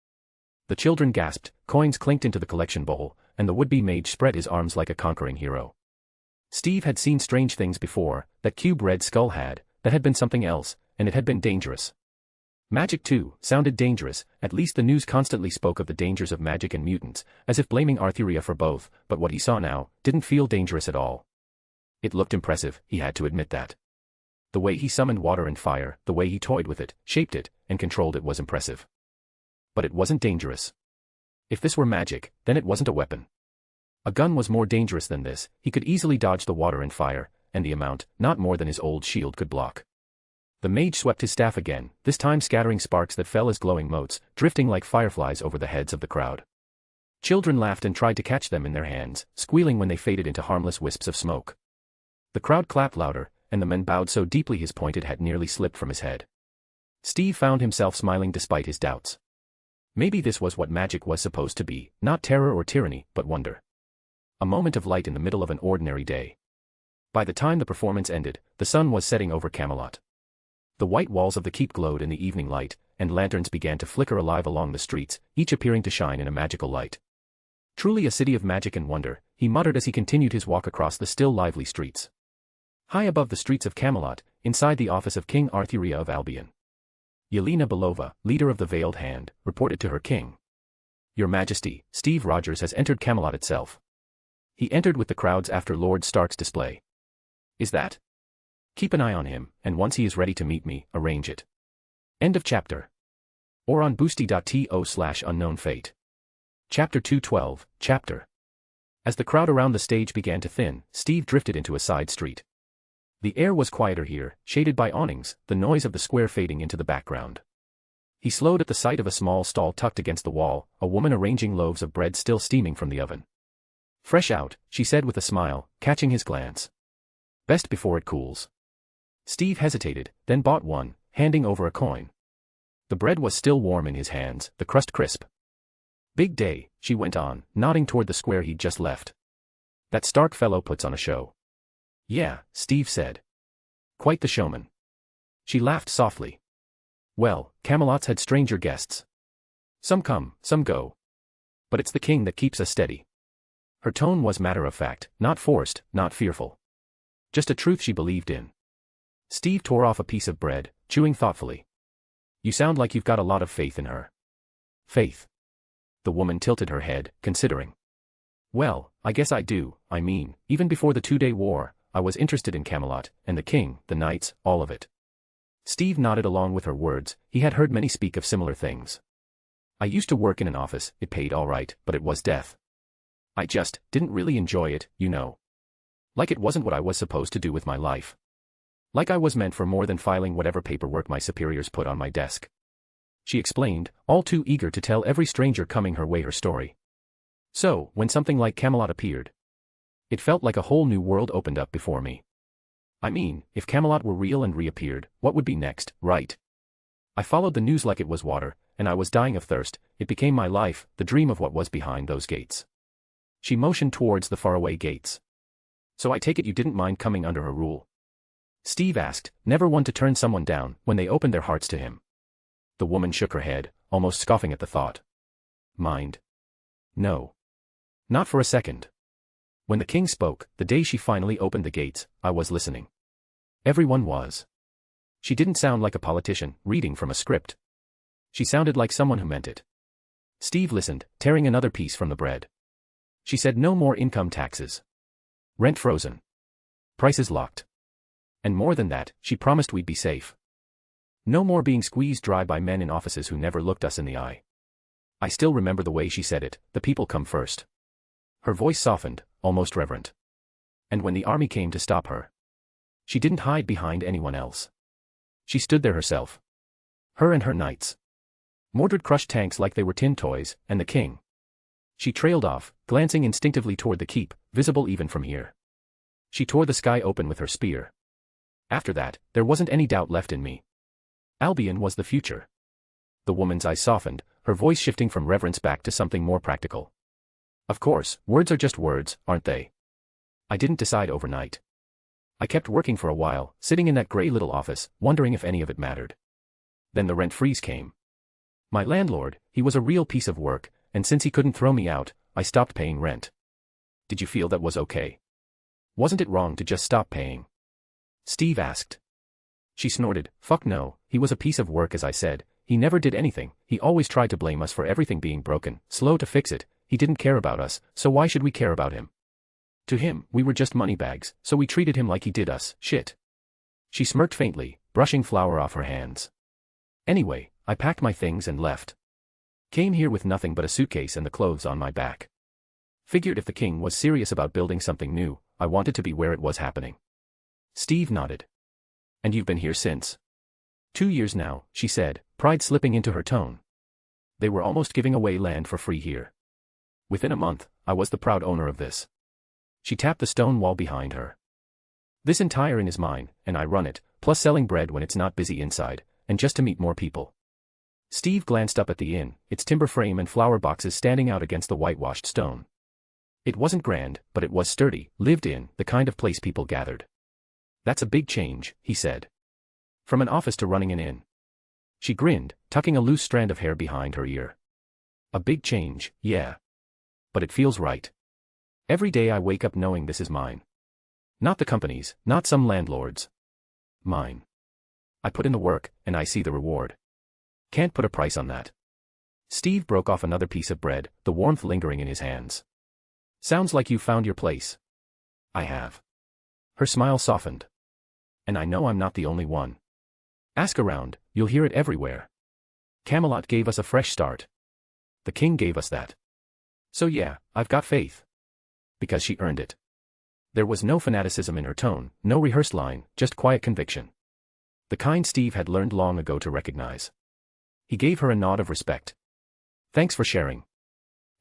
The children gasped, coins clinked into the collection bowl, and the would-be mage spread his arms like a conquering hero. Steve had seen strange things before, that cube red skull had, that had been something else, and it had been dangerous. Magic too, sounded dangerous, at least the news constantly spoke of the dangers of magic and mutants, as if blaming Arthuria for both, but what he saw now, didn't feel dangerous at all. It looked impressive, he had to admit that. The way he summoned water and fire, the way he toyed with it, shaped it, and controlled it was impressive. But it wasn't dangerous. If this were magic, then it wasn't a weapon. A gun was more dangerous than this, he could easily dodge the water and fire, and the amount, not more than his old shield could block. The mage swept his staff again, this time scattering sparks that fell as glowing motes, drifting like fireflies over the heads of the crowd. Children laughed and tried to catch them in their hands, squealing when they faded into harmless wisps of smoke. The crowd clapped louder, and the men bowed so deeply his pointed hat nearly slipped from his head. Steve found himself smiling despite his doubts. Maybe this was what magic was supposed to be, not terror or tyranny, but wonder. A moment of light in the middle of an ordinary day. By the time the performance ended, the sun was setting over Camelot. The white walls of the keep glowed in the evening light, and lanterns began to flicker alive along the streets, each appearing to shine in a magical light. Truly a city of magic and wonder, he muttered as he continued his walk across the still lively streets. High above the streets of Camelot, inside the office of King Arthuria of Albion, Yelena Belova, leader of the Veiled Hand, reported to her king. Your Majesty, Steve Rogers has entered Camelot itself. He entered with the crowds after Lord Stark's display. Is that? Keep an eye on him, and once he is ready to meet me, arrange it. End of chapter. Or on boosty.to/unknownfate. Chapter 212, Chapter. As the crowd around the stage began to thin, Steve drifted into a side street. The air was quieter here, shaded by awnings, the noise of the square fading into the background. He slowed at the sight of a small stall tucked against the wall, a woman arranging loaves of bread still steaming from the oven. Fresh out, she said with a smile, catching his glance. Best before it cools. Steve hesitated, then bought one, handing over a coin. The bread was still warm in his hands, the crust crisp. Big day, she went on, nodding toward the square he'd just left. That Stark fellow puts on a show. Yeah, Steve said. Quite the showman. She laughed softly. Well, Camelot's had stranger guests. Some come, some go. But it's the king that keeps us steady. Her tone was matter-of-fact, not forced, not fearful. Just a truth she believed in. Steve tore off a piece of bread, chewing thoughtfully. You sound like you've got a lot of faith in her. Faith. The woman tilted her head, considering. Well, I guess I do, I mean, even before the 2-day war, I was interested in Camelot, and the king, the knights, all of it. Steve nodded along with her words, he had heard many speak of similar things. I used to work in an office, it paid all right, but it was death. I just didn't really enjoy it, you know. Like it wasn't what I was supposed to do with my life. Like I was meant for more than filing whatever paperwork my superiors put on my desk. She explained, all too eager to tell every stranger coming her way her story. So, when something like Camelot appeared, it felt like a whole new world opened up before me. I mean, if Camelot were real and reappeared, what would be next, right? I followed the news like it was water, and I was dying of thirst, it became my life, the dream of what was behind those gates. She motioned towards the faraway gates. So I take it you didn't mind coming under her rule? Steve asked, never one to turn someone down when they opened their hearts to him. The woman shook her head, almost scoffing at the thought. Mind? No. Not for a second. When the king spoke, the day she finally opened the gates, I was listening. Everyone was. She didn't sound like a politician, reading from a script. She sounded like someone who meant it. Steve listened, tearing another piece from the bread. She said no more income taxes. Rent frozen. Prices locked. And more than that, she promised we'd be safe. No more being squeezed dry by men in offices who never looked us in the eye. I still remember the way she said it, the people come first. Her voice softened, almost reverent. And when the army came to stop her, she didn't hide behind anyone else. She stood there herself. Her and her knights. Mordred crushed tanks like they were tin toys, and the king. She trailed off, glancing instinctively toward the keep, visible even from here. She tore the sky open with her spear. After that, there wasn't any doubt left in me. Albion was the future. The woman's eyes softened, her voice shifting from reverence back to something more practical. Of course, words are just words, aren't they? I didn't decide overnight. I kept working for a while, sitting in that gray little office, wondering if any of it mattered. Then the rent freeze came. My landlord, he was a real piece of work, and since he couldn't throw me out, I stopped paying rent. Did you feel that was okay? Wasn't it wrong to just stop paying? Steve asked. She snorted, fuck no, he was a piece of work as I said, he never did anything, he always tried to blame us for everything being broken, slow to fix it, he didn't care about us, so why should we care about him? To him, we were just moneybags, so we treated him like he did us, shit. She smirked faintly, brushing flour off her hands. Anyway, I packed my things and left. Came here with nothing but a suitcase and the clothes on my back. Figured if the king was serious about building something new, I wanted to be where it was happening. Steve nodded. And you've been here since? 2 years now, she said, pride slipping into her tone. They were almost giving away land for free here. Within a month, I was the proud owner of this. She tapped the stone wall behind her. This entire inn is mine, and I run it, plus selling bread when it's not busy inside, and just to meet more people. Steve glanced up at the inn, its timber frame and flower boxes standing out against the whitewashed stone. It wasn't grand, but it was sturdy, lived in, the kind of place people gathered. That's a big change, he said. From an office to running an inn. She grinned, tucking a loose strand of hair behind her ear. A big change, yeah. But it feels right. Every day I wake up knowing this is mine. Not the company's, not some landlord's. Mine. I put in the work, and I see the reward. Can't put a price on that. Steve broke off another piece of bread, the warmth lingering in his hands. Sounds like you found your place. I have. Her smile softened. And I know I'm not the only one. Ask around, you'll hear it everywhere. Camelot gave us a fresh start. The king gave us that. So yeah, I've got faith. Because she earned it. There was no fanaticism in her tone, no rehearsed line, just quiet conviction. The kind Steve had learned long ago to recognize. He gave her a nod of respect. Thanks for sharing.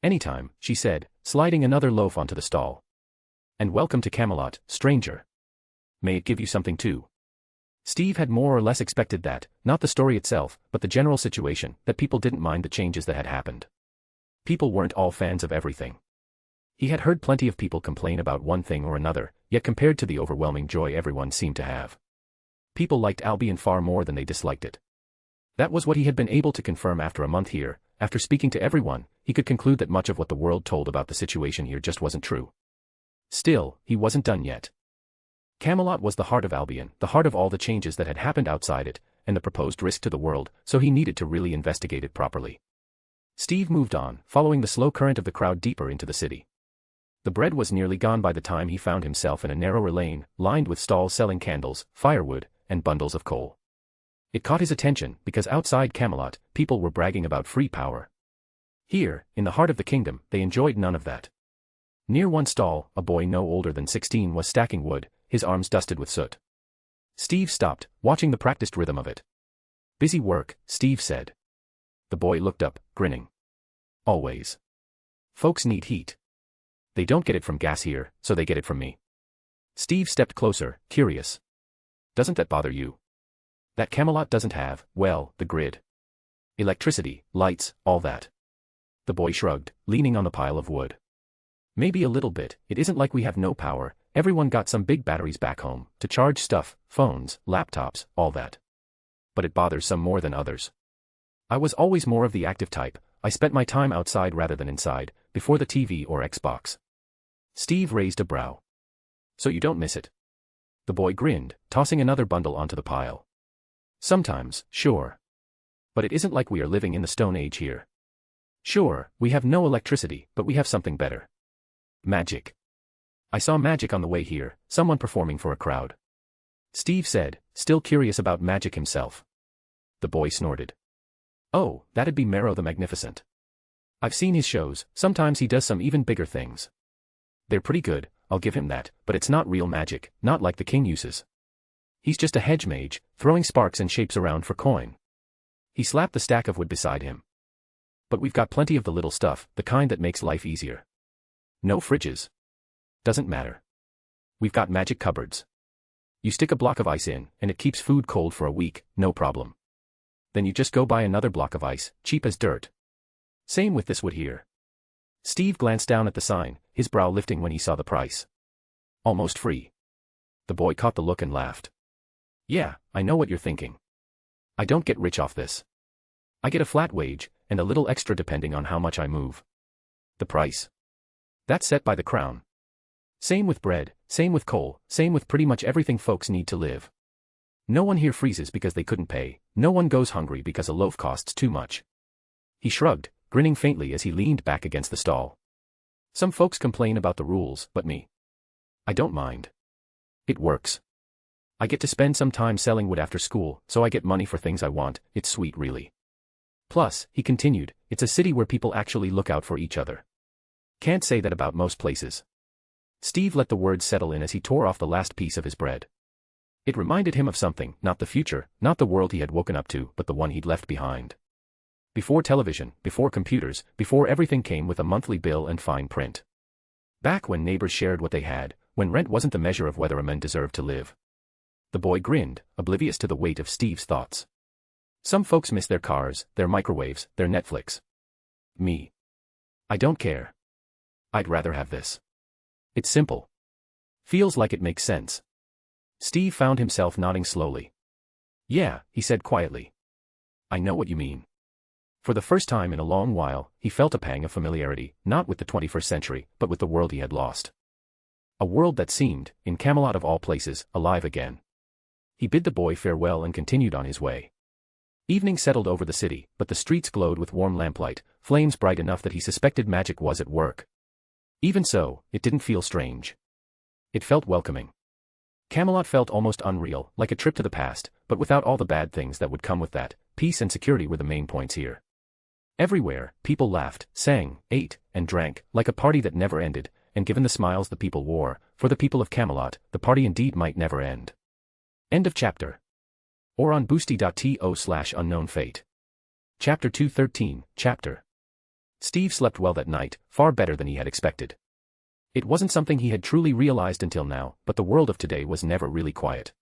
Anytime, she said, sliding another loaf onto the stall. And welcome to Camelot, stranger. May it give you something too. Steve had more or less expected that, not the story itself, but the general situation, that people didn't mind the changes that had happened. People weren't all fans of everything. He had heard plenty of people complain about one thing or another, yet compared to the overwhelming joy everyone seemed to have. People liked Albion far more than they disliked it. That was what he had been able to confirm after a month here. After speaking to everyone, he could conclude that much of what the world told about the situation here just wasn't true. Still, he wasn't done yet. Camelot was the heart of Albion, the heart of all the changes that had happened outside it, and the proposed risk to the world, so he needed to really investigate it properly. Steve moved on, following the slow current of the crowd deeper into the city. The bread was nearly gone by the time he found himself in a narrower lane, lined with stalls selling candles, firewood, and bundles of coal. It caught his attention because outside Camelot, people were bragging about free power. Here, in the heart of the kingdom, they enjoyed none of that. Near one stall, a boy no older than 16 was stacking wood, his arms dusted with soot. Steve stopped, watching the practiced rhythm of it. Busy work, Steve said. The boy looked up, grinning. Always. Folks need heat. They don't get it from gas here, so they get it from me. Steve stepped closer, curious. Doesn't that bother you? That Camelot doesn't have, well, the grid. Electricity, lights, all that. The boy shrugged, leaning on the pile of wood. Maybe a little bit, it isn't like we have no power, everyone got some big batteries back home, to charge stuff, phones, laptops, all that. But it bothers some more than others. I was always more of the active type, I spent my time outside rather than inside, before the TV or Xbox. Steve raised a brow. So you don't miss it? The boy grinned, tossing another bundle onto the pile. Sometimes, sure. But it isn't like we are living in the Stone Age here. Sure, we have no electricity, but we have something better. Magic. I saw magic on the way here, someone performing for a crowd. Steve said, still curious about magic himself. The boy snorted. Oh, that'd be Mero the Magnificent. I've seen his shows, sometimes he does some even bigger things. They're pretty good, I'll give him that, but it's not real magic, not like the king uses. He's just a hedge mage, throwing sparks and shapes around for coin. He slapped the stack of wood beside him. But we've got plenty of the little stuff, the kind that makes life easier. No fridges. Doesn't matter. We've got magic cupboards. You stick a block of ice in, and it keeps food cold for a week, no problem. Then you just go buy another block of ice, cheap as dirt. Same with this wood here. Steve glanced down at the sign, his brow lifting when he saw the price. Almost free. The boy caught the look and laughed. Yeah, I know what you're thinking. I don't get rich off this. I get a flat wage, and a little extra depending on how much I move. The price? That's set by the crown. Same with bread, same with coal, same with pretty much everything folks need to live. No one here freezes because they couldn't pay, no one goes hungry because a loaf costs too much. He shrugged, grinning faintly as he leaned back against the stall. Some folks complain about the rules, but me. I don't mind. It works. I get to spend some time selling wood after school, so I get money for things I want. It's sweet, really. Plus, he continued, it's a city where people actually look out for each other. Can't say that about most places. Steve let the words settle in as he tore off the last piece of his bread. It reminded him of something, not the future, not the world he had woken up to, but the one he'd left behind. Before television, before computers, before everything came with a monthly bill and fine print. Back when neighbors shared what they had, when rent wasn't the measure of whether a man deserved to live. The boy grinned, oblivious to the weight of Steve's thoughts. Some folks miss their cars, their microwaves, their Netflix. Me. I don't care. I'd rather have this. It's simple. Feels like it makes sense. Steve found himself nodding slowly. Yeah, he said quietly. I know what you mean. For the first time in a long while, he felt a pang of familiarity, not with the 21st century, but with the world he had lost. A world that seemed, in Camelot of all places, alive again. He bid the boy farewell and continued on his way. Evening settled over the city, but the streets glowed with warm lamplight, flames bright enough that he suspected magic was at work. Even so, it didn't feel strange. It felt welcoming. Camelot felt almost unreal, like a trip to the past, but without all the bad things that would come with that. Peace and security were the main points here. Everywhere, people laughed, sang, ate, and drank, like a party that never ended, and given the smiles the people wore, for the people of Camelot, the party indeed might never end. End of chapter. Or on boosty.to/unknown-fate. Chapter 213, Chapter. Steve slept well that night, far better than he had expected. It wasn't something he had truly realized until now, but the world of today was never really quiet.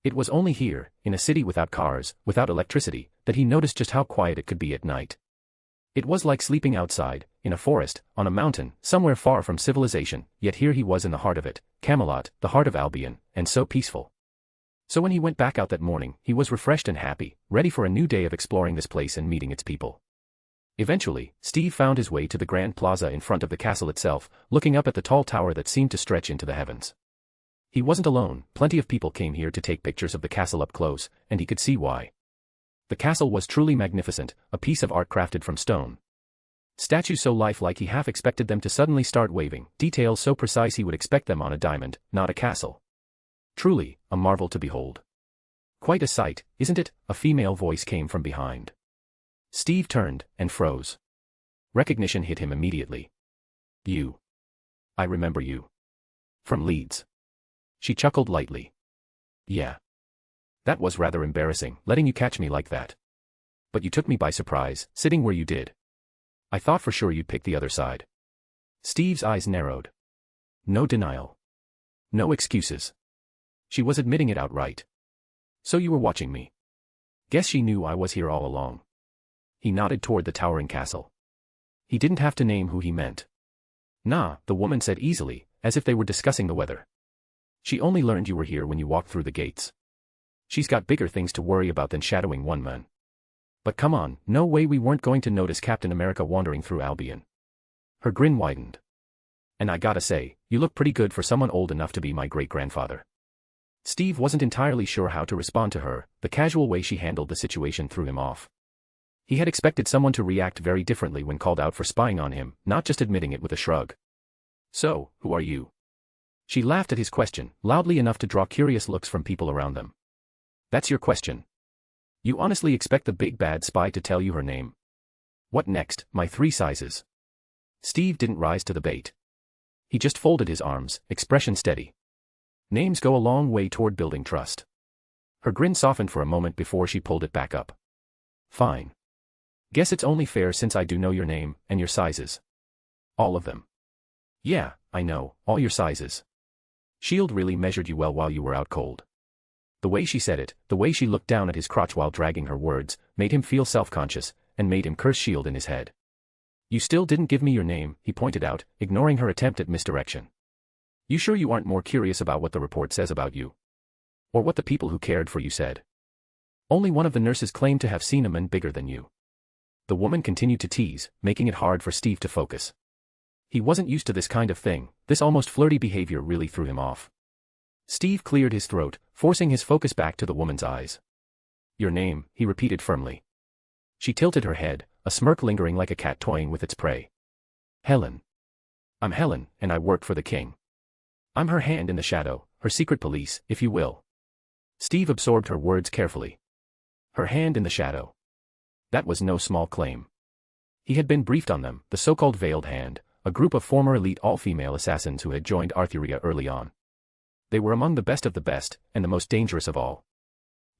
It was only here, in a city without cars, without electricity, that he noticed just how quiet it could be at night. It was like sleeping outside, in a forest, on a mountain, somewhere far from civilization, yet here he was in the heart of it, Camelot, the heart of Albion, and so peaceful. So when he went back out that morning, he was refreshed and happy, ready for a new day of exploring this place and meeting its people. Eventually, Steve found his way to the grand plaza in front of the castle itself, looking up at the tall tower that seemed to stretch into the heavens. He wasn't alone, plenty of people came here to take pictures of the castle up close, and he could see why. The castle was truly magnificent, a piece of art crafted from stone. Statues so lifelike he half expected them to suddenly start waving, details so precise he would expect them on a diamond, not a castle. Truly, a marvel to behold. Quite a sight, isn't it? A female voice came from behind. Steve turned, and froze. Recognition hit him immediately. You. I remember you. From Leeds. She chuckled lightly. Yeah. That was rather embarrassing, letting you catch me like that. But you took me by surprise, sitting where you did. I thought for sure you'd pick the other side. Steve's eyes narrowed. No denial. No excuses. She was admitting it outright. So you were watching me. Guess she knew I was here all along. He nodded toward the towering castle. He didn't have to name who he meant. Nah, the woman said easily, as if they were discussing the weather. She only learned you were here when you walked through the gates. She's got bigger things to worry about than shadowing one man. But come on, no way we weren't going to notice Captain America wandering through Albion. Her grin widened. And I gotta say, you look pretty good for someone old enough to be my great-grandfather. Steve wasn't entirely sure how to respond to her, the casual way she handled the situation threw him off. He had expected someone to react very differently when called out for spying on him, not just admitting it with a shrug. So, who are you? She laughed at his question, loudly enough to draw curious looks from people around them. That's your question? You honestly expect the big bad spy to tell you her name? What next, my 3 sizes? Steve didn't rise to the bait. He just folded his arms, expression steady. Names go a long way toward building trust. Her grin softened for a moment before she pulled it back up. Fine. Guess it's only fair since I do know your name, and your sizes. All of them. Yeah, I know, all your sizes. S.H.I.E.L.D. really measured you well while you were out cold. The way she said it, the way she looked down at his crotch while dragging her words, made him feel self-conscious, and made him curse S.H.I.E.L.D. in his head. You still didn't give me your name, he pointed out, ignoring her attempt at misdirection. You sure you aren't more curious about what the report says about you? Or what the people who cared for you said? Only one of the nurses claimed to have seen a man bigger than you. The woman continued to tease, making it hard for Steve to focus. He wasn't used to this kind of thing. This almost flirty behavior really threw him off. Steve cleared his throat, forcing his focus back to the woman's eyes. "Your name," he repeated firmly. She tilted her head, a smirk lingering like a cat toying with its prey. "Helen. I'm Helen, and I work for the king. I'm her hand in the shadow, her secret police, if you will." Steve absorbed her words carefully. Her hand in the shadow. That was no small claim. He had been briefed on them, the so-called Veiled Hand, a group of former elite all-female assassins who had joined Arthuria early on. They were among the best of the best, and the most dangerous of all.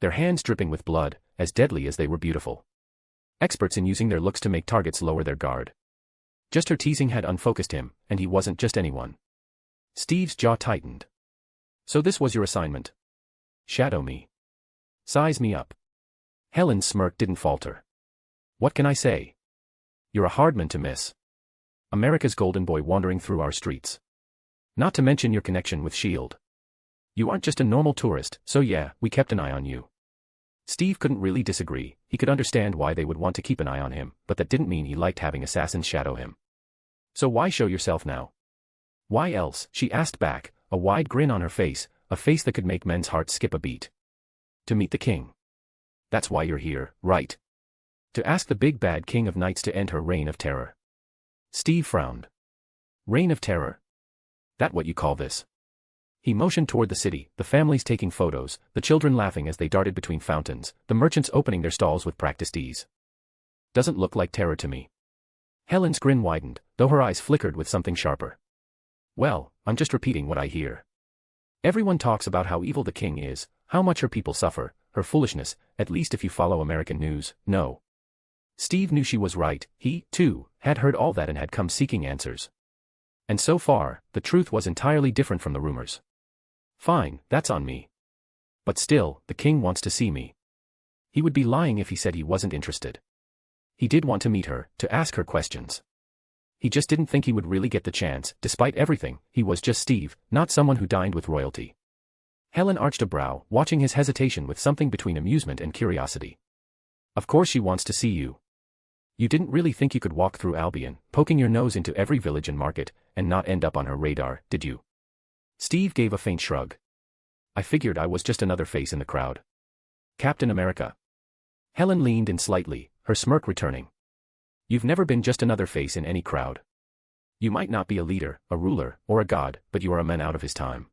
Their hands dripping with blood, as deadly as they were beautiful. Experts in using their looks to make targets lower their guard. Just her teasing had unfocused him, and he wasn't just anyone. Steve's jaw tightened. "So this was your assignment? Shadow me. Size me up." Helen's smirk didn't falter. "What can I say? You're a hard man to miss. America's golden boy wandering through our streets. Not to mention your connection with S.H.I.E.L.D. You aren't just a normal tourist, so yeah, we kept an eye on you." Steve couldn't really disagree. He could understand why they would want to keep an eye on him, but that didn't mean he liked having assassins shadow him. "So why show yourself now?" "Why else?" she asked back, a wide grin on her face, a face that could make men's hearts skip a beat. "To meet the king. That's why you're here, right? To ask the big bad king of knights to end her reign of terror." Steve frowned. "Reign of terror? That what you call this?" He motioned toward the city, the families taking photos, the children laughing as they darted between fountains, the merchants opening their stalls with practiced ease. "Doesn't look like terror to me." Helen's grin widened, though her eyes flickered with something sharper. "Well, I'm just repeating what I hear. Everyone talks about how evil the king is, how much her people suffer, her foolishness, at least if you follow American news, no." Steve knew she was right. He, too, had heard all that and had come seeking answers. And so far, the truth was entirely different from the rumors. "Fine, that's on me. But still, the king wants to see me." He would be lying if he said he wasn't interested. He did want to meet her, to ask her questions. He just didn't think he would really get the chance. Despite everything, he was just Steve, not someone who dined with royalty. Helen arched a brow, watching his hesitation with something between amusement and curiosity. "Of course she wants to see you. You didn't really think you could walk through Albion, poking your nose into every village and market, and not end up on her radar, did you?" Steve gave a faint shrug. "I figured I was just another face in the crowd. Captain America." Helen leaned in slightly, her smirk returning. "You've never been just another face in any crowd. You might not be a leader, a ruler, or a god, but you are a man out of his time.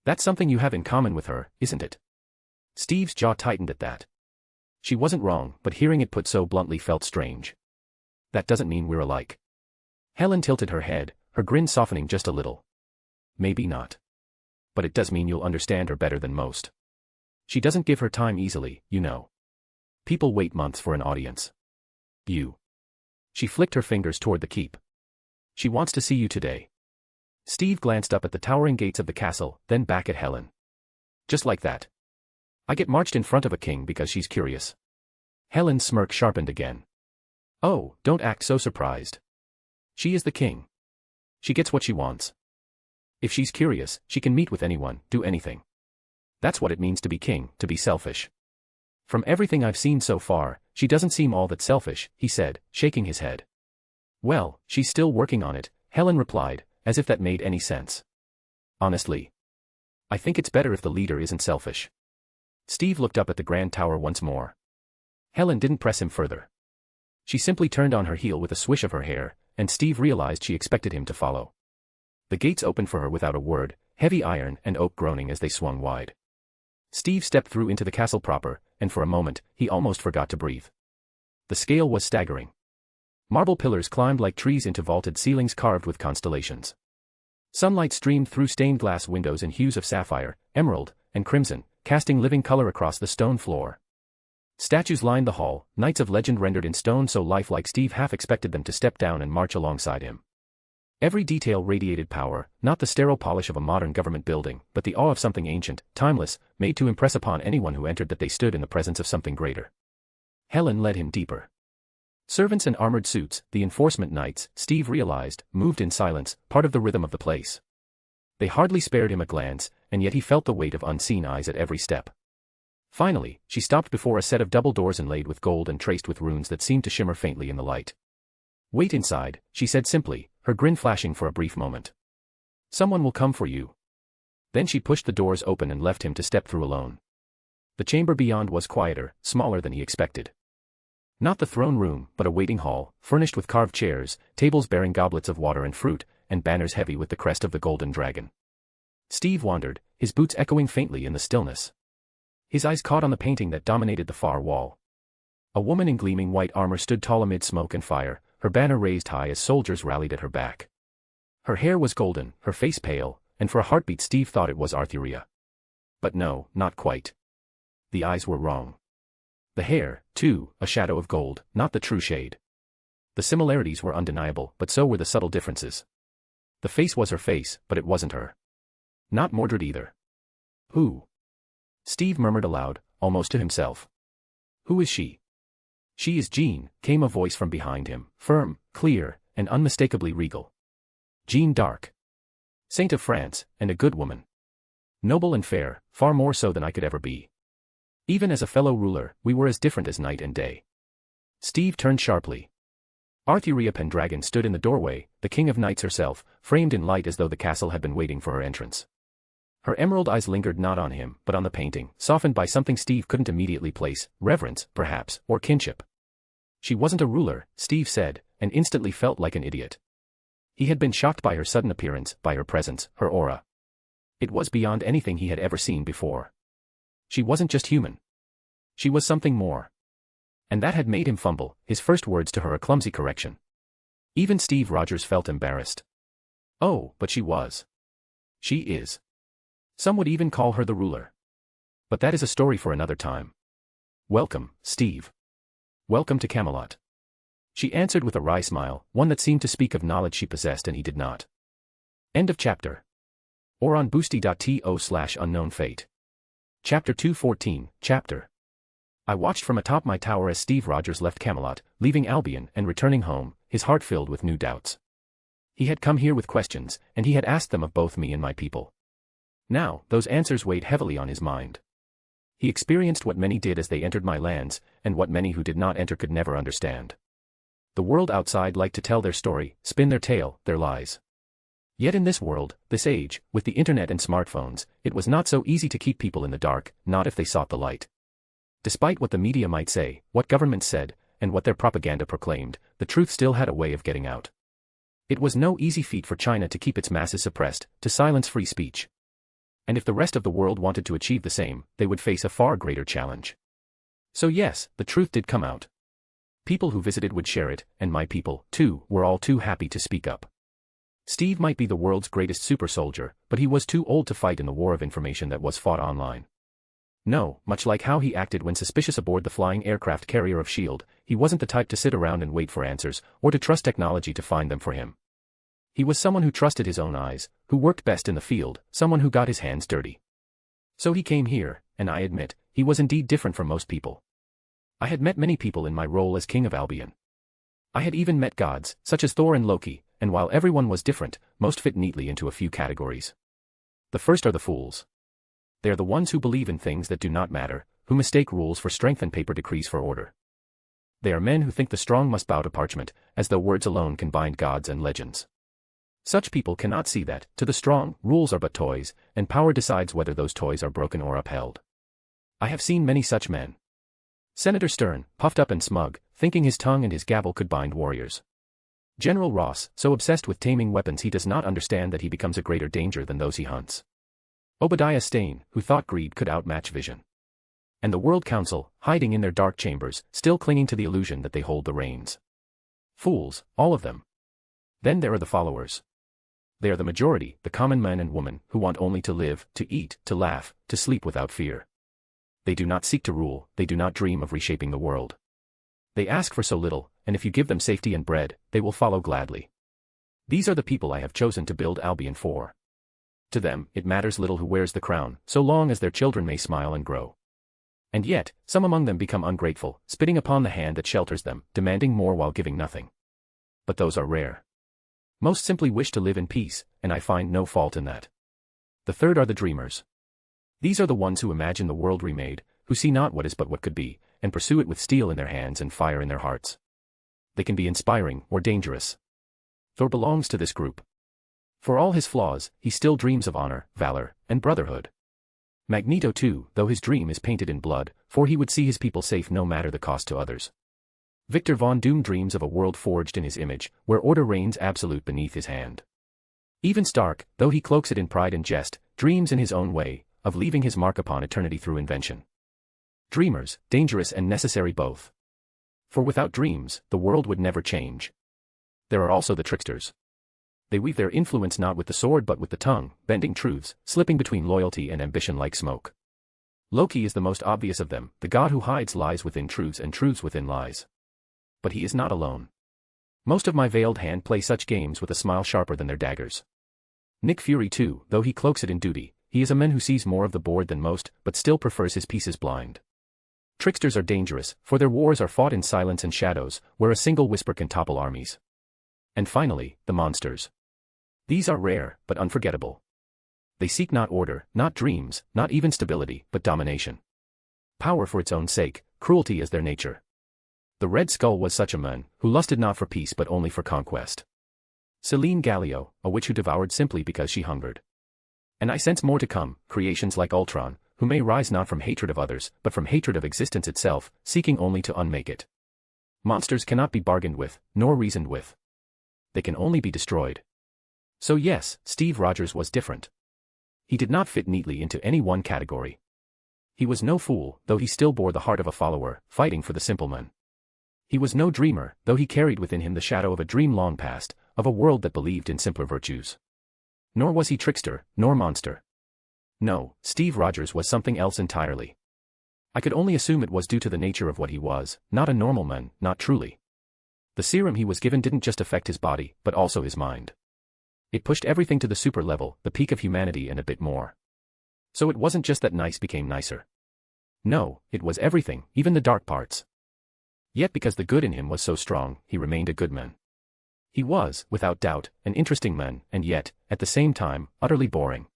That's something you have in common with her, isn't it?" Steve's jaw tightened at that. She wasn't wrong, but hearing it put so bluntly felt strange. "That doesn't mean we're alike." Helen tilted her head, her grin softening just a little. "Maybe not. But it does mean you'll understand her better than most. She doesn't give her time easily, you know. People wait months for an audience. You." She flicked her fingers toward the keep. "She wants to see you today." Steve glanced up at the towering gates of the castle, then back at Helen. "Just like that. I get marched in front of a king because she's curious." Helen's smirk sharpened again. "Oh, don't act so surprised. She is the king. She gets what she wants. If she's curious, she can meet with anyone, do anything. That's what it means to be king, to be selfish. From everything I've seen so far, she doesn't seem all that selfish," he said, shaking his head. "Well, she's still working on it," Helen replied, as if that made any sense. "Honestly, I think it's better if the leader isn't selfish." Steve looked up at the grand tower once more. Helen didn't press him further. She simply turned on her heel with a swish of her hair, and Steve realized she expected him to follow. The gates opened for her without a word, heavy iron and oak groaning as they swung wide. Steve stepped through into the castle proper, and for a moment, he almost forgot to breathe. The scale was staggering. Marble pillars climbed like trees into vaulted ceilings carved with constellations. Sunlight streamed through stained glass windows in hues of sapphire, emerald, and crimson, casting living color across the stone floor. Statues lined the hall, knights of legend rendered in stone so lifelike Steve half expected them to step down and march alongside him. Every detail radiated power, not the sterile polish of a modern government building, but the awe of something ancient, timeless, made to impress upon anyone who entered that they stood in the presence of something greater. Helen led him deeper. Servants in armored suits, the enforcement knights, Steve realized, moved in silence, part of the rhythm of the place. They hardly spared him a glance, and yet he felt the weight of unseen eyes at every step. Finally, she stopped before a set of double doors inlaid with gold and traced with runes that seemed to shimmer faintly in the light. "Wait inside," she said simply, her grin flashing for a brief moment. "Someone will come for you." Then she pushed the doors open and left him to step through alone. The chamber beyond was quieter, smaller than he expected. Not the throne room, but a waiting hall, furnished with carved chairs, tables bearing goblets of water and fruit, and banners heavy with the crest of the golden dragon. Steve wandered, his boots echoing faintly in the stillness. His eyes caught on the painting that dominated the far wall. A woman in gleaming white armor stood tall amid smoke and fire, her banner raised high as soldiers rallied at her back. Her hair was golden, her face pale, and for a heartbeat Steve thought it was Arthuria. But no, not quite. The eyes were wrong. The hair, too, a shadow of gold, not the true shade. The similarities were undeniable, but so were the subtle differences. The face was her face, but it wasn't her. Not Mordred either. "Who?" Steve murmured aloud, almost to himself. "Who is she?" "She is Jean," came a voice from behind him, firm, clear, and unmistakably regal. "Jean d'Arc. Saint of France, and a good woman. Noble and fair, far more so than I could ever be. Even as a fellow ruler, we were as different as night and day." Steve turned sharply. Arthuria Pendragon stood in the doorway, the king of knights herself, framed in light as though the castle had been waiting for her entrance. Her emerald eyes lingered not on him, but on the painting, softened by something Steve couldn't immediately place, reverence, perhaps, or kinship. She wasn't a ruler, Steve said, and instantly felt like an idiot. He had been shocked by her sudden appearance, by her presence, her aura. It was beyond anything he had ever seen before. She wasn't just human. She was something more. And that had made him fumble, his first words to her a clumsy correction. Even Steve Rogers felt embarrassed. Oh, but she was. She is. Some would even call her the ruler. But that is a story for another time. "Welcome, Steve. Welcome to Camelot." She answered with a wry smile, one that seemed to speak of knowledge she possessed and he did not. End of chapter. Or on boosty.to/unknown-fate. Chapter 214, Chapter. I watched from atop my tower as Steve Rogers left Camelot, leaving Albion and returning home, his heart filled with new doubts. He had come here with questions, and he had asked them of both me and my people. Now, those answers weighed heavily on his mind. He experienced what many did as they entered my lands, and what many who did not enter could never understand. The world outside liked to tell their story, spin their tale, their lies. Yet in this world, this age, with the internet and smartphones, it was not so easy to keep people in the dark, not if they sought the light. Despite what the media might say, what governments said, and what their propaganda proclaimed, the truth still had a way of getting out. It was no easy feat for China to keep its masses suppressed, to silence free speech. And if the rest of the world wanted to achieve the same, they would face a far greater challenge. So yes, the truth did come out. People who visited would share it, and my people, too, were all too happy to speak up. Steve might be the world's greatest super soldier, but he was too old to fight in the war of information that was fought online. No, much like how he acted when suspicious aboard the flying aircraft carrier of S.H.I.E.L.D., he wasn't the type to sit around and wait for answers, or to trust technology to find them for him. He was someone who trusted his own eyes, who worked best in the field, someone who got his hands dirty. So he came here, and I admit, he was indeed different from most people. I had met many people in my role as King of Albion. I had even met gods, such as Thor and Loki, and while everyone was different, most fit neatly into a few categories. The first are the fools. They are the ones who believe in things that do not matter, who mistake rules for strength and paper decrees for order. They are men who think the strong must bow to parchment, as though words alone can bind gods and legends. Such people cannot see that, to the strong, rules are but toys, and power decides whether those toys are broken or upheld. I have seen many such men. Senator Stern, puffed up and smug, thinking his tongue and his gavel could bind warriors. General Ross, so obsessed with taming weapons he does not understand that he becomes a greater danger than those he hunts. Obadiah Stane, who thought greed could outmatch vision. And the World Council, hiding in their dark chambers, still clinging to the illusion that they hold the reins. Fools, all of them. Then there are the followers. They are the majority, the common man and woman, who want only to live, to eat, to laugh, to sleep without fear. They do not seek to rule, they do not dream of reshaping the world. They ask for so little, and if you give them safety and bread, they will follow gladly. These are the people I have chosen to build Albion for. To them, it matters little who wears the crown, so long as their children may smile and grow. And yet, some among them become ungrateful, spitting upon the hand that shelters them, demanding more while giving nothing. But those are rare. Most simply wish to live in peace, and I find no fault in that. The third are the dreamers. These are the ones who imagine the world remade, who see not what is but what could be, and pursue it with steel in their hands and fire in their hearts. They can be inspiring or dangerous. Thor belongs to this group. For all his flaws, he still dreams of honor, valor, and brotherhood. Magneto too, though his dream is painted in blood, for he would see his people safe no matter the cost to others. Victor Von Doom dreams of a world forged in his image, where order reigns absolute beneath his hand. Even Stark, though he cloaks it in pride and jest, dreams in his own way, of leaving his mark upon eternity through invention. Dreamers, dangerous and necessary both. For without dreams, the world would never change. There are also the tricksters. They weave their influence not with the sword but with the tongue, bending truths, slipping between loyalty and ambition like smoke. Loki is the most obvious of them, the god who hides lies within truths and truths within lies. But he is not alone. Most of my veiled hand play such games with a smile sharper than their daggers. Nick Fury too, though he cloaks it in duty, he is a man who sees more of the board than most, but still prefers his pieces blind. Tricksters are dangerous, for their wars are fought in silence and shadows, where a single whisper can topple armies. And finally, the monsters. These are rare, but unforgettable. They seek not order, not dreams, not even stability, but domination. Power for its own sake, cruelty as their nature. The Red Skull was such a man, who lusted not for peace but only for conquest. Selene Gallio, a witch who devoured simply because she hungered. And I sense more to come, creations like Ultron, who may rise not from hatred of others, but from hatred of existence itself, seeking only to unmake it. Monsters cannot be bargained with, nor reasoned with. They can only be destroyed. So yes, Steve Rogers was different. He did not fit neatly into any one category. He was no fool, though he still bore the heart of a follower, fighting for the simple man. He was no dreamer, though he carried within him the shadow of a dream long past, of a world that believed in simpler virtues. Nor was he trickster, nor monster. No, Steve Rogers was something else entirely. I could only assume it was due to the nature of what he was, not a normal man, not truly. The serum he was given didn't just affect his body, but also his mind. It pushed everything to the super level, the peak of humanity and a bit more. So it wasn't just that nice became nicer. No, it was everything, even the dark parts. Yet because the good in him was so strong, he remained a good man. He was, without doubt, an interesting man, and yet, at the same time, utterly boring.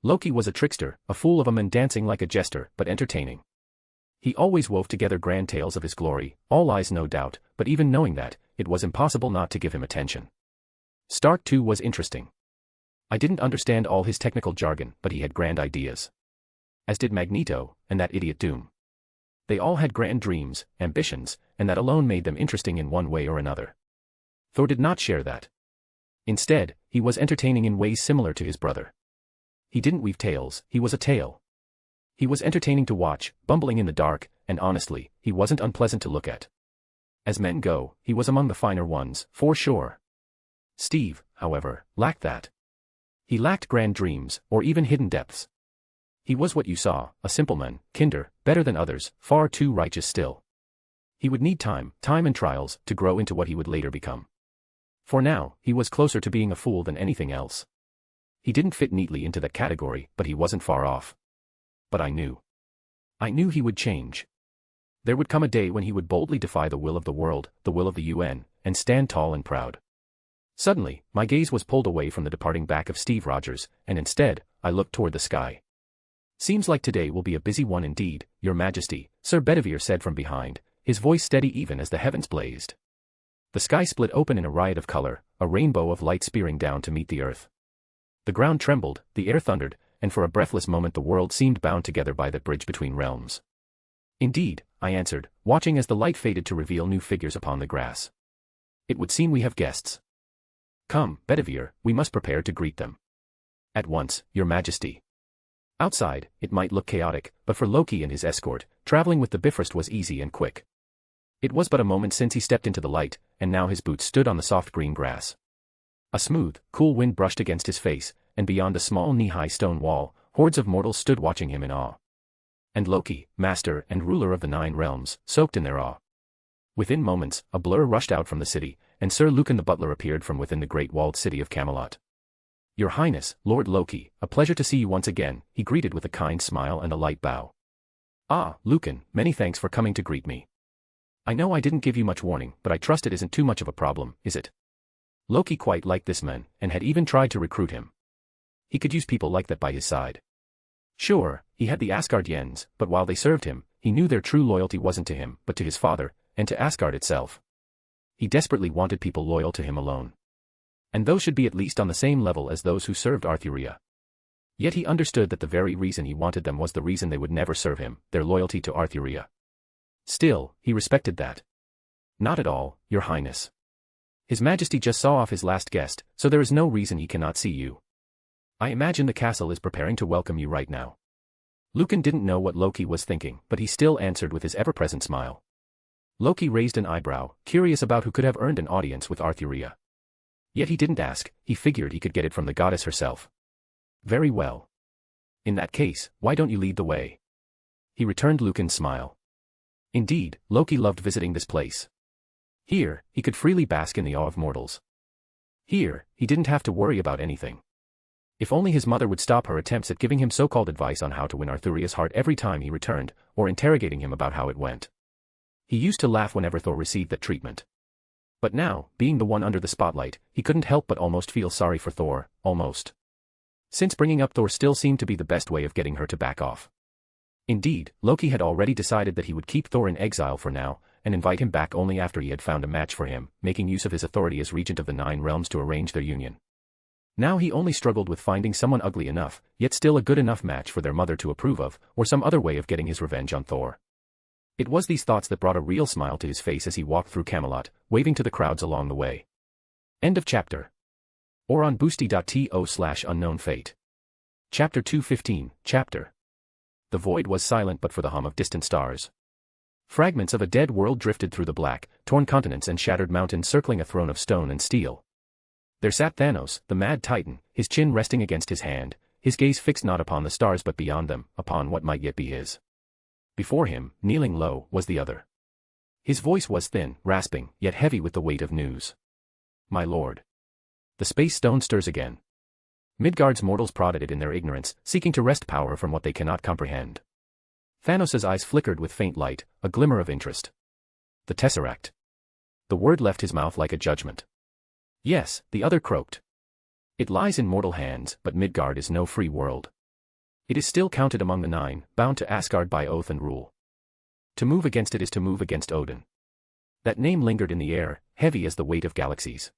Loki was a trickster, a fool of a man dancing like a jester, but entertaining. He always wove together grand tales of his glory, all lies no doubt, but even knowing that, it was impossible not to give him attention. Stark too was interesting. I didn't understand all his technical jargon, but he had grand ideas. As did Magneto, and that idiot Doom. They all had grand dreams, ambitions, and that alone made them interesting in one way or another. Thor did not share that. Instead, he was entertaining in ways similar to his brother. He didn't weave tales, he was a tale. He was entertaining to watch, bumbling in the dark, and honestly, he wasn't unpleasant to look at. As men go, he was among the finer ones, for sure. Steve, however, lacked that. He lacked grand dreams, or even hidden depths. He was what you saw, a simple man, kinder, better than others, far too righteous still. He would need time and trials, to grow into what he would later become. For now, he was closer to being a fool than anything else. He didn't fit neatly into that category, but he wasn't far off. But I knew. I knew he would change. There would come a day when he would boldly defy the will of the world, the will of the UN, and stand tall and proud. Suddenly, my gaze was pulled away from the departing back of Steve Rogers, and instead, I looked toward the sky. Seems like today will be a busy one indeed, Your Majesty, Sir Bedivere said from behind, his voice steady even as the heavens blazed. The sky split open in a riot of color, a rainbow of light spearing down to meet the earth. The ground trembled, the air thundered, and for a breathless moment the world seemed bound together by that bridge between realms. Indeed, I answered, watching as the light faded to reveal new figures upon the grass. It would seem we have guests. Come, Bedivere, we must prepare to greet them. At once, Your Majesty. Outside, it might look chaotic, but for Loki and his escort, traveling with the Bifrost was easy and quick. It was but a moment since he stepped into the light, and now his boots stood on the soft green grass. A smooth, cool wind brushed against his face, and beyond the small knee-high stone wall, hordes of mortals stood watching him in awe. And Loki, master and ruler of the 9 realms, soaked in their awe. Within moments, a blur rushed out from the city, and Sir Lucan the butler appeared from within the great walled city of Camelot. Your Highness, Lord Loki, a pleasure to see you once again, he greeted with a kind smile and a light bow. Ah, Lucan, many thanks for coming to greet me. I know I didn't give you much warning, but I trust it isn't too much of a problem, is it? Loki quite liked this man, and had even tried to recruit him. He could use people like that by his side. Sure, he had the Asgardians, but while they served him, he knew their true loyalty wasn't to him, but to his father, and to Asgard itself. He desperately wanted people loyal to him alone. And those should be at least on the same level as those who served Arthuria. Yet he understood that the very reason he wanted them was the reason they would never serve him, their loyalty to Arthuria. Still, he respected that. Not at all, Your Highness. His Majesty just saw off his last guest, so there is no reason he cannot see you. I imagine the castle is preparing to welcome you right now. Lucan didn't know what Loki was thinking, but he still answered with his ever-present smile. Loki raised an eyebrow, curious about who could have earned an audience with Arthuria. Yet he didn't ask, he figured he could get it from the goddess herself. Very well. In that case, why don't you lead the way? He returned Lucan's smile. Indeed, Loki loved visiting this place. Here, he could freely bask in the awe of mortals. Here, he didn't have to worry about anything. If only his mother would stop her attempts at giving him so-called advice on how to win Arthuria's heart every time he returned, or interrogating him about how it went. He used to laugh whenever Thor received that treatment. But now, being the one under the spotlight, he couldn't help but almost feel sorry for Thor, almost. Since bringing up Thor still seemed to be the best way of getting her to back off. Indeed, Loki had already decided that he would keep Thor in exile for now, and invite him back only after he had found a match for him, making use of his authority as regent of the 9 realms to arrange their union. Now he only struggled with finding someone ugly enough, yet still a good enough match for their mother to approve of, or some other way of getting his revenge on Thor. It was these thoughts that brought a real smile to his face as he walked through Camelot, waving to the crowds along the way. End of chapter. Or on boosty.to/unknownfate. Chapter 215, Chapter. The void was silent but for the hum of distant stars. Fragments of a dead world drifted through the black, torn continents and shattered mountains circling a throne of stone and steel. There sat Thanos, the mad titan, his chin resting against his hand, his gaze fixed not upon the stars but beyond them, upon what might yet be his. Before him, kneeling low, was the other. His voice was thin, rasping, yet heavy with the weight of news. My lord. The space stone stirs again. Midgard's mortals prodded it in their ignorance, seeking to wrest power from what they cannot comprehend. Thanos' eyes flickered with faint light, a glimmer of interest. The Tesseract. The word left his mouth like a judgment. Yes, the other croaked. It lies in mortal hands, but Midgard is no free world. It is still counted among the 9, bound to Asgard by oath and rule. To move against it is to move against Odin. That name lingered in the air, heavy as the weight of galaxies.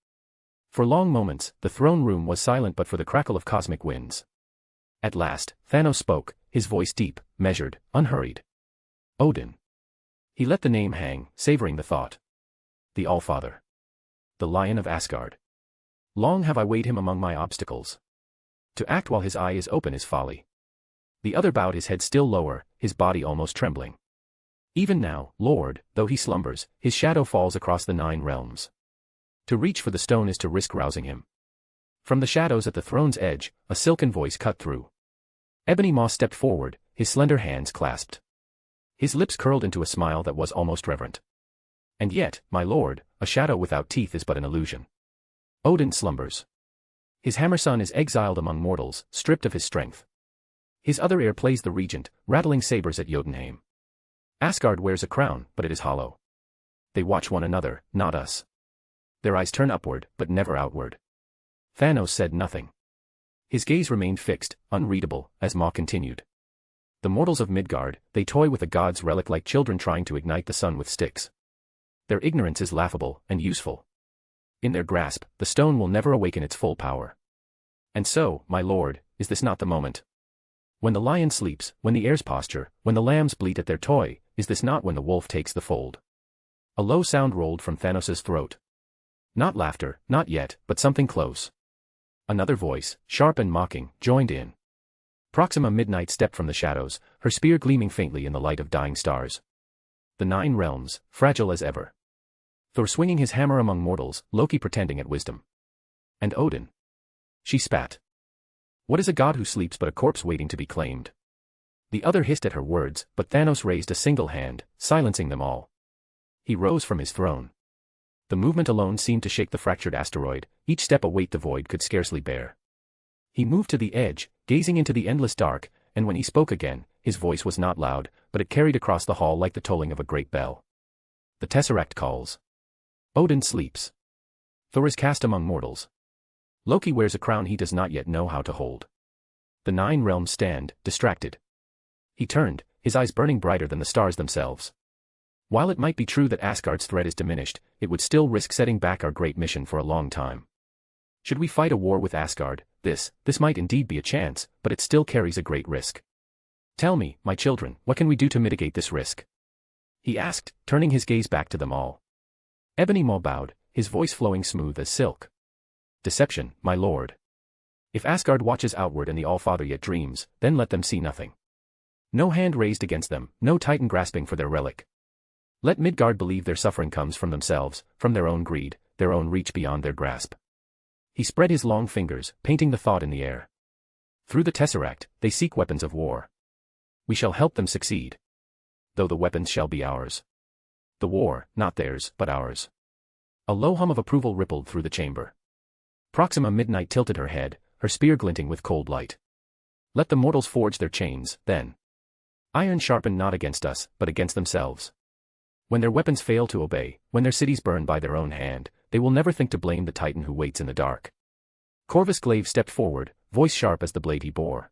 For long moments, the throne room was silent but for the crackle of cosmic winds. At last, Thanos spoke, his voice deep, measured, unhurried. Odin. He let the name hang, savoring the thought. The Allfather. The Lion of Asgard. Long have I weighed him among my obstacles. To act while his eye is open is folly. The other bowed his head still lower, his body almost trembling. Even now, Lord, though he slumbers, his shadow falls across the 9 realms. To reach for the stone is to risk rousing him. From the shadows at the throne's edge, a silken voice cut through. Ebony Moss stepped forward, his slender hands clasped. His lips curled into a smile that was almost reverent. And yet, my lord, a shadow without teeth is but an illusion. Odin slumbers. His hammer son is exiled among mortals, stripped of his strength. His other heir plays the regent, rattling sabers at Jotunheim. Asgard wears a crown, but it is hollow. They watch one another, not us. Their eyes turn upward, but never outward. Thanos said nothing. His gaze remained fixed, unreadable, as Maw continued. The mortals of Midgard, they toy with a god's relic like children trying to ignite the sun with sticks. Their ignorance is laughable and useful. In their grasp, the stone will never awaken its full power. And so, my lord, is this not the moment? When the lion sleeps, when the heirs posture, when the lambs bleat at their toy, is this not when the wolf takes the fold? A low sound rolled from Thanos' throat. Not laughter, not yet, but something close. Another voice, sharp and mocking, joined in. Proxima Midnight stepped from the shadows, her spear gleaming faintly in the light of dying stars. The 9 realms, fragile as ever. Thor swinging his hammer among mortals, Loki pretending at wisdom. And Odin. She spat. What is a god who sleeps but a corpse waiting to be claimed? The other hissed at her words, but Thanos raised a single hand, silencing them all. He rose from his throne. The movement alone seemed to shake the fractured asteroid, each step a weight the void could scarcely bear. He moved to the edge, gazing into the endless dark, and when he spoke again, his voice was not loud, but it carried across the hall like the tolling of a great bell. The Tesseract calls. Odin sleeps. Thor is cast among mortals. Loki wears a crown he does not yet know how to hold. The 9 realms stand, distracted. He turned, his eyes burning brighter than the stars themselves. While it might be true that Asgard's threat is diminished, it would still risk setting back our great mission for a long time. Should we fight a war with Asgard, this might indeed be a chance, but it still carries a great risk. Tell me, my children, what can we do to mitigate this risk? He asked, turning his gaze back to them all. Ebony Maw bowed, his voice flowing smooth as silk. Deception, my lord. If Asgard watches outward and the Allfather yet dreams, then let them see nothing. No hand raised against them, no titan grasping for their relic. Let Midgard believe their suffering comes from themselves, from their own greed, their own reach beyond their grasp. He spread his long fingers, painting the thought in the air. Through the Tesseract, they seek weapons of war. We shall help them succeed. Though the weapons shall be ours. The war, not theirs, but ours. A low hum of approval rippled through the chamber. Proxima Midnight tilted her head, her spear glinting with cold light. Let the mortals forge their chains, then. Iron sharpened not against us, but against themselves. When their weapons fail to obey, when their cities burn by their own hand, they will never think to blame the titan who waits in the dark. Corvus Glaive stepped forward, voice sharp as the blade he bore.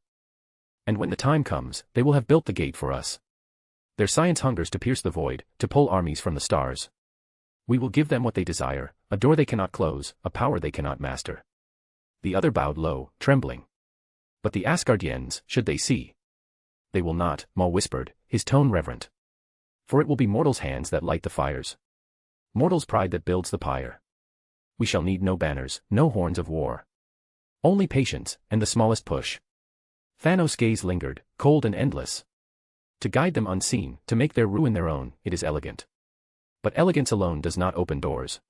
And when the time comes, they will have built the gate for us. Their science hungers to pierce the void, to pull armies from the stars. We will give them what they desire, a door they cannot close, a power they cannot master. The other bowed low, trembling. But the Asgardians, should they see? They will not, Maw whispered, his tone reverent. For it will be mortals' hands that light the fires. Mortals' pride that builds the pyre. We shall need no banners, no horns of war. Only patience, and the smallest push. Thanos' gaze lingered, cold and endless. To guide them unseen, to make their ruin their own, it is elegant. But elegance alone does not open doors.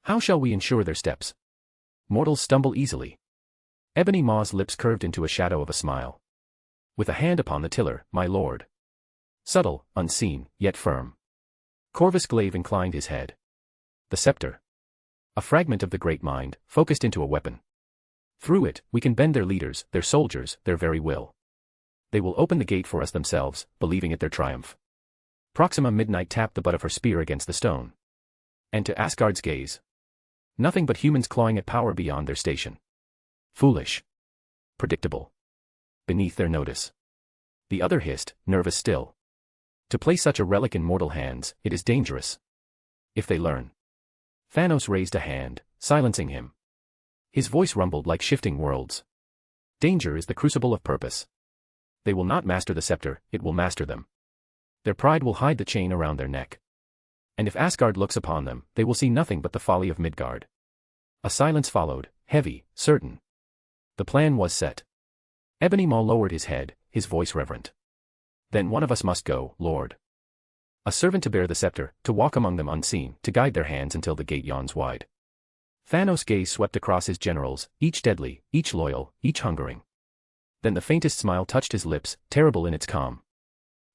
How shall we ensure their steps? Mortals stumble easily. Ebony Maw's lips curved into a shadow of a smile. With a hand upon the tiller, my lord. Subtle, unseen, yet firm. Corvus Glaive inclined his head. The scepter. A fragment of the great mind, focused into a weapon. Through it, we can bend their leaders, their soldiers, their very will. They will open the gate for us themselves, believing it their triumph. Proxima Midnight tapped the butt of her spear against the stone. And to Asgard's gaze. Nothing but humans clawing at power beyond their station. Foolish. Predictable. Beneath their notice. The other hissed, nervous still. To place such a relic in mortal hands, it is dangerous. If they learn. Thanos raised a hand, silencing him. His voice rumbled like shifting worlds. Danger is the crucible of purpose. They will not master the scepter, it will master them. Their pride will hide the chain around their neck. And if Asgard looks upon them, they will see nothing but the folly of Midgard. A silence followed, heavy, certain. The plan was set. Ebony Maw lowered his head, his voice reverent. Then one of us must go, Lord. A servant to bear the scepter, to walk among them unseen, to guide their hands until the gate yawns wide. Thanos' gaze swept across his generals, each deadly, each loyal, each hungering. Then the faintest smile touched his lips, terrible in its calm.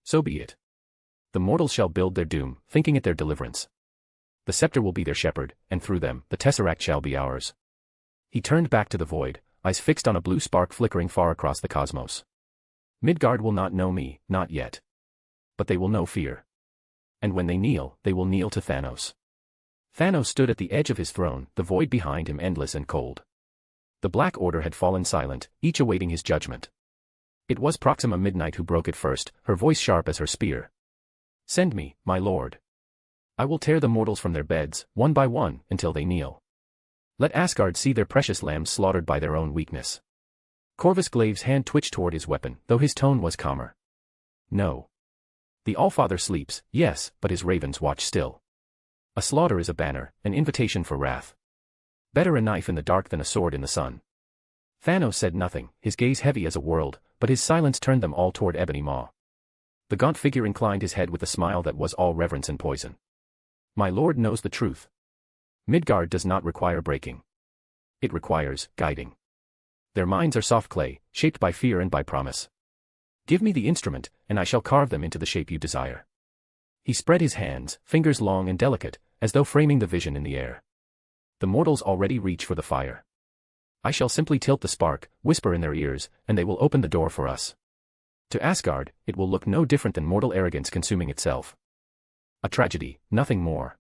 So be it. The mortals shall build their doom, thinking it their deliverance. The scepter will be their shepherd, and through them, the Tesseract shall be ours. He turned back to the void, eyes fixed on a blue spark flickering far across the cosmos. Midgard will not know me, not yet. But they will know fear. And when they kneel, they will kneel to Thanos. Thanos stood at the edge of his throne, the void behind him endless and cold. The Black Order had fallen silent, each awaiting his judgment. It was Proxima Midnight who broke it first, her voice sharp as her spear. Send me, my lord. I will tear the mortals from their beds, one by one, until they kneel. Let Asgard see their precious lambs slaughtered by their own weakness. Corvus Glaive's hand twitched toward his weapon, though his tone was calmer. No. The Allfather sleeps, yes, but his ravens watch still. A slaughter is a banner, an invitation for wrath. Better a knife in the dark than a sword in the sun. Thanos said nothing, his gaze heavy as a world, but his silence turned them all toward Ebony Maw. The gaunt figure inclined his head with a smile that was all reverence and poison. My lord knows the truth. Midgard does not require breaking. It requires guiding. Their minds are soft clay, shaped by fear and by promise. Give me the instrument, and I shall carve them into the shape you desire. He spread his hands, fingers long and delicate, as though framing the vision in the air. The mortals already reach for the fire. I shall simply tilt the spark, whisper in their ears, and they will open the door for us. To Asgard, it will look no different than mortal arrogance consuming itself. A tragedy, nothing more.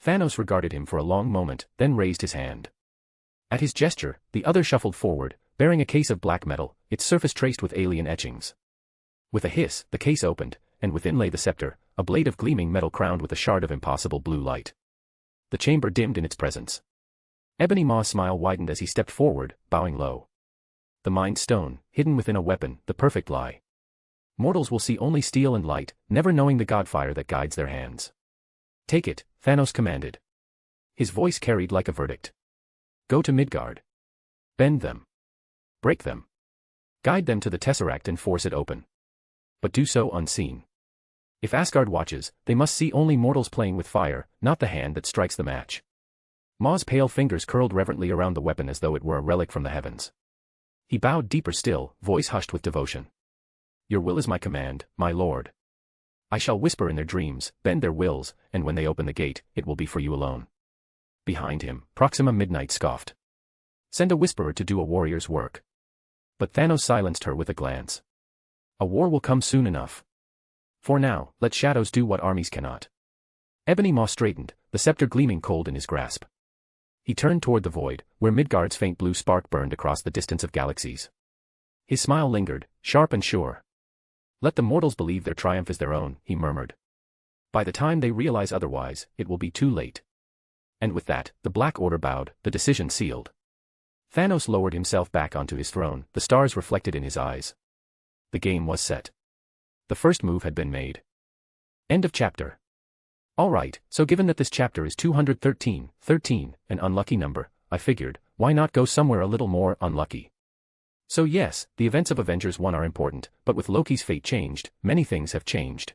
Thanos regarded him for a long moment, then raised his hand. At his gesture, the other shuffled forward, bearing a case of black metal, its surface traced with alien etchings. With a hiss, the case opened, and within lay the scepter, a blade of gleaming metal crowned with a shard of impossible blue light. The chamber dimmed in its presence. Ebony Maw's smile widened as he stepped forward, bowing low. The Mind Stone, hidden within a weapon, the perfect lie. Mortals will see only steel and light, never knowing the godfire that guides their hands. Take it, Thanos commanded. His voice carried like a verdict. Go to Midgard. Bend them. Break them. Guide them to the Tesseract and force it open. But do so unseen. If Asgard watches, they must see only mortals playing with fire, not the hand that strikes the match. Maw's pale fingers curled reverently around the weapon as though it were a relic from the heavens. He bowed deeper still, voice hushed with devotion. Your will is my command, my lord. I shall whisper in their dreams, bend their wills, and when they open the gate, it will be for you alone. Behind him, Proxima Midnight scoffed. Send a whisperer to do a warrior's work. But Thanos silenced her with a glance. A war will come soon enough. For now, let shadows do what armies cannot. Ebony Maw straightened, the scepter gleaming cold in his grasp. He turned toward the void, where Midgard's faint blue spark burned across the distance of galaxies. His smile lingered, sharp and sure. Let the mortals believe their triumph is their own, he murmured. By the time they realize otherwise, it will be too late. And with that, the Black Order bowed, the decision sealed. Thanos lowered himself back onto his throne, the stars reflected in his eyes. The game was set. The first move had been made. End of chapter. Alright, so given that this chapter is 213, an unlucky number, I figured, why not go somewhere a little more unlucky? So yes, the events of Avengers 1 are important, but with Loki's fate changed, many things have changed.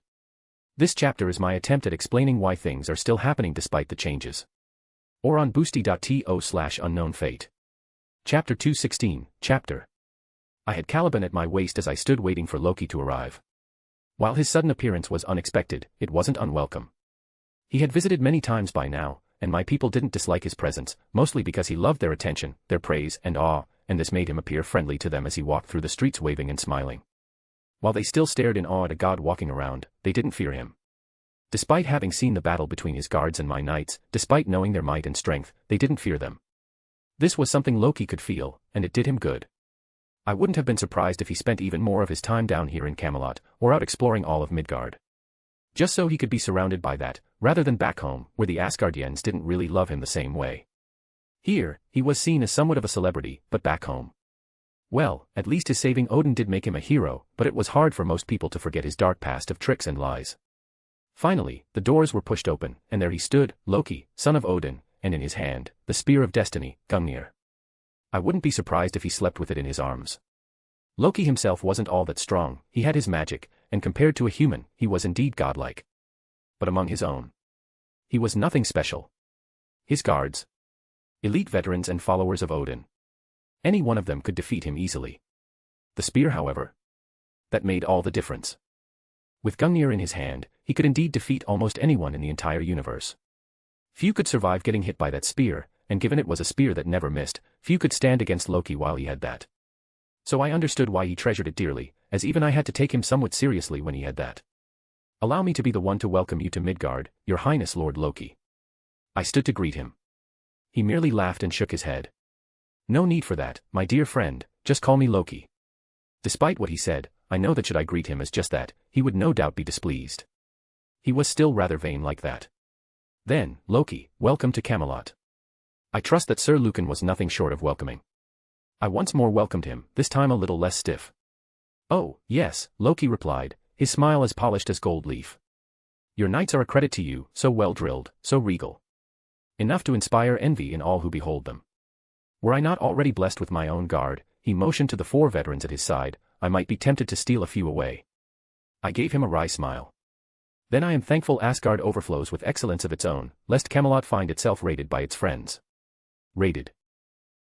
This chapter is my attempt at explaining why things are still happening despite the changes. Or on boosty.to/unknown fate. Chapter 216, Chapter. I had Caliban at my waist as I stood waiting for Loki to arrive. While his sudden appearance was unexpected, it wasn't unwelcome. He had visited many times by now, and my people didn't dislike his presence, mostly because he loved their attention, their praise and awe, and this made him appear friendly to them as he walked through the streets waving and smiling. While they still stared in awe at a god walking around, they didn't fear him. Despite having seen the battle between his guards and my knights, despite knowing their might and strength, they didn't fear them. This was something Loki could feel, and it did him good. I wouldn't have been surprised if he spent even more of his time down here in Camelot, or out exploring all of Midgard. Just so he could be surrounded by that, rather than back home, where the Asgardians didn't really love him the same way. Here, he was seen as somewhat of a celebrity, but back home. Well, at least his saving Odin did make him a hero, but it was hard for most people to forget his dark past of tricks and lies. Finally, the doors were pushed open, and there he stood, Loki, son of Odin, and in his hand, the spear of destiny, Gungnir. I wouldn't be surprised if he slept with it in his arms. Loki himself wasn't all that strong, he had his magic, and compared to a human, he was indeed godlike. But among his own, he was nothing special. His guards, elite veterans and followers of Odin. Any one of them could defeat him easily. The spear, however, that made all the difference. With Gungnir in his hand, he could indeed defeat almost anyone in the entire universe. Few could survive getting hit by that spear, and given it was a spear that never missed, few could stand against Loki while he had that. So I understood why he treasured it dearly, as even I had to take him somewhat seriously when he had that. Allow me to be the one to welcome you to Midgard, your highness Lord Loki. I stood to greet him. He merely laughed and shook his head. No need for that, my dear friend, just call me Loki. Despite what he said, I know that should I greet him as just that, he would no doubt be displeased. He was still rather vain like that. Then, Loki, welcome to Camelot. I trust that Sir Lucan was nothing short of welcoming. I once more welcomed him, this time a little less stiff. Oh, yes, Loki replied, his smile as polished as gold leaf. Your knights are a credit to you, so well drilled, so regal. Enough to inspire envy in all who behold them. Were I not already blessed with my own guard, he motioned to the 4 veterans at his side, I might be tempted to steal a few away. I gave him a wry smile. Then I am thankful Asgard overflows with excellence of its own, lest Camelot find itself raided by its friends. Raided.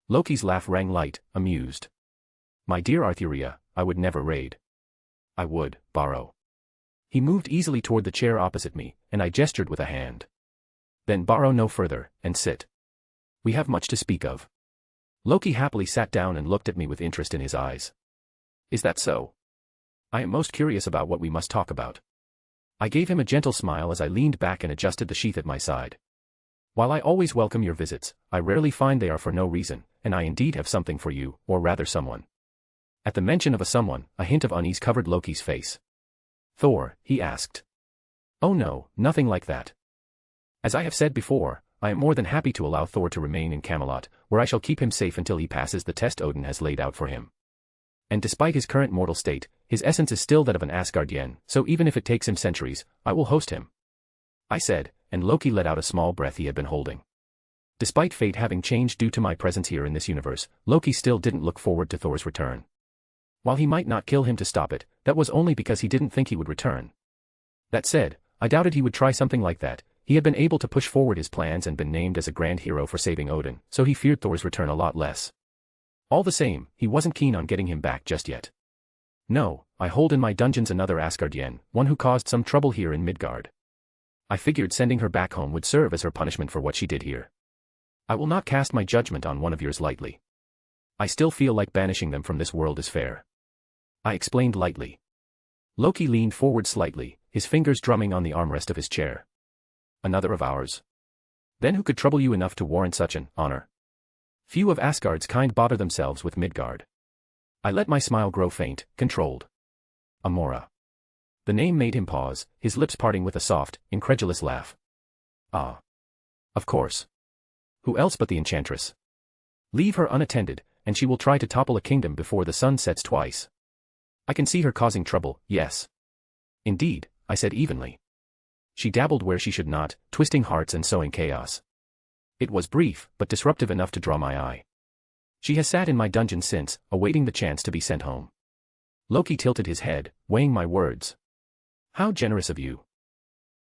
Loki's laugh rang light, amused. My dear Arthuria, I would never raid. I would borrow. He moved easily toward the chair opposite me, and I gestured with a hand. Then borrow no further, and sit. We have much to speak of. Loki happily sat down and looked at me with interest in his eyes. Is that so? I am most curious about what we must talk about. I gave him a gentle smile as I leaned back and adjusted the sheath at my side. While I always welcome your visits, I rarely find they are for no reason, and I indeed have something for you, or rather someone. At the mention of a someone, a hint of unease covered Loki's face. Thor, he asked. Oh no, nothing like that. As I have said before, I am more than happy to allow Thor to remain in Camelot, where I shall keep him safe until he passes the test Odin has laid out for him. And despite his current mortal state, his essence is still that of an Asgardian, so even if it takes him centuries, I will host him. I said, and Loki let out a small breath he had been holding. Despite fate having changed due to my presence here in this universe, Loki still didn't look forward to Thor's return. While he might not kill him to stop it, that was only because he didn't think he would return. That said, I doubted he would try something like that. He had been able to push forward his plans and been named as a grand hero for saving Odin, so he feared Thor's return a lot less. All the same, he wasn't keen on getting him back just yet. No, I hold in my dungeons another Asgardian, one who caused some trouble here in Midgard. I figured sending her back home would serve as her punishment for what she did here. I will not cast my judgment on one of yours lightly. I still feel like banishing them from this world is fair. I explained lightly. Loki leaned forward slightly, his fingers drumming on the armrest of his chair. Another of ours? Then who could trouble you enough to warrant such an honor? Few of Asgard's kind bother themselves with Midgard. I let my smile grow faint, controlled. Amora. The name made him pause, his lips parting with a soft, incredulous laugh. Ah. Of course. Who else but the Enchantress? Leave her unattended, and she will try to topple a kingdom before the sun sets twice. I can see her causing trouble, yes. Indeed, I said evenly. She dabbled where she should not, twisting hearts and sowing chaos. It was brief, but disruptive enough to draw my eye. She has sat in my dungeon since, awaiting the chance to be sent home. Loki tilted his head, weighing my words. How generous of you.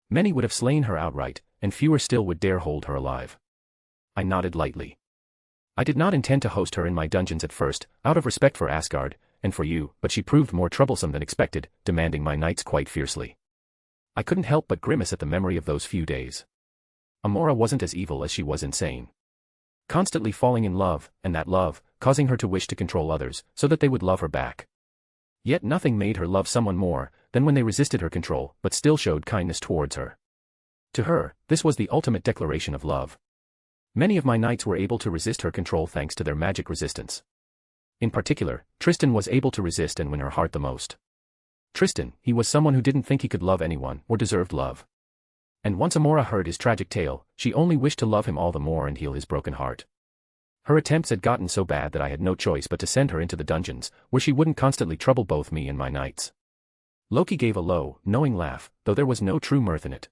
Many would have slain her outright, and fewer still would dare hold her alive. I nodded lightly. I did not intend to host her in my dungeons at first, out of respect for Asgard, and for you, but she proved more troublesome than expected, demanding my nights quite fiercely. I couldn't help but grimace at the memory of those few days. Amora wasn't as evil as she was insane. Constantly falling in love, and that love, causing her to wish to control others, so that they would love her back. Yet nothing made her love someone more than when they resisted her control, but still showed kindness towards her. To her, this was the ultimate declaration of love. Many of my knights were able to resist her control thanks to their magic resistance. In particular, Tristan was able to resist and win her heart the most. Tristan, he was someone who didn't think he could love anyone or deserved love. And once Amora heard his tragic tale, she only wished to love him all the more and heal his broken heart. Her attempts had gotten so bad that I had no choice but to send her into the dungeons, where she wouldn't constantly trouble both me and my knights. Loki gave a low, knowing laugh, though there was no true mirth in it.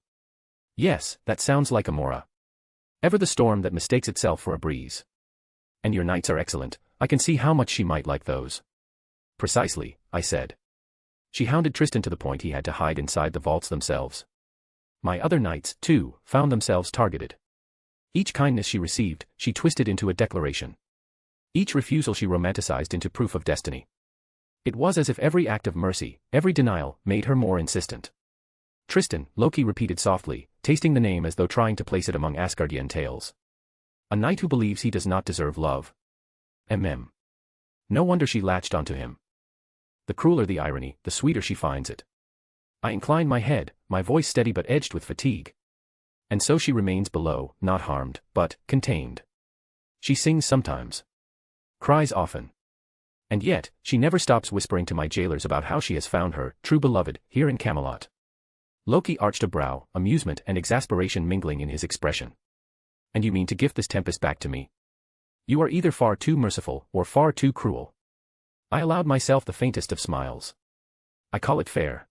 Yes, that sounds like Amora. Ever the storm that mistakes itself for a breeze. And your knights are excellent, I can see how much she might like those. Precisely, I said. She hounded Tristan to the point he had to hide inside the vaults themselves. My other knights, too, found themselves targeted. Each kindness she received, she twisted into a declaration. Each refusal she romanticized into proof of destiny. It was as if every act of mercy, every denial, made her more insistent. Tristan, Loki repeated softly, tasting the name as though trying to place it among Asgardian tales. A knight who believes he does not deserve love. No wonder she latched onto him. The crueler the irony, the sweeter she finds it. I inclined my head, my voice steady but edged with fatigue. And so she remains below, not harmed, but contained. She sings sometimes. Cries often. And yet, she never stops whispering to my jailers about how she has found her, true beloved, here in Camelot. Loki arched a brow, amusement and exasperation mingling in his expression. And you mean to gift this tempest back to me? You are either far too merciful, or far too cruel. I allowed myself the faintest of smiles. I call it fair.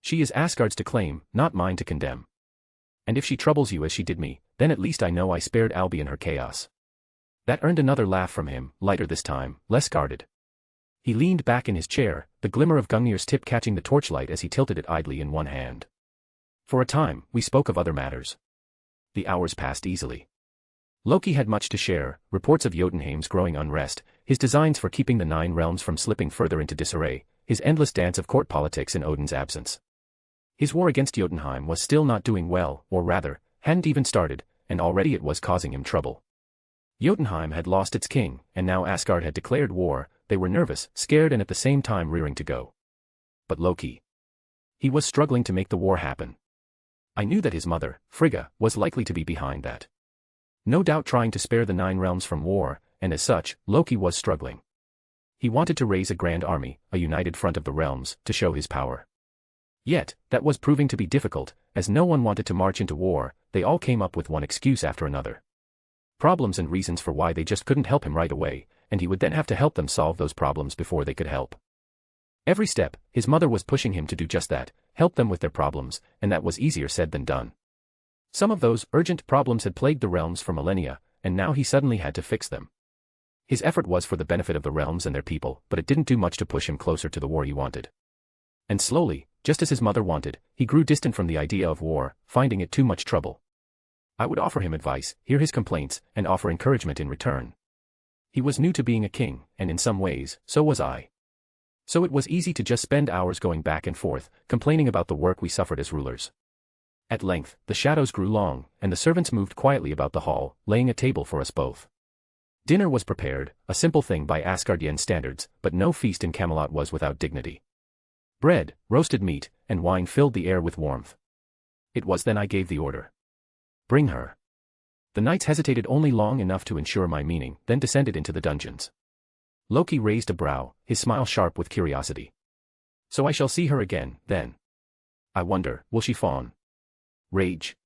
She is Asgard's to claim, not mine to condemn. And if she troubles you as she did me, then at least I know I spared Albion her chaos. That earned another laugh from him, lighter this time, less guarded. He leaned back in his chair, the glimmer of Gungnir's tip catching the torchlight as he tilted it idly in one hand. For a time, we spoke of other matters. The hours passed easily. Loki had much to share, reports of Jotunheim's growing unrest, his designs for keeping the Nine Realms from slipping further into disarray, his endless dance of court politics in Odin's absence. His war against Jotunheim was still not doing well, or rather, hadn't even started, and already it was causing him trouble. Jotunheim had lost its king, and now Asgard had declared war. They were nervous, scared and at the same time rearing to go. But Loki. He was struggling to make the war happen. I knew that his mother, Frigga, was likely to be behind that. No doubt trying to spare the Nine Realms from war, and as such, Loki was struggling. He wanted to raise a grand army, a united front of the realms, to show his power. Yet, that was proving to be difficult, as no one wanted to march into war. They all came up with one excuse after another. Problems and reasons for why they just couldn't help him right away, and he would then have to help them solve those problems before they could help. Every step, his mother was pushing him to do just that, help them with their problems, and that was easier said than done. Some of those urgent problems had plagued the realms for millennia, and now he suddenly had to fix them. His effort was for the benefit of the realms and their people, but it didn't do much to push him closer to the war he wanted. And slowly, just as his mother wanted, he grew distant from the idea of war, finding it too much trouble. I would offer him advice, hear his complaints, and offer encouragement in return. He was new to being a king, and in some ways, so was I. So it was easy to just spend hours going back and forth, complaining about the work we suffered as rulers. At length, the shadows grew long, and the servants moved quietly about the hall, laying a table for us both. Dinner was prepared, a simple thing by Asgardian standards, but no feast in Camelot was without dignity. Bread, roasted meat, and wine filled the air with warmth. It was then I gave the order. Bring her. The knights hesitated only long enough to ensure my meaning, then descended into the dungeons. Loki raised a brow, his smile sharp with curiosity. So I shall see her again, then. I wonder, will she fawn? Rage?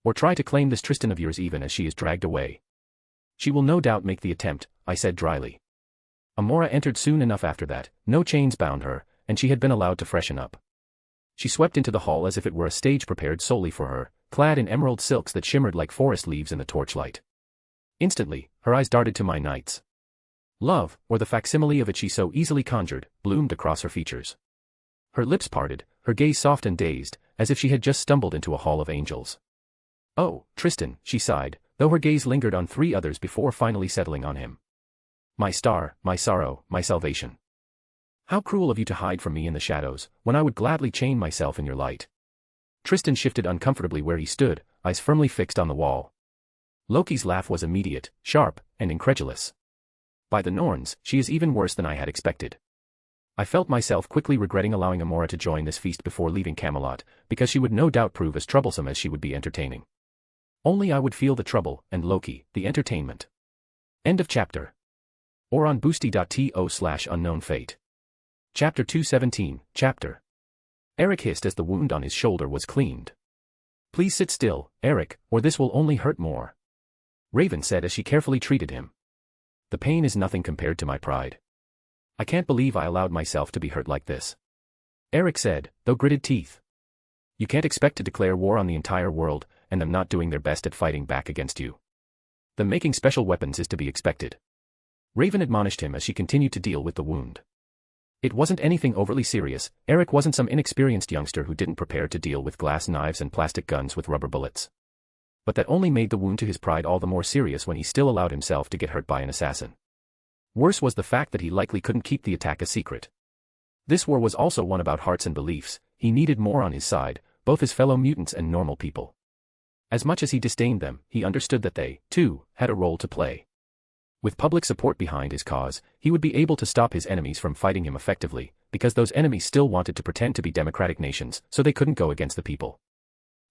Or try to claim this Tristan of yours even as she is dragged away? She will no doubt make the attempt, I said dryly. Amora entered soon enough after that, no chains bound her, and she had been allowed to freshen up. She swept into the hall as if it were a stage prepared solely for her, clad in emerald silks that shimmered like forest leaves in the torchlight. Instantly, her eyes darted to my knights. Love, or the facsimile of it she so easily conjured, bloomed across her features. Her lips parted, her gaze soft and dazed, as if she had just stumbled into a hall of angels. Oh, Tristan, she sighed, though her gaze lingered on 3 others before finally settling on him. My star, my sorrow, my salvation. How cruel of you to hide from me in the shadows, when I would gladly chain myself in your light. Tristan shifted uncomfortably where he stood, eyes firmly fixed on the wall. Loki's laugh was immediate, sharp, and incredulous. By the Norns, she is even worse than I had expected. I felt myself quickly regretting allowing Amora to join this feast before leaving Camelot, because she would no doubt prove as troublesome as she would be entertaining. Only I would feel the trouble, and Loki, the entertainment. End of chapter. Or on boosty.to/unknownfate. Chapter 217, Chapter. Eric hissed as the wound on his shoulder was cleaned. Please sit still, Eric, or this will only hurt more. Raven said as she carefully treated him. The pain is nothing compared to my pride. I can't believe I allowed myself to be hurt like this. Eric said, though gritted teeth. You can't expect to declare war on the entire world, and them not doing their best at fighting back against you. Them making special weapons is to be expected. Raven admonished him as she continued to deal with the wound. It wasn't anything overly serious. Eric wasn't some inexperienced youngster who didn't prepare to deal with glass knives and plastic guns with rubber bullets. But that only made the wound to his pride all the more serious when he still allowed himself to get hurt by an assassin. Worse was the fact that he likely couldn't keep the attack a secret. This war was also one about hearts and beliefs. He needed more on his side, both his fellow mutants and normal people. As much as he disdained them, he understood that they, too, had a role to play. With public support behind his cause, he would be able to stop his enemies from fighting him effectively, because those enemies still wanted to pretend to be democratic nations, so they couldn't go against the people.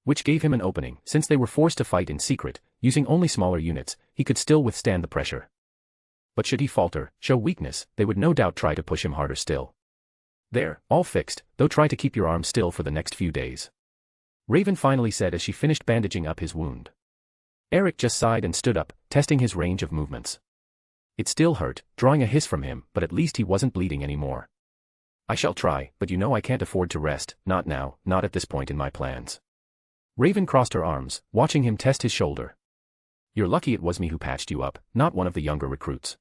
Which gave him an opening. Since they were forced to fight in secret, using only smaller units, he could still withstand the pressure. But should he falter, show weakness, they would no doubt try to push him harder still. There, all fixed, though try to keep your arm still for the next few days. Raven finally said as she finished bandaging up his wound. Eric just sighed and stood up, testing his range of movements. It still hurt, drawing a hiss from him, but at least he wasn't bleeding anymore. I shall try, but you know I can't afford to rest, not now, not at this point in my plans. Raven crossed her arms, watching him test his shoulder. You're lucky it was me who patched you up, not one of the younger recruits.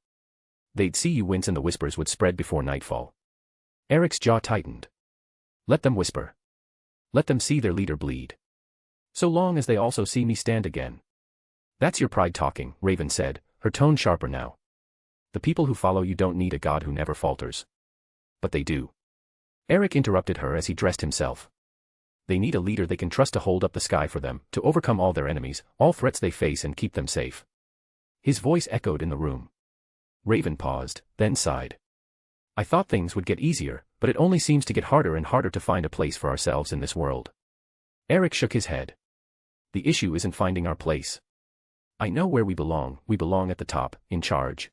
They'd see you wince and the whispers would spread before nightfall. Eric's jaw tightened. Let them whisper. Let them see their leader bleed. So long as they also see me stand again. That's your pride talking, Raven said, her tone sharper now. The people who follow you don't need a god who never falters. But they do. Eric interrupted her as he dressed himself. They need a leader they can trust to hold up the sky for them, to overcome all their enemies, all threats they face and keep them safe. His voice echoed in the room. Raven paused, then sighed. I thought things would get easier, but it only seems to get harder and harder to find a place for ourselves in this world. Eric shook his head. The issue isn't finding our place. I know where we belong at the top, in charge.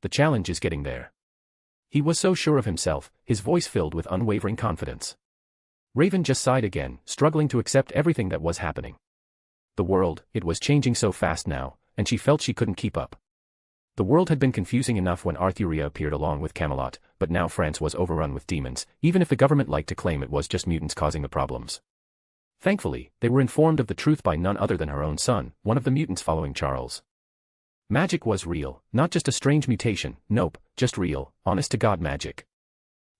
The challenge is getting there. He was so sure of himself, his voice filled with unwavering confidence. Raven just sighed again, struggling to accept everything that was happening. The world, it was changing so fast now, and she felt she couldn't keep up. The world had been confusing enough when Arthuria appeared along with Camelot, but now France was overrun with demons, even if the government liked to claim it was just mutants causing the problems. Thankfully, they were informed of the truth by none other than her own son, one of the mutants following Charles. Magic was real, not just a strange mutation, nope, just real, honest-to-God magic.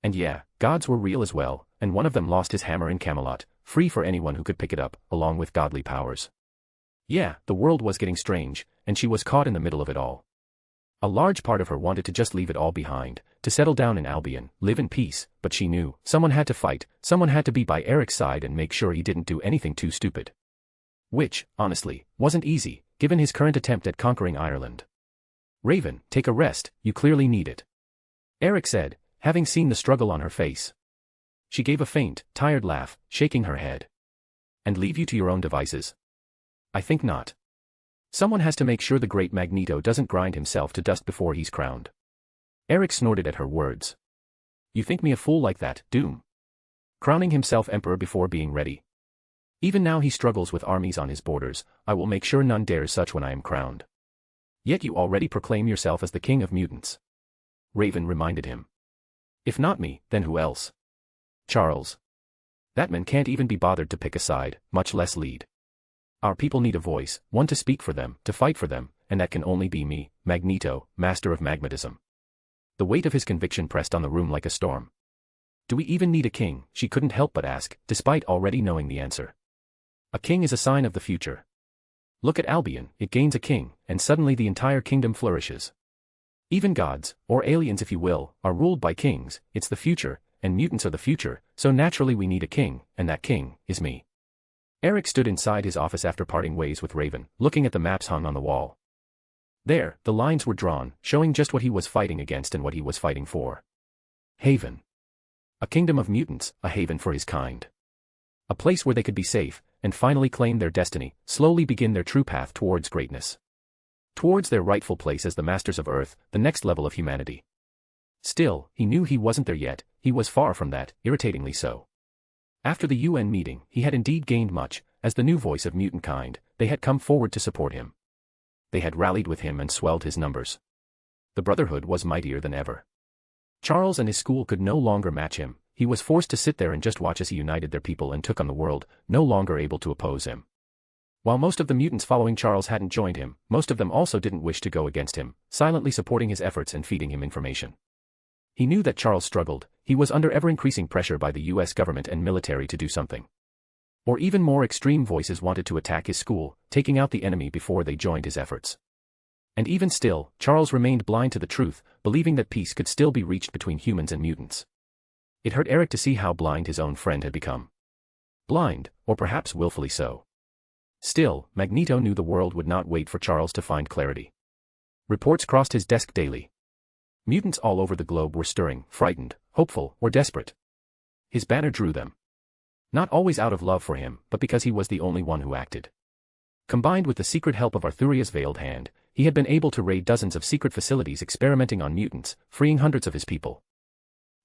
And yeah, gods were real as well, and one of them lost his hammer in Camelot, free for anyone who could pick it up, along with godly powers. Yeah, the world was getting strange, and she was caught in the middle of it all. A large part of her wanted to just leave it all behind, to settle down in Albion, live in peace, but she knew, someone had to fight, someone had to be by Eric's side and make sure he didn't do anything too stupid. Which, honestly, wasn't easy, given his current attempt at conquering Ireland. Raven, take a rest, you clearly need it. Eric said, having seen the struggle on her face. She gave a faint, tired laugh, shaking her head. And leave you to your own devices? I think not. Someone has to make sure the great Magneto doesn't grind himself to dust before he's crowned. Eric snorted at her words. You think me a fool like that, Doom? Crowning himself emperor before being ready. Even now he struggles with armies on his borders, I will make sure none dares such when I am crowned. Yet you already proclaim yourself as the king of mutants. Raven reminded him. If not me, then who else? Charles. That man can't even be bothered to pick a side, much less lead. Our people need a voice, one to speak for them, to fight for them, and that can only be me, Magneto, master of magmatism. The weight of his conviction pressed on the room like a storm. Do we even need a king, she couldn't help but ask, despite already knowing the answer. A king is a sign of the future. Look at Albion, it gains a king, and suddenly the entire kingdom flourishes. Even gods, or aliens if you will, are ruled by kings, it's the future, and mutants are the future, so naturally we need a king, and that king is me. Eric stood inside his office after parting ways with Raven, looking at the maps hung on the wall. There, the lines were drawn, showing just what he was fighting against and what he was fighting for. Haven. A kingdom of mutants, a haven for his kind. A place where they could be safe, and finally claim their destiny, slowly begin their true path towards greatness. Towards their rightful place as the masters of Earth, the next level of humanity. Still, he knew he wasn't there yet, he was far from that, irritatingly so. After the UN meeting, he had indeed gained much, as the new voice of mutant kind, they had come forward to support him. They had rallied with him and swelled his numbers. The Brotherhood was mightier than ever. Charles and his school could no longer match him, he was forced to sit there and just watch as he united their people and took on the world, no longer able to oppose him. While most of the mutants following Charles hadn't joined him, most of them also didn't wish to go against him, silently supporting his efforts and feeding him information. He knew that Charles struggled, he was under ever-increasing pressure by the US government and military to do something. Or even more extreme voices wanted to attack his school, taking out the enemy before they joined his efforts. And even still, Charles remained blind to the truth, believing that peace could still be reached between humans and mutants. It hurt Eric to see how blind his own friend had become. Blind, or perhaps willfully so. Still, Magneto knew the world would not wait for Charles to find clarity. Reports crossed his desk daily. Mutants all over the globe were stirring, frightened, hopeful, or desperate. His banner drew them. Not always out of love for him, but because he was the only one who acted. Combined with the secret help of Arthuria's veiled hand, he had been able to raid dozens of secret facilities experimenting on mutants, freeing hundreds of his people.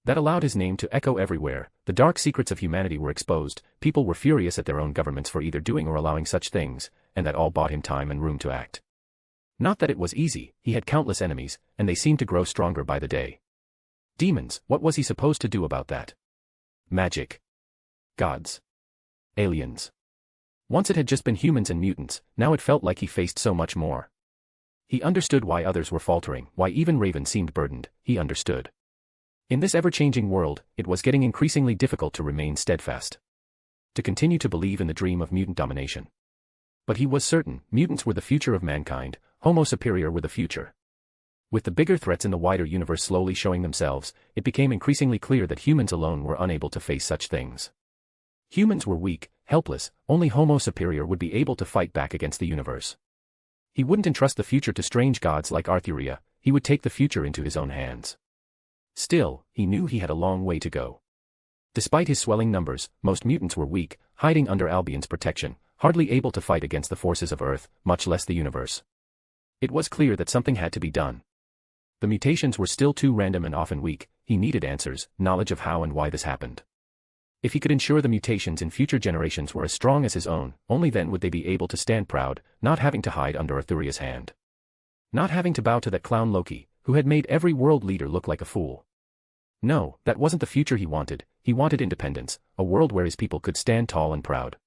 That allowed his name to echo everywhere, the dark secrets of humanity were exposed, people were furious at their own governments for either doing or allowing such things, and that all bought him time and room to act. Not that it was easy, he had countless enemies, and they seemed to grow stronger by the day. Demons, what was he supposed to do about that? Magic. Gods. Aliens. Once it had just been humans and mutants, now it felt like he faced so much more. He understood why others were faltering, why even Raven seemed burdened, he understood. In this ever-changing world, it was getting increasingly difficult to remain steadfast. To continue to believe in the dream of mutant domination. But he was certain, mutants were the future of mankind, Homo superior were the future. With the bigger threats in the wider universe slowly showing themselves, it became increasingly clear that humans alone were unable to face such things. Humans were weak, helpless, only Homo superior would be able to fight back against the universe. He wouldn't entrust the future to strange gods like Arthuria, he would take the future into his own hands. Still, he knew he had a long way to go. Despite his swelling numbers, most mutants were weak, hiding under Albion's protection, hardly able to fight against the forces of Earth, much less the universe. It was clear that something had to be done. The mutations were still too random and often weak. He needed answers, knowledge of how and why this happened. If he could ensure the mutations in future generations were as strong as his own, only then would they be able to stand proud, not having to hide under Arthuria's hand. Not having to bow to that clown Loki, who had made every world leader look like a fool. No, that wasn't the future he wanted independence, a world where his people could stand tall and proud.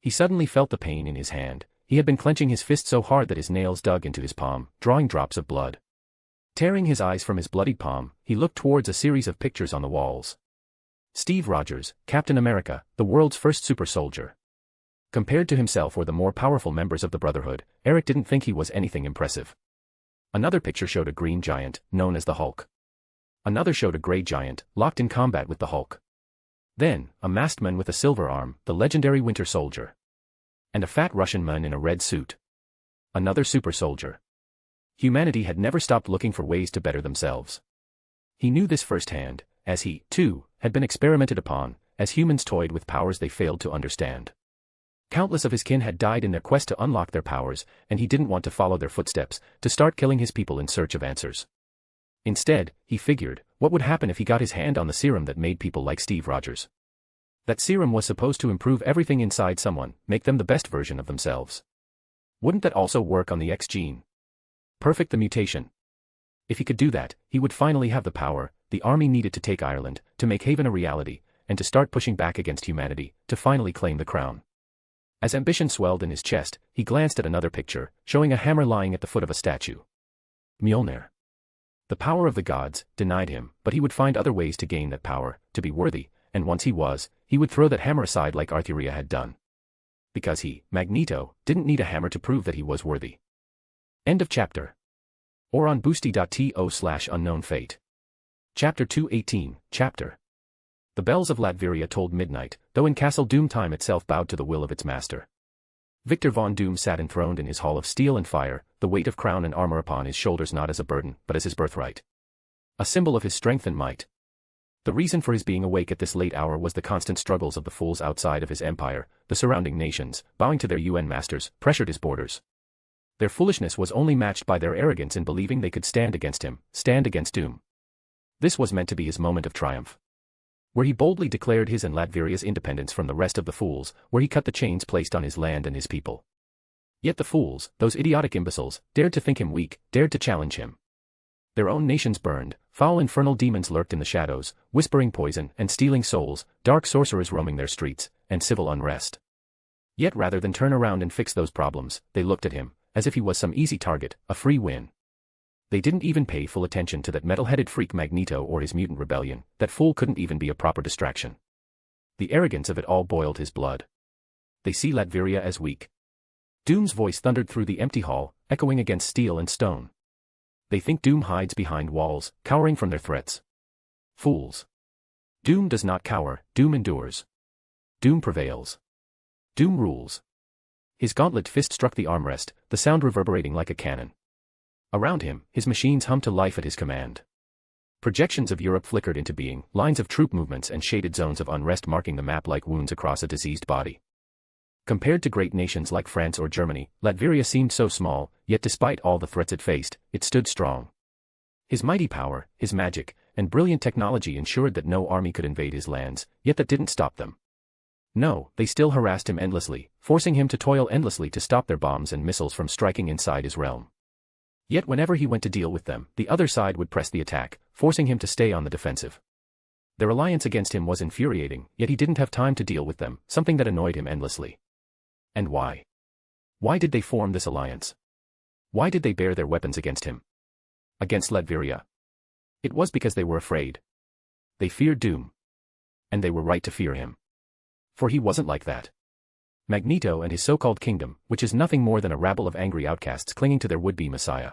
He suddenly felt the pain in his hand. He had been clenching his fist so hard that his nails dug into his palm, drawing drops of blood. Tearing his eyes from his bloodied palm, he looked towards a series of pictures on the walls. Steve Rogers, Captain America, the world's first super soldier. Compared to himself or the more powerful members of the Brotherhood, Eric didn't think he was anything impressive. Another picture showed a green giant, known as the Hulk. Another showed a gray giant, locked in combat with the Hulk. Then, a masked man with a silver arm, the legendary Winter Soldier. And a fat Russian man in a red suit. Another super soldier. Humanity had never stopped looking for ways to better themselves. He knew this firsthand, as he, too, had been experimented upon, as humans toyed with powers they failed to understand. Countless of his kin had died in their quest to unlock their powers, and he didn't want to follow their footsteps, to start killing his people in search of answers. Instead, he figured, what would happen if he got his hand on the serum that made people like Steve Rogers? That serum was supposed to improve everything inside someone, make them the best version of themselves. Wouldn't that also work on the X gene? Perfect the mutation. If he could do that, he would finally have the power the army needed to take Ireland, to make Haven a reality, and to start pushing back against humanity, to finally claim the crown. As ambition swelled in his chest, he glanced at another picture, showing a hammer lying at the foot of a statue. Mjolnir. The power of the gods denied him, but he would find other ways to gain that power, to be worthy, and once he was, he would throw that hammer aside like Arthuria had done. Because he, Magneto, didn't need a hammer to prove that he was worthy. End of chapter. Or on boosty.to/unknown-fate. Chapter 218, Chapter. The bells of Latveria tolled midnight, though in Castle Doom time itself bowed to the will of its master. Victor Von Doom sat enthroned in his hall of steel and fire, the weight of crown and armor upon his shoulders not as a burden, but as his birthright. A symbol of his strength and might. The reason for his being awake at this late hour was the constant struggles of the fools outside of his empire, the surrounding nations, bowing to their UN masters, pressured his borders. Their foolishness was only matched by their arrogance in believing they could stand against him, stand against Doom. This was meant to be his moment of triumph. Where he boldly declared his and Latveria's independence from the rest of the fools, where he cut the chains placed on his land and his people. Yet the fools, those idiotic imbeciles, dared to think him weak, dared to challenge him. Their own nations burned, foul infernal demons lurked in the shadows, whispering poison and stealing souls, dark sorcerers roaming their streets, and civil unrest. Yet rather than turn around and fix those problems, they looked at him, as if he was some easy target, a free win. They didn't even pay full attention to that metal-headed freak Magneto or his mutant rebellion. That fool couldn't even be a proper distraction. The arrogance of it all boiled his blood. They see Latveria as weak. Doom's voice thundered through the empty hall, echoing against steel and stone. They think Doom hides behind walls, cowering from their threats. Fools. Doom does not cower, Doom endures. Doom prevails. Doom rules. His gauntlet fist struck the armrest, the sound reverberating like a cannon. Around him, his machines hummed to life at his command. Projections of Europe flickered into being, lines of troop movements and shaded zones of unrest marking the map like wounds across a diseased body. Compared to great nations like France or Germany, Latveria seemed so small, yet despite all the threats it faced, it stood strong. His mighty power, his magic, and brilliant technology ensured that no army could invade his lands, yet that didn't stop them. No, they still harassed him endlessly, forcing him to toil endlessly to stop their bombs and missiles from striking inside his realm. Yet whenever he went to deal with them, the other side would press the attack, forcing him to stay on the defensive. Their alliance against him was infuriating, yet he didn't have time to deal with them, something that annoyed him endlessly. And why? Why did they form this alliance? Why did they bear their weapons against him? Against Latveria? It was because they were afraid. They feared Doom. And they were right to fear him. For he wasn't like that. Magneto and his so-called kingdom, which is nothing more than a rabble of angry outcasts clinging to their would-be messiah.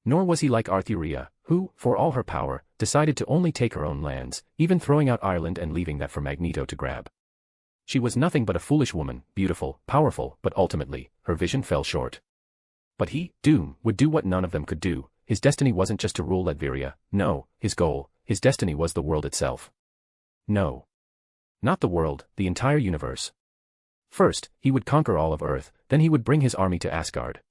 Nor was he like Arthuria, who, for all her power, decided to only take her own lands, even throwing out Ireland and leaving that for Magneto to grab. She was nothing but a foolish woman, beautiful, powerful, but ultimately, her vision fell short. But he, Doom, would do what none of them could do. His destiny wasn't just to rule Latveria, no, his goal, his destiny was the world itself. No. Not the world, the entire universe. First, he would conquer all of Earth, then he would bring his army to Asgard.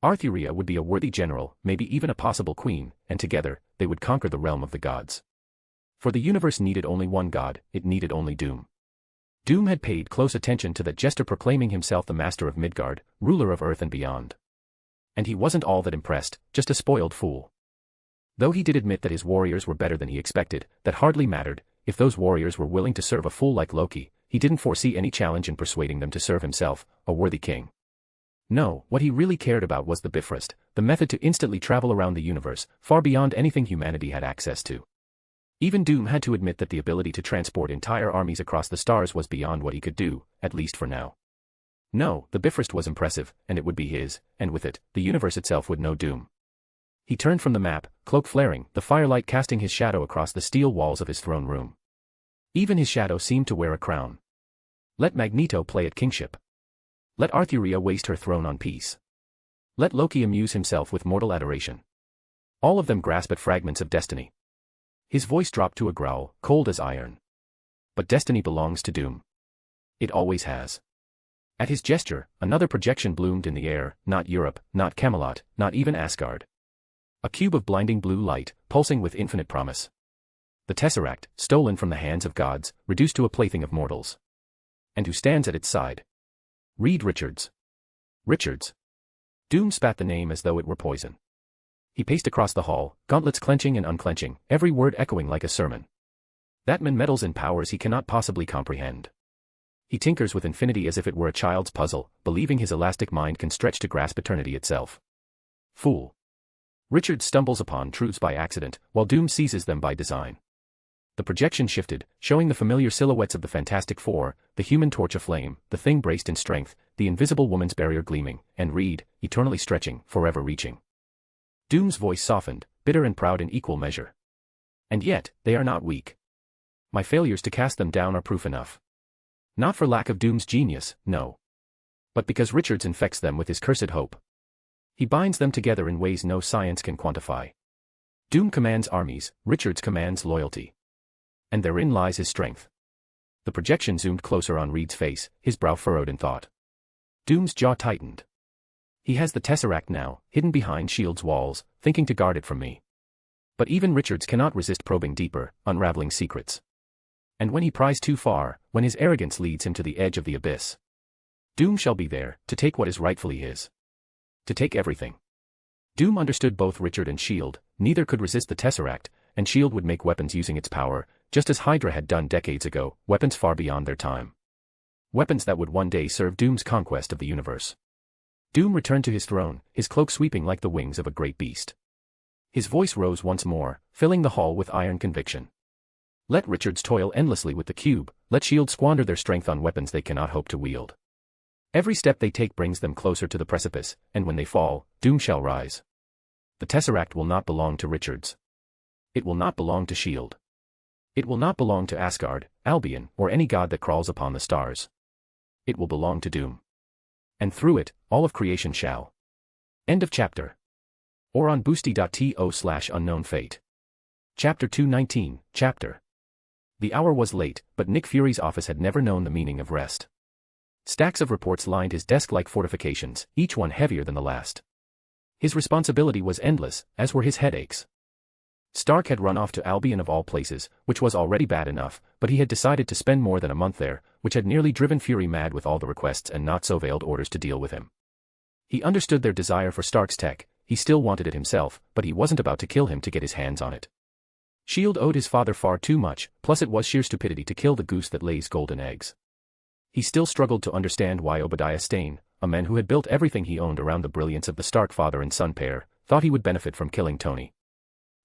Arthuria would be a worthy general, maybe even a possible queen, and together, they would conquer the realm of the gods. For the universe needed only one god, it needed only Doom. Doom had paid close attention to that jester proclaiming himself the master of Midgard, ruler of Earth and beyond. And he wasn't all that impressed, just a spoiled fool. Though he did admit that his warriors were better than he expected, that hardly mattered. If those warriors were willing to serve a fool like Loki, he didn't foresee any challenge in persuading them to serve himself, a worthy king. No, what he really cared about was the Bifrost, the method to instantly travel around the universe, far beyond anything humanity had access to. Even Doom had to admit that the ability to transport entire armies across the stars was beyond what he could do, at least for now. No, the Bifrost was impressive, and it would be his, and with it, the universe itself would know Doom. He turned from the map, cloak flaring, the firelight casting his shadow across the steel walls of his throne room. Even his shadow seemed to wear a crown. Let Magneto play at kingship. Let Arthuria waste her throne on peace. Let Loki amuse himself with mortal adoration. All of them grasp at fragments of destiny. His voice dropped to a growl, cold as iron. But destiny belongs to Doom. It always has. At his gesture, another projection bloomed in the air, not Europe, not Camelot, not even Asgard. A cube of blinding blue light, pulsing with infinite promise. The Tesseract, stolen from the hands of gods, reduced to a plaything of mortals. And who stands at its side? Reed Richards. Richards. Doom spat the name as though it were poison. He paced across the hall, gauntlets clenching and unclenching, every word echoing like a sermon. That man meddles in powers he cannot possibly comprehend. He tinkers with infinity as if it were a child's puzzle, believing his elastic mind can stretch to grasp eternity itself. Fool. Richard stumbles upon truths by accident, while Doom seizes them by design. The projection shifted, showing the familiar silhouettes of the Fantastic Four, the Human Torch aflame, the Thing braced in strength, the Invisible Woman's barrier gleaming, and Reed, eternally stretching, forever reaching. Doom's voice softened, bitter and proud in equal measure. And yet, they are not weak. My failures to cast them down are proof enough. Not for lack of Doom's genius, no. But because Richards infects them with his cursed hope. He binds them together in ways no science can quantify. Doom commands armies, Richards commands loyalty. And therein lies his strength. The projection zoomed closer on Reed's face, his brow furrowed in thought. Doom's jaw tightened. He has the Tesseract now, hidden behind S.H.I.E.L.D.'s walls, thinking to guard it from me. But even Richards cannot resist probing deeper, unraveling secrets. And when he pries too far, when his arrogance leads him to the edge of the abyss, Doom shall be there, to take what is rightfully his. To take everything. Doom understood both Richard and S.H.I.E.L.D., neither could resist the Tesseract, and S.H.I.E.L.D. would make weapons using its power, just as Hydra had done decades ago, weapons far beyond their time. Weapons that would one day serve Doom's conquest of the universe. Doom returned to his throne, his cloak sweeping like the wings of a great beast. His voice rose once more, filling the hall with iron conviction. Let Richards toil endlessly with the cube, let S.H.I.E.L.D. squander their strength on weapons they cannot hope to wield. Every step they take brings them closer to the precipice, and when they fall, Doom shall rise. The Tesseract will not belong to Richards. It will not belong to S.H.I.E.L.D. It will not belong to Asgard, Albion, or any god that crawls upon the stars. It will belong to Doom. And through it, all of creation shall. End of chapter. Or on boosty.to/unknownfate. Chapter 219, Chapter. The hour was late, but Nick Fury's office had never known the meaning of rest. Stacks of reports lined his desk like fortifications, each one heavier than the last. His responsibility was endless, as were his headaches. Stark had run off to Albion of all places, which was already bad enough, but he had decided to spend more than a month there, which had nearly driven Fury mad with all the requests and not-so-veiled orders to deal with him. He understood their desire for Stark's tech, he still wanted it himself, but he wasn't about to kill him to get his hands on it. S.H.I.E.L.D. owed his father far too much, plus it was sheer stupidity to kill the goose that lays golden eggs. He still struggled to understand why Obadiah Stane, a man who had built everything he owned around the brilliance of the Stark father and son pair, thought he would benefit from killing Tony.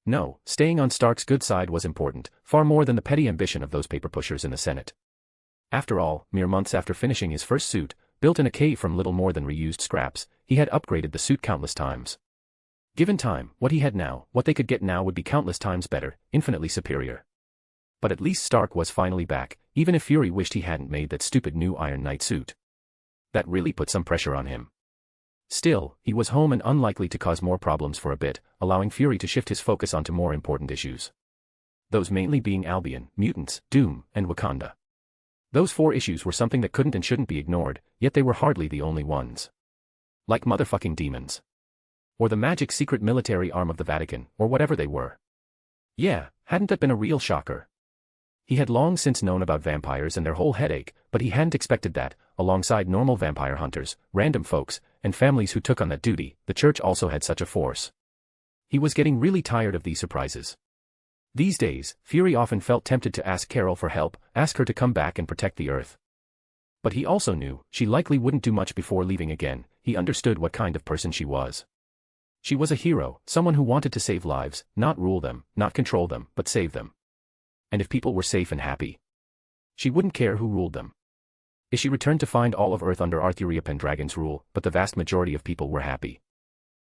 No, staying on Stark's good side was important, far more than the petty ambition of those paper pushers in the Senate. After all, mere months after finishing his first suit, built in a cave from little more than reused scraps, he had upgraded the suit countless times. Given time, what he had now, what they could get now would be countless times better, infinitely superior. But at least Stark was finally back, even if Fury wished he hadn't made that stupid new Iron Knight suit. That really put some pressure on him. Still, he was home and unlikely to cause more problems for a bit, allowing Fury to shift his focus onto more important issues. Those mainly being Albion, mutants, Doom, and Wakanda. Those 4 issues were something that couldn't and shouldn't be ignored, yet they were hardly the only ones. Like motherfucking demons. Or the magic secret military arm of the Vatican, or whatever they were. Yeah, hadn't that been a real shocker? He had long since known about vampires and their whole headache, but he hadn't expected that, alongside normal vampire hunters, random folks, and families who took on that duty, the church also had such a force. He was getting really tired of these surprises. These days, Fury often felt tempted to ask Carol for help, ask her to come back and protect the Earth. But he also knew she likely wouldn't do much before leaving again. He understood what kind of person she was. She was a hero, someone who wanted to save lives, not rule them, not control them, but save them. And if people were safe and happy, she wouldn't care who ruled them. She returned to find all of Earth under Arthuria Pendragon's rule, but the vast majority of people were happy.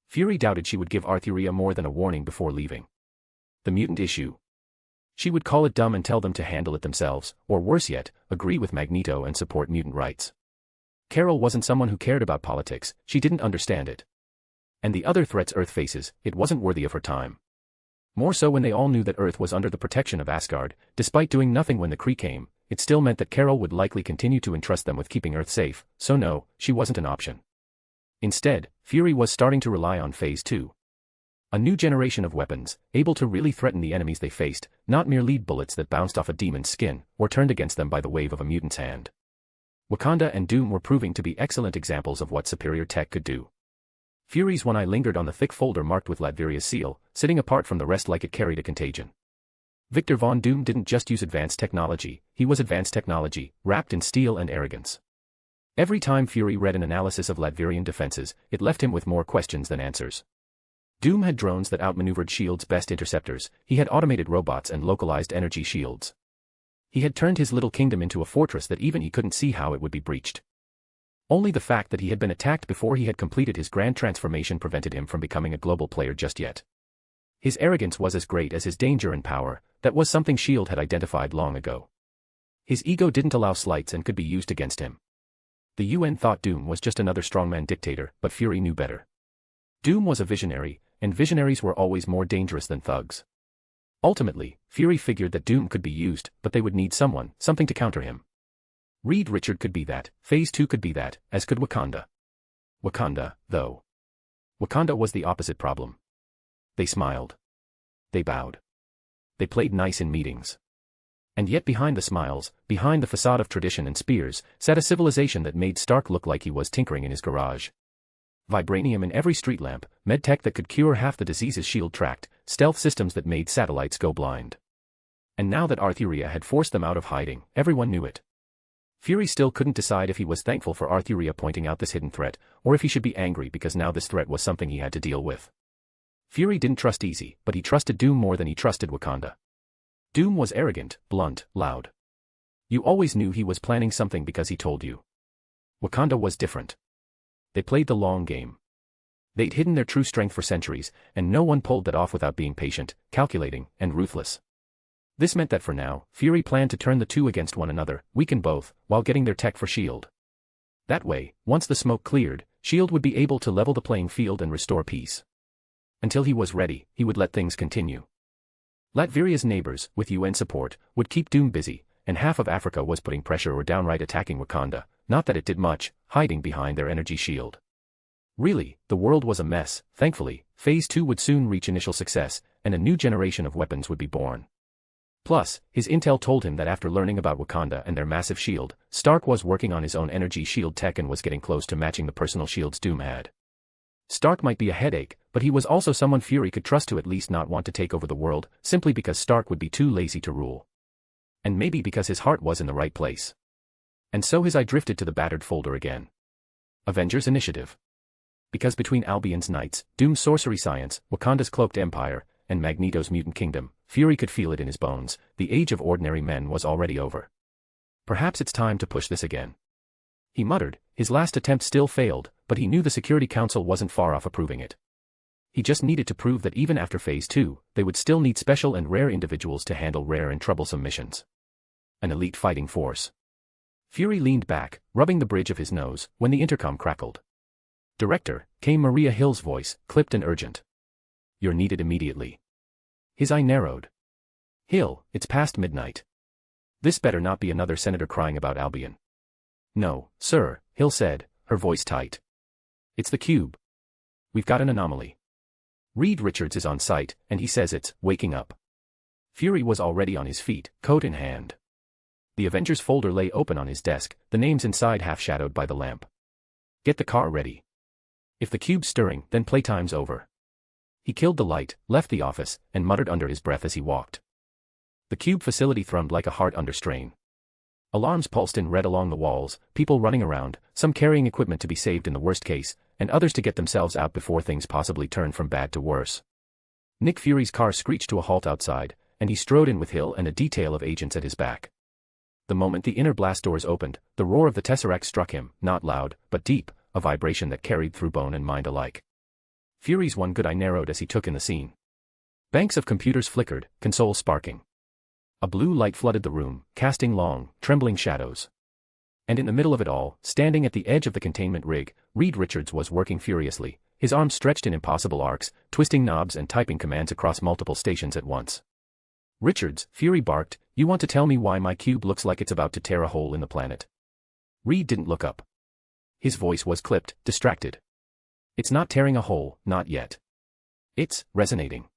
Fury doubted she would give Arthuria more than a warning before leaving. The mutant issue. She would call it dumb and tell them to handle it themselves, or worse yet, agree with Magneto and support mutant rights. Carol wasn't someone who cared about politics, she didn't understand it. And the other threats Earth faces, it wasn't worthy of her time. More so when they all knew that Earth was under the protection of Asgard. Despite doing nothing when the Kree came, it still meant that Carol would likely continue to entrust them with keeping Earth safe, so no, she wasn't an option. Instead, Fury was starting to rely on Phase 2. A new generation of weapons, able to really threaten the enemies they faced, not mere lead bullets that bounced off a demon's skin, or turned against them by the wave of a mutant's hand. Wakanda and Doom were proving to be excellent examples of what superior tech could do. Fury's one eye lingered on the thick folder marked with Latveria's seal, sitting apart from the rest like it carried a contagion. Victor Von Doom didn't just use advanced technology, he was advanced technology, wrapped in steel and arrogance. Every time Fury read an analysis of Latverian defenses, it left him with more questions than answers. Doom had drones that outmaneuvered S.H.I.E.L.'s best interceptors, he had automated robots and localized energy shields. He had turned his little kingdom into a fortress that even he couldn't see how it would be breached. Only the fact that he had been attacked before he had completed his grand transformation prevented him from becoming a global player just yet. His arrogance was as great as his danger and power, that was something S.H.I.E.L.D. had identified long ago. His ego didn't allow slights and could be used against him. The UN thought Doom was just another strongman dictator, but Fury knew better. Doom was a visionary, and visionaries were always more dangerous than thugs. Ultimately, Fury figured that Doom could be used, but they would need something to counter him. Reed Richard could be that, Phase 2 could be that, as could Wakanda. Wakanda, though. Wakanda was the opposite problem. They smiled. They bowed. They played nice in meetings. And yet behind the smiles, behind the facade of tradition and spears, sat a civilization that made Stark look like he was tinkering in his garage. Vibranium in every street lamp, medtech that could cure half the diseases S.H.I.E.L.D. tracked, stealth systems that made satellites go blind. And now that Arthuria had forced them out of hiding, everyone knew it. Fury still couldn't decide if he was thankful for Arthuria pointing out this hidden threat, or if he should be angry because now this threat was something he had to deal with. Fury didn't trust Easy, but he trusted Doom more than he trusted Wakanda. Doom was arrogant, blunt, loud. You always knew he was planning something because he told you. Wakanda was different. They played the long game. They'd hidden their true strength for centuries, and no one pulled that off without being patient, calculating, and ruthless. This meant that for now, Fury planned to turn the two against one another, weaken both, while getting their tech for S.H.I.E.L.D. That way, once the smoke cleared, S.H.I.E.L.D. would be able to level the playing field and restore peace. Until he was ready, he would let things continue. Latveria's neighbors, with UN support, would keep Doom busy, and half of Africa was putting pressure or downright attacking Wakanda, not that it did much, hiding behind their energy shield. Really, the world was a mess. Thankfully, Phase 2 would soon reach initial success, and a new generation of weapons would be born. Plus, his intel told him that after learning about Wakanda and their massive shield, Stark was working on his own energy shield tech and was getting close to matching the personal shields Doom had. Stark might be a headache, but he was also someone Fury could trust to at least not want to take over the world, simply because Stark would be too lazy to rule. And maybe because his heart was in the right place. And so his eye drifted to the battered folder again. Avengers Initiative. Because between Albion's Knights, Doom's sorcery science, Wakanda's cloaked empire, and Magneto's mutant kingdom, Fury could feel it in his bones, the age of ordinary men was already over. Perhaps it's time to push this again. He muttered, his last attempt still failed, but he knew the Security Council wasn't far off approving it. He just needed to prove that even after Phase 2, they would still need special and rare individuals to handle rare and troublesome missions. An elite fighting force. Fury leaned back, rubbing the bridge of his nose, when the intercom crackled. Director, came Maria Hill's voice, clipped and urgent. You're needed immediately. His eye narrowed. Hill, it's past midnight. This better not be another senator crying about Albion. No, sir, Hill said, her voice tight. It's the cube. We've got an anomaly. Reed Richards is on site, and he says it's waking up. Fury was already on his feet, coat in hand. The Avengers folder lay open on his desk, the names inside half-shadowed by the lamp. Get the car ready. If the cube's stirring, then playtime's over. He killed the light, left the office, and muttered under his breath as he walked. The cube facility thrummed like a heart under strain. Alarms pulsed in red along the walls, people running around, some carrying equipment to be saved in the worst case, and others to get themselves out before things possibly turn from bad to worse. Nick Fury's car screeched to a halt outside, and he strode in with Hill and a detail of agents at his back. The moment the inner blast doors opened, the roar of the Tesseract struck him, not loud, but deep, a vibration that carried through bone and mind alike. Fury's one good eye narrowed as he took in the scene. Banks of computers flickered, consoles sparking. A blue light flooded the room, casting long, trembling shadows. And in the middle of it all, standing at the edge of the containment rig, Reed Richards was working furiously, his arms stretched in impossible arcs, twisting knobs and typing commands across multiple stations at once. Richards, Fury barked, you want to tell me why my cube looks like it's about to tear a hole in the planet? Reed didn't look up. His voice was clipped, distracted. It's not tearing a hole, not yet. It's resonating.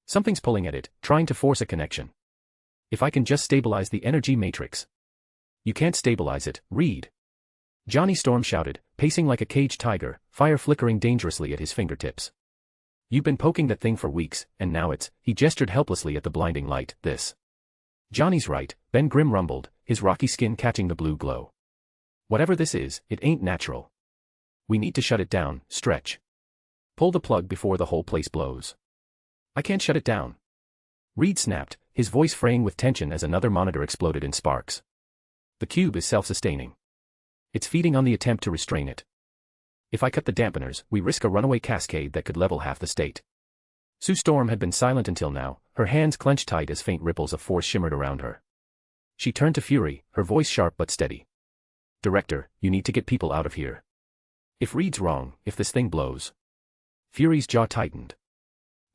Something's pulling at it, trying to force a connection. If I can just stabilize the energy matrix. You can't stabilize it, Reed. Johnny Storm shouted, pacing like a caged tiger, fire flickering dangerously at his fingertips. You've been poking that thing for weeks, and now it's, he gestured helplessly at the blinding light, this. Johnny's right, Ben Grimm rumbled, his rocky skin catching the blue glow. Whatever this is, it ain't natural. We need to shut it down, Stretch. Pull the plug before the whole place blows. I can't shut it down. Reed snapped, his voice fraying with tension as another monitor exploded in sparks. The cube is self-sustaining. It's feeding on the attempt to restrain it. If I cut the dampeners, we risk a runaway cascade that could level half the state. Sue Storm had been silent until now, her hands clenched tight as faint ripples of force shimmered around her. She turned to Fury, her voice sharp but steady. Director, you need to get people out of here. If Reed's wrong, if this thing blows. Fury's jaw tightened.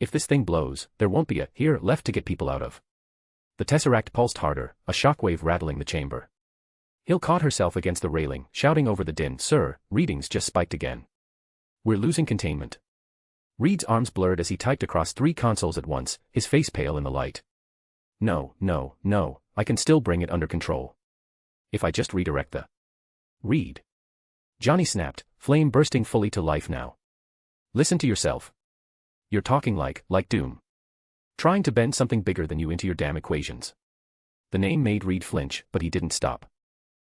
If this thing blows, there won't be a here left to get people out of. The Tesseract pulsed harder, a shockwave rattling the chamber. Hill caught herself against the railing, shouting over the din, Sir, readings just spiked again. We're losing containment. Reed's arms blurred as he typed across 3 consoles at once, his face pale in the light. No, I can still bring it under control. If I just redirect the... Reed. Johnny snapped, flame bursting fully to life now. Listen to yourself. You're talking like Doom. Trying to bend something bigger than you into your damn equations. The name made Reed flinch, but he didn't stop.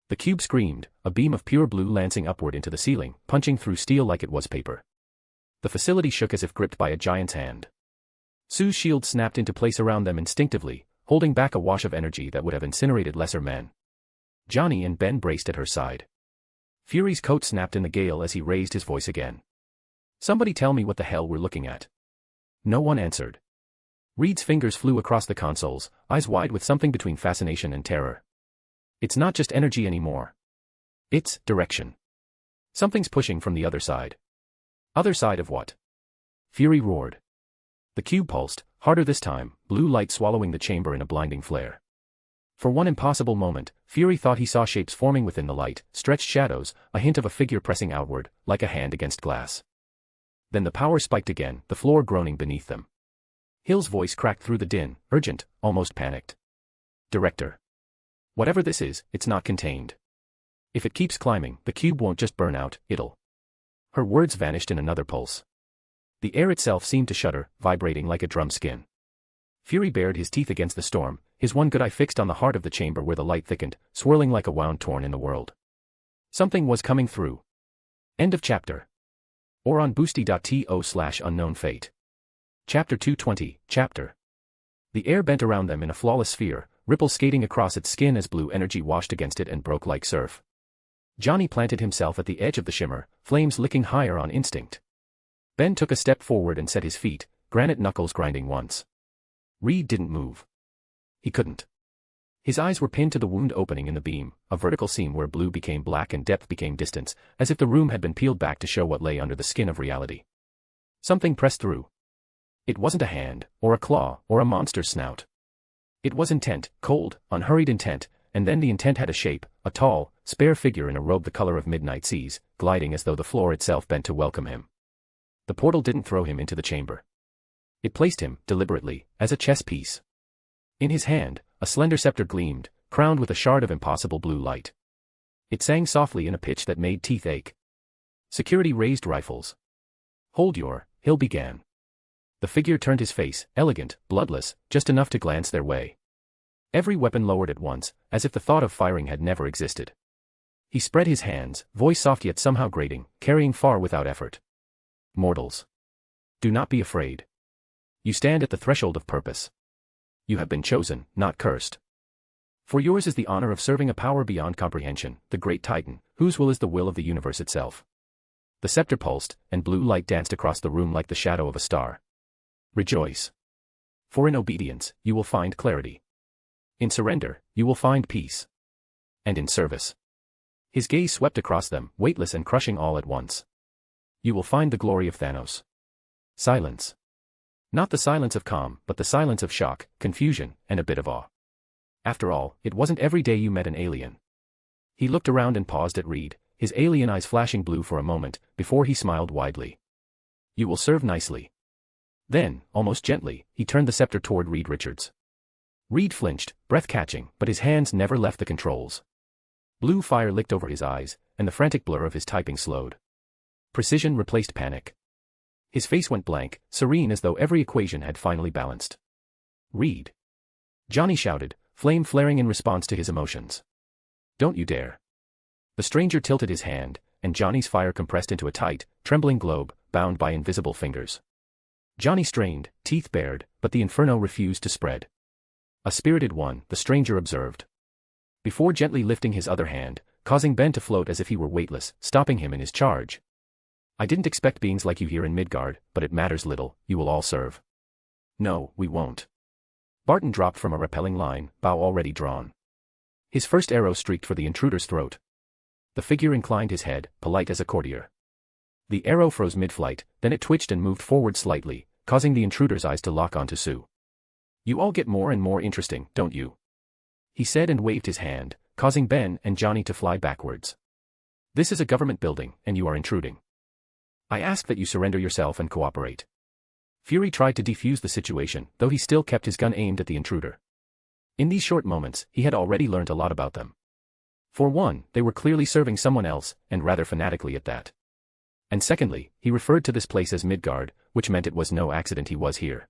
The cube screamed, a beam of pure blue lancing upward into the ceiling, punching through steel like it was paper. The facility shook as if gripped by a giant's hand. Sue's shield snapped into place around them instinctively, holding back a wash of energy that would have incinerated lesser men. Johnny and Ben braced at her side. Fury's coat snapped in the gale as he raised his voice again. Somebody tell me what the hell we're looking at. No one answered. Reed's fingers flew across the consoles, eyes wide with something between fascination and terror. It's not just energy anymore. It's direction. Something's pushing from the other side. Other side of what? Fury roared. The cube pulsed, harder this time, blue light swallowing the chamber in a blinding flare. For one impossible moment, Fury thought he saw shapes forming within the light, stretched shadows, a hint of a figure pressing outward, like a hand against glass. Then the power spiked again, the floor groaning beneath them. Hill's voice cracked through the din, urgent, almost panicked. Director. Whatever this is, it's not contained. If it keeps climbing, the cube won't just burn out, it'll... Her words vanished in another pulse. The air itself seemed to shudder, vibrating like a drum skin. Fury bared his teeth against the storm, his one good eye fixed on the heart of the chamber where the light thickened, swirling like a wound torn in the world. Something was coming through. End of chapter. Or on boosty.to/unknown fate. Chapter 220, Chapter. The air bent around them in a flawless sphere, ripples skating across its skin as blue energy washed against it and broke like surf. Johnny planted himself at the edge of the shimmer, flames licking higher on instinct. Ben took a step forward and set his feet, granite knuckles grinding once. Reed didn't move. He couldn't. His eyes were pinned to the wound opening in the beam, a vertical seam where blue became black and depth became distance, as if the room had been peeled back to show what lay under the skin of reality. Something pressed through. It wasn't a hand, or a claw, or a monster's snout. It was intent, cold, unhurried intent, and then the intent had a shape, a tall, spare figure in a robe the color of midnight seas, gliding as though the floor itself bent to welcome him. The portal didn't throw him into the chamber. It placed him, deliberately, as a chess piece. In his hand, a slender scepter gleamed, crowned with a shard of impossible blue light. It sang softly in a pitch that made teeth ache. Security raised rifles. "Hold your," Hill began. The figure turned his face, elegant, bloodless, just enough to glance their way. Every weapon lowered at once, as if the thought of firing had never existed. He spread his hands, voice soft yet somehow grating, carrying far without effort. "Mortals. Do not be afraid. You stand at the threshold of purpose. You have been chosen, not cursed. For yours is the honor of serving a power beyond comprehension, the great Titan, whose will is the will of the universe itself." The scepter pulsed, and blue light danced across the room like the shadow of a star. "Rejoice. For in obedience, you will find clarity. In surrender, you will find peace. And in service." His gaze swept across them, weightless and crushing all at once. "You will find the glory of Thanos." Silence. Not the silence of calm, but the silence of shock, confusion, and a bit of awe. After all, it wasn't every day you met an alien. He looked around and paused at Reed, his alien eyes flashing blue for a moment, before he smiled widely. "You will serve nicely." Then, almost gently, he turned the scepter toward Reed Richards. Reed flinched, breath-catching, but his hands never left the controls. Blue fire licked over his eyes, and the frantic blur of his typing slowed. Precision replaced panic. His face went blank, serene as though every equation had finally balanced. "Reed!" Johnny shouted, flame flaring in response to his emotions. "Don't you dare." The stranger tilted his hand, and Johnny's fire compressed into a tight, trembling globe, bound by invisible fingers. Johnny strained, teeth bared, but the inferno refused to spread. "A spirited one," the stranger observed. Before gently lifting his other hand, causing Ben to float as if he were weightless, stopping him in his charge. "I didn't expect beings like you here in Midgard, but it matters little, you will all serve." "No, we won't." Barton dropped from a rappelling line, bow already drawn. His first arrow streaked for the intruder's throat. The figure inclined his head, polite as a courtier. The arrow froze mid-flight, then it twitched and moved forward slightly, causing the intruder's eyes to lock onto Sue. "You all get more and more interesting, don't you?" he said and waved his hand, causing Ben and Johnny to fly backwards. "This is a government building, and you are intruding. I ask that you surrender yourself and cooperate." Fury tried to defuse the situation, though he still kept his gun aimed at the intruder. In these short moments, he had already learned a lot about them. For one, they were clearly serving someone else, and rather fanatically at that. And secondly, he referred to this place as Midgard, which meant it was no accident he was here.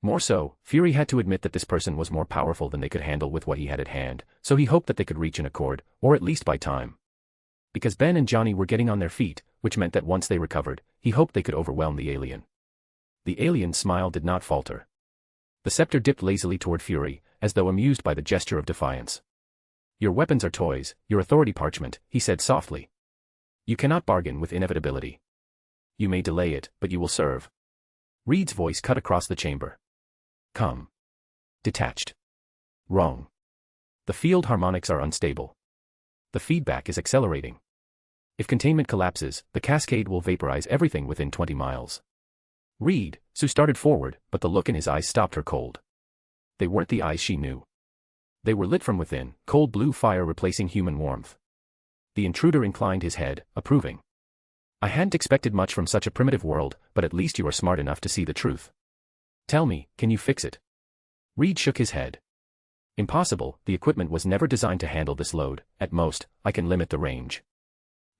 More so, Fury had to admit that this person was more powerful than they could handle with what he had at hand, so he hoped that they could reach an accord, or at least buy time. Because Ben and Johnny were getting on their feet, which meant that once they recovered, he hoped they could overwhelm the alien. The alien's smile did not falter. The scepter dipped lazily toward Fury, as though amused by the gesture of defiance. "Your weapons are toys, your authority parchment," he said softly. "You cannot bargain with inevitability. You may delay it, but you will serve." Reed's voice cut across the chamber. "Come." Detached. "Wrong. The field harmonics are unstable. The feedback is accelerating. If containment collapses, the cascade will vaporize everything within 20 miles. "Reed," Sue started forward, but the look in his eyes stopped her cold. They weren't the eyes she knew. They were lit from within, cold blue fire replacing human warmth. The intruder inclined his head, approving. "I hadn't expected much from such a primitive world, but at least you are smart enough to see the truth. Tell me, can you fix it?" Reed shook his head. "Impossible, the equipment was never designed to handle this load, at most, I can limit the range."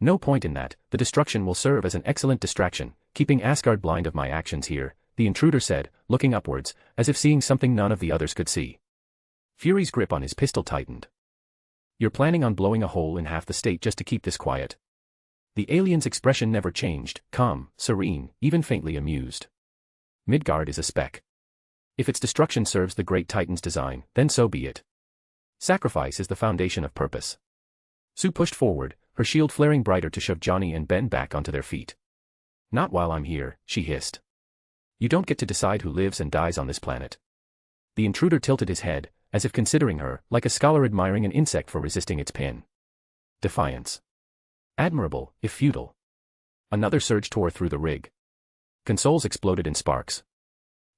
"No point in that, the destruction will serve as an excellent distraction, keeping Asgard blind of my actions here," the intruder said, looking upwards, as if seeing something none of the others could see. Fury's grip on his pistol tightened. "You're planning on blowing a hole in half the state just to keep this quiet?" The alien's expression never changed, calm, serene, even faintly amused. "Midgard is a speck. If its destruction serves the great Titan's design, then so be it. Sacrifice is the foundation of purpose." Sue pushed forward, her shield flaring brighter to shove Johnny and Ben back onto their feet. "Not while I'm here," she hissed. "You don't get to decide who lives and dies on this planet." The intruder tilted his head, as if considering her, like a scholar admiring an insect for resisting its pin. Defiance. Admirable, if futile. Another surge tore through the rig. Consoles exploded in sparks.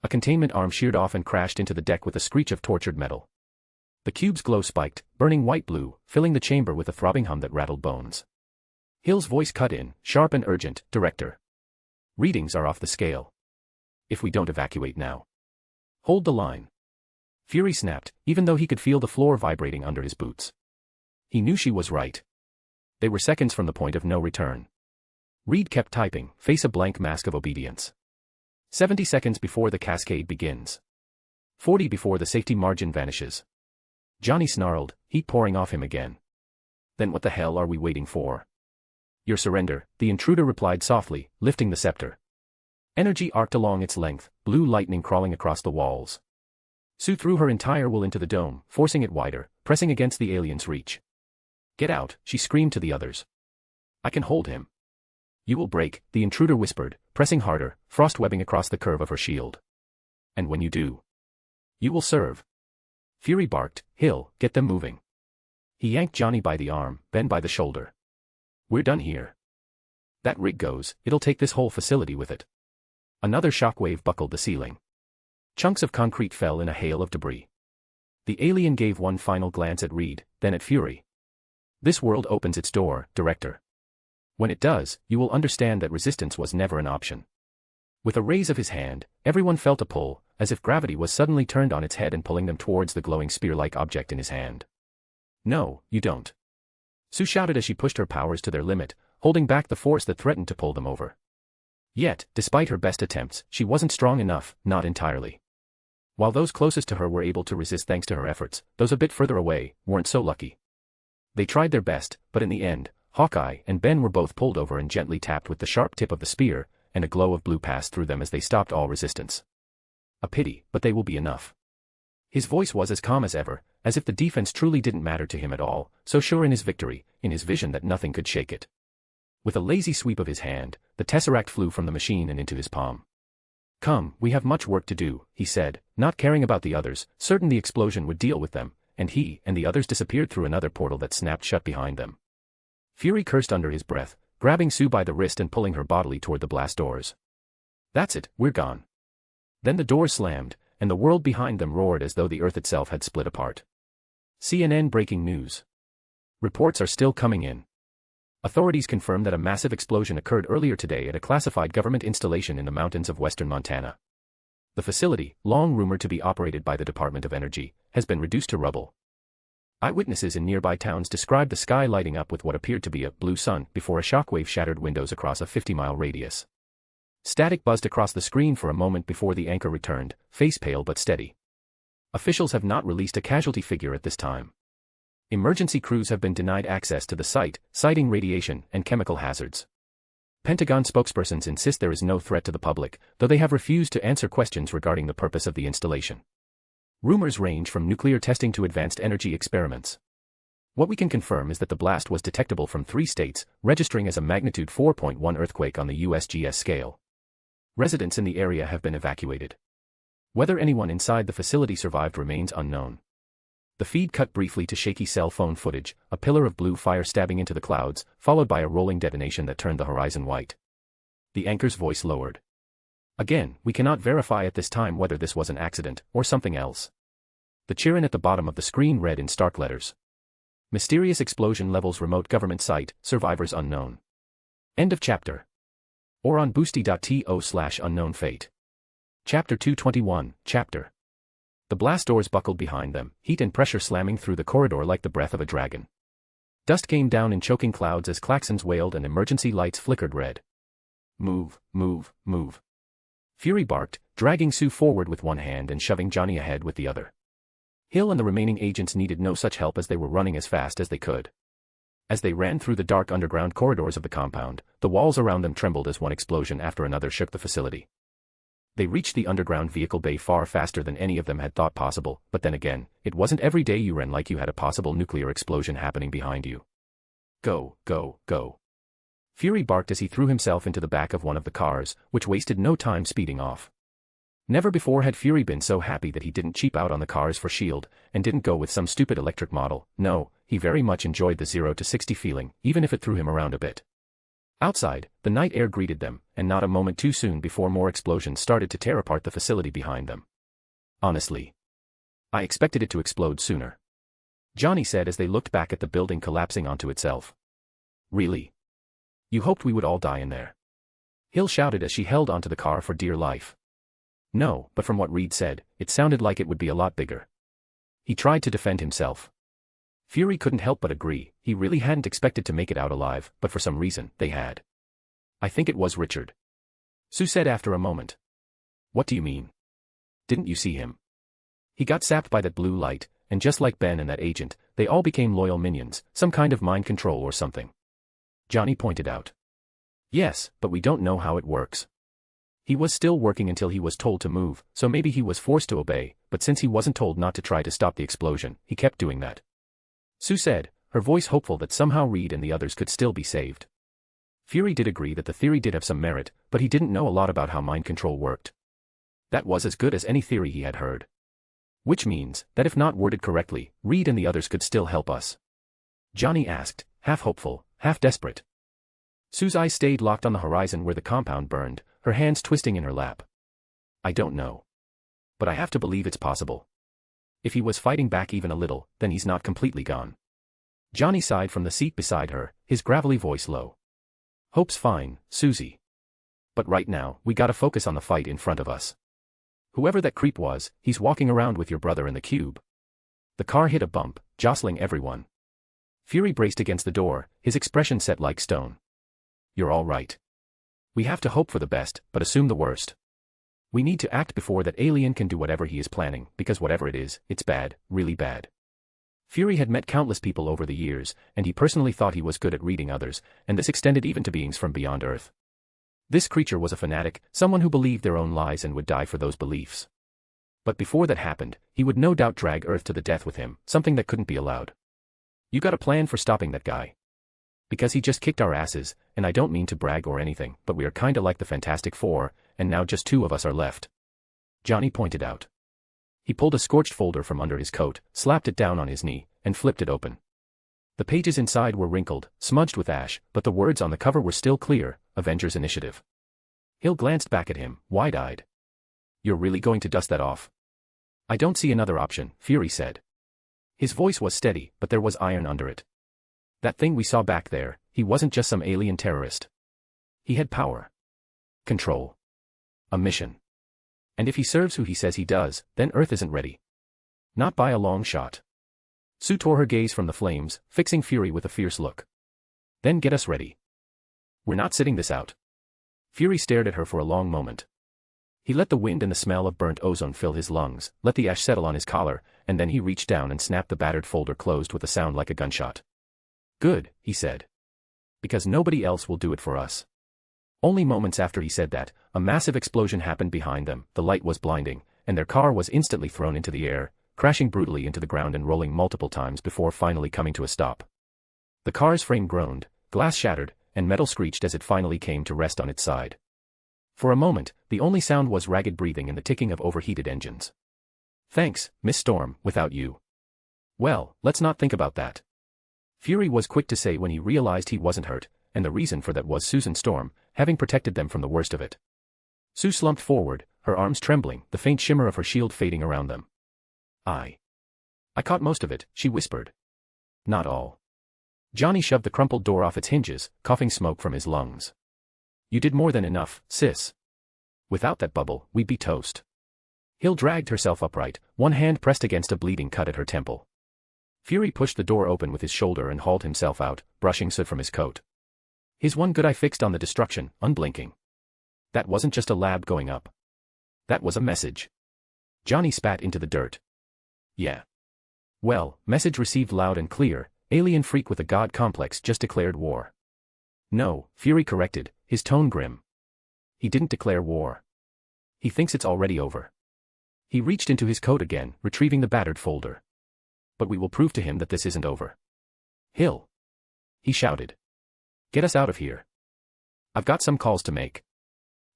A containment arm sheared off and crashed into the deck with a screech of tortured metal. The cube's glow spiked, burning white-blue, filling the chamber with a throbbing hum that rattled bones. Hill's voice cut in, sharp and urgent, "Director. Readings are off the scale. If we don't evacuate now. Hold the line. Fury snapped, even though he could feel the floor vibrating under his boots. He knew she was right. They were seconds from the point of no return. Reed kept typing, face a blank mask of obedience. 70 seconds before the cascade begins. 40 before the safety margin vanishes. Johnny snarled, heat pouring off him again. Then what the hell are we waiting for? Your surrender, the intruder replied softly, lifting the scepter. Energy arced along its length, blue lightning crawling across the walls. Sue threw her entire will into the dome, forcing it wider, pressing against the alien's reach. Get out, she screamed to the others. I can hold him. You will break, the intruder whispered, pressing harder, frost webbing across the curve of her shield. And when you do, you will serve. Fury barked, Hill, get them moving. He yanked Johnny by the arm, Ben by the shoulder. We're done here. That rig goes, it'll take this whole facility with it. Another shockwave buckled the ceiling. Chunks of concrete fell in a hail of debris. The alien gave one final glance at Reed, then at Fury. This world opens its door, Director. When it does, you will understand that resistance was never an option. With a raise of his hand, everyone felt a pull, as if gravity was suddenly turned on its head and pulling them towards the glowing spear-like object in his hand. No, you don't. Sue shouted as she pushed her powers to their limit, holding back the force that threatened to pull them over. Yet, despite her best attempts, she wasn't strong enough, not entirely. While those closest to her were able to resist thanks to her efforts, those a bit further away weren't so lucky. They tried their best, but in the end, Hawkeye and Ben were both pulled over and gently tapped with the sharp tip of the spear, and a glow of blue passed through them as they stopped all resistance. A pity, but they will be enough. His voice was as calm as ever, as if the defense truly didn't matter to him at all, so sure in his victory, in his vision that nothing could shake it. With a lazy sweep of his hand, the tesseract flew from the machine and into his palm. Come, we have much work to do, he said, not caring about the others, certain the explosion would deal with them, and he and the others disappeared through another portal that snapped shut behind them. Fury cursed under his breath, grabbing Sue by the wrist and pulling her bodily toward the blast doors. That's it, we're gone. Then the doors slammed, and the world behind them roared as though the earth itself had split apart. CNN breaking news. Reports are still coming in. Authorities confirm that a massive explosion occurred earlier today at a classified government installation in the mountains of western Montana. The facility, long rumored to be operated by the Department of Energy, has been reduced to rubble. Eyewitnesses in nearby towns described the sky lighting up with what appeared to be a blue sun before a shockwave shattered windows across a 50-mile radius. Static buzzed across the screen for a moment before the anchor returned, face pale but steady. Officials have not released a casualty figure at this time. Emergency crews have been denied access to the site, citing radiation and chemical hazards. Pentagon spokespersons insist there is no threat to the public, though they have refused to answer questions regarding the purpose of the installation. Rumors range from nuclear testing to advanced energy experiments. What we can confirm is that the blast was detectable from 3 states, registering as a magnitude 4.1 earthquake on the USGS scale. Residents in the area have been evacuated. Whether anyone inside the facility survived remains unknown. The feed cut briefly to shaky cell phone footage, a pillar of blue fire stabbing into the clouds, followed by a rolling detonation that turned the horizon white. The anchor's voice lowered. Again, we cannot verify at this time whether this was an accident or something else. The Chiron at the bottom of the screen read in stark letters. Mysterious explosion levels remote government site, survivors unknown. End of chapter. Or on boosty.to/unknown fate. Chapter 221, Chapter. The blast doors buckled behind them, heat and pressure slamming through the corridor like the breath of a dragon. Dust came down in choking clouds as klaxons wailed and emergency lights flickered red. Move, move, move. Fury barked, dragging Sue forward with one hand and shoving Johnny ahead with the other. Hill and the remaining agents needed no such help as they were running as fast as they could. As they ran through the dark underground corridors of the compound, the walls around them trembled as one explosion after another shook the facility. They reached the underground vehicle bay far faster than any of them had thought possible, but then again, it wasn't every day you ran like you had a possible nuclear explosion happening behind you. Go, go, go. Fury barked as he threw himself into the back of one of the cars, which wasted no time speeding off. Never before had Fury been so happy that he didn't cheap out on the cars for shield, and didn't go with some stupid electric model. No, he very much enjoyed the 0 to 60 feeling, even if it threw him around a bit. Outside, the night air greeted them, and not a moment too soon before more explosions started to tear apart the facility behind them. Honestly, I expected it to explode sooner, Johnny said as they looked back at the building collapsing onto itself. Really? You hoped we would all die in there? Hill shouted as she held onto the car for dear life. No, but from what Reed said, it sounded like it would be a lot bigger. He tried to defend himself. Fury couldn't help but agree, he really hadn't expected to make it out alive, but for some reason, they had. I think it was Richard. Sue said after a moment. What do you mean? Didn't you see him? He got sapped by that blue light, and just like Ben and that agent, they all became loyal minions, some kind of mind control or something. Johnny pointed out. Yes, but we don't know how it works. He was still working until he was told to move, so maybe he was forced to obey, but since he wasn't told not to try to stop the explosion, he kept doing that. Sue said, her voice hopeful that somehow Reed and the others could still be saved. Fury did agree that the theory did have some merit, but he didn't know a lot about how mind control worked. That was as good as any theory he had heard. Which means, that if not worded correctly, Reed and the others could still help us. Johnny asked, half hopeful, half desperate. Sue's eyes stayed locked on the horizon where the compound burned, her hands twisting in her lap. I don't know. But I have to believe it's possible. If he was fighting back even a little, then he's not completely gone. Johnny sighed from the seat beside her, his gravelly voice low. Hope's fine, Susie. But right now, we gotta focus on the fight in front of us. Whoever that creep was, he's walking around with your brother in the cube. The car hit a bump, jostling everyone. Fury braced against the door, his expression set like stone. You're all right. We have to hope for the best, but assume the worst. We need to act before that alien can do whatever he is planning, because whatever it is, it's bad, really bad. Fury had met countless people over the years, and he personally thought he was good at reading others, and this extended even to beings from beyond Earth. This creature was a fanatic, someone who believed their own lies and would die for those beliefs. But before that happened, he would no doubt drag Earth to the death with him, something that couldn't be allowed. You got a plan for stopping that guy? Because he just kicked our asses, and I don't mean to brag or anything, but we are kinda like the Fantastic Four, and now just 2 of us are left. Johnny pointed out. He pulled a scorched folder from under his coat, slapped it down on his knee, and flipped it open. The pages inside were wrinkled, smudged with ash, but the words on the cover were still clear, Avengers Initiative. Hill glanced back at him, wide-eyed. You're really going to dust that off? I don't see another option, Fury said. His voice was steady, but there was iron under it. That thing we saw back there, he wasn't just some alien terrorist. He had power. Control. A mission. And if he serves who he says he does, then Earth isn't ready. Not by a long shot. Sue tore her gaze from the flames, fixing Fury with a fierce look. Then get us ready. We're not sitting this out. Fury stared at her for a long moment. He let the wind and the smell of burnt ozone fill his lungs, let the ash settle on his collar, and then he reached down and snapped the battered folder closed with a sound like a gunshot. Good, he said. Because nobody else will do it for us. Only moments after he said that, a massive explosion happened behind them, the light was blinding, and their car was instantly thrown into the air, crashing brutally into the ground and rolling multiple times before finally coming to a stop. The car's frame groaned, glass shattered, and metal screeched as it finally came to rest on its side. For a moment, the only sound was ragged breathing and the ticking of overheated engines. Thanks, Miss Storm, without you. Well, let's not think about that. Fury was quick to say when he realized he wasn't hurt, and the reason for that was Susan Storm, having protected them from the worst of it. Sue slumped forward, her arms trembling, the faint shimmer of her shield fading around them. I caught most of it, she whispered. Not all. Johnny shoved the crumpled door off its hinges, coughing smoke from his lungs. You did more than enough, sis. Without that bubble, we'd be toast. Hill dragged herself upright, one hand pressed against a bleeding cut at her temple. Fury pushed the door open with his shoulder and hauled himself out, brushing soot from his coat. His one good eye fixed on the destruction, unblinking. That wasn't just a lab going up. That was a message. Johnny spat into the dirt. Yeah. Well, message received loud and clear, alien freak with a god complex just declared war. No, Fury corrected, his tone grim. He didn't declare war. He thinks it's already over. He reached into his coat again, retrieving the battered folder. But we will prove to him that this isn't over. Hill. He shouted. Get us out of here. I've got some calls to make.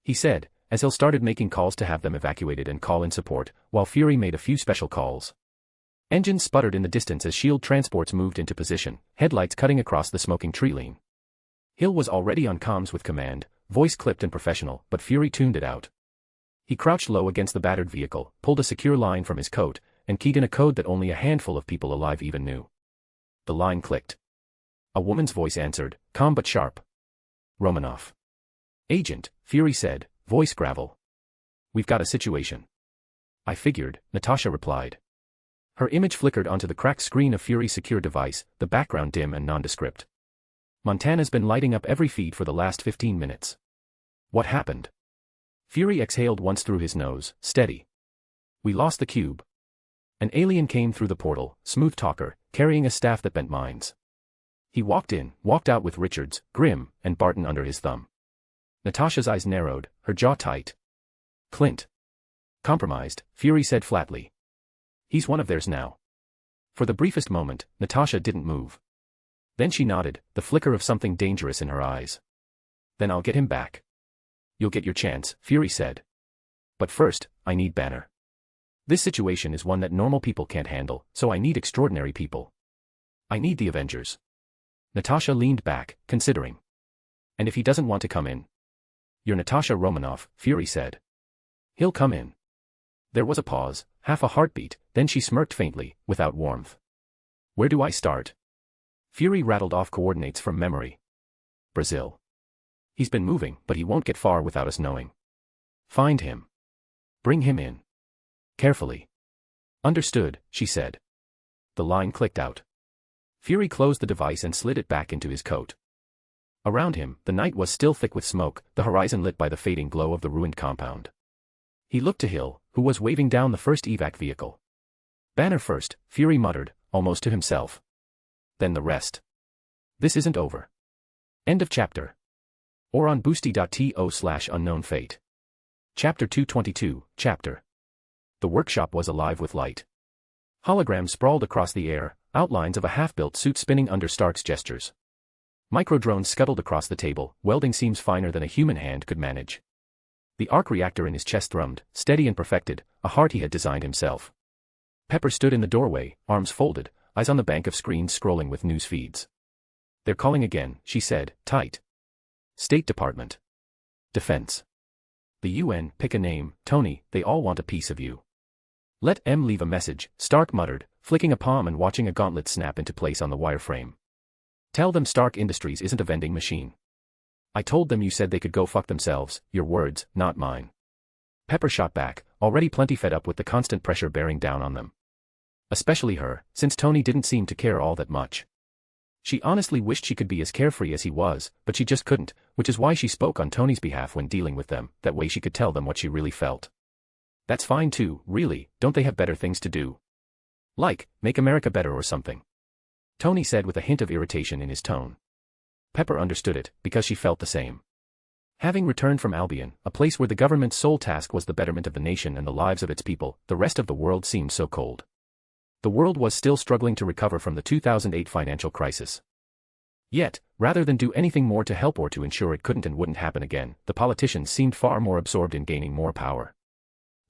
He said, as Hill started making calls to have them evacuated and call in support, while Fury made a few special calls. Engines sputtered in the distance as shield transports moved into position, headlights cutting across the smoking tree line. Hill was already on comms with command, voice clipped and professional, but Fury tuned it out. He crouched low against the battered vehicle, pulled a secure line from his coat, and keyed in a code that only a handful of people alive even knew. The line clicked. A woman's voice answered, calm but sharp. Romanoff. Agent, Fury said, voice gravel. We've got a situation. I figured, Natasha replied. Her image flickered onto the cracked screen of Fury's secure device, the background dim and nondescript. Montana's been lighting up every feed for the last 15 minutes. What happened? Fury exhaled once through his nose, steady. We lost the cube. An alien came through the portal, smooth talker, carrying a staff that bent minds. He walked out with Richards, Grimm, and Barton under his thumb. Natasha's eyes narrowed, her jaw tight. Clint. Compromised, Fury said flatly. He's one of theirs now. For the briefest moment, Natasha didn't move. Then she nodded, the flicker of something dangerous in her eyes. Then I'll get him back. You'll get your chance, Fury said. But first, I need Banner. This situation is one that normal people can't handle, so I need extraordinary people. I need the Avengers. Natasha leaned back, considering. And if he doesn't want to come in? You're Natasha Romanoff, Fury said. He'll come in. There was a pause, half a heartbeat, then she smirked faintly, without warmth. Where do I start? Fury rattled off coordinates from memory. Brazil. He's been moving, but he won't get far without us knowing. Find him. Bring him in. Carefully. Understood, she said. The line clicked out. Fury closed the device and slid it back into his coat. Around him, the night was still thick with smoke, the horizon lit by the fading glow of the ruined compound. He looked to Hill, who was waving down the first evac vehicle. Banner first, Fury muttered, almost to himself. Then the rest. This isn't over. End of chapter. Or on boosty.to/unknown fate. Chapter 222, Chapter. The workshop was alive with light. Holograms sprawled across the air, outlines of a half-built suit spinning under Stark's gestures. Microdrones scuttled across the table, welding seams finer than a human hand could manage. The arc reactor in his chest thrummed, steady and perfected, a heart he had designed himself. Pepper stood in the doorway, arms folded, eyes on the bank of screens scrolling with news feeds. They're calling again, she said, tight. State Department. Defense. The UN, pick a name, Tony, they all want a piece of you. Let M leave a message, Stark muttered, flicking a palm and watching a gauntlet snap into place on the wireframe. Tell them Stark Industries isn't a vending machine. I told them you said they could go fuck themselves, your words, not mine. Pepper shot back, already plenty fed up with the constant pressure bearing down on them. Especially her, since Tony didn't seem to care all that much. She honestly wished she could be as carefree as he was, but she just couldn't, which is why she spoke on Tony's behalf when dealing with them, that way she could tell them what she really felt. That's fine too, really, don't they have better things to do? Like, make America better or something. Tony said with a hint of irritation in his tone. Pepper understood it, because she felt the same. Having returned from Albion, a place where the government's sole task was the betterment of the nation and the lives of its people, the rest of the world seemed so cold. The world was still struggling to recover from the 2008 financial crisis. Yet, rather than do anything more to help or to ensure it couldn't and wouldn't happen again, the politicians seemed far more absorbed in gaining more power.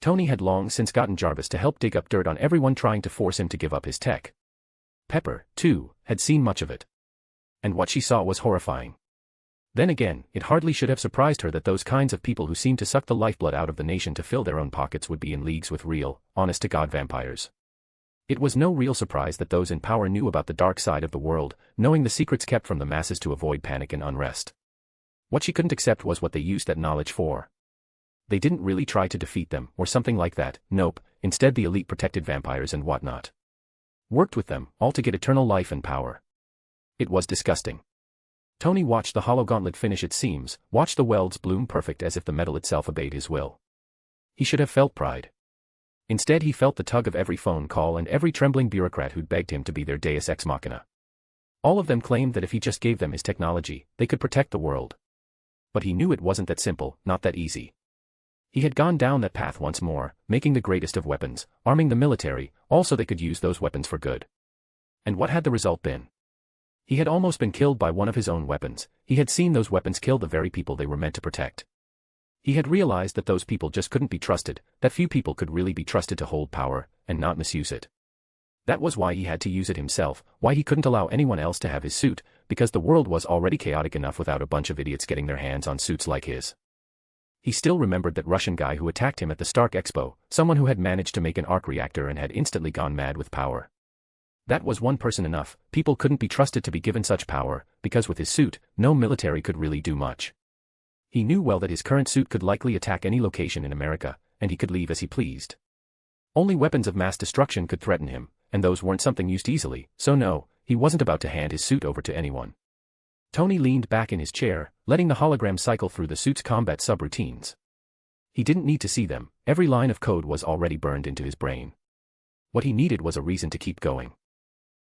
Tony had long since gotten Jarvis to help dig up dirt on everyone trying to force him to give up his tech. Pepper, too, had seen much of it. And what she saw was horrifying. Then again, it hardly should have surprised her that those kinds of people who seemed to suck the lifeblood out of the nation to fill their own pockets would be in leagues with real, honest-to-God vampires. It was no real surprise that those in power knew about the dark side of the world, knowing the secrets kept from the masses to avoid panic and unrest. What she couldn't accept was what they used that knowledge for. They didn't really try to defeat them, or something like that, nope, instead the elite protected vampires and whatnot. Worked with them, all to get eternal life and power. It was disgusting. Tony watched the hollow gauntlet finish its seams, watched the welds bloom perfect as if the metal itself obeyed his will. He should have felt pride. Instead he felt the tug of every phone call and every trembling bureaucrat who'd begged him to be their deus ex machina. All of them claimed that if he just gave them his technology, they could protect the world. But he knew it wasn't that simple, not that easy. He had gone down that path once more, making the greatest of weapons, arming the military, all so they could use those weapons for good. And what had the result been? He had almost been killed by one of his own weapons. He had seen those weapons kill the very people they were meant to protect. He had realized that those people just couldn't be trusted, that few people could really be trusted to hold power, and not misuse it. That was why he had to use it himself, why he couldn't allow anyone else to have his suit, because the world was already chaotic enough without a bunch of idiots getting their hands on suits like his. He still remembered that Russian guy who attacked him at the Stark Expo, someone who had managed to make an arc reactor and had instantly gone mad with power. That was one person enough. People couldn't be trusted to be given such power, because with his suit, no military could really do much. He knew well that his current suit could likely attack any location in America, and he could leave as he pleased. Only weapons of mass destruction could threaten him, and those weren't something used easily, so no, he wasn't about to hand his suit over to anyone. Tony leaned back in his chair, letting the hologram cycle through the suit's combat subroutines. He didn't need to see them, every line of code was already burned into his brain. What he needed was a reason to keep going.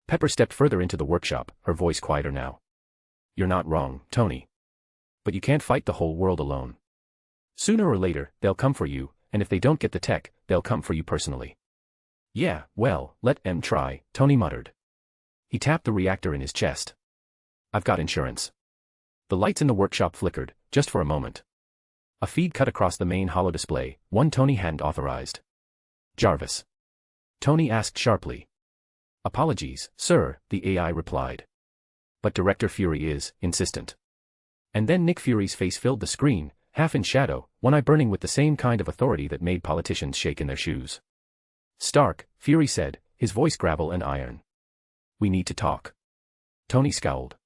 Pepper stepped further into the workshop, her voice quieter now. You're not wrong, Tony. But you can't fight the whole world alone. Sooner or later, they'll come for you, and if they don't get the tech, they'll come for you personally. Yeah, well, let them try, Tony muttered. He tapped the reactor in his chest. I've got insurance. The lights in the workshop flickered, just for a moment. A feed cut across the main holodisplay, one Tony hadn't authorized. Jarvis. Tony asked sharply. Apologies, sir, the AI replied. But Director Fury is insistent. And then Nick Fury's face filled the screen, half in shadow, one eye burning with the same kind of authority that made politicians shake in their shoes. Stark, Fury said, his voice gravel and iron. We need to talk. Tony scowled.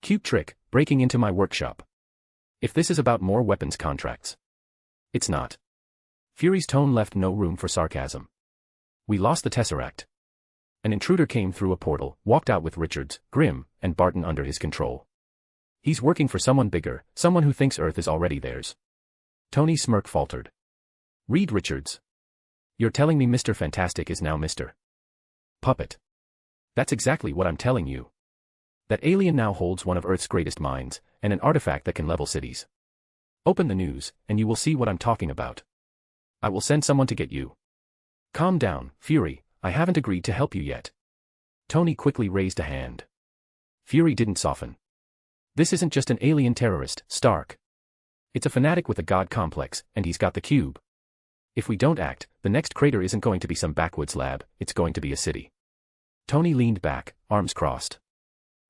Cute trick, breaking into my workshop. If this is about more weapons contracts. It's not. Fury's tone left no room for sarcasm. We lost the Tesseract. An intruder came through a portal, walked out with Richards, Grimm, and Barton under his control. He's working for someone bigger, someone who thinks Earth is already theirs. Tony's smirk faltered. Reed Richards. You're telling me Mr. Fantastic is now Mr. Puppet. That's exactly what I'm telling you. That alien now holds one of Earth's greatest minds, and an artifact that can level cities. Open the news, and you will see what I'm talking about. I will send someone to get you. Calm down, Fury, I haven't agreed to help you yet. Tony quickly raised a hand. Fury didn't soften. This isn't just an alien terrorist, Stark. It's a fanatic with a god complex, and he's got the cube. If we don't act, the next crater isn't going to be some backwoods lab, it's going to be a city. Tony leaned back, arms crossed.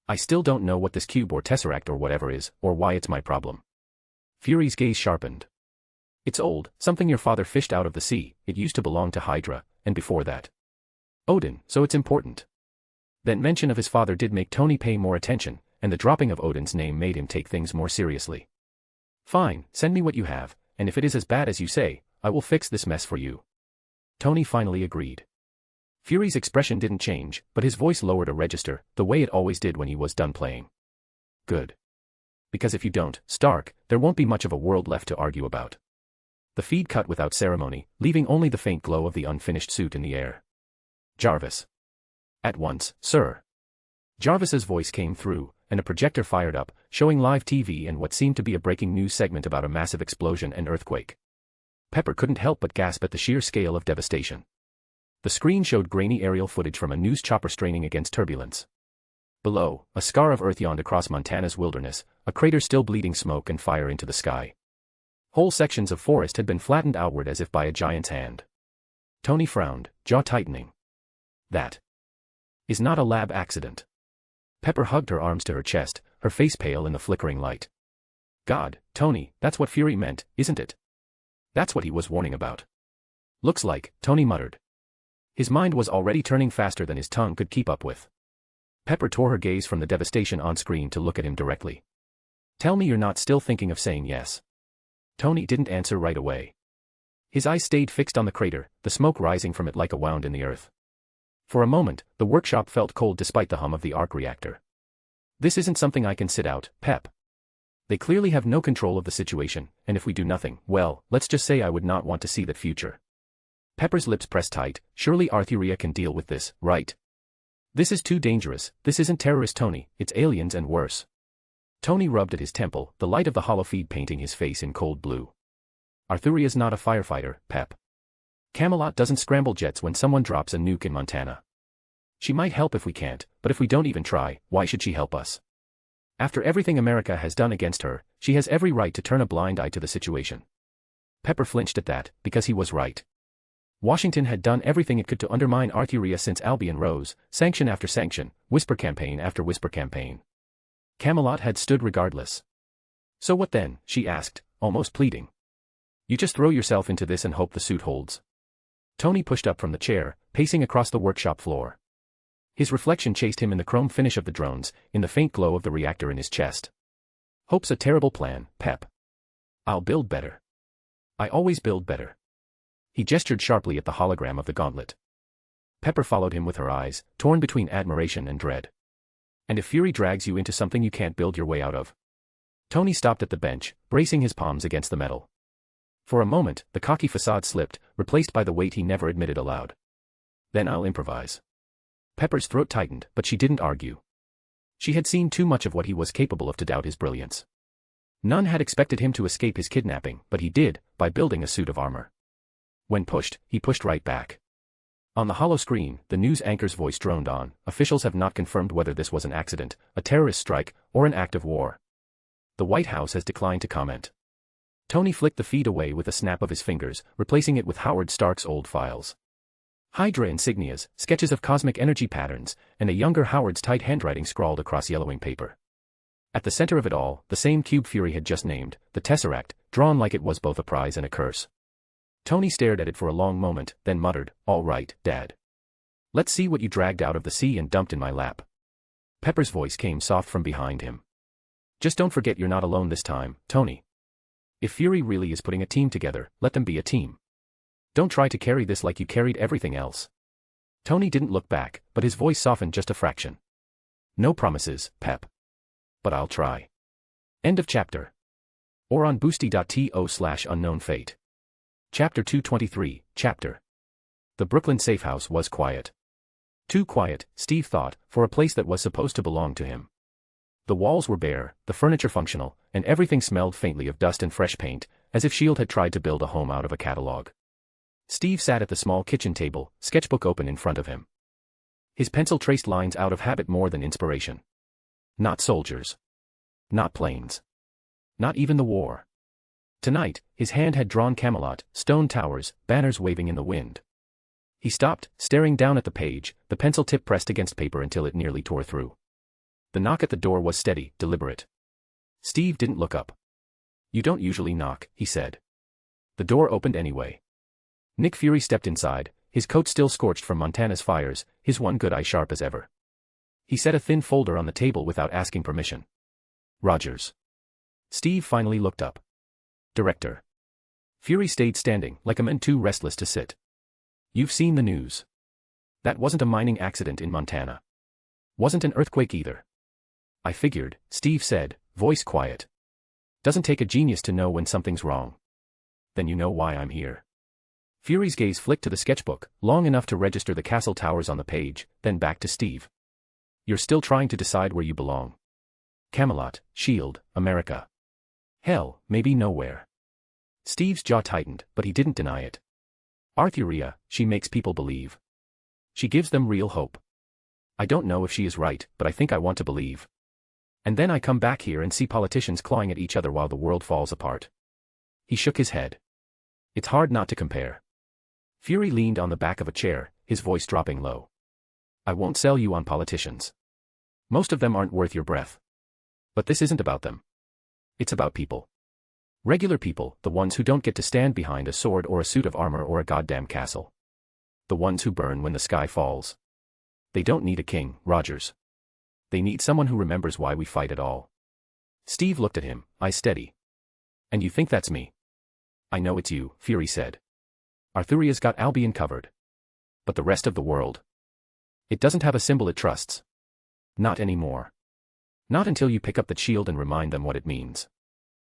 I still don't know what this cube or tesseract or whatever is, or why it's my problem. Fury's gaze sharpened. It's old, something your father fished out of the sea, it used to belong to Hydra, and before that. Odin, so it's important. That mention of his father did make Tony pay more attention, and the dropping of Odin's name made him take things more seriously. Fine, send me what you have, and if it is as bad as you say, I will fix this mess for you. Tony finally agreed. Fury's expression didn't change, but his voice lowered a register, the way it always did when he was done playing. Good. Because if you don't, Stark, there won't be much of a world left to argue about. The feed cut without ceremony, leaving only the faint glow of the unfinished suit in the air. Jarvis. At once, sir. Jarvis's voice came through, and a projector fired up, showing live TV and what seemed to be a breaking news segment about a massive explosion and earthquake. Pepper couldn't help but gasp at the sheer scale of devastation. The screen showed grainy aerial footage from a news chopper straining against turbulence. Below, a scar of earth yawned across Montana's wilderness, a crater still bleeding smoke and fire into the sky. Whole sections of forest had been flattened outward as if by a giant's hand. Tony frowned, jaw tightening. That is not a lab accident. Pepper hugged her arms to her chest, her face pale in the flickering light. God, Tony, that's what Fury meant, isn't it? That's what he was warning about. Looks like, Tony muttered. His mind was already turning faster than his tongue could keep up with. Pepper tore her gaze from the devastation on screen to look at him directly. Tell me you're not still thinking of saying yes. Tony didn't answer right away. His eyes stayed fixed on the crater, the smoke rising from it like a wound in the earth. For a moment, the workshop felt cold despite the hum of the arc reactor. This isn't something I can sit out, Pep. They clearly have no control of the situation, and if we do nothing, well, let's just say I would not want to see that future. Pepper's lips pressed tight, surely Arthuria can deal with this, right? This is too dangerous, this isn't terrorist Tony, it's aliens and worse. Tony rubbed at his temple, the light of the holofeed painting his face in cold blue. Arthuria's not a firefighter, Pep. Camelot doesn't scramble jets when someone drops a nuke in Montana. She might help if we can't, but if we don't even try, why should she help us? After everything America has done against her, she has every right to turn a blind eye to the situation. Pepper flinched at that, because he was right. Washington had done everything it could to undermine Arthuria since Albion rose, sanction after sanction, whisper campaign after whisper campaign. Camelot had stood regardless. So what then, she asked, almost pleading. You just throw yourself into this and hope the suit holds. Tony pushed up from the chair, pacing across the workshop floor. His reflection chased him in the chrome finish of the drones, in the faint glow of the reactor in his chest. Hope's a terrible plan, Pep. I'll build better. I always build better. He gestured sharply at the hologram of the gauntlet. Pepper followed him with her eyes, torn between admiration and dread. And if fury drags you into something you can't build your way out of? Tony stopped at the bench, bracing his palms against the metal. For a moment, the cocky facade slipped, replaced by the weight he never admitted aloud. Then I'll improvise. Pepper's throat tightened, but she didn't argue. She had seen too much of what he was capable of to doubt his brilliance. None had expected him to escape his kidnapping, but he did, by building a suit of armor. When pushed, he pushed right back. On the hollow screen, the news anchor's voice droned on. Officials have not confirmed whether this was an accident, a terrorist strike, or an act of war. The White House has declined to comment. Tony flicked the feed away with a snap of his fingers, replacing it with Howard Stark's old files. Hydra insignias, sketches of cosmic energy patterns, and a younger Howard's tight handwriting scrawled across yellowing paper. At the center of it all, the same cube Fury had just named, the Tesseract, drawn like it was both a prize and a curse. Tony stared at it for a long moment, then muttered, "All right, Dad. Let's see what you dragged out of the sea and dumped in my lap." Pepper's voice came soft from behind him. "Just don't forget you're not alone this time, Tony. If Fury really is putting a team together, let them be a team. Don't try to carry this like you carried everything else." Tony didn't look back, but his voice softened just a fraction. "No promises, Pep. But I'll try." End of chapter. Or on boosty.to/unknown-fate. Chapter 223, Chapter. The Brooklyn safe house was quiet. Too quiet, Steve thought, for a place that was supposed to belong to him. The walls were bare, the furniture functional, and everything smelled faintly of dust and fresh paint, as if S.H.I.E.L.D. had tried to build a home out of a catalog. Steve sat at the small kitchen table, sketchbook open in front of him. His pencil traced lines out of habit more than inspiration. Not soldiers. Not planes. Not even the war. Tonight, his hand had drawn Camelot, stone towers, banners waving in the wind. He stopped, staring down at the page, the pencil tip pressed against paper until it nearly tore through. The knock at the door was steady, deliberate. Steve didn't look up. "You don't usually knock," he said. The door opened anyway. Nick Fury stepped inside, his coat still scorched from Montana's fires, his one good eye sharp as ever. He set a thin folder on the table without asking permission. "Rogers." Steve finally looked up. "Director." Fury stayed standing, like a man too restless to sit. "You've seen the news. That wasn't a mining accident in Montana. Wasn't an earthquake either." "I figured," Steve said, voice quiet. "Doesn't take a genius to know when something's wrong." "Then you know why I'm here." Fury's gaze flicked to the sketchbook, long enough to register the castle towers on the page, then back to Steve. "You're still trying to decide where you belong. Camelot, S.H.I.E.L.D., America. Hell, maybe nowhere." Steve's jaw tightened, but he didn't deny it. "Arthuria, she makes people believe. She gives them real hope. I don't know if she is right, but I think I want to believe. And then I come back here and see politicians clawing at each other while the world falls apart." He shook his head. "It's hard not to compare." Fury leaned on the back of a chair, his voice dropping low. "I won't sell you on politicians. Most of them aren't worth your breath. But this isn't about them. It's about people. Regular people, the ones who don't get to stand behind a sword or a suit of armor or a goddamn castle. The ones who burn when the sky falls. They don't need a king, Rogers. They need someone who remembers why we fight at all." Steve looked at him, eyes steady. "And you think that's me?" "I know it's you," Fury said. "Arthuria's got Albion covered. But the rest of the world? It doesn't have a symbol it trusts. Not anymore. Not until you pick up the shield and remind them what it means."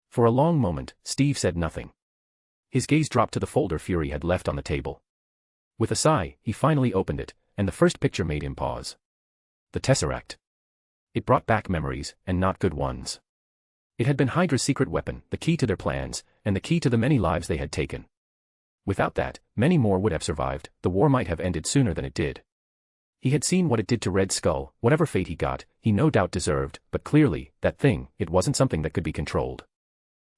For a long moment, Steve said nothing. His gaze dropped to the folder Fury had left on the table. With a sigh, he finally opened it, and the first picture made him pause. The Tesseract. It brought back memories, and not good ones. It had been Hydra's secret weapon, the key to their plans, and the key to the many lives they had taken. Without that, many more would have survived, the war might have ended sooner than it did. He had seen what it did to Red Skull, whatever fate he got, he no doubt deserved, but clearly, that thing, it wasn't something that could be controlled.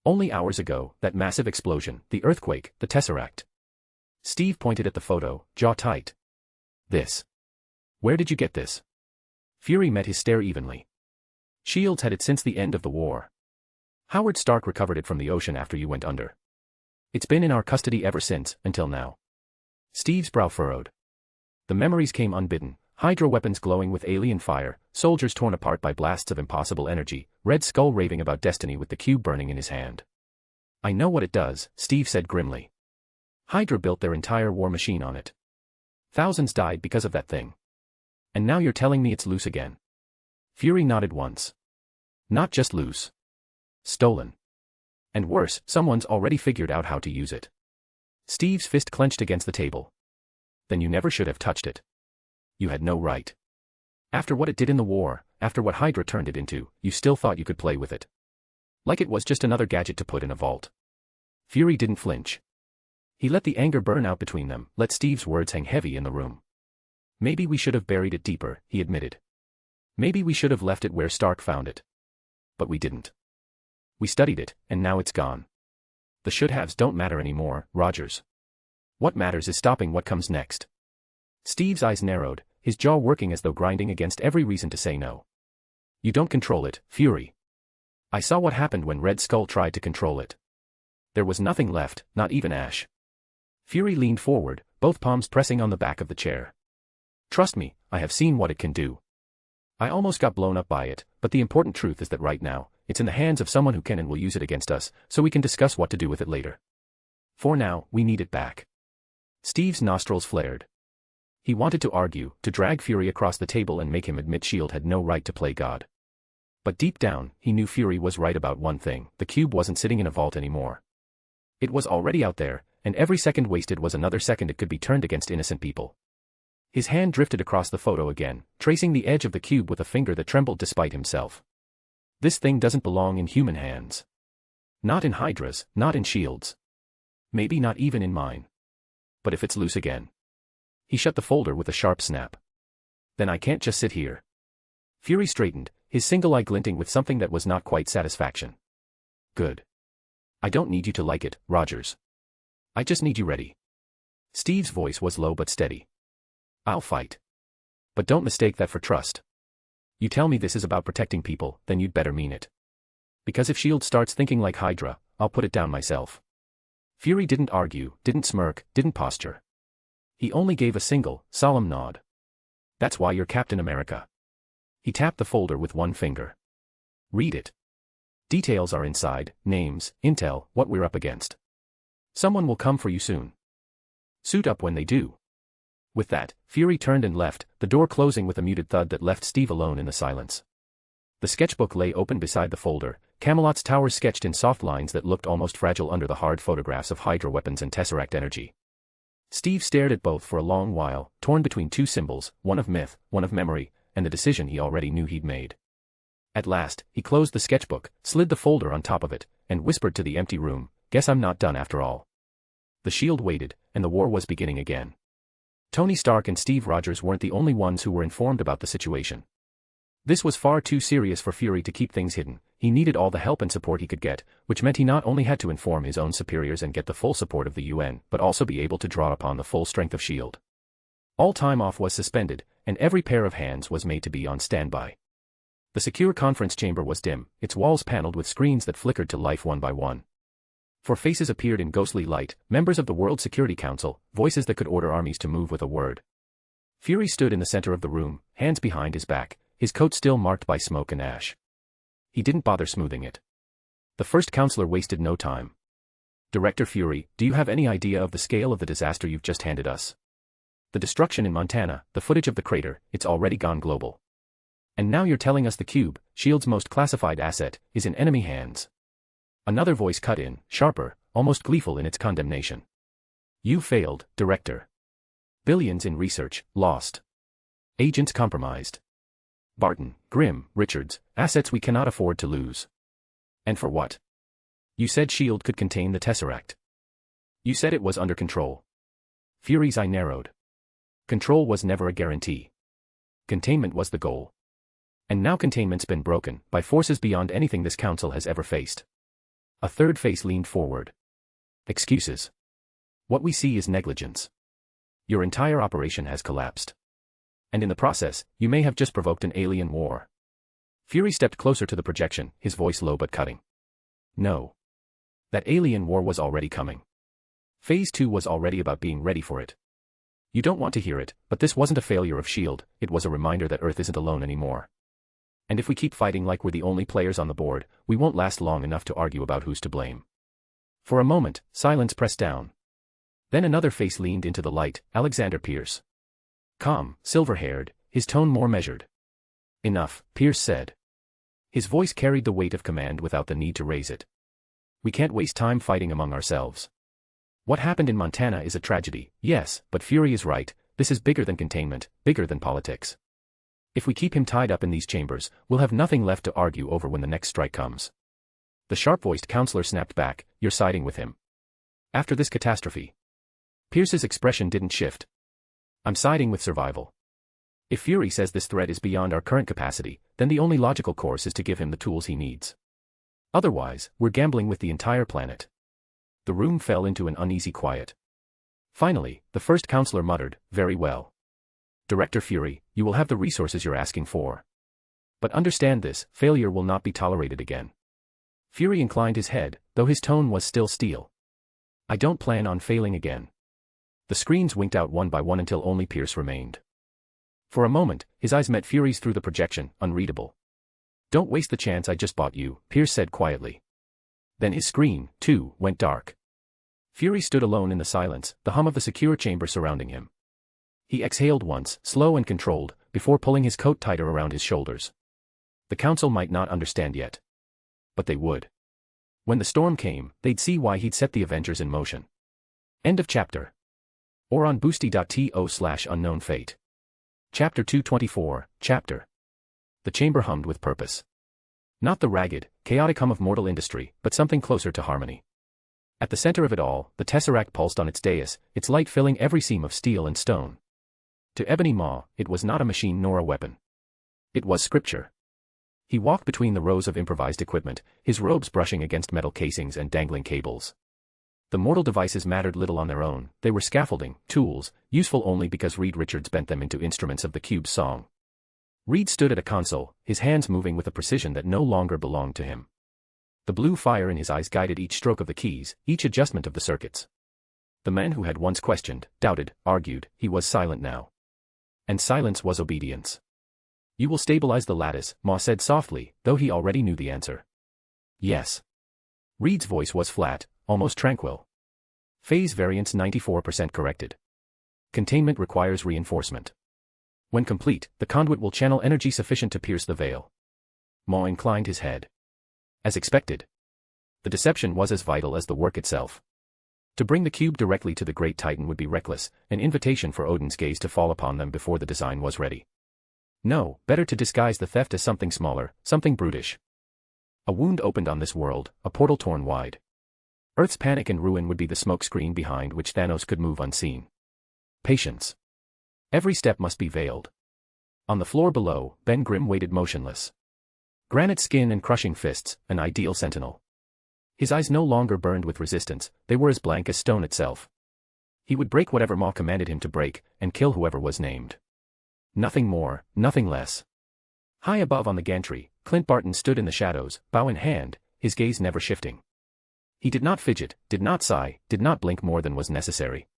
Only hours ago, that massive explosion, the earthquake, the Tesseract. Steve pointed at the photo, jaw tight. "This. Where did you get this?" Fury met his stare evenly. "S.H.I.E.L.D.'s had it since the end of the war. Howard Stark recovered it from the ocean after you went under. It's been in our custody ever since, until now." Steve's brow furrowed. The memories came unbidden, Hydra weapons glowing with alien fire, soldiers torn apart by blasts of impossible energy, Red Skull raving about destiny with the cube burning in his hand. "I know what it does," Steve said grimly. Hydra built their entire war machine on it. Thousands died because of that thing. And now you're telling me it's loose again. Fury nodded once. Not just loose. Stolen. And worse, someone's already figured out how to use it. Steve's fist clenched against the table. Then you never should have touched it. You had no right. After what it did in the war, after what Hydra turned it into, you still thought you could play with it. Like it was just another gadget to put in a vault. Fury didn't flinch. He let the anger burn out between them, let Steve's words hang heavy in the room. Maybe we should have buried it deeper, he admitted. Maybe we should have left it where Stark found it. But we didn't. We studied it, and now it's gone. The should-haves don't matter anymore, Rogers. What matters is stopping what comes next. Steve's eyes narrowed, his jaw working as though grinding against every reason to say no. You don't control it, Fury. I saw what happened when Red Skull tried to control it. There was nothing left, not even ash. Fury leaned forward, both palms pressing on the back of the chair. Trust me, I have seen what it can do. I almost got blown up by it, but the important truth is that right now, it's in the hands of someone who can and will use it against us, so we can discuss what to do with it later. For now, we need it back. Steve's nostrils flared. He wanted to argue, to drag Fury across the table and make him admit S.H.I.E.L.D. had no right to play God. But deep down, he knew Fury was right about one thing: the cube wasn't sitting in a vault anymore. It was already out there, and every second wasted was another second it could be turned against innocent people. His hand drifted across the photo again, tracing the edge of the cube with a finger that trembled despite himself. This thing doesn't belong in human hands. Not in Hydra's, not in S.H.I.E.L.D.'s. Maybe not even in mine. But if it's loose again. He shut the folder with a sharp snap. Then I can't just sit here. Fury straightened, his single eye glinting with something that was not quite satisfaction. Good. I don't need you to like it, Rogers. I just need you ready. Steve's voice was low but steady. I'll fight. But don't mistake that for trust. You tell me this is about protecting people, then you'd better mean it. Because if S.H.I.E.L.D. starts thinking like Hydra, I'll put it down myself. Fury didn't argue, didn't smirk, didn't posture. He only gave a single, solemn nod. That's why you're Captain America. He tapped the folder with one finger. Read it. Details are inside, names, intel, what we're up against. Someone will come for you soon. Suit up when they do. With that, Fury turned and left, the door closing with a muted thud that left Steve alone in the silence. The sketchbook lay open beside the folder, Camelot's towers sketched in soft lines that looked almost fragile under the hard photographs of Hydra weapons and Tesseract energy. Steve stared at both for a long while, torn between two symbols, one of myth, one of memory, and the decision he already knew he'd made. At last, he closed the sketchbook, slid the folder on top of it, and whispered to the empty room, "Guess I'm not done after all." The S.H.I.E.L.D. waited, and the war was beginning again. Tony Stark and Steve Rogers weren't the only ones who were informed about the situation. This was far too serious for Fury to keep things hidden. He needed all the help and support he could get, which meant he not only had to inform his own superiors and get the full support of the UN, but also be able to draw upon the full strength of S.H.I.E.L.D. All time off was suspended, and every pair of hands was made to be on standby. The secure conference chamber was dim, its walls paneled with screens that flickered to life one by one. For faces appeared in ghostly light, members of the World Security Council, voices that could order armies to move with a word. Fury stood in the center of the room, hands behind his back, his coat still marked by smoke and ash. He didn't bother smoothing it. The first counselor wasted no time. Director Fury, do you have any idea of the scale of the disaster you've just handed us? The destruction in Montana, the footage of the crater, it's already gone global. And now you're telling us the cube, S.H.I.E.L.D.'s most classified asset, is in enemy hands. Another voice cut in, sharper, almost gleeful in its condemnation. You failed, Director. Billions in research, lost. Agents compromised. Barton, Grimm, Richards, assets we cannot afford to lose. And for what? You said S.H.I.E.L.D. could contain the Tesseract. You said it was under control. Fury's eye narrowed. Control was never a guarantee. Containment was the goal. And now containment's been broken, by forces beyond anything this council has ever faced. A third face leaned forward. Excuses. What we see is negligence. Your entire operation has collapsed. And in the process, you may have just provoked an alien war. Fury stepped closer to the projection, his voice low but cutting. No. That alien war was already coming. Phase 2 was already about being ready for it. You don't want to hear it, but this wasn't a failure of S.H.I.E.L.D., it was a reminder that Earth isn't alone anymore. And if we keep fighting like we're the only players on the board, we won't last long enough to argue about who's to blame. For a moment, silence pressed down. Then another face leaned into the light, Alexander Pierce. Calm, silver-haired, his tone more measured. Enough, Pierce said. His voice carried the weight of command without the need to raise it. We can't waste time fighting among ourselves. What happened in Montana is a tragedy, yes, but Fury is right, this is bigger than containment, bigger than politics. If we keep him tied up in these chambers, we'll have nothing left to argue over when the next strike comes. The sharp-voiced counselor snapped back, you're siding with him. After this catastrophe. Pierce's expression didn't shift. I'm siding with survival. If Fury says this threat is beyond our current capacity, then the only logical course is to give him the tools he needs. Otherwise, we're gambling with the entire planet. The room fell into an uneasy quiet. Finally, the first counselor muttered, very well. Director Fury, you will have the resources you're asking for. But understand this, failure will not be tolerated again. Fury inclined his head, though his tone was still steel. I don't plan on failing again. The screens winked out one by one until only Pierce remained. For a moment, his eyes met Fury's through the projection, unreadable. Don't waste the chance I just bought you, Pierce said quietly. Then his screen, too, went dark. Fury stood alone in the silence, the hum of the secure chamber surrounding him. He exhaled once, slow and controlled, before pulling his coat tighter around his shoulders. The council might not understand yet. But they would. When the storm came, they'd see why he'd set the Avengers in motion. End of chapter. Or on boosty.to/unknown fate. Chapter 224, Chapter. The chamber hummed with purpose. Not the ragged, chaotic hum of mortal industry, but something closer to harmony. At the center of it all, the tesseract pulsed on its dais, its light filling every seam of steel and stone. To Ebony Maw, it was not a machine nor a weapon. It was scripture. He walked between the rows of improvised equipment, his robes brushing against metal casings and dangling cables. The mortal devices mattered little on their own, they were scaffolding, tools, useful only because Reed Richards bent them into instruments of the cube's song. Reed stood at a console, his hands moving with a precision that no longer belonged to him. The blue fire in his eyes guided each stroke of the keys, each adjustment of the circuits. The man who had once questioned, doubted, argued, he was silent now. And silence was obedience. You will stabilize the lattice, Maw said softly, though he already knew the answer. Yes. Reed's voice was flat, almost tranquil. Phase variance 94% corrected. Containment requires reinforcement. When complete, the conduit will channel energy sufficient to pierce the veil. Maw inclined his head. As expected. The deception was as vital as the work itself. To bring the cube directly to the Great Titan would be reckless, an invitation for Odin's gaze to fall upon them before the design was ready. No, better to disguise the theft as something smaller, something brutish. A wound opened on this world, a portal torn wide. Earth's panic and ruin would be the smoke screen behind which Thanos could move unseen. Patience. Every step must be veiled. On the floor below, Ben Grimm waited motionless. Granite skin and crushing fists, an ideal sentinel. His eyes no longer burned with resistance, they were as blank as stone itself. He would break whatever Maw commanded him to break, and kill whoever was named. Nothing more, nothing less. High above on the gantry, Clint Barton stood in the shadows, bow in hand, his gaze never shifting. He did not fidget, did not sigh, did not blink more than was necessary.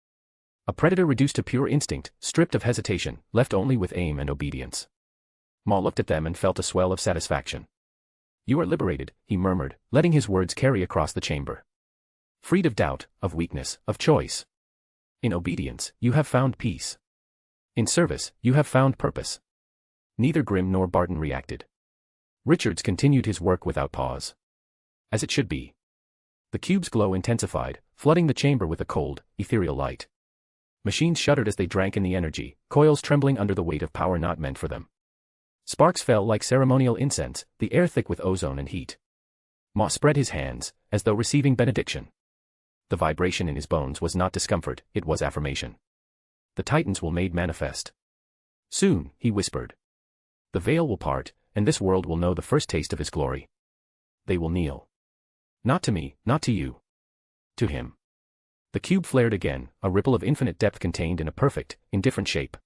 A predator reduced to pure instinct, stripped of hesitation, left only with aim and obedience. Maw looked at them and felt a swell of satisfaction. You are liberated, he murmured, letting his words carry across the chamber. Freed of doubt, of weakness, of choice. In obedience, you have found peace. In service, you have found purpose. Neither Grimm nor Barton reacted. Richards continued his work without pause. As it should be. The cube's glow intensified, flooding the chamber with a cold, ethereal light. Machines shuddered as they drank in the energy, coils trembling under the weight of power not meant for them. Sparks fell like ceremonial incense, the air thick with ozone and heat. Maw spread his hands, as though receiving benediction. The vibration in his bones was not discomfort, it was affirmation. The Titans will made manifest. Soon, he whispered. The veil will part, and this world will know the first taste of his glory. They will kneel. Not to me, not to you. To him. The cube flared again, a ripple of infinite depth contained in a perfect, indifferent shape.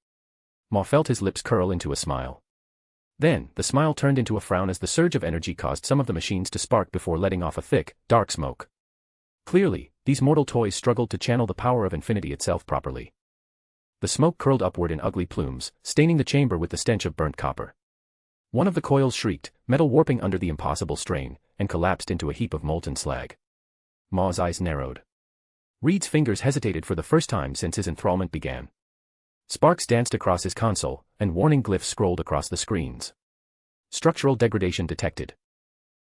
Maw felt his lips curl into a smile. Then, the smile turned into a frown as the surge of energy caused some of the machines to spark before letting off a thick, dark smoke. Clearly, these mortal toys struggled to channel the power of infinity itself properly. The smoke curled upward in ugly plumes, staining the chamber with the stench of burnt copper. One of the coils shrieked, metal warping under the impossible strain, and collapsed into a heap of molten slag. Maw's eyes narrowed. Reed's fingers hesitated for the first time since his enthrallment began. Sparks danced across his console, and warning glyphs scrolled across the screens. Structural degradation detected.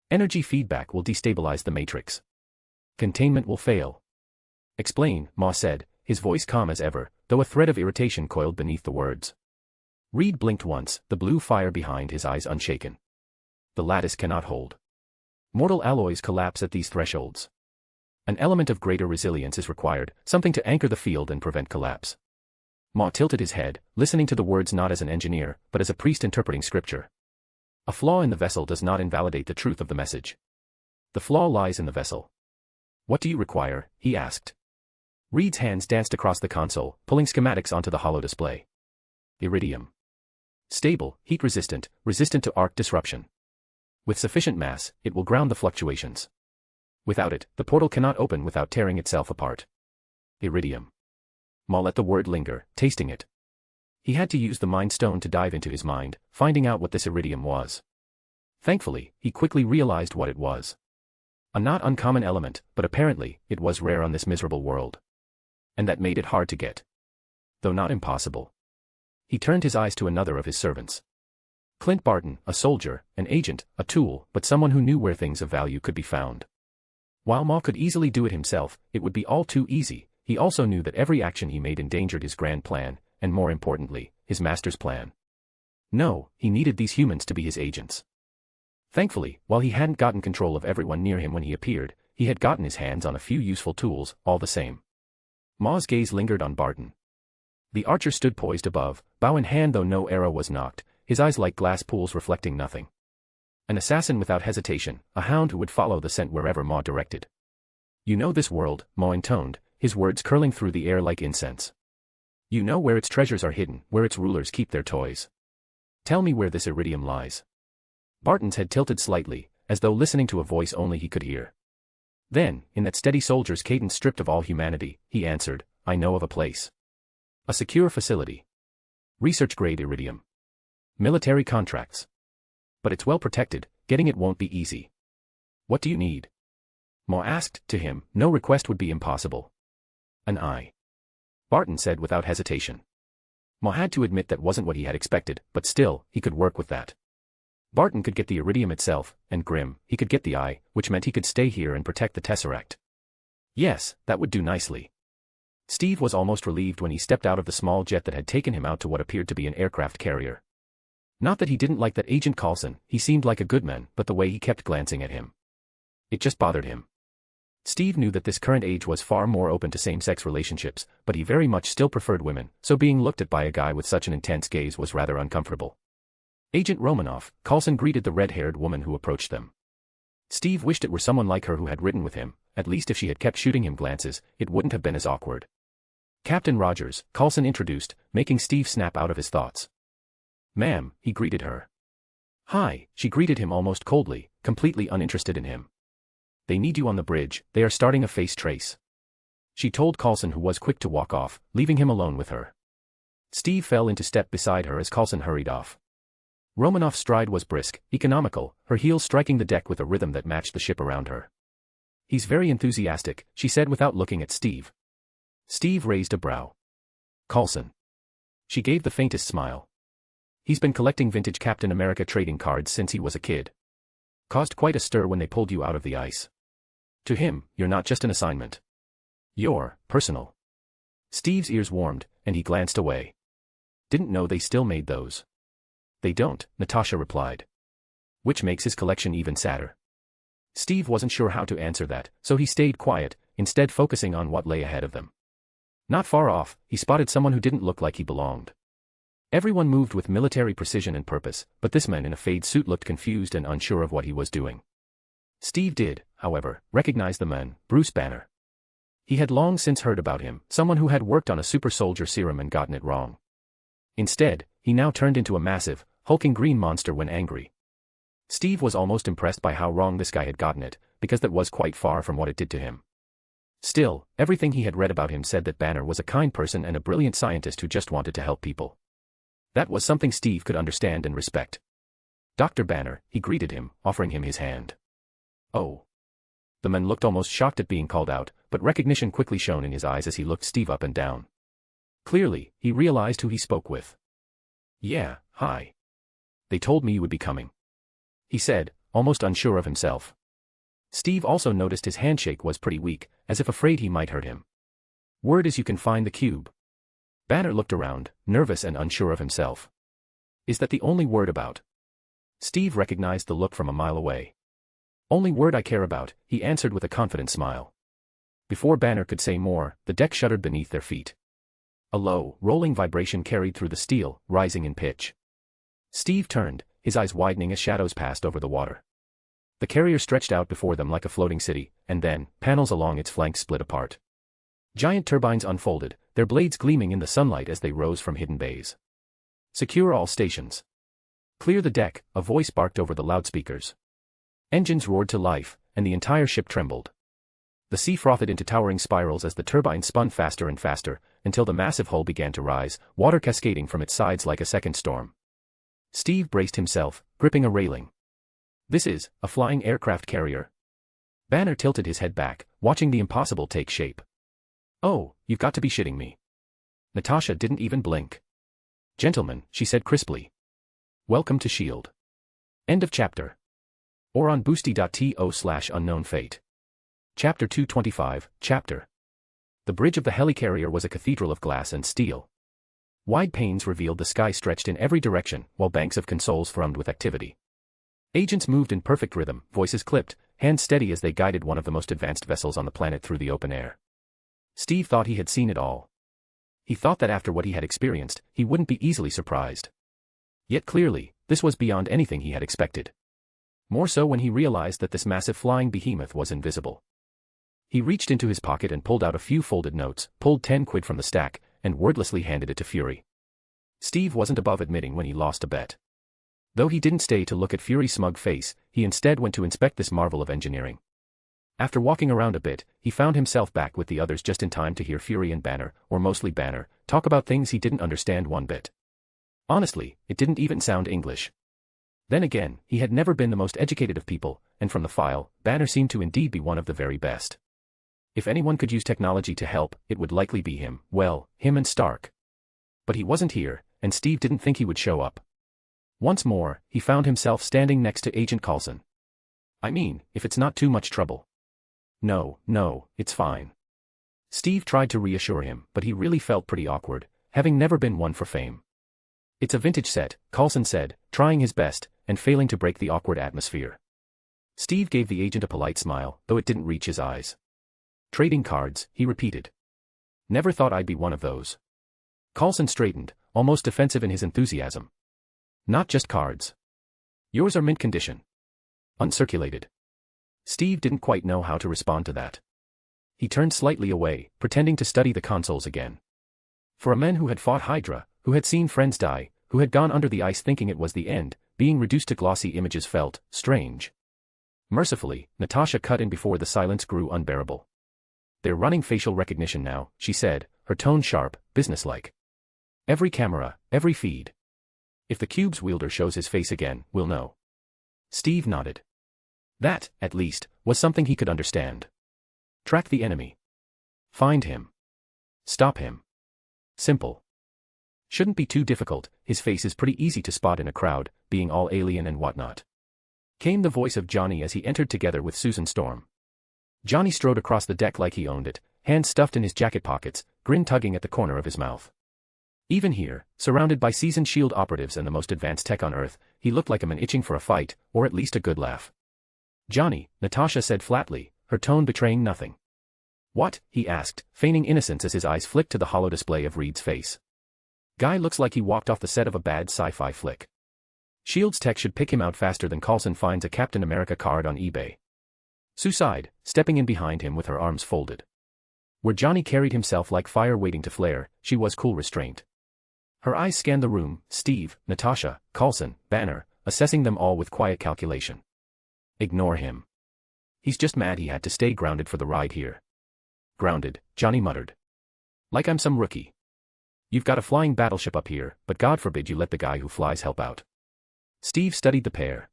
Energy feedback will destabilize the matrix. Containment will fail. Explain, Ma said, his voice calm as ever, though a thread of irritation coiled beneath the words. Reed blinked once, the blue fire behind his eyes unshaken. The lattice cannot hold. Mortal alloys collapse at these thresholds. An element of greater resilience is required, something to anchor the field and prevent collapse. Ma tilted his head, listening to the words not as an engineer, but as a priest interpreting scripture. A flaw in the vessel does not invalidate the truth of the message. The flaw lies in the vessel. What do you require? He asked. Reed's hands danced across the console, pulling schematics onto the hollow display. Iridium. Stable, heat-resistant, resistant to arc disruption. With sufficient mass, it will ground the fluctuations. Without it, the portal cannot open without tearing itself apart. Iridium. Ma let the word linger, tasting it. He had to use the Mind Stone to dive into his mind, finding out what this iridium was. Thankfully, he quickly realized what it was. A not uncommon element, but apparently, it was rare on this miserable world. And that made it hard to get. Though not impossible. He turned his eyes to another of his servants. Clint Barton, a soldier, an agent, a tool, but someone who knew where things of value could be found. While Ma could easily do it himself, it would be all too easy. He also knew that every action he made endangered his grand plan, and more importantly, his master's plan. No, he needed these humans to be his agents. Thankfully, while he hadn't gotten control of everyone near him when he appeared, he had gotten his hands on a few useful tools, all the same. Ma's gaze lingered on Barton. The archer stood poised above, bow in hand though no arrow was nocked, his eyes like glass pools reflecting nothing. An assassin without hesitation, a hound who would follow the scent wherever Ma directed. You know this world, Ma intoned, his words curling through the air like incense. You know where its treasures are hidden, where its rulers keep their toys. Tell me where this iridium lies. Barton's head tilted slightly, as though listening to a voice only he could hear. Then, in that steady soldier's cadence stripped of all humanity, he answered, I know of a place. A secure facility. Research-grade iridium. Military contracts. But it's well protected, getting it won't be easy. What do you need? Ma asked. To him, no request would be impossible. An eye. Barton said without hesitation. Ma had to admit that wasn't what he had expected, but still, he could work with that. Barton could get the iridium itself, and Grim, he could get the eye, which meant he could stay here and protect the Tesseract. Yes, that would do nicely. Steve was almost relieved when he stepped out of the small jet that had taken him out to what appeared to be an aircraft carrier. Not that he didn't like that Agent Coulson, he seemed like a good man, but the way he kept glancing at him. It just bothered him. Steve knew that this current age was far more open to same-sex relationships, but he very much still preferred women, so being looked at by a guy with such an intense gaze was rather uncomfortable. Agent Romanoff, Coulson greeted the red-haired woman who approached them. Steve wished it were someone like her who had ridden with him, at least if she had kept shooting him glances, it wouldn't have been as awkward. Captain Rogers, Coulson introduced, making Steve snap out of his thoughts. Ma'am, he greeted her. Hi, she greeted him almost coldly, completely uninterested in him. They need you on the bridge, they are starting a face trace. She told Coulson, who was quick to walk off, leaving him alone with her. Steve fell into step beside her as Coulson hurried off. Romanoff's stride was brisk, economical, her heels striking the deck with a rhythm that matched the ship around her. He's very enthusiastic, she said without looking at Steve. Steve raised a brow. Coulson. She gave the faintest smile. He's been collecting vintage Captain America trading cards since he was a kid. Caused quite a stir when they pulled you out of the ice. To him, you're not just an assignment. You're personal. Steve's ears warmed, and he glanced away. Didn't know they still made those. They don't, Natasha replied. Which makes his collection even sadder. Steve wasn't sure how to answer that, so he stayed quiet, instead focusing on what lay ahead of them. Not far off, he spotted someone who didn't look like he belonged. Everyone moved with military precision and purpose, but this man in a fade suit looked confused and unsure of what he was doing. Steve did, however, recognize the man, Bruce Banner. He had long since heard about him, someone who had worked on a super soldier serum and gotten it wrong. Instead, he now turned into a massive, hulking green monster when angry. Steve was almost impressed by how wrong this guy had gotten it, because that was quite far from what it did to him. Still, everything he had read about him said that Banner was a kind person and a brilliant scientist who just wanted to help people. That was something Steve could understand and respect. Dr. Banner, he greeted him, offering him his hand. Oh. The man looked almost shocked at being called out, but but recognition quickly shone in his eyes as he looked Steve up and down. Clearly, he realized who he spoke with. "Yeah, hi. They told me you would be coming," he said, almost unsure of himself. Steve also noticed his handshake was pretty weak, as if afraid he might hurt him. "Word is you can find the cube." Banner looked around, nervous and unsure of himself. "Is that the only word about?" Steve recognized the look from a mile away. "Only word I care about," he answered with a confident smile. Before Banner could say more, the deck shuddered beneath their feet. A low, rolling vibration carried through the steel, rising in pitch. Steve turned, his eyes widening as shadows passed over the water. The carrier stretched out before them like a floating city, and then, panels along its flanks split apart. Giant turbines unfolded, their blades gleaming in the sunlight as they rose from hidden bays. "Secure all stations. Clear the deck," a voice barked over the loudspeakers. Engines roared to life, and the entire ship trembled. The sea frothed into towering spirals as the turbines spun faster and faster, until the massive hull began to rise, water cascading from its sides like a second storm. Steve braced himself, gripping a railing. "This is a flying aircraft carrier?" Banner tilted his head back, watching the impossible take shape. "Oh, you've got to be shitting me." Natasha didn't even blink. "Gentlemen," she said crisply. "Welcome to S.H.I.E.L.D. End of chapter. Or on boosty.to/unknown fate. Chapter 225, Chapter. The bridge of the helicarrier was a cathedral of glass and steel. Wide panes revealed the sky stretched in every direction, while banks of consoles thrummed with activity. Agents moved in perfect rhythm, voices clipped, hands steady as they guided one of the most advanced vessels on the planet through the open air. Steve thought he had seen it all. He thought that after what he had experienced, he wouldn't be easily surprised. Yet clearly, this was beyond anything he had expected. More so when he realized that this massive flying behemoth was invisible. He reached into his pocket and pulled out a few folded notes, pulled 10 quid from the stack, and wordlessly handed it to Fury. Steve wasn't above admitting when he lost a bet. Though he didn't stay to look at Fury's smug face, he instead went to inspect this marvel of engineering. After walking around a bit, he found himself back with the others just in time to hear Fury and Banner, or mostly Banner, talk about things he didn't understand one bit. Honestly, it didn't even sound English. Then again, he had never been the most educated of people, and from the file, Banner seemed to indeed be one of the very best. If anyone could use technology to help, it would likely be him, well, him and Stark. But he wasn't here, and Steve didn't think he would show up. Once more, he found himself standing next to Agent Coulson. "I mean, if it's not too much trouble." No, it's fine." Steve tried to reassure him, but he really felt pretty awkward, having never been one for fame. "It's a vintage set," Coulson said, trying his best, and failing to break the awkward atmosphere. Steve gave the agent a polite smile, though it didn't reach his eyes. "Trading cards," he repeated. "Never thought I'd be one of those." Coulson straightened, almost defensive in his enthusiasm. "Not just cards. Yours are mint condition. Uncirculated." Steve didn't quite know how to respond to that. He turned slightly away, pretending to study the consoles again. For a man who had fought Hydra, who had seen friends die, who had gone under the ice thinking it was the end, being reduced to glossy images felt strange. Mercifully, Natasha cut in before the silence grew unbearable. "They're running facial recognition now," she said, her tone sharp, businesslike. "Every camera, every feed. If the cube's wielder shows his face again, we'll know." Steve nodded. That, at least, was something he could understand. Track the enemy. Find him. Stop him. Simple. Shouldn't be too difficult, his face is pretty easy to spot in a crowd, being all alien and whatnot. Came the voice of Johnny as he entered together with Susan Storm. Johnny strode across the deck like he owned it, hands stuffed in his jacket pockets, grin tugging at the corner of his mouth. Even here, surrounded by seasoned S.H.I.E.L.D. operatives and the most advanced tech on Earth, he looked like a man itching for a fight, or at least a good laugh. "Johnny," Natasha said flatly, her tone betraying nothing. "What?" he asked, feigning innocence as his eyes flicked to the hollow display of Reed's face. "Guy looks like he walked off the set of a bad sci-fi flick. S.H.I.E.L.D.'s tech should pick him out faster than Coulson finds a Captain America card on eBay." Sue sighed, stepping in behind him with her arms folded. Where Johnny carried himself like fire waiting to flare, she was cool restraint. Her eyes scanned the room, Steve, Natasha, Coulson, Banner, assessing them all with quiet calculation. Ignore him. He's just mad he had to stay grounded for the ride here. Grounded, Johnny muttered. Like I'm some rookie. You've got a flying battleship up here, but God forbid you let the guy who flies help out. Steve studied the pair.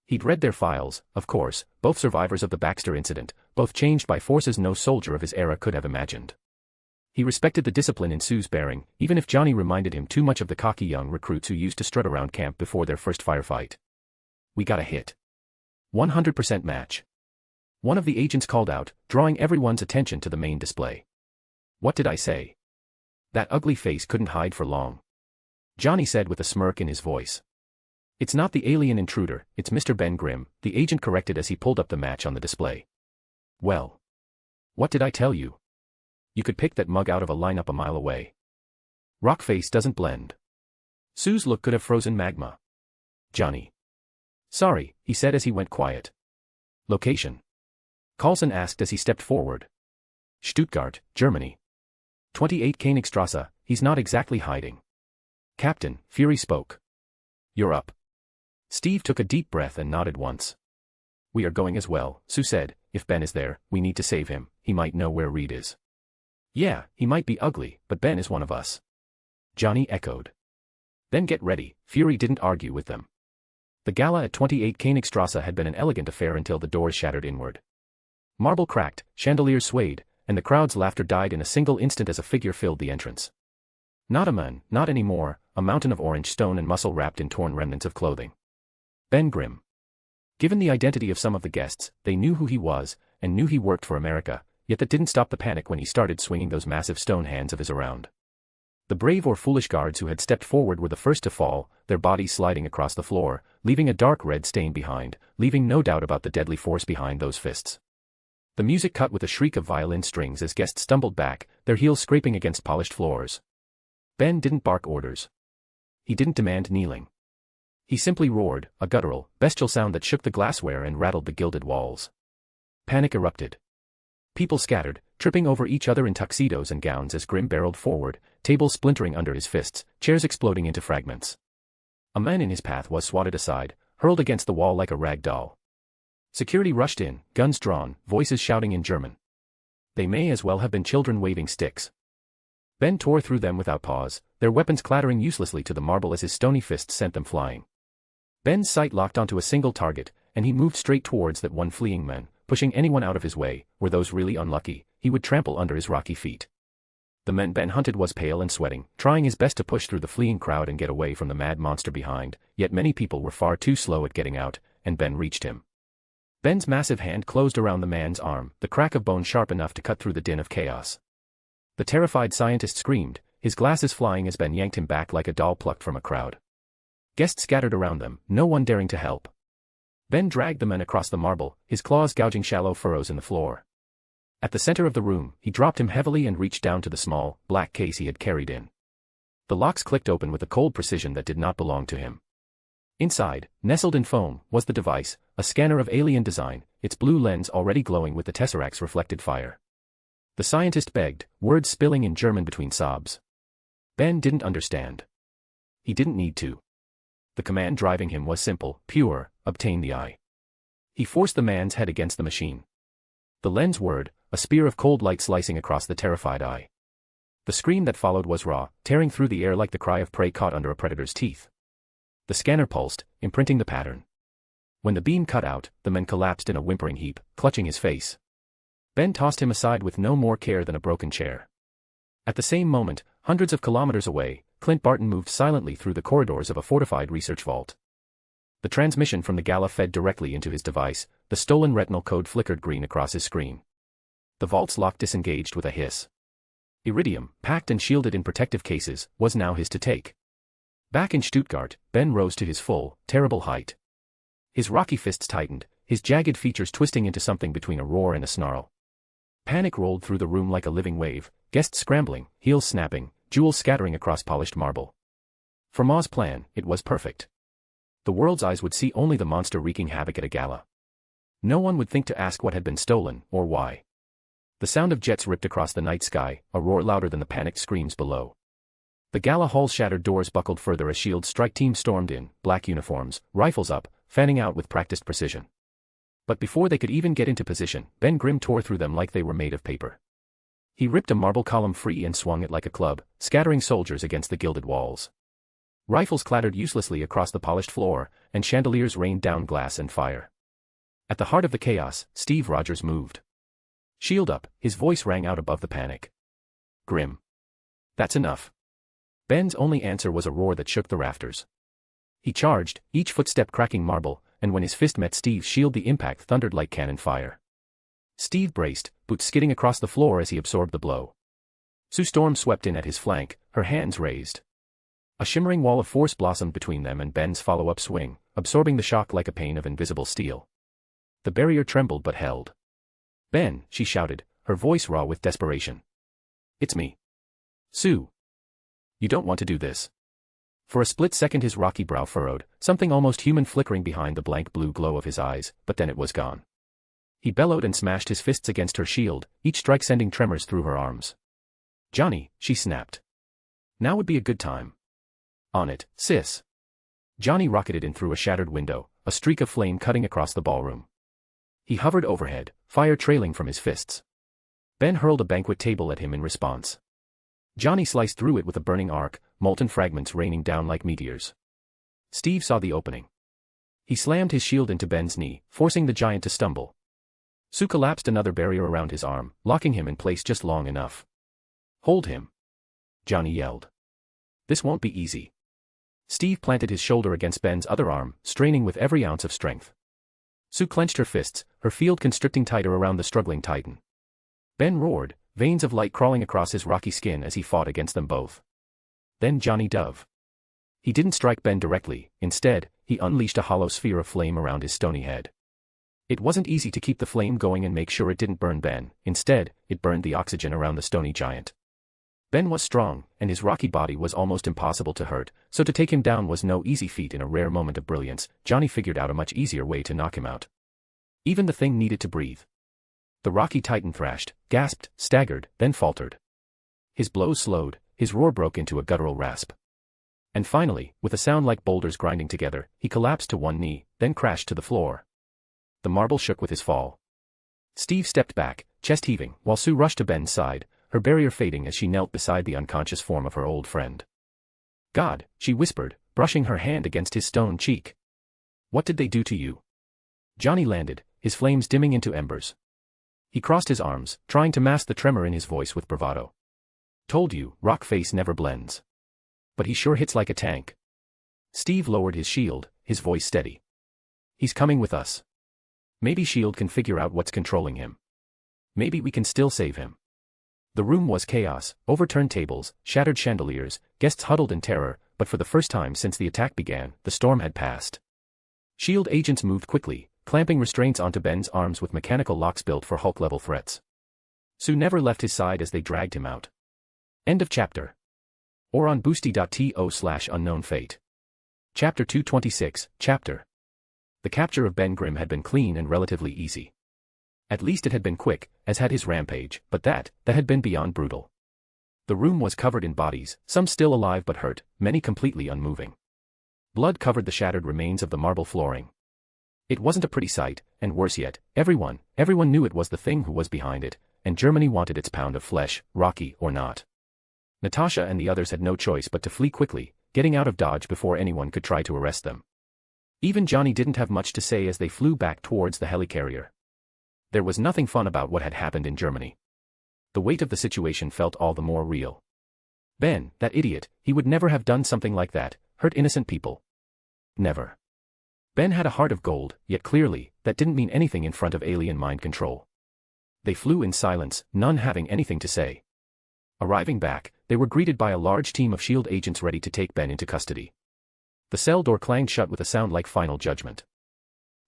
He'd read their files, of course, both survivors of the Baxter incident, both changed by forces no soldier of his era could have imagined. He respected the discipline in Sue's bearing, even if Johnny reminded him too much of the cocky young recruits who used to strut around camp before their first firefight. "We got a hit. 100% match." One of the agents called out, drawing everyone's attention to the main display. "What did I say?" That ugly face couldn't hide for long. Johnny said with a smirk in his voice. "It's not the alien intruder, it's Mr. Ben Grimm," the agent corrected as he pulled up the match on the display. "Well. What did I tell you? You could pick that mug out of a lineup a mile away. Rock face doesn't blend." Sue's look could have frozen magma. "Johnny." "Sorry," he said as he went quiet. "Location?" Carlson asked as he stepped forward. "Stuttgart, Germany. 28 Königstrasse, he's not exactly hiding." "Captain," Fury spoke. "You're up." Steve took a deep breath and nodded once. "We are going as well," Sue said. "If Ben is there, we need to save him. He might know where Reed is." "Yeah, he might be ugly, but Ben is one of us." Johnny echoed. "Then get ready." Fury didn't argue with them. The gala at 28 Königstrasse had been an elegant affair until the doors shattered inward. Marble cracked, chandeliers swayed, and the crowd's laughter died in a single instant as a figure filled the entrance. Not a man, not anymore, a mountain of orange stone and muscle wrapped in torn remnants of clothing. Ben Grimm. Given the identity of some of the guests, they knew who he was, and knew he worked for America, yet that didn't stop the panic when he started swinging those massive stone hands of his around. The brave or foolish guards who had stepped forward were the first to fall, their bodies sliding across the floor, leaving a dark red stain behind, leaving no doubt about the deadly force behind those fists. The music cut with a shriek of violin strings as guests stumbled back, their heels scraping against polished floors. Ben didn't bark orders. He didn't demand kneeling. He simply roared, a guttural, bestial sound that shook the glassware and rattled the gilded walls. Panic erupted. People scattered, tripping over each other in tuxedos and gowns as Grimm barreled forward, tables splintering under his fists, chairs exploding into fragments. A man in his path was swatted aside, hurled against the wall like a rag doll. Security rushed in, guns drawn, voices shouting in German. They may as well have been children waving sticks. Ben tore through them without pause, their weapons clattering uselessly to the marble as his stony fists sent them flying. Ben's sight locked onto a single target, and he moved straight towards that one fleeing man, pushing anyone out of his way. Were those really unlucky, he would trample under his rocky feet. The man Ben hunted was pale and sweating, trying his best to push through the fleeing crowd and get away from the mad monster behind, yet many people were far too slow at getting out, and Ben reached him. Ben's massive hand closed around the man's arm, the crack of bone sharp enough to cut through the din of chaos. The terrified scientist screamed, his glasses flying as Ben yanked him back like a doll plucked from a crowd. Guests scattered around them, no one daring to help. Ben dragged the man across the marble, his claws gouging shallow furrows in the floor. At the center of the room, he dropped him heavily and reached down to the small, black case he had carried in. The locks clicked open with a cold precision that did not belong to him. Inside, nestled in foam, was the device, a scanner of alien design, its blue lens already glowing with the tesseract's reflected fire. The scientist begged, words spilling in German between sobs. Ben didn't understand. He didn't need to. The command driving him was simple, pure: obtain the eye. He forced the man's head against the machine. The lens whirred, a spear of cold light slicing across the terrified eye. The scream that followed was raw, tearing through the air like the cry of prey caught under a predator's teeth. The scanner pulsed, imprinting the pattern. When the beam cut out, the man collapsed in a whimpering heap, clutching his face. Ben tossed him aside with no more care than a broken chair. At the same moment, hundreds of kilometers away, Clint Barton moved silently through the corridors of a fortified research vault. The transmission from the gala fed directly into his device, the stolen retinal code flickered green across his screen. The vault's lock disengaged with a hiss. Iridium, packed and shielded in protective cases, was now his to take. Back in Stuttgart, Ben rose to his full, terrible height. His rocky fists tightened, his jagged features twisting into something between a roar and a snarl. Panic rolled through the room like a living wave, guests scrambling, heels snapping, jewels scattering across polished marble. For Ma's plan, it was perfect. The world's eyes would see only the monster wreaking havoc at a gala. No one would think to ask what had been stolen, or why. The sound of jets ripped across the night sky, a roar louder than the panicked screams below. The gala hall's shattered doors buckled further as SHIELD's strike team stormed in, black uniforms, rifles up, fanning out with practiced precision. But before they could even get into position, Ben Grimm tore through them like they were made of paper. He ripped a marble column free and swung it like a club, scattering soldiers against the gilded walls. Rifles clattered uselessly across the polished floor, and chandeliers rained down glass and fire. At the heart of the chaos, Steve Rogers moved. "Shield up," his voice rang out above the panic. "Grim. That's enough." Ben's only answer was a roar that shook the rafters. He charged, each footstep cracking marble, and when his fist met Steve's shield the impact thundered like cannon fire. Steve braced, boots skidding across the floor as he absorbed the blow. Sue Storm swept in at his flank, her hands raised. A shimmering wall of force blossomed between them and Ben's follow-up swing, absorbing the shock like a pane of invisible steel. The barrier trembled but held. "Ben," she shouted, her voice raw with desperation. "It's me. Sue. You don't want to do this." For a split second his rocky brow furrowed, something almost human flickering behind the blank blue glow of his eyes, but then it was gone. He bellowed and smashed his fists against her shield, each strike sending tremors through her arms. "Johnny," she snapped. "Now would be a good time." "On it, sis." Johnny rocketed in through a shattered window, a streak of flame cutting across the ballroom. He hovered overhead, fire trailing from his fists. Ben hurled a banquet table at him in response. Johnny sliced through it with a burning arc, molten fragments raining down like meteors. Steve saw the opening. He slammed his shield into Ben's knee, forcing the giant to stumble. Sue collapsed another barrier around his arm, locking him in place just long enough. "Hold him," Johnny yelled. "This won't be easy." Steve planted his shoulder against Ben's other arm, straining with every ounce of strength. Sue clenched her fists, her field constricting tighter around the struggling titan. Ben roared, veins of light crawling across his rocky skin as he fought against them both. Then Johnny dove. He didn't strike Ben directly, instead, he unleashed a hollow sphere of flame around his stony head. It wasn't easy to keep the flame going and make sure it didn't burn Ben, instead, it burned the oxygen around the stony giant. Ben was strong, and his rocky body was almost impossible to hurt, so to take him down was no easy feat. In a rare moment of brilliance, Johnny figured out a much easier way to knock him out. Even the thing needed to breathe. The rocky titan thrashed, gasped, staggered, then faltered. His blows slowed, his roar broke into a guttural rasp. And finally, with a sound like boulders grinding together, he collapsed to one knee, then crashed to the floor. The marble shook with his fall. Steve stepped back, chest heaving, while Sue rushed to Ben's side, her barrier fading as she knelt beside the unconscious form of her old friend. "God," she whispered, brushing her hand against his stone cheek. "What did they do to you?" Johnny landed, his flames dimming into embers. He crossed his arms, trying to mask the tremor in his voice with bravado. "Told you, rock face never blends. But he sure hits like a tank." Steve lowered his shield, his voice steady. "He's coming with us. Maybe S.H.I.E.L.D. can figure out what's controlling him. Maybe we can still save him." The room was chaos, overturned tables, shattered chandeliers, guests huddled in terror, but for the first time since the attack began, the storm had passed. S.H.I.E.L.D. agents moved quickly, clamping restraints onto Ben's arms with mechanical locks built for Hulk-level threats. Sue never left his side as they dragged him out. End of chapter. Or on boosty.to/unknown-fate. Chapter 226, Chapter. The capture of Ben Grimm had been clean and relatively easy. At least it had been quick, as had his rampage, but that had been beyond brutal. The room was covered in bodies, some still alive but hurt, many completely unmoving. Blood covered the shattered remains of the marble flooring. It wasn't a pretty sight, and worse yet, everyone knew it was the thing who was behind it, and Germany wanted its pound of flesh, rocky or not. Natasha and the others had no choice but to flee quickly, getting out of Dodge before anyone could try to arrest them. Even Johnny didn't have much to say as they flew back towards the helicarrier. There was nothing fun about what had happened in Germany. The weight of the situation felt all the more real. Ben, that idiot, he would never have done something like that, hurt innocent people. Never. Ben had a heart of gold, yet clearly, that didn't mean anything in front of alien mind control. They flew in silence, none having anything to say. Arriving back, they were greeted by a large team of S.H.I.E.L.D. agents ready to take Ben into custody. The cell door clanged shut with a sound like final judgment.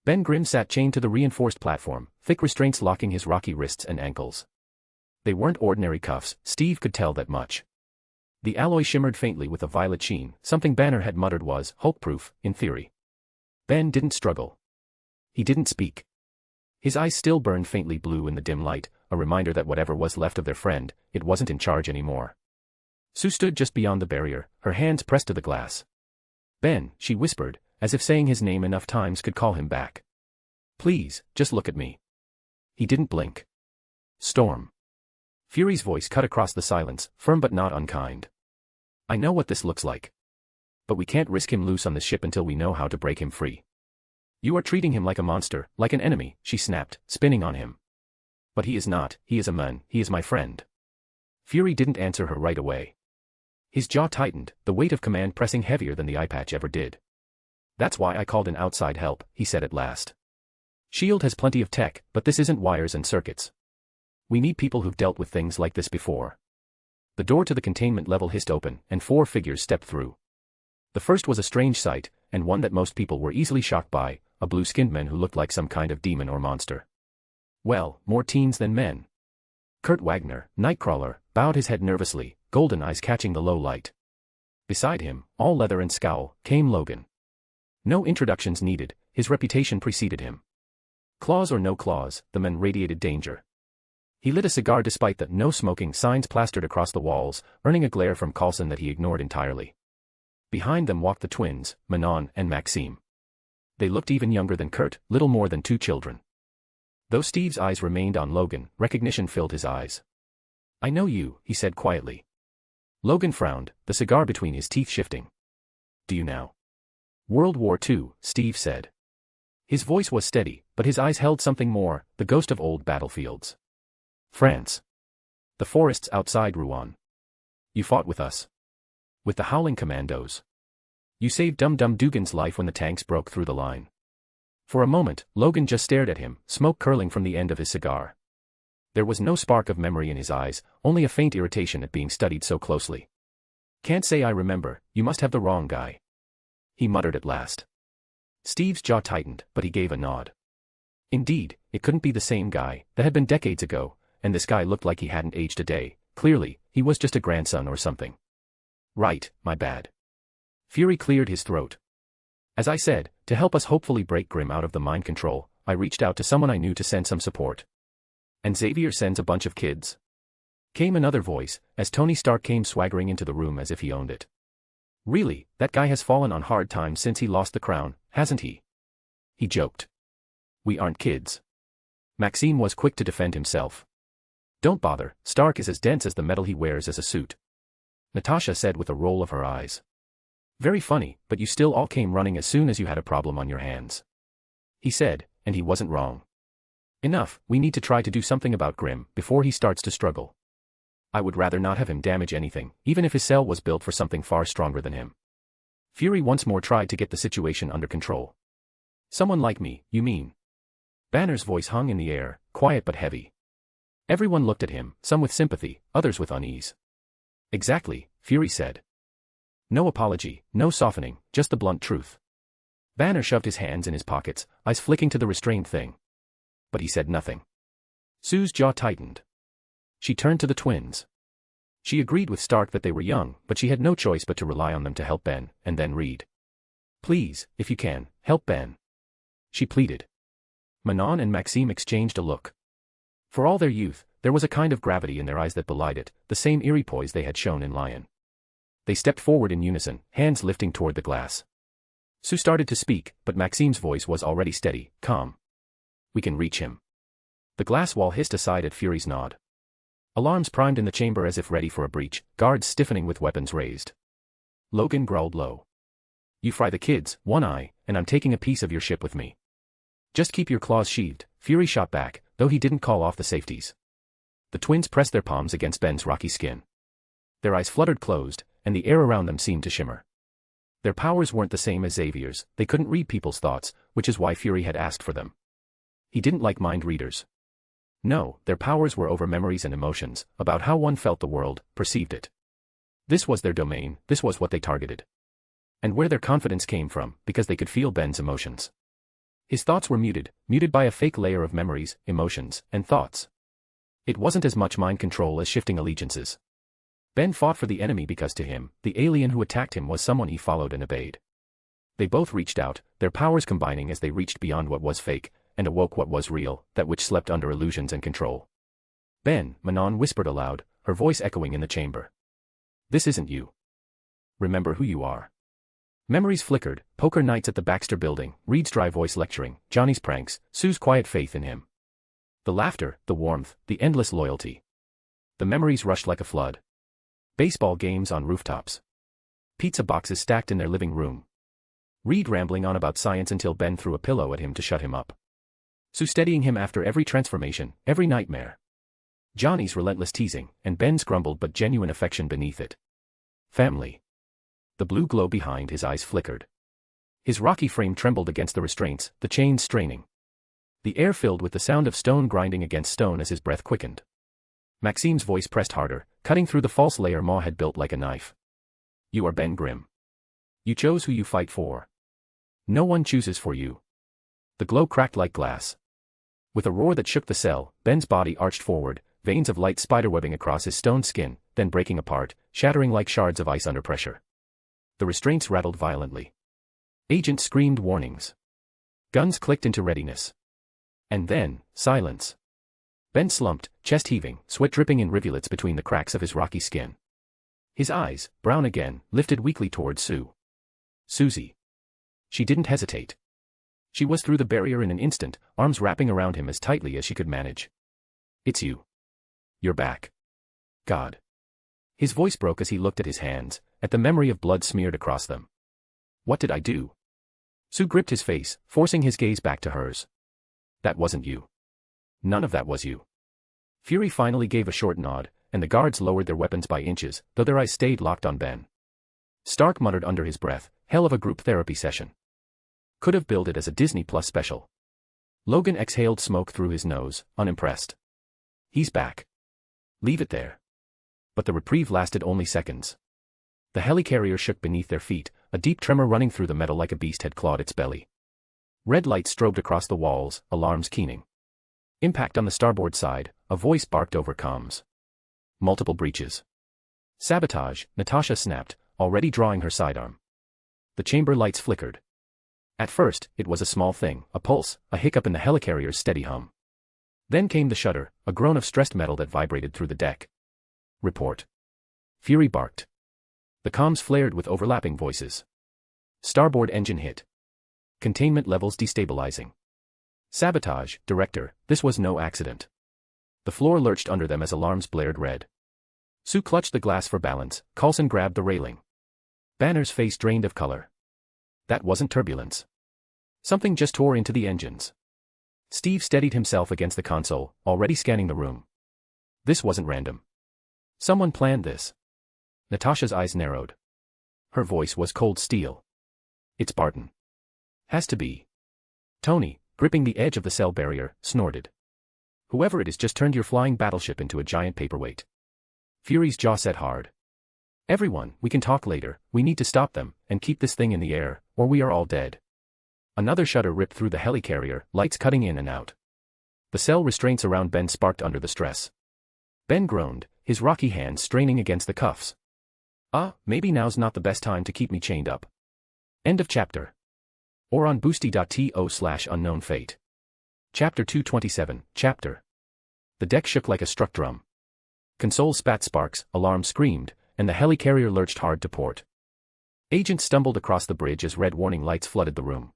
Ben Grimm sat chained to the reinforced platform, thick restraints locking his rocky wrists and ankles. They weren't ordinary cuffs, Steve could tell that much. The alloy shimmered faintly with a violet sheen, something Banner had muttered was Hulk-proof, in theory. Ben didn't struggle. He didn't speak. His eyes still burned faintly blue in the dim light, a reminder that whatever was left of their friend, it wasn't in charge anymore. Sue stood just beyond the barrier, her hands pressed to the glass. "Ben," she whispered, as if saying his name enough times could call him back. "Please, just look at me." He didn't blink. "Storm." Fury's voice cut across the silence, firm but not unkind. "I know what this looks like. But we can't risk him loose on the ship until we know how to break him free. You are treating him like a monster, like an enemy, she snapped, spinning on him. But he is not, he is a man, he is my friend. Fury didn't answer her right away. His jaw tightened, the weight of command pressing heavier than the eye patch ever did. That's why I called in outside help, he said at last. S.H.I.E.L.D. has plenty of tech, but this isn't wires and circuits. We need people who've dealt with things like this before. The door to the containment level hissed open, and 4 figures stepped through. The first was a strange sight, and one that most people were easily shocked by, a blue-skinned man who looked like some kind of demon or monster. Well, more teens than men. Kurt Wagner, Nightcrawler, bowed his head nervously, golden eyes catching the low light. Beside him, all leather and scowl, came Logan. No introductions needed, his reputation preceded him. Claws or no claws, the man radiated danger. He lit a cigar despite the no smoking signs plastered across the walls, earning a glare from Coulson that he ignored entirely. Behind them walked the twins, Manon and Maxime. They looked even younger than Kurt, little more than 2 children. Though Steve's eyes remained on Logan, recognition filled his eyes. I know you, he said quietly. Logan frowned, the cigar between his teeth shifting. Do you now? World War II, Steve said. His voice was steady, but his eyes held something more, the ghost of old battlefields. France. The forests outside Rouen. You fought with us. With the Howling Commandos. You saved Dum Dum Dugan's life when the tanks broke through the line. For a moment, Logan just stared at him, smoke curling from the end of his cigar. There was no spark of memory in his eyes, only a faint irritation at being studied so closely. Can't say I remember, you must have the wrong guy. He muttered at last. Steve's jaw tightened, but he gave a nod. Indeed, it couldn't be the same guy, that had been decades ago, and this guy looked like he hadn't aged a day. Clearly, he was just a grandson or something. Right, my bad. Fury cleared his throat. As I said, to help us hopefully break Grimm out of the mind control, I reached out to someone I knew to send some support. And Xavier sends a bunch of kids. Came another voice, as Tony Stark came swaggering into the room as if he owned it. Really, that guy has fallen on hard times since he lost the crown, hasn't he? He joked. We aren't kids. Maxime was quick to defend himself. Don't bother, Stark is as dense as the metal he wears as a suit. Natasha said with a roll of her eyes. Very funny, but you still all came running as soon as you had a problem on your hands. He said, and he wasn't wrong. Enough, we need to try to do something about Grimm before he starts to struggle. I would rather not have him damage anything, even if his cell was built for something far stronger than him. Fury once more tried to get the situation under control. Someone like me, you mean? Banner's voice hung in the air, quiet but heavy. Everyone looked at him, some with sympathy, others with unease. Exactly, Fury said. No apology, no softening, just the blunt truth. Banner shoved his hands in his pockets, eyes flicking to the restrained thing. But he said nothing. Sue's jaw tightened. She turned to the twins. She agreed with Stark that they were young, but she had no choice but to rely on them to help Ben, and then Reed. Please, if you can, help Ben. She pleaded. Manon and Maxime exchanged a look. For all their youth, there was a kind of gravity in their eyes that belied it, the same eerie poise they had shown in Lion. They stepped forward in unison, hands lifting toward the glass. Sue started to speak, but Maxime's voice was already steady, calm. We can reach him. The glass wall hissed aside at Fury's nod. Alarms primed in the chamber as if ready for a breach, guards stiffening with weapons raised. Logan growled low. You fry the kids, One Eye, and I'm taking a piece of your ship with me. Just keep your claws sheathed, Fury shot back, though he didn't call off the safeties. The twins pressed their palms against Ben's rocky skin. Their eyes fluttered closed, and the air around them seemed to shimmer. Their powers weren't the same as Xavier's, they couldn't read people's thoughts, which is why Fury had asked for them. He didn't like mind readers. No, their powers were over memories and emotions, about how one felt the world, perceived it. This was their domain, this was what they targeted. And where their confidence came from, because they could feel Ben's emotions. His thoughts were muted by a fake layer of memories, emotions, and thoughts. It wasn't as much mind control as shifting allegiances. Ben fought for the enemy because to him, the alien who attacked him was someone he followed and obeyed. They both reached out, their powers combining as they reached beyond what was fake, and awoke what was real, that which slept under illusions and control. Ben, Manon whispered aloud, her voice echoing in the chamber. This isn't you. Remember who you are. Memories flickered, poker nights at the Baxter building, Reed's dry voice lecturing, Johnny's pranks, Sue's quiet faith in him. The laughter, the warmth, the endless loyalty. The memories rushed like a flood. Baseball games on rooftops. Pizza boxes stacked in their living room. Reed rambling on about science until Ben threw a pillow at him to shut him up. Sue steadying him after every transformation, every nightmare. Johnny's relentless teasing, and Ben's grumbled but genuine affection beneath it. Family. The blue glow behind his eyes flickered. His rocky frame trembled against the restraints, the chains straining. The air filled with the sound of stone grinding against stone as his breath quickened. Maxime's voice pressed harder, cutting through the false layer Ma had built like a knife. You are Ben Grimm. You chose who you fight for. No one chooses for you. The glow cracked like glass. With a roar that shook the cell, Ben's body arched forward, veins of light spiderwebbing across his stone skin, then breaking apart, shattering like shards of ice under pressure. The restraints rattled violently. Agents screamed warnings. Guns clicked into readiness. And then, silence. Ben slumped, chest heaving, sweat dripping in rivulets between the cracks of his rocky skin. His eyes, brown again, lifted weakly toward Sue. Susie. She didn't hesitate. She was through the barrier in an instant, arms wrapping around him as tightly as she could manage. It's you. You're back. God. His voice broke as he looked at his hands, at the memory of blood smeared across them. What did I do? Sue gripped his face, forcing his gaze back to hers. That wasn't you. None of that was you. Fury finally gave a short nod, and the guards lowered their weapons by inches, though their eyes stayed locked on Ben. Stark muttered under his breath, hell of a group therapy session. Could have billed it as a Disney Plus special. Logan exhaled smoke through his nose, unimpressed. He's back. Leave it there. But the reprieve lasted only seconds. The helicarrier shook beneath their feet, a deep tremor running through the metal like a beast had clawed its belly. Red lights strobed across the walls, alarms keening. Impact on the starboard side, a voice barked over comms. Multiple breaches. Sabotage, Natasha snapped, already drawing her sidearm. The chamber lights flickered. At first, it was a small thing, a pulse, a hiccup in the helicarrier's steady hum. Then came the shudder, a groan of stressed metal that vibrated through the deck. Report. Fury barked. The comms flared with overlapping voices. Starboard engine hit. Containment levels destabilizing. Sabotage, Director, this was no accident. The floor lurched under them as alarms blared red. Sue clutched the glass for balance, Coulson grabbed the railing. Banner's face drained of color. That wasn't turbulence. Something just tore into the engines. Steve steadied himself against the console, already scanning the room. This wasn't random. Someone planned this. Natasha's eyes narrowed. Her voice was cold steel. It's Barton. Has to be. Tony, gripping the edge of the cell barrier, snorted. Whoever it is just turned your flying battleship into a giant paperweight. Fury's jaw set hard. Everyone, we can talk later, we need to stop them, and keep this thing in the air, or we are all dead. Another shudder ripped through the helicarrier, lights cutting in and out. The cell restraints around Ben sparked under the stress. Ben groaned, his rocky hands straining against the cuffs. Maybe now's not the best time to keep me chained up. End of chapter. Or on boosty.to/unknown fate. Chapter 227, Chapter. The deck shook like a struck drum. Consoles spat sparks, alarms screamed, and the helicarrier lurched hard to port. Agents stumbled across the bridge as red warning lights flooded the room.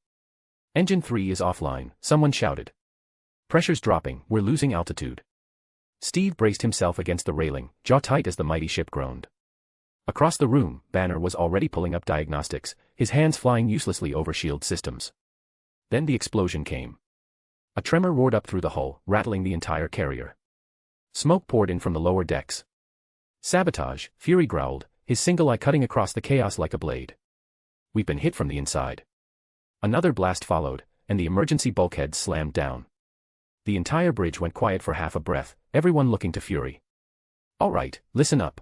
Engine 3 is offline, someone shouted. Pressure's dropping, we're losing altitude. Steve braced himself against the railing, jaw tight as the mighty ship groaned. Across the room, Banner was already pulling up diagnostics, his hands flying uselessly over shield systems. Then the explosion came. A tremor roared up through the hull, rattling the entire carrier. Smoke poured in from the lower decks. Sabotage, Fury growled, his single eye cutting across the chaos like a blade. We've been hit from the inside. Another blast followed, and the emergency bulkheads slammed down. The entire bridge went quiet for half a breath, everyone looking to Fury. All right, listen up.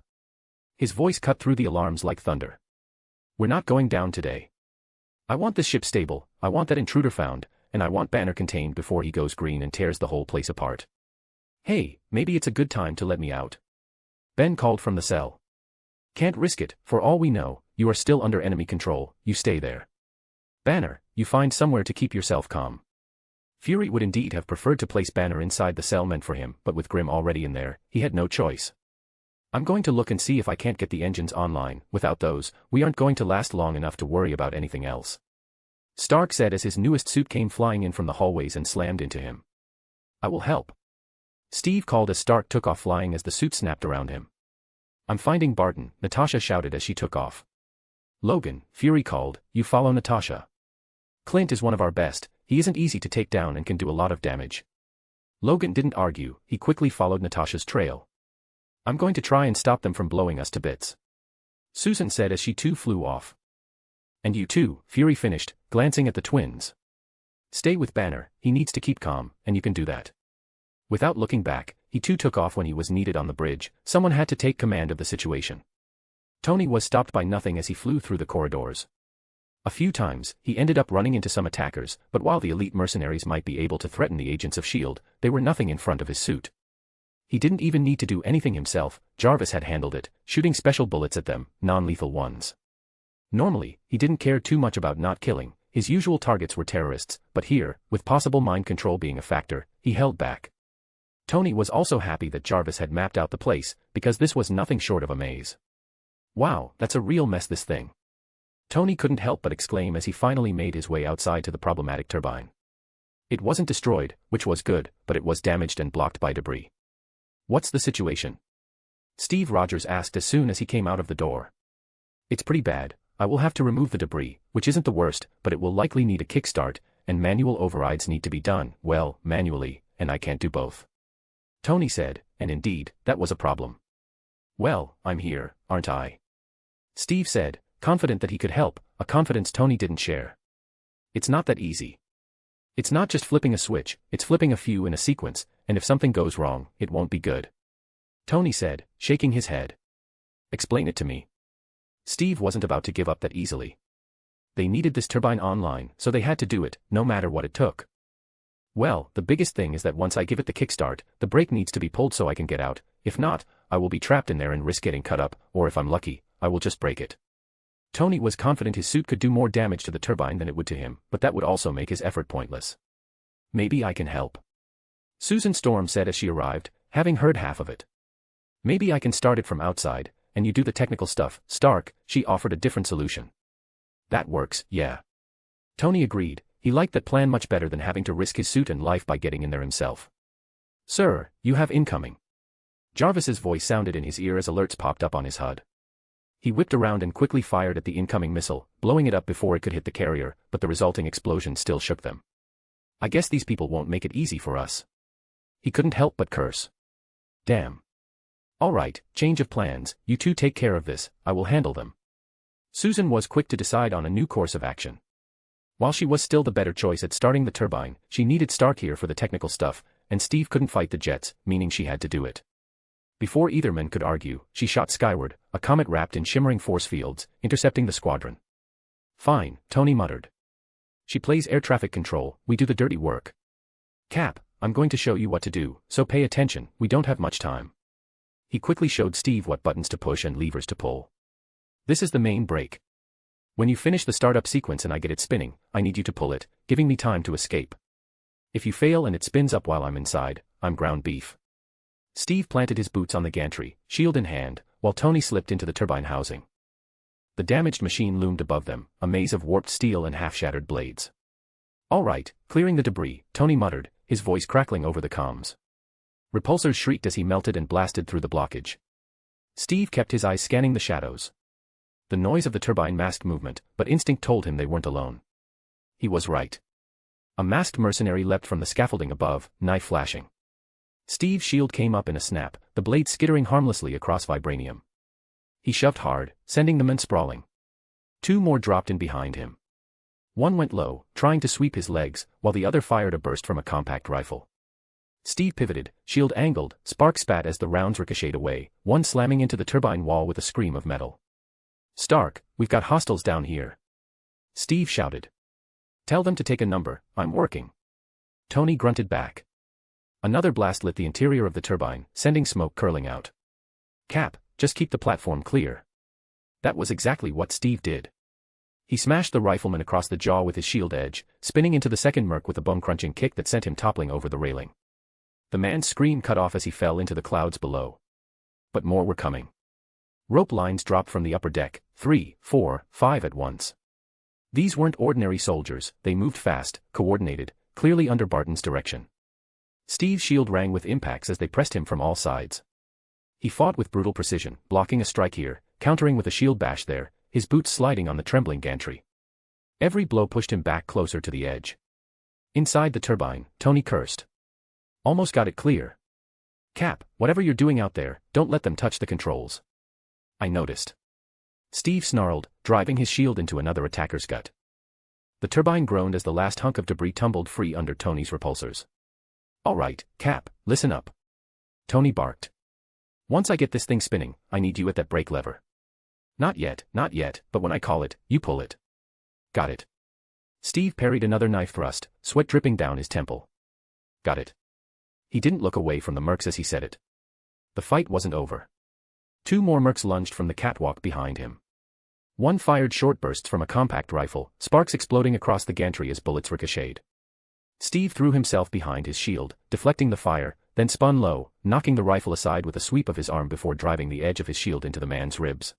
His voice cut through the alarms like thunder. We're not going down today. I want this ship stable, I want that intruder found, and I want Banner contained before he goes green and tears the whole place apart. Hey, maybe it's a good time to let me out. Ben called from the cell. Can't risk it, for all we know, you are still under enemy control, you stay there. Banner, you find somewhere to keep yourself calm. Fury would indeed have preferred to place Banner inside the cell meant for him, but with Grimm already in there, he had no choice. I'm going to look and see if I can't get the engines online, without those, we aren't going to last long enough to worry about anything else. Stark said as his newest suit came flying in from the hallways and slammed into him. I will help. Steve called as Stark took off flying as the suit snapped around him. I'm finding Barton, Natasha shouted as she took off. Logan, Fury called, you follow Natasha. Clint is one of our best, he isn't easy to take down and can do a lot of damage. Logan didn't argue, he quickly followed Natasha's trail. I'm going to try and stop them from blowing us to bits. Susan said as she too flew off. And you too, Fury finished, glancing at the twins. Stay with Banner, he needs to keep calm, and you can do that. Without looking back, he too took off when he was needed on the bridge, someone had to take command of the situation. Tony was stopped by nothing as he flew through the corridors. A few times, he ended up running into some attackers, but while the elite mercenaries might be able to threaten the agents of S.H.I.E.L.D., they were nothing in front of his suit. He didn't even need to do anything himself, Jarvis had handled it, shooting special bullets at them, non-lethal ones. Normally, he didn't care too much about not killing, his usual targets were terrorists, but here, with possible mind control being a factor, he held back. Tony was also happy that Jarvis had mapped out the place, because this was nothing short of a maze. Wow, that's a real mess this thing. Tony couldn't help but exclaim as he finally made his way outside to the problematic turbine. It wasn't destroyed, which was good, but it was damaged and blocked by debris. What's the situation? Steve Rogers asked as soon as he came out of the door. It's pretty bad, I will have to remove the debris, which isn't the worst, but it will likely need a kickstart, and manual overrides need to be done, well, manually, and I can't do both. Tony said, and indeed, that was a problem. Well, I'm here, aren't I? Steve said, confident that he could help, a confidence Tony didn't share. It's not that easy. It's not just flipping a switch, it's flipping a few in a sequence, and if something goes wrong, it won't be good. Tony said, shaking his head. Explain it to me. Steve wasn't about to give up that easily. They needed this turbine online, so they had to do it, no matter what it took. Well, the biggest thing is that once I give it the kickstart, the brake needs to be pulled so I can get out, if not, I will be trapped in there and risk getting cut up, or if I'm lucky, I will just break it. Tony was confident his suit could do more damage to the turbine than it would to him, but that would also make his effort pointless. Maybe I can help. Susan Storm said as she arrived, having heard half of it. Maybe I can start it from outside, and you do the technical stuff, Stark, she offered a different solution. That works, yeah. Tony agreed, he liked that plan much better than having to risk his suit and life by getting in there himself. Sir, you have incoming. Jarvis's voice sounded in his ear as alerts popped up on his HUD. He whipped around and quickly fired at the incoming missile, blowing it up before it could hit the carrier, but the resulting explosion still shook them. I guess these people won't make it easy for us. He couldn't help but curse. Damn. All right, change of plans, you two take care of this, I will handle them. Susan was quick to decide on a new course of action. While she was still the better choice at starting the turbine, she needed Stark here for the technical stuff, and Steve couldn't fight the jets, meaning she had to do it. Before either man could argue, she shot skyward, a comet wrapped in shimmering force fields, intercepting the squadron. Fine, Tony muttered. She plays air traffic control, we do the dirty work. Cap, I'm going to show you what to do, so pay attention, we don't have much time. He quickly showed Steve what buttons to push and levers to pull. This is the main brake. When you finish the startup sequence and I get it spinning, I need you to pull it, giving me time to escape. If you fail and it spins up while I'm inside, I'm ground beef. Steve planted his boots on the gantry, shield in hand, while Tony slipped into the turbine housing. The damaged machine loomed above them, a maze of warped steel and half-shattered blades. All right, clearing the debris, Tony muttered, his voice crackling over the comms. Repulsors shrieked as he melted and blasted through the blockage. Steve kept his eyes scanning the shadows. The noise of the turbine masked movement, but instinct told him they weren't alone. He was right. A masked mercenary leapt from the scaffolding above, knife flashing. Steve's shield came up in a snap, the blade skittering harmlessly across vibranium. He shoved hard, sending the men sprawling. Two more dropped in behind him. One went low, trying to sweep his legs, while the other fired a burst from a compact rifle. Steve pivoted, shield angled, sparks spat as the rounds ricocheted away, one slamming into the turbine wall with a scream of metal. Stark, we've got hostiles down here. Steve shouted. Tell them to take a number, I'm working. Tony grunted back. Another blast lit the interior of the turbine, sending smoke curling out. Cap, just keep the platform clear. That was exactly what Steve did. He smashed the rifleman across the jaw with his shield edge, spinning into the second merc with a bone-crunching kick that sent him toppling over the railing. The man's scream cut off as he fell into the clouds below. But more were coming. Rope lines dropped from the upper deck, 3, 4, 5 at once. These weren't ordinary soldiers, they moved fast, coordinated, clearly under Barton's direction. Steve's shield rang with impacts as they pressed him from all sides. He fought with brutal precision, blocking a strike here, countering with a shield bash there, his boots sliding on the trembling gantry. Every blow pushed him back closer to the edge. Inside the turbine, Tony cursed. Almost got it clear. Cap, whatever you're doing out there, don't let them touch the controls. I noticed. Steve snarled, driving his shield into another attacker's gut. The turbine groaned as the last hunk of debris tumbled free under Tony's repulsors. All right, Cap, listen up. Tony barked. Once I get this thing spinning, I need you at that brake lever. Not yet, but when I call it, you pull it. Got it. Steve parried another knife thrust, sweat dripping down his temple. Got it. He didn't look away from the mercs as he said it. The fight wasn't over. 2 more mercs lunged from the catwalk behind him. One fired short bursts from a compact rifle, sparks exploding across the gantry as bullets ricocheted. Steve threw himself behind his shield, deflecting the fire, then spun low, knocking the rifle aside with a sweep of his arm before driving the edge of his shield into the man's ribs.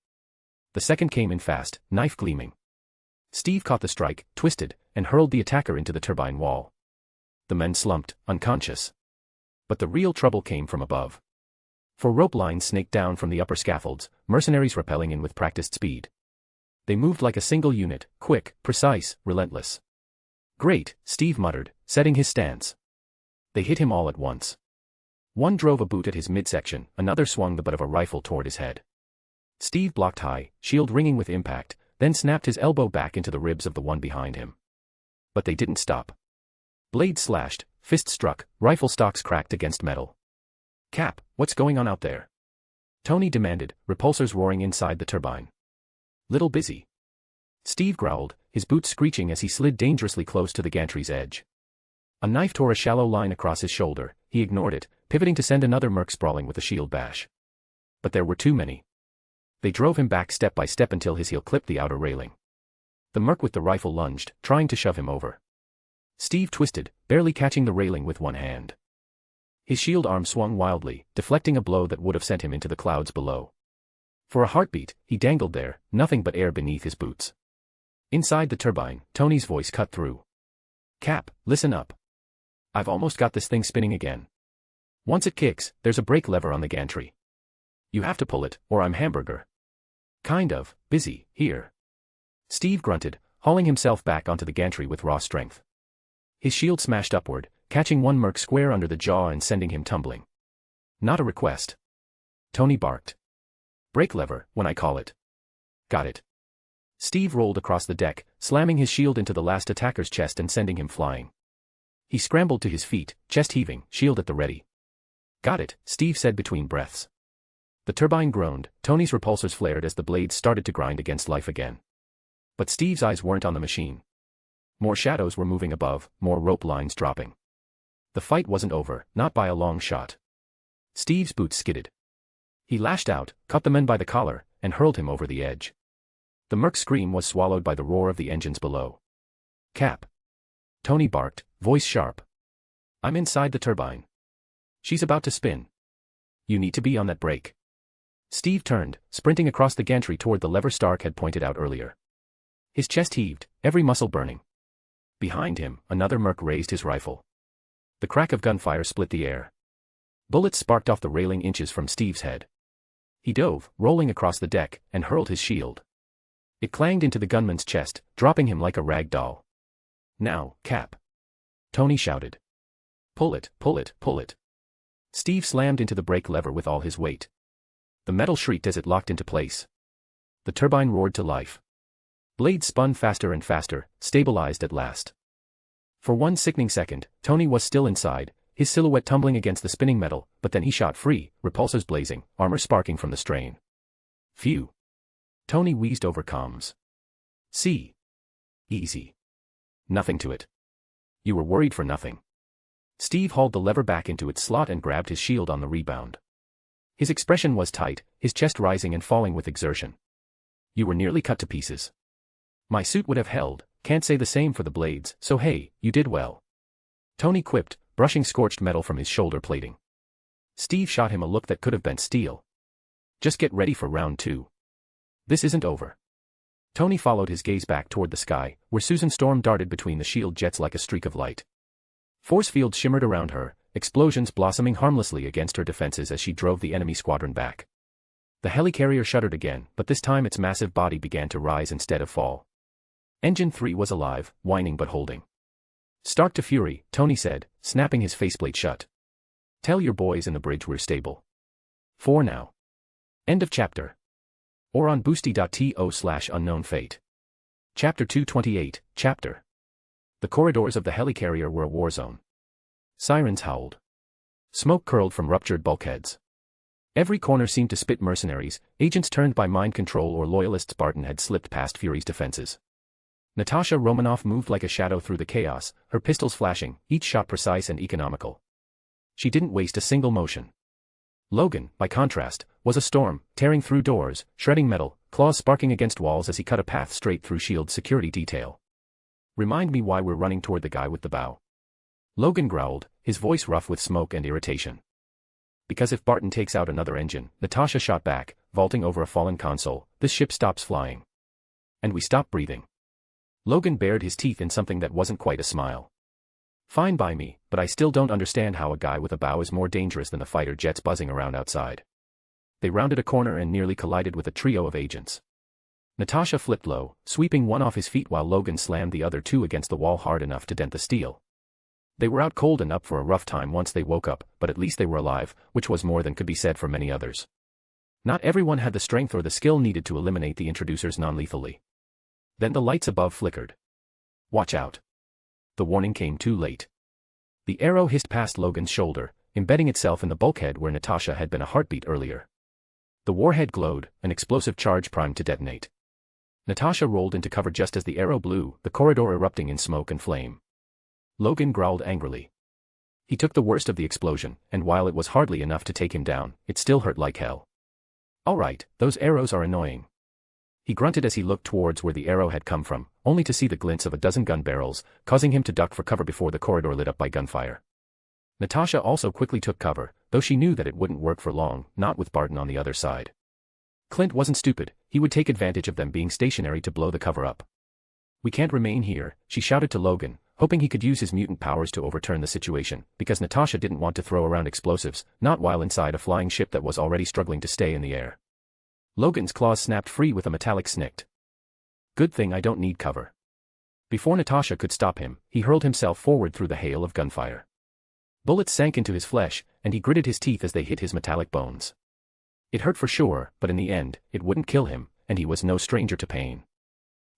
The second came in fast, knife gleaming. Steve caught the strike, twisted, and hurled the attacker into the turbine wall. The men slumped, unconscious. But the real trouble came from above. For rope lines snaked down from the upper scaffolds, mercenaries rappelling in with practiced speed. They moved like a single unit, quick, precise, relentless. Great, Steve muttered, setting his stance. They hit him all at once. One drove a boot at his midsection, another swung the butt of a rifle toward his head. Steve blocked high, shield ringing with impact, then snapped his elbow back into the ribs of the one behind him. But they didn't stop. Blades slashed, fists struck, rifle stocks cracked against metal. Cap, what's going on out there? Tony demanded, repulsors roaring inside the turbine. Little busy. Steve growled, his boots screeching as he slid dangerously close to the gantry's edge. A knife tore a shallow line across his shoulder, he ignored it, pivoting to send another merc sprawling with a shield bash. But there were too many. They drove him back step by step until his heel clipped the outer railing. The merc with the rifle lunged, trying to shove him over. Steve twisted, barely catching the railing with one hand. His shield arm swung wildly, deflecting a blow that would have sent him into the clouds below. For a heartbeat, he dangled there, nothing but air beneath his boots. Inside the turbine, Tony's voice cut through. Cap, listen up. I've almost got this thing spinning again. Once it kicks, there's a brake lever on the gantry. You have to pull it, or I'm hamburger. Kind of, busy, here. Steve grunted, hauling himself back onto the gantry with raw strength. His shield smashed upward, catching one merc square under the jaw and sending him tumbling. Not a request. Tony barked. Brake lever, when I call it. Got it. Steve rolled across the deck, slamming his shield into the last attacker's chest and sending him flying. He scrambled to his feet, chest heaving, shield at the ready. Got it, Steve said between breaths. The turbine groaned, Tony's repulsors flared as the blades started to grind against life again. But Steve's eyes weren't on the machine. More shadows were moving above, more rope lines dropping. The fight wasn't over, not by a long shot. Steve's boots skidded. He lashed out, caught the man by the collar, and hurled him over the edge. The merc's scream was swallowed by the roar of the engines below. Cap. Tony barked, voice sharp. I'm inside the turbine. She's about to spin. You need to be on that brake. Steve turned, sprinting across the gantry toward the lever Stark had pointed out earlier. His chest heaved, every muscle burning. Behind him, another merc raised his rifle. The crack of gunfire split the air. Bullets sparked off the railing inches from Steve's head. He dove, rolling across the deck, and hurled his shield. It clanged into the gunman's chest, dropping him like a rag doll. Now, Cap. Tony shouted. Pull it, pull it, pull it. Steve slammed into the brake lever with all his weight. The metal shrieked as it locked into place. The turbine roared to life. Blades spun faster and faster, stabilized at last. For one sickening second, Tony was still inside, his silhouette tumbling against the spinning metal, but then he shot free, repulsors blazing, armor sparking from the strain. Phew. Tony wheezed over comms. See. Easy. Nothing to it. You were worried for nothing. Steve hauled the lever back into its slot and grabbed his shield on the rebound. His expression was tight, his chest rising and falling with exertion. You were nearly cut to pieces. My suit would have held, can't say the same for the blades, so hey, you did well. Tony quipped, brushing scorched metal from his shoulder plating. Steve shot him a look that could have bent steel. Just get ready for round 2. This isn't over. Tony followed his gaze back toward the sky, where Susan Storm darted between the shield jets like a streak of light. Force fields shimmered around her, explosions blossoming harmlessly against her defenses as she drove the enemy squadron back. The helicarrier shuddered again, but this time its massive body began to rise instead of fall. Engine 3 was alive, whining but holding. "Start to fury," Tony said, snapping his faceplate shut. "Tell your boys in the bridge we're stable. For now." End of chapter. Or on boosty.to/unknown fate. Chapter 228, Chapter. The corridors of the helicarrier were a war zone. Sirens howled. Smoke curled from ruptured bulkheads. Every corner seemed to spit mercenaries, agents turned by mind control or loyalists. Barton had slipped past Fury's defenses. Natasha Romanoff moved like a shadow through the chaos, her pistols flashing, each shot precise and economical. She didn't waste a single motion. Logan, by contrast, was a storm, tearing through doors, shredding metal, claws sparking against walls as he cut a path straight through S.H.I.E.L.'s security detail. "Remind me why we're running toward the guy with the bow." Logan growled, his voice rough with smoke and irritation. "Because if Barton takes out another engine," Natasha shot back, vaulting over a fallen console, "this ship stops flying. And we stop breathing." Logan bared his teeth in something that wasn't quite a smile. "Fine by me, but I still don't understand how a guy with a bow is more dangerous than the fighter jets buzzing around outside." They rounded a corner and nearly collided with a trio of agents. Natasha flipped low, sweeping one off his feet while Logan slammed the other two against the wall hard enough to dent the steel. They were out cold and up for a rough time once they woke up, but at least they were alive, which was more than could be said for many others. Not everyone had the strength or the skill needed to eliminate the intruders non-lethally. Then the lights above flickered. "Watch out." The warning came too late. The arrow hissed past Logan's shoulder, embedding itself in the bulkhead where Natasha had been a heartbeat earlier. The warhead glowed, an explosive charge primed to detonate. Natasha rolled into cover just as the arrow blew, the corridor erupting in smoke and flame. Logan growled angrily. He took the worst of the explosion, and while it was hardly enough to take him down, it still hurt like hell. "All right, those arrows are annoying." He grunted as he looked towards where the arrow had come from, only to see the glints of a dozen gun barrels, causing him to duck for cover before the corridor lit up by gunfire. Natasha also quickly took cover, though she knew that it wouldn't work for long, not with Barton on the other side. Clint wasn't stupid, he would take advantage of them being stationary to blow the cover up. "We can't remain here," she shouted to Logan, hoping he could use his mutant powers to overturn the situation, because Natasha didn't want to throw around explosives, not while inside a flying ship that was already struggling to stay in the air. Logan's claws snapped free with a metallic snick. "Good thing I don't need cover." Before Natasha could stop him, he hurled himself forward through the hail of gunfire. Bullets sank into his flesh, and he gritted his teeth as they hit his metallic bones. It hurt for sure, but in the end, it wouldn't kill him, and he was no stranger to pain.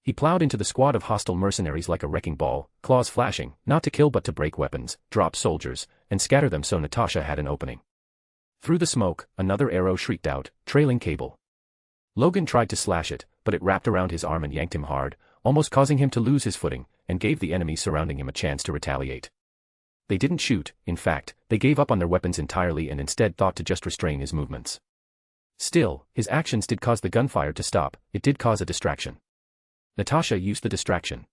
He plowed into the squad of hostile mercenaries like a wrecking ball, claws flashing, not to kill but to break weapons, drop soldiers, and scatter them so Natasha had an opening. Through the smoke, another arrow shrieked out, trailing cable. Logan tried to slash it, but it wrapped around his arm and yanked him hard, almost causing him to lose his footing, and gave the enemies surrounding him a chance to retaliate. They didn't shoot, in fact, they gave up on their weapons entirely and instead thought to just restrain his movements. Still, his actions did cause the gunfire to stop, it did cause a distraction. Natasha used the distraction.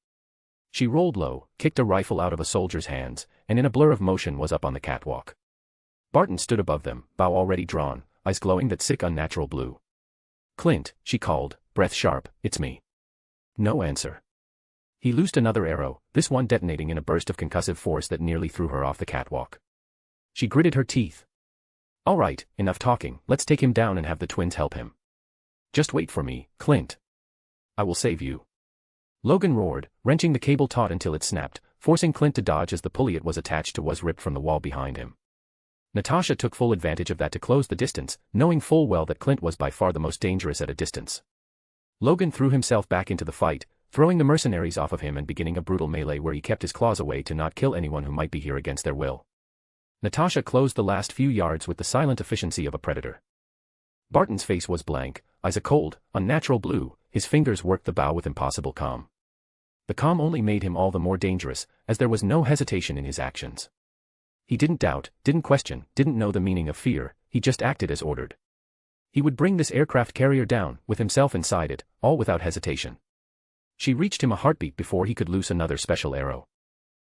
She rolled low, kicked a rifle out of a soldier's hands, and in a blur of motion was up on the catwalk. Barton stood above them, bow already drawn, eyes glowing that sick unnatural blue. "Clint," she called, breath sharp, "it's me." No answer. He loosed another arrow, this one detonating in a burst of concussive force that nearly threw her off the catwalk. She gritted her teeth. "All right, enough talking, let's take him down and have the twins help him." "Just wait for me, Clint. I will save you." Logan roared, wrenching the cable taut until it snapped, forcing Clint to dodge as the pulley it was attached to was ripped from the wall behind him. Natasha took full advantage of that to close the distance, knowing full well that Clint was by far the most dangerous at a distance. Logan threw himself back into the fight, throwing the mercenaries off of him and beginning a brutal melee where he kept his claws away to not kill anyone who might be here against their will. Natasha closed the last few yards with the silent efficiency of a predator. Barton's face was blank, eyes a cold, unnatural blue, his fingers worked the bow with impossible calm. The calm only made him all the more dangerous, as there was no hesitation in his actions. He didn't doubt, didn't question, didn't know the meaning of fear, he just acted as ordered. He would bring this aircraft carrier down, with himself inside it, all without hesitation. She reached him a heartbeat before he could loose another special arrow.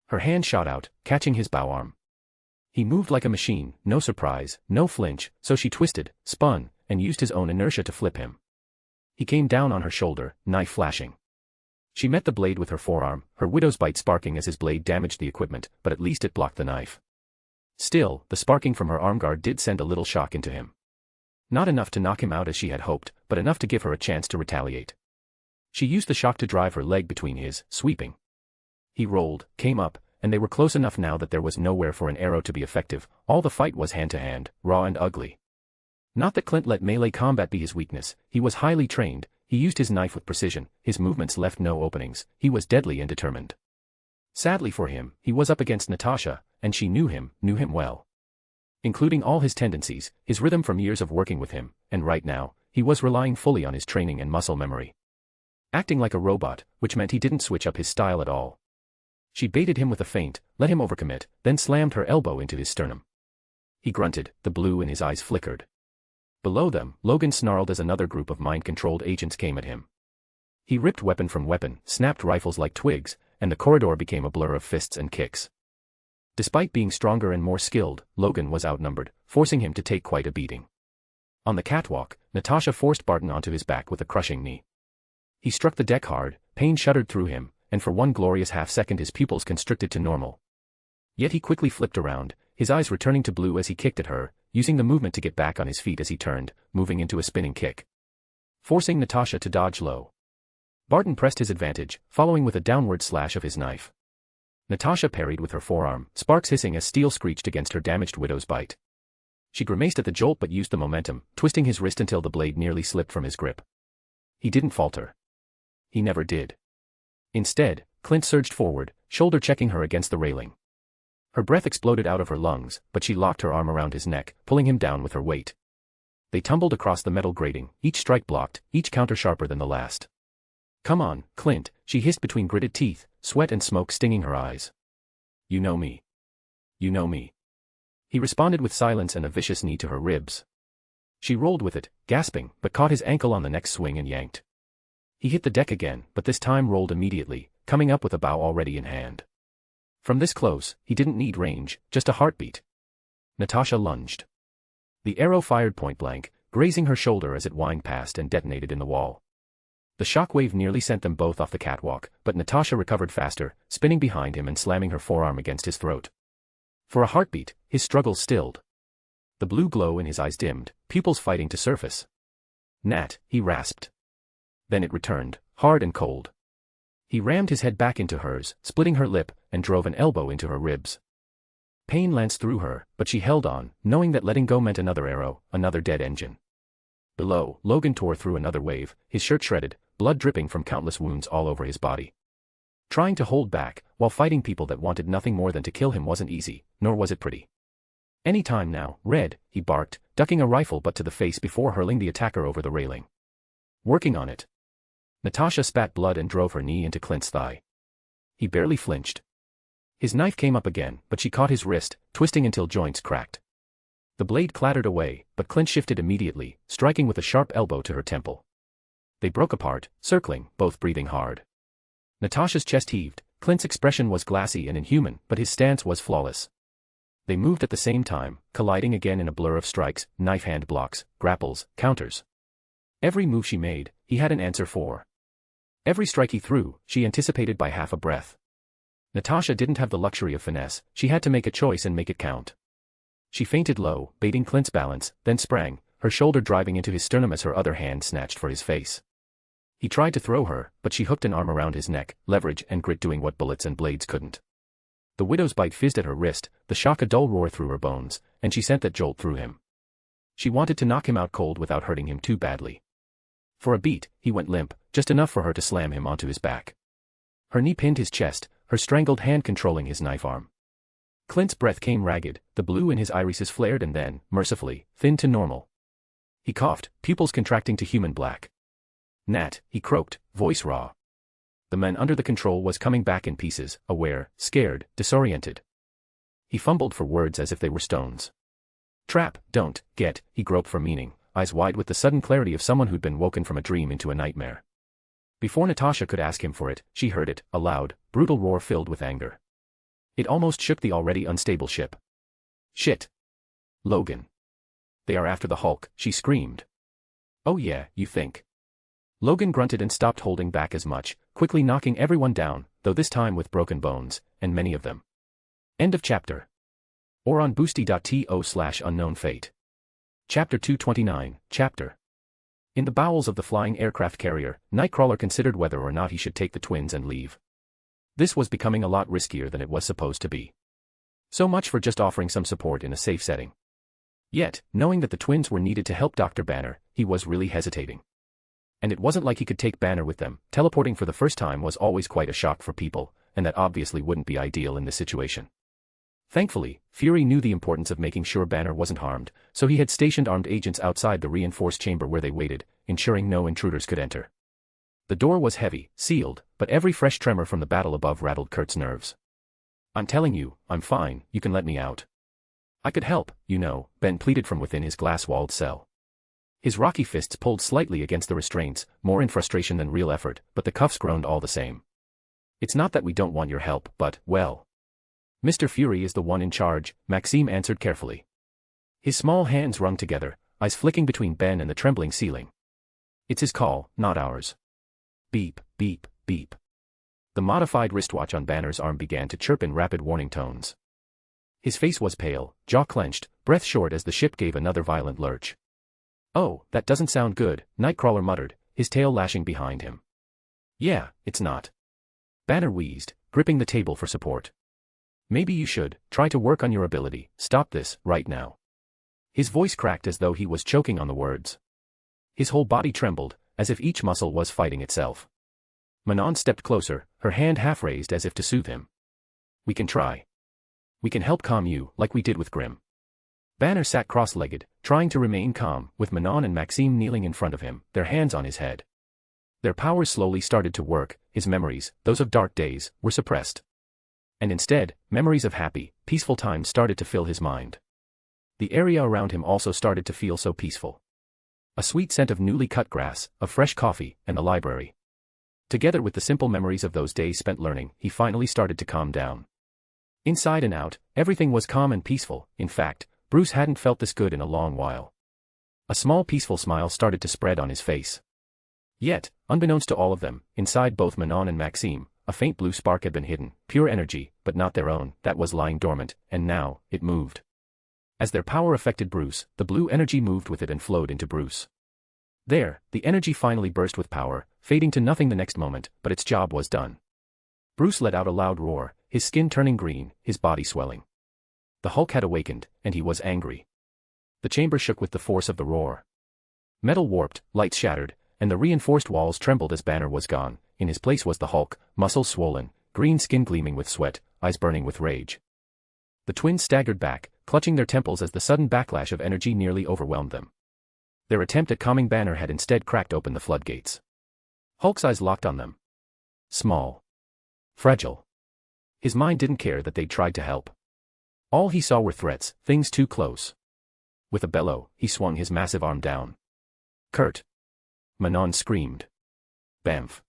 Her hand shot out, catching his bow arm. He moved like a machine, no surprise, no flinch, so she twisted, spun, and used his own inertia to flip him. He came down on her shoulder, knife flashing. She met the blade with her forearm, her widow's bite sparking as his blade damaged the equipment, but at least it blocked the knife. Still, the sparking from her armguard did send a little shock into him. Not enough to knock him out as she had hoped, but enough to give her a chance to retaliate. She used the shock to drive her leg between his, sweeping. He rolled, came up, and they were close enough now that there was nowhere for an arrow to be effective. All the fight was hand-to-hand, raw and ugly. Not that Clint let melee combat be his weakness, he was highly trained, he used his knife with precision, his movements left no openings, he was deadly and determined. Sadly for him, he was up against Natasha, and she knew him well. Including all his tendencies, his rhythm from years of working with him, and right now, he was relying fully on his training and muscle memory. Acting like a robot, which meant he didn't switch up his style at all. She baited him with a feint, let him overcommit, then slammed her elbow into his sternum. He grunted, the blue in his eyes flickered. Below them, Logan snarled as another group of mind-controlled agents came at him. He ripped weapon from weapon, snapped rifles like twigs, and the corridor became a blur of fists and kicks. Despite being stronger and more skilled, Logan was outnumbered, forcing him to take quite a beating. On the catwalk, Natasha forced Barton onto his back with a crushing knee. He struck the deck hard, pain shuddered through him, and for one glorious half-second his pupils constricted to normal. Yet he quickly flipped around, his eyes returning to blue as he kicked at her, using the movement to get back on his feet as he turned, moving into a spinning kick. Forcing Natasha to dodge low. Barton pressed his advantage, following with a downward slash of his knife. Natasha parried with her forearm, sparks hissing as steel screeched against her damaged widow's bite. She grimaced at the jolt but used the momentum, twisting his wrist until the blade nearly slipped from his grip. He didn't falter. He never did. Instead, Clint surged forward, shoulder checking her against the railing. Her breath exploded out of her lungs, but she locked her arm around his neck, pulling him down with her weight. They tumbled across the metal grating, each strike blocked, each counter sharper than the last. "Come on, Clint," she hissed between gritted teeth, sweat and smoke stinging her eyes. "You know me. You know me." He responded with silence and a vicious knee to her ribs. She rolled with it, gasping, but caught his ankle on the next swing and yanked. He hit the deck again, but this time rolled immediately, coming up with a bow already in hand. From this close, he didn't need range, just a heartbeat. Natasha lunged. The arrow fired point blank, grazing her shoulder as it whined past and detonated in the wall. The shockwave nearly sent them both off the catwalk, but Natasha recovered faster, spinning behind him and slamming her forearm against his throat. For a heartbeat, his struggles stilled. The blue glow in his eyes dimmed, pupils fighting to surface. "Nat," he rasped. Then it returned, hard and cold. He rammed his head back into hers, splitting her lip, and drove an elbow into her ribs. Pain lanced through her, but she held on, knowing that letting go meant another arrow, another dead engine. Below, Logan tore through another wave, his shirt shredded, blood dripping from countless wounds all over his body. Trying to hold back, while fighting people that wanted nothing more than to kill him wasn't easy, nor was it pretty. "Any time now, Red," he barked, ducking a rifle butt to the face before hurling the attacker over the railing. "Working on it." Natasha spat blood and drove her knee into Clint's thigh. He barely flinched. His knife came up again, but she caught his wrist, twisting until joints cracked. The blade clattered away, but Clint shifted immediately, striking with a sharp elbow to her temple. They broke apart, circling, both breathing hard. Natasha's chest heaved, Clint's expression was glassy and inhuman, but his stance was flawless. They moved at the same time, colliding again in a blur of strikes, knife hand blocks, grapples, counters. Every move she made, he had an answer for. Every strike he threw, she anticipated by half a breath. Natasha didn't have the luxury of finesse, she had to make a choice and make it count. She feinted low, baiting Clint's balance, then sprang, her shoulder driving into his sternum as her other hand snatched for his face. He tried to throw her, but she hooked an arm around his neck, leverage and grit doing what bullets and blades couldn't. The widow's bite fizzed at her wrist, the shock a dull roar through her bones, and she sent that jolt through him. She wanted to knock him out cold without hurting him too badly. For a beat, he went limp, just enough for her to slam him onto his back. Her knee pinned his chest, her strangled hand controlling his knife arm. Clint's breath came ragged, the blue in his irises flared and then, mercifully, thinned to normal. He coughed, pupils contracting to human black. "Nat," he croaked, voice raw. The man under the control was coming back in pieces, aware, scared, disoriented. He fumbled for words as if they were stones. "Trap, don't, get," he groped for meaning, eyes wide with the sudden clarity of someone who'd been woken from a dream into a nightmare. Before Natasha could ask him for it, she heard it, a loud, brutal roar filled with anger. It almost shook the already unstable ship. "Shit. Logan. They are after the Hulk," she screamed. "Oh yeah, you think?" Logan grunted and stopped holding back as much, quickly knocking everyone down, though this time with broken bones, and many of them. End of chapter. Or on boosty.to/unknown fate. Chapter 229, Chapter. In the bowels of the flying aircraft carrier, Nightcrawler considered whether or not he should take the twins and leave. This was becoming a lot riskier than it was supposed to be. So much for just offering some support in a safe setting. Yet, knowing that the twins were needed to help Dr. Banner, he was really hesitating. And it wasn't like he could take Banner with them. Teleporting for the first time was always quite a shock for people, and that obviously wouldn't be ideal in this situation. Thankfully, Fury knew the importance of making sure Banner wasn't harmed, so he had stationed armed agents outside the reinforced chamber where they waited, ensuring no intruders could enter. The door was heavy, sealed, but every fresh tremor from the battle above rattled Kurt's nerves. "I'm telling you, I'm fine, you can let me out." "I could help, you know," Ben pleaded from within his glass-walled cell. His rocky fists pulled slightly against the restraints, more in frustration than real effort, but the cuffs groaned all the same. "It's not that we don't want your help, but, well, Mr. Fury is the one in charge," Maxime answered carefully. His small hands wrung together, eyes flicking between Ben and the trembling ceiling. "It's his call, not ours." Beep, beep, beep. The modified wristwatch on Banner's arm began to chirp in rapid warning tones. His face was pale, jaw clenched, breath short as the ship gave another violent lurch. "Oh, that doesn't sound good," Nightcrawler muttered, his tail lashing behind him. "Yeah, it's not." Banner wheezed, gripping the table for support. "Maybe you should try to work on your ability. Stop this, right now." His voice cracked as though he was choking on the words. His whole body trembled, as if each muscle was fighting itself. Manon stepped closer, her hand half raised as if to soothe him. "We can try. We can help calm you, like we did with Grimm." Banner sat cross-legged, trying to remain calm, with Manon and Maxime kneeling in front of him, their hands on his head. Their powers slowly started to work, his memories, those of dark days, were suppressed. And instead, memories of happy, peaceful times started to fill his mind. The area around him also started to feel so peaceful. A sweet scent of newly cut grass, of fresh coffee, and the library. Together with the simple memories of those days spent learning, he finally started to calm down. Inside and out, everything was calm and peaceful. In fact, Bruce hadn't felt this good in a long while. A small peaceful smile started to spread on his face. Yet, unbeknownst to all of them, inside both Manon and Maxime, a faint blue spark had been hidden, pure energy, but not their own, that was lying dormant, and now, it moved. As their power affected Bruce, the blue energy moved with it and flowed into Bruce. There, the energy finally burst with power, fading to nothing the next moment, but its job was done. Bruce let out a loud roar, his skin turning green, his body swelling. The Hulk had awakened, and he was angry. The chamber shook with the force of the roar. Metal warped, lights shattered, and the reinforced walls trembled as Banner was gone. In his place was the Hulk, muscles swollen, green skin gleaming with sweat, eyes burning with rage. The twins staggered back, clutching their temples as the sudden backlash of energy nearly overwhelmed them. Their attempt at calming Banner had instead cracked open the floodgates. Hulk's eyes locked on them. Small. Fragile. His mind didn't care that they'd tried to help. All he saw were threats, things too close. With a bellow, he swung his massive arm down. "Kurt!" Manon screamed. Bamf.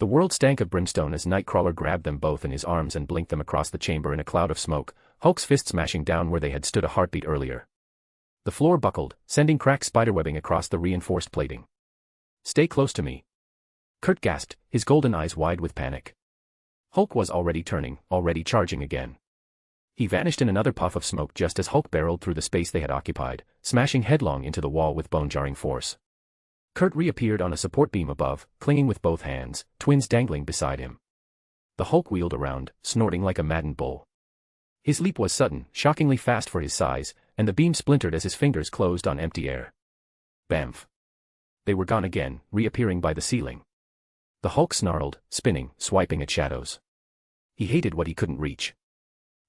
The world stank of brimstone as Nightcrawler grabbed them both in his arms and blinked them across the chamber in a cloud of smoke, Hulk's fist smashing down where they had stood a heartbeat earlier. The floor buckled, sending cracked spiderwebbing across the reinforced plating. "Stay close to me." Kurt gasped, his golden eyes wide with panic. Hulk was already turning, already charging again. He vanished in another puff of smoke just as Hulk barreled through the space they had occupied, smashing headlong into the wall with bone-jarring force. Kurt reappeared on a support beam above, clinging with both hands, twins dangling beside him. The Hulk wheeled around, snorting like a maddened bull. His leap was sudden, shockingly fast for his size, and the beam splintered as his fingers closed on empty air. Bamf. They were gone again, reappearing by the ceiling. The Hulk snarled, spinning, swiping at shadows. He hated what he couldn't reach.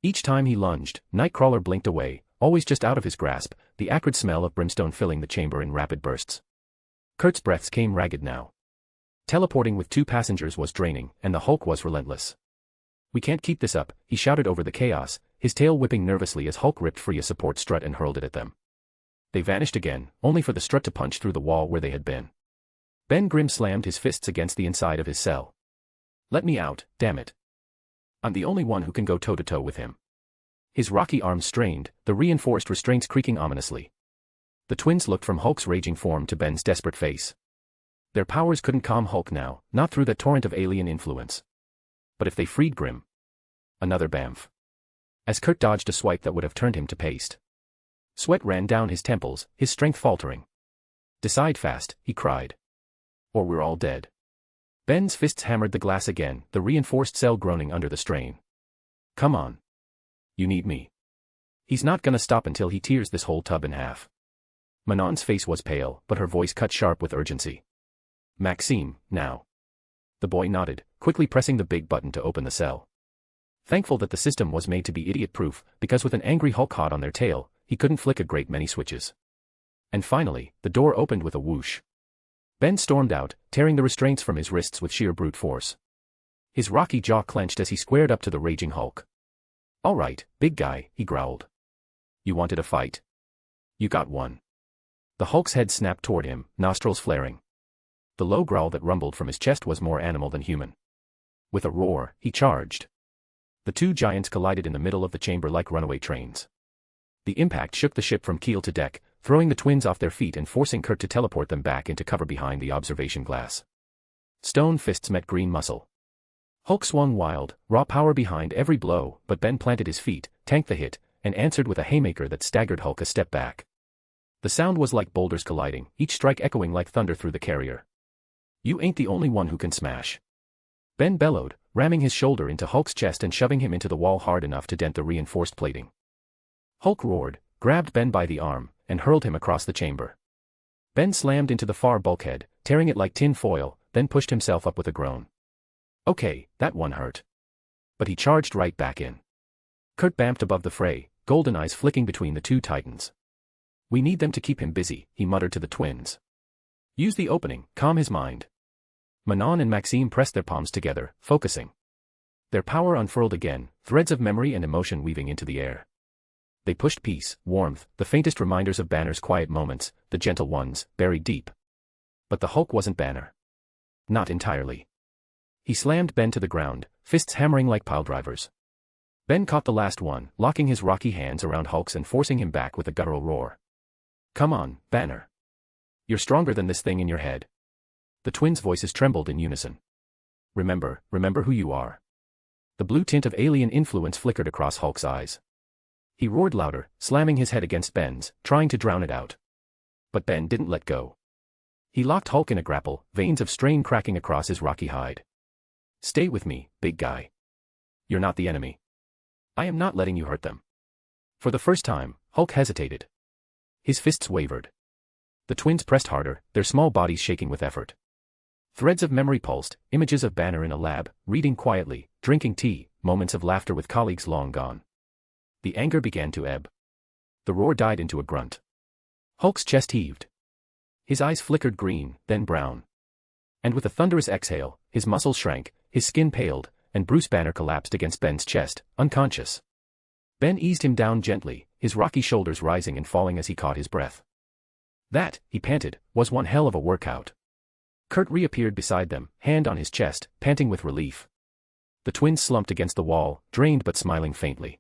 Each time he lunged, Nightcrawler blinked away, always just out of his grasp, the acrid smell of brimstone filling the chamber in rapid bursts. Kurt's breaths came ragged now. Teleporting with 2 passengers was draining, and the Hulk was relentless. "We can't keep this up," he shouted over the chaos, his tail whipping nervously as Hulk ripped free a support strut and hurled it at them. They vanished again, only for the strut to punch through the wall where they had been. Ben Grimm slammed his fists against the inside of his cell. "Let me out, damn it. I'm the only one who can go toe-to-toe with him." His rocky arms strained, the reinforced restraints creaking ominously. The twins looked from Hulk's raging form to Ben's desperate face. Their powers couldn't calm Hulk now, not through that torrent of alien influence. But if they freed Grimm... Another bamf. As Kurt dodged a swipe that would have turned him to paste. Sweat ran down his temples, his strength faltering. Decide fast, he cried. Or we're all dead. Ben's fists hammered the glass again, the reinforced cell groaning under the strain. Come on. You need me. He's not gonna stop until he tears this whole tub in half. Manon's face was pale, but her voice cut sharp with urgency. Maxime, now. The boy nodded, quickly pressing the big button to open the cell. Thankful that the system was made to be idiot-proof, because with an angry Hulk hot on their tail, he couldn't flick a great many switches. And finally, the door opened with a whoosh. Ben stormed out, tearing the restraints from his wrists with sheer brute force. His rocky jaw clenched as he squared up to the raging Hulk. All right, big guy, he growled. You wanted a fight. You got one. The Hulk's head snapped toward him, nostrils flaring. The low growl that rumbled from his chest was more animal than human. With a roar, he charged. The two giants collided in the middle of the chamber like runaway trains. The impact shook the ship from keel to deck, throwing the twins off their feet and forcing Kurt to teleport them back into cover behind the observation glass. Stone fists met green muscle. Hulk swung wild, raw power behind every blow, but Ben planted his feet, tanked the hit, and answered with a haymaker that staggered Hulk a step back. The sound was like boulders colliding, each strike echoing like thunder through the carrier. You ain't the only one who can smash. Ben bellowed, ramming his shoulder into Hulk's chest and shoving him into the wall hard enough to dent the reinforced plating. Hulk roared, grabbed Ben by the arm, and hurled him across the chamber. Ben slammed into the far bulkhead, tearing it like tin foil, then pushed himself up with a groan. Okay, that one hurt. But he charged right back in. Kurt bamped above the fray, golden eyes flicking between the two titans. We need them to keep him busy, he muttered to the twins. Use the opening, calm his mind. Manon and Maxime pressed their palms together, focusing. Their power unfurled again, threads of memory and emotion weaving into the air. They pushed peace, warmth, the faintest reminders of Banner's quiet moments, the gentle ones, buried deep. But the Hulk wasn't Banner. Not entirely. He slammed Ben to the ground, fists hammering like piledrivers. Ben caught the last one, locking his rocky hands around Hulk's and forcing him back with a guttural roar. Come on, Banner. You're stronger than this thing in your head. The twins' voices trembled in unison. Remember who you are. The blue tint of alien influence flickered across Hulk's eyes. He roared louder, slamming his head against Ben's, trying to drown it out. But Ben didn't let go. He locked Hulk in a grapple, veins of strain cracking across his rocky hide. Stay with me, big guy. You're not the enemy. I am not letting you hurt them. For the first time, Hulk hesitated. His fists wavered. The twins pressed harder, their small bodies shaking with effort. Threads of memory pulsed, images of Banner in a lab, reading quietly, drinking tea, moments of laughter with colleagues long gone. The anger began to ebb. The roar died into a grunt. Hulk's chest heaved. His eyes flickered green, then brown. And with a thunderous exhale, his muscles shrank, his skin paled, and Bruce Banner collapsed against Ben's chest, unconscious. Ben eased him down gently, his rocky shoulders rising and falling as he caught his breath. That, he panted, was one hell of a workout. Kurt reappeared beside them, hand on his chest, panting with relief. The twins slumped against the wall, drained but smiling faintly.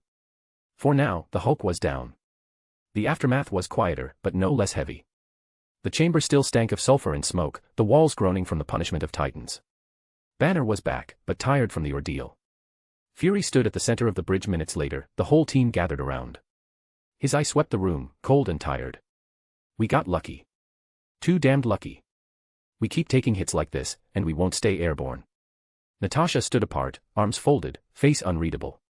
For now, the Hulk was down. The aftermath was quieter, but no less heavy. The chamber still stank of sulfur and smoke, the walls groaning from the punishment of titans. Banner was back, but tired from the ordeal. Fury stood at the center of the bridge minutes later, the whole team gathered around. His eye swept the room, cold and tired. We got lucky. Too damned lucky. We keep taking hits like this, and we won't stay airborne. Natasha stood apart, arms folded, face unreadable.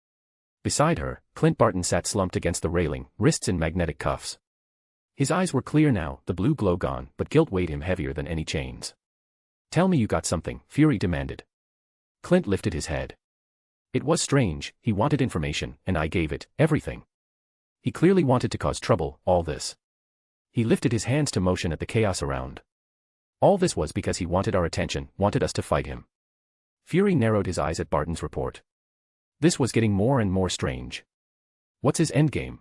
Beside her, Clint Barton sat slumped against the railing, wrists in magnetic cuffs. His eyes were clear now, the blue glow gone, but guilt weighed him heavier than any chains. Tell me you got something, Fury demanded. Clint lifted his head. It was strange, he wanted information, and I gave it, everything. He clearly wanted to cause trouble, all this. He lifted his hands to motion at the chaos around. All this was because he wanted our attention, wanted us to fight him. Fury narrowed his eyes at Barton's report. This was getting more and more strange. What's his endgame?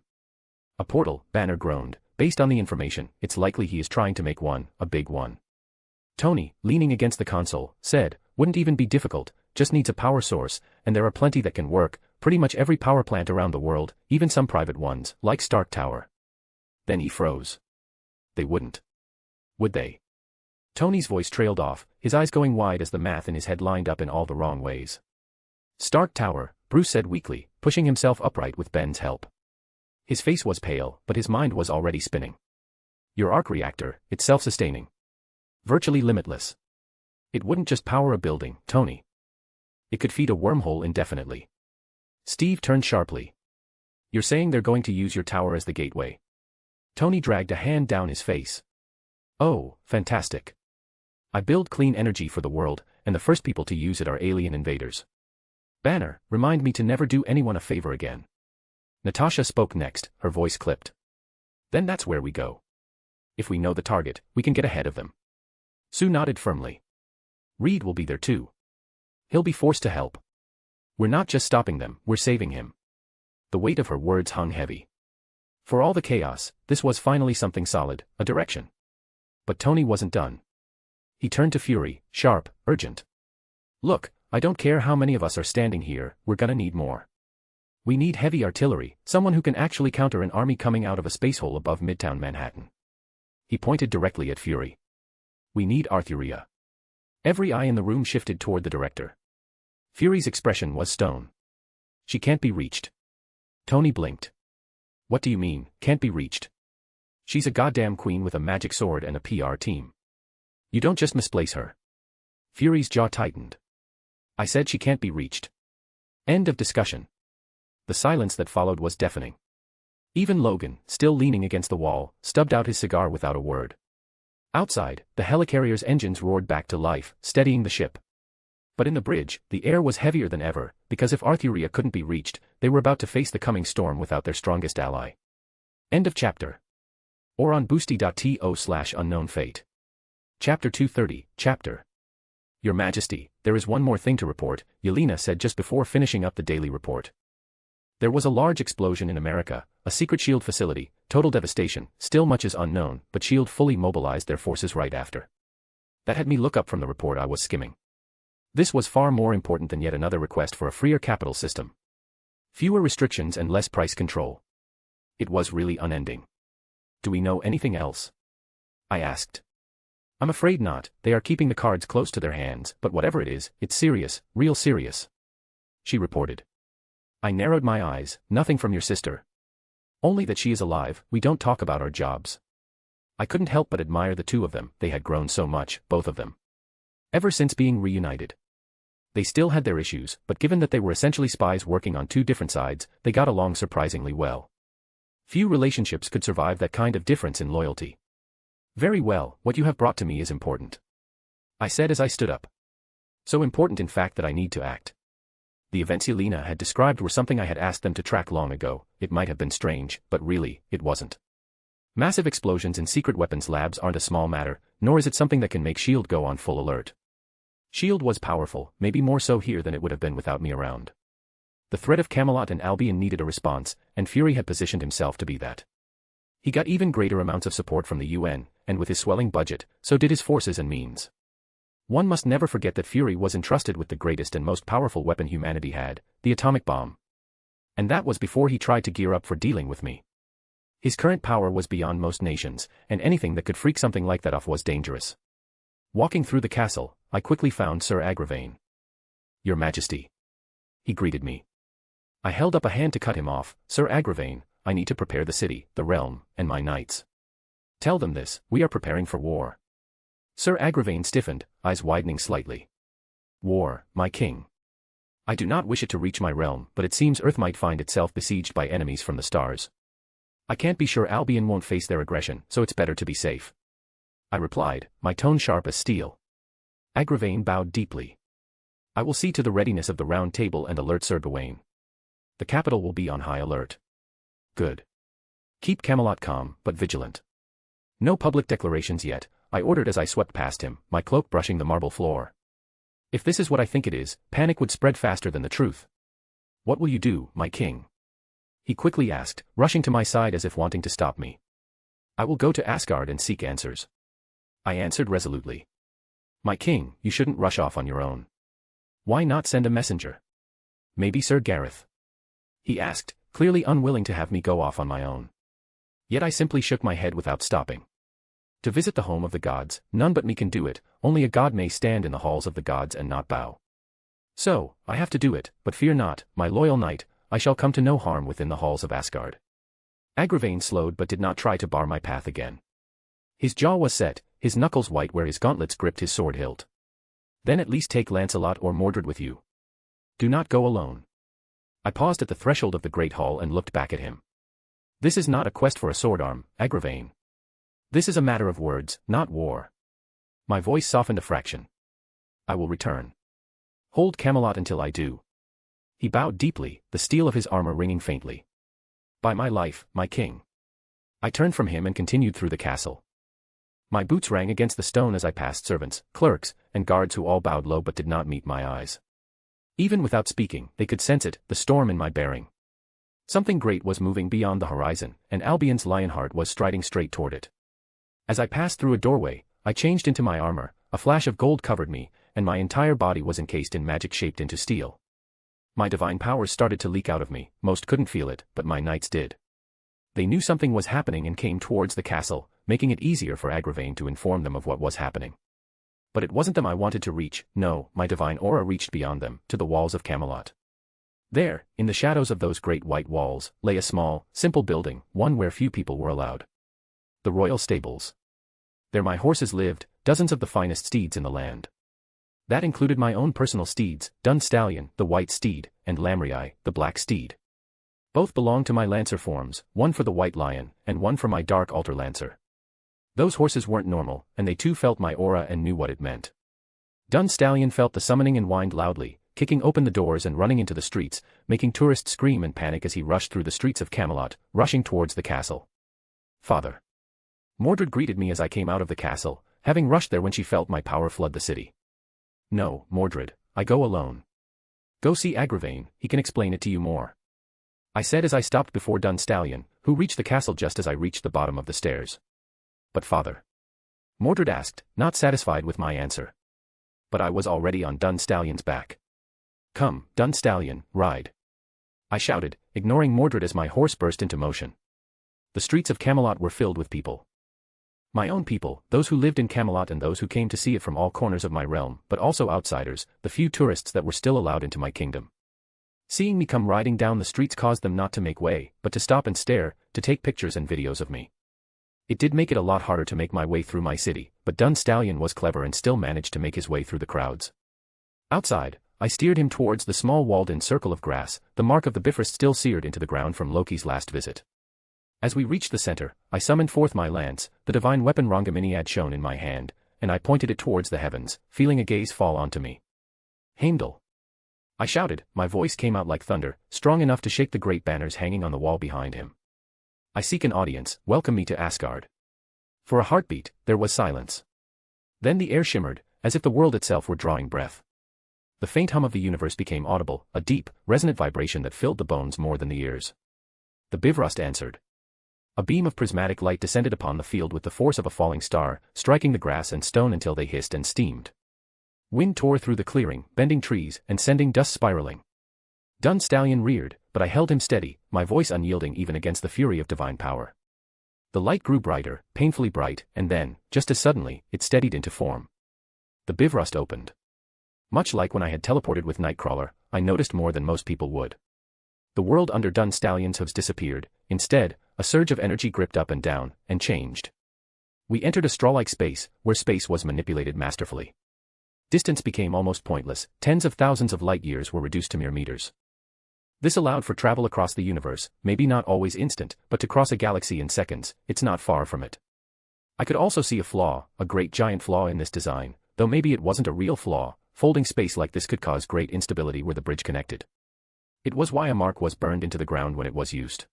A portal, Banner groaned. Based on the information, it's likely he is trying to make one, a big one. Tony, leaning against the console, said, wouldn't even be difficult, just needs a power source, and there are plenty that can work, pretty much every power plant around the world, even some private ones, like Stark Tower. Then he froze. They wouldn't. Would they? Tony's voice trailed off, his eyes going wide as the math in his head lined up in all the wrong ways. Stark Tower, Bruce said weakly, pushing himself upright with Ben's help. His face was pale, but his mind was already spinning. Your arc reactor, it's self-sustaining. Virtually limitless. It wouldn't just power a building, Tony. It could feed a wormhole indefinitely. Steve turned sharply. You're saying they're going to use your tower as the gateway? Tony dragged a hand down his face. Oh, fantastic. I build clean energy for the world, and the first people to use it are alien invaders. Banner, remind me to never do anyone a favor again. Natasha spoke next, her voice clipped. Then that's where we go. If we know the target, we can get ahead of them. Sue nodded firmly. Reed will be there too. He'll be forced to help. We're not just stopping them, we're saving him. The weight of her words hung heavy. For all the chaos, this was finally something solid, a direction. But Tony wasn't done. He turned to Fury, sharp, urgent. Look, I don't care how many of us are standing here, we're gonna need more. We need heavy artillery, someone who can actually counter an army coming out of a spacehole above Midtown Manhattan. He pointed directly at Fury. We need Arthuria. Every eye in the room shifted toward the director. Fury's expression was stone. She can't be reached. Tony blinked. What do you mean, can't be reached? She's a goddamn queen with a magic sword and a PR team. You don't just misplace her. Fury's jaw tightened. I said she can't be reached. End of discussion. The silence that followed was deafening. Even Logan, still leaning against the wall, stubbed out his cigar without a word. Outside, the helicarrier's engines roared back to life, steadying the ship. But in the bridge, the air was heavier than ever, because if Arthuria couldn't be reached, they were about to face the coming storm without their strongest ally. End of chapter. Or on boosty.to/unknown fate. Chapter 230, Chapter. Your Majesty, there is one more thing to report, Yelena said just before finishing up the daily report. There was a large explosion in America, a secret SHIELD facility, total devastation, still much is unknown, but SHIELD fully mobilized their forces right after. That had me look up from the report I was skimming. This was far more important than yet another request for a freer capital system. Fewer restrictions and less price control. It was really unending. Do we know anything else? I asked. I'm afraid not, they are keeping the cards close to their hands, but whatever it is, it's serious, real serious. She reported. I narrowed my eyes, nothing from your sister. Only that she is alive, we don't talk about our jobs. I couldn't help but admire the two of them, they had grown so much, both of them. Ever since being reunited. They still had their issues, but given that they were essentially spies working on two different sides, they got along surprisingly well. Few relationships could survive that kind of difference in loyalty. Very well, what you have brought to me is important. I said as I stood up. So important in fact that I need to act. The events Yelena had described were something I had asked them to track long ago. It might have been strange, but really, it wasn't. Massive explosions in secret weapons labs aren't a small matter, nor is it something that can make SHIELD go on full alert. SHIELD was powerful, maybe more so here than it would have been without me around. The threat of Camelot and Albion needed a response, and Fury had positioned himself to be that. He got even greater amounts of support from the UN, and with his swelling budget, so did his forces and means. One must never forget that Fury was entrusted with the greatest and most powerful weapon humanity had, the atomic bomb. And that was before he tried to gear up for dealing with me. His current power was beyond most nations, and anything that could freak something like that off was dangerous. Walking through the castle, I quickly found Sir Agravain. Your Majesty. He greeted me. I held up a hand to cut him off. Sir Agravain, I need to prepare the city, the realm, and my knights. Tell them this, we are preparing for war. Sir Agravain stiffened, eyes widening slightly. War, my king. I do not wish it to reach my realm, but it seems Earth might find itself besieged by enemies from the stars. I can't be sure Albion won't face their aggression, so it's better to be safe. I replied, my tone sharp as steel. Agravain bowed deeply. I will see to the readiness of the round table and alert Sir Gawain. The capital will be on high alert. Good. Keep Camelot calm, but vigilant. No public declarations yet, I ordered as I swept past him, my cloak brushing the marble floor. If this is what I think it is, panic would spread faster than the truth. What will you do, my king? He quickly asked, rushing to my side as if wanting to stop me. I will go to Asgard and seek answers. I answered resolutely. My king, you shouldn't rush off on your own. Why not send a messenger? Maybe Sir Gareth? He asked, clearly unwilling to have me go off on my own. Yet I simply shook my head without stopping. To visit the home of the gods, none but me can do it, only a god may stand in the halls of the gods and not bow. So, I have to do it, but fear not, my loyal knight, I shall come to no harm within the halls of Asgard. Agravain slowed but did not try to bar my path again. His jaw was set, his knuckles white where his gauntlets gripped his sword hilt. Then at least take Lancelot or Mordred with you. Do not go alone. I paused at the threshold of the great hall and looked back at him. This is not a quest for a sword arm, Agravain. This is a matter of words, not war. My voice softened a fraction. I will return. Hold Camelot until I do. He bowed deeply, the steel of his armor ringing faintly. By my life, my king. I turned from him and continued through the castle. My boots rang against the stone as I passed servants, clerks, and guards who all bowed low but did not meet my eyes. Even without speaking, they could sense it, the storm in my bearing. Something great was moving beyond the horizon, and Albion's Lionheart was striding straight toward it. As I passed through a doorway, I changed into my armor, a flash of gold covered me, and my entire body was encased in magic shaped into steel. My divine powers started to leak out of me, most couldn't feel it, but my knights did. They knew something was happening and came towards the castle, making it easier for Agravain to inform them of what was happening. But it wasn't them I wanted to reach, no, my divine aura reached beyond them, to the walls of Camelot. There, in the shadows of those great white walls, lay a small, simple building, one where few people were allowed. The royal stables. There my horses lived, dozens of the finest steeds in the land. That included my own personal steeds, Dun Stallion, the white steed, and Lamrii, the black steed. Both belonged to my lancer forms, one for the white lion, and one for my dark altar lancer. Those horses weren't normal, and they too felt my aura and knew what it meant. Dun Stallion felt the summoning and whined loudly, kicking open the doors and running into the streets, making tourists scream and panic as he rushed through the streets of Camelot, rushing towards the castle. Father. Mordred greeted me as I came out of the castle, having rushed there when she felt my power flood the city. No, Mordred, I go alone. Go see Agravain, he can explain it to you more. I said as I stopped before Dun Stallion, who reached the castle just as I reached the bottom of the stairs. But father? Mordred asked, not satisfied with my answer. But I was already on Dun Stallion's back. Come, Dun Stallion, ride. I shouted, ignoring Mordred as my horse burst into motion. The streets of Camelot were filled with people. My own people, those who lived in Camelot and those who came to see it from all corners of my realm, but also outsiders, the few tourists that were still allowed into my kingdom. Seeing me come riding down the streets caused them not to make way, but to stop and stare, to take pictures and videos of me. It did make it a lot harder to make my way through my city, but Dun Stallion was clever and still managed to make his way through the crowds. Outside, I steered him towards the small walled-in circle of grass, the mark of the Bifrost still seared into the ground from Loki's last visit. As we reached the center, I summoned forth my lance, the divine weapon Rongamini had shown in my hand, and I pointed it towards the heavens, feeling a gaze fall onto me. Heimdall. I shouted, my voice came out like thunder, strong enough to shake the great banners hanging on the wall behind him. I seek an audience, welcome me to Asgard. For a heartbeat, there was silence. Then the air shimmered, as if the world itself were drawing breath. The faint hum of the universe became audible, a deep, resonant vibration that filled the bones more than the ears. The Bifrost answered. A beam of prismatic light descended upon the field with the force of a falling star, striking the grass and stone until they hissed and steamed. Wind tore through the clearing, bending trees, and sending dust spiraling. Dun Stallion reared, but I held him steady, my voice unyielding even against the fury of divine power. The light grew brighter, painfully bright, and then, just as suddenly, it steadied into form. The Bifrost opened. Much like when I had teleported with Nightcrawler, I noticed more than most people would. The world under Dun Stallion's hooves disappeared, instead, a surge of energy gripped up and down, and changed. We entered a straw-like space, where space was manipulated masterfully. Distance became almost pointless, tens of thousands of light-years were reduced to mere meters. This allowed for travel across the universe, maybe not always instant, but to cross a galaxy in seconds, it's not far from it. I could also see a flaw, a great giant flaw in this design, though maybe it wasn't a real flaw, folding space like this could cause great instability where the bridge connected. It was why a mark was burned into the ground when it was used.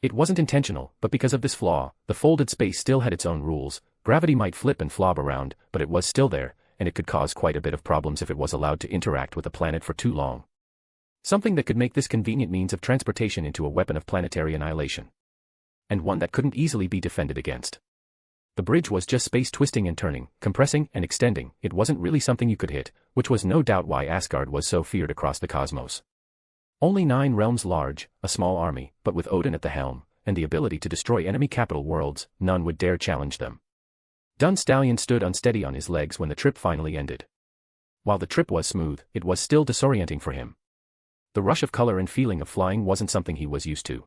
It wasn't intentional, but because of this flaw, the folded space still had its own rules. Gravity might flip and flob around, but it was still there, and it could cause quite a bit of problems if it was allowed to interact with a planet for too long. Something that could make this convenient means of transportation into a weapon of planetary annihilation. And one that couldn't easily be defended against. The bridge was just space twisting and turning, compressing and extending. It wasn't really something you could hit, which was no doubt why Asgard was so feared across the cosmos. Only 9 realms large, a small army, but with Odin at the helm, and the ability to destroy enemy capital worlds, none would dare challenge them. Dun Stallion stood unsteady on his legs when the trip finally ended. While the trip was smooth, it was still disorienting for him. The rush of color and feeling of flying wasn't something he was used to.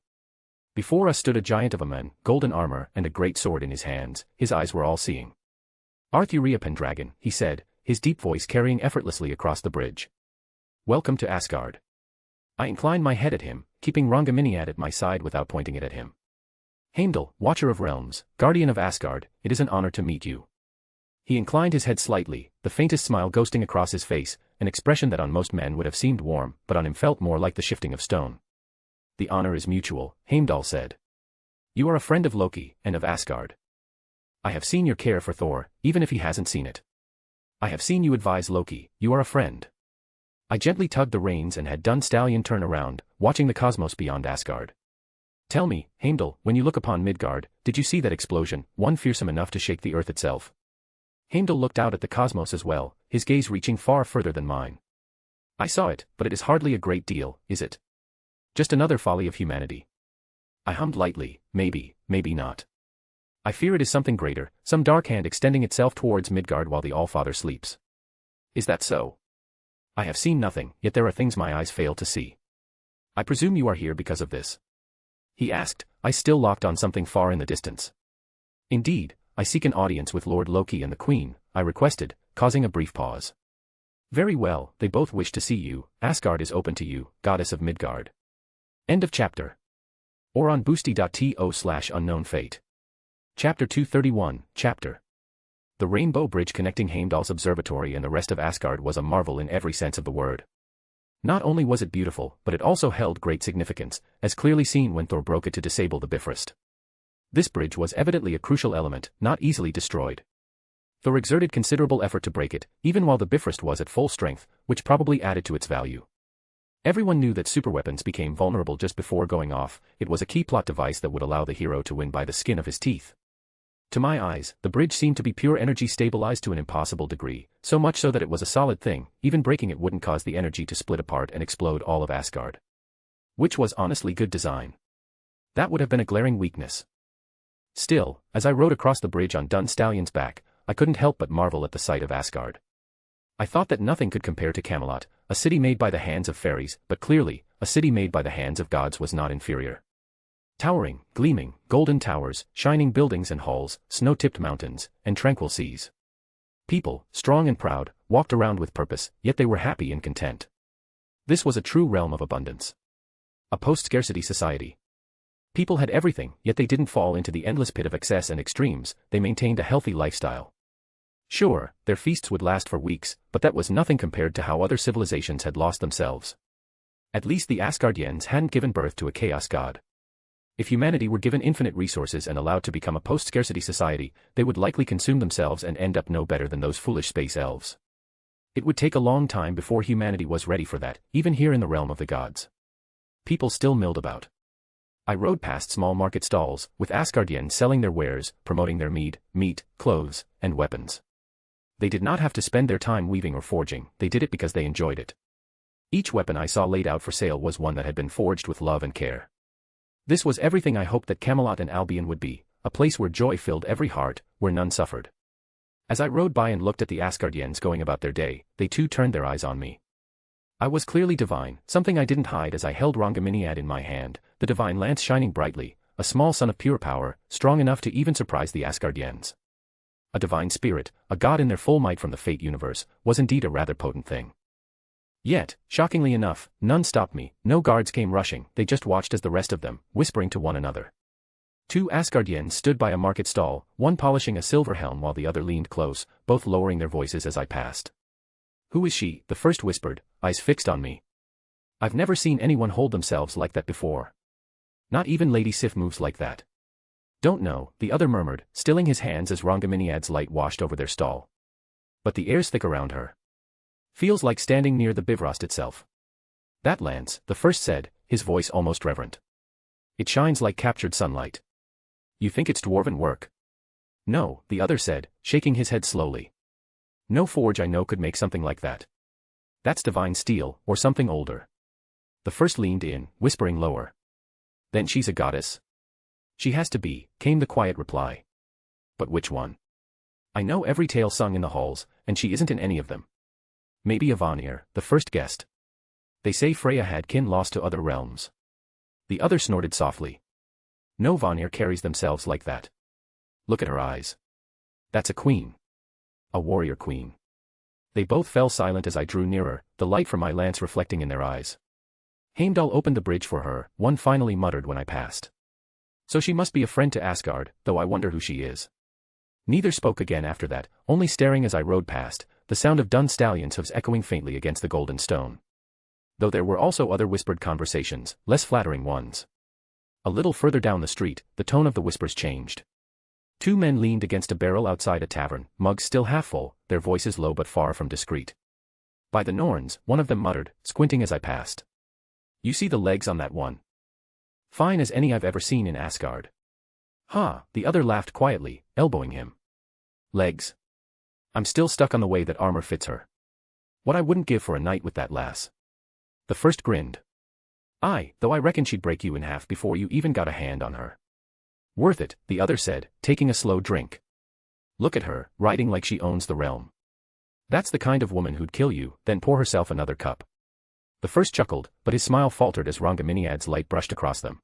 Before us stood a giant of a man, golden armor and a great sword in his hands. His eyes were all-seeing. "Arthuria Pendragon," he said, his deep voice carrying effortlessly across the bridge. "Welcome to Asgard." I inclined my head at him, keeping Rangaminead at my side without pointing it at him. "Heimdall, Watcher of Realms, Guardian of Asgard, it is an honor to meet you." He inclined his head slightly, the faintest smile ghosting across his face, an expression that on most men would have seemed warm, but on him felt more like the shifting of stone. "The honor is mutual," Heimdall said. "You are a friend of Loki, and of Asgard. I have seen your care for Thor, even if he hasn't seen it. I have seen you advise Loki, you are a friend." I gently tugged the reins and had Dun Stallion turn around, watching the cosmos beyond Asgard. "Tell me, Heimdall, when you look upon Midgard, did you see that explosion, one fearsome enough to shake the earth itself?" Heimdall looked out at the cosmos as well, his gaze reaching far further than mine. "I saw it, but it is hardly a great deal, is it? Just another folly of humanity." I hummed lightly, maybe not. "I fear it is something greater, some dark hand extending itself towards Midgard while the Allfather sleeps." "Is that so?" "I have seen nothing, yet there are things my eyes fail to see." "I presume you are here because of this?" he asked, eyes still locked on something far in the distance. "Indeed, I seek an audience with Lord Loki and the Queen," I requested, causing a brief pause. "Very well, they both wish to see you. Asgard is open to you, Goddess of Midgard." End of chapter. Or on boosty.to/unknown fate. Chapter 231, Chapter. The rainbow bridge connecting Heimdall's observatory and the rest of Asgard was a marvel in every sense of the word. Not only was it beautiful, but it also held great significance, as clearly seen when Thor broke it to disable the Bifrost. This bridge was evidently a crucial element, not easily destroyed. Thor exerted considerable effort to break it, even while the Bifrost was at full strength, which probably added to its value. Everyone knew that superweapons became vulnerable just before going off. It was a key plot device that would allow the hero to win by the skin of his teeth. To my eyes, the bridge seemed to be pure energy stabilized to an impossible degree, so much so that it was a solid thing. Even breaking it wouldn't cause the energy to split apart and explode all of Asgard. Which was honestly good design. That would have been a glaring weakness. Still, as I rode across the bridge on Dun Stallion's back, I couldn't help but marvel at the sight of Asgard. I thought that nothing could compare to Camelot, a city made by the hands of fairies, but clearly, a city made by the hands of gods was not inferior. Towering, gleaming, golden towers, shining buildings and halls, snow-tipped mountains, and tranquil seas. People, strong and proud, walked around with purpose, yet they were happy and content. This was a true realm of abundance. A post-scarcity society. People had everything, yet they didn't fall into the endless pit of excess and extremes. They maintained a healthy lifestyle. Sure, their feasts would last for weeks, but that was nothing compared to how other civilizations had lost themselves. At least the Asgardians hadn't given birth to a chaos god. If humanity were given infinite resources and allowed to become a post-scarcity society, they would likely consume themselves and end up no better than those foolish space elves. It would take a long time before humanity was ready for that, even here in the realm of the gods. People still milled about. I rode past small market stalls, with Asgardians selling their wares, promoting their meat, clothes, and weapons. They did not have to spend their time weaving or forging, they did it because they enjoyed it. Each weapon I saw laid out for sale was one that had been forged with love and care. This was everything I hoped that Camelot and Albion would be, a place where joy filled every heart, where none suffered. As I rode by and looked at the Asgardians going about their day, they too turned their eyes on me. I was clearly divine, something I didn't hide as I held Rangaminead in my hand, the divine lance shining brightly, a small sun of pure power, strong enough to even surprise the Asgardians. A divine spirit, a god in their full might from the Fate universe, was indeed a rather potent thing. Yet, shockingly enough, none stopped me, no guards came rushing, they just watched as the rest of them, whispering to one another. 2 Asgardians stood by a market stall, one polishing a silver helm while the other leaned close, both lowering their voices as I passed. "Who is she?" the first whispered, eyes fixed on me. "I've never seen anyone hold themselves like that before. Not even Lady Sif moves like that." "Don't know," the other murmured, stilling his hands as Rangaminead's light washed over their stall. "But the air's thick around her. Feels like standing near the Bifrost itself." "That lance," the first said, his voice almost reverent. "It shines like captured sunlight. You think it's dwarven work?" "No," the other said, shaking his head slowly. "No forge I know could make something like that. That's divine steel, or something older." The first leaned in, whispering lower. "Then she's a goddess?" "She has to be," came the quiet reply. "But which one? I know every tale sung in the halls, and she isn't in any of them." "Maybe a Vanir," the first guessed. "They say Freya had kin lost to other realms." The other snorted softly. No Vanir carries themselves like that. Look at her eyes. That's a queen. A warrior queen. They both fell silent as I drew nearer, the light from my lance reflecting in their eyes. Heimdall opened the bridge for her, one finally muttered when I passed. So she must be a friend to Asgard, though I wonder who she is. Neither spoke again after that, only staring as I rode past, the sound of dun stallions' hooves echoing faintly against the golden stone. Though there were also other whispered conversations, less flattering ones. A little further down the street, the tone of the whispers changed. Two men leaned against a barrel outside a tavern, mugs still half full, their voices low but far from discreet. By the Norns, one of them muttered, squinting as I passed. You see the legs on that one? Fine as any I've ever seen in Asgard. Ha, the other laughed quietly, elbowing him. Legs. I'm still stuck on the way that armor fits her. What I wouldn't give for a night with that lass. The first grinned. Aye, though I reckon she'd break you in half before you even got a hand on her. Worth it, the other said, taking a slow drink. Look at her, riding like she owns the realm. That's the kind of woman who'd kill you, then pour herself another cup. The first chuckled, but his smile faltered as Rangaminead's light brushed across them.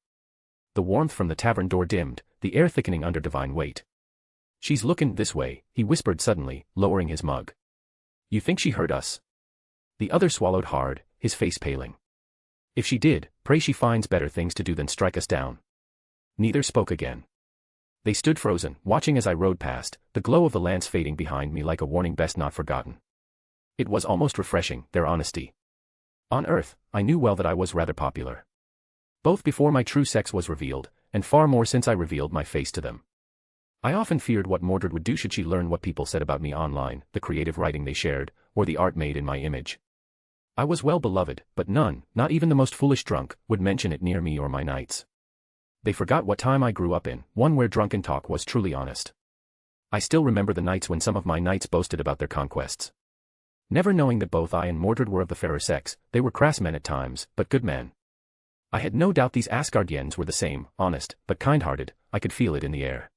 The warmth from the tavern door dimmed, the air thickening under divine weight. She's lookin' this way, he whispered suddenly, lowering his mug. You think she heard us? The other swallowed hard, his face paling. If she did, pray she finds better things to do than strike us down. Neither spoke again. They stood frozen, watching as I rode past, the glow of the lance fading behind me like a warning best not forgotten. It was almost refreshing, their honesty. On Earth, I knew well that I was rather popular. Both before my true sex was revealed, and far more since I revealed my face to them. I often feared what Mordred would do should she learn what people said about me online, the creative writing they shared, or the art made in my image. I was well beloved, but none, not even the most foolish drunk, would mention it near me or my nights. They forgot what time I grew up in, one where drunken talk was truly honest. I still remember the nights when some of my knights boasted about their conquests. Never knowing that both I and Mordred were of the fairer sex, they were crass men at times, but good men. I had no doubt these Asgardians were the same, honest, but kind-hearted, I could feel it in the air.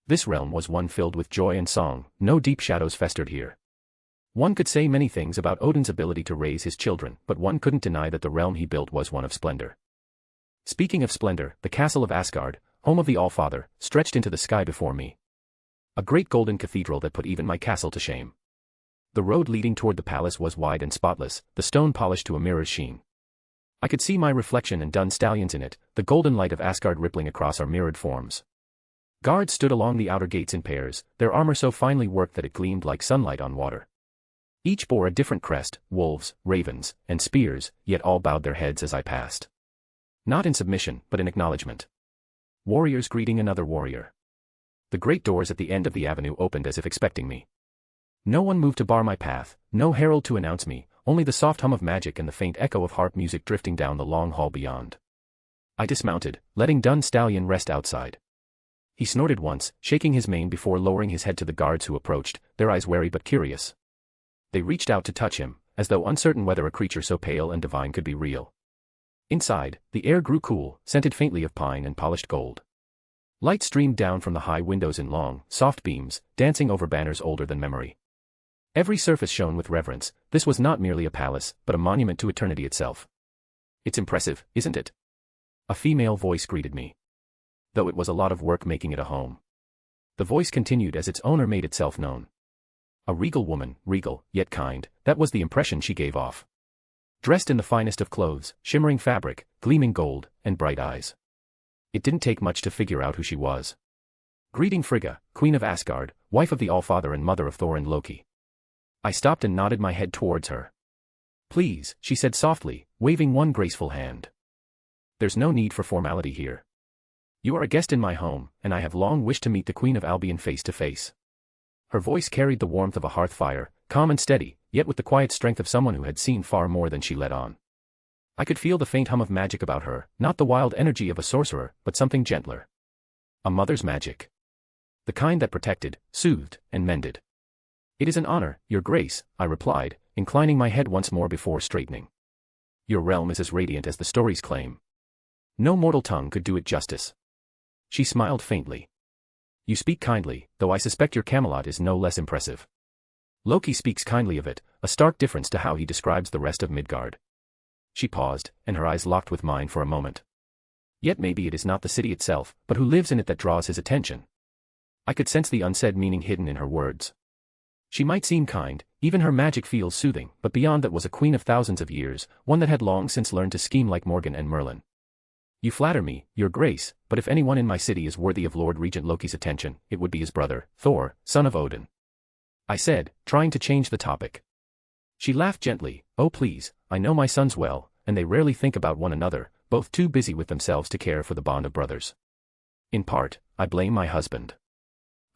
This realm was one filled with joy and song, no deep shadows festered here. One could say many things about Odin's ability to raise his children, but one couldn't deny that the realm he built was one of splendor. Speaking of splendor, the castle of Asgard, home of the Allfather, stretched into the sky before me. A great golden cathedral that put even my castle to shame. The road leading toward the palace was wide and spotless, the stone polished to a mirror's sheen. I could see my reflection and dun stallions in it, the golden light of Asgard rippling across our mirrored forms. Guards stood along the outer gates in pairs, their armor so finely worked that it gleamed like sunlight on water. Each bore a different crest, wolves, ravens, and spears, yet all bowed their heads as I passed. Not in submission, but in acknowledgement. Warriors greeting another warrior. The great doors at the end of the avenue opened as if expecting me. No one moved to bar my path, no herald to announce me, only the soft hum of magic and the faint echo of harp music drifting down the long hall beyond. I dismounted, letting Dun Stallion rest outside. He snorted once, shaking his mane before lowering his head to the guards who approached, their eyes wary but curious. They reached out to touch him, as though uncertain whether a creature so pale and divine could be real. Inside, the air grew cool, scented faintly of pine and polished gold. Light streamed down from the high windows in long, soft beams, dancing over banners older than memory. Every surface shone with reverence. This was not merely a palace, but a monument to eternity itself. It's impressive, isn't it? A female voice greeted me. Though it was a lot of work making it a home. The voice continued as its owner made itself known. A regal woman, regal, yet kind, that was the impression she gave off. Dressed in the finest of clothes, shimmering fabric, gleaming gold, and bright eyes. It didn't take much to figure out who she was. Greeting Frigga, Queen of Asgard, wife of the Allfather and mother of Thor and Loki. I stopped and nodded my head towards her. Please, she said softly, waving one graceful hand. There's no need for formality here. You are a guest in my home, and I have long wished to meet the Queen of Albion face to face. Her voice carried the warmth of a hearth fire, calm and steady, yet with the quiet strength of someone who had seen far more than she let on. I could feel the faint hum of magic about her, not the wild energy of a sorcerer, but something gentler. A mother's magic. The kind that protected, soothed, and mended. It is an honor, Your Grace, I replied, inclining my head once more before straightening. Your realm is as radiant as the stories claim. No mortal tongue could do it justice. She smiled faintly. You speak kindly, though I suspect your Camelot is no less impressive. Loki speaks kindly of it, a stark difference to how he describes the rest of Midgard. She paused, and her eyes locked with mine for a moment. Yet maybe it is not the city itself, but who lives in it that draws his attention. I could sense the unsaid meaning hidden in her words. She might seem kind, even her magic feels soothing, but beyond that was a queen of thousands of years, one that had long since learned to scheme like Morgan and Merlin. You flatter me, your grace, but if anyone in my city is worthy of Lord Regent Loki's attention, it would be his brother, Thor, son of Odin. I said, trying to change the topic. She laughed gently. Oh please, I know my sons well, and they rarely think about one another, both too busy with themselves to care for the bond of brothers. In part, I blame my husband.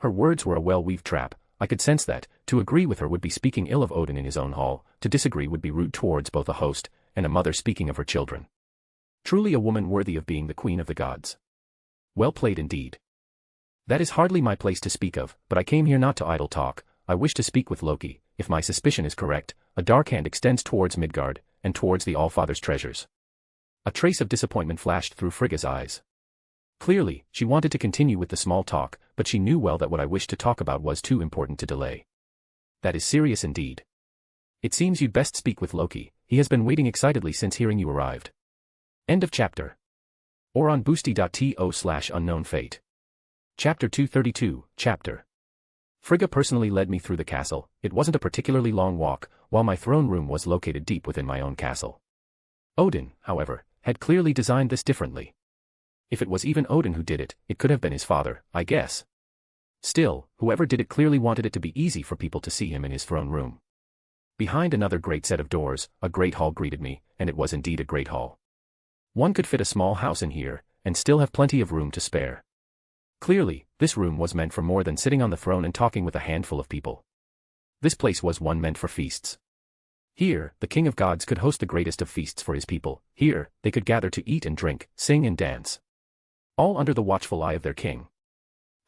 Her words were a well-weaved trap. I could sense that, to agree with her would be speaking ill of Odin in his own hall, to disagree would be rude towards both a host and a mother speaking of her children. Truly a woman worthy of being the queen of the gods. Well played indeed. That is hardly my place to speak of, but I came here not to idle talk. I wish to speak with Loki. If my suspicion is correct, a dark hand extends towards Midgard, and towards the Allfather's treasures. A trace of disappointment flashed through Frigga's eyes. Clearly, she wanted to continue with the small talk, but she knew well that what I wished to talk about was too important to delay. That is serious indeed. It seems you'd best speak with Loki. He has been waiting excitedly since hearing you arrived. End of chapter. Or on boosty.to/unknown fate. Chapter 232, Chapter. Frigga personally led me through the castle. It wasn't a particularly long walk, while my throne room was located deep within my own castle. Odin, however, had clearly designed this differently. If it was even Odin who did it, it could have been his father, I guess. Still, whoever did it clearly wanted it to be easy for people to see him in his throne room. Behind another great set of doors, a great hall greeted me, and it was indeed a great hall. One could fit a small house in here, and still have plenty of room to spare. Clearly, this room was meant for more than sitting on the throne and talking with a handful of people. This place was one meant for feasts. Here, the king of gods could host the greatest of feasts for his people. Here, they could gather to eat and drink, sing and dance. All under the watchful eye of their king.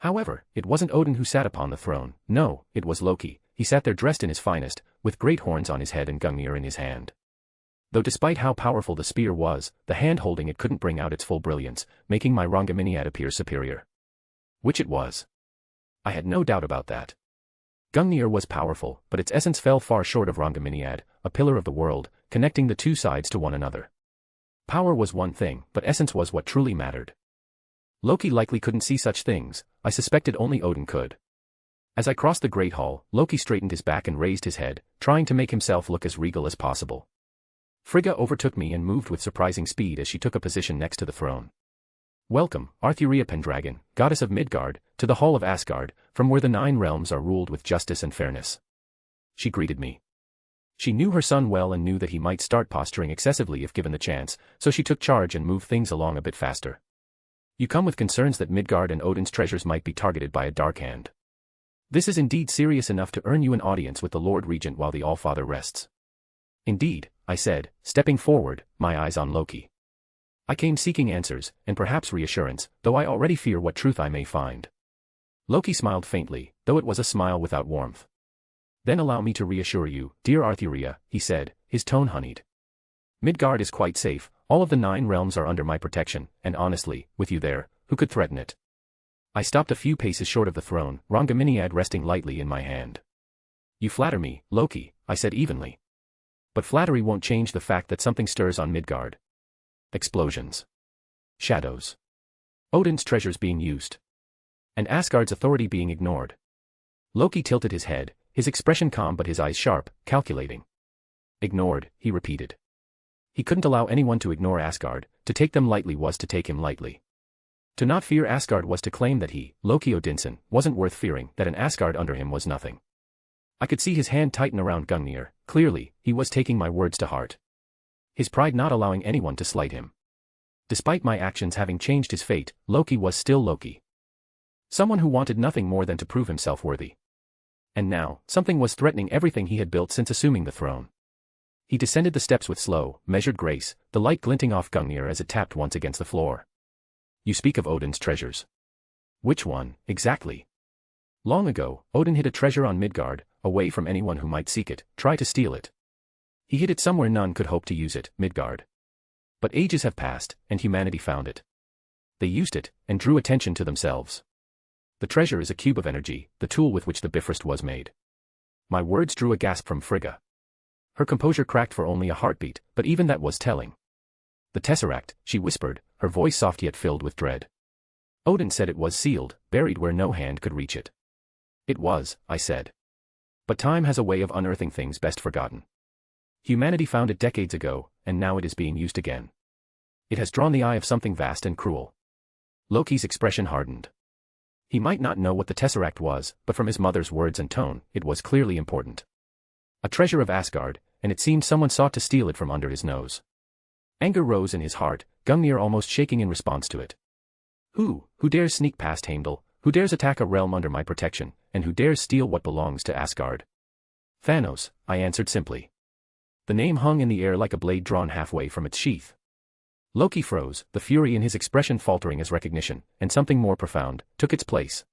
However, it wasn't Odin who sat upon the throne. No, it was Loki. He sat there dressed in his finest, with great horns on his head and Gungnir in his hand. Though despite how powerful the spear was, the hand holding it couldn't bring out its full brilliance, making my Rongaminiad appear superior. Which it was. I had no doubt about that. Gungnir was powerful, but its essence fell far short of Rongaminiad, a pillar of the world, connecting the two sides to one another. Power was one thing, but essence was what truly mattered. Loki likely couldn't see such things. I suspected only Odin could. As I crossed the great hall, Loki straightened his back and raised his head, trying to make himself look as regal as possible. Frigga overtook me and moved with surprising speed as she took a position next to the throne. Welcome, Arthuria Pendragon, goddess of Midgard, to the Hall of Asgard, from where the 9 realms are ruled with justice and fairness. She greeted me. She knew her son well and knew that he might start posturing excessively if given the chance, so she took charge and moved things along a bit faster. You come with concerns that Midgard and Odin's treasures might be targeted by a dark hand. This is indeed serious enough to earn you an audience with the Lord Regent while the Allfather rests. Indeed, I said, stepping forward, my eyes on Loki. I came seeking answers, and perhaps reassurance, though I already fear what truth I may find. Loki smiled faintly, though it was a smile without warmth. Then allow me to reassure you, dear Arthuria, he said, his tone honeyed. Midgard is quite safe, all of the 9 realms are under my protection, and honestly, with you there, who could threaten it? I stopped a few paces short of the throne, Rongaminiad resting lightly in my hand. You flatter me, Loki, I said evenly. But flattery won't change the fact that something stirs on Midgard. Explosions. Shadows. Odin's treasures being used. And Asgard's authority being ignored. Loki tilted his head, his expression calm but his eyes sharp, calculating. Ignored, he repeated. He couldn't allow anyone to ignore Asgard. To take them lightly was to take him lightly. To not fear Asgard was to claim that he, Loki Odinson, wasn't worth fearing, that an Asgard under him was nothing. I could see his hand tighten around Gungnir. Clearly, he was taking my words to heart. His pride not allowing anyone to slight him. Despite my actions having changed his fate, Loki was still Loki. Someone who wanted nothing more than to prove himself worthy. And now, something was threatening everything he had built since assuming the throne. He descended the steps with slow, measured grace, the light glinting off Gungnir as it tapped once against the floor. You speak of Odin's treasures. Which one, exactly? Long ago, Odin hid a treasure on Midgard, away from anyone who might seek it, try to steal it. He hid it somewhere none could hope to use it, Midgard. But ages have passed, and humanity found it. They used it, and drew attention to themselves. The treasure is a cube of energy, the tool with which the Bifrost was made. My words drew a gasp from Frigga. Her composure cracked for only a heartbeat, but even that was telling. The Tesseract, she whispered, her voice soft yet filled with dread. Odin said it was sealed, buried where no hand could reach it. It was, I said. But time has a way of unearthing things best forgotten. Humanity found it decades ago, and now it is being used again. It has drawn the eye of something vast and cruel. Loki's expression hardened. He might not know what the Tesseract was, but from his mother's words and tone, it was clearly important. A treasure of Asgard, and it seemed someone sought to steal it from under his nose. Anger rose in his heart, Gungnir almost shaking in response to it. Who dares sneak past Heimdall, who dares attack a realm under my protection, and who dares steal what belongs to Asgard? Thanos, I answered simply. The name hung in the air like a blade drawn halfway from its sheath. Loki froze, the fury in his expression faltering as recognition, and something more profound, took its place.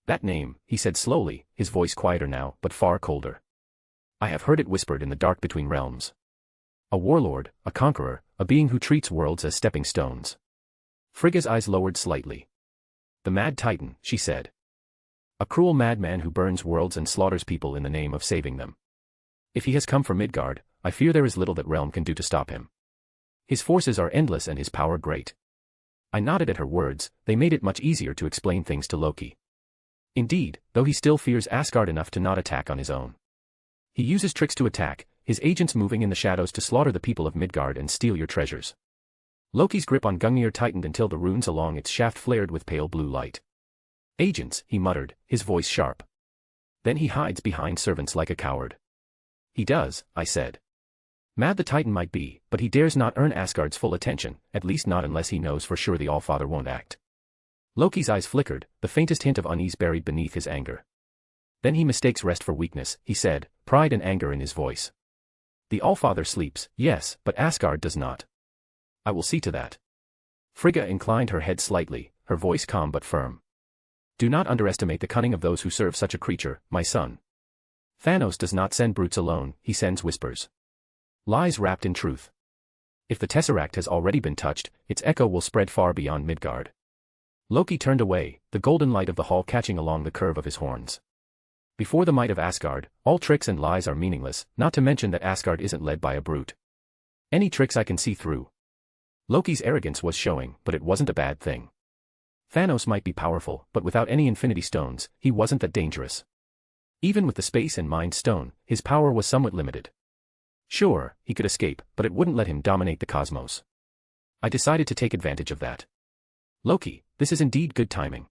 That name, he said slowly, his voice quieter now, but far colder. I have heard it whispered in the dark between realms. A warlord, a conqueror, a being who treats worlds as stepping stones. Frigga's eyes lowered slightly. The Mad Titan, she said. A cruel madman who burns worlds and slaughters people in the name of saving them. If he has come from Midgard, I fear there is little that realm can do to stop him. His forces are endless and his power great. I nodded at her words, they made it much easier to explain things to Loki. Indeed, though he still fears Asgard enough to not attack on his own. He uses tricks to attack, his agents moving in the shadows to slaughter the people of Midgard and steal your treasures. Loki's grip on Gungnir tightened until the runes along its shaft flared with pale blue light. Agents, he muttered, his voice sharp. Then he hides behind servants like a coward. He does, I said. Mad the Titan might be, but he dares not earn Asgard's full attention, at least not unless he knows for sure the Allfather won't act. Loki's eyes flickered, the faintest hint of unease buried beneath his anger. Then he mistakes rest for weakness, he said, pride and anger in his voice. The Allfather sleeps, yes, but Asgard does not. I will see to that. Frigga inclined her head slightly, her voice calm but firm. Do not underestimate the cunning of those who serve such a creature, my son. Thanos does not send brutes alone, he sends whispers. Lies wrapped in truth. If the Tesseract has already been touched, its echo will spread far beyond Midgard. Loki turned away, the golden light of the hall catching along the curve of his horns. Before the might of Asgard, all tricks and lies are meaningless, not to mention that Asgard isn't led by a brute. Any tricks I can see through. Loki's arrogance was showing, but it wasn't a bad thing. Thanos might be powerful, but without any Infinity Stones, he wasn't that dangerous. Even with the Space and Mind Stone, his power was somewhat limited. Sure, he could escape, but it wouldn't let him dominate the cosmos. I decided to take advantage of that. Loki, this is indeed good timing.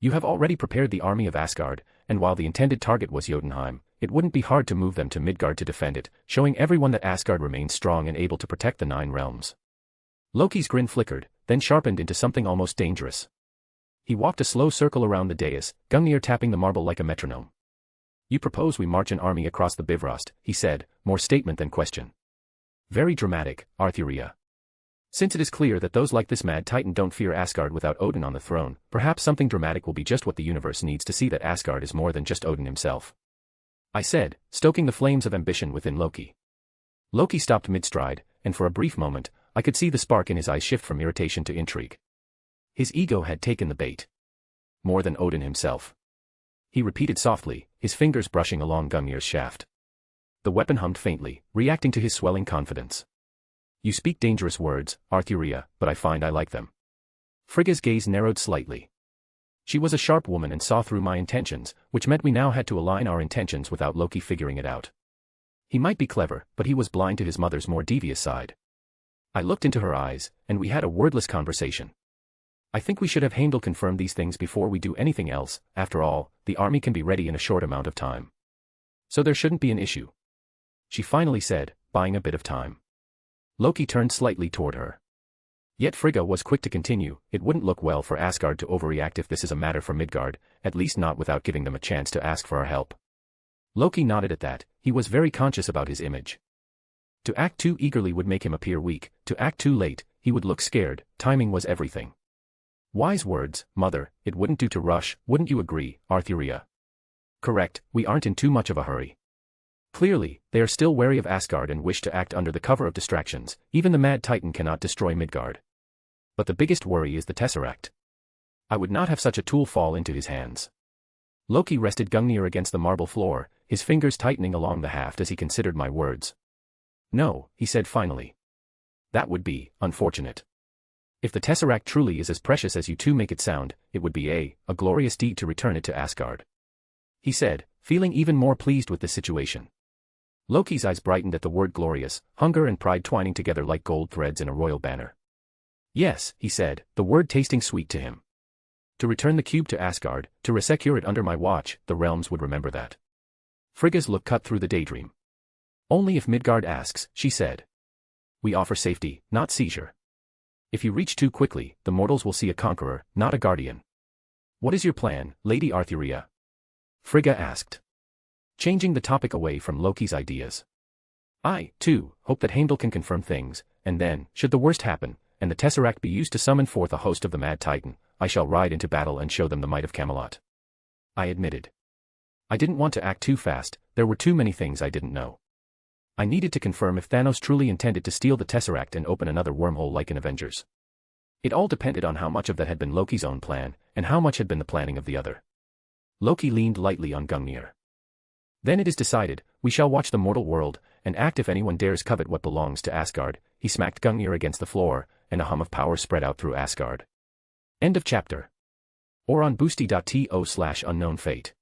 You have already prepared the army of Asgard, and while the intended target was Jotunheim, it wouldn't be hard to move them to Midgard to defend it, showing everyone that Asgard remains strong and able to protect the 9 realms. Loki's grin flickered, then sharpened into something almost dangerous. He walked a slow circle around the dais, Gungnir tapping the marble like a metronome. You propose we march an army across the Bifrost, he said, more statement than question. Very dramatic, Arthuria. Since it is clear that those like this Mad Titan don't fear Asgard without Odin on the throne, perhaps something dramatic will be just what the universe needs to see that Asgard is more than just Odin himself. I said, stoking the flames of ambition within Loki. Loki stopped mid-stride, and for a brief moment, I could see the spark in his eyes shift from irritation to intrigue. His ego had taken the bait. More than Odin himself. He repeated softly, his fingers brushing along Gungnir's shaft. The weapon hummed faintly, reacting to his swelling confidence. You speak dangerous words, Arthuria, but I find I like them. Frigga's gaze narrowed slightly. She was a sharp woman and saw through my intentions, which meant we now had to align our intentions without Loki figuring it out. He might be clever, but he was blind to his mother's more devious side. I looked into her eyes, and we had a wordless conversation. I think we should have Heimdall confirm these things before we do anything else. After all, the army can be ready in a short amount of time. So there shouldn't be an issue. She finally said, buying a bit of time. Loki turned slightly toward her. Yet Frigga was quick to continue, it wouldn't look well for Asgard to overreact if this is a matter for Midgard, at least not without giving them a chance to ask for our help. Loki nodded at that, he was very conscious about his image. To act too eagerly would make him appear weak, to act too late, he would look scared, timing was everything. Wise words, mother, it wouldn't do to rush, wouldn't you agree, Arthuria? Correct, we aren't in too much of a hurry. Clearly, they are still wary of Asgard and wish to act under the cover of distractions, even the Mad Titan cannot destroy Midgard. But the biggest worry is the Tesseract. I would not have such a tool fall into his hands. Loki rested Gungnir against the marble floor, his fingers tightening along the haft as he considered my words. No, he said finally. That would be unfortunate. If the Tesseract truly is as precious as you two make it sound, it would be a glorious deed to return it to Asgard. He said, feeling even more pleased with the situation. Loki's eyes brightened at the word glorious, hunger and pride twining together like gold threads in a royal banner. Yes, he said, the word tasting sweet to him. To return the cube to Asgard, to resecure it under my watch, the realms would remember that. Frigga's look cut through the daydream. Only if Midgard asks, she said. We offer safety, not seizure. If you reach too quickly, the mortals will see a conqueror, not a guardian. What is your plan, Lady Arthuria? Frigga asked. Changing the topic away from Loki's ideas. I, too, hope that Heimdall can confirm things, and then, should the worst happen, and the Tesseract be used to summon forth a host of the Mad Titan, I shall ride into battle and show them the might of Camelot. I admitted. I didn't want to act too fast, there were too many things I didn't know. I needed to confirm if Thanos truly intended to steal the Tesseract and open another wormhole like in Avengers. It all depended on how much of that had been Loki's own plan, and how much had been the planning of the other. Loki leaned lightly on Gungnir. Then it is decided, we shall watch the mortal world, and act if anyone dares covet what belongs to Asgard. He smacked Gungnir against the floor, and a hum of power spread out through Asgard. End of chapter. Or on boosty.to/unknownfate.